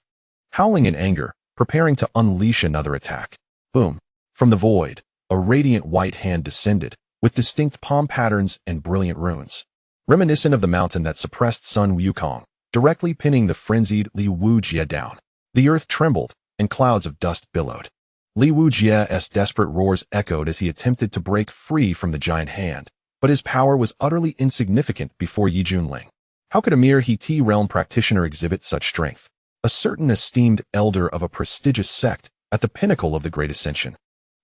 howling in anger, preparing to unleash another attack. Boom! From the void, a radiant white hand descended, with distinct palm patterns and brilliant runes, reminiscent of the mountain that suppressed Sun Wukong, directly pinning the frenzied Li Wujie down. The earth trembled, and clouds of dust billowed. Li Wujie's desperate roars echoed as he attempted to break free from the giant hand, but his power was utterly insignificant before Yi Junling. How could a mere He realm practitioner exhibit such strength? A certain esteemed elder of a prestigious sect, at the pinnacle of the Great Ascension,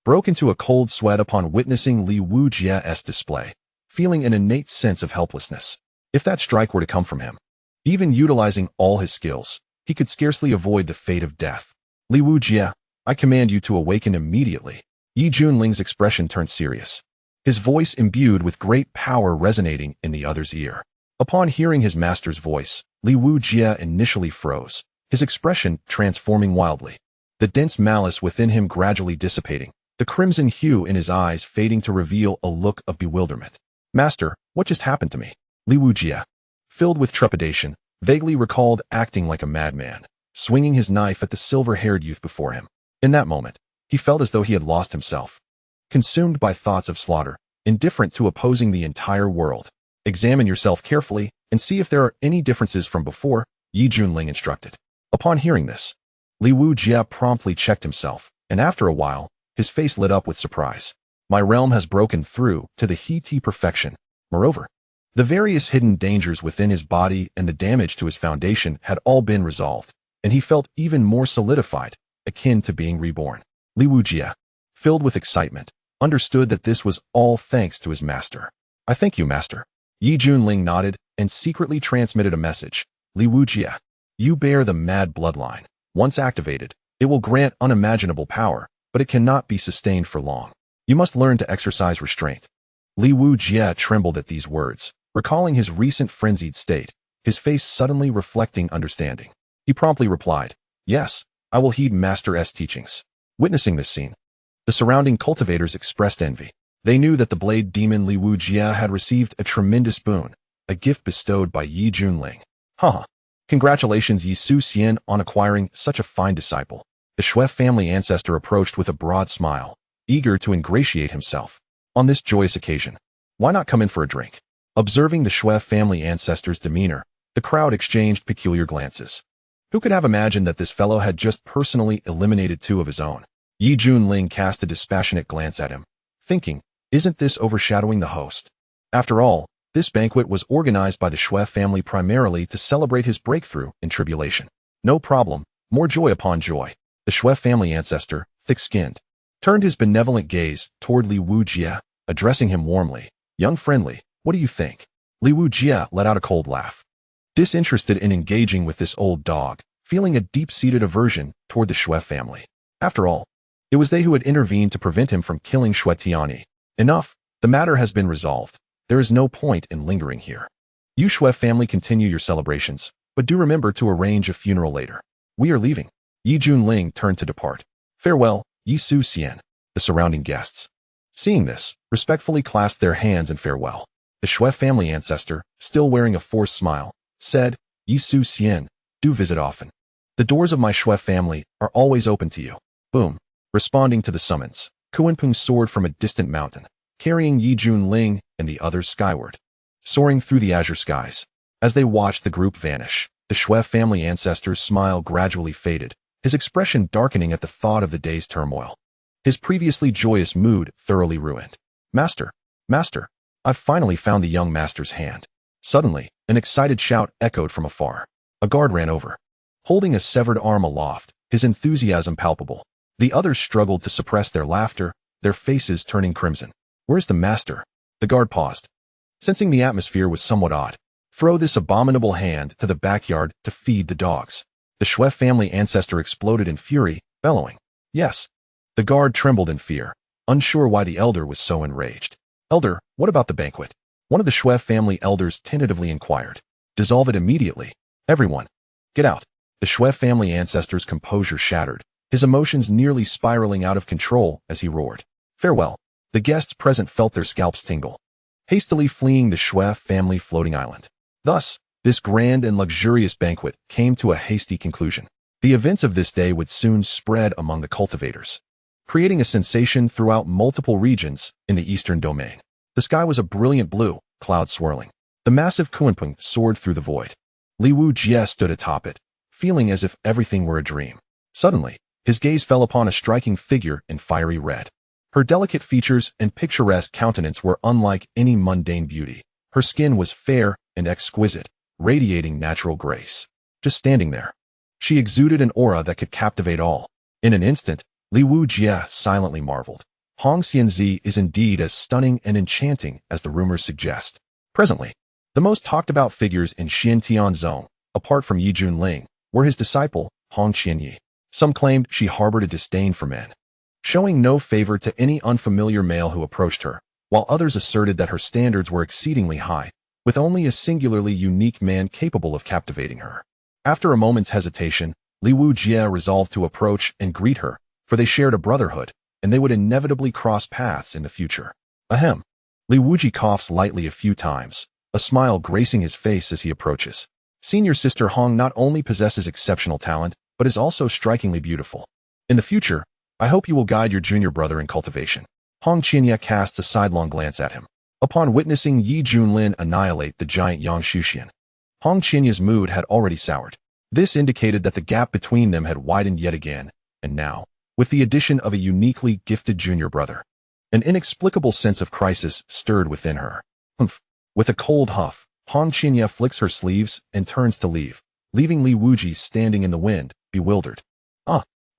broke into a cold sweat upon witnessing Li Wujie's display, feeling an innate sense of helplessness. If that strike were to come from him, even utilizing all his skills, he could scarcely avoid the fate of death. Li Wujie, I command you to awaken immediately. Yi Junling's expression turned serious, his voice imbued with great power resonating in the other's ear. Upon hearing his master's voice, Li Wujie initially froze, his expression transforming wildly, the dense malice within him gradually dissipating, the crimson hue in his eyes fading to reveal a look of bewilderment. Master, what just happened to me? Li Wujie, filled with trepidation, vaguely recalled acting like a madman, swinging his knife at the silver-haired youth before him. In that moment, he felt as though he had lost himself, consumed by thoughts of slaughter, indifferent to opposing the entire world. Examine yourself carefully and see if there are any differences from before, Yi Junling instructed. Upon hearing this, Li Wujie promptly checked himself, and after a while, his face lit up with surprise. My realm has broken through to the He perfection. Moreover, the various hidden dangers within his body and the damage to his foundation had all been resolved, and he felt even more solidified, akin to being reborn. Li Wujie, filled with excitement, understood that this was all thanks to his master. I thank you, master. Yi Junling nodded and secretly transmitted a message. Li Wujie, you bear the mad bloodline. Once activated, it will grant unimaginable power, but it cannot be sustained for long. You must learn to exercise restraint. Li Wujie trembled at these words, recalling his recent frenzied state, his face suddenly reflecting understanding. He promptly replied, yes, I will heed Master's teachings. Witnessing this scene, the surrounding cultivators expressed envy. They knew that the blade demon Li Wujie had received a tremendous boon, a gift bestowed by Yi Junling. Haha. Congratulations Yi Su Xian on acquiring such a fine disciple. The Shui family ancestor approached with a broad smile, eager to ingratiate himself. On this joyous occasion, why not come in for a drink? Observing the Shui family ancestor's demeanor, the crowd exchanged peculiar glances. Who could have imagined that this fellow had just personally eliminated two of his own? Yi Junling cast a dispassionate glance at him, thinking, isn't this overshadowing the host? After all, this banquet was organized by the Shui family primarily to celebrate his breakthrough in tribulation. No problem, more joy upon joy. The Shui family ancestor, thick-skinned, turned his benevolent gaze toward Li Wujie, addressing him warmly. Young friendly, what do you think? Li Wujie let out a cold laugh, disinterested in engaging with this old dog, feeling a deep-seated aversion toward the Shui family. After all, it was they who had intervened to prevent him from killing Shui Tianyi. Enough, the matter has been resolved. There is no point in lingering here. You Shui family continue your celebrations, but do remember to arrange a funeral later. We are leaving. Yi Junling turned to depart. Farewell, Yi Su Xian. The surrounding guests, seeing this, respectfully clasped their hands in farewell. The Shui family ancestor, still wearing a forced smile, said, Yi Su Xian, do visit often. The doors of my Shui family are always open to you. Boom. Responding to the summons, Xuanhuan soared from a distant mountain, carrying Yi Junlin and the others skyward, soaring through the azure skies. As they watched the group vanish, the Shui family ancestor's smile gradually faded, his expression darkening at the thought of the day's turmoil. His previously joyous mood thoroughly ruined. Master! Master! I've finally found the young master's hand. Suddenly, an excited shout echoed from afar. A guard ran over, holding a severed arm aloft, his enthusiasm palpable. The others struggled to suppress their laughter, their faces turning crimson. Where's the master? The guard paused, sensing the atmosphere was somewhat odd. Throw this abominable hand to the backyard to feed the dogs. The Shui family ancestor exploded in fury, bellowing. Yes. The guard trembled in fear, unsure why the elder was so enraged. Elder, what about the banquet? One of the Shui family elders tentatively inquired. Dissolve it immediately. Everyone, get out. The Shui family ancestor's composure shattered, his emotions nearly spiraling out of control as he roared. Farewell. The guests present felt their scalps tingle, hastily fleeing the Shui family floating island. Thus, this grand and luxurious banquet came to a hasty conclusion. The events of this day would soon spread among the cultivators, creating a sensation throughout multiple regions in the eastern domain. The sky was a brilliant blue, clouds swirling. The massive Xuanhuan soared through the void. Li Wujie stood atop it, feeling as if everything were a dream. Suddenly, his gaze fell upon a striking figure in fiery red. Her delicate features and picturesque countenance were unlike any mundane beauty. Her skin was fair and exquisite, radiating natural grace. Just standing there, she exuded an aura that could captivate all. In an instant, Li Wujie silently marveled. Hong Xianzi is indeed as stunning and enchanting as the rumors suggest. Presently, the most talked-about figures in Xiantian Zone, apart from Yi Junlin, were his disciple, Hong Qianyi. Some claimed she harbored a disdain for men, showing no favor to any unfamiliar male who approached her, while others asserted that her standards were exceedingly high, with only a singularly unique man capable of captivating her. After a moment's hesitation, Li Wujie resolved to approach and greet her, for they shared a brotherhood, and they would inevitably cross paths in the future. Ahem. Li Wujie coughs lightly a few times, a smile gracing his face as he approaches. Senior sister Hong not only possesses exceptional talent, but is also strikingly beautiful. In the future, I hope you will guide your junior brother in cultivation. Hong Qianyi casts a sidelong glance at him. Upon witnessing Yi Junlin annihilate the giant Yang Xuxian, Hong Qianyi's mood had already soured. This indicated that the gap between them had widened yet again, and now, with the addition of a uniquely gifted junior brother, an inexplicable sense of crisis stirred within her. Humph. With a cold huff, Hong Qianyi flicks her sleeves and turns to leave, leaving Li Wujie standing in the wind, bewildered.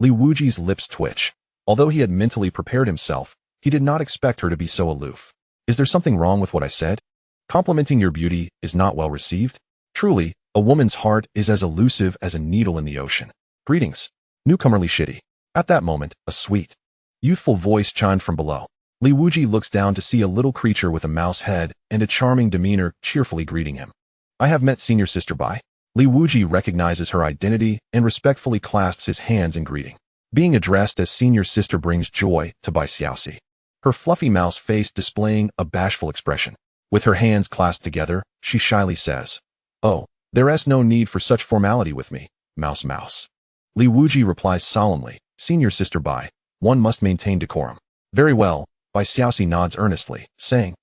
Li Wujie's lips twitch. Although he had mentally prepared himself, he did not expect her to be so aloof. Is there something wrong with what I said? Complimenting your beauty is not well received? Truly, a woman's heart is as elusive as a needle in the ocean. Greetings, newcomer Li Shidi. At that moment, a sweet, youthful voice chimed from below. Li Wujie looks down to see a little creature with a mouse head and a charming demeanor cheerfully greeting him. I have met senior sister Bai. Li Wujie recognizes her identity and respectfully clasps his hands in greeting. Being addressed as senior sister brings joy to Bai Xiaoxi, her fluffy mouse face displaying a bashful expression. With her hands clasped together, she shyly says, Oh, there is no need for such formality with me, mouse. Li Wujie replies solemnly, Senior sister Bai, one must maintain decorum. Very well, Bai Xiaoxi nods earnestly, saying,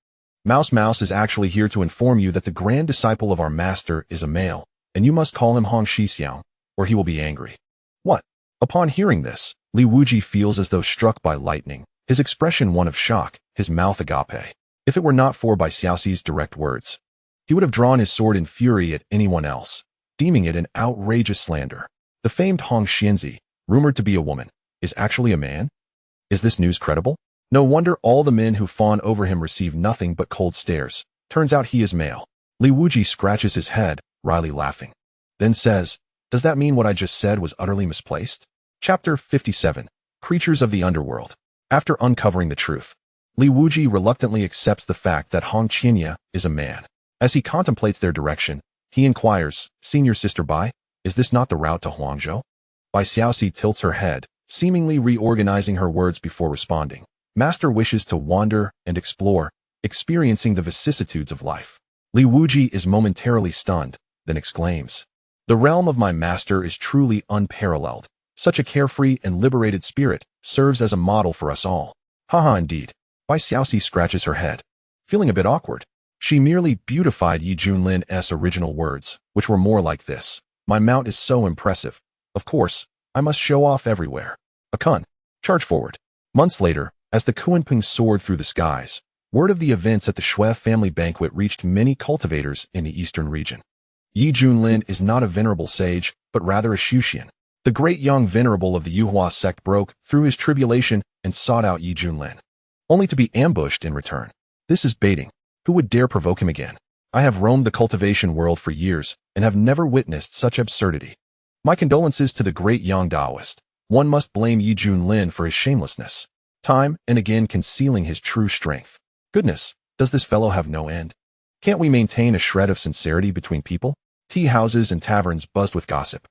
Mouse is actually here to inform you that the grand disciple of our master is a male, and you must call him Hong Shixiang, or he will be angry. What? Upon hearing this, Li Wujie feels as though struck by lightning, his expression one of shock, his mouth agape. If it were not for Bai Xiaoxi's direct words, he would have drawn his sword in fury at anyone else, deeming it an outrageous slander. The famed Hong Xianzi, rumored to be a woman, is actually a man? Is this news credible? No wonder all the men who fawn over him receive nothing but cold stares. Turns out he is male. Li Wujie scratches his head, wryly laughing, then says, Does that mean what I just said was utterly misplaced? Chapter 57, Creatures of the Underworld. After uncovering the truth, Li Wujie reluctantly accepts the fact that Hong Qianyi is a man. As he contemplates their direction, he inquires, Senior sister Bai, is this not the route to Huangzhou? Bai Xiaoxi tilts her head, seemingly reorganizing her words before responding. Master wishes to wander and explore, experiencing the vicissitudes of life. Li Wujie is momentarily stunned, then exclaims, "The realm of my master is truly unparalleled. Such a carefree and liberated spirit serves as a model for us all." Haha, indeed. Bai Xiaoxi scratches her head, feeling a bit awkward. She merely beautified Yi Junlin's original words, which were more like this: "My mount is so impressive. Of course, I must show off everywhere. A kun. Charge forward." Months later, as the Xuanhuan soared through the skies, word of the events at the Shui family banquet reached many cultivators in the eastern region. Yi Junlin is not a venerable sage, but rather a Xuxian. The great young venerable of the Yuhua sect broke through his tribulation and sought out Yi Junlin, only to be ambushed in return. This is baiting. Who would dare provoke him again? I have roamed the cultivation world for years and have never witnessed such absurdity. My condolences to the great young Taoist. One must blame Yi Junlin for his shamelessness, time and again concealing his true strength. Goodness, does this fellow have no end? Can't we maintain a shred of sincerity between people? Tea houses and taverns buzzed with gossip.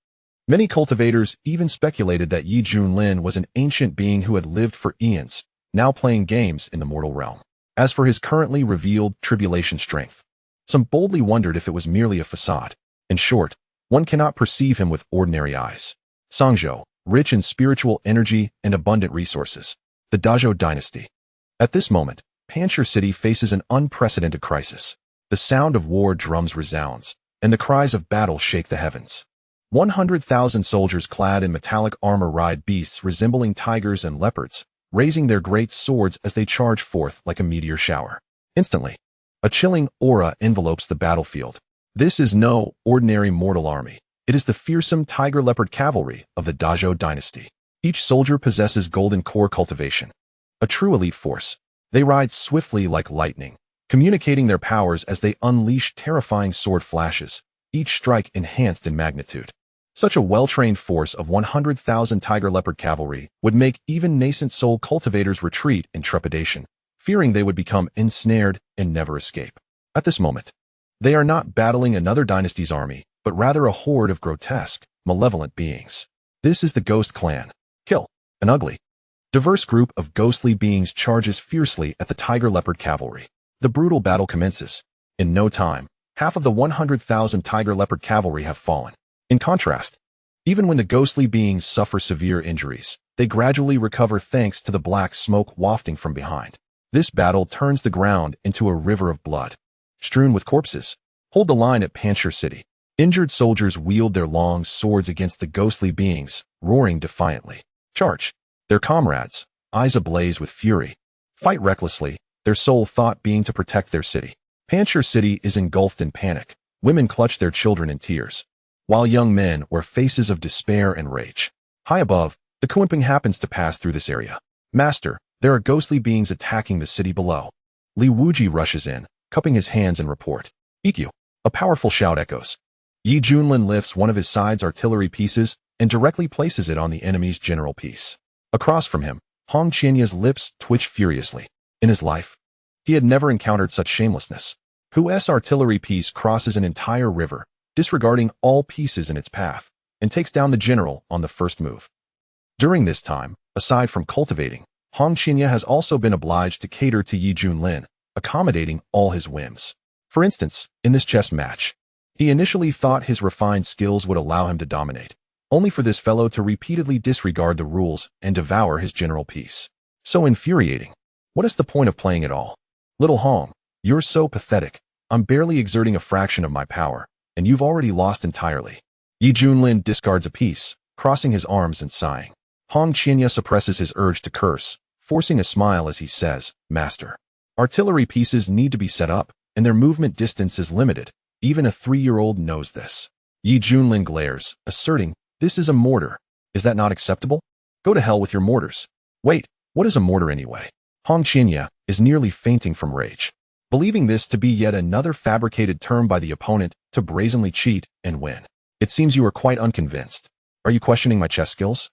Many cultivators even speculated that Yi Junlin was an ancient being who had lived for eons, now playing games in the mortal realm. As for his currently revealed tribulation strength, some boldly wondered if it was merely a facade. In short, one cannot perceive him with ordinary eyes. Songzhou, rich in spiritual energy and abundant resources. The Dazhou dynasty. At this moment, Panshir City faces an unprecedented crisis. The sound of war drums resounds, and the cries of battle shake the heavens. 100,000 soldiers clad in metallic armor ride beasts resembling tigers and leopards, raising their great swords as they charge forth like a meteor shower. Instantly, a chilling aura envelopes the battlefield. This is no ordinary mortal army. It is the fearsome tiger leopard cavalry of the Dazhou dynasty. Each soldier possesses golden core cultivation, a true elite force. They ride swiftly like lightning, communicating their powers as they unleash terrifying sword flashes, each strike enhanced in magnitude. Such a well-trained force of 100,000 tiger leopard cavalry would make even nascent soul cultivators retreat in trepidation, fearing they would become ensnared and never escape. At this moment, they are not battling another dynasty's army, but rather a horde of grotesque, malevolent beings. This is the Ghost Clan. Kill. An ugly, diverse group of ghostly beings charges fiercely at the tiger leopard cavalry. The brutal battle commences. In no time, half of the 100,000 tiger leopard cavalry have fallen. In contrast, even when the ghostly beings suffer severe injuries, they gradually recover thanks to the black smoke wafting from behind. This battle turns the ground into a river of blood, strewn with corpses. Hold the line at Panshir City. Injured soldiers wield their long swords against the ghostly beings, roaring defiantly. Charge. Their comrades, eyes ablaze with fury, fight recklessly, their sole thought being to protect their city. Panshir City is engulfed in panic. Women clutch their children in tears, while young men wear faces of despair and rage. High above, the Xuanhuan happens to pass through this area. Master, there are ghostly beings attacking the city below. Li Wuji rushes in, cupping his hands in report. EQ. A powerful shout echoes. Yi Junlin lifts one of his side's artillery pieces and directly places it on the enemy's general piece. Across from him, Hong Qianya's lips twitch furiously. In his life, he had never encountered such shamelessness. Hu's artillery piece crosses an entire river, disregarding all pieces in its path, and takes down the general on the first move. During this time, aside from cultivating, Hong Qianya has also been obliged to cater to Yi Junlin, accommodating all his whims. For instance, in this chess match, he initially thought his refined skills would allow him to dominate, only for this fellow to repeatedly disregard the rules and devour his general piece. So infuriating. What is the point of playing at all? Little Hong, you're so pathetic. I'm barely exerting a fraction of my power, and you've already lost entirely. Yi Junlin discards a piece, crossing his arms and sighing. Hong Qianya suppresses his urge to curse, forcing a smile as he says, Master, artillery pieces need to be set up, and their movement distance is limited. Even a 3-year-old knows this. Yi Junlin glares, asserting, this is a mortar. Is that not acceptable? Go to hell with your mortars. Wait, what is a mortar anyway? Hong Qianya is nearly fainting from rage, believing this to be yet another fabricated term by the opponent to brazenly cheat and win. It seems you are quite unconvinced. Are you questioning my chess skills?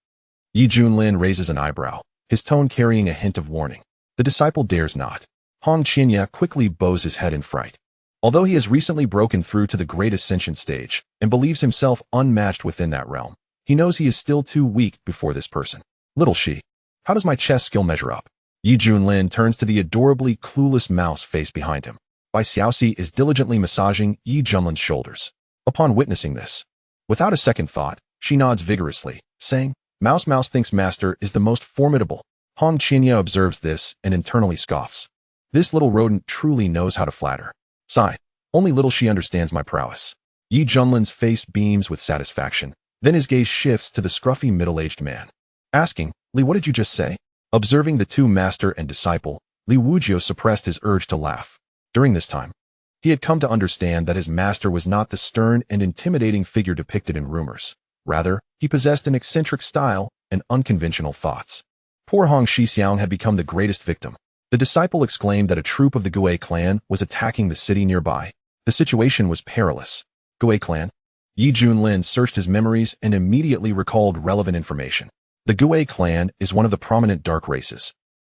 Yi Junlin raises an eyebrow, his tone carrying a hint of warning. The disciple dares not. Hong Qianya quickly bows his head in fright. Although he has recently broken through to the great ascension stage and believes himself unmatched within that realm, he knows he is still too weak before this person. Little she, how does my chess skill measure up? Yi Junlin turns to the adorably clueless mouse face behind him. Bai Xiaoxi is diligently massaging Yi Junlin's shoulders. Upon witnessing this, without a second thought, she nods vigorously, saying, Mouse Mouse thinks Master is the most formidable. Hong Qinya observes this and internally scoffs. This little rodent truly knows how to flatter. Sigh, only little she understands my prowess. Yi Junlin's face beams with satisfaction, then his gaze shifts to the scruffy middle-aged man, asking, Li, what did you just say? Observing the two master and disciple, Li Wujiu suppressed his urge to laugh. During this time, he had come to understand that his master was not the stern and intimidating figure depicted in rumors. Rather, he possessed an eccentric style and unconventional thoughts. Poor Hong Shixiang had become the greatest victim. The disciple exclaimed that a troop of the Gui clan was attacking the city nearby. The situation was perilous. Gui clan? Yi Junlin searched his memories and immediately recalled relevant information. The Gui clan is one of the prominent dark races,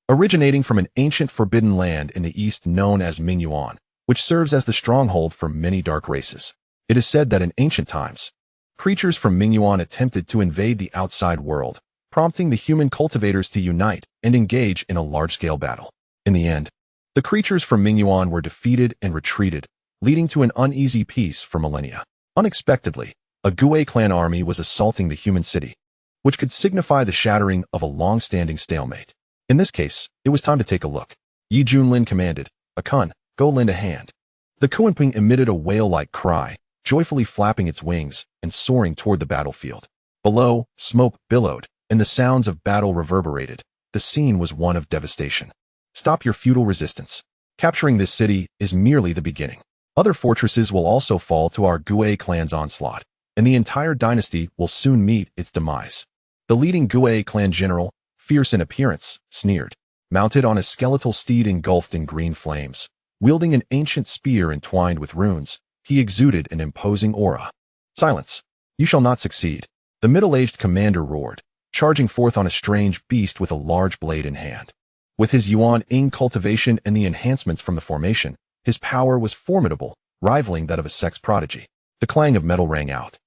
originating from an ancient forbidden land in the east known as Mingyuan, which serves as the stronghold for many dark races. It is said that in ancient times, creatures from Mingyuan attempted to invade the outside world, prompting the human cultivators to unite and engage in a large-scale battle. In the end, the creatures from Mingyuan were defeated and retreated, leading to an uneasy peace for millennia. Unexpectedly, a Gui clan army was assaulting the human city, which could signify the shattering of a long-standing stalemate. In this case, it was time to take a look. Yi Junlin commanded, Akun, go lend a hand. The Kuanping emitted a whale-like cry, joyfully flapping its wings and soaring toward the battlefield. Below, smoke billowed, and the sounds of battle reverberated. The scene was one of devastation. Stop your futile resistance. Capturing this city is merely the beginning. Other fortresses will also fall to our Gui clan's onslaught, and the entire dynasty will soon meet its demise. The leading Gui clan general, fierce in appearance, sneered. Mounted on a skeletal steed engulfed in green flames, wielding an ancient spear entwined with runes, he exuded an imposing aura. Silence! You shall not succeed. The middle-aged commander roared, charging forth on a strange beast with a large blade in hand. With his Yuan-Ing cultivation and the enhancements from the formation, his power was formidable, rivaling that of a sex prodigy. The clang of metal rang out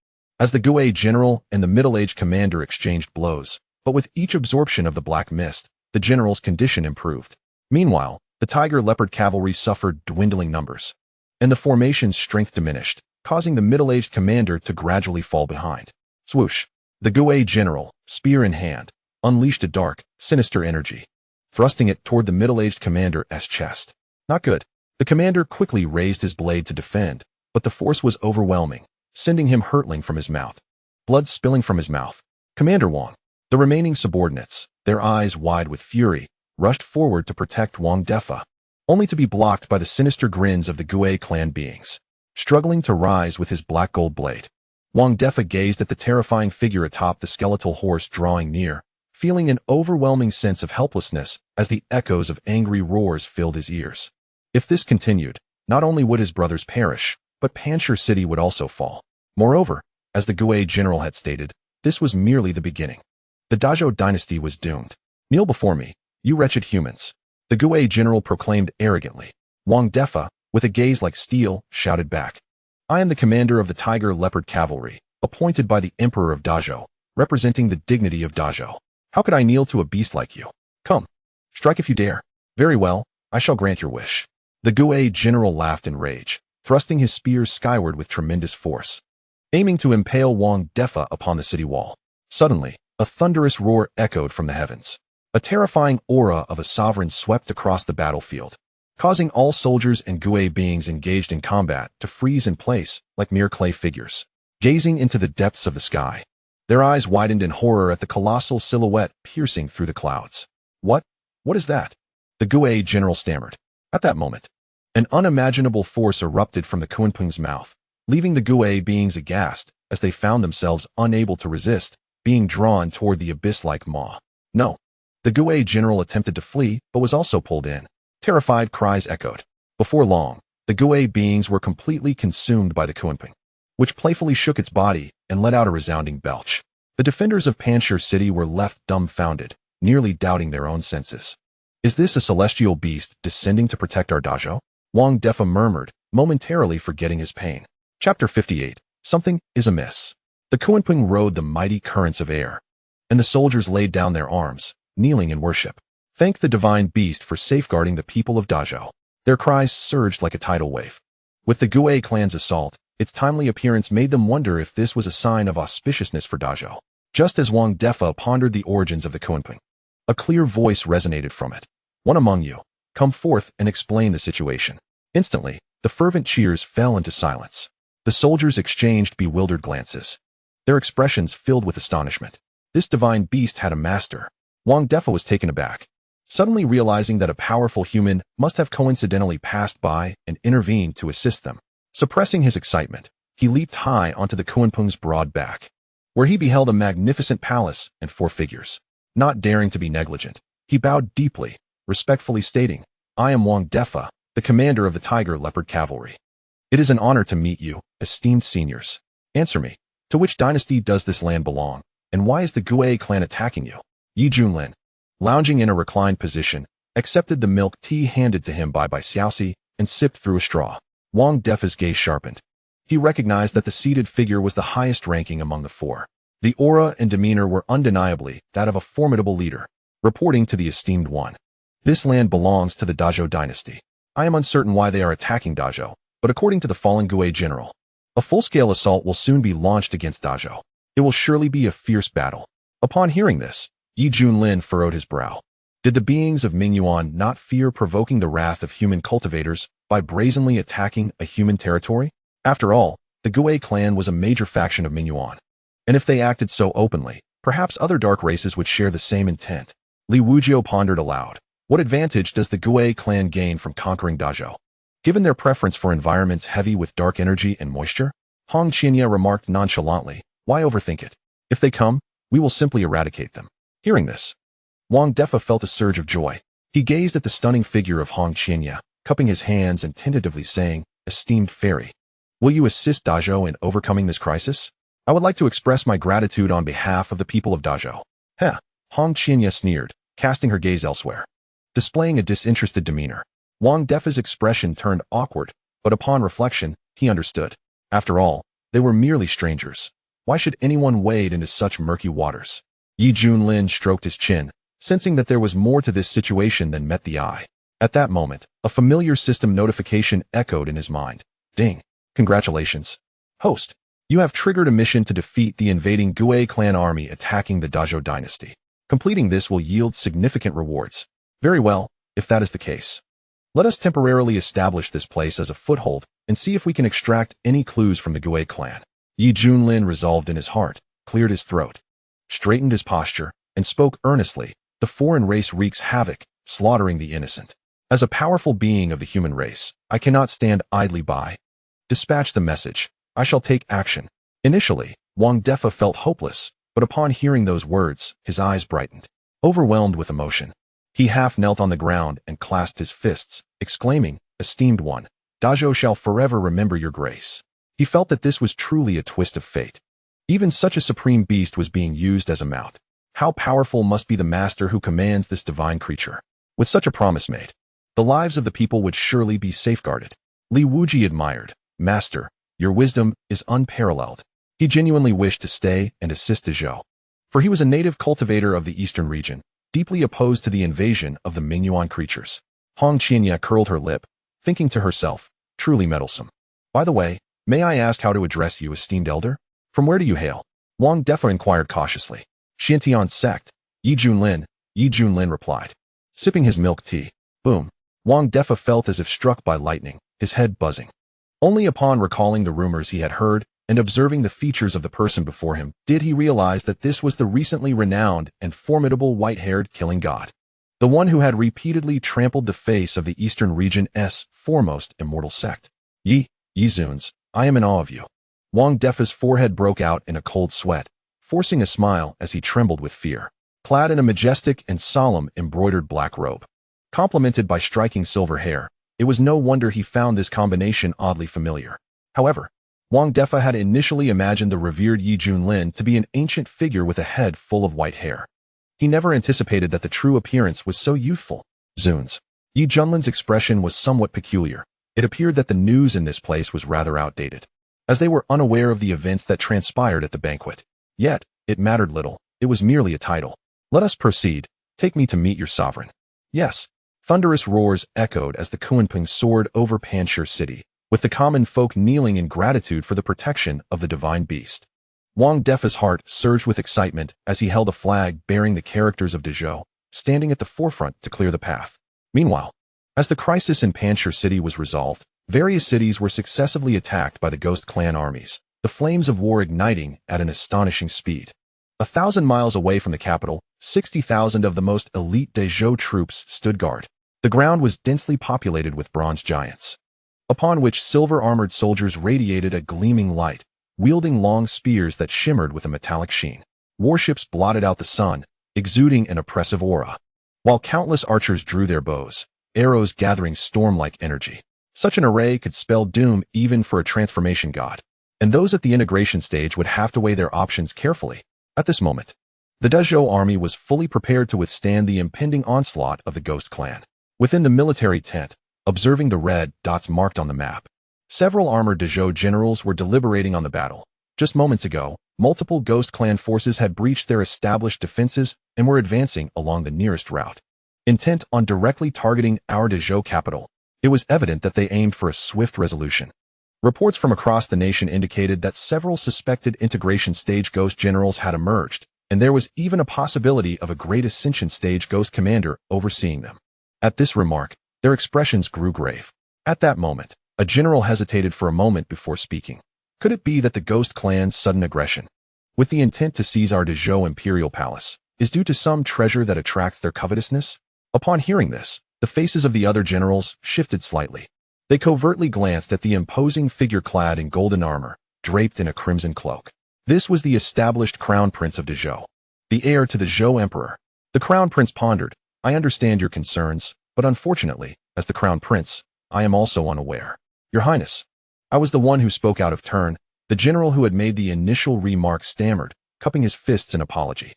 as the Gui general and the middle-aged commander exchanged blows, but with each absorption of the black mist, the general's condition improved. Meanwhile, the tiger leopard cavalry suffered dwindling numbers, and the formation's strength diminished, causing the middle-aged commander to gradually fall behind. Swoosh! The Gui general, spear in hand, unleashed a dark, sinister energy, thrusting it toward the middle-aged commander's chest. Not good. The commander quickly raised his blade to defend, but the force was overwhelming, sending him hurtling from his mouth. Blood spilling from his mouth. Commander Wang. The remaining subordinates, their eyes wide with fury, rushed forward to protect Wang Defa, only to be blocked by the sinister grins of the Gui clan beings. Struggling to rise with his black gold blade, Wang Defa gazed at the terrifying figure atop the skeletal horse drawing near, feeling an overwhelming sense of helplessness as the echoes of angry roars filled his ears. If this continued, not only would his brothers perish, but Panshir City would also fall. Moreover, as the Gui general had stated, this was merely the beginning. The Dazhou dynasty was doomed. Kneel before me, you wretched humans. The Gui general proclaimed arrogantly. Wang Defa, with a gaze like steel, shouted back. I am the commander of the tiger leopard cavalry, appointed by the Emperor of Dazhou, representing the dignity of Dazhou. How could I kneel to a beast like you? Come, strike if you dare. Very well, I shall grant your wish. The Gui general laughed in rage, thrusting his spear skyward with tremendous force, aiming to impale Wang Defa upon the city wall. Suddenly, a thunderous roar echoed from the heavens. A terrifying aura of a sovereign swept across the battlefield, causing all soldiers and Gui beings engaged in combat to freeze in place like mere clay figures, gazing into the depths of the sky. Their eyes widened in horror at the colossal silhouette piercing through the clouds. What is that? The Gui general stammered. At that moment, an unimaginable force erupted from the Kuanping's mouth, leaving the Gui beings aghast as they found themselves unable to resist, being drawn toward the abyss-like maw. No. The Gui general attempted to flee, but was also pulled in. Terrified cries echoed. Before long, the Gui beings were completely consumed by the Kuanping, which playfully shook its body and let out a resounding belch. The defenders of Panshir City were left dumbfounded, nearly doubting their own senses. Is this a celestial beast descending to protect our Dazhou? Wang Defa murmured, momentarily forgetting his pain. Chapter 58. Something is amiss. The Kuanping rode the mighty currents of air, and the soldiers laid down their arms, kneeling in worship. Thank the divine beast for safeguarding the people of Dazhou. Their cries surged like a tidal wave. With the Gui clan's assault, Its timely appearance made them wonder if this was a sign of auspiciousness for Dazhou. Just as Wang Defa pondered the origins of the Kunping, a clear voice resonated from it. One among you, come forth and explain the situation. Instantly, the fervent cheers fell into silence. The soldiers exchanged bewildered glances, their expressions filled with astonishment. This divine beast had a master. Wang Defa was taken aback, suddenly realizing that a powerful human must have coincidentally passed by and intervened to assist them. Suppressing his excitement, he leaped high onto the Kunpeng's broad back, where he beheld a magnificent palace and 4 figures. Not daring to be negligent, he bowed deeply, respectfully stating, I am Wang Defa, the commander of the Tiger Leopard Cavalry. It is an honor to meet you, esteemed seniors. Answer me, to which dynasty does this land belong, and why is the Gue clan attacking you? Junlin, lounging in a reclined position, accepted the milk tea handed to him by Xiaoxi and sipped through a straw. Wang Defa's gaze sharpened. He recognized that the seated figure was the highest ranking among the 4. The aura and demeanor were undeniably that of a formidable leader, reporting to the esteemed one. This land belongs to the Dazhou dynasty. I am uncertain why they are attacking Dazhou, but according to the fallen Gue general, a full-scale assault will soon be launched against Dazhou. It will surely be a fierce battle. Upon hearing this, Junlin furrowed his brow. Did the beings of Mingyuan not fear provoking the wrath of human cultivators by brazenly attacking a human territory? After all, the Gue clan was a major faction of Mingyuan, and if they acted so openly, perhaps other dark races would share the same intent. Li Wujiu pondered aloud. What advantage does the Gue clan gain from conquering Dazhou? Given their preference for environments heavy with dark energy and moisture? Hong Qinya remarked nonchalantly, why overthink it? If they come, we will simply eradicate them. Hearing this, Wang Defa felt a surge of joy. He gazed at the stunning figure of Hong Qinya, cupping his hands and tentatively saying, esteemed fairy, will you assist Dazhou in overcoming this crisis? I would like to express my gratitude on behalf of the people of Dazhou. Heh, Hong Qinya sneered, casting her gaze elsewhere. Displaying a disinterested demeanor, Wang Defa's expression turned awkward, but upon reflection, he understood. After all, they were merely strangers. Why should anyone wade into such murky waters? Junlin stroked his chin, sensing that there was more to this situation than met the eye. At that moment, a familiar system notification echoed in his mind. Ding. Congratulations. Host, you have triggered a mission to defeat the invading Gue clan army attacking the Dazhou dynasty. Completing this will yield significant rewards. Very well, if that is the case. Let us temporarily establish this place as a foothold and see if we can extract any clues from the Gue clan. Junlin resolved in his heart, cleared his throat, straightened his posture, and spoke earnestly. The foreign race wreaks havoc, slaughtering the innocent. As a powerful being of the human race, I cannot stand idly by. Dispatch the message. I shall take action. Initially, Wang Defa felt hopeless, but upon hearing those words, his eyes brightened. Overwhelmed with emotion, he half knelt on the ground and clasped his fists, exclaiming, esteemed one, Dazhou shall forever remember your grace. He felt that this was truly a twist of fate. Even such a supreme beast was being used as a mount. How powerful must be the master who commands this divine creature? With such a promise made, the lives of the people would surely be safeguarded. Li Wuji admired, Master, your wisdom is unparalleled. He genuinely wished to stay and assist Dazhou, for he was a native cultivator of the eastern region, deeply opposed to the invasion of the Mingyuan creatures. Hong Qinya curled her lip, thinking to herself, truly meddlesome. By the way, may I ask how to address you, esteemed elder? From where do you hail? Wang Defa inquired cautiously. Xiantian sect. Junlin replied, sipping his milk tea. Boom. Wang Defa felt as if struck by lightning, his head buzzing. Only upon recalling the rumors he had heard and observing the features of the person before him did he realize that this was the recently renowned and formidable white-haired killing god, the one who had repeatedly trampled the face of the eastern region's foremost immortal sect. Zuns, I am in awe of you. Wang Defa's forehead broke out in a cold sweat, forcing a smile as he trembled with fear. Clad in a majestic and solemn embroidered black robe, complemented by striking silver hair, it was no wonder he found this combination oddly familiar. However, Wang Defa had initially imagined the revered Junlin to be an ancient figure with a head full of white hair. He never anticipated that the true appearance was so youthful. Zuns. Junlin's expression was somewhat peculiar. It appeared that the news in this place was rather outdated, as they were unaware of the events that transpired at the banquet. Yet, it mattered little. It was merely a title. Let us proceed. Take me to meet your sovereign. Yes. Thunderous roars echoed as the Kunping soared over Panshir city, with the common folk kneeling in gratitude for the protection of the divine beast. Wang Defa's heart surged with excitement as he held a flag bearing the characters of Dezhou, standing at the forefront to clear the path. Meanwhile, as the crisis in Panchur City was resolved, various cities were successively attacked by the Ghost Clan armies, the flames of war igniting at an astonishing speed. 1,000 miles away from the capital, 60,000 of the most elite Dezhou troops stood guard. The ground was densely populated with bronze giants, upon which silver-armored soldiers radiated a gleaming light, wielding long spears that shimmered with a metallic sheen. Warships blotted out the sun, exuding an oppressive aura, while countless archers drew their bows, arrows gathering storm-like energy. Such an array could spell doom even for a transformation god, and those at the integration stage would have to weigh their options carefully. At this moment, the Dezhou army was fully prepared to withstand the impending onslaught of the Ghost Clan. Within the military tent, observing the red dots marked on the map, several armored Dezhou generals were deliberating on the battle. Just moments ago, multiple Ghost Clan forces had breached their established defenses and were advancing along the nearest route. Intent on directly targeting our Dezhou capital, it was evident that they aimed for a swift resolution. Reports from across the nation indicated that several suspected integration stage Ghost generals had emerged, and there was even a possibility of a Great Ascension stage Ghost commander overseeing them. At this remark, their expressions grew grave. At that moment, a general hesitated for a moment before speaking. Could it be that the Ghost Clan's sudden aggression, with the intent to seize our Dezhou imperial palace, is due to some treasure that attracts their covetousness? Upon hearing this, the faces of the other generals shifted slightly. They covertly glanced at the imposing figure clad in golden armor, draped in a crimson cloak. This was the established Crown Prince of Dezhou, the heir to the Zhou Emperor. The Crown Prince pondered, "I understand your concerns, but unfortunately, as the Crown Prince, I am also unaware. Your Highness." I was the one who spoke out of turn. The general who had made the initial remark stammered, cupping his fists in apology.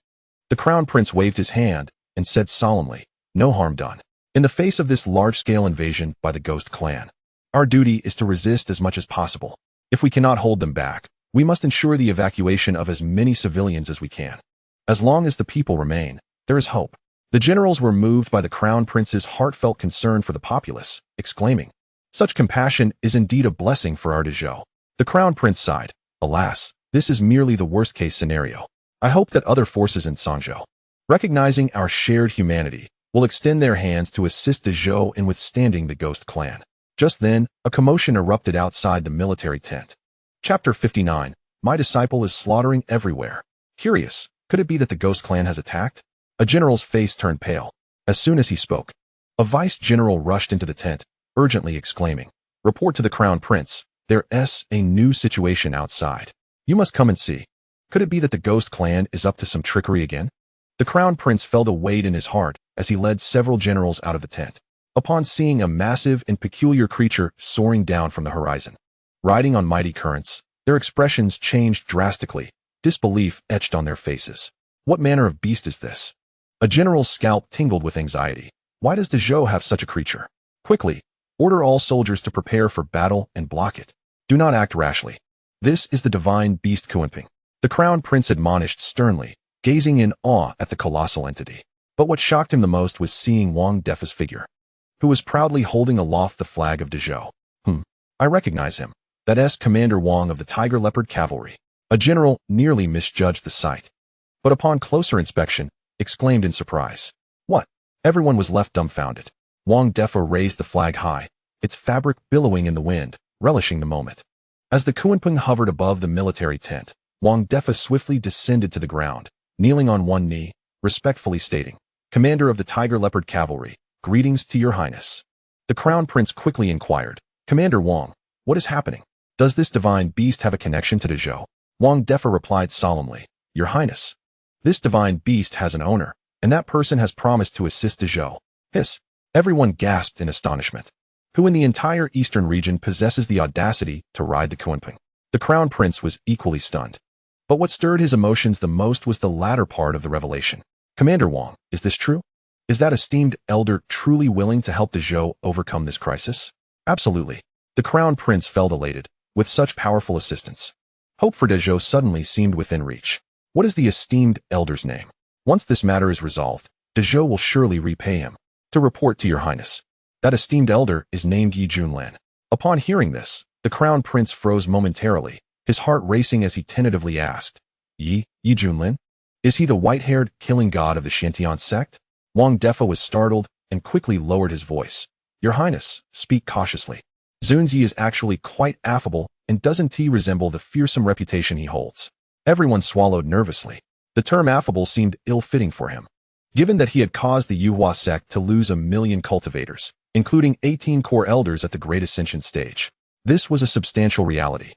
The Crown Prince waved his hand and said solemnly, "No harm done. In the face of this large-scale invasion by the Ghost Clan, our duty is to resist as much as possible. If we cannot hold them back, we must ensure the evacuation of as many civilians as we can. As long as the people remain, there is hope." The generals were moved by the Crown Prince's heartfelt concern for the populace, exclaiming, "Such compassion is indeed a blessing for our Dezhou." The Crown Prince sighed, "Alas, this is merely the worst-case scenario. I hope that other forces in Sanzhou, recognizing our shared humanity, will extend their hands to assist Dezhou in withstanding the Ghost Clan." Just then, a commotion erupted outside the military tent. Chapter 59, My Disciple is Slaughtering Everywhere. Curious, could it be that the Ghost Clan has attacked? A general's face turned pale. As soon as he spoke, a vice general rushed into the tent, urgently exclaiming, "Report to the Crown Prince, there's a new situation outside. You must come and see." Could it be that the Ghost Clan is up to some trickery again? The Crown Prince felt a weight in his heart as he led several generals out of the tent. Upon seeing a massive and peculiar creature soaring down from the horizon, riding on mighty currents, their expressions changed drastically, disbelief etched on their faces. What manner of beast is this? A general's scalp tingled with anxiety. Why does Dezhou have such a creature? Quickly, order all soldiers to prepare for battle and block it. Do not act rashly. This is the divine beast Xuanhuan. The Crown Prince admonished sternly, gazing in awe at the colossal entity. But what shocked him the most was seeing Wang Defa's figure, who was proudly holding aloft the flag of Dezhou. I recognize him. That's Commander Wang of the Tiger Leopard Cavalry. A general nearly misjudged the sight, but upon closer inspection, exclaimed in surprise. What? Everyone was left dumbfounded. Wang Defa raised the flag high, its fabric billowing in the wind, relishing the moment. As the Xuanhuan hovered above the military tent, Wang Defa swiftly descended to the ground, kneeling on one knee, respectfully stating, "Commander of the Tiger Leopard Cavalry, greetings to your Highness." The Crown Prince quickly inquired, "Commander Wang, what is happening? Does this divine beast have a connection to Dezhou?" Wang Defa replied solemnly, "Your Highness, this divine beast has an owner, and that person has promised to assist Dezhou." Hiss! Everyone gasped in astonishment. Who in the entire eastern region possesses the audacity to ride the Xuanhuan? The Crown Prince was equally stunned. But what stirred his emotions the most was the latter part of the revelation. "Commander Wang, is this true? Is that esteemed elder truly willing to help Dezhou overcome this crisis?" "Absolutely." The Crown Prince felt elated. With such powerful assistance, hope for Dezhou suddenly seemed within reach. What is the esteemed elder's name? Once this matter is resolved, Dezhou will surely repay him. "To report to your Highness, that esteemed elder is named Junlin. Upon hearing this, the crown prince froze momentarily, his heart racing as he tentatively asked, Yi Junlin? Is he the white-haired, killing god of the Xiantian sect? Wang Defa was startled and quickly lowered his voice. Your Highness, speak cautiously. Zunzi is actually quite affable and doesn't he resemble the fearsome reputation he holds. Everyone swallowed nervously. The term affable seemed ill-fitting for him. Given that he had caused the Yuhua sect to lose 1 million cultivators, including 18 core elders at the Great Ascension stage, this was a substantial reality.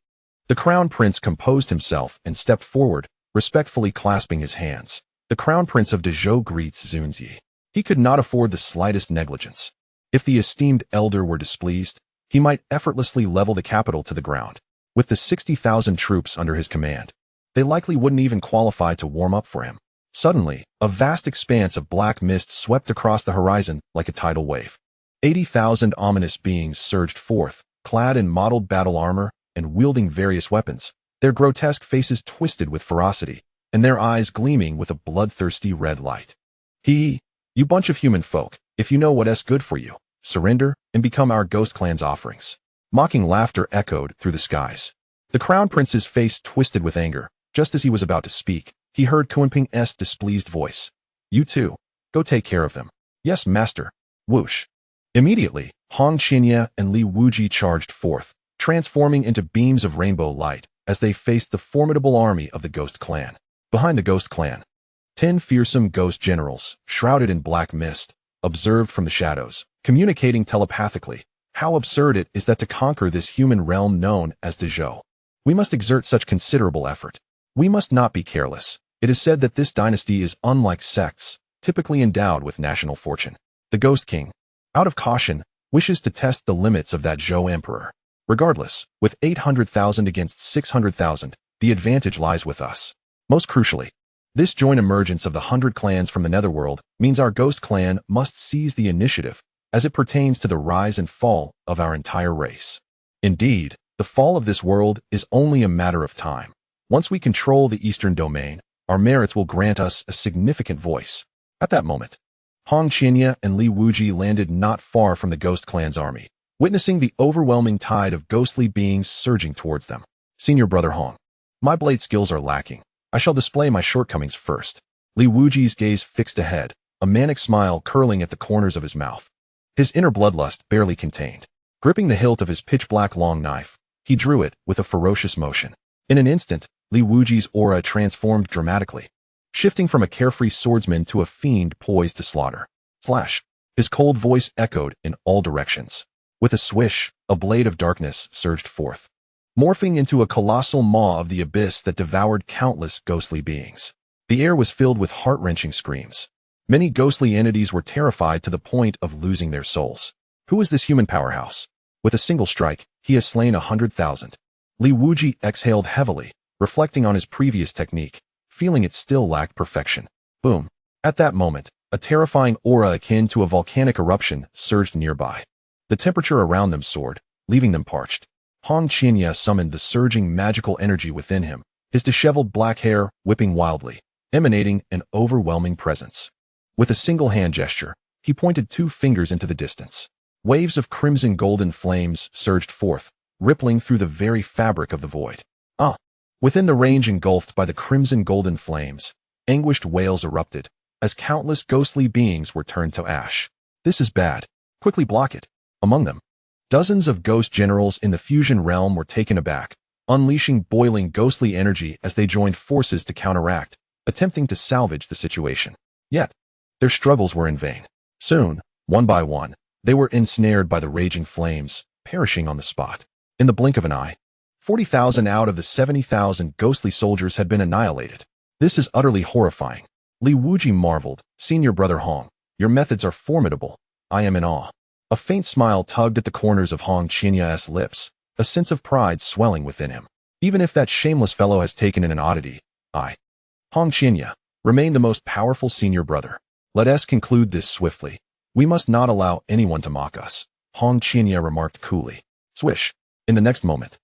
The crown prince composed himself and stepped forward, respectfully clasping his hands. The crown prince of Dezhou greets Zunzi. He could not afford the slightest negligence. If the esteemed elder were displeased, he might effortlessly level the capital to the ground. With the 60,000 troops under his command, they likely wouldn't even qualify to warm up for him. Suddenly, a vast expanse of black mist swept across the horizon like a tidal wave. 80,000 ominous beings surged forth, clad in mottled battle armor and wielding various weapons, their grotesque faces twisted with ferocity, and their eyes gleaming with a bloodthirsty red light. You bunch of human folk, if you know what's good for you, surrender and become our ghost clan's offerings. Mocking laughter echoed through the skies. The crown prince's face twisted with anger. Just as he was about to speak, he heard Kunping's displeased voice. You too. Go take care of them. Yes, master. Whoosh. Immediately, Hong Qinya and Li Wuji charged forth, transforming into beams of rainbow light as they faced the formidable army of the Ghost Clan. Behind the Ghost Clan, 10 fearsome ghost generals, shrouded in black mist, observed from the shadows, communicating telepathically. How absurd it is that to conquer this human realm known as Dezhou, we must exert such considerable effort. We must not be careless. It is said that this dynasty is unlike sects, typically endowed with national fortune. The Ghost King, out of caution, wishes to test the limits of that Zhou Emperor. Regardless, with 800,000 against 600,000, the advantage lies with us. Most crucially, this joint emergence of the 100 clans from the Netherworld means our Ghost Clan must seize the initiative as it pertains to the rise and fall of our entire race. Indeed, the fall of this world is only a matter of time. Once we control the Eastern Domain, our merits will grant us a significant voice. At that moment, Hong Qinya and Li Wuji landed not far from the Ghost Clan's army, witnessing the overwhelming tide of ghostly beings surging towards them. Senior brother Hong, my blade skills are lacking. I shall display my shortcomings first. Li Wuji's gaze fixed ahead, a manic smile curling at the corners of his mouth. His inner bloodlust barely contained. Gripping the hilt of his pitch-black long knife, he drew it with a ferocious motion. In an instant, Li Wuji's aura transformed dramatically, shifting from a carefree swordsman to a fiend poised to slaughter. Flash! His cold voice echoed in all directions. With a swish, a blade of darkness surged forth, morphing into a colossal maw of the abyss that devoured countless ghostly beings. The air was filled with heart-wrenching screams. Many ghostly entities were terrified to the point of losing their souls. Who is this human powerhouse? With a single strike, he has slain 100,000. Li Wuji exhaled heavily, reflecting on his previous technique, feeling it still lacked perfection. Boom. At that moment, a terrifying aura akin to a volcanic eruption surged nearby. The temperature around them soared, leaving them parched. Hong Qinya summoned the surging magical energy within him, his disheveled black hair whipping wildly, emanating an overwhelming presence. With a single hand gesture, he pointed 2 fingers into the distance. Waves of crimson golden flames surged forth, rippling through the very fabric of the void. Within the range engulfed by the crimson golden flames, anguished wails erupted, as countless ghostly beings were turned to ash. This is bad. Quickly block it. Among them, dozens of ghost generals in the fusion realm were taken aback, unleashing boiling ghostly energy as they joined forces to counteract, attempting to salvage the situation. Yet, their struggles were in vain. Soon, one by one, they were ensnared by the raging flames, perishing on the spot. In the blink of an eye, 40,000 out of the 70,000 ghostly soldiers had been annihilated. This is utterly horrifying. Li Wuji marveled. Senior brother Hong, your methods are formidable. I am in awe. A faint smile tugged at the corners of Hong Chinya's lips, a sense of pride swelling within him. Even if that shameless fellow has taken in an oddity, I, Hong Qinya, remain the most powerful senior brother. Let us conclude this swiftly. We must not allow anyone to mock us, Hong Qinya remarked coolly. Swish. In the next moment,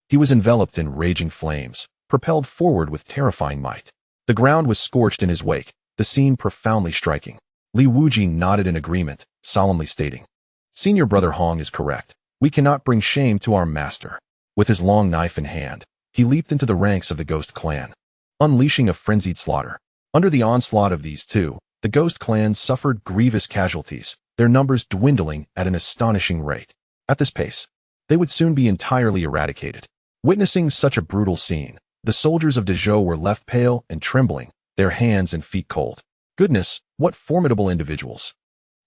he was enveloped in raging flames, propelled forward with terrifying might. The ground was scorched in his wake, the scene profoundly striking. Li Wuji nodded in agreement, solemnly stating, Senior brother Hong is correct. We cannot bring shame to our master. With his long knife in hand, he leaped into the ranks of the Ghost Clan, unleashing a frenzied slaughter. Under the onslaught of these two, the Ghost Clan suffered grievous casualties, their numbers dwindling at an astonishing rate. At this pace, they would soon be entirely eradicated. Witnessing such a brutal scene, the soldiers of Dezhou were left pale and trembling, their hands and feet cold. Goodness, what formidable individuals!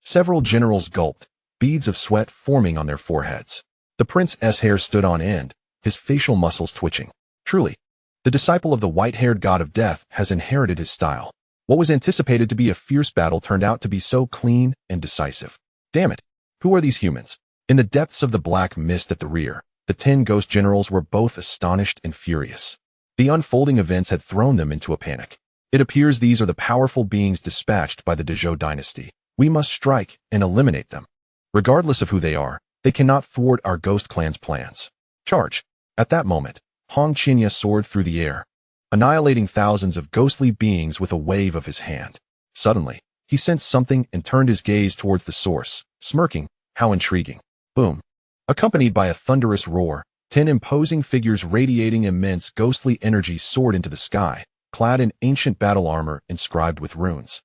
Several generals gulped, beads of sweat forming on their foreheads. The prince's hair stood on end, his facial muscles twitching. Truly, the disciple of the white-haired god of death has inherited his style. What was anticipated to be a fierce battle turned out to be so clean and decisive. Damn it! Who are these humans? In the depths of the black mist at the rear, the 10 ghost generals were both astonished and furious. The unfolding events had thrown them into a panic. It appears these are the powerful beings dispatched by the Dezhou dynasty. We must strike and eliminate them. Regardless of who they are, they cannot thwart our ghost clan's plans. Charge! At that moment, Hong Qinya soared through the air, annihilating thousands of ghostly beings with a wave of his hand. Suddenly, he sensed something and turned his gaze towards the source, smirking. How intriguing. Boom. Accompanied by a thunderous roar, 10 imposing figures radiating immense ghostly energy soared into the sky, clad in ancient battle armor inscribed with runes.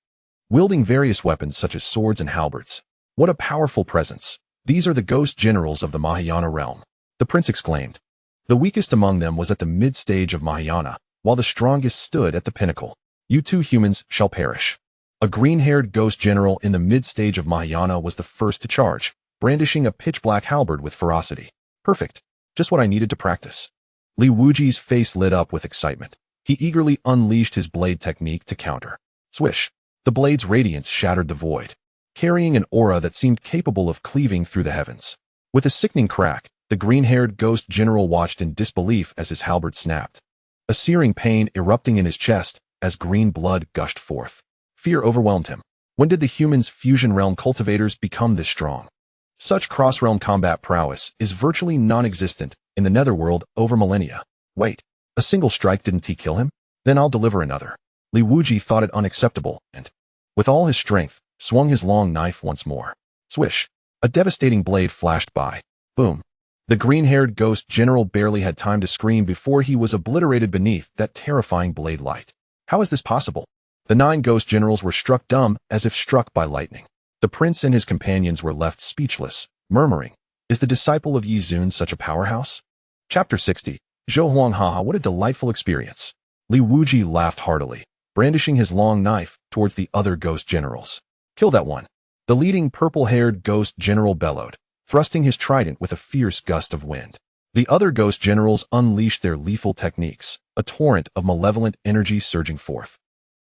Wielding various weapons such as swords and halberds. What a powerful presence. These are the ghost generals of the Mahayana realm. The prince exclaimed. The weakest among them was at the mid-stage of Mahayana, while the strongest stood at the pinnacle. You two humans shall perish. A green-haired ghost general in the mid-stage of Mahayana was the first to charge, brandishing a pitch-black halberd with ferocity. Perfect. Just what I needed to practice. Li Wuji's face lit up with excitement. He eagerly unleashed his blade technique to counter. Swish. The blade's radiance shattered the void, carrying an aura that seemed capable of cleaving through the heavens. With a sickening crack, the green-haired ghost general watched in disbelief as his halberd snapped, a searing pain erupting in his chest as green blood gushed forth. Fear overwhelmed him. When did the humans' fusion realm cultivators become this strong? Such cross-realm combat prowess is virtually non-existent in the netherworld over millennia. Wait, a single strike didn't kill him? Then I'll deliver another. Li Wuji thought it unacceptable and, with all his strength, swung his long knife once more. Swish! A devastating blade flashed by. Boom! The green-haired ghost general barely had time to scream before he was obliterated beneath that terrifying blade light. How is this possible? The 9 ghost generals were struck dumb as if struck by lightning. The prince and his companions were left speechless, murmuring, "Is the disciple of Yi Zun such a powerhouse?" Chapter 60. Xuanhuan, haha, what a delightful experience. Li Wuji laughed heartily, brandishing his long knife towards the other ghost generals. Kill that one. The leading purple-haired ghost general bellowed, thrusting his trident with a fierce gust of wind. The other ghost generals unleashed their lethal techniques, a torrent of malevolent energy surging forth,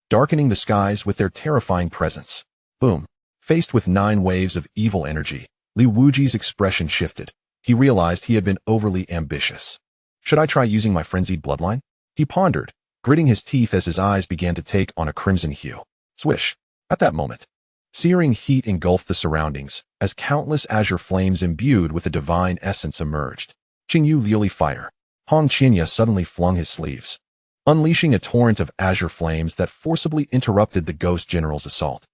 darkening the skies with their terrifying presence. Boom. Faced with 9 waves of evil energy, Li Wuji's expression shifted. He realized he had been overly ambitious. Should I try using my frenzied bloodline? He pondered, gritting his teeth as his eyes began to take on a crimson hue. Swish! At that moment, searing heat engulfed the surroundings as countless azure flames imbued with a divine essence emerged. Qing loli fire. Hong Qinya suddenly flung his sleeves, unleashing a torrent of azure flames that forcibly interrupted the ghost general's assault.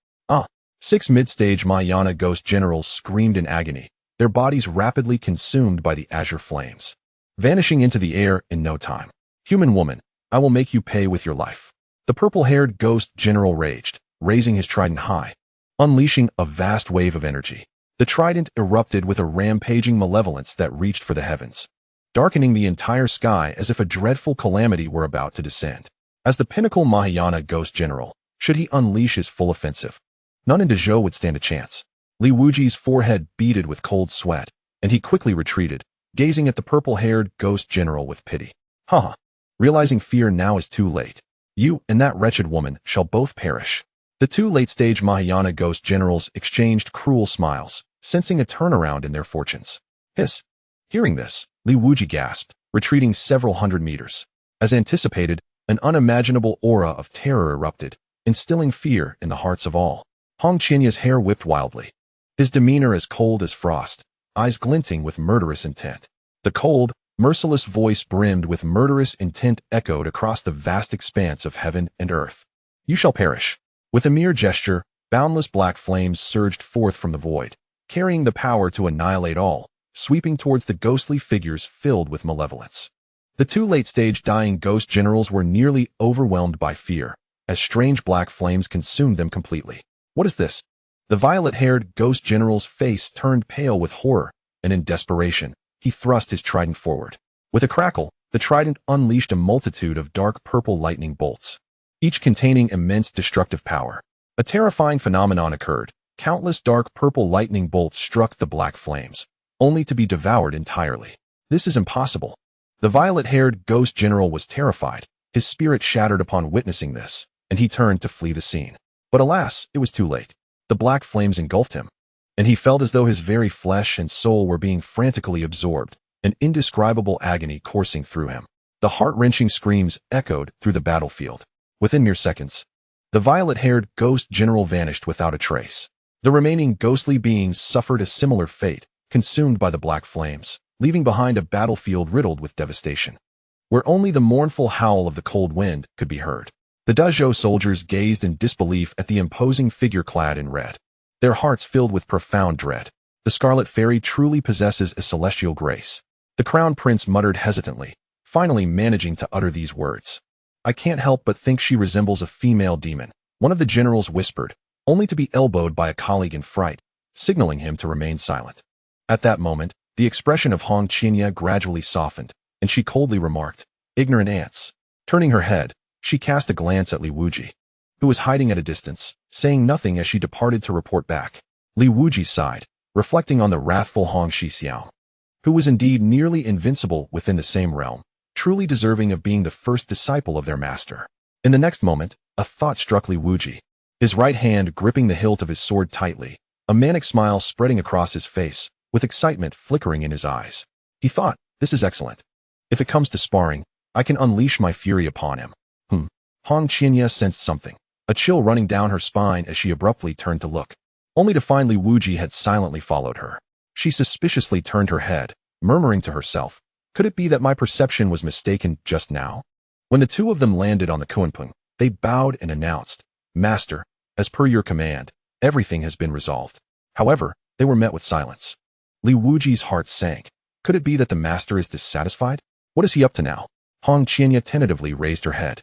6 mid-stage Mahayana ghost generals screamed in agony, their bodies rapidly consumed by the azure flames, vanishing into the air in no time. Human woman, I will make you pay with your life. The purple-haired ghost general raged, raising his trident high, unleashing a vast wave of energy. The trident erupted with a rampaging malevolence that reached for the heavens, darkening the entire sky as if a dreadful calamity were about to descend. As the pinnacle Mahayana ghost general, should he unleash his full offensive, none in Dezhou would stand a chance. Li Wuji's forehead beaded with cold sweat, and he quickly retreated, gazing at the purple-haired ghost general with pity. Haha. Realizing fear now is too late. You and that wretched woman shall both perish. The 2 late-stage Mahayana ghost generals exchanged cruel smiles, sensing a turnaround in their fortunes. Hiss. Hearing this, Li Wuji gasped, retreating several hundred meters. As anticipated, an unimaginable aura of terror erupted, instilling fear in the hearts of all. Hong Qinya's hair whipped wildly, his demeanor as cold as frost, eyes glinting with murderous intent. The cold, merciless voice brimmed with murderous intent echoed across the vast expanse of heaven and earth. You shall perish. With a mere gesture, boundless black flames surged forth from the void, carrying the power to annihilate all, sweeping towards the ghostly figures filled with malevolence. The two late-stage dying ghost generals were nearly overwhelmed by fear, as strange black flames consumed them completely. What is this? The violet-haired ghost general's face turned pale with horror, and in desperation, he thrust his trident forward. With a crackle, the trident unleashed a multitude of dark purple lightning bolts, each containing immense destructive power. A terrifying phenomenon occurred. Countless dark purple lightning bolts struck the black flames, only to be devoured entirely. This is impossible. The violet-haired ghost general was terrified, his spirit shattered upon witnessing this, and he turned to flee the scene. But alas, it was too late. The black flames engulfed him, and he felt as though his very flesh and soul were being frantically absorbed, an indescribable agony coursing through him. The heart-wrenching screams echoed through the battlefield. Within mere seconds, the violet-haired ghost general vanished without a trace. The remaining ghostly beings suffered a similar fate, consumed by the black flames, leaving behind a battlefield riddled with devastation, where only the mournful howl of the cold wind could be heard. The Dazhou soldiers gazed in disbelief at the imposing figure clad in red, their hearts filled with profound dread. The Scarlet Fairy truly possesses a celestial grace. The Crown Prince muttered hesitantly, finally managing to utter these words. I can't help but think she resembles a female demon, one of the generals whispered, only to be elbowed by a colleague in fright, signaling him to remain silent. At that moment, the expression of Hong Qinya gradually softened, and she coldly remarked, ignorant ants. Turning her head, she cast a glance at Li Wuji, who was hiding at a distance, saying nothing as she departed to report back. Li Wuji sighed, reflecting on the wrathful Hong Shixiao, who was indeed nearly invincible within the same realm, truly deserving of being the first disciple of their master. In the next moment, a thought struck Li Wuji, his right hand gripping the hilt of his sword tightly, a manic smile spreading across his face, with excitement flickering in his eyes. He thought, this is excellent. If it comes to sparring, I can unleash my fury upon him. Hong Qinya sensed something, a chill running down her spine as she abruptly turned to look, only to find Li Wuji had silently followed her. She suspiciously turned her head, murmuring to herself, could it be that my perception was mistaken just now? When the two of them landed on the Kunpeng, they bowed and announced, Master, as per your command, everything has been resolved. However, they were met with silence. Li Wuji's heart sank. Could it be that the master is dissatisfied? What is he up to now? Hong Qinya tentatively raised her head,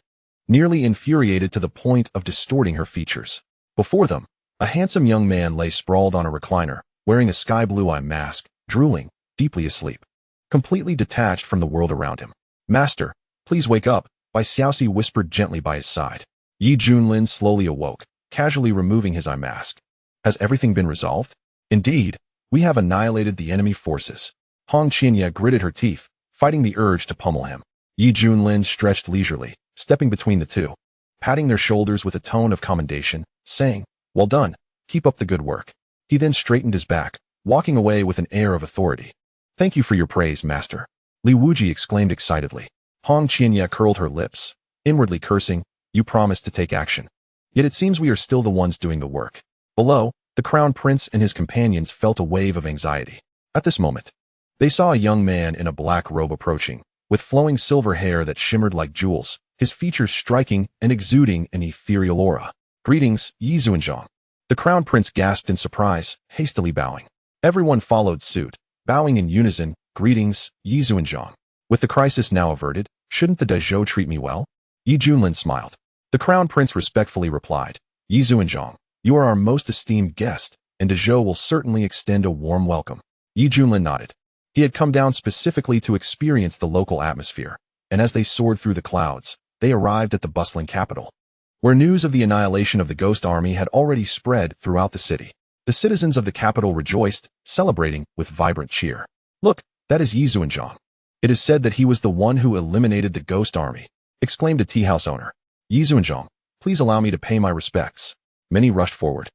nearly infuriated to the point of distorting her features. Before them, a handsome young man lay sprawled on a recliner, wearing a sky-blue eye mask, drooling, deeply asleep, completely detached from the world around him. Master, please wake up, Bai Xiaoxi whispered gently by his side. Yi Junlin slowly awoke, casually removing his eye mask. Has everything been resolved? Indeed, we have annihilated the enemy forces. Hong Qinya gritted her teeth, fighting the urge to pummel him. Yi Junlin stretched leisurely, stepping between the two, patting their shoulders with a tone of commendation, saying, well done, keep up the good work. He then straightened his back, walking away with an air of authority. Thank you for your praise, master. Li Wuji exclaimed excitedly. Hong Qinya curled her lips, inwardly cursing, you promised to take action. Yet it seems we are still the ones doing the work. Below, the Crown Prince and his companions felt a wave of anxiety. At this moment, they saw a young man in a black robe approaching, with flowing silver hair that shimmered like jewels, his features striking and exuding an ethereal aura. Greetings, Yi Xuanzhang. The Crown Prince gasped in surprise, hastily bowing. Everyone followed suit, bowing in unison, greetings, Yi Xuanzhang. With the crisis now averted, shouldn't the Dazhou treat me well? Yi Junlin smiled. The Crown Prince respectfully replied, Yi Xuanzhang, you are our most esteemed guest, and Dazhou will certainly extend a warm welcome. Yi Junlin nodded. He had come down specifically to experience the local atmosphere, and as they soared through the clouds, they arrived at the bustling capital, where news of the annihilation of the ghost army had already spread throughout the city. The citizens of the capital rejoiced, celebrating with vibrant cheer. Look, that is Yi Xuanzhang. It is said that he was the one who eliminated the ghost army, exclaimed a tea house owner. Yi Xuanzhang, please allow me to pay my respects. Many rushed forward,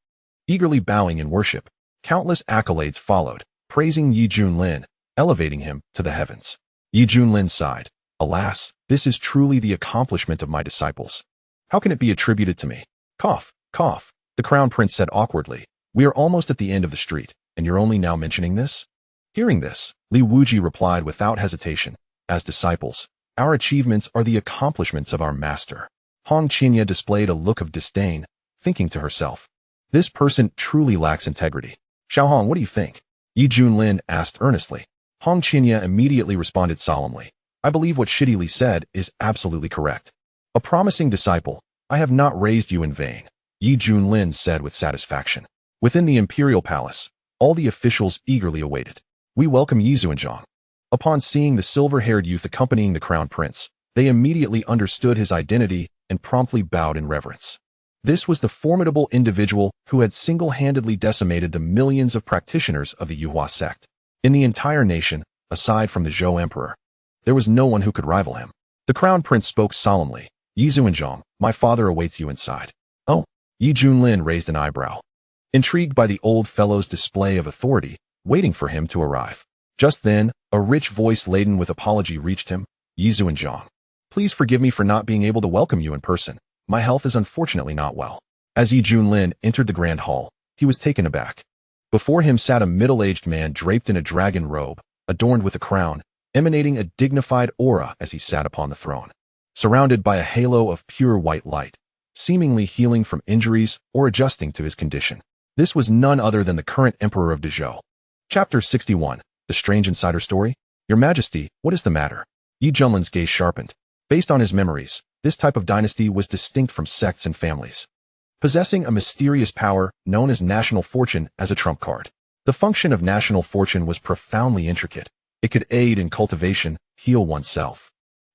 eagerly bowing in worship. Countless accolades followed, praising Yi Junlin, elevating him to the heavens. Yi Junlin sighed. Alas, this is truly the accomplishment of my disciples. How can it be attributed to me? Cough, cough, the Crown Prince said awkwardly. We are almost at the end of the street, and you're only now mentioning this? Hearing this, Li Wuji replied without hesitation, as disciples, our achievements are the accomplishments of our master. Hong Qinya displayed a look of disdain, thinking to herself, this person truly lacks integrity. Xiaohong, what do you think? Yi Junlin asked earnestly. Hong Qinya immediately responded solemnly. I believe what Shidi Li said is absolutely correct. A promising disciple, I have not raised you in vain, Yi Junlin said with satisfaction. Within the imperial palace, all the officials eagerly awaited. We welcome Yi Xuanzhang. Upon seeing the silver-haired youth accompanying the crown prince, they immediately understood his identity and promptly bowed in reverence. This was the formidable individual who had single-handedly decimated the millions of practitioners of the Yuhua sect. In the entire nation, aside from the Zhou Emperor, there was no one who could rival him. The crown prince spoke solemnly. Yi Xuanzhang, my father awaits you inside. Oh, Yi Junlin raised an eyebrow, intrigued by the old fellow's display of authority, waiting for him to arrive. Just then, a rich voice laden with apology reached him. Yi Xuanzhang, please forgive me for not being able to welcome you in person. My health is unfortunately not well. As Yi Junlin entered the grand hall, he was taken aback. Before him sat a middle-aged man draped in a dragon robe, adorned with a crown, emanating a dignified aura as he sat upon the throne, surrounded by a halo of pure white light, seemingly healing from injuries or adjusting to his condition. This was none other than the current emperor of Dezhou. Chapter 61. The Strange Insider Story. Your Majesty, what is the matter? Yi Junlin's gaze sharpened. Based on his memories, this type of dynasty was distinct from sects and families, possessing a mysterious power known as national fortune as a trump card. The function of national fortune was profoundly intricate. It could aid in cultivation, heal oneself,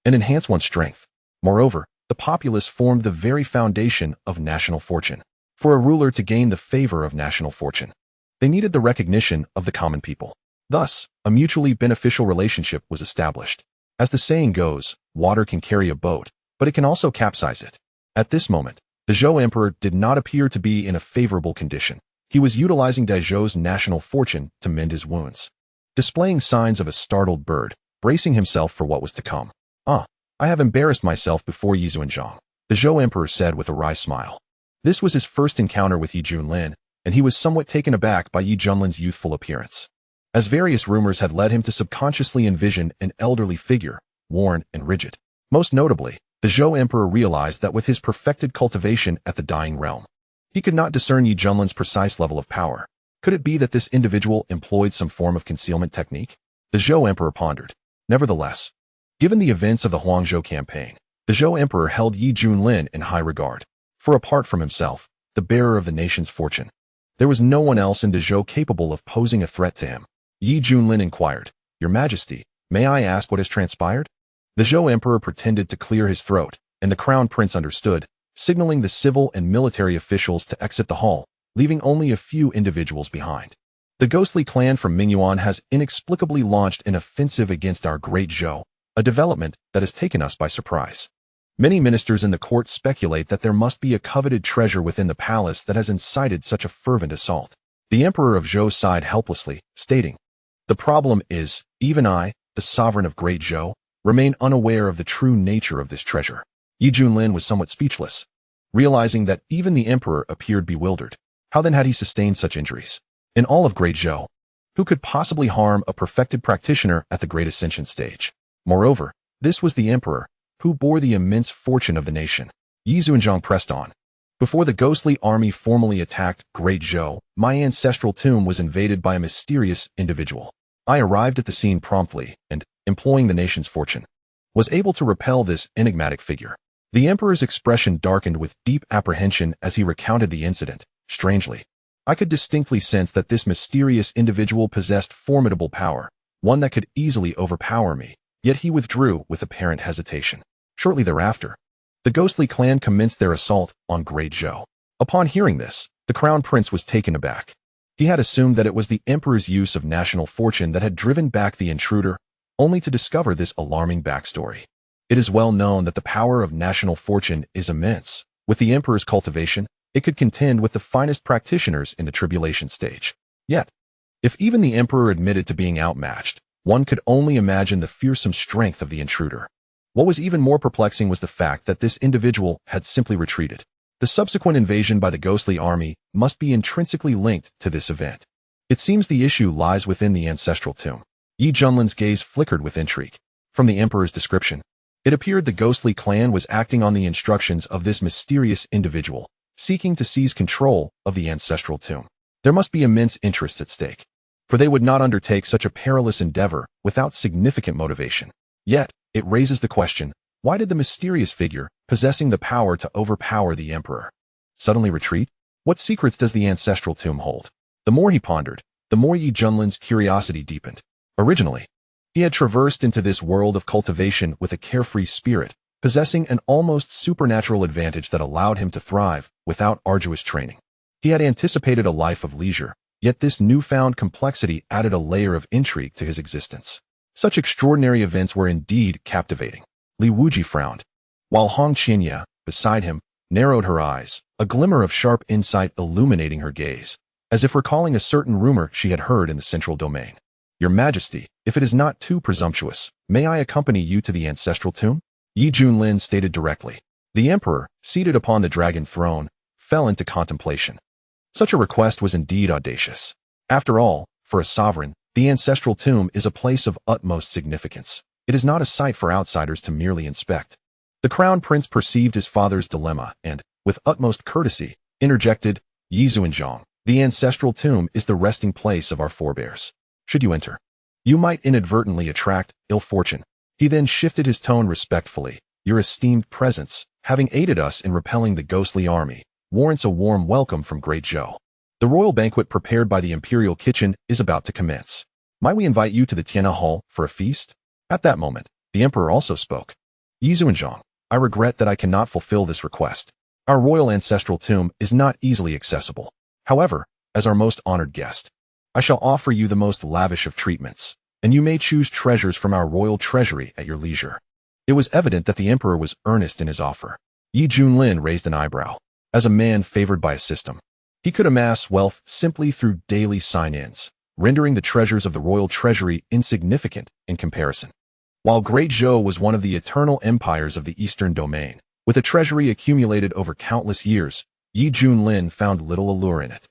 and enhance one's strength. Moreover, the populace formed the very foundation of national fortune. For a ruler to gain the favor of national fortune, they needed the recognition of the common people. Thus, a mutually beneficial relationship was established. As the saying goes, water can carry a boat, but it can also capsize it. At this moment, the Zhou Emperor did not appear to be in a favorable condition. He was utilizing Dezhou's national fortune to mend his wounds, displaying signs of a startled bird, bracing himself for what was to come. I have embarrassed myself before Yi Xuanzhang, the Zhou Emperor said with a wry smile. This was his first encounter with Yi Junlin, and he was somewhat taken aback by Yi Junlin's youthful appearance, as various rumors had led him to subconsciously envision an elderly figure, worn and rigid. Most notably, the Zhou Emperor realized that with his perfected cultivation at the dying realm, he could not discern Yi Junlin's precise level of power. Could it be that this individual employed some form of concealment technique? The Zhou Emperor pondered. Nevertheless, given the events of the Huangzhou campaign, the Zhou Emperor held Yi Junlin in high regard. For apart from himself, the bearer of the nation's fortune, there was no one else in Dezhou capable of posing a threat to him. Yi Junlin inquired, Your Majesty, may I ask what has transpired? The Zhou Emperor pretended to clear his throat, and the crown prince understood, signaling the civil and military officials to exit the hall, leaving only a few individuals behind. The ghostly clan from Mingyuan has inexplicably launched an offensive against our great Zhou, a development that has taken us by surprise. Many ministers in the court speculate that there must be a coveted treasure within the palace that has incited such a fervent assault. The Emperor of Zhou sighed helplessly, stating, The problem is, even I, the sovereign of Great Zhou, remain unaware of the true nature of this treasure. Yi Junlin was somewhat speechless, realizing that even the Emperor appeared bewildered. How then had he sustained such injuries? In all of Great Zhou, who could possibly harm a perfected practitioner at the Great Ascension stage? Moreover, this was the Emperor, who bore the immense fortune of the nation. Yi Xuanzhang pressed on. Before the ghostly army formally attacked Great Zhou, my ancestral tomb was invaded by a mysterious individual. I arrived at the scene promptly and, employing the nation's fortune, was able to repel this enigmatic figure. The Emperor's expression darkened with deep apprehension as he recounted the incident. Strangely, I could distinctly sense that this mysterious individual possessed formidable power, one that could easily overpower me, yet he withdrew with apparent hesitation. Shortly thereafter, the ghostly clan commenced their assault on Great Zhou. Upon hearing this, the crown prince was taken aback. He had assumed that it was the emperor's use of national fortune that had driven back the intruder, only to discover this alarming backstory. It is well known that the power of national fortune is immense. With the emperor's cultivation, it could contend with the finest practitioners in the tribulation stage. Yet, if even the emperor admitted to being outmatched, one could only imagine the fearsome strength of the intruder. What was even more perplexing was the fact that this individual had simply retreated. The subsequent invasion by the ghostly army must be intrinsically linked to this event. It seems the issue lies within the ancestral tomb. Yi Junlin's gaze flickered with intrigue. From the emperor's description, it appeared the ghostly clan was acting on the instructions of this mysterious individual, seeking to seize control of the ancestral tomb. There must be immense interests at stake. for they would not undertake such a perilous endeavor without significant motivation. Yet, it raises the question, why did the mysterious figure, possessing the power to overpower the emperor, suddenly retreat? What secrets does the ancestral tomb hold? The more he pondered, the more Yi Junlin's curiosity deepened. Originally, he had traversed into this world of cultivation with a carefree spirit, possessing an almost supernatural advantage that allowed him to thrive without arduous training. He had anticipated a life of leisure, yet this newfound complexity added a layer of intrigue to his existence. Such extraordinary events were indeed captivating. Li Wuji frowned, while Hong Qinya, beside him, narrowed her eyes, a glimmer of sharp insight illuminating her gaze, as if recalling a certain rumor she had heard in the central domain. Your Majesty, if it is not too presumptuous, may I accompany you to the ancestral tomb? Yi Junlin stated directly. The emperor, seated upon the dragon throne, fell into contemplation. Such a request was indeed audacious. After all, for a sovereign, the ancestral tomb is a place of utmost significance. It is not a site for outsiders to merely inspect. The crown prince perceived his father's dilemma and, with utmost courtesy, interjected, Yi Xuanhuan, the ancestral tomb is the resting place of our forebears. Should you enter, you might inadvertently attract ill fortune. He then shifted his tone respectfully. Your esteemed presence, having aided us in repelling the ghostly army, warrants a warm welcome from Great Zhou. The royal banquet prepared by the imperial kitchen is about to commence. Might we invite you to the Tiana Hall for a feast? At that moment, the emperor also spoke. Yi Xuanhuan, I regret that I cannot fulfill this request. Our royal ancestral tomb is not easily accessible. However, as our most honored guest, I shall offer you the most lavish of treatments, and you may choose treasures from our royal treasury at your leisure. It was evident that the emperor was earnest in his offer. Yi Junlin raised an eyebrow. As a man favored by a system, he could amass wealth simply through daily sign-ins, rendering the treasures of the royal treasury insignificant in comparison. While Great Zhou was one of the eternal empires of the eastern domain, with a treasury accumulated over countless years, Yi Junlin found little allure in it.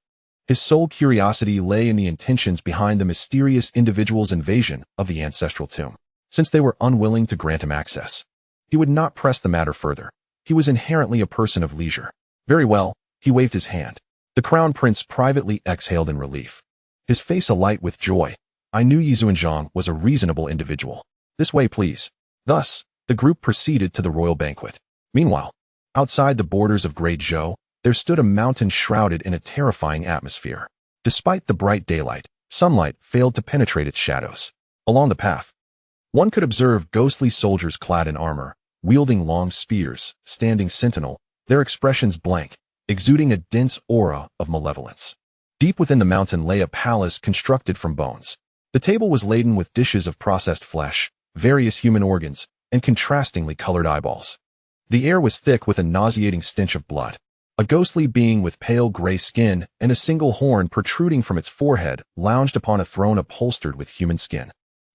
His sole curiosity lay in the intentions behind the mysterious individual's invasion of the ancestral tomb. Since they were unwilling to grant him access, he would not press the matter further. He was inherently a person of leisure. Very well, he waved his hand. The crown prince privately exhaled in relief, his face alight with joy. I knew Yi Xuanhuan was a reasonable individual. This way, please. Thus, the group proceeded to the royal banquet. Meanwhile, outside the borders of Great Zhou, there stood a mountain shrouded in a terrifying atmosphere. Despite the bright daylight, sunlight failed to penetrate its shadows. Along the path, one could observe ghostly soldiers clad in armor, wielding long spears, standing sentinel, their expressions blank, exuding a dense aura of malevolence. Deep within the mountain lay a palace constructed from bones. The table was laden with dishes of processed flesh, various human organs, and contrastingly colored eyeballs. The air was thick with a nauseating stench of blood. A ghostly being with pale gray skin and a single horn protruding from its forehead lounged upon a throne upholstered with human skin,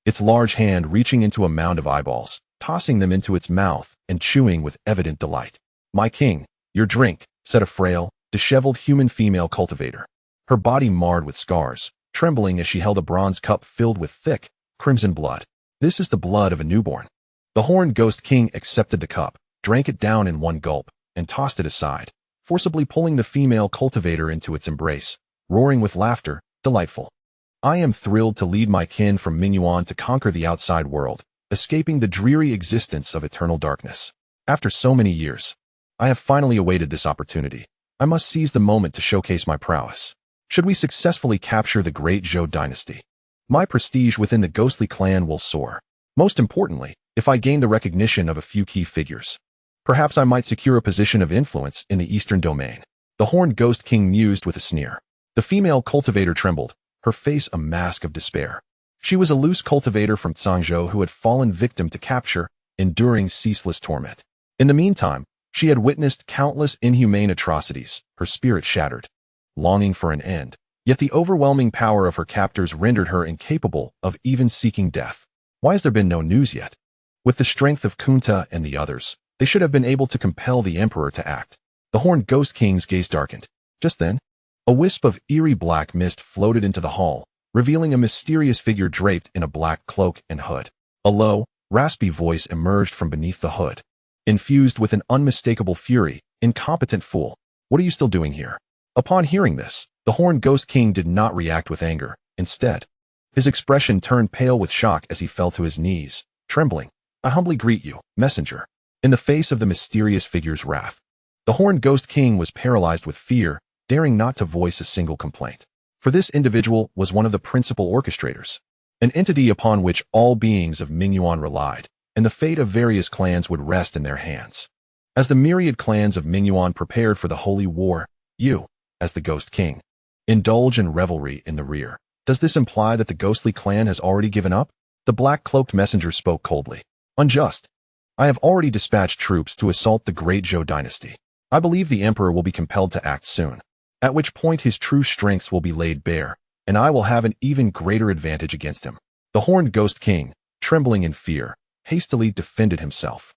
its large hand reaching into a mound of eyeballs, tossing them into its mouth and chewing with evident delight. My king, your drink, said a frail, disheveled human female cultivator, her body marred with scars, trembling as she held a bronze cup filled with thick, crimson blood. This is the blood of a newborn. The horned ghost king accepted the cup, drank it down in one gulp, and tossed it aside, forcibly pulling the female cultivator into its embrace, roaring with laughter. Delightful. I am thrilled to lead my kin from Mingyuan to conquer the outside world, escaping the dreary existence of eternal darkness. After so many years, I have finally awaited this opportunity. I must seize the moment to showcase my prowess. Should we successfully capture the Great Zhou dynasty, my prestige within the ghostly clan will soar. Most importantly, if I gain the recognition of a few key figures, perhaps I might secure a position of influence in the eastern domain. The horned ghost king mused with a sneer. The female cultivator trembled, her face a mask of despair. She was a loose cultivator from Zhangzhou who had fallen victim to capture, enduring ceaseless torment. In the meantime, she had witnessed countless inhumane atrocities, her spirit shattered, longing for an end. Yet the overwhelming power of her captors rendered her incapable of even seeking death. Why has there been no news yet? With the strength of Kunta and the others, they should have been able to compel the emperor to act. The horned ghost king's gaze darkened. Just then, a wisp of eerie black mist floated into the hall, revealing a mysterious figure draped in a black cloak and hood. A low, raspy voice emerged from beneath the hood, infused with an unmistakable fury. Incompetent fool, what are you still doing here? Upon hearing this, the horned ghost king did not react with anger. Instead, his expression turned pale with shock as he fell to his knees, trembling. "I humbly greet you, messenger." In the face of the mysterious figure's wrath, the horned ghost king was paralyzed with fear, daring not to voice a single complaint. For this individual was one of the principal orchestrators, an entity upon which all beings of Mingyuan relied, and the fate of various clans would rest in their hands. As the myriad clans of Mingyuan prepared for the holy war, you, as the Ghost King, indulge in revelry in the rear. Does this imply that the ghostly clan has already given up? The black-cloaked messenger spoke coldly. Unjust. I have already dispatched troops to assault the great Zhou dynasty. I believe the emperor will be compelled to act soon, at which point his true strengths will be laid bare, and I will have an even greater advantage against him. The horned ghost king, trembling in fear, hastily defended himself.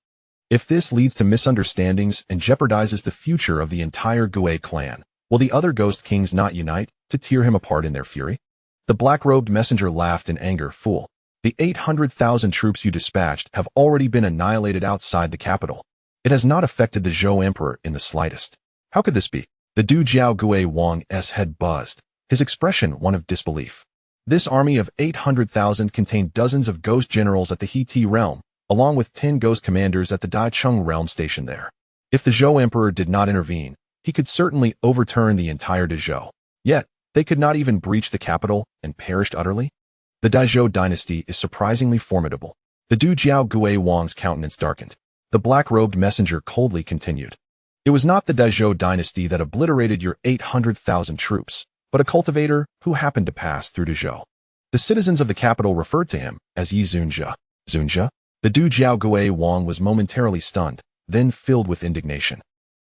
If this leads to misunderstandings and jeopardizes the future of the entire Gue clan, will the other ghost kings not unite to tear him apart in their fury? The black-robed messenger laughed in anger. Fool. The 800,000 troops you dispatched have already been annihilated outside the capital. It has not affected the Zhou emperor in the slightest. How could this be? The Du Jiao Gue Wang's head buzzed, his expression one of disbelief. This army of 800,000 contained dozens of ghost generals at the He-Ti realm, along with 10 ghost commanders at the Daicheng realm stationed there. If the Zhou emperor did not intervene, he could certainly overturn the entire Dezhou. Yet, they could not even breach the capital and perished utterly? The Dezhou dynasty is surprisingly formidable. The Du Jiao Gue Wang's countenance darkened. The black-robed messenger coldly continued. It was not the Dezhou dynasty that obliterated your 800,000 troops, but a cultivator who happened to pass through Dezhou. The citizens of the capital referred to him as Yi Zunjia. Zunjia? The Du Jiao Gue Wang was momentarily stunned, then filled with indignation.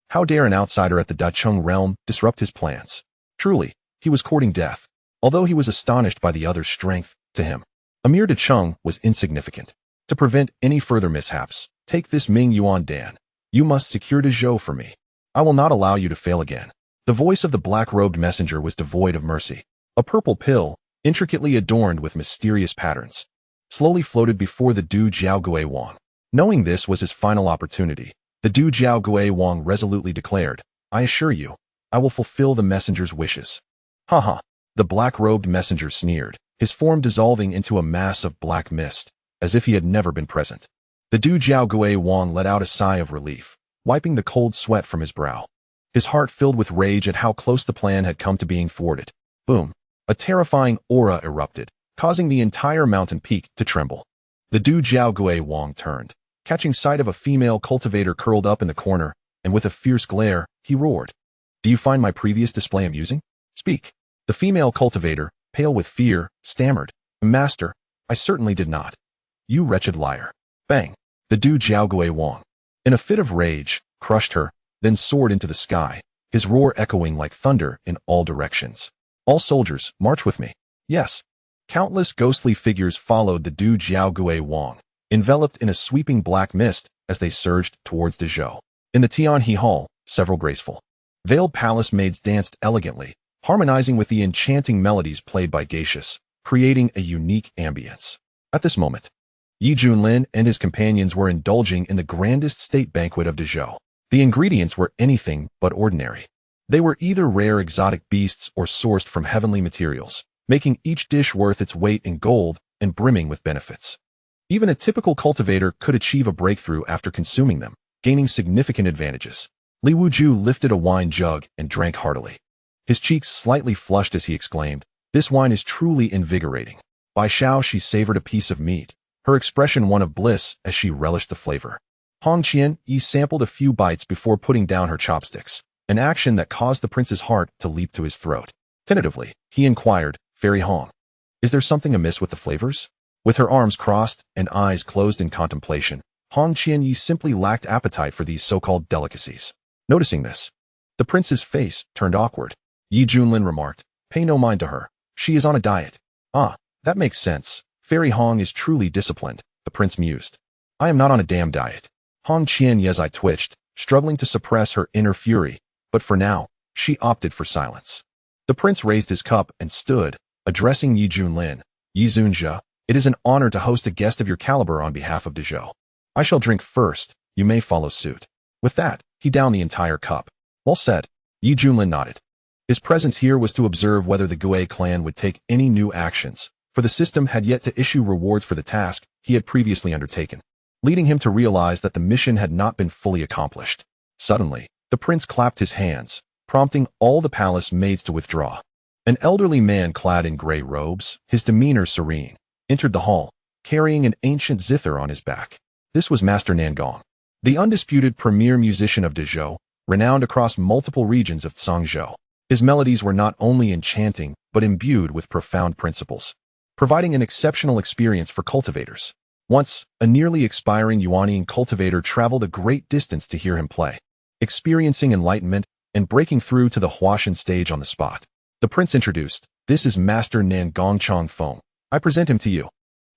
How dare an outsider at the Daicheng realm disrupt his plans? Truly, he was courting death. Although he was astonished by the other's strength, to him, Emir Daicheng was insignificant. To prevent any further mishaps, take this Ming Yuan Dan. You must secure Dezhou for me. I will not allow you to fail again. The voice of the black-robed messenger was devoid of mercy. A purple pill, intricately adorned with mysterious patterns, slowly floated before the Du Jiao Gue Wang. Knowing this was his final opportunity, the Du Jiao Gue Wang resolutely declared, I assure you, I will fulfill the messenger's wishes. Ha. The black-robed messenger sneered, his form dissolving into a mass of black mist, as if he had never been present. The Du Jiao Gue Wang let out a sigh of relief, wiping the cold sweat from his brow. His heart filled with rage at how close the plan had come to being thwarted. Boom. A terrifying aura erupted, causing the entire mountain peak to tremble. The Du Jiao Gue Wang turned, catching sight of a female cultivator curled up in the corner, and with a fierce glare, he roared. Do you find my previous display amusing? Speak. The female cultivator, pale with fear, stammered. Master, I certainly did not. You wretched liar. Bang. The Du Jiao Gue Wang, in a fit of rage, crushed her, then soared into the sky, his roar echoing like thunder in all directions. All soldiers, march with me. Yes. Countless ghostly figures followed the Du Jiao Gue Wang, enveloped in a sweeping black mist as they surged towards Dezhou. In the Tianhe Hall, several graceful, veiled palace maids danced elegantly, harmonizing with the enchanting melodies played by geishas, creating a unique ambience. At this moment, Yi Junlin and his companions were indulging in the grandest state banquet of Dezhou. The ingredients were anything but ordinary. They were either rare exotic beasts or sourced from heavenly materials, making each dish worth its weight in gold and brimming with benefits. Even a typical cultivator could achieve a breakthrough after consuming them, gaining significant advantages. Li Wuju lifted a wine jug and drank heartily. His cheeks slightly flushed as he exclaimed, This wine is truly invigorating. By Xiao she savored a piece of meat, her expression one of bliss as she relished the flavor. Hong Qian-yi sampled a few bites before putting down her chopsticks, an action that caused the prince's heart to leap to his throat. Tentatively, he inquired, Fairy Hong, is there something amiss with the flavors? With her arms crossed and eyes closed in contemplation, Hong Qian-yi simply lacked appetite for these so-called delicacies. Noticing this, the prince's face turned awkward. Yi Junlin remarked, Pay no mind to her. She is on a diet. Ah, that makes sense. Fairy Hong is truly disciplined, the prince mused. I am not on a damn diet. Hong Qian-yi twitched, struggling to suppress her inner fury, but for now, she opted for silence. The prince raised his cup and stood, addressing Yi Junlin. Yi Zunjia, it is an honor to host a guest of your caliber on behalf of Dezhou. I shall drink first, you may follow suit. With that, he downed the entire cup. Well said. Yi Junlin nodded. His presence here was to observe whether the Gue clan would take any new actions, for the system had yet to issue rewards for the task he had previously undertaken, leading him to realize that the mission had not been fully accomplished. Suddenly, the prince clapped his hands, prompting all the palace maids to withdraw. An elderly man clad in gray robes, his demeanor serene, entered the hall, carrying an ancient zither on his back. This was Master Nangong, the undisputed premier musician of Dezhou, renowned across multiple regions of Tsangzhou. His melodies were not only enchanting, but imbued with profound principles, providing an exceptional experience for cultivators. Once, a nearly expiring Yuanian cultivator traveled a great distance to hear him play, experiencing enlightenment and breaking through to the Huashan stage on the spot. The prince introduced, "This is Master Nangong Changfeng. I present him to you.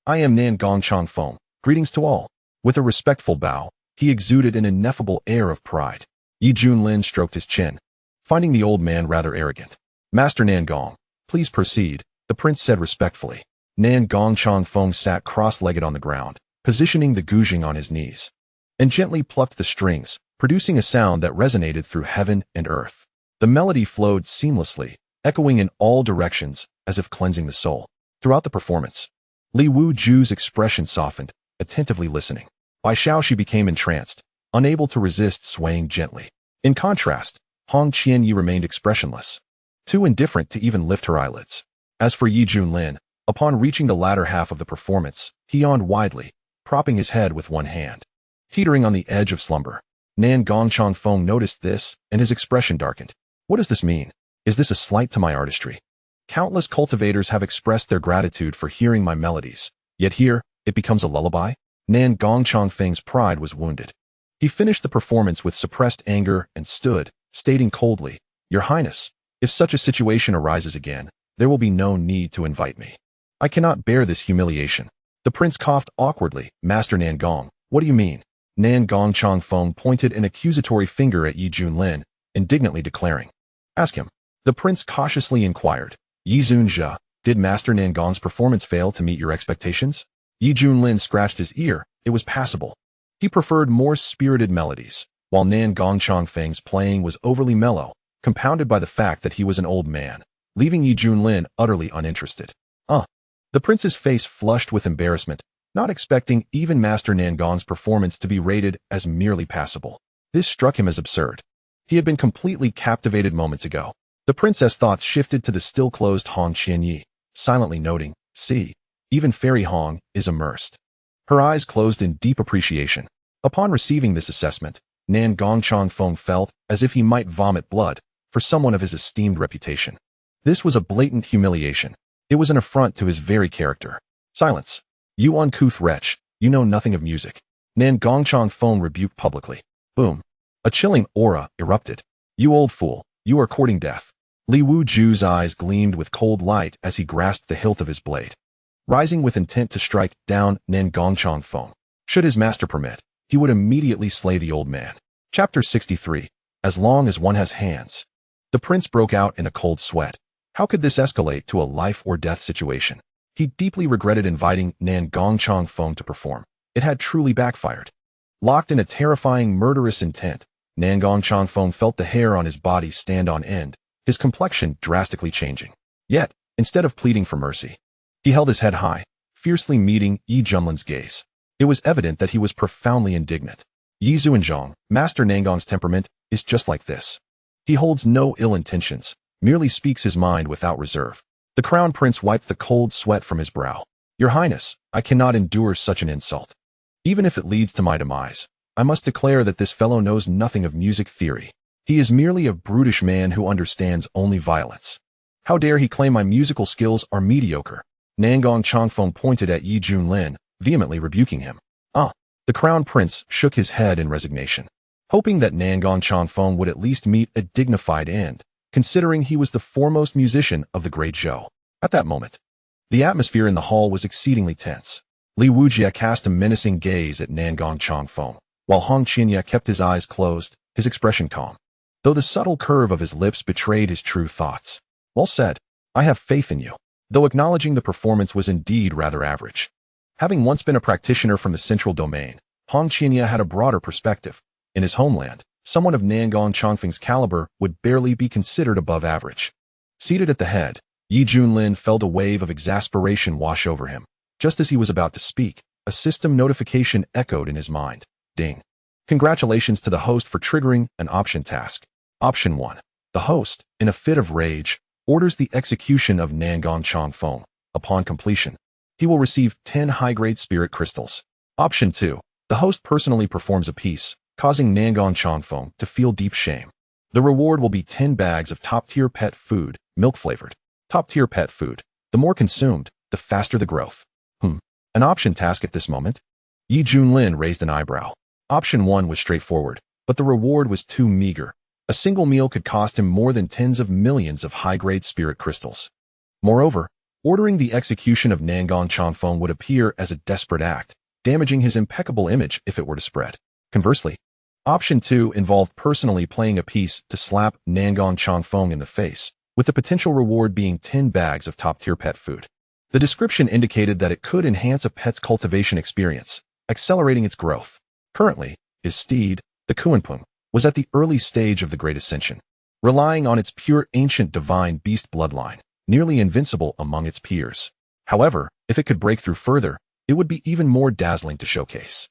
I am Nangong Changfeng. Greetings to all." With a respectful bow, he exuded an ineffable air of pride. Yi Junlin stroked his chin, finding the old man rather arrogant. "Master Nangong, please proceed," the prince said respectfully. Nangong Changfeng sat cross-legged on the ground, positioning the guzheng on his knees, and gently plucked the strings, producing a sound that resonated through heaven and earth. The melody flowed seamlessly, echoing in all directions as if cleansing the soul. Throughout the performance, Li Wuju's expression softened, attentively listening. By Xiao she became entranced, unable to resist swaying gently. In contrast, Hong Qianyi remained expressionless, too indifferent to even lift her eyelids. As for Yi Junlin, upon reaching the latter half of the performance, he yawned widely, propping his head with one hand, teetering on the edge of slumber. Nangong Changfeng noticed this, and his expression darkened. What does this mean? Is this a slight to my artistry? Countless cultivators have expressed their gratitude for hearing my melodies, yet here, it becomes a lullaby? Nangong Changfeng's pride was wounded. He finished the performance with suppressed anger and stood, stating coldly, "Your Highness, if such a situation arises again, there will be no need to invite me. I cannot bear this humiliation." The prince coughed awkwardly. "Master Nangong, what do you mean?" Nangong Changfeng pointed an accusatory finger at Yi Junlin, indignantly declaring, "Ask him." The prince cautiously inquired, "Yi Zunjia, did Master Nangong's performance fail to meet your expectations?" Yi Junlin scratched his ear. It was passable. He preferred more spirited melodies, while Nangong Changfeng's playing was overly mellow, compounded by the fact that he was an old man, leaving Yi Junlin utterly uninterested. The prince's face flushed with embarrassment, not expecting even Master Nangong's performance to be rated as merely passable. This struck him as absurd. He had been completely captivated moments ago. The princess thoughts shifted to the still-closed Hong Qianyi, silently noting, "See, even Fairy Hong is immersed." Her eyes closed in deep appreciation. Upon receiving this assessment, Nangong Changfeng felt as if he might vomit blood for someone of his esteemed reputation. This was a blatant humiliation. It was an affront to his very character. "Silence. You uncouth wretch, you know nothing of music." Nangong Changfeng rebuked publicly. Boom. A chilling aura erupted. "You old fool, you are courting death." Li Wuju's eyes gleamed with cold light as he grasped the hilt of his blade, rising with intent to strike down Nangong Changfeng. Should his master permit, he would immediately slay the old man. Chapter 63. As long as one has hands. The prince broke out in a cold sweat. How could this escalate to a life-or-death situation? He deeply regretted inviting Nangong Changfeng to perform. It had truly backfired. Locked in a terrifying murderous intent, Nangong Changfeng felt the hair on his body stand on end, his complexion drastically changing. Yet, instead of pleading for mercy, he held his head high, fiercely meeting Yi Junlin's gaze. It was evident that he was profoundly indignant. Yi Zunzhong, Master Nangong's temperament, is just like this. He holds no ill intentions, merely speaks his mind without reserve. The crown prince wiped the cold sweat from his brow. "Your Highness, I cannot endure such an insult. Even if it leads to my demise, I must declare that this fellow knows nothing of music theory. He is merely a brutish man who understands only violence. How dare he claim my musical skills are mediocre?" Nangong Changfeng pointed at Yi Junlin, vehemently rebuking him. The crown prince shook his head in resignation, hoping that Nangong Changfeng would at least meet a dignified end, considering he was the foremost musician of the Great Zhou. At that moment, the atmosphere in the hall was exceedingly tense. Li Wujia cast a menacing gaze at Nangong Changfeng, while Hong Qianyi kept his eyes closed, his expression calm, though the subtle curve of his lips betrayed his true thoughts. "Well said. I have faith in you." Though acknowledging the performance was indeed rather average. Having once been a practitioner from the central domain, Hong Qianyi had a broader perspective. In his homeland, someone of Nangong Chongfeng's caliber would barely be considered above average. Seated at the head, Yi Junlin felt a wave of exasperation wash over him. Just as he was about to speak, a system notification echoed in his mind. Ding. Congratulations to the host for triggering an option task. Option 1. The host, in a fit of rage, orders the execution of Nangong Chongfeng. Upon completion, he will receive 10 high-grade spirit crystals. Option 2. The host personally performs a piece, causing Nangong Chongfeng to feel deep shame. The reward will be 10 bags of top-tier pet food, milk-flavored. Top-tier pet food. The more consumed, the faster the growth. An option task at this moment? Yi Junlin raised an eyebrow. Option 1 was straightforward, but the reward was too meager. A single meal could cost him more than tens of millions of high-grade spirit crystals. Moreover, ordering the execution of Nangong Chongfeng would appear as a desperate act, damaging his impeccable image if it were to spread. Conversely, Option 2 involved personally playing a piece to slap Nangong Chongfeng in the face, with the potential reward being 10 bags of top-tier pet food. The description indicated that it could enhance a pet's cultivation experience, accelerating its growth. Currently, his steed, the Xuanhuan, was at the early stage of the Great Ascension, relying on its pure ancient divine beast bloodline, nearly invincible among its peers. However, if it could break through further, it would be even more dazzling to showcase.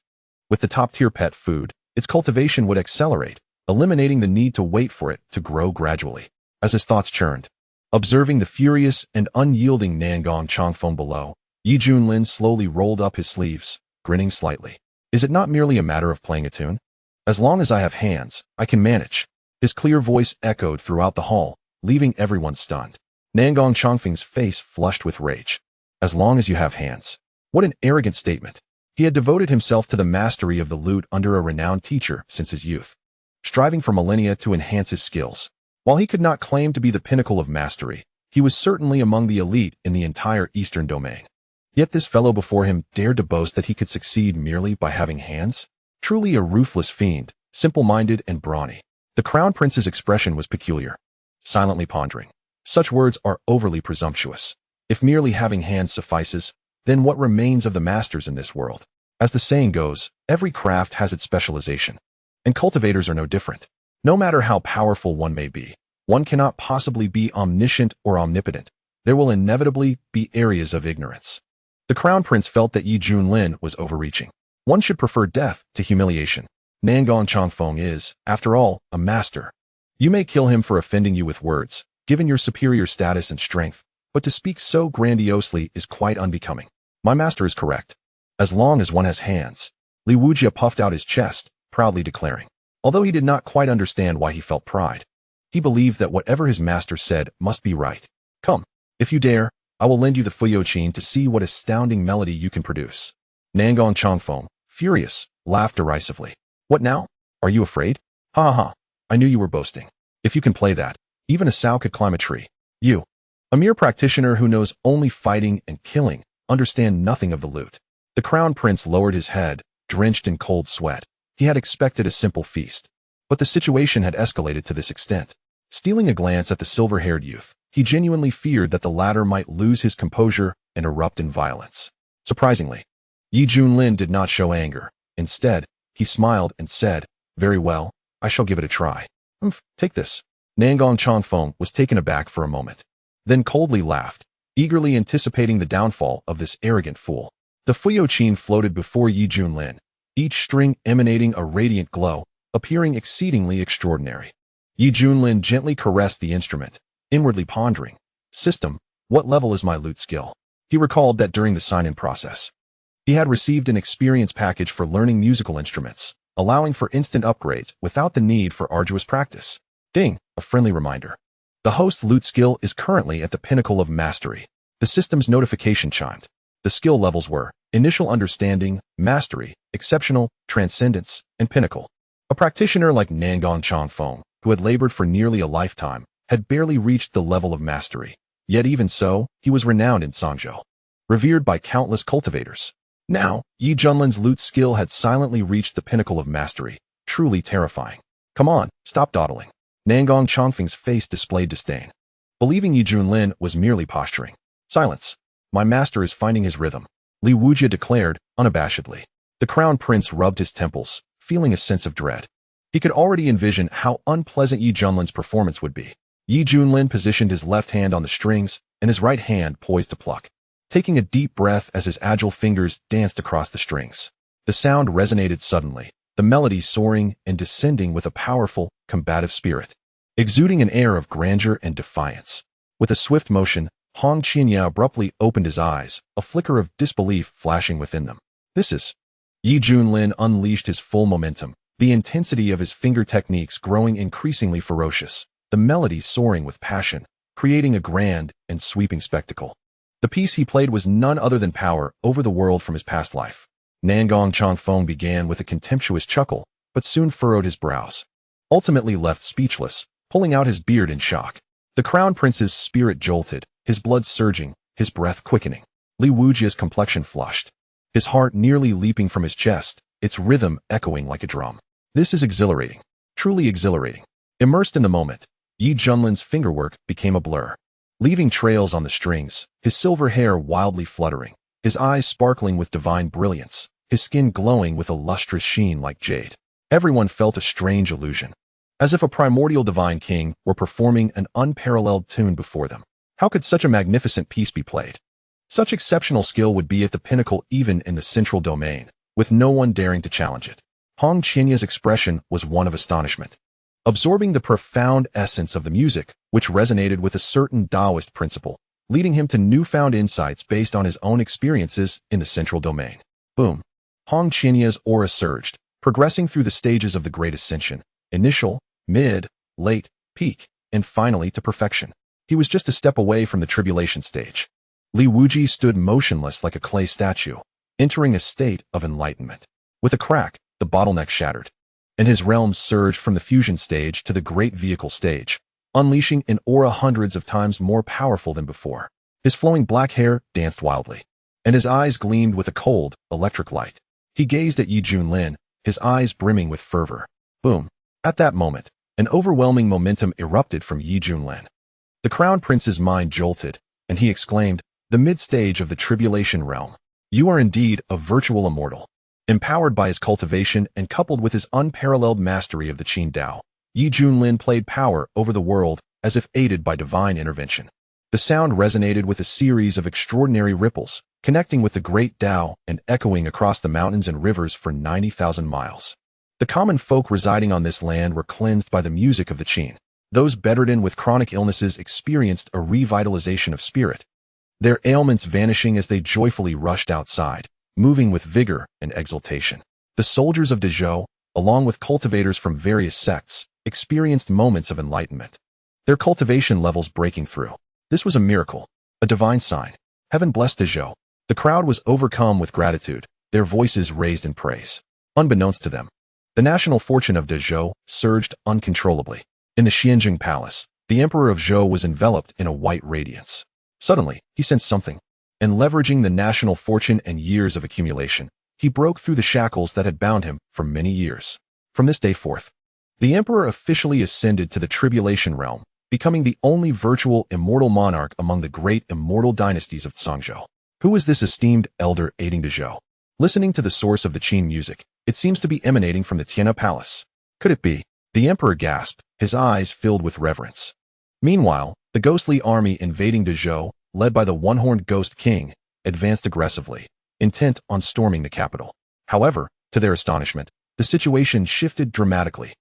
With the top-tier pet food, its cultivation would accelerate, eliminating the need to wait for it to grow gradually. As his thoughts churned, observing the furious and unyielding Nangong Chongfeng below, Yi Junlin slowly rolled up his sleeves, grinning slightly. Is it not merely a matter of playing a tune? As long as I have hands, I can manage. His clear voice echoed throughout the hall, leaving everyone stunned. Nangong Chongfeng's face flushed with rage. As long as you have hands. What an arrogant statement. He had devoted himself to the mastery of the lute under a renowned teacher since his youth, striving for millennia to enhance his skills. While he could not claim to be the pinnacle of mastery, he was certainly among the elite in the entire Eastern domain. Yet this fellow before him dared to boast that he could succeed merely by having hands? Truly a ruthless fiend, simple-minded and brawny. The Crown Prince's expression was peculiar, silently pondering. Such words are overly presumptuous. If merely having hands suffices, then what remains of the masters in this world? As the saying goes, every craft has its specialization, and cultivators are no different. No matter how powerful one may be, one cannot possibly be omniscient or omnipotent. There will inevitably be areas of ignorance. The Crown Prince felt that Yi Junlin was overreaching. One should prefer death to humiliation. Nangong Chongfeng is, after all, a master. You may kill him for offending you with words, given your superior status and strength, but to speak so grandiosely is quite unbecoming. My master is correct. As long as one has hands. Li Wujia puffed out his chest, proudly declaring. Although he did not quite understand why he felt pride, he believed that whatever his master said must be right. Come, if you dare, I will lend you the Fuyoqin to see what astounding melody you can produce. Nangong Chongfeng, furious, laughed derisively. What now? Are you afraid? Ha ha, I knew you were boasting. If you can play that, even a sow could climb a tree. You, a mere practitioner who knows only fighting and killing, understand nothing of the lute. The Crown Prince lowered his head, drenched in cold sweat. He had expected a simple feast, but the situation had escalated to this extent. Stealing a glance at the silver-haired youth, he genuinely feared that the latter might lose his composure and erupt in violence. Surprisingly, Yi Junlin did not show anger. Instead, he smiled and said, "Very well, I shall give it a try. Take this." Nangong Chongfeng was taken aback for a moment, then coldly laughed, eagerly anticipating the downfall of this arrogant fool. The Fuyoqin floated before Yi Junlin, each string emanating a radiant glow, appearing exceedingly extraordinary. Yi Junlin gently caressed the instrument, inwardly pondering, "System, what level is my lute skill?" He recalled that during the sign-in process, he had received an experience package for learning musical instruments, allowing for instant upgrades without the need for arduous practice. Ding, a friendly reminder. The host's lute skill is currently at the pinnacle of mastery. The system's notification chimed. The skill levels were initial understanding, mastery, exceptional, transcendence, and pinnacle. A practitioner like Nangong Chongfeng, who had labored for nearly a lifetime, had barely reached the level of mastery. Yet even so, he was renowned in Sangzhou, revered by countless cultivators. Now, Yi Junlin's lute skill had silently reached the pinnacle of mastery, truly terrifying. Come on, stop dawdling. Nangong Chongfeng's face displayed disdain, believing Yi Junlin was merely posturing. Silence. My master is finding his rhythm, Li Wujia declared, unabashedly. The Crown Prince rubbed his temples, feeling a sense of dread. He could already envision how unpleasant Yi Junlin's performance would be. Yi Junlin positioned his left hand on the strings and his right hand poised to pluck, taking a deep breath as his agile fingers danced across the strings. The sound resonated suddenly, the melody soaring and descending with a powerful, combative spirit, exuding an air of grandeur and defiance. With a swift motion, Hong Qianya abruptly opened his eyes, a flicker of disbelief flashing within them. This is... Yi Junlin unleashed his full momentum, the intensity of his finger techniques growing increasingly ferocious, the melody soaring with passion, creating a grand and sweeping spectacle. The piece he played was none other than power over the world from his past life. Nangong Changfeng began with a contemptuous chuckle, but soon furrowed his brows, ultimately left speechless, pulling out his beard in shock. The crown prince's spirit jolted, his blood surging, his breath quickening. Li Wujia's complexion flushed, his heart nearly leaping from his chest, its rhythm echoing like a drum. This is exhilarating, truly exhilarating. Immersed in the moment, Yi Junlin's fingerwork became a blur, leaving trails on the strings, his silver hair wildly fluttering, his eyes sparkling with divine brilliance, his skin glowing with a lustrous sheen like jade. Everyone felt a strange illusion, as if a primordial divine king were performing an unparalleled tune before them. How could such a magnificent piece be played? Such exceptional skill would be at the pinnacle even in the central domain, with no one daring to challenge it. Hong Qianya's expression was one of astonishment, absorbing the profound essence of the music, which resonated with a certain Taoist principle, leading him to newfound insights based on his own experiences in the central domain. Boom! Hong Qianya's aura surged, progressing through the stages of the Great Ascension, initial, mid, late, peak, and finally to perfection. He was just a step away from the tribulation stage. Li Wuji stood motionless like a clay statue, entering a state of enlightenment. With a crack, the bottleneck shattered, and his realm surged from the fusion stage to the great vehicle stage, unleashing an aura hundreds of times more powerful than before. His flowing black hair danced wildly, and his eyes gleamed with a cold, electric light. He gazed at Yi Junlin, his eyes brimming with fervor. Boom! At that moment, an overwhelming momentum erupted from Yi Junlin. The crown prince's mind jolted, and he exclaimed, "The mid-stage of the tribulation realm. You are indeed a virtual immortal." Empowered by his cultivation and coupled with his unparalleled mastery of the Qing Dao, Yi Junlin played power over the world as if aided by divine intervention. The sound resonated with a series of extraordinary ripples, connecting with the great Dao and echoing across the mountains and rivers for 90,000 miles. The common folk residing on this land were cleansed by the music of the Qing. Those bedridden with chronic illnesses experienced a revitalization of spirit, their ailments vanishing as they joyfully rushed outside, moving with vigor and exultation. The soldiers of Dezhou, along with cultivators from various sects, experienced moments of enlightenment, their cultivation levels breaking through. This was a miracle, a divine sign. Heaven blessed Dezhou. The crowd was overcome with gratitude, their voices raised in praise. Unbeknownst to them, the national fortune of Dezhou surged uncontrollably. In the Xianjing Palace, the Emperor of Zhou was enveloped in a white radiance. Suddenly, he sensed something, and leveraging the national fortune and years of accumulation, he broke through the shackles that had bound him for many years. From this day forth, the Emperor officially ascended to the tribulation realm, becoming the only virtual immortal monarch among the great immortal dynasties of Zhangzhou. Who is this esteemed elder aiding Dezhou? Listening to the source of the Qing music, it seems to be emanating from the Tiana Palace. Could it be? The Emperor gasped, his eyes filled with reverence. Meanwhile, the ghostly army invading Dezhou, led by the one-horned ghost king, advanced aggressively, intent on storming the capital. However, to their astonishment, the situation shifted dramatically.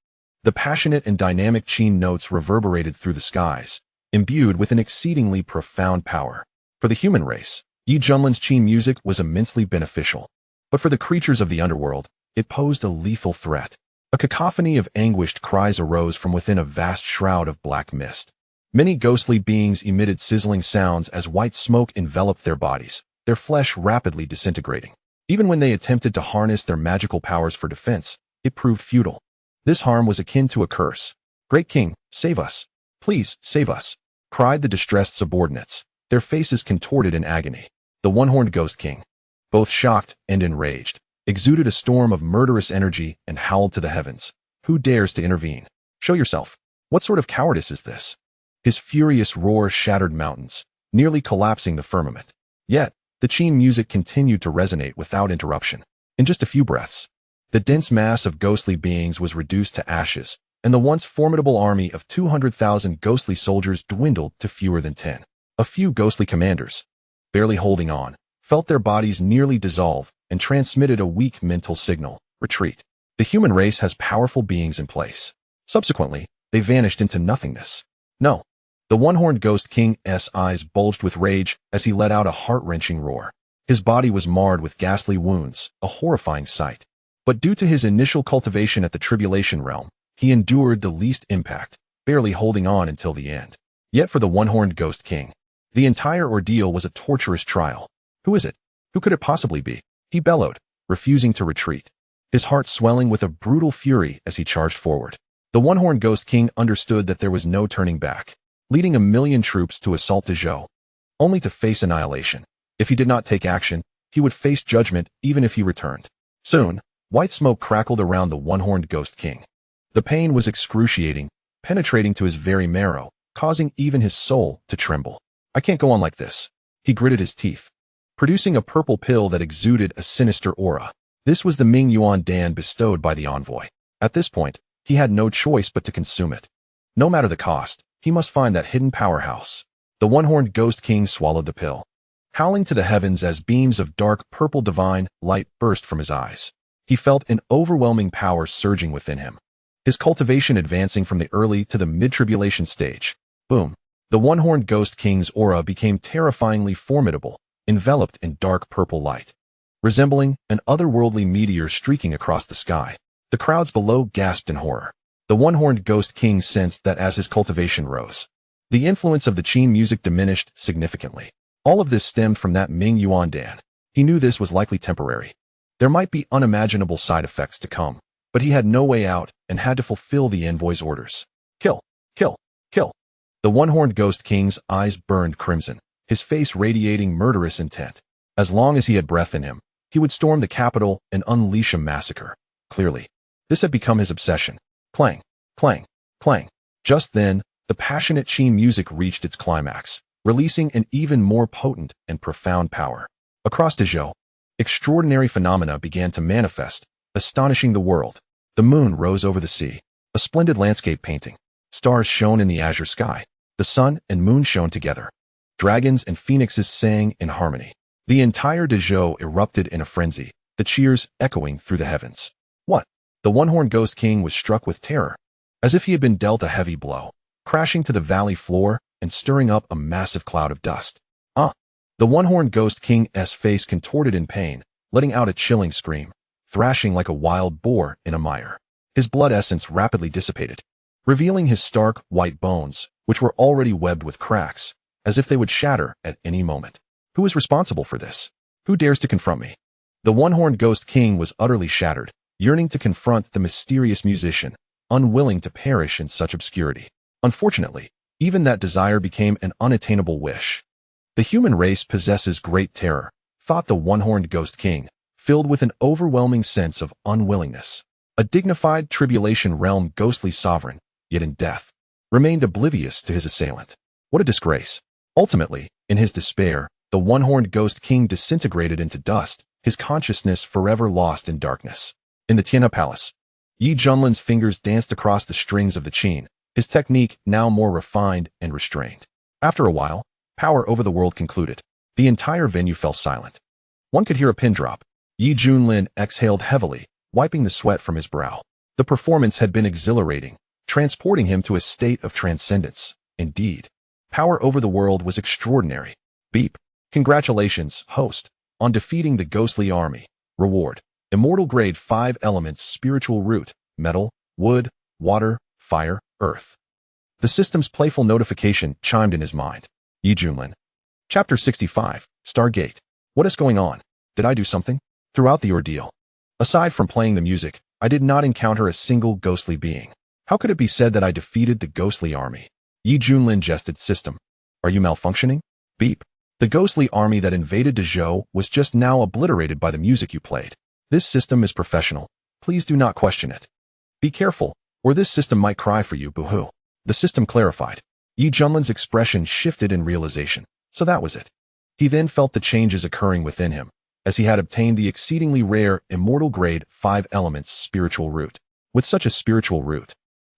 The passionate and dynamic Qing notes reverberated through the skies, imbued with an exceedingly profound power. For the human race, Yi Junlin's Qing music was immensely beneficial. But for the creatures of the underworld, it posed a lethal threat. A cacophony of anguished cries arose from within a vast shroud of black mist. Many ghostly beings emitted sizzling sounds as white smoke enveloped their bodies, their flesh rapidly disintegrating. Even when they attempted to harness their magical powers for defense, it proved futile. This harm was akin to a curse. "Great King, save us. Please, save us," cried the distressed subordinates, their faces contorted in agony. The one-horned ghost king, both shocked and enraged, exuded a storm of murderous energy and howled to the heavens. "Who dares to intervene? Show yourself. What sort of cowardice is this?" His furious roar shattered mountains, nearly collapsing the firmament. Yet, the Qing music continued to resonate without interruption. In just a few breaths, The dense mass of ghostly beings was reduced to ashes, and the once formidable army of 200,000 ghostly soldiers dwindled to fewer than 10. A few ghostly commanders, barely holding on, felt their bodies nearly dissolve and transmitted a weak mental signal: retreat. The human race has powerful beings in place. Subsequently, they vanished into nothingness. No. The one-horned ghost king's eyes bulged with rage as he let out a heart-wrenching roar. His body was marred with ghastly wounds, a horrifying sight. But due to his initial cultivation at the Tribulation realm, he endured the least impact, barely holding on until the end. Yet for the one-horned ghost king, the entire ordeal was a torturous trial. Who is it? Who could it possibly be? He bellowed, refusing to retreat, his heart swelling with a brutal fury as he charged forward. The one-horned ghost king understood that there was no turning back, leading 1,000,000 troops to assault Dezhou, only to face annihilation. If he did not take action, he would face judgment even if he returned. Soon, white smoke crackled around the one-horned ghost king. The pain was excruciating, penetrating to his very marrow, causing even his soul to tremble. I can't go on like this. He gritted his teeth, producing a purple pill that exuded a sinister aura. This was the Ming Yuan Dan bestowed by the envoy. At this point, he had no choice but to consume it. No matter the cost, he must find that hidden powerhouse. The one-horned ghost king swallowed the pill, howling to the heavens as beams of dark purple divine light burst from his eyes. He felt an overwhelming power surging within him, his cultivation advancing from the early to the mid-tribulation stage. Boom. The one-horned ghost king's aura became terrifyingly formidable, enveloped in dark purple light, resembling an otherworldly meteor streaking across the sky. The crowds below gasped in horror. The one-horned ghost king sensed that as his cultivation rose, the influence of the Qing music diminished significantly. All of this stemmed from that Ming Yuan Dan. He knew this was likely temporary. There might be unimaginable side effects to come, but he had no way out and had to fulfill the envoy's orders. Kill, kill, kill. The one-horned ghost king's eyes burned crimson, his face radiating murderous intent. As long as he had breath in him, he would storm the capital and unleash a massacre. Clearly, this had become his obsession. Clang, clang, clang. Just then, the passionate Qing music reached its climax, releasing an even more potent and profound power. Across Dezhou, extraordinary phenomena began to manifest, astonishing the world. The moon rose over the sea, a splendid landscape painting. Stars shone in the azure sky. The sun and moon shone together. Dragons and phoenixes sang in harmony. The entire Dezhou erupted in a frenzy, the cheers echoing through the heavens. What? The one-horned ghost king was struck with terror, as if he had been dealt a heavy blow, crashing to the valley floor and stirring up a massive cloud of dust. The one-horned ghost king's face contorted in pain, letting out a chilling scream, thrashing like a wild boar in a mire. His blood essence rapidly dissipated, revealing his stark, white bones, which were already webbed with cracks, as if they would shatter at any moment. Who is responsible for this? Who dares to confront me? The one-horned ghost king was utterly shattered, yearning to confront the mysterious musician, unwilling to perish in such obscurity. Unfortunately, even that desire became an unattainable wish. The human race possesses great terror, thought the one-horned ghost king, filled with an overwhelming sense of unwillingness. A dignified tribulation realm ghostly sovereign, yet in death, remained oblivious to his assailant. What a disgrace. Ultimately, in his despair, the one-horned ghost king disintegrated into dust, his consciousness forever lost in darkness. In the Tianhe Palace, Yi Junlin's fingers danced across the strings of the qin, his technique now more refined and restrained. After a while, power over the world concluded. The entire venue fell silent. One could hear a pin drop. Yi Junlin exhaled heavily, wiping the sweat from his brow. The performance had been exhilarating, transporting him to a state of transcendence. Indeed, power over the world was extraordinary. Beep. Congratulations, host, on defeating the ghostly army. Reward. Immortal grade 5 elements spiritual root, metal, wood, water, fire, earth. The system's playful notification chimed in his mind. Yi Junlin. Chapter 65, Stargate. What is going on? Did I do something? Throughout the ordeal, aside from playing the music, I did not encounter a single ghostly being. How could it be said that I defeated the ghostly army? Yi Junlin jested. System. Are you malfunctioning? Beep. The ghostly army that invaded Dezhou was just now obliterated by the music you played. This system is professional. Please do not question it. Be careful, or this system might cry for you, boo-hoo. The system clarified. Yi Junlin's expression shifted in realization. So that was it. He then felt the changes occurring within him, as he had obtained the exceedingly rare immortal grade 5 elements spiritual root. With such a spiritual root,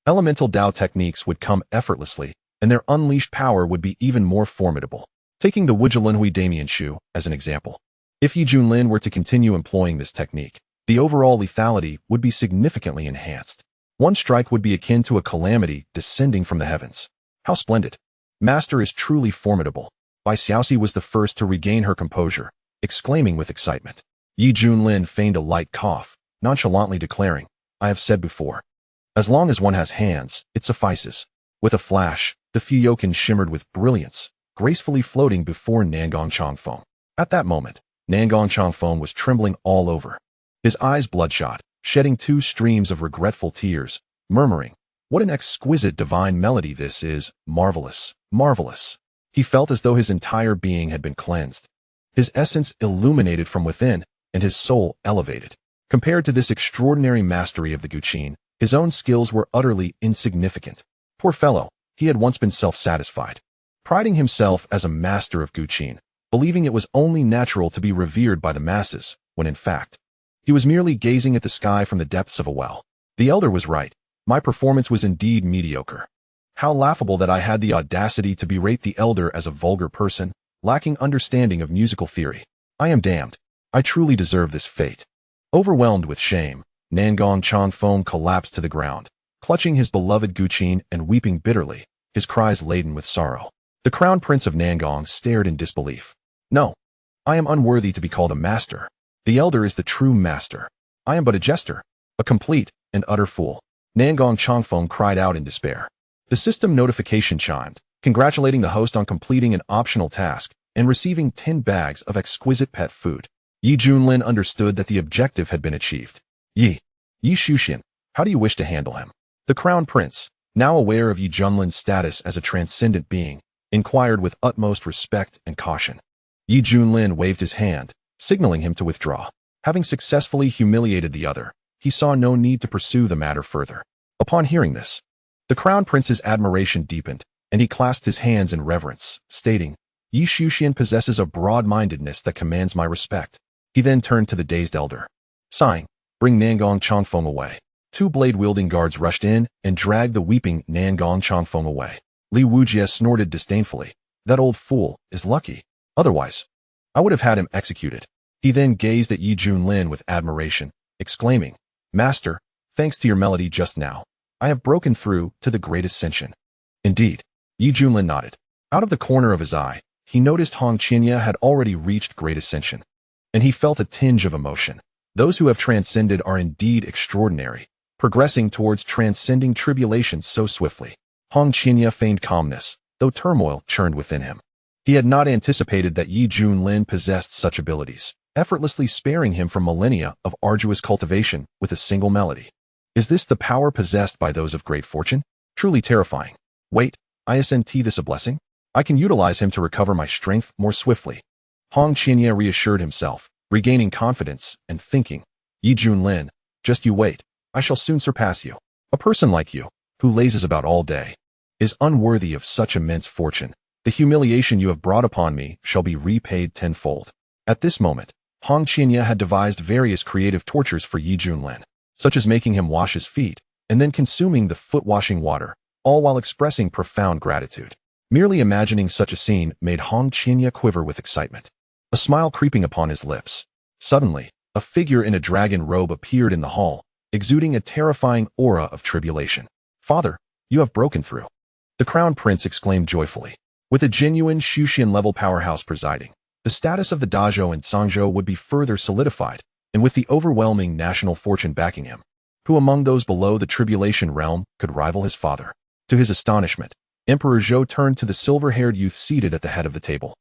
elemental Dao techniques would come effortlessly, and their unleashed power would be even more formidable. Taking the Junlin Damian Shu as an example, if Yi Junlin were to continue employing this technique, the overall lethality would be significantly enhanced. One strike would be akin to a calamity descending from the heavens. How splendid! Master is truly formidable. Bai Xiaoxi was the first to regain her composure, exclaiming with excitement. Yi Junlin feigned a light cough, nonchalantly declaring, I have said before, as long as one has hands, it suffices. With a flash, the Fuyokin shimmered with brilliance, gracefully floating before Nangong Changfeng. At that moment, Nangong Changfeng was trembling all over, his eyes bloodshot, shedding 2 streams of regretful tears, murmuring, what an exquisite divine melody this is, marvelous, marvelous. He felt as though his entire being had been cleansed, his essence illuminated from within, and his soul elevated. Compared to this extraordinary mastery of the Guqin, his own skills were utterly insignificant. Poor fellow, he had once been self-satisfied, priding himself as a master of Guqin, believing it was only natural to be revered by the masses, when in fact, he was merely gazing at the sky from the depths of a well. The elder was right. My performance was indeed mediocre. How laughable that I had the audacity to berate the elder as a vulgar person, lacking understanding of musical theory. I am damned. I truly deserve this fate. Overwhelmed with shame, Nangong Changfeng collapsed to the ground, clutching his beloved Guqin and weeping bitterly, his cries laden with sorrow. The crown prince of Nangong stared in disbelief. No, I am unworthy to be called a master. The elder is the true master. I am but a jester, a complete and utter fool. Nangong Changfeng cried out in despair. The system notification chimed, congratulating the host on completing an optional task and receiving 10 bags of exquisite pet food. Yi Junlin understood that the objective had been achieved. Yi Xuxian, how do you wish to handle him? The crown prince, now aware of Yi Junlin's status as a transcendent being, inquired with utmost respect and caution. Yi Junlin waved his hand, signaling him to withdraw. Having successfully humiliated the other, he saw no need to pursue the matter further. Upon hearing this, the crown prince's admiration deepened, and he clasped his hands in reverence, stating, Yi Xuxian possesses a broad-mindedness that commands my respect. He then turned to the dazed elder. Sighing, bring Nangong Changfeng away. 2 blade-wielding guards rushed in and dragged the weeping Nangong Changfeng away. Li Wujie snorted disdainfully. That old fool is lucky. Otherwise, I would have had him executed. He then gazed at Yi Junlin with admiration, exclaiming, Master, thanks to your melody just now, I have broken through to the great ascension. Indeed, Yi Junlin nodded. Out of the corner of his eye, he noticed Hong Qinya had already reached great ascension, and he felt a tinge of emotion. Those who have transcended are indeed extraordinary, progressing towards transcending tribulations so swiftly. Hong Qinya feigned calmness, though turmoil churned within him. He had not anticipated that Yi Junlin possessed such abilities, effortlessly sparing him from millennia of arduous cultivation with a single melody. Is this the power possessed by those of great fortune? Truly terrifying. Wait, isn't this a blessing? I can utilize him to recover my strength more swiftly. Hong Qinya reassured himself, regaining confidence and thinking, Yi Junlin, just you wait, I shall soon surpass you. A person like you, who lazes about all day, is unworthy of such immense fortune. The humiliation you have brought upon me shall be repaid tenfold. At this moment, Hong Qinya had devised various creative tortures for Yi Junlin, such as making him wash his feet, and then consuming the foot-washing water, all while expressing profound gratitude. Merely imagining such a scene made Hong Qinya quiver with excitement, a smile creeping upon his lips. Suddenly, a figure in a dragon robe appeared in the hall, exuding a terrifying aura of tribulation. Father, you have broken through. The crown prince exclaimed joyfully. With a genuine Xuxian-level powerhouse presiding, the status of the Dazhou and Sangzhou would be further solidified, and with the overwhelming national fortune backing him, who among those below the tribulation realm could rival his father? To his astonishment, Emperor Zhou turned to the silver-haired youth seated at the head of the table.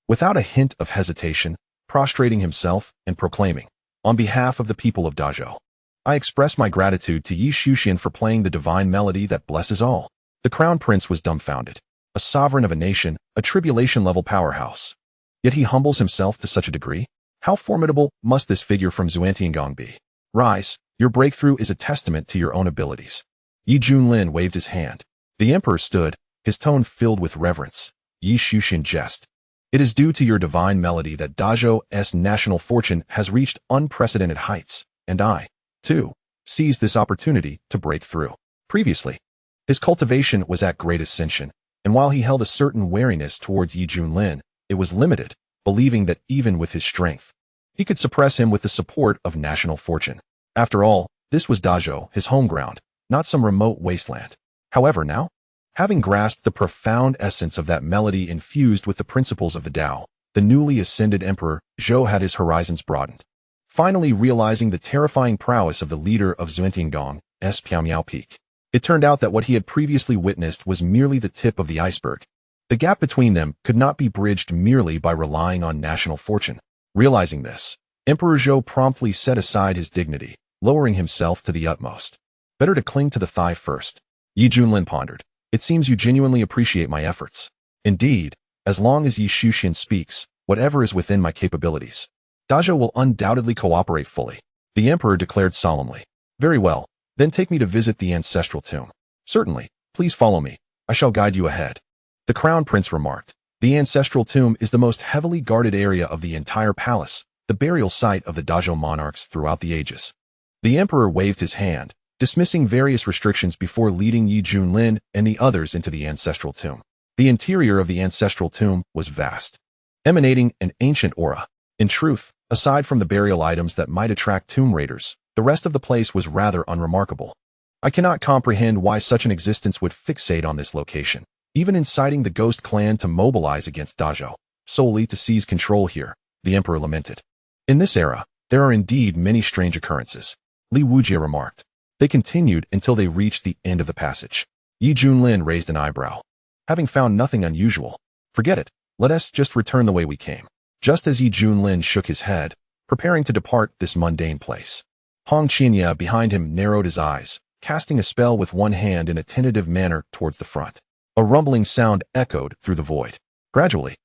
Without a hint of hesitation, prostrating himself and proclaiming, on behalf of the people of Dazhou, I express my gratitude to Yi Xuxian for playing the divine melody that blesses all. The crown prince was dumbfounded. A sovereign of a nation, a tribulation-level powerhouse. Yet he humbles himself to such a degree? How formidable must this figure from Xuantiangong be? Rise, your breakthrough is a testament to your own abilities. Yi Junlin waved his hand. The emperor stood, his tone filled with reverence. Yi Xuxian jest. It is due to your divine melody that Dajo's national fortune has reached unprecedented heights, and I, too, seized this opportunity to break through. Previously, his cultivation was at great ascension, and while he held a certain wariness towards Yi Junlin, it was limited, believing that even with his strength, he could suppress him with the support of national fortune. After all, this was Dajo, his home ground, not some remote wasteland. However, now, having grasped the profound essence of that melody infused with the principles of the Tao, the newly ascended Emperor Zhou had his horizons broadened. Finally realizing the terrifying prowess of the leader of Xuanhuan's Piaomiao Peak, it turned out that what he had previously witnessed was merely the tip of the iceberg. The gap between them could not be bridged merely by relying on national fortune. Realizing this, Emperor Zhou promptly set aside his dignity, lowering himself to the utmost. Better to cling to the thigh first. Yi Junlin pondered. It seems you genuinely appreciate my efforts. Indeed, as long as Yi Shuxian speaks, whatever is within my capabilities, Dajo will undoubtedly cooperate fully. The emperor declared solemnly. Very well, then take me to visit the ancestral tomb. Certainly, please follow me. I shall guide you ahead. The crown prince remarked. The ancestral tomb is the most heavily guarded area of the entire palace, the burial site of the Dajo monarchs throughout the ages. The emperor waved his hand, dismissing various restrictions before leading Yi Junlin and the others into the ancestral tomb. The interior of the ancestral tomb was vast, emanating an ancient aura. In truth, aside from the burial items that might attract tomb raiders, the rest of the place was rather unremarkable. I cannot comprehend why such an existence would fixate on this location, even inciting the ghost clan to mobilize against Dajo, solely to seize control here, the emperor lamented. In this era, there are indeed many strange occurrences, Li Wujie remarked. They continued until they reached the end of the passage. Yi Junlin raised an eyebrow. Having found nothing unusual, forget it, let us just return the way we came. Just as Yi Junlin shook his head, preparing to depart this mundane place, Hong Qinya behind him narrowed his eyes, casting a spell with one hand in a tentative manner towards the front. A rumbling sound echoed through the void. Gradually,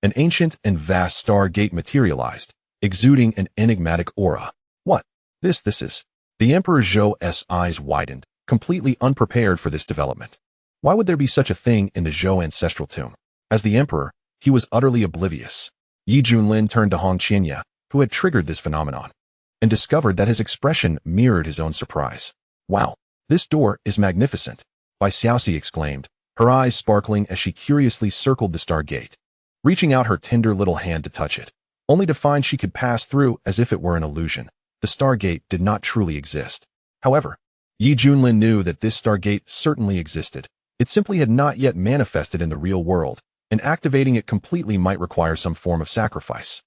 an ancient and vast star gate materialized, exuding an enigmatic aura. What? This is... The Emperor Zhou's eyes widened, completely unprepared for this development. Why would there be such a thing in the Zhou ancestral tomb? As the emperor, he was utterly oblivious. Yi Junlin turned to Hong Qinya, who had triggered this phenomenon, and discovered that his expression mirrored his own surprise. Wow, this door is magnificent, Bai Xiaoxi exclaimed, her eyes sparkling as she curiously circled the star gate, reaching out her tender little hand to touch it, only to find she could pass through as if it were an illusion. The Stargate did not truly exist. However, Yi Junlin knew that this Stargate certainly existed. It simply had not yet manifested in the real world, and activating it completely might require some form of sacrifice.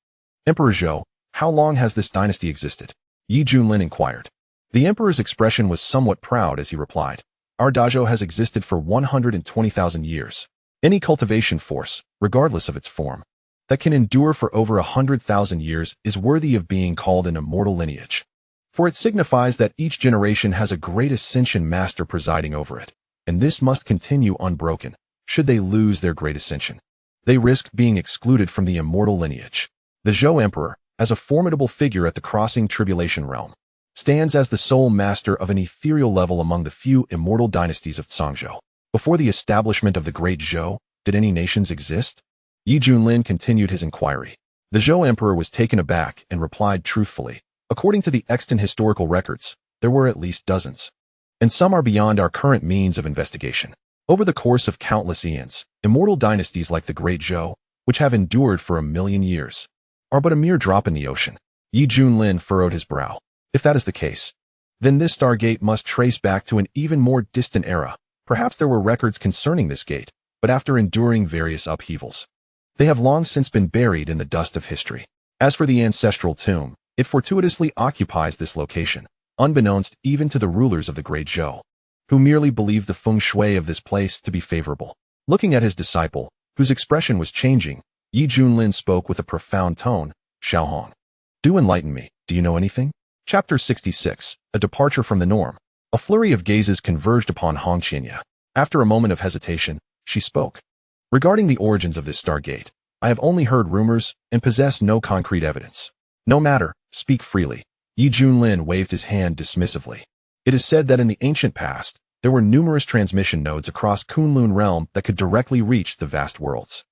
Emperor Zhou, how long has this dynasty existed? Yi Junlin inquired. The emperor's expression was somewhat proud as he replied. Our Dajo has existed for 120,000 years. Any cultivation force, regardless of its form, that can endure for over 100,000 years is worthy of being called an immortal lineage. For it signifies that each generation has a great ascension master presiding over it, and this must continue unbroken. Should they lose their great ascension, they risk being excluded from the immortal lineage. The Zhou Emperor, as a formidable figure at the crossing tribulation realm, stands as the sole master of an ethereal level among the few immortal dynasties of Zhangzhou. Before the establishment of the Great Zhou, did any nations exist? Yi Junlin continued his inquiry. The Zhou Emperor was taken aback and replied truthfully. According to the extant historical records, there were at least dozens, and some are beyond our current means of investigation. Over the course of countless eons, immortal dynasties like the Great Zhou, which have endured for 1,000,000 years, are but a mere drop in the ocean. Yi Junlin furrowed his brow. If that is the case, then this Stargate must trace back to an even more distant era. Perhaps there were records concerning this gate, but after enduring various upheavals, they have long since been buried in the dust of history. As for the ancestral tomb, it fortuitously occupies this location, unbeknownst even to the rulers of the Great Zhou, who merely believed the feng shui of this place to be favorable. Looking at his disciple, whose expression was changing, Yi Junlin spoke with a profound tone. Xuanhuan, do enlighten me. Do you know anything? Chapter 66, A Departure from the Norm. A flurry of gazes converged upon Hong Qinya. After a moment of hesitation, she spoke. Regarding the origins of this Stargate, I have only heard rumors and possess no concrete evidence. No matter, speak freely. Yi Junlin waved his hand dismissively. It is said that in the ancient past, there were numerous transmission nodes across Kunlun realm that could directly reach the vast worlds.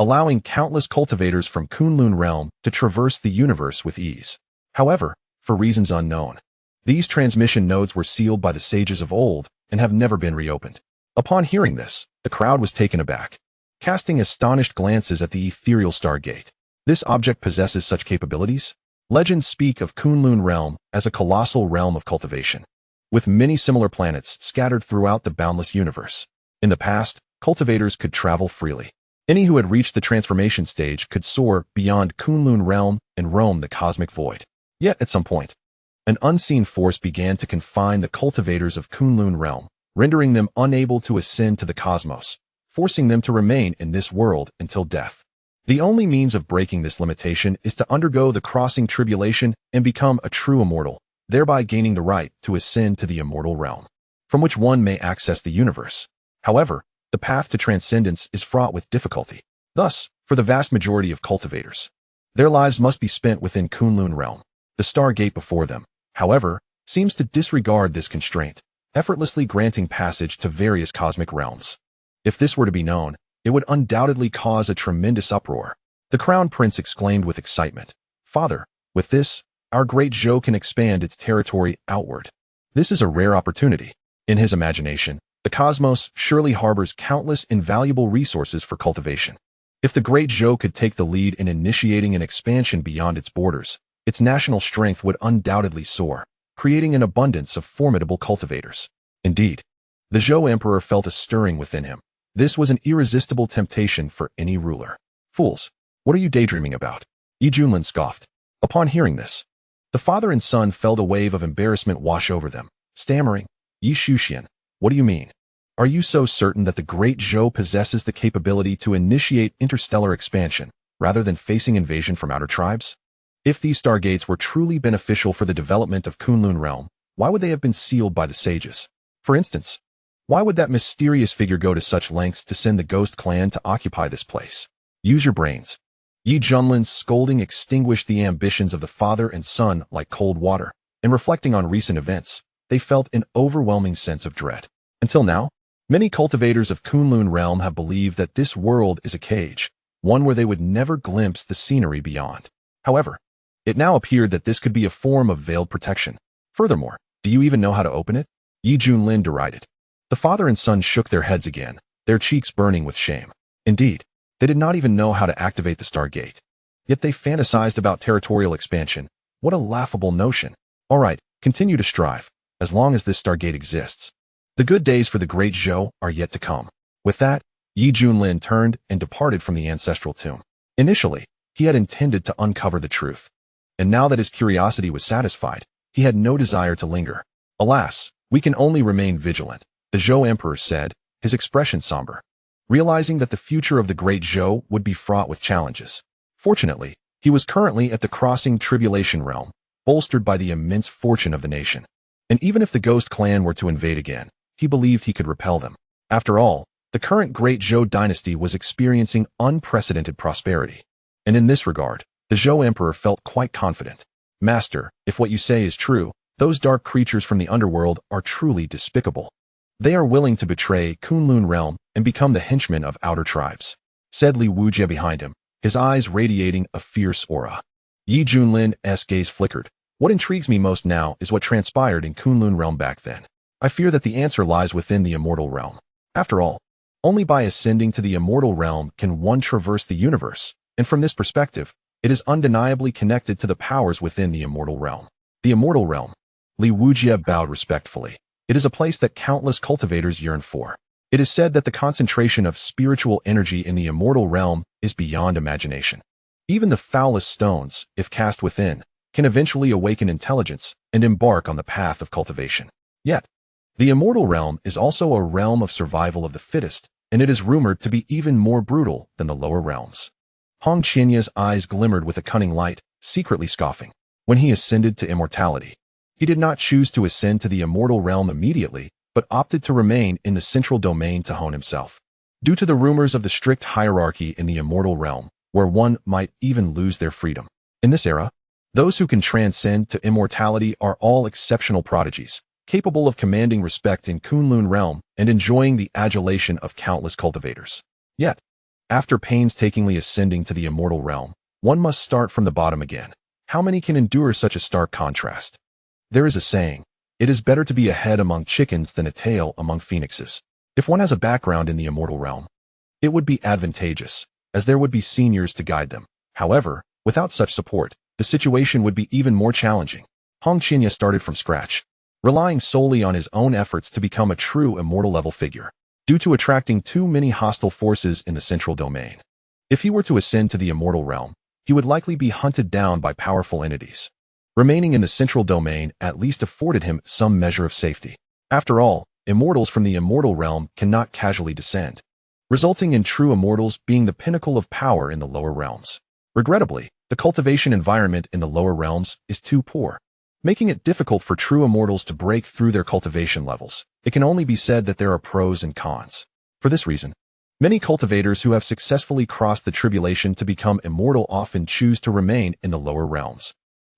allowing countless cultivators from Kunlun realm to traverse the universe with ease. However, for reasons unknown, these transmission nodes were sealed by the sages of old and have never been reopened. Upon hearing this, the crowd was taken aback, casting astonished glances at the ethereal stargate. This object possesses such capabilities? Legends speak of Kunlun realm as a colossal realm of cultivation, with many similar planets scattered throughout the boundless universe. In the past, cultivators could travel freely. Any who had reached the transformation stage could soar beyond Kunlun realm and roam the cosmic void. Yet at some point, an unseen force began to confine the cultivators of Kunlun realm, rendering them unable to ascend to the cosmos, forcing them to remain in this world until death. The only means of breaking this limitation is to undergo the crossing tribulation and become a true immortal, thereby gaining the right to ascend to the immortal realm, from which one may access the universe. However, the path to transcendence is fraught with difficulty. Thus, for the vast majority of cultivators, their lives must be spent within Kunlun realm. The stargate before them, however, seems to disregard this constraint, effortlessly granting passage to various cosmic realms. If this were to be known, it would undoubtedly cause a tremendous uproar. The crown prince exclaimed with excitement, "Father, with this, our great Zhou can expand its territory outward. This is a rare opportunity." In his imagination, the cosmos surely harbors countless invaluable resources for cultivation. If the great Zhou could take the lead in initiating an expansion beyond its borders, its national strength would undoubtedly soar, creating an abundance of formidable cultivators. Indeed, the Zhou Emperor felt a stirring within him. This was an irresistible temptation for any ruler. "Fools, what are you daydreaming about?" Junlin scoffed. Upon hearing this, the father and son felt a wave of embarrassment wash over them, stammering, "Xuanhuan, what do you mean? Are you so certain that the great Zhou possesses the capability to initiate interstellar expansion, rather than facing invasion from outer tribes? If these stargates were truly beneficial for the development of Kunlun realm, why would they have been sealed by the sages? For instance, why would that mysterious figure go to such lengths to send the ghost clan to occupy this place? Use your brains." Junlin's scolding extinguished the ambitions of the father and son like cold water, and reflecting on recent events, they felt an overwhelming sense of dread. Until now, many cultivators of Kunlun realm have believed that this world is a cage, one where they would never glimpse the scenery beyond. However, it now appeared that this could be a form of veiled protection. Furthermore, do you even know how to open it? Junlin derided. The father and son shook their heads again, their cheeks burning with shame. Indeed, they did not even know how to activate the stargate. Yet they fantasized about territorial expansion. What a laughable notion. All right, continue to strive, as long as this stargate exists. The good days for the great Zhou are yet to come. With that, Junlin turned and departed from the ancestral tomb. Initially, he had intended to uncover the truth, and now that his curiosity was satisfied, he had no desire to linger. "Alas, we can only remain vigilant," the Zhou Emperor said, his expression somber, realizing that the future of the great Zhou would be fraught with challenges. Fortunately, he was currently at the crossing tribulation realm, bolstered by the immense fortune of the nation. And even if the ghost clan were to invade again, he believed he could repel them. After all, the current great Zhou dynasty was experiencing unprecedented prosperity. And in this regard, the Zhou Emperor felt quite confident. "Master, if what you say is true, those dark creatures from the underworld are truly despicable. They are willing to betray Kunlun realm and become the henchmen of outer tribes," said Li Wujie behind him, his eyes radiating a fierce aura. Junlin's gaze flickered. "What intrigues me most now is what transpired in Kunlun realm back then. I fear that the answer lies within the immortal realm. After all, only by ascending to the immortal realm can one traverse the universe, and from this perspective, it is undeniably connected to the powers within the immortal realm." The immortal realm. Li Wujie bowed respectfully. It is a place that countless cultivators yearn for. It is said that the concentration of spiritual energy in the immortal realm is beyond imagination. Even the foulest stones, if cast within, can eventually awaken intelligence and embark on the path of cultivation. Yet, the immortal realm is also a realm of survival of the fittest, and it is rumored to be even more brutal than the lower realms. Hong Qianye's eyes glimmered with a cunning light, secretly scoffing. When he ascended to immortality, he did not choose to ascend to the immortal realm immediately, but opted to remain in the central domain to hone himself. Due to the rumors of the strict hierarchy in the immortal realm, where one might even lose their freedom. In this era, those who can transcend to immortality are all exceptional prodigies, capable of commanding respect in Kunlun realm and enjoying the adulation of countless cultivators. Yet, After painstakingly ascending to the immortal realm, one must start from the bottom again. How many can endure such a stark contrast? There is a saying, it is better to be a head among chickens than a tail among phoenixes. If one has a background in the immortal realm, it would be advantageous, as there would be seniors to guide them. However, without such support, the situation would be even more challenging. Hong Qinya started from scratch, relying solely on his own efforts to become a true immortal level figure, due to attracting too many hostile forces in the central domain. If he were to ascend to the immortal realm, he would likely be hunted down by powerful entities. Remaining in the central domain at least afforded him some measure of safety. After all, immortals from the immortal realm cannot casually descend, resulting in true immortals being the pinnacle of power in the lower realms. Regrettably, the cultivation environment in the lower realms is too poor, making it difficult for true immortals to break through their cultivation levels. It can only be said that there are pros and cons. For this reason, many cultivators who have successfully crossed the tribulation to become immortal often choose to remain in the lower realms,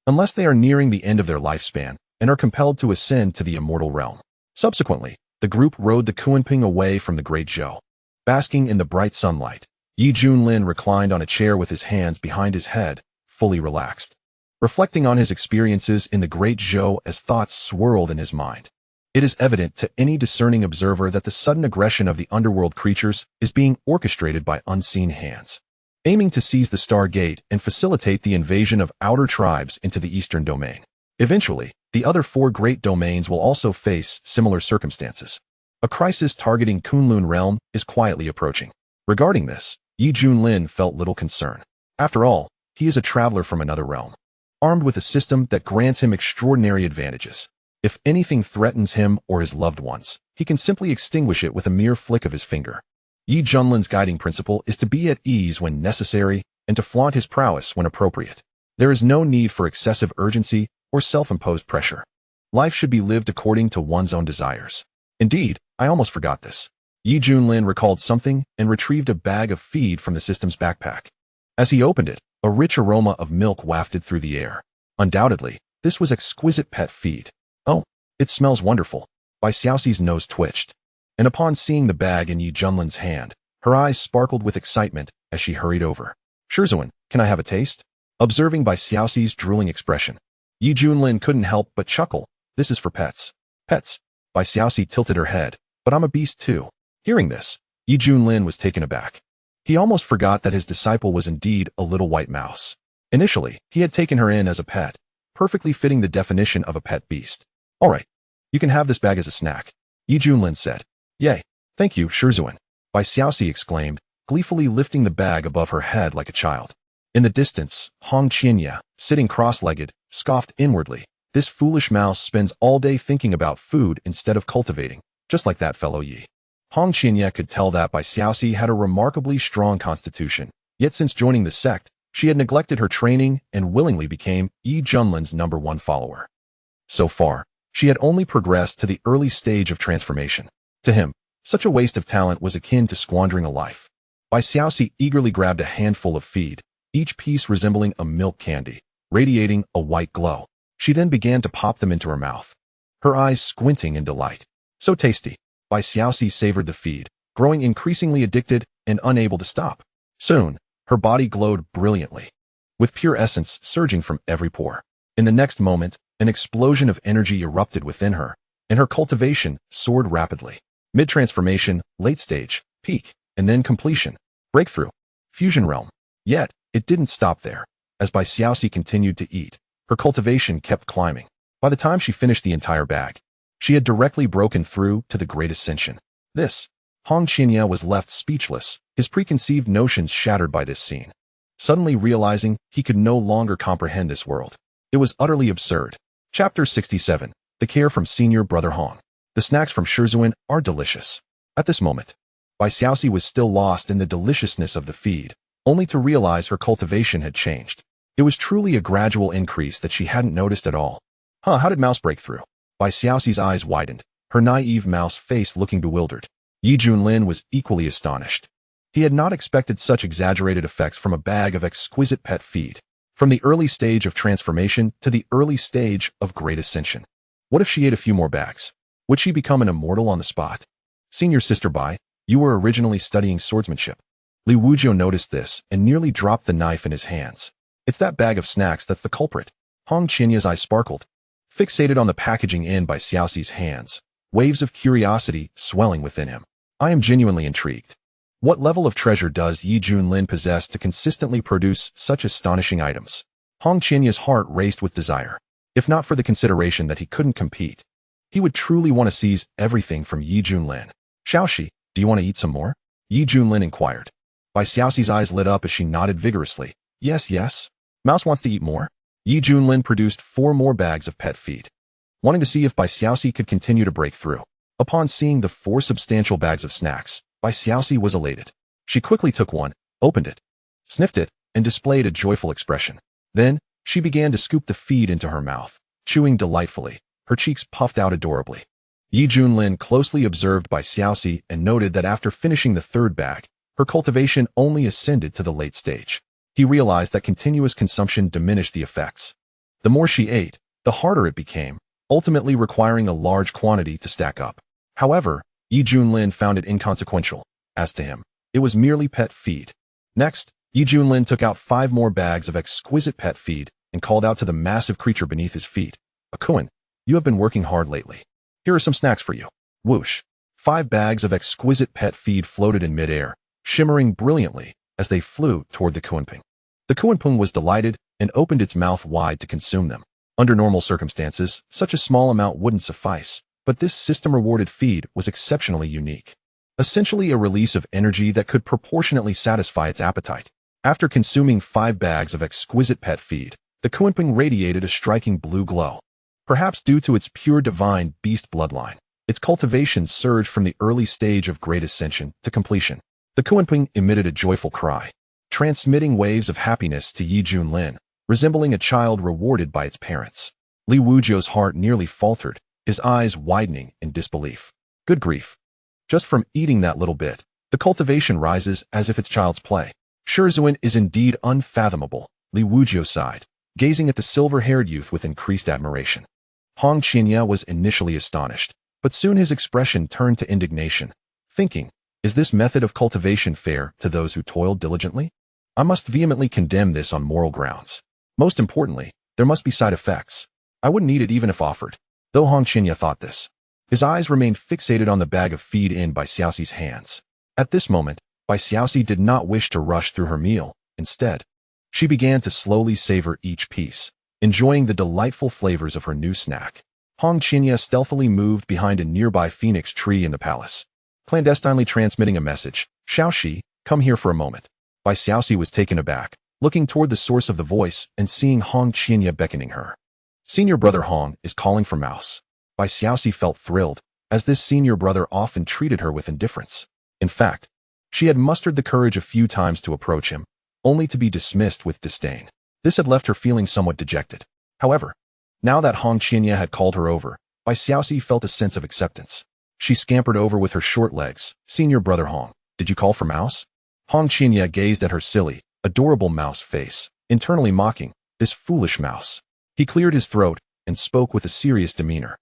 unless they are nearing the end of their lifespan and are compelled to ascend to the immortal realm. Subsequently, the group rode the Xuanhuan away from the Great Zhou. Basking in the bright sunlight, Junlin reclined on a chair with his hands behind his head, fully relaxed, reflecting on his experiences in the Great Zhou as thoughts swirled in his mind. It is evident to any discerning observer that the sudden aggression of the underworld creatures is being orchestrated by unseen hands, aiming to seize the Star Gate and facilitate the invasion of outer tribes into the eastern domain. Eventually, the other 4 great domains will also face similar circumstances. A crisis targeting Kunlun realm is quietly approaching. Regarding this, Junlin felt little concern. After all, he is a traveler from another realm, armed with a system that grants him extraordinary advantages. If anything threatens him or his loved ones, he can simply extinguish it with a mere flick of his finger. Junlin's guiding principle is to be at ease when necessary and to flaunt his prowess when appropriate. There is no need for excessive urgency or self-imposed pressure. Life should be lived according to one's own desires. Indeed, I almost forgot this. Junlin recalled something and retrieved a bag of feed from the system's backpack. As he opened it, a rich aroma of milk wafted through the air. Undoubtedly, this was exquisite pet feed. Oh, it smells wonderful. Bai Xiaoxi's nose twitched, and upon seeing the bag in Junlin's hand, her eyes sparkled with excitement as she hurried over. Xuanhuan, can I have a taste? Observing Bai Xiaoxi's drooling expression, Junlin couldn't help but chuckle. This is for pets. Pets? Bai Xiaoxi tilted her head. But I'm a beast too. Hearing this, Junlin was taken aback. He almost forgot that his disciple was indeed a little white mouse. Initially, he had taken her in as a pet, perfectly fitting the definition of a pet beast. All right, you can have this bag as a snack, Junlin said. Yay, thank you, Xuanhuan, Bai Xiaoxi exclaimed, gleefully lifting the bag above her head like a child. In the distance, Hong Qinya, sitting cross-legged, scoffed inwardly. This foolish mouse spends all day thinking about food instead of cultivating, just like that fellow Yi. Hong Qinya could tell that Bai Xiaoxi had a remarkably strong constitution, yet since joining the sect, she had neglected her training and willingly became Junlin's #1 follower. So far, she had only progressed to the early stage of transformation. To him, such a waste of talent was akin to squandering a life. Bai Xiaoxi eagerly grabbed a handful of feed, each piece resembling a milk candy, radiating a white glow. She then began to pop them into her mouth, her eyes squinting in delight. So tasty. Bai Xiaoxi savored the feed, growing increasingly addicted and unable to stop. Soon, her body glowed brilliantly, with pure essence surging from every pore. In the next moment, an explosion of energy erupted within her, and her cultivation soared rapidly. Mid-transformation, late stage, peak, and then completion, breakthrough, fusion realm. Yet, it didn't stop there. As Bai Xiaoxi continued to eat, her cultivation kept climbing. By the time she finished the entire bag, she had directly broken through to the Great Ascension. Hong Qinya was left speechless, his preconceived notions shattered by this scene. Suddenly realizing he could no longer comprehend this world. It was utterly absurd. Chapter 67. The care from Senior Brother Hong. The snacks from Xuanhuan are delicious. At this moment, Bai Xiaoxi was still lost in the deliciousness of the feed, only to realize her cultivation had changed. It was truly a gradual increase that she hadn't noticed at all. How did Mouse break through? Bai Xiaoxi's eyes widened, her naive mouse face looking bewildered. Junlin was equally astonished. He had not expected such exaggerated effects from a bag of exquisite pet feed. From the early stage of transformation to the early stage of Great Ascension. What if she ate a few more bags? Would she become an immortal on the spot? Senior Sister Bai, you were originally studying swordsmanship. Li Wuzhou noticed this and nearly dropped the knife in his hands. It's that bag of snacks that's the culprit. Hong Qinya's eyes sparkled. Fixated on the packaging in by Xiaoxi's hands, waves of curiosity swelling within him. I am genuinely intrigued. What level of treasure does Yi Junlin possess to consistently produce such astonishing items? Hong Qinya's heart raced with desire. If not for the consideration that he couldn't compete, he would truly want to seize everything from Yi Junlin. Xiaoxi, do you want to eat some more? Yi Junlin inquired. Bai Xiaoxi's eyes lit up as she nodded vigorously. Yes, yes. Mouse wants to eat more. Yi Junlin produced 4 more bags of pet feed, wanting to see if Bai Xiaoxi could continue to break through. Upon seeing the 4 substantial bags of snacks, Bai Xiaoxi was elated. She quickly took one, opened it, sniffed it, and displayed a joyful expression. Then, she began to scoop the feed into her mouth, chewing delightfully, her cheeks puffed out adorably. Yi Junlin closely observed Bai Xiaoxi and noted that after finishing the 3rd bag, her cultivation only ascended to the late stage. He realized that continuous consumption diminished the effects. The more she ate, the harder it became, ultimately requiring a large quantity to stack up. However, Yi Junlin found it inconsequential. As to him, it was merely pet feed. Next, Yi Junlin took out 5 more bags of exquisite pet feed and called out to the massive creature beneath his feet. Akuan, you have been working hard lately. Here are some snacks for you. Whoosh. 5 bags of exquisite pet feed floated in midair, shimmering brilliantly as they flew toward the Kunping. The Kunping was delighted and opened its mouth wide to consume them. Under normal circumstances, such a small amount wouldn't suffice, but this system-rewarded feed was exceptionally unique. Essentially a release of energy that could proportionately satisfy its appetite. After consuming 5 bags of exquisite pet feed, the Kunping radiated a striking blue glow. Perhaps due to its pure divine beast bloodline, its cultivation surged from the early stage of great ascension to completion. The Kunping emitted a joyful cry, transmitting waves of happiness to Yi Junlin, resembling a child rewarded by its parents. Li Wuzhou's heart nearly faltered, his eyes widening in disbelief. Good grief. Just from eating that little bit, the cultivation rises as if it's child's play. Xuanhuan is indeed unfathomable, Li Wuzhou sighed, gazing at the silver-haired youth with increased admiration. Hong Qinya was initially astonished, but soon his expression turned to indignation, thinking, is this method of cultivation fair to those who toiled diligently? I must vehemently condemn this on moral grounds. Most importantly, there must be side effects. I wouldn't eat it even if offered. Though Hong Qinya thought this, his eyes remained fixated on the bag of feed in Bai Xiaoxi's hands. At this moment, Bai Xiaoxi did not wish to rush through her meal. Instead, she began to slowly savor each piece, enjoying the delightful flavors of her new snack. Hong Qinya stealthily moved behind a nearby phoenix tree in the palace, clandestinely transmitting a message. Xiaoxi, come here for a moment. Bai Xiaoxi was taken aback, looking toward the source of the voice and seeing Hong Qinya beckoning her. Senior brother Hong is calling for Mouse. Bai Xiaoxi felt thrilled, as this senior brother often treated her with indifference. In fact, she had mustered the courage a few times to approach him, only to be dismissed with disdain. This had left her feeling somewhat dejected. However, now that Hong Qinya had called her over, Bai Xiaoxi felt a sense of acceptance. She scampered over with her short legs. Senior brother Hong, did you call for Mouse? Hong Qinya gazed at her silly, adorable mouse face, internally mocking, this foolish mouse. He cleared his throat and spoke with a serious demeanor.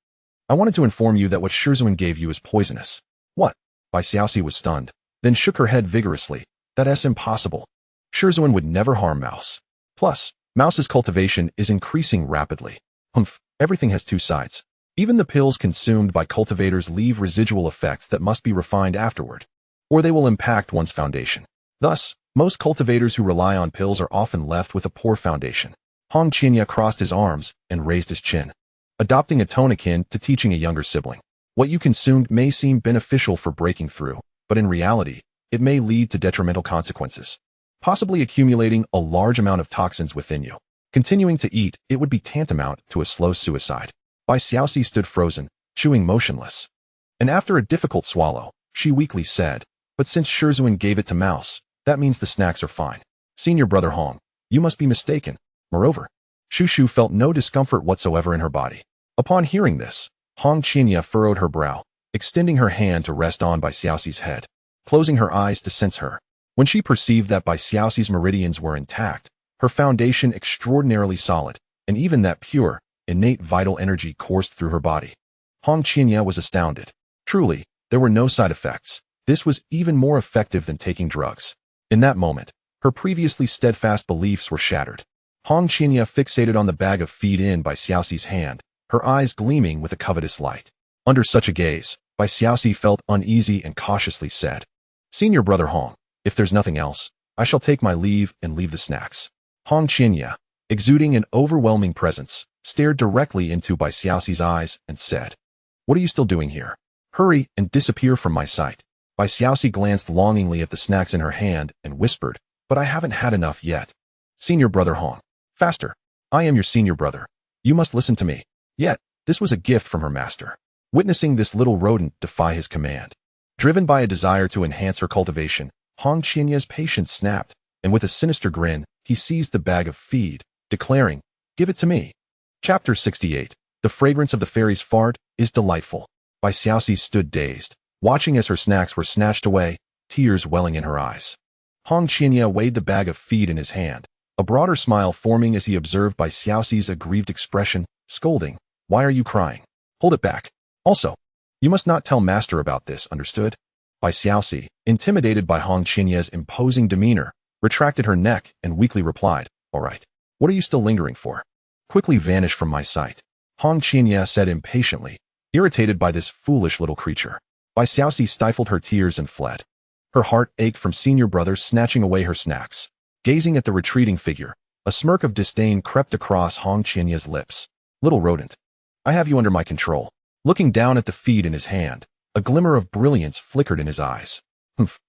I wanted to inform you that what Xuanhuan gave you is poisonous. What? Bai Xiaoxi was stunned, then shook her head vigorously. That's impossible. Xuanhuan would never harm Mouse. Plus, Mouse's cultivation is increasing rapidly. Humph, everything has 2 sides. Even the pills consumed by cultivators leave residual effects that must be refined afterward, or they will impact one's foundation. Thus, most cultivators who rely on pills are often left with a poor foundation. Hong Qinya crossed his arms and raised his chin, adopting a tone akin to teaching a younger sibling. What you consumed may seem beneficial for breaking through, but in reality, it may lead to detrimental consequences, possibly accumulating a large amount of toxins within you. Continuing to eat, it would be tantamount to a slow suicide. Bai Xiaoxi stood frozen, chewing motionless. And after a difficult swallow, she weakly said, but since Xuanhuan gave it to Mouse, that means the snacks are fine. Senior brother Hong, you must be mistaken. Moreover, Xu felt no discomfort whatsoever in her body. Upon hearing this, Hong Qinya furrowed her brow, extending her hand to rest on Bai Xiaoxi's head, closing her eyes to sense her. When she perceived that Bai Xiaoxi's meridians were intact, her foundation extraordinarily solid, and even that pure, innate vital energy coursed through her body. Hong Qinya was astounded. Truly, there were no side effects. This was even more effective than taking drugs. In that moment, her previously steadfast beliefs were shattered. Hong Qinya fixated on the bag of feed in by Xiaoxi's hand, her eyes gleaming with a covetous light. Under such a gaze, Bai Xiaoxi felt uneasy and cautiously said, "Senior brother Hong, if there's nothing else, I shall take my leave and leave the snacks." Hong Qinya, exuding an overwhelming presence, stared directly into Bai Xiaoxi's eyes and said, "What are you still doing here? Hurry and disappear from my sight." Bai Xiaoxi glanced longingly at the snacks in her hand and whispered, "But I haven't had enough yet. Senior brother Hong, faster. I am your senior brother. You must listen to me." Yet, this was a gift from her master. Witnessing this little rodent defy his command. Driven by a desire to enhance her cultivation, Hong Qinya's patience snapped, and with a sinister grin, he seized the bag of feed, declaring, "Give it to me." Chapter 68. The fragrance of the fairy's fart is delightful. Bai Xiaoxi stood dazed, watching as her snacks were snatched away, tears welling in her eyes. Hong Qinya weighed the bag of feed in his hand, a broader smile forming as he observed Bai Xiaoxi's aggrieved expression, scolding, "Why are you crying? Hold it back. Also, you must not tell master about this, understood?" Bai Xiaoxi, intimidated by Hong Qinya's imposing demeanor, retracted her neck and weakly replied, "All right. What are you still lingering for? Quickly vanish from my sight." Hong Qinya said impatiently, irritated by this foolish little creature. Bai Xiaoxi stifled her tears and fled. Her heart ached from senior brother snatching away her snacks. Gazing at the retreating figure, a smirk of disdain crept across Hong Qinya's lips. "Little rodent, I have you under my control." Looking down at the feed in his hand, a glimmer of brilliance flickered in his eyes. Humph.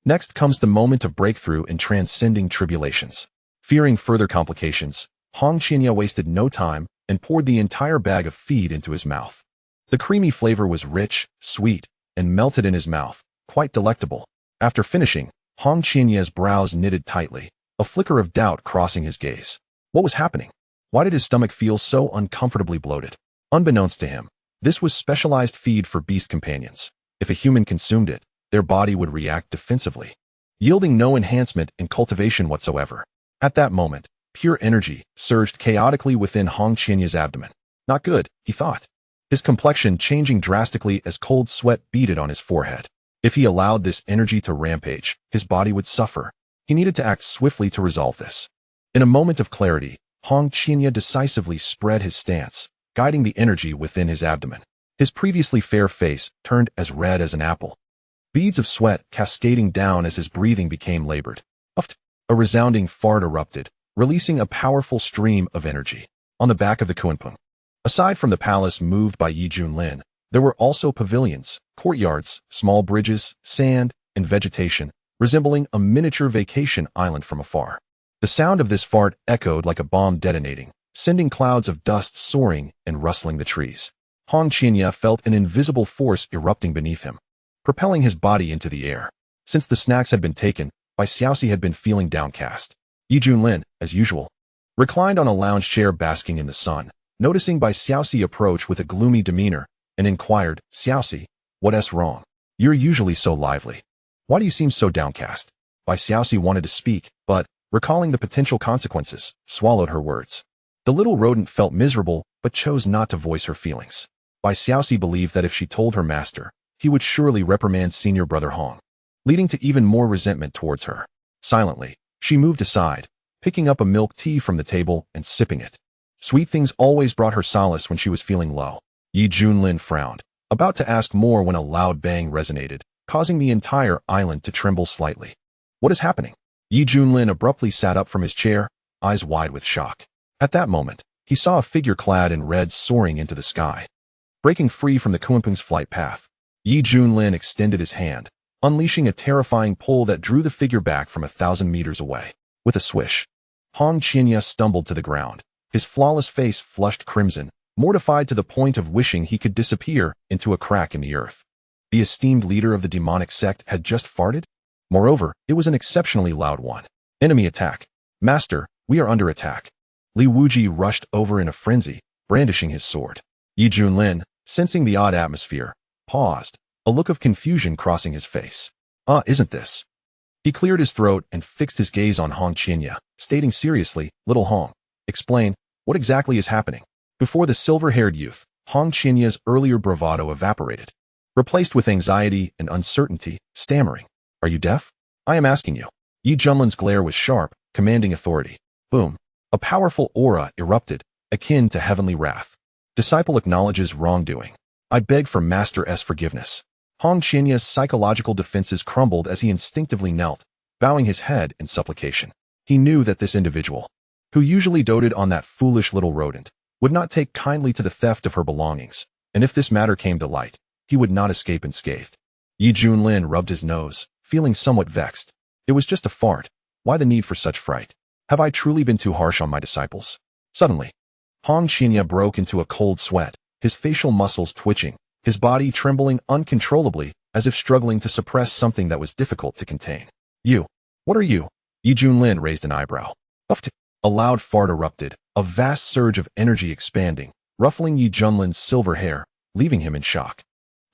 Next comes the moment of breakthrough in transcending tribulations. Fearing further complications, Hong Qinya wasted no time and poured the entire bag of feed into his mouth. The creamy flavor was rich, sweet, and melted in his mouth, quite delectable. After finishing, Hong Qinya's brows knitted tightly, a flicker of doubt crossing his gaze. What was happening? Why did his stomach feel so uncomfortably bloated? Unbeknownst to him, this was specialized feed for beast companions. If a human consumed it, their body would react defensively, yielding no enhancement in cultivation whatsoever. At that moment, pure energy surged chaotically within Hong Qianya's abdomen. Not good, he thought. His complexion changing drastically as cold sweat beaded on his forehead. If he allowed this energy to rampage, his body would suffer. He needed to act swiftly to resolve this. In a moment of clarity, Hong Qianya decisively spread his stance, guiding the energy within his abdomen. His previously fair face turned as red as an apple. Beads of sweat cascading down as his breathing became labored. Uft! A resounding fart erupted, releasing a powerful stream of energy. On the back of the Xuanhuan. Aside from the palace moved by Junlin, there were also pavilions, courtyards, small bridges, sand, and vegetation, resembling a miniature vacation island from afar. The sound of this fart echoed like a bomb detonating, sending clouds of dust soaring and rustling the trees. Hong Qianya felt an invisible force erupting beneath him, propelling his body into the air. Since the snacks had been taken, Bai Xiaoxi had been feeling downcast. Junlin, as usual, reclined on a lounge chair basking in the sun, noticing Bai Xiaoxi approach with a gloomy demeanor, and inquired, "Xiaoxi, what's wrong? You're usually so lively. Why do you seem so downcast?" Bai Xiaoxi wanted to speak, but, recalling the potential consequences, swallowed her words. The little rodent felt miserable, but chose not to voice her feelings. Bai Xiaoxi believed that if she told her master, he would surely reprimand senior brother Hong, leading to even more resentment towards her. Silently, she moved aside, picking up a milk tea from the table and sipping it. Sweet things always brought her solace when she was feeling low. Junlin frowned, about to ask more when a loud bang resonated, causing the entire island to tremble slightly. What is happening? Junlin abruptly sat up from his chair, eyes wide with shock. At that moment, he saw a figure clad in red soaring into the sky. Breaking free from the Xuanhuan's flight path, Junlin extended his hand, unleashing a terrifying pull that drew the figure back from 1,000 meters away. With a swish, Hong Qianya stumbled to the ground, his flawless face flushed crimson, mortified to the point of wishing he could disappear into a crack in the earth. The esteemed leader of the demonic sect had just farted? Moreover, it was an exceptionally loud one. Enemy attack. Master, we are under attack. Li Wuji rushed over in a frenzy, brandishing his sword. Junlin, sensing the odd atmosphere, paused, a look of confusion crossing his face. Isn't this? He cleared his throat and fixed his gaze on Hong Qianya, stating seriously, "Little Hong, explain, what exactly is happening?" Before the silver-haired youth, Hong Qianya's earlier bravado evaporated, replaced with anxiety and uncertainty, stammering, "Are you deaf? I am asking you. Yi Junlin's glare was sharp, commanding authority. Boom. A powerful aura erupted, akin to heavenly wrath. Disciple acknowledges wrongdoing. I beg for Master's forgiveness. Hong Qianye's psychological defenses crumbled as he instinctively knelt, bowing his head in supplication. He knew that this individual, who usually doted on that foolish little rodent, would not take kindly to the theft of her belongings, and if this matter came to light, he would not escape unscathed. Yi Junlin rubbed his nose, feeling somewhat vexed. It was just a fart. Why the need for such fright? Have I truly been too harsh on my disciples? Suddenly, Hong Qianye broke into a cold sweat, his facial muscles twitching, his body trembling uncontrollably, as if struggling to suppress something that was difficult to contain. You. What are you? Yi Junlin raised an eyebrow. Uft. A loud fart erupted, a vast surge of energy expanding, ruffling Yi Junlin's silver hair, leaving him in shock.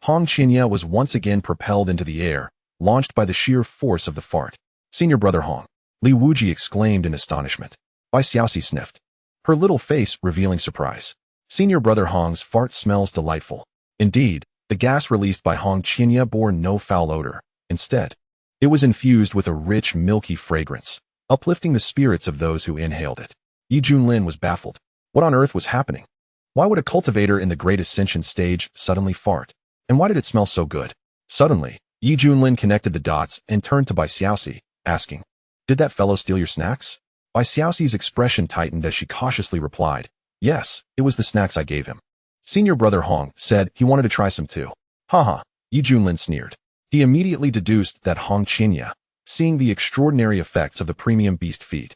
Hong Qianye was once again propelled into the air, launched by the sheer force of the fart. Senior brother Hong. Li Wuji exclaimed in astonishment. Bai Xiaoxi sniffed, her little face revealing surprise. Senior brother Hong's fart smells delightful. Indeed, the gas released by Hong Qianye bore no foul odor. Instead, it was infused with a rich, milky fragrance, uplifting the spirits of those who inhaled it. Yi Junlin was baffled. What on earth was happening? Why would a cultivator in the Great Ascension stage suddenly fart? And why did it smell so good? Suddenly, Yi Junlin connected the dots and turned to Bai Xiaoxi, asking, "Did that fellow steal your snacks?" Bai Xiaoxi's expression tightened as she cautiously replied, "Yes, it was the snacks I gave him." Senior brother Hong said he wanted to try some too. Haha, Yi Junlin sneered. He immediately deduced that Hong Qianye, seeing the extraordinary effects of the premium beast feed,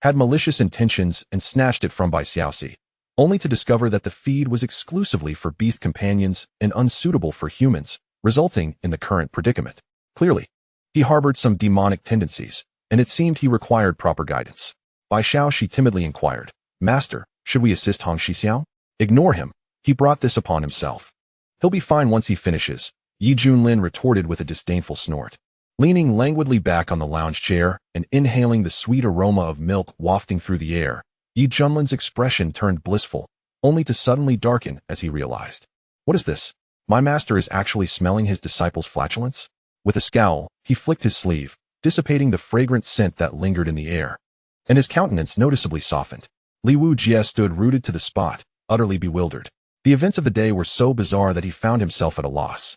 had malicious intentions and snatched it from Bai Xiaoxi, only to discover that the feed was exclusively for beast companions and unsuitable for humans, resulting in the current predicament. Clearly, he harbored some demonic tendencies, and it seemed he required proper guidance. Bai Xiaoxi timidly inquired, "Master, should we assist Hong Xixiao?" "Ignore him. He brought this upon himself. He'll be fine once he finishes," Yi Junlin retorted with a disdainful snort. Leaning languidly back on the lounge chair and inhaling the sweet aroma of milk wafting through the air, Yi Junlin's expression turned blissful, only to suddenly darken as he realized. What is this? My master is actually smelling his disciples' flatulence? With a scowl, he flicked his sleeve, dissipating the fragrant scent that lingered in the air, and his countenance noticeably softened. Li Wujie stood rooted to the spot, utterly bewildered. The events of the day were so bizarre that he found himself at a loss.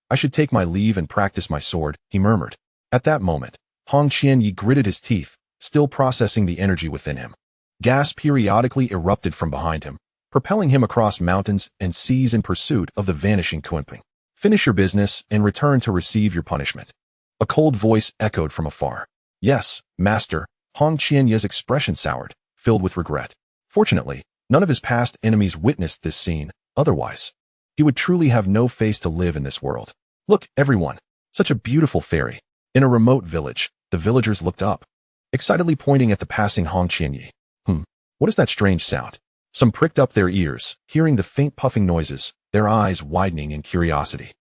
I should take my leave and practice my sword, he murmured. At that moment, Hong Qianye gritted his teeth, still processing the energy within him. Gas periodically erupted from behind him, propelling him across mountains and seas in pursuit of the vanishing Kunping. Finish your business and return to receive your punishment. A cold voice echoed from afar. Yes, master. Hong Qianye's expression soured, filled with regret. Fortunately, none of his past enemies witnessed this scene, otherwise, he would truly have no face to live in this world. Look, everyone, such a beautiful fairy. In a remote village, the villagers looked up, excitedly pointing at the passing Hong Qianye. What is that strange sound? Some pricked up their ears, hearing the faint puffing noises, their eyes widening in curiosity.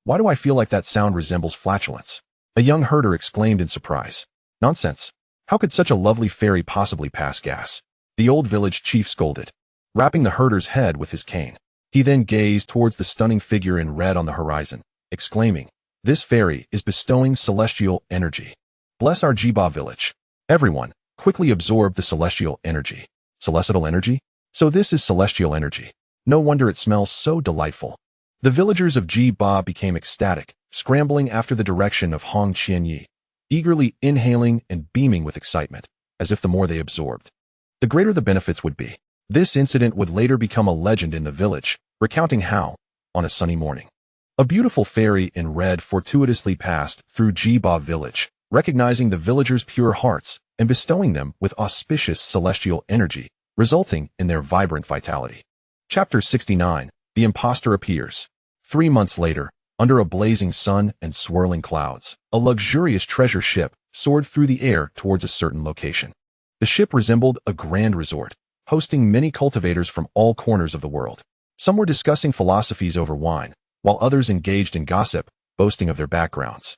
Why do I feel like that sound resembles flatulence? A young herder exclaimed in surprise. Nonsense. How could such a lovely fairy possibly pass gas? The old village chief scolded, rapping the herder's head with his cane. He then gazed towards the stunning figure in red on the horizon, exclaiming, "This fairy is bestowing celestial energy. Bless our Jiba village." Everyone quickly absorbed the celestial energy. Celestial energy? So this is celestial energy. No wonder it smells so delightful. The villagers of Jiba became ecstatic, scrambling after the direction of Hong Qianye, eagerly inhaling and beaming with excitement, as if the more they absorbed, the greater the benefits would be. This incident would later become a legend in the village, recounting how, on a sunny morning, a beautiful fairy in red fortuitously passed through Jiba village, recognizing the villagers' pure hearts and bestowing them with auspicious celestial energy, resulting in their vibrant vitality. Chapter 69, The Imposter Appears. 3 months later, under a blazing sun and swirling clouds, a luxurious treasure ship soared through the air towards a certain location. The ship resembled a grand resort, hosting many cultivators from all corners of the world. Some were discussing philosophies over wine, while others engaged in gossip, boasting of their backgrounds,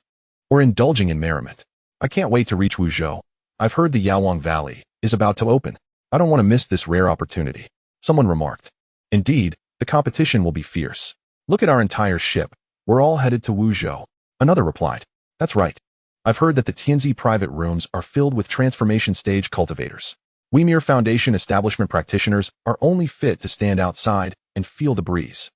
or indulging in merriment. I can't wait to reach Wuzhou. I've heard the Yaowang Valley is about to open. I don't want to miss this rare opportunity, someone remarked. Indeed, the competition will be fierce. Look at our entire ship. We're all headed to Wuzhou. Another replied. That's right. I've heard that the Tianzi private rooms are filled with transformation stage cultivators. We mere foundation establishment practitioners are only fit to stand outside and feel the breeze.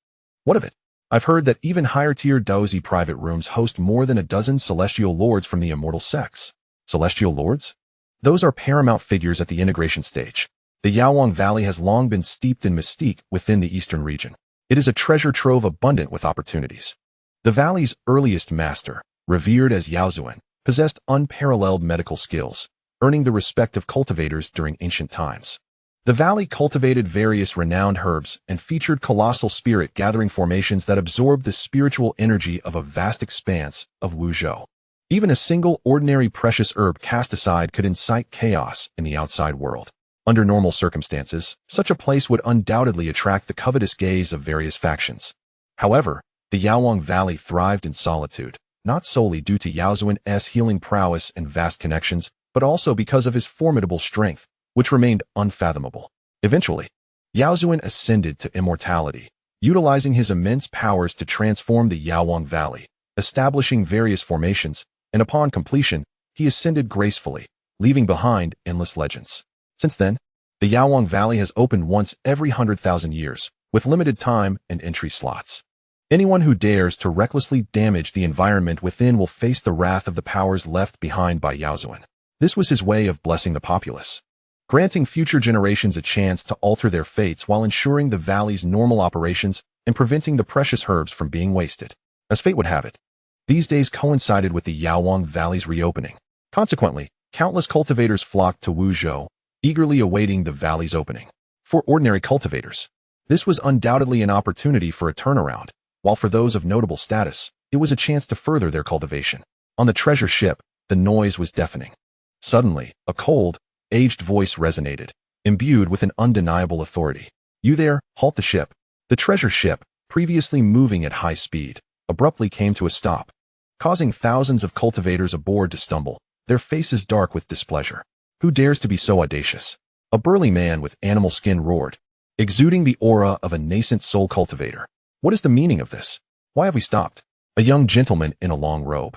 What of it? I've heard that even higher-tier Daozi private rooms host more than a dozen celestial lords from the immortal sects. Celestial lords? Those are paramount figures at the integration stage. The Yaowang Valley has long been steeped in mystique within the eastern region. It is a treasure trove abundant with opportunities. The valley's earliest master, revered as Yaozuan, possessed unparalleled medical skills, earning the respect of cultivators during ancient times. The valley cultivated various renowned herbs and featured colossal spirit-gathering formations that absorbed the spiritual energy of a vast expanse of Wuzhou. Even a single ordinary precious herb cast aside could incite chaos in the outside world. Under normal circumstances, such a place would undoubtedly attract the covetous gaze of various factions. However, the Yaowang Valley thrived in solitude, not solely due to Yaozuan's healing prowess and vast connections, but also because of his formidable strength, which remained unfathomable. Eventually, Yaozuan ascended to immortality, utilizing his immense powers to transform the Yaowang Valley, establishing various formations, and upon completion, he ascended gracefully, leaving behind endless legends. Since then, the Yaowang Valley has opened once every 100,000 years, with limited time and entry slots. Anyone who dares to recklessly damage the environment within will face the wrath of the powers left behind by Yaozuan. This was his way of blessing the populace, granting future generations a chance to alter their fates while ensuring the valley's normal operations and preventing the precious herbs from being wasted. As fate would have it, these days coincided with the Yaowang Valley's reopening. Consequently, countless cultivators flocked to Wuzhou, eagerly awaiting the valley's opening. For ordinary cultivators, this was undoubtedly an opportunity for a turnaround, while for those of notable status, it was a chance to further their cultivation. On the treasure ship, the noise was deafening. Suddenly, a cold, aged voice resonated, imbued with an undeniable authority. "You there, halt the ship." The treasure ship, previously moving at high speed, abruptly came to a stop, causing thousands of cultivators aboard to stumble, their faces dark with displeasure. Who dares to be so audacious? A burly man with animal skin roared, exuding the aura of a nascent soul cultivator. What is the meaning of this? Why have we stopped? A young gentleman in a long robe,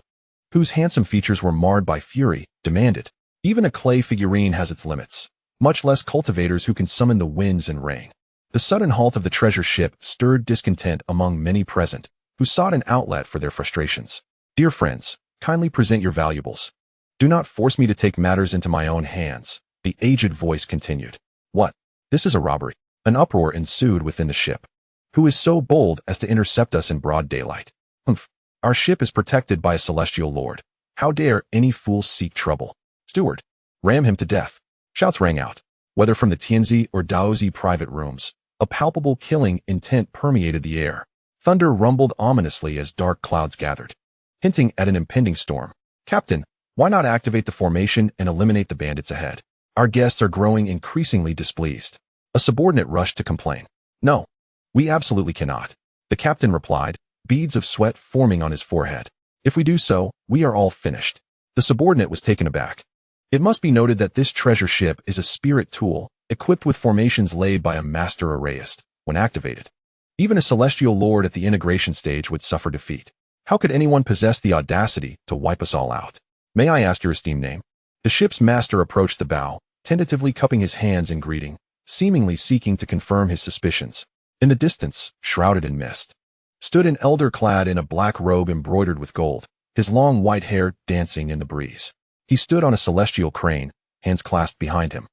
whose handsome features were marred by fury, demanded. Even a clay figurine has its limits, much less cultivators who can summon the winds and rain. The sudden halt of the treasure ship stirred discontent among many present, who sought an outlet for their frustrations. "Dear friends, kindly present your valuables. Do not force me to take matters into my own hands," the aged voice continued. "What? This is a robbery." An uproar ensued within the ship. "Who is so bold as to intercept us in broad daylight?" "Humph. Our ship is protected by a celestial lord. How dare any fool seek trouble?" "Steward, ram him to death." Shouts rang out, whether from the Tianzi or Daozi private rooms. A palpable killing intent permeated the air. Thunder rumbled ominously as dark clouds gathered, hinting at an impending storm. "Captain, why not activate the formation and eliminate the bandits ahead? Our guests are growing increasingly displeased." A subordinate rushed to complain. "No, we absolutely cannot," the captain replied, beads of sweat forming on his forehead. "If we do so, we are all finished." The subordinate was taken aback. It must be noted that this treasure ship is a spirit tool, equipped with formations laid by a master arrayist. When activated, even a celestial lord at the integration stage would suffer defeat. How could anyone possess the audacity to wipe us all out? "May I ask your esteemed name?" The ship's master approached the bow, tentatively cupping his hands in greeting, seemingly seeking to confirm his suspicions. In the distance, shrouded in mist, stood an elder clad in a black robe embroidered with gold, his long white hair dancing in the breeze. He stood on a celestial crane, hands clasped behind him,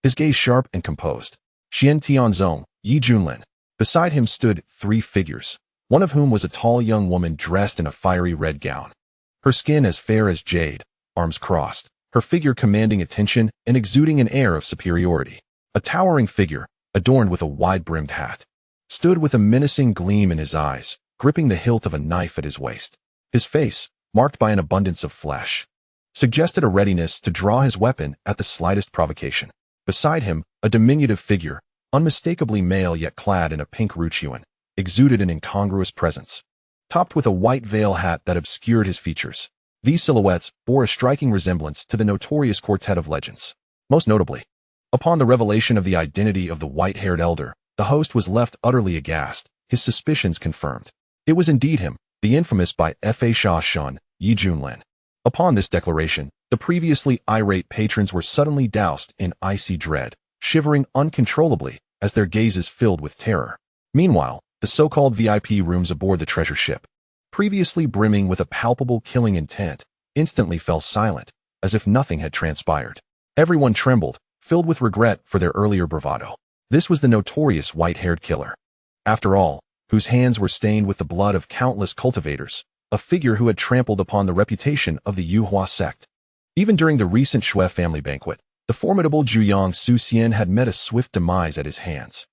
his gaze sharp and composed. Xian Tianzong, Yi Junlin. Beside him stood 3 figures, one of whom was a tall young woman dressed in a fiery red gown, her skin as fair as jade, arms crossed, her figure commanding attention and exuding an air of superiority. A towering figure, adorned with a wide-brimmed hat, stood with a menacing gleam in his eyes, gripping the hilt of a knife at his waist. His face, marked by an abundance of flesh, suggested a readiness to draw his weapon at the slightest provocation. Beside him, a diminutive figure, unmistakably male yet clad in a pink ruchuan, exuded an incongruous presence, topped with a white veil hat that obscured his features. These silhouettes bore a striking resemblance to the notorious quartet of legends. Most notably, upon the revelation of the identity of the white-haired elder, the host was left utterly aghast, his suspicions confirmed. It was indeed him, the infamous by Fa Sha Shun, Yi Junlin. Upon this declaration, the previously irate patrons were suddenly doused in icy dread, shivering uncontrollably as their gazes filled with terror. Meanwhile, the so-called VIP rooms aboard the treasure ship, previously brimming with a palpable killing intent, instantly fell silent, as if nothing had transpired. Everyone trembled, filled with regret for their earlier bravado. This was the notorious white-haired killer, after all, whose hands were stained with the blood of countless cultivators, a figure who had trampled upon the reputation of the Xuanhuan sect. Even during the recent Shui family banquet, the formidable Zhuyang Suxian had met a swift demise at his hands,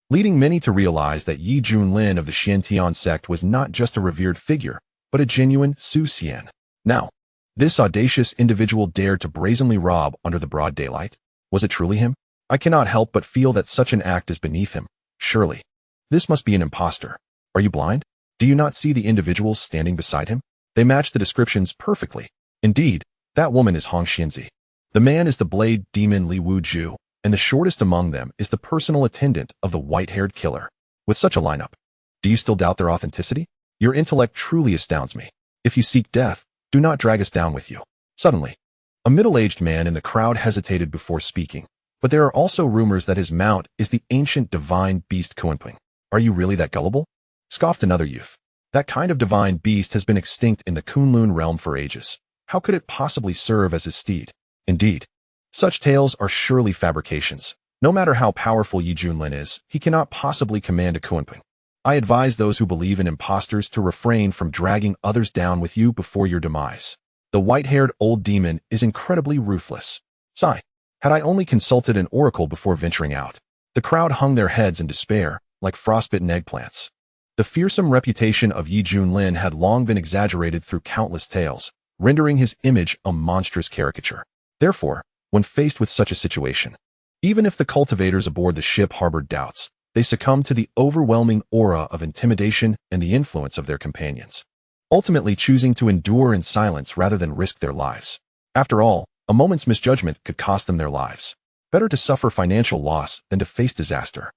leading many to realize that Yi Junlin of the Xintian sect was not just a revered figure, but a genuine Suxian. Now, this audacious individual dared to brazenly rob under the broad daylight. Was it truly him? I cannot help but feel that such an act is beneath him. Surely, this must be an impostor. Are you blind? Do you not see the individuals standing beside him? They match the descriptions perfectly. Indeed, that woman is Hong Xianzi. The man is the blade demon Li Wuju, and the shortest among them is the personal attendant of the white-haired killer. With such a lineup, do you still doubt their authenticity? Your intellect truly astounds me. If you seek death, do not drag us down with you. Suddenly, a middle-aged man in the crowd hesitated before speaking, but there are also rumors that his mount is the ancient divine beast Xuanhuan. Are you really that gullible? Scoffed another youth. That kind of divine beast has been extinct in the Kunlun realm for ages. How could it possibly serve as his steed? Indeed, such tales are surely fabrications. No matter how powerful Yi Junlin is, he cannot possibly command a Xuanhuan. I advise those who believe in imposters to refrain from dragging others down with you before your demise. The white-haired old demon is incredibly ruthless. Sigh. Had I only consulted an oracle before venturing out. The crowd hung their heads in despair, like frostbitten eggplants. The fearsome reputation of Yi Junlin had long been exaggerated through countless tales, rendering his image a monstrous caricature. Therefore, when faced with such a situation, even if the cultivators aboard the ship harbored doubts, they succumbed to the overwhelming aura of intimidation and the influence of their companions, ultimately choosing to endure in silence rather than risk their lives. After all, a moment's misjudgment could cost them their lives. Better to suffer financial loss than to face disaster.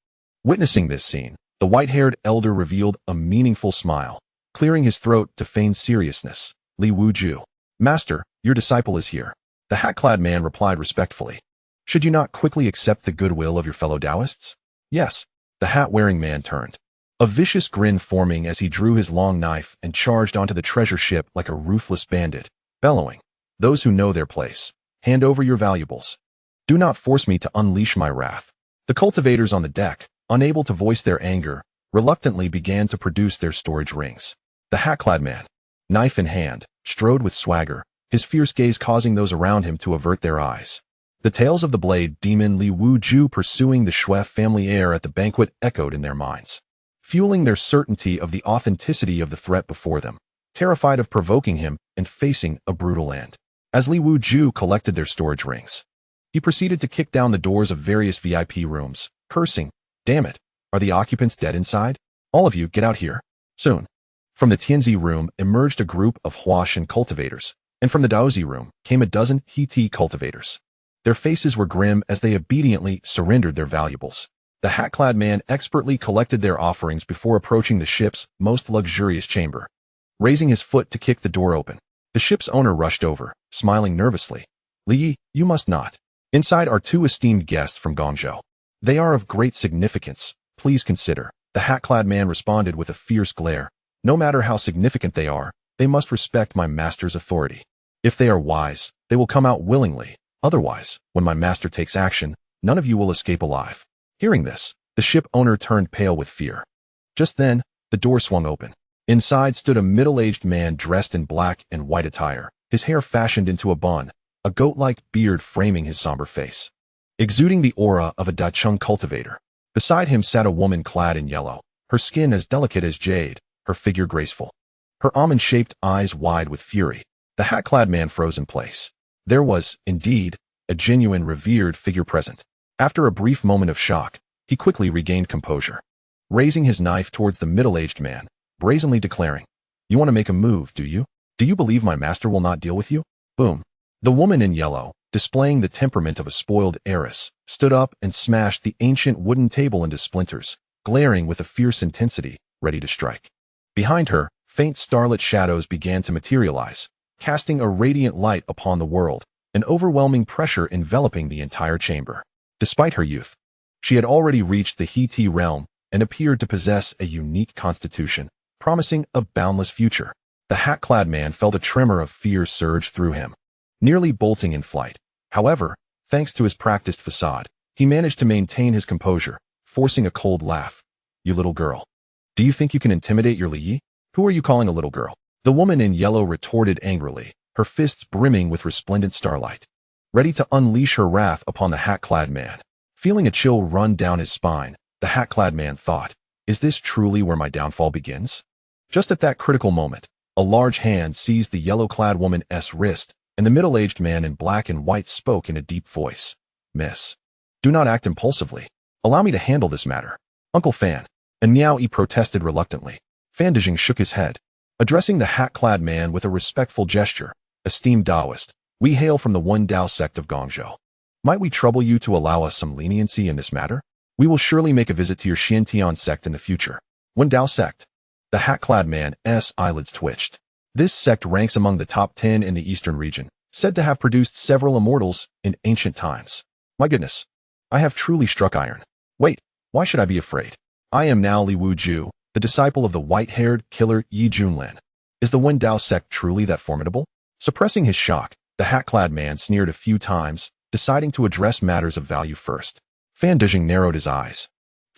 Witnessing this scene, the white-haired elder revealed a meaningful smile, clearing his throat to feign seriousness. Li Wuju. Master, your disciple is here. The hat-clad man replied respectfully. Should you not quickly accept the goodwill of your fellow Taoists? Yes. The hat-wearing man turned, a vicious grin forming as he drew his long knife and charged onto the treasure ship like a ruthless bandit, bellowing, "Those who know their place, hand over your valuables. Do not force me to unleash my wrath." The cultivators on the deck, unable to voice their anger, reluctantly began to produce their storage rings. The hat-clad man, knife in hand, strode with swagger, his fierce gaze causing those around him to avert their eyes. The tales of the blade demon Li Wuju pursuing the Shui family heir at the banquet echoed in their minds, fueling their certainty of the authenticity of the threat before them, terrified of provoking him and facing a brutal end. As Li Wuju collected their storage rings, he proceeded to kick down the doors of various VIP rooms, cursing, "Damn it, are the occupants dead inside? All of you get out here, soon." From the Tianzi room emerged a group of Huashan cultivators, and from the Daozi room came a dozen Heti cultivators. Their faces were grim as they obediently surrendered their valuables. The hat-clad man expertly collected their offerings before approaching the ship's most luxurious chamber. Raising his foot to kick the door open, the ship's owner rushed over, smiling nervously. "Li, you must not. Inside are two esteemed guests from Guangzhou. They are of great significance. Please consider." The hat-clad man responded with a fierce glare. "No matter how significant they are, they must respect my master's authority. If they are wise, they will come out willingly. Otherwise, when my master takes action, none of you will escape alive." Hearing this, the ship owner turned pale with fear. Just then, the door swung open. Inside stood a middle-aged man dressed in black and white attire, his hair fashioned into a bun, a goat-like beard framing his somber face, exuding the aura of a Dacheng cultivator. Beside him sat a woman clad in yellow, her skin as delicate as jade, her figure graceful, her almond-shaped eyes wide with fury. The hat-clad man froze in place. There was, indeed, a genuine revered figure present. After a brief moment of shock, he quickly regained composure, raising his knife towards the middle-aged man, brazenly declaring, "You want to make a move, do you? Do you believe my master will not deal with you?" Boom. The woman in yellow, displaying the temperament of a spoiled heiress, stood up and smashed the ancient wooden table into splinters, glaring with a fierce intensity, ready to strike. Behind her, faint starlit shadows began to materialize, casting a radiant light upon the world, an overwhelming pressure enveloping the entire chamber. Despite her youth, she had already reached the He realm and appeared to possess a unique constitution, promising a boundless future. The hat-clad man felt a tremor of fear surge through him, nearly bolting in flight. However, thanks to his practiced facade, he managed to maintain his composure, forcing a cold laugh. You little girl. Do you think you can intimidate your Li? Who are you calling a little girl? The woman in yellow retorted angrily, her fists brimming with resplendent starlight, ready to unleash her wrath upon the hat-clad man. Feeling a chill run down his spine, the hat-clad man thought, is this truly where my downfall begins? Just at that critical moment, a large hand seized the yellow-clad woman's wrist, and the middle-aged man in black and white spoke in a deep voice. Miss, do not act impulsively. Allow me to handle this matter. Uncle Fan. And Miao Yi protested reluctantly. Fan Dejing shook his head, addressing the hat-clad man with a respectful gesture. Esteemed Taoist, we hail from the One Dao sect of Gongzhou. Might we trouble you to allow us some leniency in this matter? We will surely make a visit to your Xiantian sect in the future. One Dao sect. The hat-clad man's eyelids twitched. This sect ranks among the top 10 in the eastern region, said to have produced several immortals in ancient times. My goodness, I have truly struck iron. Wait, why should I be afraid? I am now Li Wuju, the disciple of the white-haired killer Yi Junlin. Is the One Dao sect truly that formidable? Suppressing his shock, the hat-clad man sneered a few times, deciding to address matters of value first. Fan Dejing narrowed his eyes,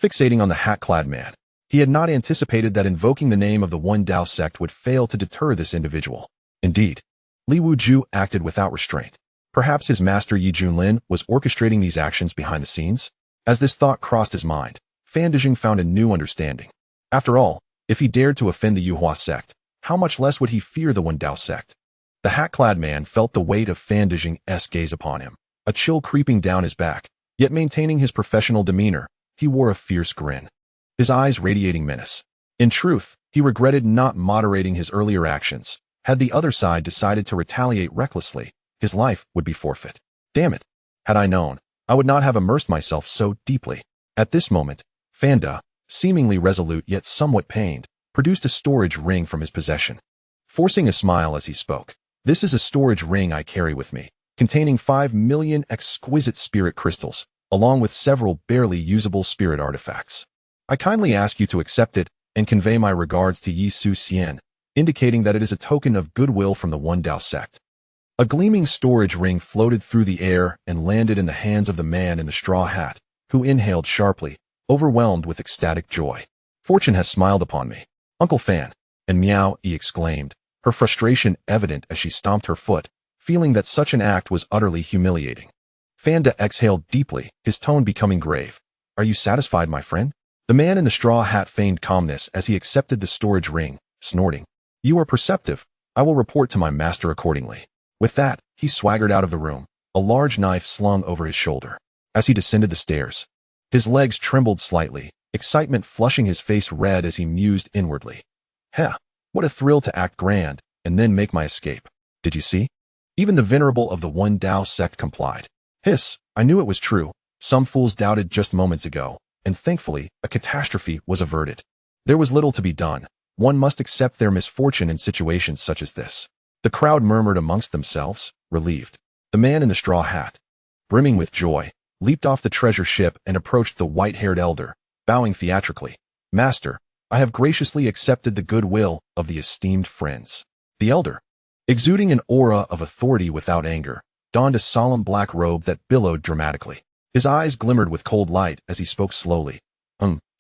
fixating on the hat-clad man. He had not anticipated that invoking the name of the One Dao sect would fail to deter this individual. Indeed, Li Wuju acted without restraint. Perhaps his master Yi Junlin was orchestrating these actions behind the scenes? As this thought crossed his mind, Fan Dejing found a new understanding. After all, if he dared to offend the Yuhua sect, how much less would he fear the One Dao sect? The hat-clad man felt the weight of Fan Dejing's gaze upon him, a chill creeping down his back, yet maintaining his professional demeanor, he wore a fierce grin, his eyes radiating menace. In truth, he regretted not moderating his earlier actions. Had the other side decided to retaliate recklessly, his life would be forfeit. Damn it. Had I known, I would not have immersed myself so deeply. At this moment, Fanda, seemingly resolute yet somewhat pained, produced a storage ring from his possession, forcing a smile as he spoke. This is a storage ring I carry with me, containing 5 million exquisite spirit crystals, along with several barely usable spirit artifacts. I kindly ask you to accept it and convey my regards to Yi Su Xian, indicating that it is a token of goodwill from the One Dao sect. A gleaming storage ring floated through the air and landed in the hands of the man in the straw hat, who inhaled sharply, overwhelmed with ecstatic joy. Fortune has smiled upon me. Uncle Fan. And Miao Yi exclaimed, her frustration evident as she stomped her foot, feeling that such an act was utterly humiliating. Fanda exhaled deeply, his tone becoming grave. Are you satisfied, my friend? The man in the straw hat feigned calmness as he accepted the storage ring, snorting. You are perceptive. I will report to my master accordingly. With that, he swaggered out of the room, a large knife slung over his shoulder. As he descended the stairs, his legs trembled slightly, excitement flushing his face red as he mused inwardly. Heh, what a thrill to act grand, and then make my escape. Did you see? Even the venerable of the One Dao sect complied. Hiss, I knew it was true. Some fools doubted just moments ago, and thankfully, a catastrophe was averted. There was little to be done. One must accept their misfortune in situations such as this. The crowd murmured amongst themselves, relieved. The man in the straw hat, brimming with joy, leaped off the treasure ship and approached the white-haired elder, bowing theatrically. Master, I have graciously accepted the goodwill of the esteemed friends. The elder, exuding an aura of authority without anger, donned a solemn black robe that billowed dramatically. His eyes glimmered with cold light as he spoke slowly.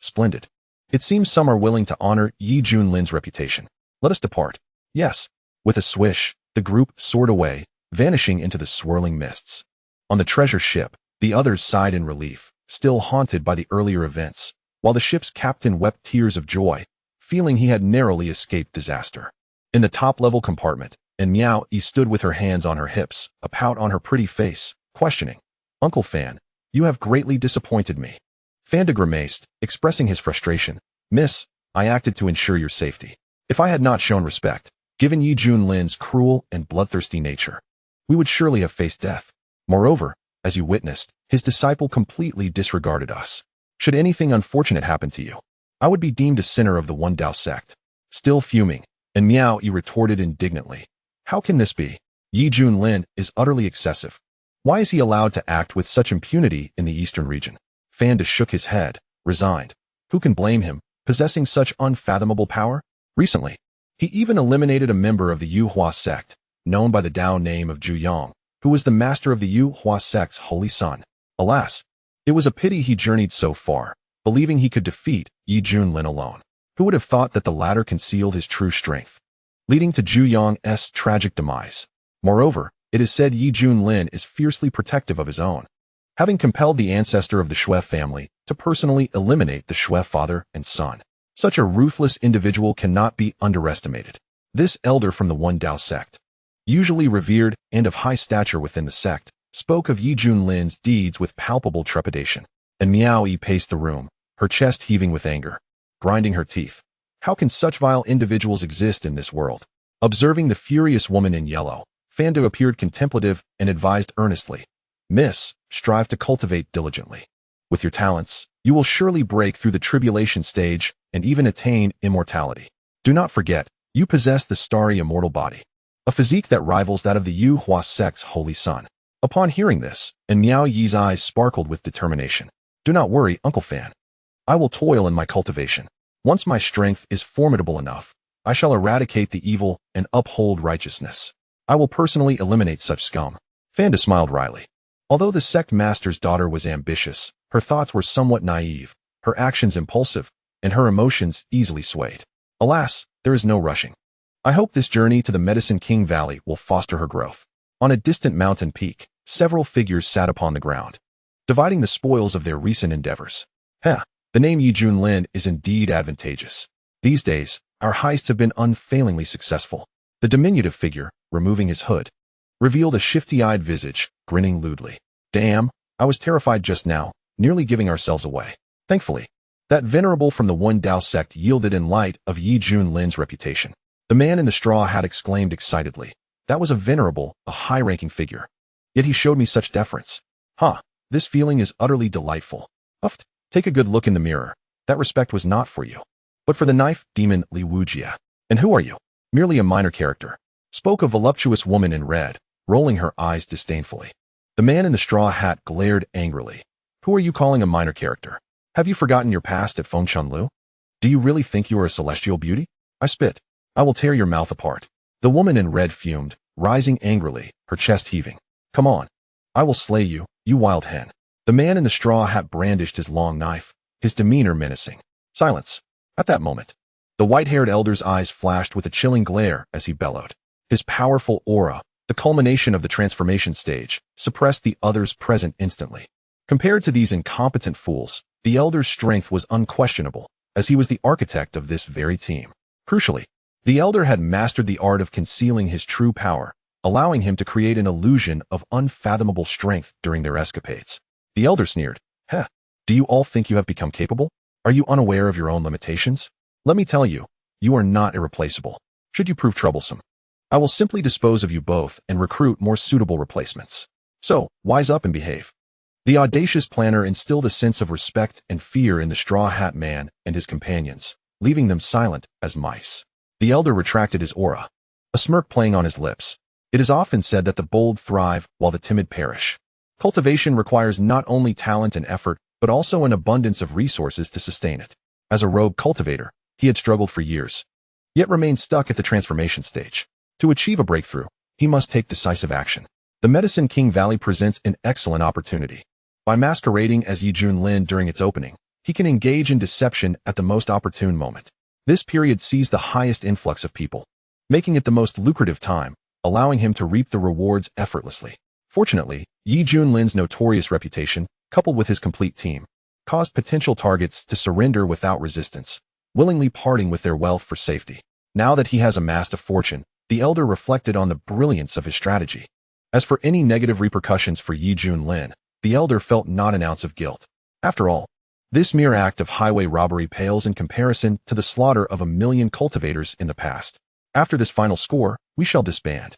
Splendid. It seems some are willing to honor Yi Junlin's reputation. Let us depart. Yes. With a swish, the group soared away, vanishing into the swirling mists. On the treasure ship, the others sighed in relief, still haunted by the earlier events, while the ship's captain wept tears of joy, feeling he had narrowly escaped disaster. In the top-level compartment, and Miao Yi stood with her hands on her hips, a pout on her pretty face, questioning. Uncle Fan, you have greatly disappointed me. Fanda grimaced, expressing his frustration. Miss, I acted to ensure your safety. If I had not shown respect, given Yi Junlin's cruel and bloodthirsty nature, we would surely have faced death. Moreover, as you witnessed, his disciple completely disregarded us. Should anything unfortunate happen to you, I would be deemed a sinner of the One Dao sect. Still fuming, and Miao Yi retorted indignantly. How can this be? Yi Junlin is utterly excessive. Why is he allowed to act with such impunity in the eastern region? Fanda shook his head, resigned. Who can blame him, possessing such unfathomable power? Recently, he even eliminated a member of the Yuhua sect, known by the Tao name of Zhu, who was the master of the Yuhua sect's holy son. Alas, it was a pity he journeyed so far, believing he could defeat Yi Junlin alone. Who would have thought that the latter concealed his true strength, leading to Zhu Yang's tragic demise? Moreover, it is said Yi Junlin is fiercely protective of his own, having compelled the ancestor of the Shui family to personally eliminate the Shui father and son. Such a ruthless individual cannot be underestimated. This elder from the One Dao sect, usually revered and of high stature within the sect, spoke of Yi Junlin's deeds with palpable trepidation. And Miao Yi paced the room, her chest heaving with anger, grinding her teeth. How can such vile individuals exist in this world? Observing the furious woman in yellow, Fanda appeared contemplative and advised earnestly, "Miss, strive to cultivate diligently. With your talents, you will surely break through the tribulation stage and even attain immortality. Do not forget, you possess the starry immortal body, a physique that rivals that of the Yuhua sect's holy son." Upon hearing this, and Miao Yi's eyes sparkled with determination. "Do not worry, Uncle Fan. I will toil in my cultivation. Once my strength is formidable enough, I shall eradicate the evil and uphold righteousness. I will personally eliminate such scum." Fanda smiled wryly. Although the sect master's daughter was ambitious, her thoughts were somewhat naive, her actions impulsive, and her emotions easily swayed. Alas, there is no rushing. I hope this journey to the Medicine King Valley will foster her growth. On a distant mountain peak, several figures sat upon the ground, dividing the spoils of their recent endeavors. The name Yi Junlin is indeed advantageous. These days, our heists have been unfailingly successful. The diminutive figure, removing his hood, revealed a shifty-eyed visage, grinning lewdly. "Damn, I was terrified just now, nearly giving ourselves away." Thankfully, that venerable from the One Dao sect yielded in light of Yi Junlin's reputation. The man in the straw hat exclaimed excitedly, "That was a venerable, a high-ranking figure. Yet he showed me such deference. This feeling is utterly delightful. Uft, take a good look in the mirror. That respect was not for you, but for the knife demon Li Wujia. And who are you? Merely a minor character," spoke a voluptuous woman in red, rolling her eyes disdainfully. The man in the straw hat glared angrily. "Who are you calling a minor character? Have you forgotten your past at Fengshanlu? Do you really think you are a celestial beauty? I spit. I will tear your mouth apart." The woman in red fumed, rising angrily, her chest heaving. "Come on. I will slay you, you wild hen." The man in the straw hat brandished his long knife, his demeanor menacing. Silence. At that moment, the white-haired elder's eyes flashed with a chilling glare as he bellowed. His powerful aura, the culmination of the transformation stage, suppressed the others present instantly. Compared to these incompetent fools, the elder's strength was unquestionable, as he was the architect of this very team. Crucially, the elder had mastered the art of concealing his true power, allowing him to create an illusion of unfathomable strength during their escapades. The elder sneered, "Do you all think you have become capable? Are you unaware of your own limitations? Let me tell you, you are not irreplaceable. Should you prove troublesome, I will simply dispose of you both and recruit more suitable replacements. So, wise up and behave." The audacious planner instilled a sense of respect and fear in the straw hat man and his companions, leaving them silent as mice. The elder retracted his aura, a smirk playing on his lips. It is often said that the bold thrive while the timid perish. Cultivation requires not only talent and effort, but also an abundance of resources to sustain it. As a rogue cultivator, he had struggled for years, yet remained stuck at the transformation stage. To achieve a breakthrough, he must take decisive action. The Medicine King Valley presents an excellent opportunity. By masquerading as Yi Junlin during its opening, he can engage in deception at the most opportune moment. This period sees the highest influx of people, making it the most lucrative time, allowing him to reap the rewards effortlessly. Fortunately, Yi Junlin's notorious reputation, coupled with his complete team, caused potential targets to surrender without resistance, willingly parting with their wealth for safety. Now that he has amassed a fortune, the elder reflected on the brilliance of his strategy. As for any negative repercussions for Yi Junlin, the elder felt not an ounce of guilt. After all, this mere act of highway robbery pales in comparison to the slaughter of 1,000,000 cultivators in the past. After this final score, we shall disband.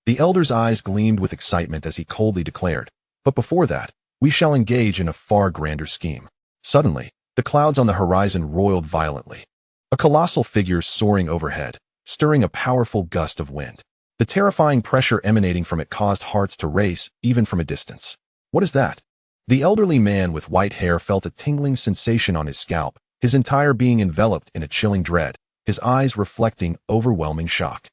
The elder's eyes gleamed with excitement as he coldly declared, "But before that, we shall engage in a far grander scheme." Suddenly, the clouds on the horizon roiled violently, a colossal figure soaring overhead, stirring a powerful gust of wind. The terrifying pressure emanating from it caused hearts to race, even from a distance. What is that? The elderly man with white hair felt a tingling sensation on his scalp, his entire being enveloped in a chilling dread, his eyes reflecting overwhelming shock.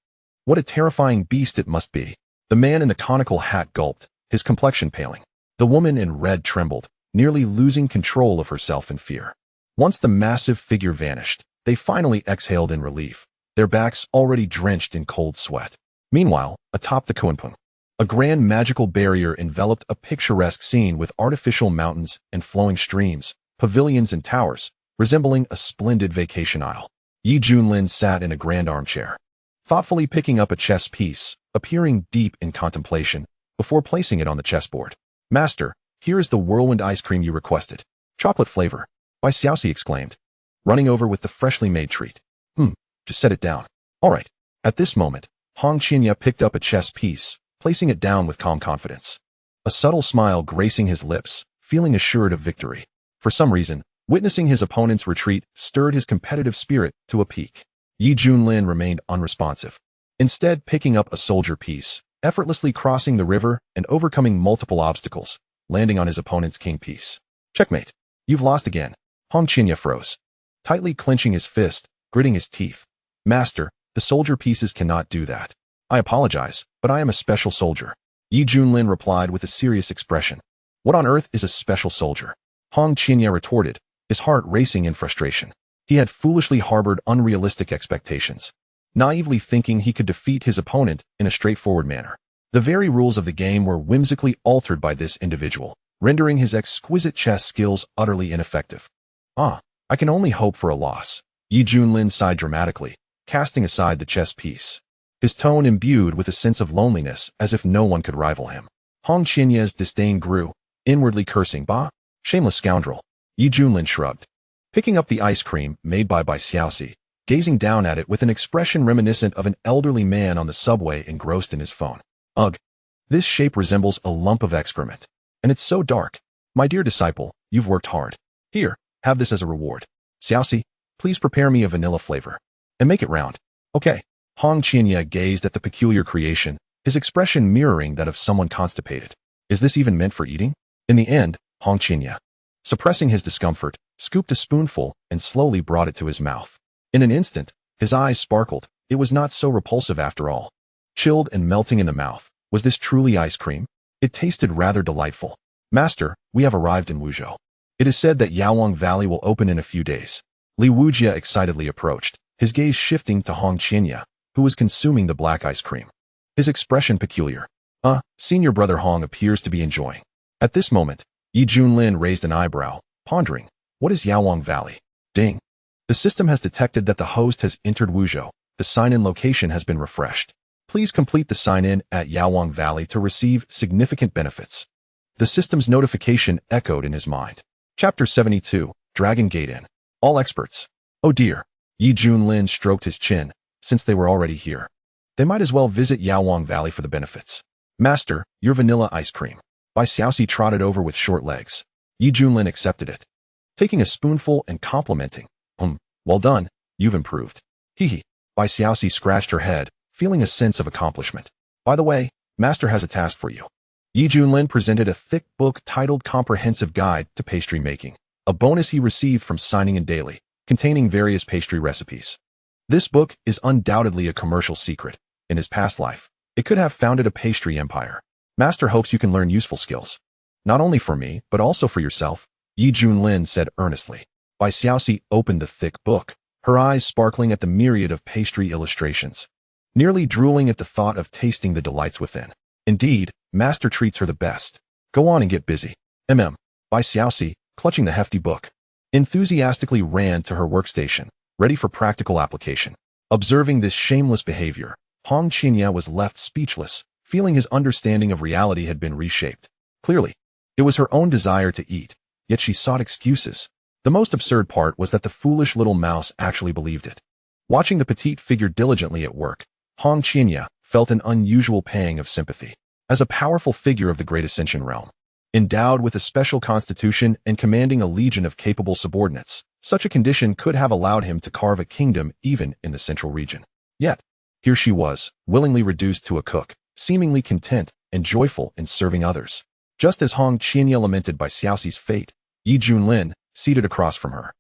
What a terrifying beast it must be. The man in the conical hat gulped, his complexion paling. The woman in red trembled, nearly losing control of herself in fear. Once the massive figure vanished, they finally exhaled in relief, their backs already drenched in cold sweat. Meanwhile, atop the Xuanhuan, a grand magical barrier enveloped a picturesque scene with artificial mountains and flowing streams, pavilions and towers, resembling a splendid vacation isle. Junlin sat in a grand armchair, thoughtfully picking up a chess piece, appearing deep in contemplation, before placing it on the chessboard. Master, here is the whirlwind ice cream you requested. Chocolate flavor, by Xiaoxi exclaimed, running over with the freshly made treat. Just set it down. All right. At this moment, Hong Qinya picked up a chess piece, placing it down with calm confidence. A subtle smile gracing his lips, feeling assured of victory. For some reason, witnessing his opponent's retreat stirred his competitive spirit to a peak. Junlin remained unresponsive, instead picking up a soldier piece, effortlessly crossing the river and overcoming multiple obstacles, landing on his opponent's king piece. Checkmate. You've lost again. Hong Qinya froze, tightly clenching his fist, gritting his teeth. Master, the soldier pieces cannot do that. I apologize, but I am a special soldier. Junlin replied with a serious expression. What on earth is a special soldier? Hong Qinya retorted, his heart racing in frustration. He had foolishly harbored unrealistic expectations, naively thinking he could defeat his opponent in a straightforward manner. The very rules of the game were whimsically altered by this individual, rendering his exquisite chess skills utterly ineffective. I can only hope for a loss. Junlin sighed dramatically, casting aside the chess piece, his tone imbued with a sense of loneliness as if no one could rival him. Hong Qinya's disdain grew, inwardly cursing, "Bah, shameless scoundrel." Junlin shrugged, picking up the ice cream made by Xiaoxi, gazing down at it with an expression reminiscent of an elderly man on the subway engrossed in his phone. Ugh, this shape resembles a lump of excrement, and it's so dark. My dear disciple, you've worked hard. Here, have this as a reward. Xiaoxi, please prepare me a vanilla flavor. And make it round. Okay. Hong Qinya gazed at the peculiar creation, his expression mirroring that of someone constipated. Is this even meant for eating? In the end, Hong Qinya, suppressing his discomfort, scooped a spoonful and slowly brought it to his mouth. In an instant, his eyes sparkled. It was not so repulsive after all. Chilled and melting in the mouth, was this truly ice cream? It tasted rather delightful. Master, we have arrived in Wuzhou. It is said that Yaowang Valley will open in a few days. Li Wujia excitedly approached, his gaze shifting to Hong Qinya, who was consuming the black ice cream. His expression peculiar. Senior brother Hong appears to be enjoying. At this moment, Junlin raised an eyebrow, pondering, what is Yaowang Valley? Ding. The system has detected that the host has entered Wuzhou. The sign-in location has been refreshed. Please complete the sign-in at Yaowang Valley to receive significant benefits. The system's notification echoed in his mind. Chapter 72, Dragon Gate Inn. All experts. Oh dear. Junlin stroked his chin. Since they were already here, they might as well visit Yaowang Valley for the benefits. Master, your vanilla ice cream. Xiaoxi trotted over with short legs. Junlin accepted it, taking a spoonful and complimenting. Well done, you've improved. Hee. Xiaoxi scratched her head, feeling a sense of accomplishment. By the way, Master has a task for you. Junlin presented a thick book titled Comprehensive Guide to Pastry Making, a bonus he received from signing in daily, containing various pastry recipes. This book is undoubtedly a commercial secret. In his past life, it could have founded a pastry empire. Master hopes you can learn useful skills. Not only for me, but also for yourself, Junlin said earnestly. Xiaoxi opened the thick book, her eyes sparkling at the myriad of pastry illustrations, nearly drooling at the thought of tasting the delights within. Indeed, Master treats her the best. Go on and get busy. Xiaoxi, clutching the hefty book, enthusiastically ran to her workstation, ready for practical application. Observing this shameless behavior, Hong Qinya was left speechless, feeling his understanding of reality had been reshaped. Clearly, it was her own desire to eat, yet she sought excuses. The most absurd part was that the foolish little mouse actually believed it. Watching the petite figure diligently at work, Hong Qinya felt an unusual pang of sympathy. As a powerful figure of the Great Ascension realm, endowed with a special constitution and commanding a legion of capable subordinates, such a condition could have allowed him to carve a kingdom even in the central region. Yet, Here she was, willingly reduced to a cook, seemingly content and joyful in serving others. Just as Hong Qianya lamented by Xiaoxi's fate, Yi Junlin, seated across from her,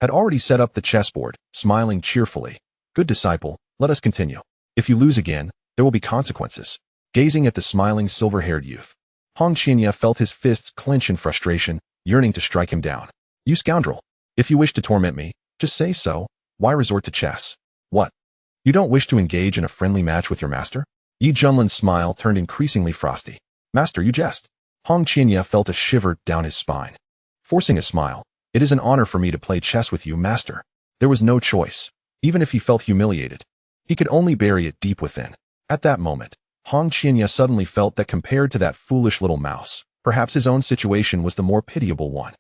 had already set up the chessboard, smiling cheerfully. Good disciple, let us continue. If you lose again, there will be consequences. Gazing at the smiling silver-haired youth, Hong Qianya felt his fists clench in frustration, yearning to strike him down. You scoundrel! If you wish to torment me, just say so. Why resort to chess? What? You don't wish to engage in a friendly match with your master? Yi Junlin's smile turned increasingly frosty. Master, you jest. Hong Qianya felt a shiver down his spine. Forcing a smile, it is an honor for me to play chess with you, master. There was no choice. Even if he felt humiliated, he could only bury it deep within. At that moment, Hong Qianya suddenly felt that compared to that foolish little mouse, perhaps his own situation was the more pitiable one.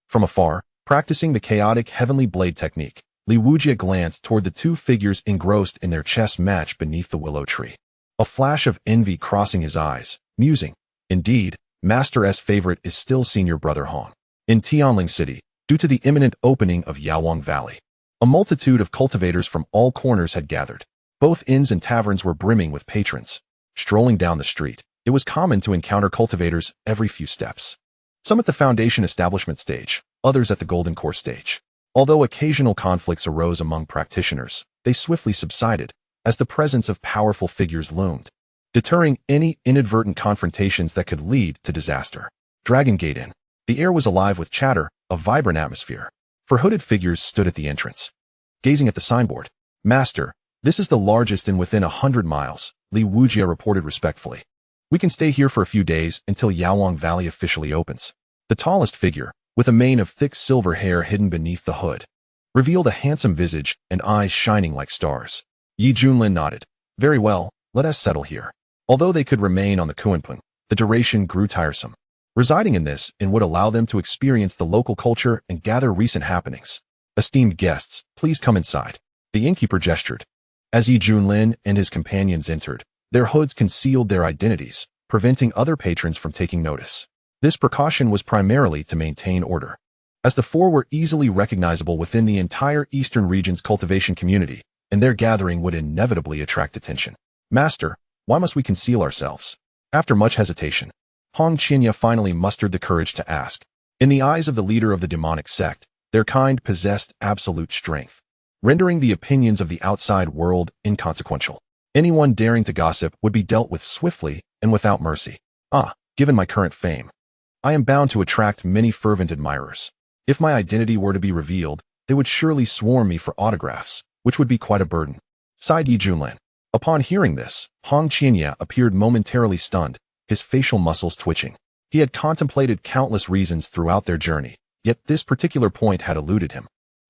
From afar, practicing the chaotic heavenly blade technique, Li Wujia glanced toward the two figures engrossed in their chess match beneath the willow tree. A flash of envy crossing his eyes, musing, indeed, Master S' favorite is still senior brother Hong. In Tianling City, due to the imminent opening of Yaowang Valley, a multitude of cultivators from all corners had gathered. Both inns and taverns were brimming with patrons. Strolling down the street, it was common to encounter cultivators every few steps. Some at the foundation establishment stage, others at the golden core stage. Although occasional conflicts arose among practitioners, they swiftly subsided as the presence of powerful figures loomed, deterring any inadvertent confrontations that could lead to disaster. Dragon Gate Inn. The air was alive with chatter, a vibrant atmosphere. For hooded figures stood at the entrance, gazing at the signboard. Master, this is the largest inn within 100 miles, Li Wujia reported respectfully. We can stay here for a few days until Yaowang Valley officially opens. The tallest figure, with a mane of thick silver hair hidden beneath the hood, revealed a handsome visage and eyes shining like stars. Yi Junlin nodded. Very well, let us settle here. Although they could remain on the Kuanping, the duration grew tiresome. Residing in this inn would allow them to experience the local culture and gather recent happenings. Esteemed guests, please come inside. The innkeeper gestured. As Yi Junlin and his companions entered, their hoods concealed their identities, preventing other patrons from taking notice. This precaution was primarily to maintain order, as the four were easily recognizable within the entire eastern region's cultivation community, and their gathering would inevitably attract attention. Master, why must we conceal ourselves? After much hesitation, Hong Qianya finally mustered the courage to ask. In the eyes of the leader of the demonic sect, their kind possessed absolute strength, rendering the opinions of the outside world inconsequential. Anyone daring to gossip would be dealt with swiftly and without mercy. Given my current fame, I am bound to attract many fervent admirers. If my identity were to be revealed, they would surely swarm me for autographs, which would be quite a burden. Sighed Yi Junlin. Upon hearing this, Hong Qianya appeared momentarily stunned, his facial muscles twitching. He had contemplated countless reasons throughout their journey, yet this particular point had eluded him.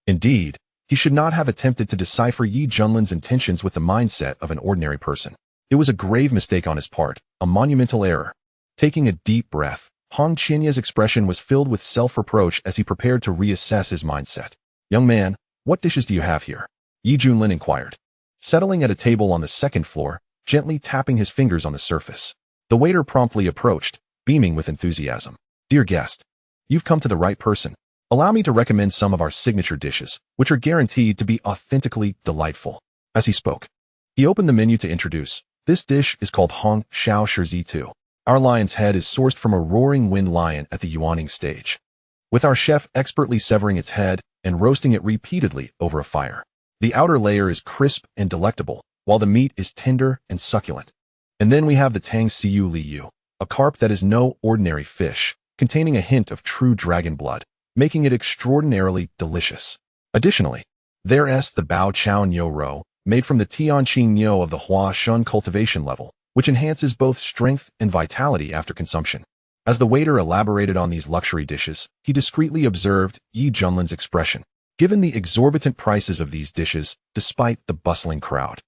Indeed, he should not have attempted to decipher Yi Junlin's intentions with the mindset of an ordinary person. It was a grave mistake on his part, a monumental error. Taking a deep breath, Hong Qianya's expression was filled with self-reproach as he prepared to reassess his mindset. Young man, what dishes do you have here? Yi Junlin inquired, settling at a table on the second floor, gently tapping his fingers on the surface. The waiter promptly approached, beaming with enthusiasm. Dear guest, you've come to the right person. Allow me to recommend some of our signature dishes, which are guaranteed to be authentically delightful. As he spoke, he opened the menu to introduce. This dish is called Hong Shao Shizi Tu. Our lion's head is sourced from a roaring wind lion at the Yuaning stage, with our chef expertly severing its head and roasting it repeatedly over a fire. The outer layer is crisp and delectable, while the meat is tender and succulent. And then we have the Tang Siu Liu, a carp that is no ordinary fish, containing a hint of true dragon blood, making it extraordinarily delicious. Additionally, there's the Bao Chao Niu Ro, made from the Tianqing Niu of the Hua Shun cultivation level, which enhances both strength and vitality after consumption. As the waiter elaborated on these luxury dishes, he discreetly observed Yi Junlin's expression. Given the exorbitant prices of these dishes, despite the bustling crowd,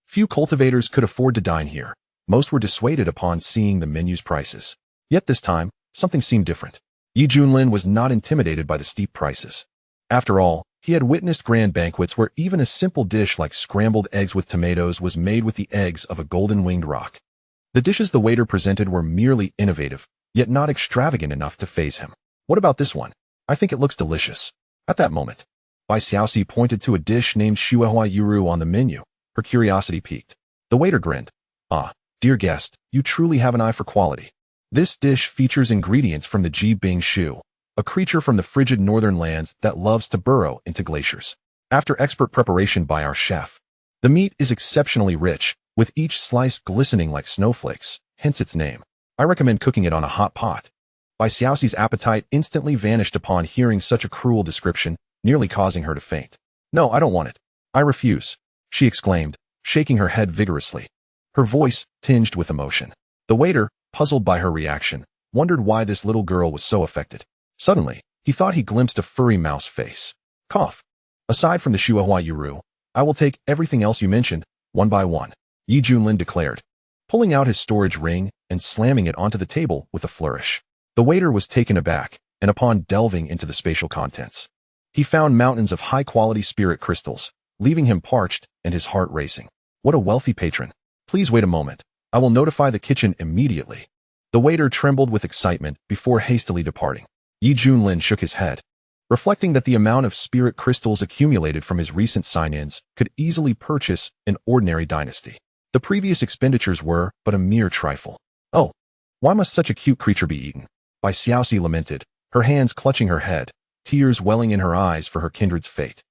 few cultivators could afford to dine here. Most were dissuaded upon seeing the menu's prices. Yet this time, something seemed different. Yi Junlin was not intimidated by the steep prices. After all, he had witnessed grand banquets where even a simple dish like scrambled eggs with tomatoes was made with the eggs of a golden-winged rock. The dishes the waiter presented were merely innovative, yet not extravagant enough to faze him. What about this one? I think it looks delicious. At that moment, Bai Xiaoxi pointed to a dish named Xuanhuan Yuru on the menu. Her curiosity piqued. The waiter grinned. Ah, dear guest, you truly have an eye for quality. This dish features ingredients from the Jibing Shu, a creature from the frigid northern lands that loves to burrow into glaciers. After expert preparation by our chef, the meat is exceptionally rich, with each slice glistening like snowflakes, hence its name. I recommend cooking it on a hot pot. Bai Xiaoxi's appetite instantly vanished upon hearing such a cruel description, nearly causing her to faint. No, I don't want it. I refuse, she exclaimed, shaking her head vigorously, her voice tinged with emotion. The waiter, puzzled by her reaction, wondered why this little girl was so affected. Suddenly, he thought he glimpsed a furry mouse face. Cough. Aside from the Xuanhuan Yuru, I will take everything else you mentioned, one by one, Junlin declared, pulling out his storage ring and slamming it onto the table with a flourish. The waiter was taken aback, and upon delving into the spatial contents, he found mountains of high-quality spirit crystals, leaving him parched and his heart racing. What a wealthy patron. Please wait a moment. I will notify the kitchen immediately. The waiter trembled with excitement before hastily departing. Junlin shook his head, reflecting that the amount of spirit crystals accumulated from his recent sign-ins could easily purchase an ordinary dynasty. The previous expenditures were but a mere trifle. Oh, why must such a cute creature be eaten? Bai Xiaoxi lamented, her hands clutching her head, tears welling in her eyes for her kindred's fate.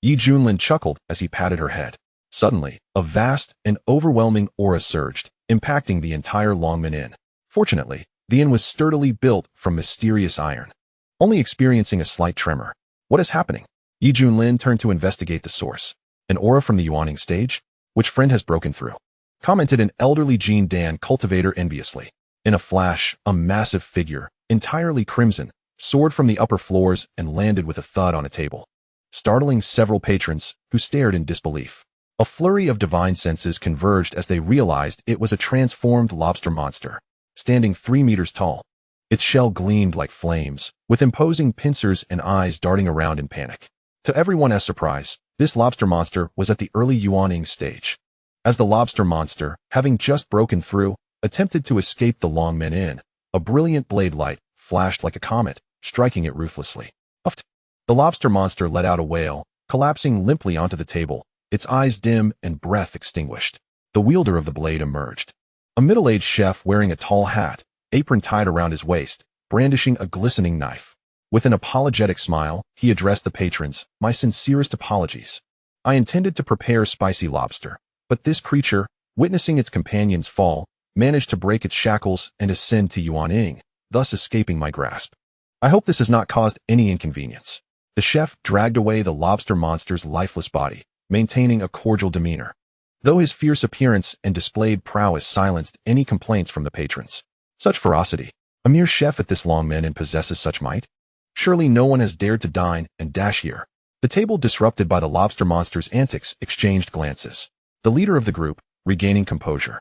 Junlin chuckled as he patted her head. Suddenly, a vast and overwhelming aura surged, impacting the entire Longmen Inn. Fortunately, the inn was sturdily built from mysterious iron, only experiencing a slight tremor. What is happening? Junlin turned to investigate the source. An aura from the Yuaning stage? Which friend has broken through? Commented an elderly Jean Dan cultivator enviously. In a flash, a massive figure, entirely crimson, soared from the upper floors and landed with a thud on a table, startling several patrons who stared in disbelief. A flurry of divine senses converged as they realized it was a transformed lobster monster, standing 3 meters tall. Its shell gleamed like flames, with imposing pincers and eyes darting around in panic. To everyone's surprise, this lobster monster was at the early Yuaning stage. As the lobster monster, having just broken through, attempted to escape the Longmen Inn, a brilliant blade light flashed like a comet, striking it ruthlessly. Uft! The lobster monster let out a wail, collapsing limply onto the table, its eyes dim and breath extinguished. The wielder of the blade emerged. A middle-aged chef wearing a tall hat, apron tied around his waist, brandishing a glistening knife. With an apologetic smile, he addressed the patrons, "My sincerest apologies. I intended to prepare spicy lobster, but this creature, witnessing its companion's fall, managed to break its shackles and ascend to Yuaning, thus escaping my grasp. I hope this has not caused any inconvenience." The chef dragged away the lobster monster's lifeless body, maintaining a cordial demeanor, though his fierce appearance and displayed prowess silenced any complaints from the patrons. Such ferocity. A mere chef at this Longmen Inn possesses such might? Surely no one has dared to dine and dash here. The table, disrupted by the lobster monster's antics, exchanged glances. The leader of the group, regaining composure,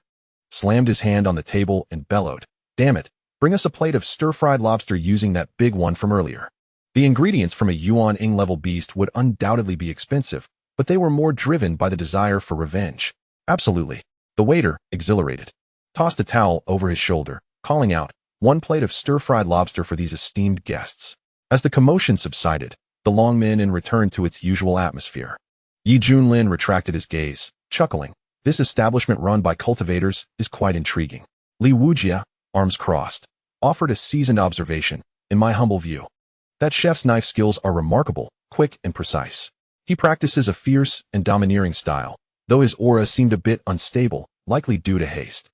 slammed his hand on the table and bellowed, "Damn it, bring us a plate of stir-fried lobster using that big one from earlier." The ingredients from a Yuan-ing level beast would undoubtedly be expensive, but they were more driven by the desire for revenge. Absolutely. The waiter, exhilarated, tossed a towel over his shoulder, calling out, "1 plate of stir-fried lobster for these esteemed guests." As the commotion subsided, the Longmen Inn returned to its usual atmosphere. Junlin retracted his gaze, chuckling. This establishment run by cultivators is quite intriguing. Li Wujia, arms crossed, offered a seasoned observation. "In my humble view, that chef's knife skills are remarkable, quick and precise. He practices a fierce and domineering style, though his aura seemed a bit unstable, likely due to haste.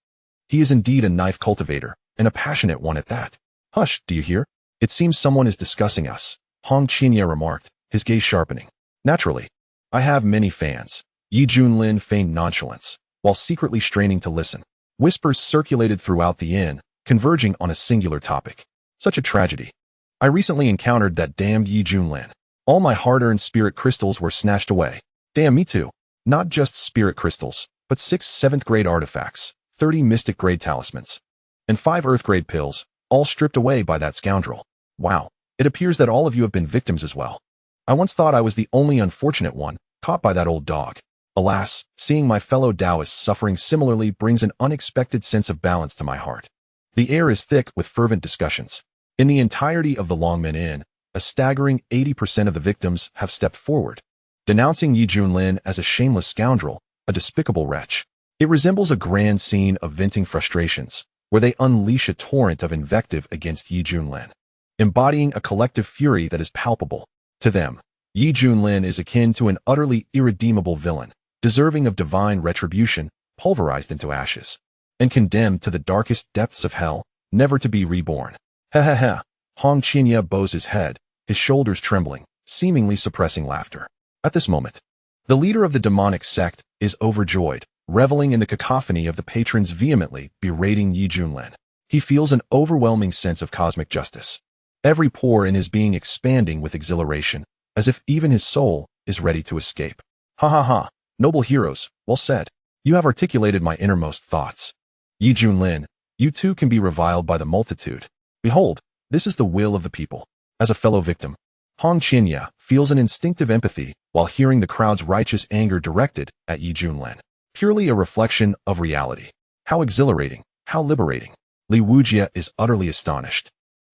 He is indeed a knife cultivator, and a passionate one at that." "Hush, do you hear? It seems someone is discussing us," Hong Qinya remarked, his gaze sharpening. "Naturally. I have many fans." Junlin feigned nonchalance, while secretly straining to listen. Whispers circulated throughout the inn, converging on a singular topic. "Such a tragedy. I recently encountered that damned Junlin. All my hard-earned spirit crystals were snatched away." "Damn, me too. Not just spirit crystals, but 6 7th-grade artifacts, 30 mystic-grade talismans, and 5 earth-grade pills, all stripped away by that scoundrel. Wow, it appears that all of you have been victims as well. I once thought I was the only unfortunate one, caught by that old dog. Alas, seeing my fellow Taoists suffering similarly brings an unexpected sense of balance to my heart." The air is thick with fervent discussions. In the entirety of the Longmen Inn, a staggering 80% of the victims have stepped forward, denouncing Junlin as a shameless scoundrel, a despicable wretch. It resembles a grand scene of venting frustrations, where they unleash a torrent of invective against Yi Junlin, embodying a collective fury that is palpable. To them, Yi Junlin is akin to an utterly irredeemable villain, deserving of divine retribution, pulverized into ashes, and condemned to the darkest depths of hell, never to be reborn. Ha ha ha! Hong Qinya bows his head, his shoulders trembling, seemingly suppressing laughter. At this moment, the leader of the demonic sect is overjoyed, reveling in the cacophony of the patrons vehemently berating Yi Junlin. He feels an overwhelming sense of cosmic justice, every pore in his being expanding with exhilaration, as if even his soul is ready to escape. Ha ha ha! Noble heroes, well said. You have articulated my innermost thoughts. Yi Junlin, you too can be reviled by the multitude. Behold, this is the will of the people. As a fellow victim, Hong Qinya feels an instinctive empathy while hearing the crowd's righteous anger directed at Yi Junlin. Purely a reflection of reality. How exhilarating, how liberating. Li Wujia is utterly astonished,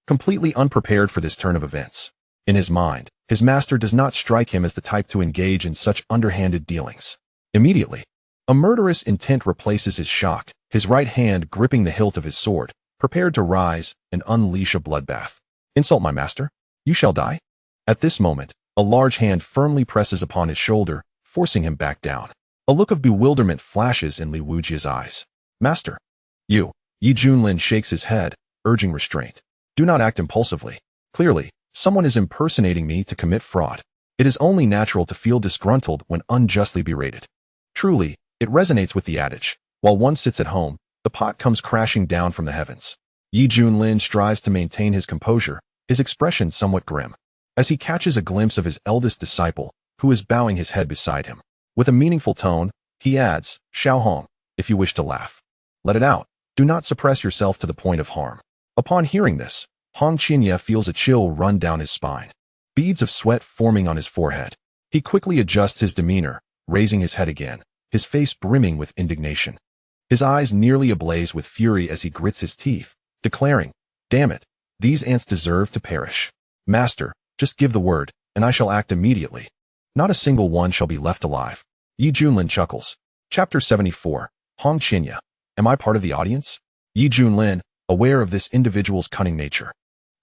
completely unprepared for this turn of events. In his mind, his master does not strike him as the type to engage in such underhanded dealings. Immediately, a murderous intent replaces his shock, his right hand gripping the hilt of his sword, prepared to rise and unleash a bloodbath. Insult my master? You shall die? At this moment, a large hand firmly presses upon his shoulder, forcing him back down. A look of bewilderment flashes in Li Wujia's eyes. Master. You. Yi Junlin shakes his head, urging restraint. Do not act impulsively. Clearly, someone is impersonating me to commit fraud. It is only natural to feel disgruntled when unjustly berated. Truly, it resonates with the adage, while one sits at home, the pot comes crashing down from the heavens. Yi Junlin strives to maintain his composure, his expression somewhat grim, as he catches a glimpse of his eldest disciple, who is bowing his head beside him. With a meaningful tone, he adds, Xuanhuan, if you wish to laugh, let it out. Do not suppress yourself to the point of harm. Upon hearing this, Hong Qinya feels a chill run down his spine, beads of sweat forming on his forehead. He quickly adjusts his demeanor, raising his head again, his face brimming with indignation. His eyes nearly ablaze with fury as he grits his teeth, declaring, Damn it, these ants deserve to perish. Master, just give the word, and I shall act immediately. Not a single one shall be left alive. Yi Junlin chuckles. Chapter 74. Hong Qinya. Am I part of the audience? Yi Junlin, aware of this individual's cunning nature,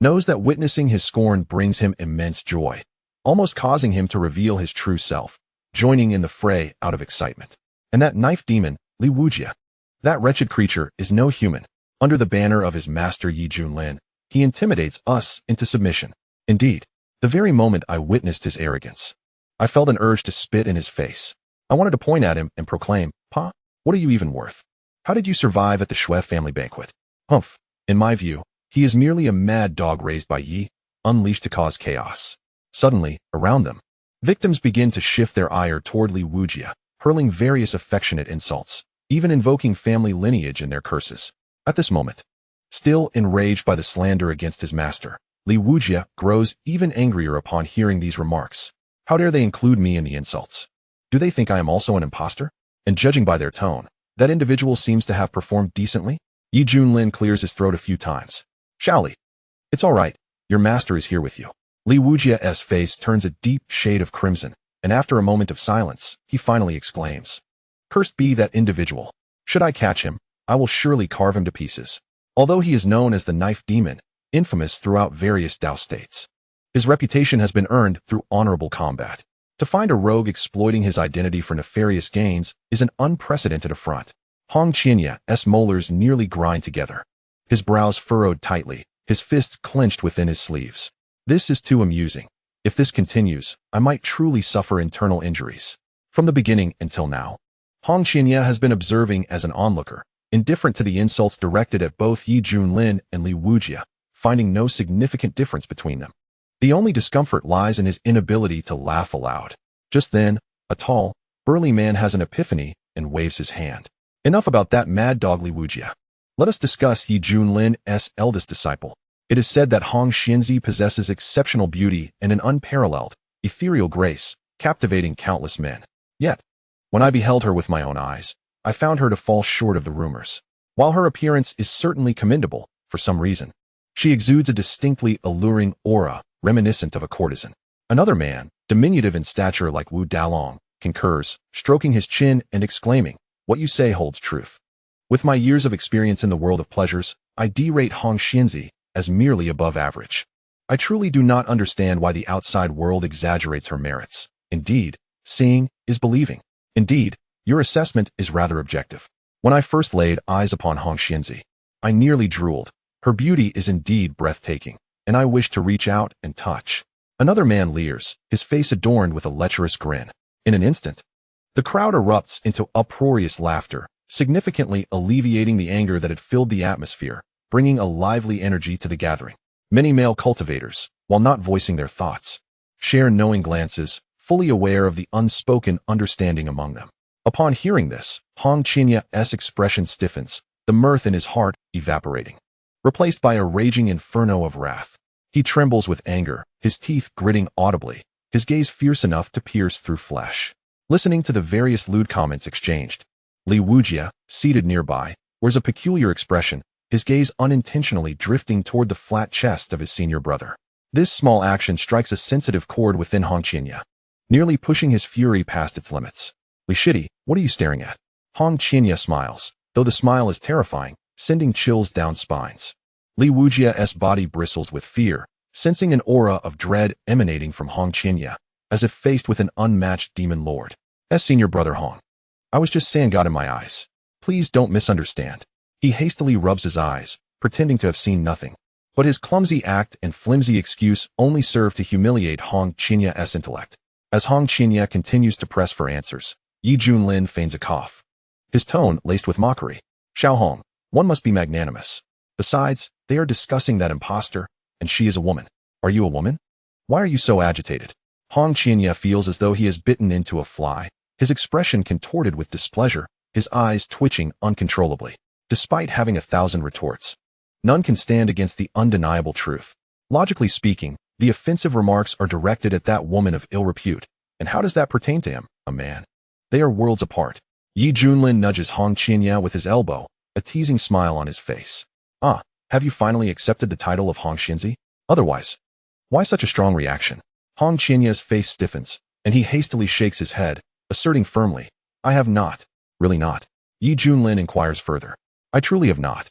knows that witnessing his scorn brings him immense joy, almost causing him to reveal his true self, joining in the fray out of excitement. And that knife demon, Li Wujia, that wretched creature is no human. Under the banner of his master Yi Junlin, he intimidates us into submission. Indeed, the very moment I witnessed his arrogance, I felt an urge to spit in his face. I wanted to point at him and proclaim, Pa, what are you even worth? How did you survive at the Shui family banquet? Humph, in my view, he is merely a mad dog raised by Yi, unleashed to cause chaos. Suddenly, around them, victims begin to shift their ire toward Li Wujia, hurling various affectionate insults, even invoking family lineage in their curses. At this moment, still enraged by the slander against his master, Li Wujia grows even angrier upon hearing these remarks. How dare they include me in the insults? Do they think I am also an imposter? And judging by their tone, that individual seems to have performed decently. Yi Junlin clears his throat a few times. Shaoli. It's all right. Your master is here with you. Li Wujia's face turns a deep shade of crimson, and after a moment of silence, he finally exclaims, Cursed be that individual. Should I catch him, I will surely carve him to pieces. Although he is known as the Knife Demon, infamous throughout various Dao states, his reputation has been earned through honorable combat. To find a rogue exploiting his identity for nefarious gains is an unprecedented affront. Hong Qianya's molars nearly grind together, his brows furrowed tightly, his fists clenched within his sleeves. This is too amusing. If this continues, I might truly suffer internal injuries. From the beginning until now, Hong Qianya has been observing as an onlooker, indifferent to the insults directed at both Yi Junlin and Li Wujia, finding no significant difference between them. The only discomfort lies in his inability to laugh aloud. Just then, a tall, burly man has an epiphany and waves his hand. Enough about that mad dog Li Wujia. Let us discuss Yi Junlin's eldest disciple. It is said that Hong Xianzi possesses exceptional beauty and an unparalleled, ethereal grace, captivating countless men. Yet, when I beheld her with my own eyes, I found her to fall short of the rumors. While her appearance is certainly commendable, for some reason, she exudes a distinctly alluring aura, reminiscent of a courtesan. Another man, diminutive in stature like Wu Dalong, concurs, stroking his chin and exclaiming, What you say holds truth. With my years of experience in the world of pleasures, I derate Hong Xianzi as merely above average. I truly do not understand why the outside world exaggerates her merits. Indeed, seeing is believing. Indeed, your assessment is rather objective. When I first laid eyes upon Hong Xianzi, I nearly drooled. Her beauty is indeed breathtaking, and I wish to reach out and touch. Another man leers, his face adorned with a lecherous grin. In an instant, the crowd erupts into uproarious laughter, significantly alleviating the anger that had filled the atmosphere, bringing a lively energy to the gathering. Many male cultivators, while not voicing their thoughts, share knowing glances, fully aware of the unspoken understanding among them. Upon hearing this, Hong Qianya's expression stiffens, the mirth in his heart evaporating, replaced by a raging inferno of wrath. He trembles with anger, his teeth gritting audibly, his gaze fierce enough to pierce through flesh. Listening to the various lewd comments exchanged, Li Wujia, seated nearby, wears a peculiar expression, his gaze unintentionally drifting toward the flat chest of his senior brother. This small action strikes a sensitive chord within Hong Qianya, nearly pushing his fury past its limits. Li Shidi, what are you staring at? Hong Qianya smiles, though the smile is terrifying, sending chills down spines. Li Wujia's body bristles with fear, sensing an aura of dread emanating from Hong Qianya, as if faced with an unmatched demon lord. Senior brother Hong. I was just saying God in my eyes. Please don't misunderstand. He hastily rubs his eyes, pretending to have seen nothing. But his clumsy act and flimsy excuse only serve to humiliate Hong Qianya's intellect. As Hong Qianya continues to press for answers, Yi Junlin feigns a cough, his tone laced with mockery. Xiao Hong, one must be magnanimous. Besides, they are discussing that impostor, and she is a woman. Are you a woman? Why are you so agitated? Hong Qianya feels as though he has bitten into a fly, his expression contorted with displeasure, his eyes twitching uncontrollably. Despite having 1,000 retorts, none can stand against the undeniable truth. Logically speaking, the offensive remarks are directed at that woman of ill repute, and how does that pertain to him, a man? They are worlds apart. Yi Junlin nudges Hong Qianya with his elbow, a teasing smile on his face. Ah, have you finally accepted the title of Hong Xianzi? Otherwise, why such a strong reaction? Hong Qianya's face stiffens, and he hastily shakes his head, asserting firmly, I have not. Really not? Yi Junlin inquires further. I truly have not.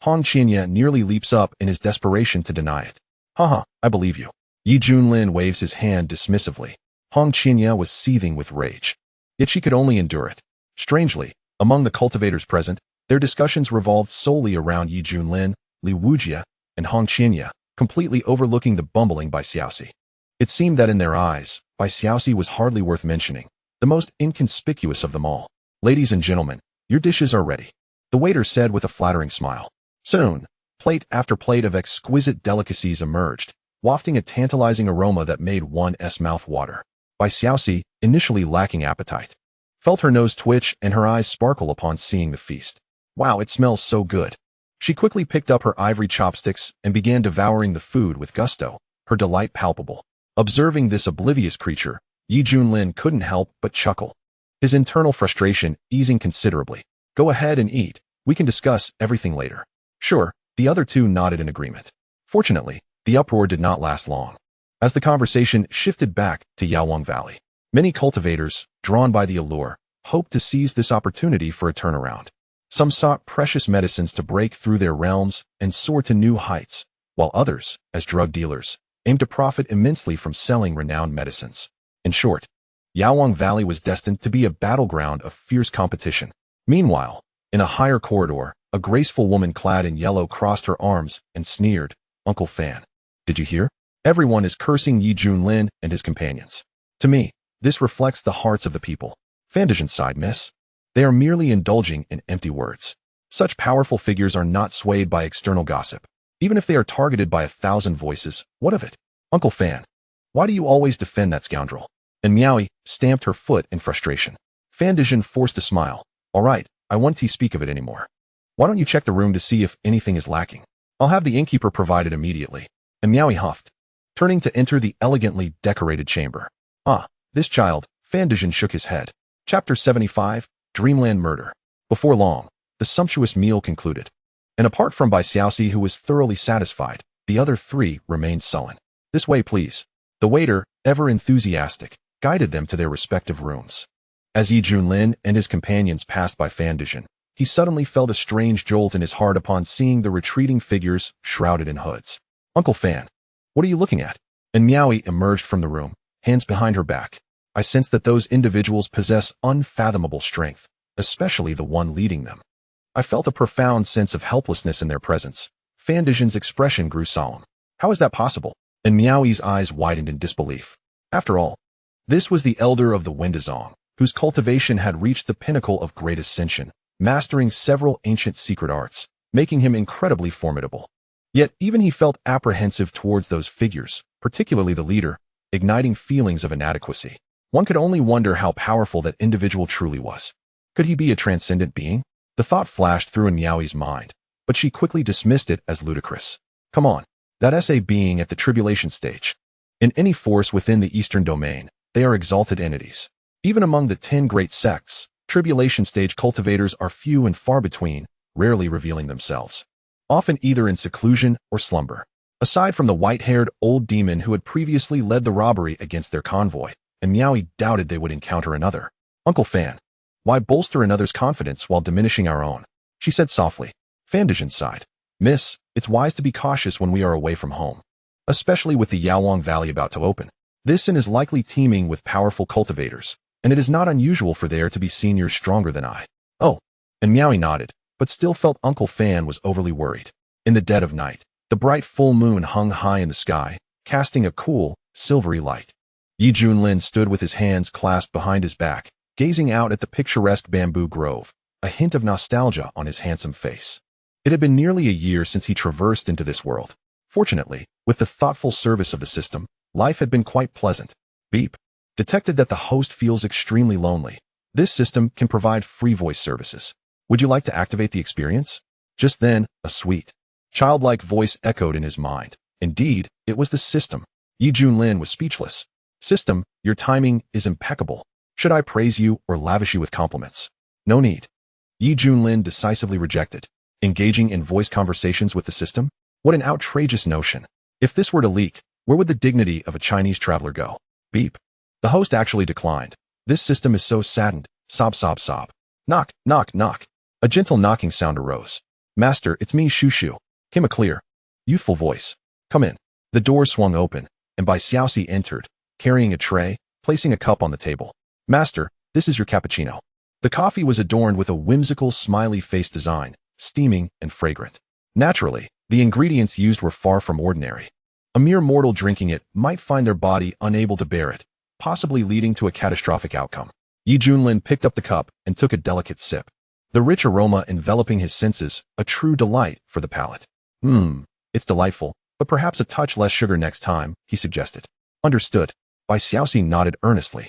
Hong Qianya nearly leaps up in his desperation to deny it. Haha, I believe you. Yi Junlin waves his hand dismissively. Hong Qianya was seething with rage. Yet she could only endure it. Strangely, among the cultivators present, their discussions revolved solely around Yi Junlin, Li Wujia, and Hong Qianya, completely overlooking the bumbling Bai Xiaoxi. It seemed that in their eyes, Bai Xiaoxi was hardly worth mentioning, the most inconspicuous of them all. Ladies and gentlemen, your dishes are ready, the waiter said with a flattering smile. Soon, plate after plate of exquisite delicacies emerged, wafting a tantalizing aroma that made one's mouth water. Bai Xiaoxi, initially lacking appetite, felt her nose twitch and her eyes sparkle upon seeing the feast. Wow, it smells so good. She quickly picked up her ivory chopsticks and began devouring the food with gusto, her delight palpable. Observing this oblivious creature, Yi Junlin couldn't help but chuckle, his internal frustration easing considerably. Go ahead and eat. We can discuss everything later. Sure, the other two nodded in agreement. Fortunately, the uproar did not last long. As the conversation shifted back to Yaowang Valley, many cultivators, drawn by the allure, hoped to seize this opportunity for a turnaround. Some sought precious medicines to break through their realms and soar to new heights, while others, as drug dealers, aimed to profit immensely from selling renowned medicines. In short, Yaowang Valley was destined to be a battleground of fierce competition. Meanwhile, in a higher corridor, a graceful woman clad in yellow crossed her arms and sneered, Uncle Fan. Did you hear? Everyone is cursing Yi Junlin and his companions. To me, this reflects the hearts of the people. Fandijan sighed, miss. They are merely indulging in empty words. Such powerful figures are not swayed by external gossip. Even if they are targeted by 1,000 voices, what of it? Uncle Fan, why do you always defend that scoundrel? And Miaoi stamped her foot in frustration. Fandijan forced a smile. All right, I won't speak of it anymore. Why don't you check the room to see if anything is lacking? I'll have the innkeeper provided immediately. And Miaoi huffed, turning to enter the elegantly decorated chamber. Ah, this child, Fandijan shook his head. Chapter 75, Dreamland Murder. Before long, the sumptuous meal concluded. And apart from Bai Xiaoxi, who was thoroughly satisfied, the other three remained sullen. This way, please. The waiter, ever enthusiastic, guided them to their respective rooms. As Junlin and his companions passed by Fandision, he suddenly felt a strange jolt in his heart upon seeing the retreating figures shrouded in hoods. "Uncle Fan, what are you looking at?" And Miaoi emerged from the room, hands behind her back. "I sense that those individuals possess unfathomable strength, especially the one leading them." I felt a profound sense of helplessness in their presence. Fandision's expression grew solemn. "How is that possible?" And Miaoi's eyes widened in disbelief. After all, this was the elder of the Windazong, whose cultivation had reached the pinnacle of great ascension, mastering several ancient secret arts, making him incredibly formidable. Yet even he felt apprehensive towards those figures, particularly the leader, igniting feelings of inadequacy. One could only wonder how powerful that individual truly was. Could he be a transcendent being? The thought flashed through in Miaoi's mind, but she quickly dismissed it as ludicrous. Come on, that's a being at the tribulation stage. In any force within the Eastern domain, they are exalted entities. Even among the 10 great sects, tribulation stage cultivators are few and far between, rarely revealing themselves, often either in seclusion or slumber. Aside from the white-haired old demon who had previously led the robbery against their convoy, and Miaoi doubted they would encounter another. "Uncle Fan, why bolster another's confidence while diminishing our own?" she said softly. Fandision sighed. "Miss, it's wise to be cautious when we are away from home, especially with the Yaowang Valley about to open. This inn is likely teeming with powerful cultivators, and it is not unusual for there to be seniors stronger than I." "Oh," and Miaoi nodded, but still felt Uncle Fan was overly worried. In the dead of night, the bright full moon hung high in the sky, casting a cool, silvery light. Junlin stood with his hands clasped behind his back, gazing out at the picturesque bamboo grove, a hint of nostalgia on his handsome face. It had been nearly a year since he traversed into this world. Fortunately, with the thoughtful service of the system, life had been quite pleasant. Beep. Detected that the host feels extremely lonely. This system can provide free voice services. Would you like to activate the experience? Just then, a sweet, childlike voice echoed in his mind. Indeed, it was the system. Junlin was speechless. "System, your timing is impeccable. Should I praise you or lavish you with compliments?" "No need." Junlin decisively rejected. Engaging in voice conversations with the system? What an outrageous notion. If this were to leak, where would the dignity of a Chinese traveler go? Beep. The host actually declined. "This system is so saddened. Sob, sob, sob. Knock, knock, knock." A gentle knocking sound arose. "Master, it's me, Shushu," came a clear, youthful voice. "Come in." The door swung open, and Bai Xiaoxi entered, carrying a tray, placing a cup on the table. "Master, this is your cappuccino." The coffee was adorned with a whimsical smiley face design, steaming and fragrant. Naturally, the ingredients used were far from ordinary. A mere mortal drinking it might find their body unable to bear it, possibly leading to a catastrophic outcome. Junlin picked up the cup and took a delicate sip. The rich aroma enveloping his senses, a true delight for the palate. It's delightful, but perhaps a touch less sugar next time," he suggested. "Understood." Bai Xiaoxi nodded earnestly.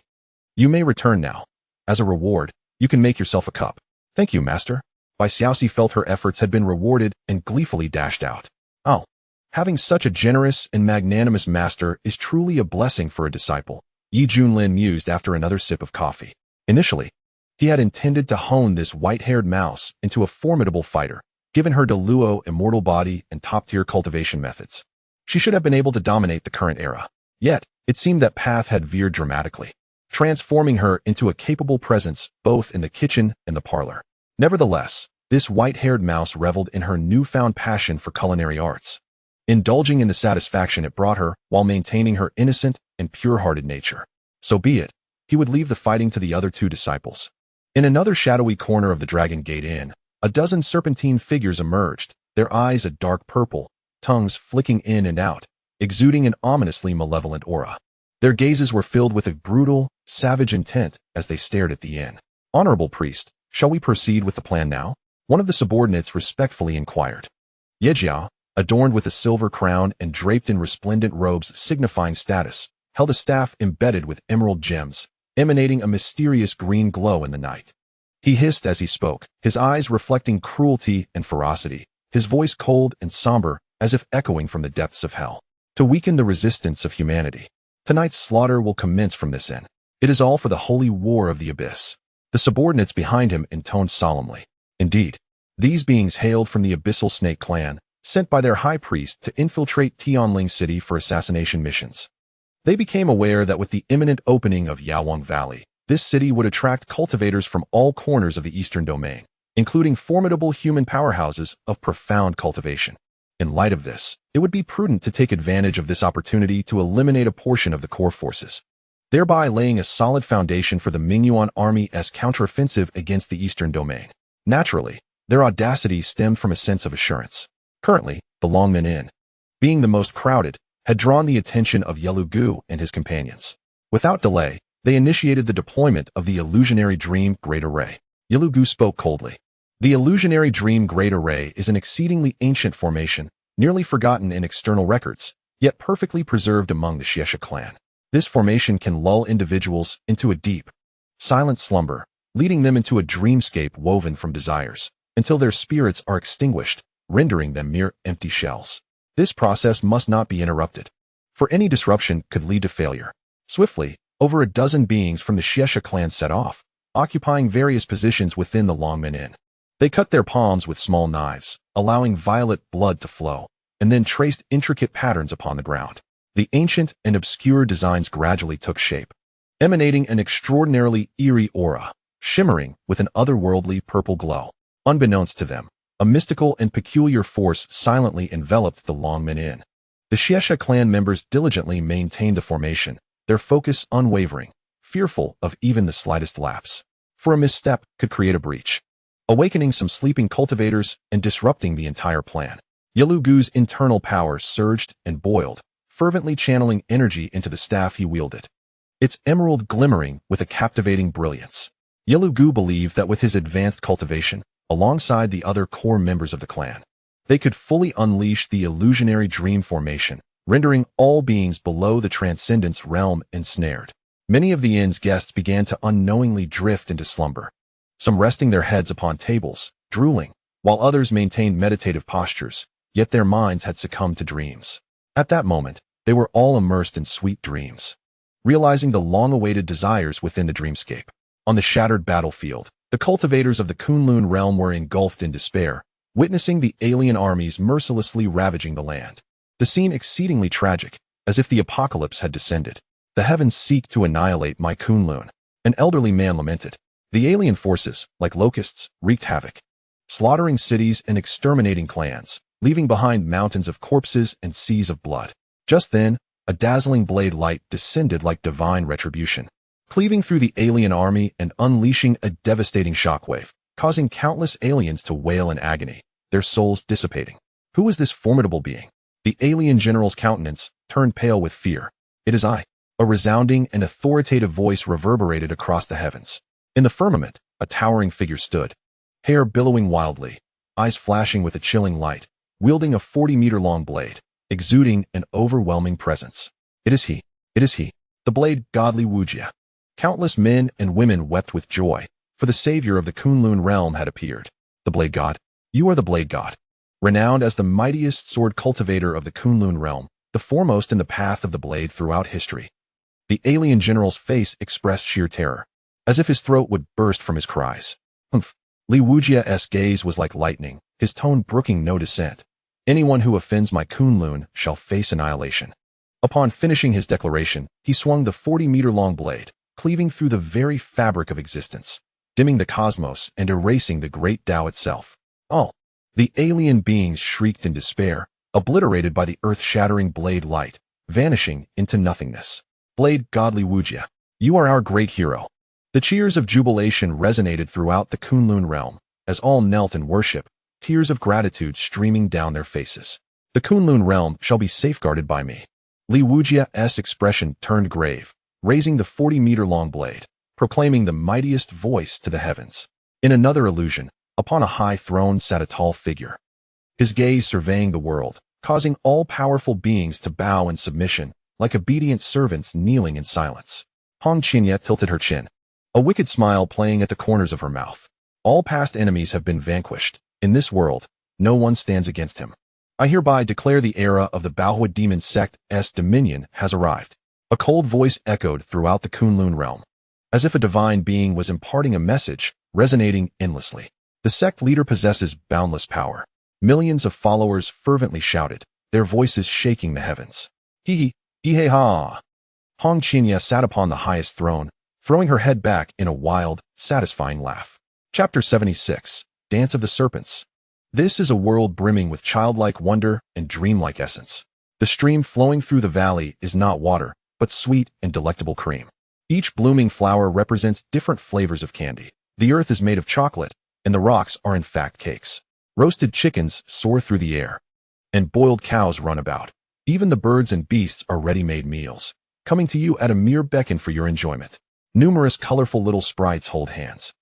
"You may return now. As a reward, you can make yourself a cup." "Thank you, master." Bai Xiaoxi felt her efforts had been rewarded and gleefully dashed out. "Oh, having such a generous and magnanimous master is truly a blessing for a disciple," Junlin mused after another sip of coffee. Initially, he had intended to hone this white-haired mouse into a formidable fighter, given her Deluo immortal body and top-tier cultivation methods. She should have been able to dominate the current era. Yet, it seemed that path had veered dramatically, transforming her into a capable presence both in the kitchen and the parlor. Nevertheless, this white-haired mouse reveled in her newfound passion for culinary arts, indulging in the satisfaction it brought her while maintaining her innocent and pure-hearted nature. So be it. He would leave the fighting to the other 2 disciples. In another shadowy corner of the Dragon Gate Inn, a dozen serpentine figures emerged, their eyes a dark purple, tongues flicking in and out, exuding an ominously malevolent aura. Their gazes were filled with a brutal, savage intent as they stared at the inn. "Honorable priest, shall we proceed with the plan now?" one of the subordinates respectfully inquired. Yejiao, adorned with a silver crown and draped in resplendent robes signifying status, held a staff embedded with emerald gems, emanating a mysterious green glow in the night. He hissed as he spoke, his eyes reflecting cruelty and ferocity, his voice cold and somber as if echoing from the depths of hell. "To weaken the resistance of humanity. Tonight's slaughter will commence from this inn. It is all for the holy war of the abyss." The subordinates behind him intoned solemnly. Indeed, these beings hailed from the Abyssal Snake clan, sent by their high priest to infiltrate Tianling City for assassination missions. They became aware that with the imminent opening of Yaowang Valley, This city would attract cultivators from all corners of the eastern domain, including formidable human powerhouses of profound cultivation. In light of this, it would be prudent to take advantage of this opportunity to eliminate a portion of the core forces, thereby laying a solid foundation for the Mingyuan army's counteroffensive against the eastern domain. Naturally, their audacity stemmed from a sense of assurance. Currently, the Longmen Inn, being the most crowded, had drawn the attention of Yelugu and his companions. Without delay, they initiated the deployment of the illusionary dream Great Array. Yelugu spoke coldly. The illusionary dream Great Array is an exceedingly ancient formation, nearly forgotten in external records, yet perfectly preserved among the Xiesha clan. This formation can lull individuals into a deep, silent slumber, leading them into a dreamscape woven from desires, until their spirits are extinguished, rendering them mere empty shells. This process must not be interrupted, for any disruption could lead to failure. Swiftly, over a dozen beings from the Xiesha clan set off, occupying various positions within the Longmen Inn. They cut their palms with small knives, allowing violet blood to flow, and then traced intricate patterns upon the ground. The ancient and obscure designs gradually took shape, emanating an extraordinarily eerie aura, shimmering with an otherworldly purple glow. Unbeknownst to them, a mystical and peculiar force silently enveloped the Longmen Inn. The Xiesha clan members diligently maintained the formation, their focus unwavering, fearful of even the slightest lapse, for a misstep could create a breach, awakening some sleeping cultivators and disrupting the entire plan. Yelugu's internal power surged and boiled, fervently channeling energy into the staff he wielded, its emerald glimmering with a captivating brilliance. Yelugu believed that with his advanced cultivation, alongside the other core members of the clan, they could fully unleash the illusionary dream formation, rendering all beings below the transcendence realm ensnared. Many of the inn's guests began to unknowingly drift into slumber, some resting their heads upon tables, drooling, while others maintained meditative postures, yet their minds had succumbed to dreams. At that moment, they were all immersed in sweet dreams, realizing the long-awaited desires within the dreamscape. On the shattered battlefield, the cultivators of the Kunlun realm were engulfed in despair, witnessing the alien armies mercilessly ravaging the land. The scene exceedingly tragic, as if the apocalypse had descended. The heavens seek to annihilate my Kunlun, an elderly man lamented. The alien forces, like locusts, wreaked havoc, slaughtering cities and exterminating clans, leaving behind mountains of corpses and seas of blood. Just then, a dazzling blade light descended like divine retribution, cleaving through the alien army and unleashing a devastating shockwave, causing countless aliens to wail in agony, their souls dissipating. Who was this formidable being? The alien general's countenance turned pale with fear. It is I. A resounding and authoritative voice reverberated across the heavens. In the firmament, a towering figure stood, hair billowing wildly, eyes flashing with a chilling light, wielding a 40-meter-long blade, exuding an overwhelming presence. It is he. It is he. The blade godly Wujia. Countless men and women wept with joy, for the savior of the Kunlun realm had appeared. The blade god. You are the blade god. Renowned as the mightiest sword cultivator of the Kunlun realm, the foremost in the path of the blade throughout history. The alien general's face expressed sheer terror, as if his throat would burst from his cries. Humph. Li Wujia's gaze was like lightning, his tone brooking no dissent. Anyone who offends my Kunlun shall face annihilation. Upon finishing his declaration, he swung the 40-meter-long blade, cleaving through the very fabric of existence, dimming the cosmos and erasing the great Tao itself. Oh! The alien beings shrieked in despair, obliterated by the earth-shattering blade light, vanishing into nothingness. Blade godly Wujia, you are our great hero. The cheers of jubilation resonated throughout the Kunlun realm, as all knelt in worship, tears of gratitude streaming down their faces. The Kunlun realm shall be safeguarded by me. Li Wujia's expression turned grave, raising the 40-meter-long blade, proclaiming the mightiest voice to the heavens. In another illusion, upon a high throne sat a tall figure, his gaze surveying the world, causing all powerful beings to bow in submission, like obedient servants kneeling in silence. Hong Qinya tilted her chin, a wicked smile playing at the corners of her mouth. All past enemies have been vanquished. In this world, no one stands against him. I hereby declare the era of the Baohua Demon Sect's dominion has arrived. A cold voice echoed throughout the Kunlun realm, as if a divine being was imparting a message, resonating endlessly. The sect leader possesses boundless power. Millions of followers fervently shouted, their voices shaking the heavens. Hee hee, hee ha. Hong Qinya sat upon the highest throne, throwing her head back in a wild, satisfying laugh. Chapter 76. Dance of the Serpents. This is a world brimming with childlike wonder and dreamlike essence. The stream flowing through the valley is not water, but sweet and delectable cream. Each blooming flower represents different flavors of candy. The earth is made of chocolate, and the rocks are in fact cakes. Roasted chickens soar through the air, and boiled cows run about. Even the birds and beasts are ready-made meals, coming to you at a mere beckon for your enjoyment. Numerous colorful little sprites hold hands,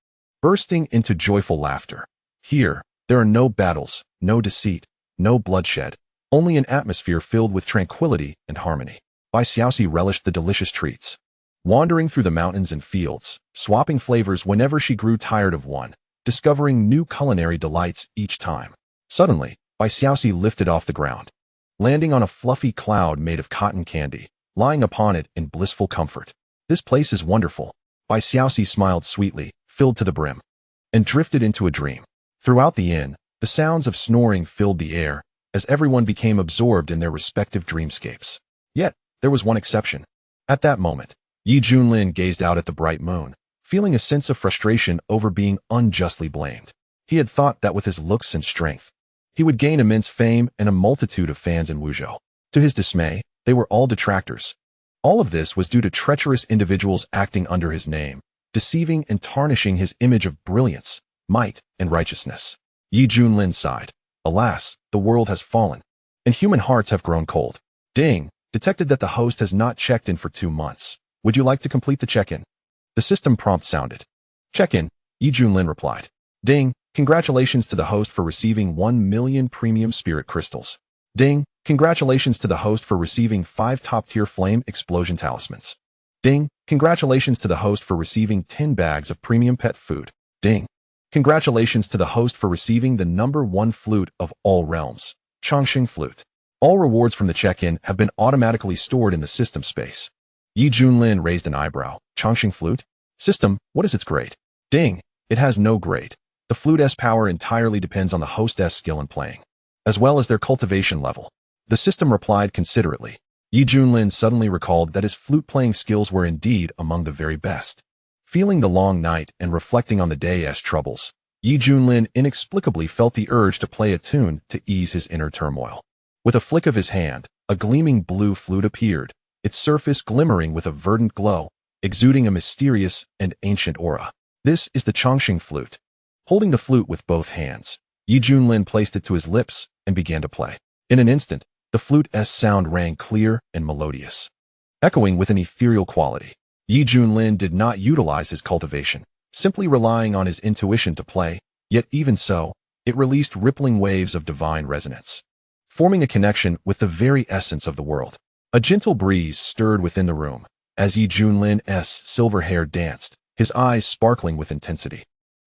bursting into joyful laughter. Here, there are no battles, no deceit, no bloodshed, only an atmosphere filled with tranquility and harmony. Bai Xiaoxi relished the delicious treats, wandering through the mountains and fields, swapping flavors whenever she grew tired of one, discovering new culinary delights each time. Suddenly, Bai Xiaoxi lifted off the ground, landing on a fluffy cloud made of cotton candy, lying upon it in blissful comfort. This place is wonderful. Bai Xiaoxi smiled sweetly, filled to the brim, and drifted into a dream. Throughout the inn, the sounds of snoring filled the air, as everyone became absorbed in their respective dreamscapes. Yet, there was one exception. At that moment, Junlin gazed out at the bright moon, feeling a sense of frustration over being unjustly blamed. He had thought that with his looks and strength, he would gain immense fame and a multitude of fans in Wuzhou. To his dismay, they were all detractors. All of this was due to treacherous individuals acting under his name, deceiving and tarnishing his image of brilliance, might, and righteousness. Junlin sighed. Alas, the world has fallen, and human hearts have grown cold. Ding! Detected that the host has not checked in for 2 months. Would you like to complete the check-in? The system prompt sounded. Check-in, Junlin replied. Ding! Congratulations to the host for receiving 1 million premium spirit crystals. Ding! Congratulations to the host for receiving 5 top-tier flame explosion talismans. Ding! Congratulations to the host for receiving 10 bags of premium pet food. Ding! Congratulations to the host for receiving the #1 flute of all realms, Chongqing Flute. All rewards from the check-in have been automatically stored in the system space. Junlin raised an eyebrow. Chongqing Flute? System, what is its grade? Ding! It has no grade. The flute's power entirely depends on the host's skill in playing, as well as their cultivation level. The system replied considerately. Junlin suddenly recalled that his flute-playing skills were indeed among the very best. Feeling the long night and reflecting on the day's troubles, Junlin inexplicably felt the urge to play a tune to ease his inner turmoil. With a flick of his hand, a gleaming blue flute appeared, its surface glimmering with a verdant glow, exuding a mysterious and ancient aura. This is the Chongqing Flute. Holding the flute with both hands, Junlin placed it to his lips and began to play. In an instant, the flute's sound rang clear and melodious, echoing with an ethereal quality. Junlin did not utilize his cultivation, simply relying on his intuition to play, yet even so, it released rippling waves of divine resonance, forming a connection with the very essence of the world. A gentle breeze stirred within the room, as Junlin's silver hair danced, his eyes sparkling with intensity,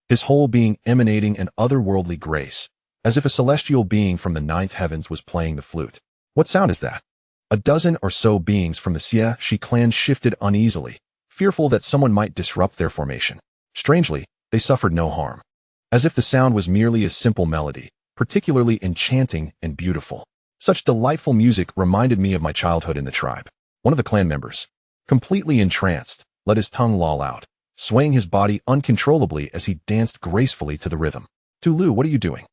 his whole being emanating an otherworldly grace, as if a celestial being from the 9th heavens was playing the flute. What sound is that? A dozen or so beings from the Xie clan shifted uneasily, fearful that someone might disrupt their formation. Strangely, they suffered no harm, as if the sound was merely a simple melody, particularly enchanting and beautiful. Such delightful music reminded me of my childhood in the tribe. One of the clan members, completely entranced, let his tongue loll out, swaying his body uncontrollably as he danced gracefully to the rhythm. Tu Lu, what are you doing?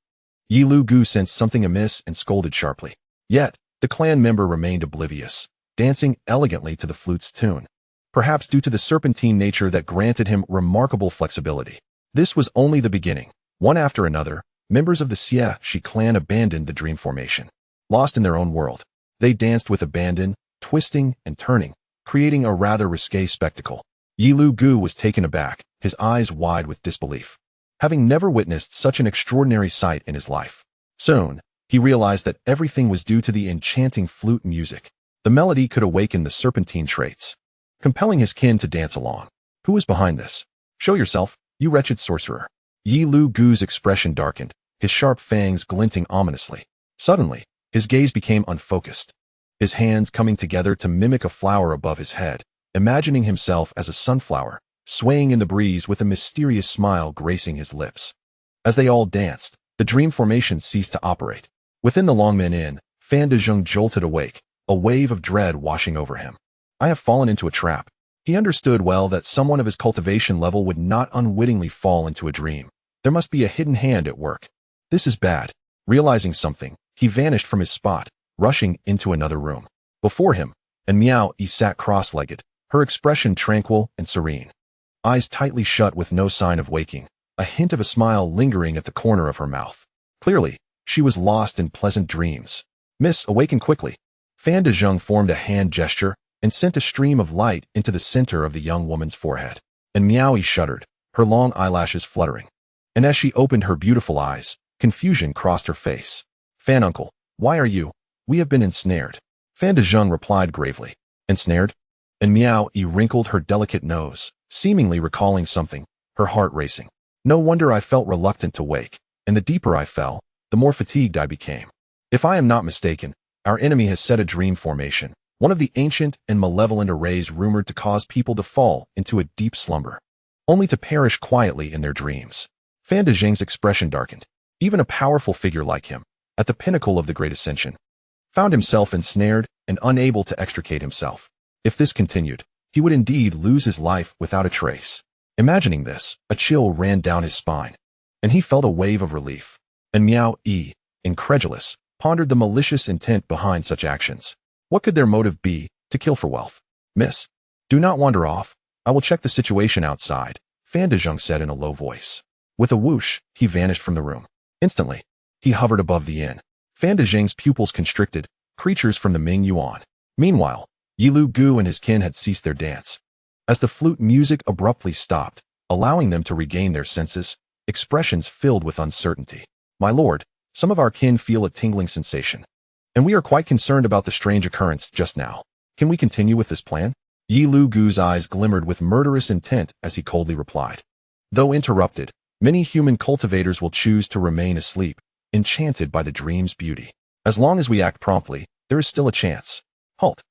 Yi Lu Gu sensed something amiss and scolded sharply. Yet, the clan member remained oblivious, dancing elegantly to the flute's tune, perhaps due to the serpentine nature that granted him remarkable flexibility. This was only the beginning. One after another, members of the Xie clan abandoned the dream formation. Lost in their own world, they danced with abandon, twisting and turning, creating a rather risque spectacle. Yi Lu Gu was taken aback, his eyes wide with disbelief, having never witnessed such an extraordinary sight in his life. Soon, he realized that everything was due to the enchanting flute music. The melody could awaken the serpentine traits, compelling his kin to dance along. Who was behind this? Show yourself, you wretched sorcerer. Yi Lu Gu's expression darkened, his sharp fangs glinting ominously. Suddenly, his gaze became unfocused, his hands coming together to mimic a flower above his head, imagining himself as a sunflower, swaying in the breeze with a mysterious smile gracing his lips. As they all danced, the dream formation ceased to operate. Within the Longmen Inn, Fan De Zheng jolted awake, a wave of dread washing over him. I have fallen into a trap. He understood well that someone of his cultivation level would not unwittingly fall into a dream. There must be a hidden hand at work. This is bad. Realizing something, he vanished from his spot, rushing into another room. Before him, and Miao Yi sat cross-legged, her expression tranquil and serene. Eyes tightly shut with no sign of waking, a hint of a smile lingering at the corner of her mouth. Clearly, she was lost in pleasant dreams. Miss, awaken quickly. Fan de Zheng formed a hand gesture and sent a stream of light into the center of the young woman's forehead. And Miao Yi shuddered, her long eyelashes fluttering. And as she opened her beautiful eyes, confusion crossed her face. Fan uncle, why are you? We have been ensnared. Fan de Zheng replied gravely. Ensnared? And Miao Yi wrinkled her delicate nose, seemingly recalling something, her heart racing. No wonder I felt reluctant to wake, and the deeper I fell, the more fatigued I became. If I am not mistaken, our enemy has set a dream formation, one of the ancient and malevolent arrays rumored to cause people to fall into a deep slumber, only to perish quietly in their dreams. Fan de Zheng's expression darkened. Even a powerful figure like him, at the pinnacle of the Great Ascension, found himself ensnared and unable to extricate himself. If this continued, he would indeed lose his life without a trace. Imagining this, a chill ran down his spine, and he felt a wave of relief. And Miao Yi, incredulous, pondered the malicious intent behind such actions. What could their motive be, to kill for wealth? Miss, do not wander off. I will check the situation outside, Fan de Zheng said in a low voice. With a whoosh, he vanished from the room. Instantly, he hovered above the inn. Fan de Zheng's pupils constricted, creatures from the Ming Yuan. Meanwhile, Yi Lu Gu and his kin had ceased their dance. As the flute music abruptly stopped, allowing them to regain their senses, expressions filled with uncertainty. My lord, some of our kin feel a tingling sensation, and we are quite concerned about the strange occurrence just now. Can we continue with this plan? Yi Lu Gu's eyes glimmered with murderous intent as he coldly replied. Though interrupted, many human cultivators will choose to remain asleep, enchanted by the dream's beauty. As long as we act promptly, there is still a chance. Halt!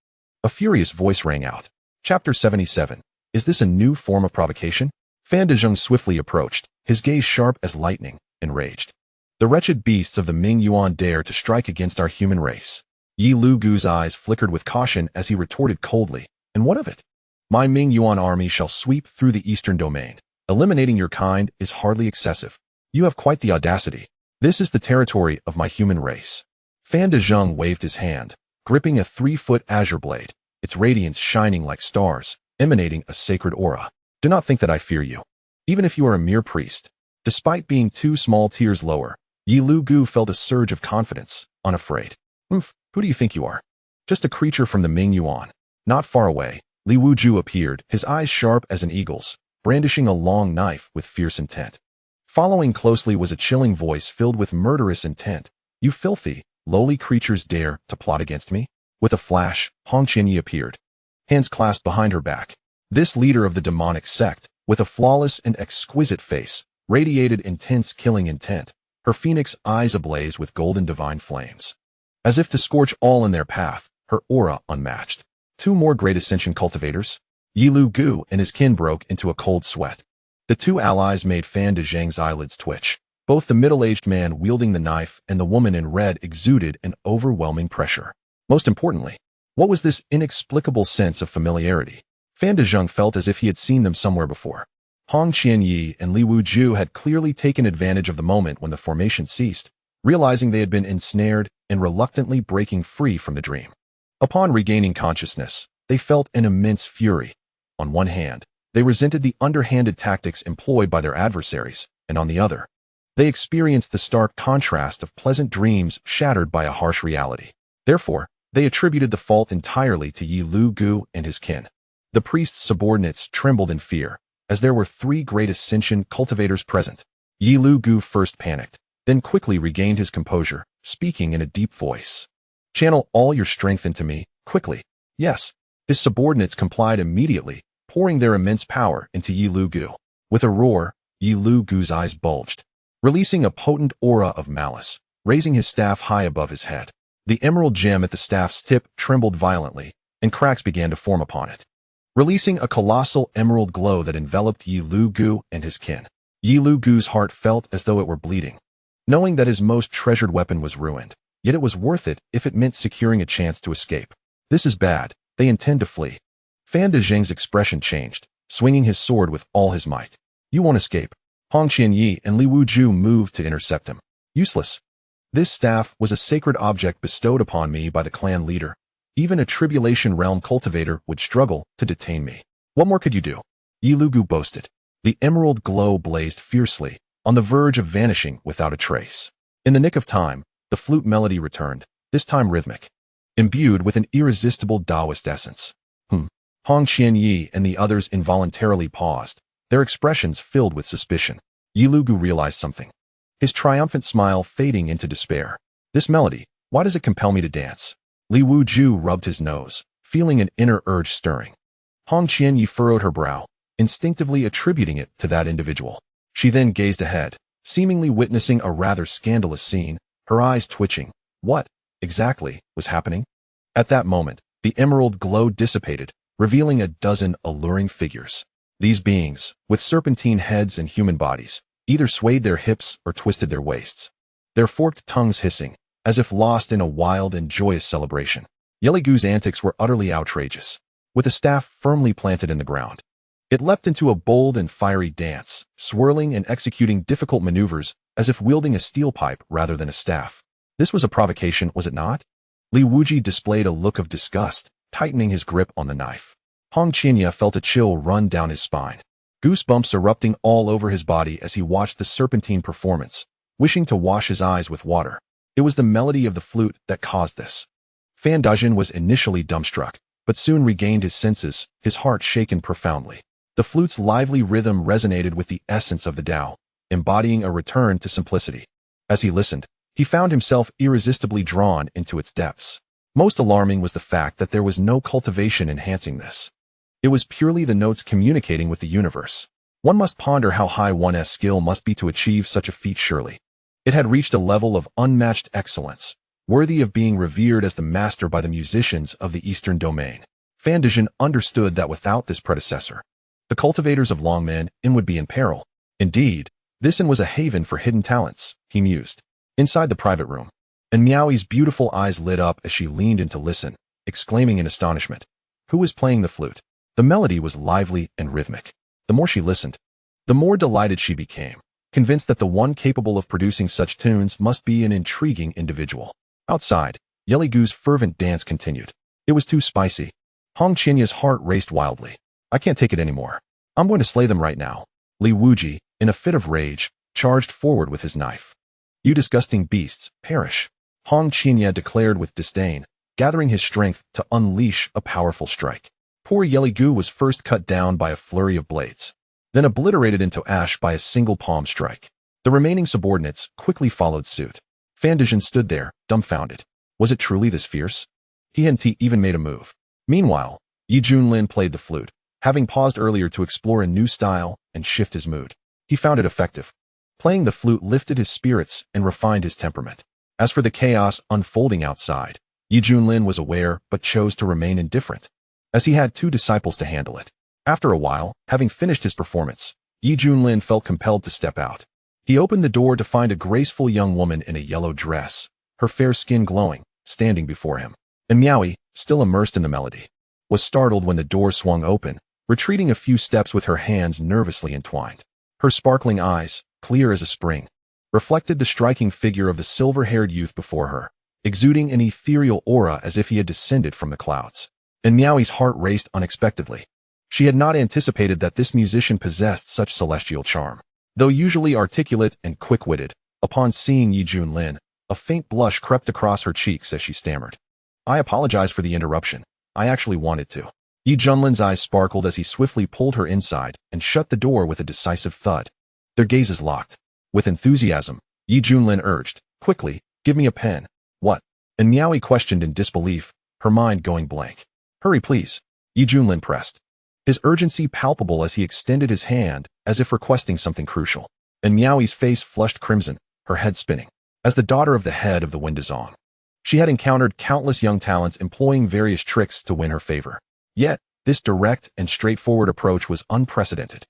A furious voice rang out. Chapter 77. Is this a new form of provocation? Fan de Zheng swiftly approached, his gaze sharp as lightning, enraged. The wretched beasts of the Ming Yuan dare to strike against our human race. Yi Lu Gu's eyes flickered with caution as he retorted coldly. And what of it? My Ming Yuan army shall sweep through the eastern domain. Eliminating your kind is hardly excessive. You have quite the audacity. This is the territory of my human race. Fan de Zheng waved his hand, gripping a 3-foot azure blade, its radiance shining like stars, emanating a sacred aura. Do not think that I fear you. Even if you are a mere priest. Despite being 2 small tiers lower, Yi Lu Gu felt a surge of confidence, unafraid. Who do you think you are? Just a creature from the Ming Yuan. Not far away, Li Wuju appeared, his eyes sharp as an eagle's, brandishing a long knife with fierce intent. Following closely was a chilling voice filled with murderous intent. You filthy, lowly creatures dare to plot against me? With a flash, Hong Qianyi appeared, hands clasped behind her back. This leader of the demonic sect, with a flawless and exquisite face, radiated intense killing intent, her phoenix eyes ablaze with golden divine flames. As if to scorch all in their path, her aura unmatched. 2 more great ascension cultivators? Yi Lu Gu and his kin broke into a cold sweat. The 2 allies made Fan de Zheng's eyelids twitch. Both the middle-aged man wielding the knife and the woman in red exuded an overwhelming pressure. Most importantly, what was this inexplicable sense of familiarity? Fan de Zheng felt as if he had seen them somewhere before. Hong Qianyi and Li Wuju had clearly taken advantage of the moment when the formation ceased, realizing they had been ensnared and reluctantly breaking free from the dream. Upon regaining consciousness, they felt an immense fury. On one hand, they resented the underhanded tactics employed by their adversaries, and on the other, they experienced the stark contrast of pleasant dreams shattered by a harsh reality. Therefore, they attributed the fault entirely to Yi Lu Gu and his kin. The priest's subordinates trembled in fear, as there were 3 great ascension cultivators present. Yi Lu Gu first panicked, then quickly regained his composure, speaking in a deep voice. Channel all your strength into me, quickly. Yes. His subordinates complied immediately, pouring their immense power into Yi Lu Gu. With a roar, Yi Lu Gu's eyes bulged, releasing a potent aura of malice, raising his staff high above his head. The emerald gem at the staff's tip trembled violently, and cracks began to form upon it, releasing a colossal emerald glow that enveloped Yi Lu Gu and his kin. Yi Lu Gu's heart felt as though it were bleeding, knowing that his most treasured weapon was ruined, yet it was worth it if it meant securing a chance to escape. This is bad. They intend to flee. Fan Dezheng's expression changed, swinging his sword with all his might. You won't escape. Hong Qianyi and Li Wuzhu moved to intercept him. Useless. This staff was a sacred object bestowed upon me by the clan leader. Even a Tribulation Realm cultivator would struggle to detain me. What more could you do? Yi Lugu boasted. The emerald glow blazed fiercely, on the verge of vanishing without a trace. In the nick of time, the flute melody returned, this time rhythmic, imbued with an irresistible Taoist essence. Hong Qianyi and the others involuntarily paused, their expressions filled with suspicion. Yi Lugu realized something, his triumphant smile fading into despair. This melody, why does it compel me to dance? Li Wuzhu rubbed his nose, feeling an inner urge stirring. Hong Qianyi furrowed her brow, instinctively attributing it to that individual. She then gazed ahead, seemingly witnessing a rather scandalous scene, her eyes twitching. What, exactly, was happening? At that moment, the emerald glow dissipated, revealing a dozen alluring figures. These beings, with serpentine heads and human bodies, either swayed their hips or twisted their waists, their forked tongues hissing, as if lost in a wild and joyous celebration. Yeligu's antics were utterly outrageous. With a staff firmly planted in the ground, it leapt into a bold and fiery dance, swirling and executing difficult maneuvers as if wielding a steel pipe rather than a staff. This was a provocation, was it not? Li Wuzhi displayed a look of disgust, tightening his grip on the knife. Hong Qianyi felt a chill run down his spine, goosebumps erupting all over his body as he watched the serpentine performance, wishing to wash his eyes with water. It was the melody of the flute that caused this. Fan Dezheng was initially dumbstruck, but soon regained his senses, his heart shaken profoundly. The flute's lively rhythm resonated with the essence of the Tao, embodying a return to simplicity. As he listened, he found himself irresistibly drawn into its depths. Most alarming was the fact that there was no cultivation enhancing this. It was purely the notes communicating with the universe. One must ponder how high one's skill must be to achieve such a feat surely. It had reached a level of unmatched excellence, worthy of being revered as the master by the musicians of the Eastern Domain. Fan Dezheng understood that without this predecessor, the cultivators of Longmen would be in peril. Indeed, this was a haven for hidden talents, he mused. Inside the private room, and Miaoi's beautiful eyes lit up as she leaned in to listen, exclaiming in astonishment. Who was playing the flute? The melody was lively and rhythmic. The more she listened, the more delighted she became, convinced that the one capable of producing such tunes must be an intriguing individual. Outside, Yeligu's fervent dance continued. It was too spicy. Hong Qianyi's heart raced wildly. I can't take it anymore. I'm going to slay them right now. Li Wuzhi, in a fit of rage, charged forward with his knife. You disgusting beasts, perish. Hong Qianyi declared with disdain, gathering his strength to unleash a powerful strike. Poor Yeligu was first cut down by a flurry of blades, then obliterated into ash by a single palm strike. The remaining subordinates quickly followed suit. Fan Dezheng stood there, dumbfounded. Was it truly this fierce? He hadn't even made a move. Meanwhile, Junlin played the flute, having paused earlier to explore a new style and shift his mood. He found it effective. Playing the flute lifted his spirits and refined his temperament. As for the chaos unfolding outside, Junlin was aware but chose to remain indifferent, as he had two disciples to handle it. After a while, having finished his performance, Junlin felt compelled to step out. He opened the door to find a graceful young woman in a yellow dress, her fair skin glowing, standing before him. And Miaoi, still immersed in the melody, was startled when the door swung open, retreating a few steps with her hands nervously entwined. Her sparkling eyes, clear as a spring, reflected the striking figure of the silver-haired youth before her, exuding an ethereal aura as if he had descended from the clouds. And Miaoi's heart raced unexpectedly. She had not anticipated that this musician possessed such celestial charm. Though usually articulate and quick-witted, upon seeing Junlin, a faint blush crept across her cheeks as she stammered. I apologize for the interruption. I actually wanted to. Junlin's eyes sparkled as he swiftly pulled her inside and shut the door with a decisive thud. Their gazes locked. With enthusiasm, Junlin urged, quickly, give me a pen. What? And Miaoi questioned in disbelief, her mind going blank. Hurry please. Junlin pressed, his urgency palpable as he extended his hand as if requesting something crucial. And Miaoi's face flushed crimson, her head spinning. As the daughter of the head of the Windazong, she had encountered countless young talents employing various tricks to win her favor. Yet, this direct and straightforward approach was unprecedented.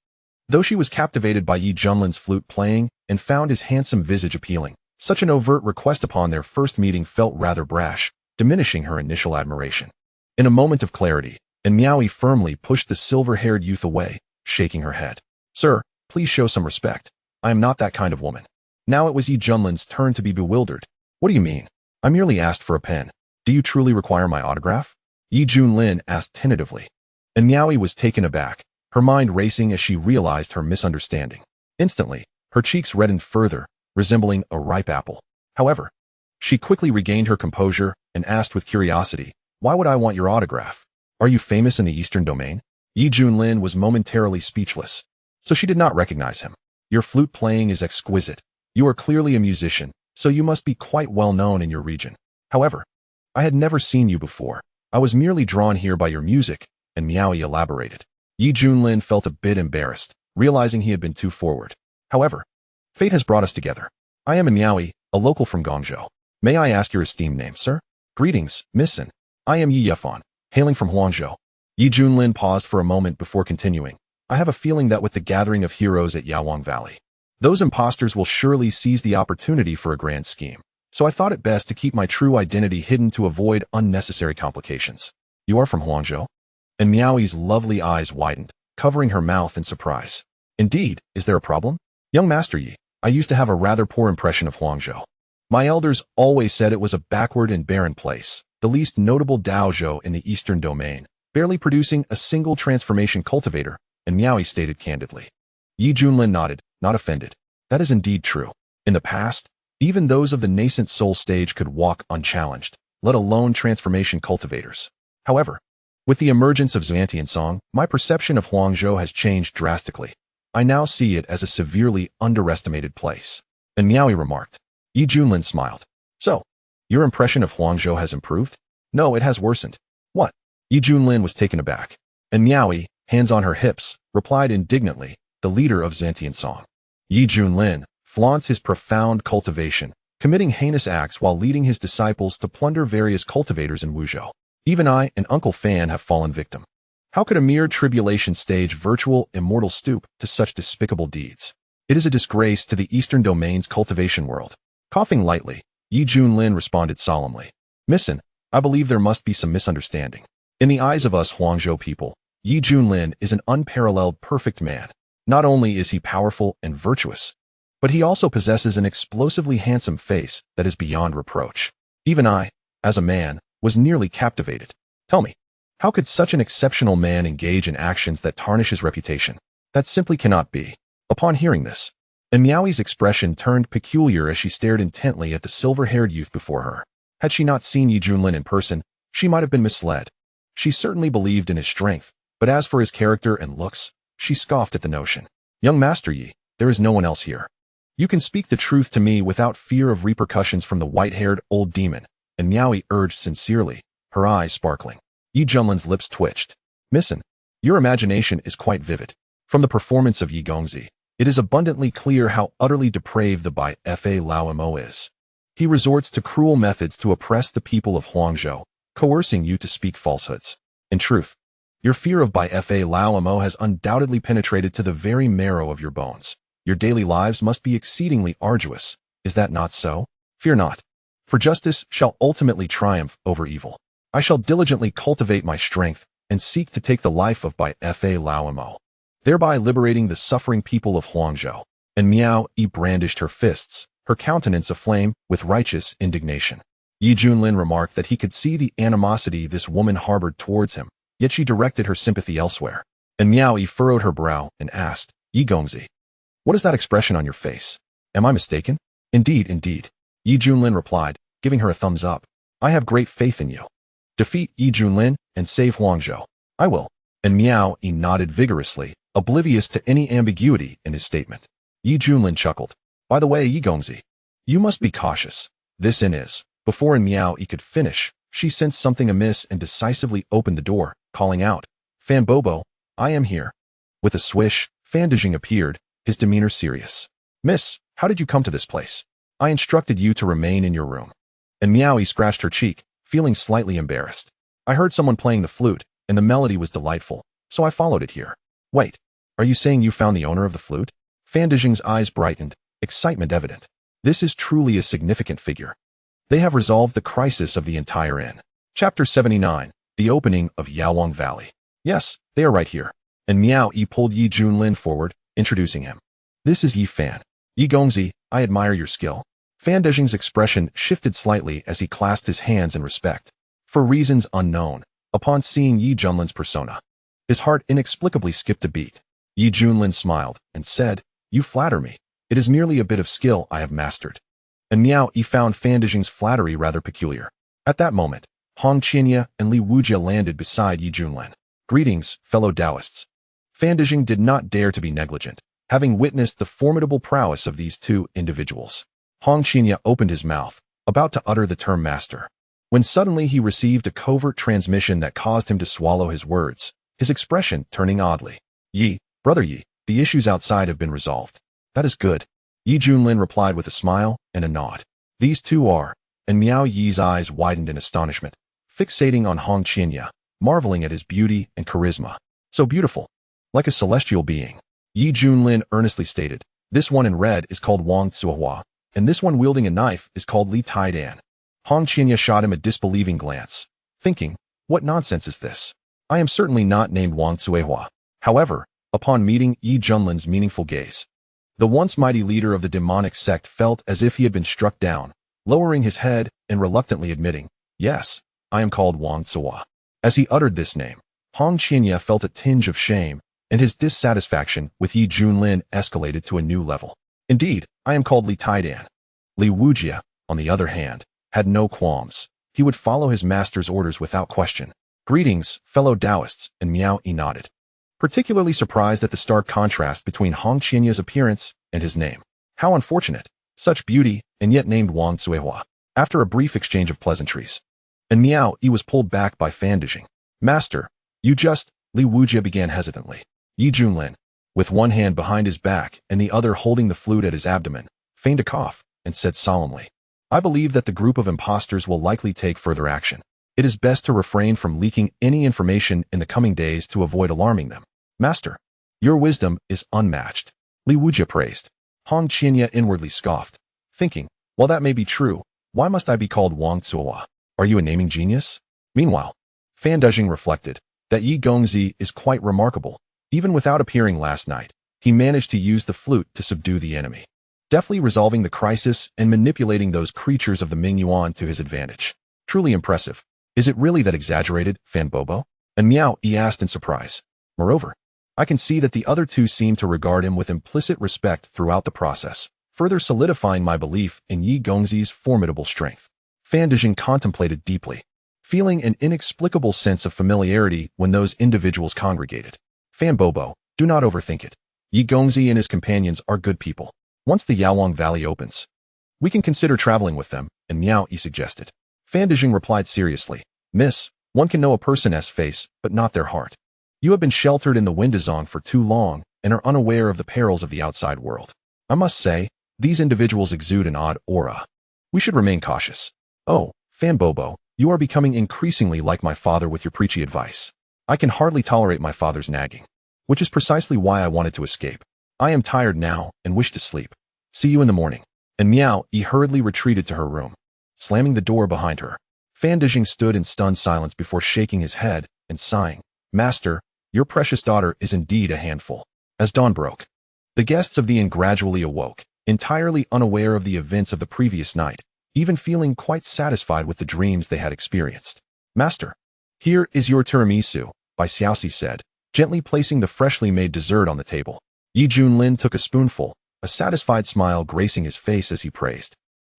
Though she was captivated by Junlin's flute playing and found his handsome visage appealing, such an overt request upon their first meeting felt rather brash, diminishing her initial admiration. In a moment of clarity, and Miaoyi firmly pushed the silver-haired youth away, shaking her head. Sir, please show some respect. I am not that kind of woman. Now it was Yi Junlin's turn to be bewildered. What do you mean? I merely asked for a pen. Do you truly require my autograph? Yi Junlin asked tentatively. And Miaoyi was taken aback, her mind racing as she realized her misunderstanding. Instantly, her cheeks reddened further, resembling a ripe apple. However, she quickly regained her composure and asked with curiosity, why would I want your autograph? Are you famous in the Eastern Domain? Yi Junlin was momentarily speechless, so she did not recognize him. Your flute playing is exquisite. You are clearly a musician, so you must be quite well known in your region. However, I had never seen you before. I was merely drawn here by your music, and Miaoyi elaborated. Yi Junlin felt a bit embarrassed, realizing he had been too forward. However, fate has brought us together. I am Miaoyi, a local from Guangzhou. May I ask your esteemed name, sir? Greetings, Missin. I am Yi Yefan, hailing from Huangzhou. Yi Junlin paused for a moment before continuing. I have a feeling that with the gathering of heroes at Yaowang Valley, those imposters will surely seize the opportunity for a grand scheme. So I thought it best to keep my true identity hidden to avoid unnecessary complications. You are from Huangzhou? And Miaoyi's lovely eyes widened, covering her mouth in surprise. Indeed, is there a problem? Young Master Yi, I used to have a rather poor impression of Huangzhou. My elders always said it was a backward and barren place, the least notable dojo in the Eastern Domain, barely producing a single transformation cultivator, and Miaoyi stated candidly. Yi Junlin nodded, not offended. That is indeed true. In the past, even those of the nascent soul stage could walk unchallenged, let alone transformation cultivators. However, with the emergence of Xuanhuan Song, my perception of Huangzhou has changed drastically. I now see it as a severely underestimated place. And Miaoyi remarked. Yi Junlin smiled. So, your impression of Huangzhou has improved? No, it has worsened. What? Yi Junlin was taken aback. And Miaoyi, hands on her hips, replied indignantly, the leader of Xuanhuan Song. Yi Junlin flaunts his profound cultivation, committing heinous acts while leading his disciples to plunder various cultivators in Wuzhou. Even I and Uncle Fan have fallen victim. How could a mere tribulation stage virtual immortal stoop to such despicable deeds? It is a disgrace to the Eastern Domain's cultivation world. Coughing lightly, Yi Junlin responded solemnly. Missin, I believe there must be some misunderstanding. In the eyes of us Huangzhou people, Yi Junlin is an unparalleled perfect man. Not only is he powerful and virtuous, but he also possesses an explosively handsome face that is beyond reproach. Even I, as a man, was nearly captivated. Tell me, how could such an exceptional man engage in actions that tarnish his reputation? That simply cannot be. Upon hearing this, and Miaoyi's expression turned peculiar as she stared intently at the silver-haired youth before her. Had she not seen Yi Junlin in person, she might have been misled. She certainly believed in his strength, but as for his character and looks, she scoffed at the notion. Young Master Yi, there is no one else here. You can speak the truth to me without fear of repercussions from the white-haired old demon, and Miaoyi urged sincerely, her eyes sparkling. Yi Junlin's lips twitched. Missin, your imagination is quite vivid. From the performance of Yi Gongzi, it is abundantly clear how utterly depraved the Bai Fa Lao Mo is. He resorts to cruel methods to oppress the people of Huangzhou, coercing you to speak falsehoods. In truth, your fear of Bai Fa Lao Mo has undoubtedly penetrated to the very marrow of your bones. Your daily lives must be exceedingly arduous. Is that not so? Fear not, for justice shall ultimately triumph over evil. I shall diligently cultivate my strength and seek to take the life of Bai Fa Lao Mo, thereby liberating the suffering people of Huangzhou. And Miaoyi brandished her fists, her countenance aflame with righteous indignation. Yi Junlin remarked that he could see the animosity this woman harbored towards him, yet she directed her sympathy elsewhere. And Miaoyi furrowed her brow and asked, Yi Gongzi, what is that expression on your face? Am I mistaken? Indeed, indeed. Yi Junlin replied, giving her a thumbs up. I have great faith in you. Defeat Yi Junlin and save Huangzhou. I will. And Miaoyi nodded vigorously, oblivious to any ambiguity in his statement. Yi Junlin chuckled. By the way, Yi Gongzi, you must be cautious. This inn is. Before Miaoyi could finish, she sensed something amiss and decisively opened the door, calling out, Fan Bobo, I am here. With a swish, Fan Dejing appeared, his demeanor serious. Miss, how did you come to this place? I instructed you to remain in your room. And Miaoyi scratched her cheek, feeling slightly embarrassed. I heard someone playing the flute, and the melody was delightful, so I followed it here. Wait, are you saying you found the owner of the flute? Fan Dejing's eyes brightened, excitement evident. This is truly a significant figure. They have resolved the crisis of the entire inn. Chapter 79, The Opening of Yaowang Valley. Yes, they are right here. And Miao Yi pulled Yi Junlin forward, introducing him. This is Yi Fan. Yi Gongzi, I admire your skill. Fan Dezhing's expression shifted slightly as he clasped his hands in respect. For reasons unknown, upon seeing Yi Junlin's persona, his heart inexplicably skipped a beat. Yi Junlin smiled and said, You flatter me. It is merely a bit of skill I have mastered. And Miao Yi found Fan Dezhing's flattery rather peculiar. At that moment, Hong Qinya and Li Wujia landed beside Yi Junlin. Greetings, fellow Taoists. Fan Dezhing did not dare to be negligent, having witnessed the formidable prowess of these two individuals. Hong Qinya opened his mouth, about to utter the term master, when suddenly he received a covert transmission that caused him to swallow his words, his expression turning oddly. Yi, brother Yi, the issues outside have been resolved. That is good. Yi Junlin replied with a smile and a nod. These two are, and Miao Yi's eyes widened in astonishment, fixating on Hong Qinya, marveling at his beauty and charisma. So beautiful. Like a celestial being. Yi Junlin earnestly stated, This one in red is called Wang Xuanhuan, and this one wielding a knife is called Li Taidan. Hong Qinya shot him a disbelieving glance, thinking, What nonsense is this? I am certainly not named Wang Xuanhuan. However, upon meeting Yi Junlin's meaningful gaze, the once mighty leader of the demonic sect felt as if he had been struck down, lowering his head and reluctantly admitting, Yes, I am called Wang Xuanhuan. As he uttered this name, Hong Qinya felt a tinge of shame, and his dissatisfaction with Yi Junlin escalated to a new level. Indeed, I am called Li Taidan. Li Wujia, on the other hand, had no qualms. He would follow his master's orders without question. Greetings, fellow Taoists, and Miao Yi nodded, particularly surprised at the stark contrast between Hong Qianya's appearance and his name. How unfortunate. Such beauty, and yet named Wang Xuanhuan. After a brief exchange of pleasantries, and Miao Yi was pulled back by Fan Dezhing. Master, you just, Li Wujia began hesitantly. Yi Junlin, with one hand behind his back and the other holding the flute at his abdomen, feigned a cough and said solemnly, I believe that the group of impostors will likely take further action. It is best to refrain from leaking any information in the coming days to avoid alarming them. Master, your wisdom is unmatched. Li Wujia praised. Hong Qinya inwardly scoffed, thinking, While that may be true, why must I be called Wang Xuanhuan? Are you a naming genius? Meanwhile, Fan Dezhing reflected that Yi Gongzi is quite remarkable. Even without appearing last night, he managed to use the flute to subdue the enemy, deftly resolving the crisis and manipulating those creatures of the Ming Yuan to his advantage. Truly impressive. Is it really that exaggerated, Fan Bobo? And Miao Yi asked in surprise. Moreover, I can see that the other two seem to regard him with implicit respect throughout the process, further solidifying my belief in Yi Gongzi's formidable strength. Fan Dezhing contemplated deeply, feeling an inexplicable sense of familiarity when those individuals congregated. Fan Bobo, do not overthink it. Yi Gongzi and his companions are good people. Once the Yaowang Valley opens, we can consider traveling with them, and Miao Yi suggested. Fan Dezhing replied seriously, Miss, one can know a person's face, but not their heart. You have been sheltered in the Windazong for too long and are unaware of the perils of the outside world. I must say, these individuals exude an odd aura. We should remain cautious. Oh, Fan Bobo, you are becoming increasingly like my father with your preachy advice. I can hardly tolerate my father's nagging, which is precisely why I wanted to escape. I am tired now and wish to sleep. See you in the morning. And Miao Yi hurriedly retreated to her room, slamming the door behind her. Fan Dezhing stood in stunned silence before shaking his head and sighing. Master, your precious daughter is indeed a handful. As dawn broke, the guests of the inn gradually awoke, entirely unaware of the events of the previous night, even feeling quite satisfied with the dreams they had experienced. Master, here is your tiramisu, Bai Xiaoxi said, gently placing the freshly made dessert on the table. Yi Junlin took a spoonful, a satisfied smile gracing his face as he praised.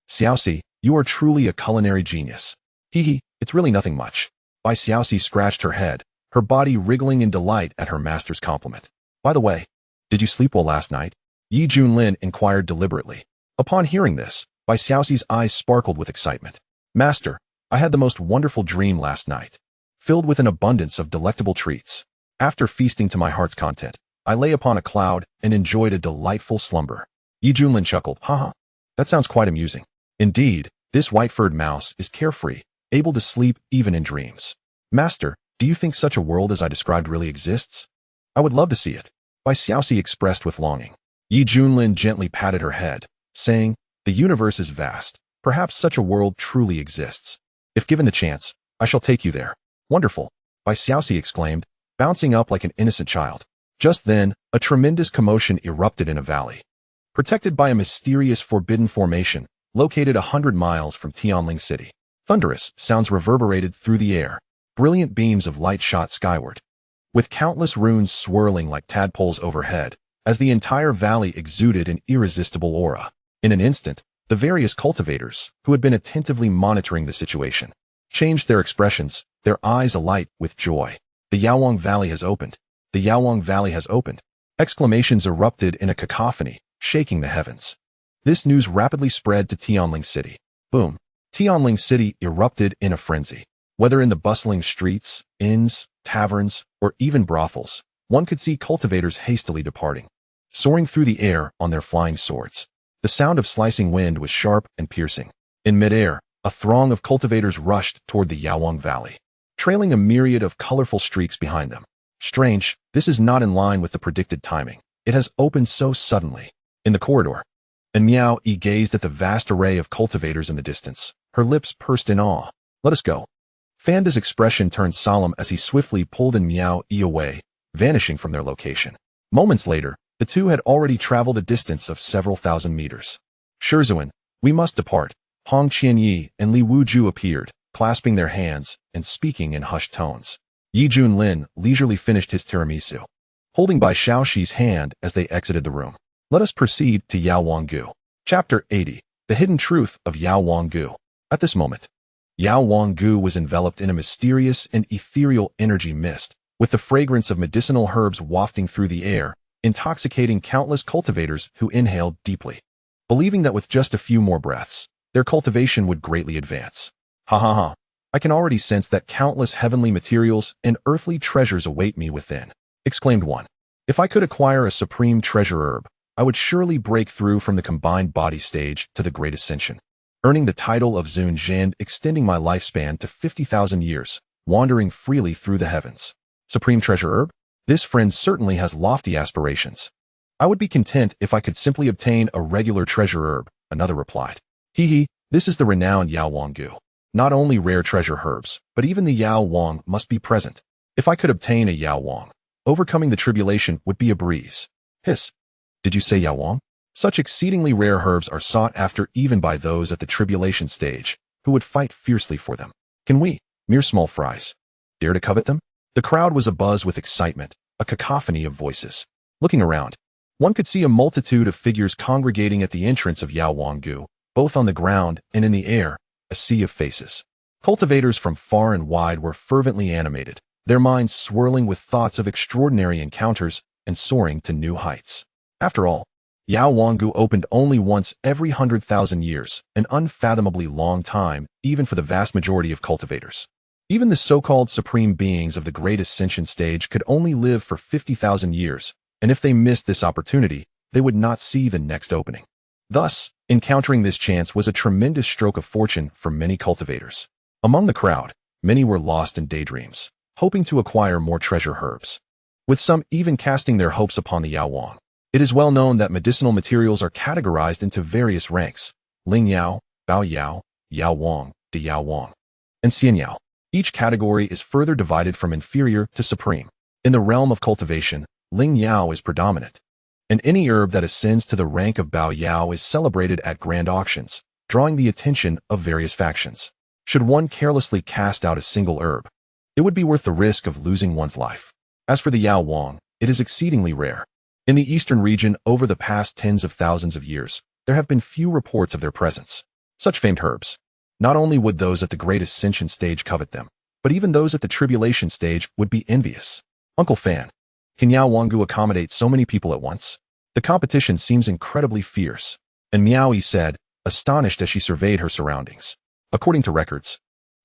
Xiaoxi, you are truly a culinary genius. Hee, it's really nothing much. Bai Xiaoxi scratched her head, her body wriggling in delight at her master's compliment. By the way, did you sleep well last night? Yi Junlin inquired deliberately. Upon hearing this, Bai Xiaoxi's eyes sparkled with excitement. Master, I had the most wonderful dream last night, filled with an abundance of delectable treats. After feasting to my heart's content, I lay upon a cloud and enjoyed a delightful slumber. Yi Junlin chuckled. Haha, that sounds quite amusing. Indeed, this white-furred mouse is carefree, able to sleep even in dreams. Master, do you think such a world as I described really exists? I would love to see it. Bai Xiaoxi expressed with longing. Yi Junlin gently patted her head, saying, The universe is vast. Perhaps such a world truly exists. If given the chance, I shall take you there. Wonderful, Bai Xiaoxi exclaimed, bouncing up like an innocent child. Just then, a tremendous commotion erupted in a valley. Protected by a mysterious forbidden formation, located 100 miles from Tianling City. Thunderous sounds reverberated through the air. Brilliant beams of light shot skyward, with countless runes swirling like tadpoles overhead, as the entire valley exuded an irresistible aura. In an instant, the various cultivators, who had been attentively monitoring the situation, changed their expressions, their eyes alight with joy. The Yaowang Valley has opened. The Yaowang Valley has opened. Exclamations erupted in a cacophony, shaking the heavens. This news rapidly spread to Tianling City. Boom. Tianling City erupted in a frenzy. Whether in the bustling streets, inns, taverns, or even brothels, one could see cultivators hastily departing, soaring through the air on their flying swords. The sound of slicing wind was sharp and piercing. In midair, a throng of cultivators rushed toward the Yaowang Valley, trailing a myriad of colorful streaks behind them. Strange, this is not in line with the predicted timing. It has opened so suddenly. In the corridor, and Miao Yi gazed at the vast array of cultivators in the distance, her lips pursed in awe. Let us go. Fanda's expression turned solemn as he swiftly pulled Miao Yi away, vanishing from their location. Moments later, the two had already traveled a distance of several thousand meters. Xuanhuan, we must depart. Hong Qianyi and Li Wuju appeared, clasping their hands and speaking in hushed tones. Junlin leisurely finished his tiramisu, holding by Xiaoxi's hand as they exited the room. Let us proceed to Yaowang. Chapter 80. The Hidden Truth of Yaowang. At this moment, Yaowang was enveloped in a mysterious and ethereal energy mist, with the fragrance of medicinal herbs wafting through the air, intoxicating countless cultivators who inhaled deeply, believing that with just a few more breaths, their cultivation would greatly advance. Ha ha ha. I can already sense that countless heavenly materials and earthly treasures await me within, exclaimed one. If I could acquire a supreme treasure herb, I would surely break through from the combined body stage to the Great Ascension, earning the title of Zun Zhen, extending my lifespan to 50,000 years, wandering freely through the heavens. Supreme treasure herb? This friend certainly has lofty aspirations. I would be content if I could simply obtain a regular treasure herb, another replied. Hee, this is the renowned Yaowang. Not only rare treasure herbs, but even the Yaowang must be present. If I could obtain a Yaowang, overcoming the tribulation would be a breeze. Hiss. Did you say Yaowang? Such exceedingly rare herbs are sought after even by those at the tribulation stage, who would fight fiercely for them. Can we, mere small fries, dare to covet them? The crowd was abuzz with excitement, a cacophony of voices. Looking around, one could see a multitude of figures congregating at the entrance of Yaowang, both on the ground and in the air, a sea of faces. Cultivators from far and wide were fervently animated, their minds swirling with thoughts of extraordinary encounters and soaring to new heights. After all, Yaowang opened only once every 100,000 years, an unfathomably long time, even for the vast majority of cultivators. Even the so-called supreme beings of the Great Ascension stage could only live for 50,000 years, and if they missed this opportunity, they would not see the next opening. Thus, encountering this chance was a tremendous stroke of fortune for many cultivators. Among the crowd, many were lost in daydreams, hoping to acquire more treasure herbs, with some even casting their hopes upon the Yaowang. It is well known that medicinal materials are categorized into various ranks: Ling Yao, Bao Yao, Yaowang, De Yaowang, and Xian Yao. Each category is further divided from inferior to supreme. In the realm of cultivation, Ling Yao is predominant, and any herb that ascends to the rank of Bao Yao is celebrated at grand auctions, drawing the attention of various factions. Should one carelessly cast out a single herb, it would be worth the risk of losing one's life. As for the Yaowang, it is exceedingly rare. In the eastern region, over the past tens of thousands of years, there have been few reports of their presence. Such famed herbs. Not only would those at the Great Ascension stage covet them, but even those at the Tribulation stage would be envious. Uncle Fan, can Yaowang accommodate so many people at once? The competition seems incredibly fierce, and Miao Yi said, astonished as she surveyed her surroundings. According to records,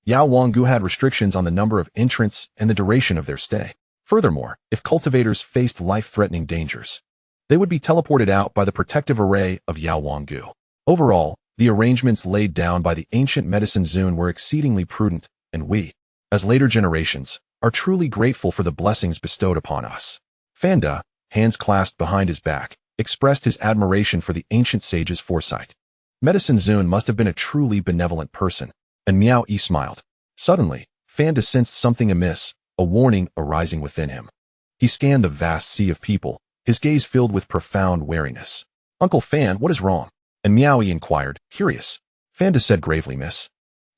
Yaowang had restrictions on the number of entrants and the duration of their stay. Furthermore, if cultivators faced life-threatening dangers, they would be teleported out by the protective array of Yaowang. Overall, the arrangements laid down by the ancient medicine Zun were exceedingly prudent, and we, as later generations, are truly grateful for the blessings bestowed upon us. Fanda, hands clasped behind his back, expressed his admiration for the ancient sage's foresight. Medicine Zun must have been a truly benevolent person, and Miao Yi smiled. Suddenly, Fanda sensed something amiss, a warning arising within him. He scanned the vast sea of people, his gaze filled with profound wariness. "Uncle Fan, what is wrong?" And Miaoyi inquired, curious. Fanda said gravely, "Miss,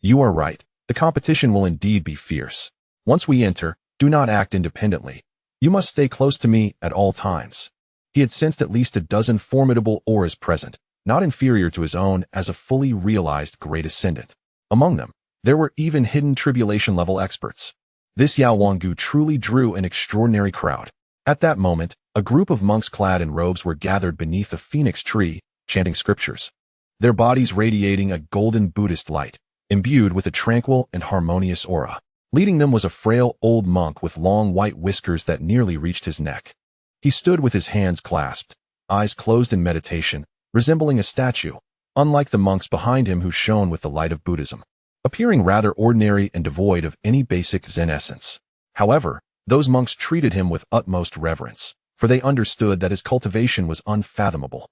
you are right. The competition will indeed be fierce. Once we enter, do not act independently. You must stay close to me at all times." He had sensed at least a dozen formidable auras present, not inferior to his own as a fully realized great ascendant. Among them, there were even hidden tribulation-level experts. This Yao Wanggu truly drew an extraordinary crowd. At that moment, a group of monks clad in robes were gathered beneath a phoenix tree, chanting scriptures. Their bodies radiating a golden Buddhist light, imbued with a tranquil and harmonious aura. Leading them was a frail old monk with long white whiskers that nearly reached his neck. He stood with his hands clasped, eyes closed in meditation, resembling a statue, unlike the monks behind him who shone with the light of Buddhism, appearing rather ordinary and devoid of any basic Zen essence. However, those monks treated him with utmost reverence, for they understood that his cultivation was unfathomable.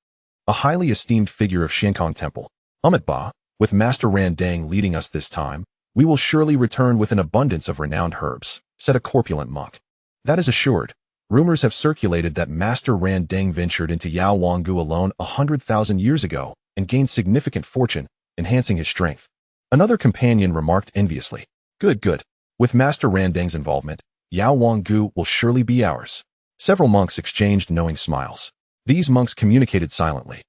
A highly esteemed figure of Qing Temple, Ba, with Master Randang leading us this time, we will surely return with an abundance of renowned herbs, said a corpulent monk. That is assured. Rumors have circulated that Master Randang ventured into Yao Wanggu alone 100,000 years ago and gained significant fortune, enhancing his strength. Another companion remarked enviously. Good. With Master Randang's involvement, Yao Wanggu will surely be ours. Several monks exchanged knowing smiles. These monks communicated silently.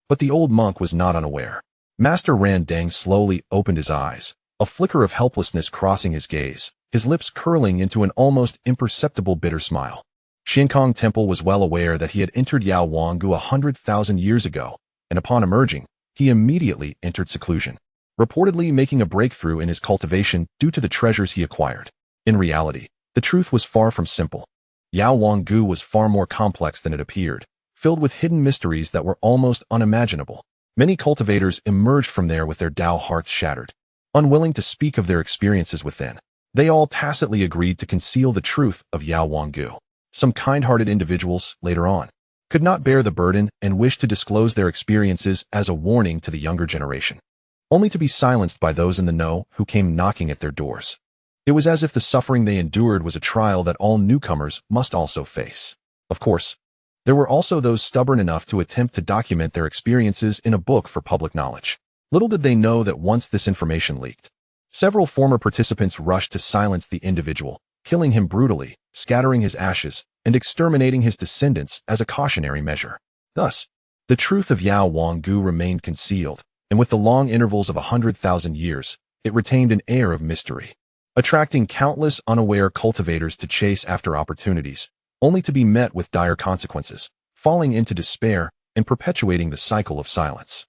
But the old monk was not unaware. Master Randang slowly opened his eyes, a flicker of helplessness crossing his gaze, his lips curling into an almost imperceptible bitter smile. Qing Temple was well aware that he had entered Yao Wanggu 100,000 years ago, and upon emerging, he immediately entered seclusion, reportedly making a breakthrough in his cultivation due to the treasures he acquired. In reality, the truth was far from simple. Yao Wanggu was far more complex than it appeared, filled with hidden mysteries that were almost unimaginable. Many cultivators emerged from there with their Tao hearts shattered. Unwilling to speak of their experiences within, they all tacitly agreed to conceal the truth of Yao Wanggu. Some kind-hearted individuals, later on, could not bear the burden and wished to disclose their experiences as a warning to the younger generation, only to be silenced by those in the know who came knocking at their doors. It was as if the suffering they endured was a trial that all newcomers must also face. Of course, there were also those stubborn enough to attempt to document their experiences in a book for public knowledge. Little did they know that once this information leaked, several former participants rushed to silence the individual, killing him brutally, scattering his ashes, and exterminating his descendants as a cautionary measure. Thus, the truth of Yao Wanggu remained concealed, and with the long intervals of 100,000 years, it retained an air of mystery, attracting countless unaware cultivators to chase after opportunities, only to be met with dire consequences, falling into despair and perpetuating the cycle of silence.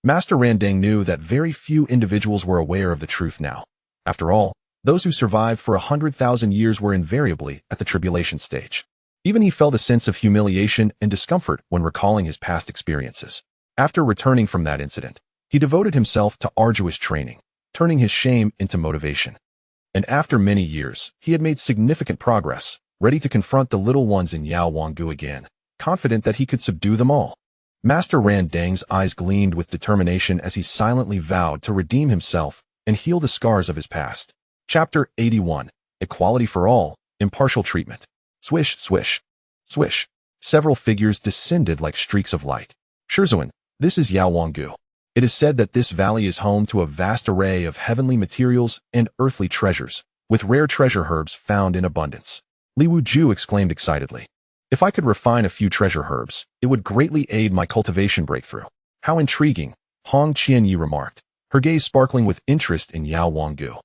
Master Randang knew that very few individuals were aware of the truth now. After all, those who survived for 100,000 years were invariably at the tribulation stage. Even he felt a sense of humiliation and discomfort when recalling his past experiences. After returning from that incident, he devoted himself to arduous training, turning his shame into motivation. And after many years, he had made significant progress, ready to confront the little ones in Yao Wanggu again, confident that he could subdue them all. Master Randang's eyes gleamed with determination as he silently vowed to redeem himself and heal the scars of his past. Chapter 81. Equality for all, impartial treatment. Swish, swish, swish. Several figures descended like streaks of light. Xuanhuan, this is Yao Wanggu. It is said that this valley is home to a vast array of heavenly materials and earthly treasures, with rare treasure herbs found in abundance. Li Wuju exclaimed excitedly. If I could refine a few treasure herbs, it would greatly aid my cultivation breakthrough. How intriguing, Hong Qianyi remarked, her gaze sparkling with interest in Yao Wanggu.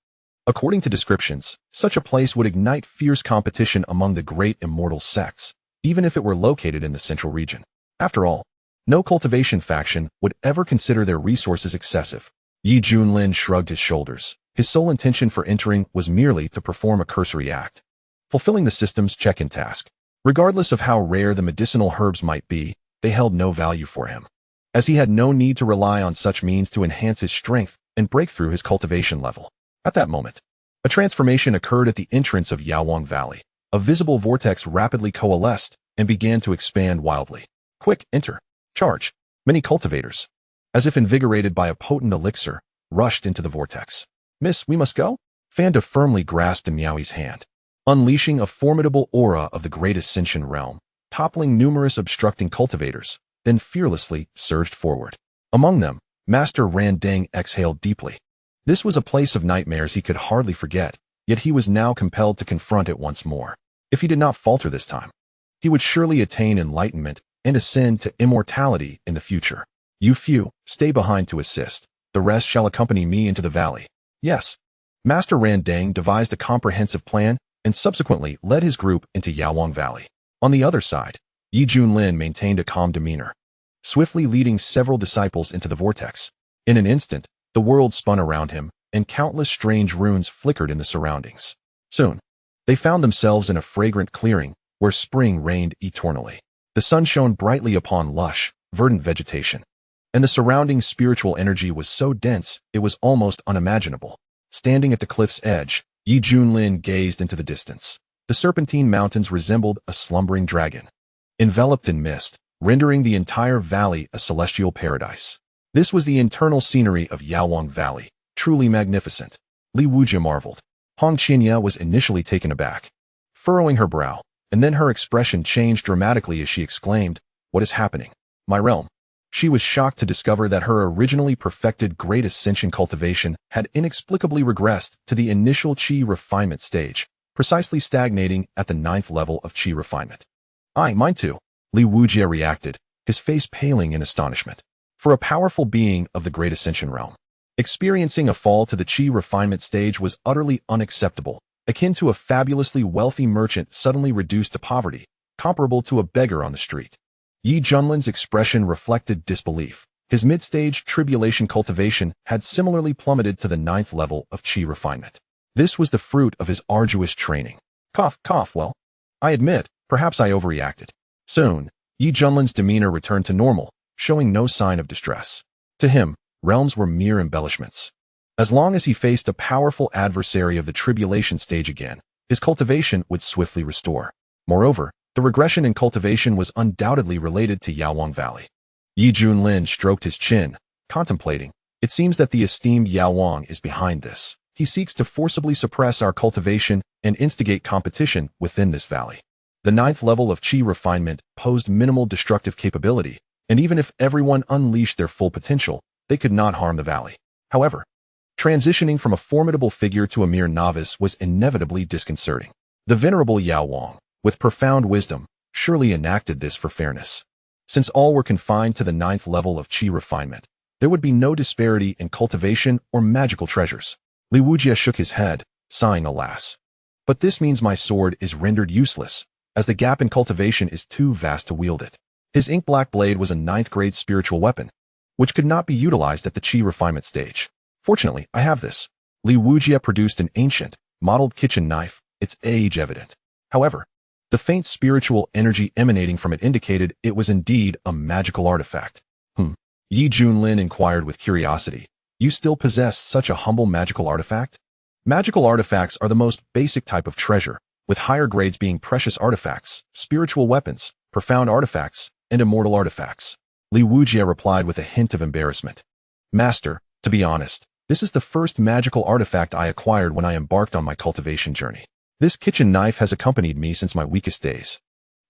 According to descriptions, such a place would ignite fierce competition among the great immortal sects, even if it were located in the central region. After all, no cultivation faction would ever consider their resources excessive. Junlin shrugged his shoulders. His sole intention for entering was merely to perform a cursory act, fulfilling the system's check-in task. Regardless of how rare the medicinal herbs might be, they held no value for him, as he had no need to rely on such means to enhance his strength and break through his cultivation level. At that moment, a transformation occurred at the entrance of Yaowang Valley. A visible vortex rapidly coalesced and began to expand wildly. Quick, enter. Charge. Many cultivators, as if invigorated by a potent elixir, rushed into the vortex. Miss, we must go? Fanda firmly grasped Miaoyi's hand. unleashing a formidable aura of the great ascension realm, toppling numerous obstructing cultivators, then fearlessly surged forward. Among them, Master Randang exhaled deeply. This was a place of nightmares he could hardly forget, yet he was now compelled to confront it once more. If he did not falter this time, he would surely attain enlightenment and ascend to immortality in the future. You few, stay behind to assist. The rest shall accompany me into the valley. Yes. Master Randang devised a comprehensive plan and subsequently led his group into Yaowang Valley. On the other side, Junlin maintained a calm demeanor, swiftly leading several disciples into the vortex. In an instant, the world spun around him, and countless strange runes flickered in the surroundings. Soon, they found themselves in a fragrant clearing where spring reigned eternally. The sun shone brightly upon lush, verdant vegetation, and the surrounding spiritual energy was so dense it was almost unimaginable. Standing at the cliff's edge, Junlin gazed into the distance. The serpentine mountains resembled a slumbering dragon, enveloped in mist, rendering the entire valley a celestial paradise. This was the internal scenery of Yaowang Valley, truly magnificent. Li Wujia marveled. Hong Qinya was initially taken aback, furrowing her brow, and then her expression changed dramatically as she exclaimed, "What is happening? My realm." She was shocked to discover that her originally perfected Great Ascension cultivation had inexplicably regressed to the initial Qi refinement stage, precisely stagnating at the 9th level of Qi refinement. Mine too," Li Wujia reacted, his face paling in astonishment. For a powerful being of the Great Ascension realm, experiencing a fall to the Qi refinement stage was utterly unacceptable, akin to a fabulously wealthy merchant suddenly reduced to poverty, comparable to a beggar on the street. Junlin's expression reflected disbelief. His mid-stage tribulation cultivation had similarly plummeted to the 9th level of Qi refinement. This was the fruit of his arduous training. Well, I admit, perhaps I overreacted. Soon, Junlin's demeanor returned to normal, showing no sign of distress. To him, realms were mere embellishments. As long as he faced a powerful adversary of the tribulation stage again, his cultivation would swiftly restore. Moreover, the regression in cultivation was undoubtedly related to Yaowang Valley. Junlin stroked his chin, contemplating. It seems that the esteemed Yaowang is behind this. He seeks to forcibly suppress our cultivation and instigate competition within this valley. The 9th level of Qi refinement posed minimal destructive capability, and even if everyone unleashed their full potential, they could not harm the valley. However, transitioning from a formidable figure to a mere novice was inevitably disconcerting. The venerable Yaowang, with profound wisdom, surely enacted this for fairness. Since all were confined to the 9th level of Qi refinement, there would be no disparity in cultivation or magical treasures. Li Wujia shook his head, sighing alas. But this means my sword is rendered useless, as the gap in cultivation is too vast to wield it. His ink-black blade was a 9th-grade spiritual weapon, which could not be utilized at the Qi refinement stage. Fortunately, I have this. Li Wujia produced an ancient, mottled kitchen knife, its age evident. However, the faint spiritual energy emanating from it indicated it was indeed a magical artifact. Junlin inquired with curiosity. You still possess such a humble magical artifact? Magical artifacts are the most basic type of treasure, with higher grades being precious artifacts, spiritual weapons, profound artifacts, and immortal artifacts. Li Wujia replied with a hint of embarrassment. Master, to be honest, this is the first magical artifact I acquired when I embarked on my cultivation journey. This kitchen knife has accompanied me since my weakest days,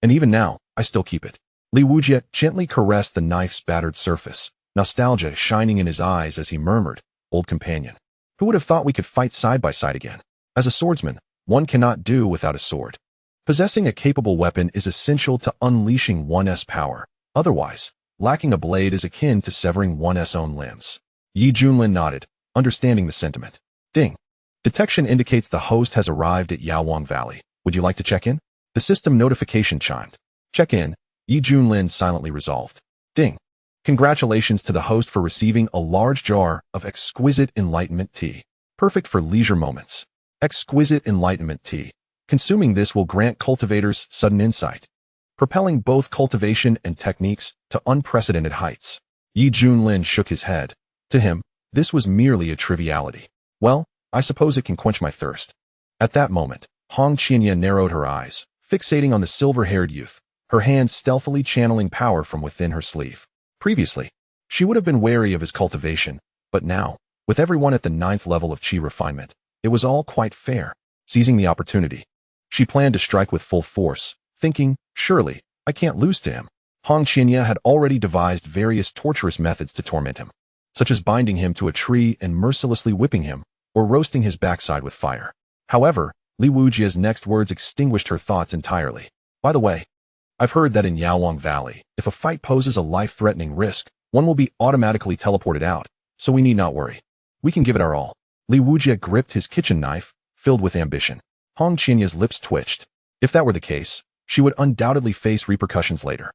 and even now, I still keep it. Li Wujia gently caressed the knife's battered surface, nostalgia shining in his eyes as he murmured, "Old companion. Who would have thought we could fight side by side again? As a swordsman, one cannot do without a sword. Possessing a capable weapon is essential to unleashing one's power. Otherwise, lacking a blade is akin to severing one's own limbs." Junlin nodded, understanding the sentiment. Ding. Detection indicates the host has arrived at Yaowang Valley. Would you like to check in? The system notification chimed. Check in, Junlin silently resolved. Ding. Congratulations to the host for receiving a large jar of exquisite enlightenment tea. Perfect for leisure moments. Exquisite enlightenment tea. Consuming this will grant cultivators sudden insight, propelling both cultivation and techniques to unprecedented heights. Junlin shook his head. To him, this was merely a triviality. Well, I suppose it can quench my thirst. At that moment, Hong Qinya narrowed her eyes, fixating on the silver-haired youth, her hands stealthily channeling power from within her sleeve. Previously, she would have been wary of his cultivation, but now, with everyone at the 9th level of Qi refinement, it was all quite fair. Seizing the opportunity, She planned to strike with full force, thinking, surely, I can't lose to him. Hong Qinya had already devised various torturous methods to torment him, such as binding him to a tree and mercilessly whipping him, or roasting his backside with fire. However, Li Wujia's next words extinguished her thoughts entirely. By the way, I've heard that in Yaowang Valley, if a fight poses a life-threatening risk, one will be automatically teleported out, so we need not worry. We can give it our all. Li Wujia gripped his kitchen knife, filled with ambition. Hong Qinya's lips twitched. If that were the case, she would undoubtedly face repercussions later.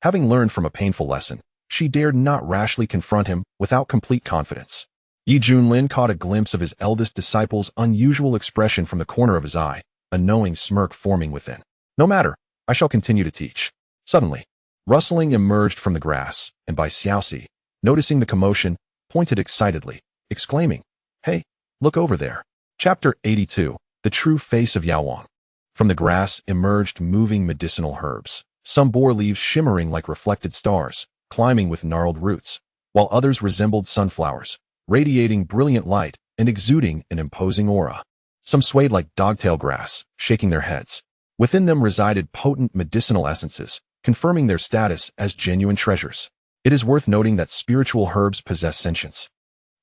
Having learned from a painful lesson, she dared not rashly confront him without complete confidence. Yi Junlin caught a glimpse of his eldest disciple's unusual expression from the corner of his eye, a knowing smirk forming within. No matter, I shall continue to teach. Suddenly, rustling emerged from the grass, and Bai Xiaoxi, noticing the commotion, pointed excitedly, exclaiming, "Hey, look over there." Chapter 82, The True Face of Yaowang. From the grass emerged moving medicinal herbs, some bore leaves shimmering like reflected stars, climbing with gnarled roots, while others resembled sunflowers, radiating brilliant light and exuding an imposing aura. Some swayed like dogtail grass, shaking their heads. Within them resided potent medicinal essences, confirming their status as genuine treasures. It is worth noting that spiritual herbs possess sentience,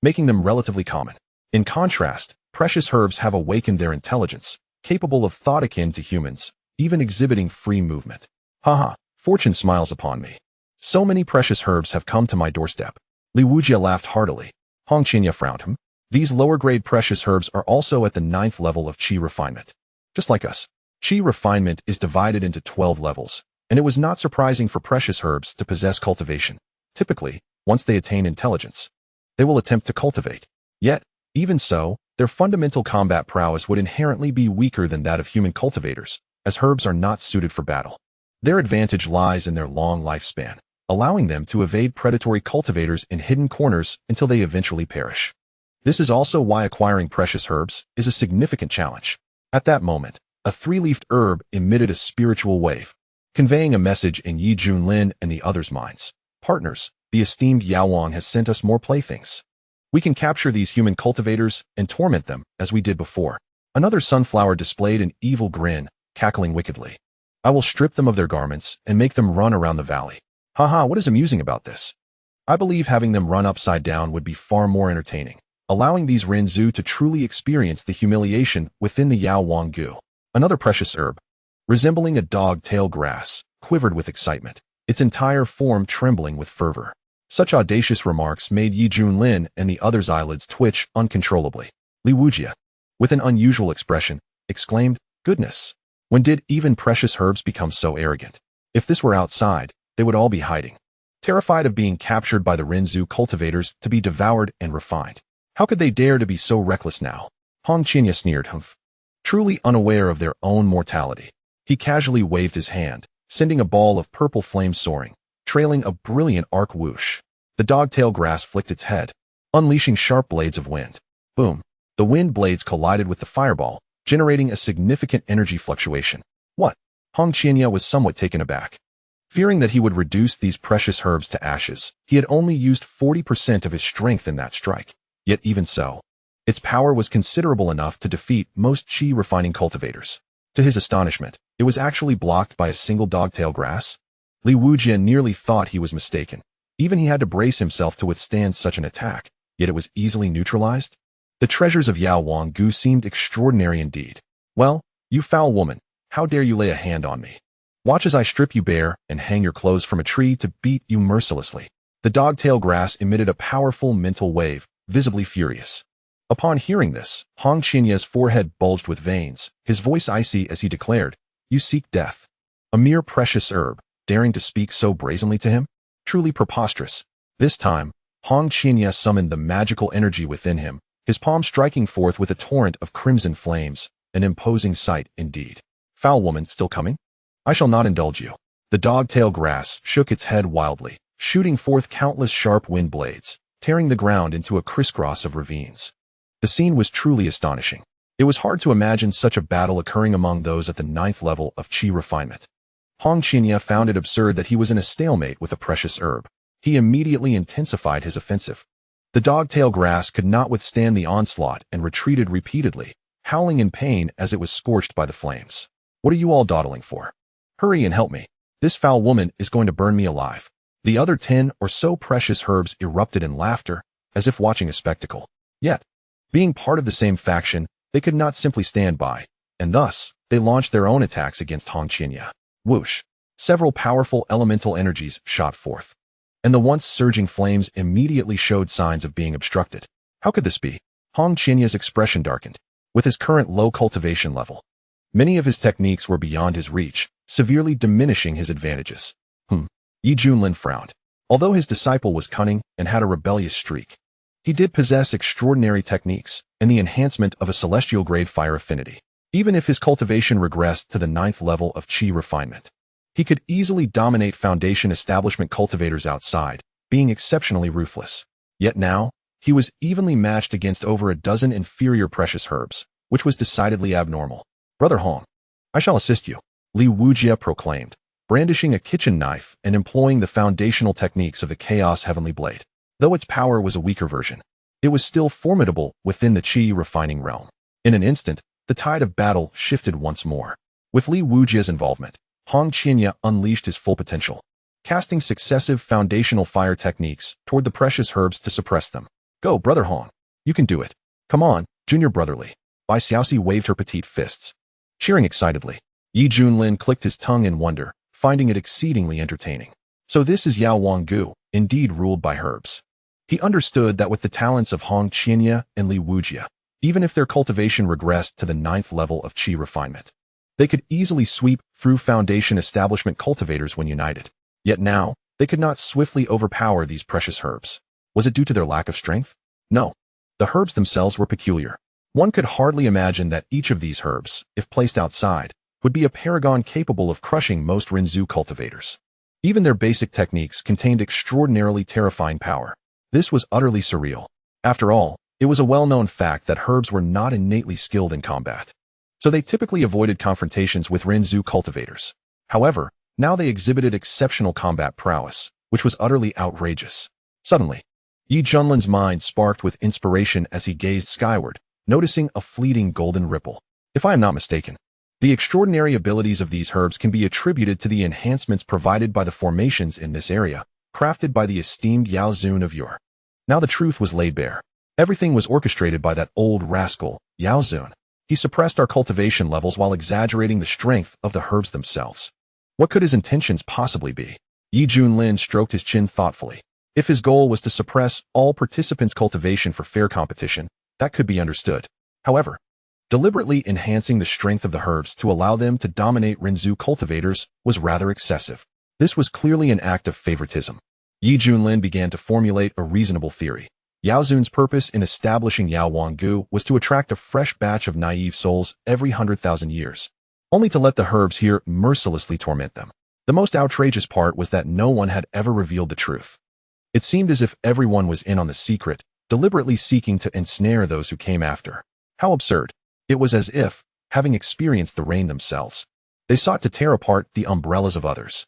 making them relatively common. In contrast, precious herbs have awakened their intelligence, capable of thought akin to humans, even exhibiting free movement. Haha, fortune smiles upon me. So many precious herbs have come to my doorstep. Li Wujia laughed heartily. Hong Qinya frowned. These lower-grade precious herbs are also at the 9th level of Qi refinement. Just like us, Qi refinement is divided into 12 levels, and it was not surprising for precious herbs to possess cultivation. Typically, once they attain intelligence, they will attempt to cultivate. Yet, even so, their fundamental combat prowess would inherently be weaker than that of human cultivators, as herbs are not suited for battle. Their advantage lies in their long lifespan, allowing them to evade predatory cultivators in hidden corners until they eventually perish. This is also why acquiring precious herbs is a significant challenge. At that moment, a 3-leafed herb emitted a spiritual wave, conveying a message in Yi Junlin and the others' minds. Partners, the esteemed Yaowang has sent us more playthings. We can capture these human cultivators and torment them, as we did before. Another sunflower displayed an evil grin, cackling wickedly. I will strip them of their garments and make them run around the valley. Haha, what is amusing about this? I believe having them run upside down would be far more entertaining, allowing these Rinzhu to truly experience the humiliation within the Yaowang Gu. Another precious herb, resembling a dog-tail grass, quivered with excitement, its entire form trembling with fervor. Such audacious remarks made Yi Junlin and the others' eyelids twitch uncontrollably. Li Wujia, with an unusual expression, exclaimed, "Goodness! When did even precious herbs become so arrogant? If this were outside, they would all be hiding, terrified of being captured by the Rinzhu cultivators to be devoured and refined. How could they dare to be so reckless now?" Hong Qinya sneered, truly unaware of their own mortality. He casually waved his hand, sending a ball of purple flame soaring, trailing a brilliant arc whoosh. The dogtail grass flicked its head, unleashing sharp blades of wind. Boom! The wind blades collided with the fireball, generating a significant energy fluctuation. What? Hong Qinya was somewhat taken aback. Fearing that he would reduce these precious herbs to ashes, he had only used 40% of his strength in that strike. Yet even so, its power was considerable enough to defeat most Qi refining cultivators. To his astonishment, it was actually blocked by a single dogtail grass. Li Wujia nearly thought he was mistaken. Even he had to brace himself to withstand such an attack, yet it was easily neutralized. The treasures of Yaowang Gu seemed extraordinary indeed. Well, you foul woman, how dare you lay a hand on me? Watch as I strip you bare and hang your clothes from a tree to beat you mercilessly. The dogtail grass emitted a powerful mental wave, visibly furious. Upon hearing this, Hong Qinya's forehead bulged with veins, his voice icy as he declared, "You seek death. A mere precious herb, daring to speak so brazenly to him? Truly preposterous." This time, Hong Qinya summoned the magical energy within him, his palm striking forth with a torrent of crimson flames, an imposing sight indeed. "Foul woman, still coming? I shall not indulge you." The dogtail grass shook its head wildly, shooting forth countless sharp wind blades, tearing the ground into a crisscross of ravines. The scene was truly astonishing. It was hard to imagine such a battle occurring among those at the 9th level of Qi refinement. Hong Qinya found it absurd that he was in a stalemate with a precious herb. He immediately intensified his offensive. The dogtail grass could not withstand the onslaught and retreated repeatedly, howling in pain as it was scorched by the flames. What are you all dawdling for? Hurry and help me. This foul woman is going to burn me alive. The other 10 or so precious herbs erupted in laughter, as if watching a spectacle. Yet, being part of the same faction, they could not simply stand by, and thus, they launched their own attacks against Hong Qinya. Whoosh! Several powerful elemental energies shot forth, and the once surging flames immediately showed signs of being obstructed. How could this be? Hong Qinya's expression darkened. With his current low cultivation level, many of his techniques were beyond his reach, severely diminishing his advantages. Yi Junlin frowned. Although his disciple was cunning and had a rebellious streak, he did possess extraordinary techniques and the enhancement of a celestial-grade fire affinity. Even if his cultivation regressed to the 9th level of Qi refinement, he could easily dominate Foundation establishment cultivators outside, being exceptionally ruthless. Yet now, he was evenly matched against over a dozen inferior precious herbs, which was decidedly abnormal. Brother Hong, I shall assist you, Li Wujie proclaimed, brandishing a kitchen knife and employing the foundational techniques of the Chaos Heavenly Blade. Though its power was a weaker version, it was still formidable within the Qi refining realm. In an instant, the tide of battle shifted once more. With Li Wujie's involvement, Hong Qinya unleashed his full potential, casting successive foundational fire techniques toward the precious herbs to suppress them. Go, Brother Hong. You can do it. Come on, Junior Brotherly. Bai Xiaoxi waved her petite fists. Cheering excitedly, Yi Junlin clicked his tongue in wonder, finding it exceedingly entertaining. So this is Yao Wanggu, indeed ruled by herbs. He understood that with the talents of Hong Qinya and Li Wujie, even if their cultivation regressed to the 9th level of Qi refinement, they could easily sweep through Foundation establishment cultivators when united. Yet now, they could not swiftly overpower these precious herbs. Was it due to their lack of strength? No. The herbs themselves were peculiar. One could hardly imagine that each of these herbs, if placed outside, would be a paragon capable of crushing most Rinzhu cultivators. Even their basic techniques contained extraordinarily terrifying power. This was utterly surreal. After all, it was a well-known fact that herbs were not innately skilled in combat, so they typically avoided confrontations with Rinzhu cultivators. However, now they exhibited exceptional combat prowess, which was utterly outrageous. Suddenly, Yi Junlin's mind sparked with inspiration as he gazed skyward, noticing a fleeting golden ripple. If I am not mistaken, the extraordinary abilities of these herbs can be attributed to the enhancements provided by the formations in this area, crafted by the esteemed Yao Zun of yore. Now the truth was laid bare. Everything was orchestrated by that old rascal, Yao Zun. He suppressed our cultivation levels while exaggerating the strength of the herbs themselves. What could his intentions possibly be? Yi Junlin stroked his chin thoughtfully. If his goal was to suppress all participants' cultivation for fair competition, that could be understood. However, deliberately enhancing the strength of the herbs to allow them to dominate Rinzhu cultivators was rather excessive. This was clearly an act of favoritism. Yi Junlin began to formulate a reasonable theory. Yao Zun's purpose in establishing Yao Wanggu was to attract a fresh batch of naive souls every 100,000 years, only to let the herbs here mercilessly torment them. The most outrageous part was that no one had ever revealed the truth. It seemed as if everyone was in on the secret, deliberately seeking to ensnare those who came after. How absurd. It was as if, having experienced the rain themselves, they sought to tear apart the umbrellas of others.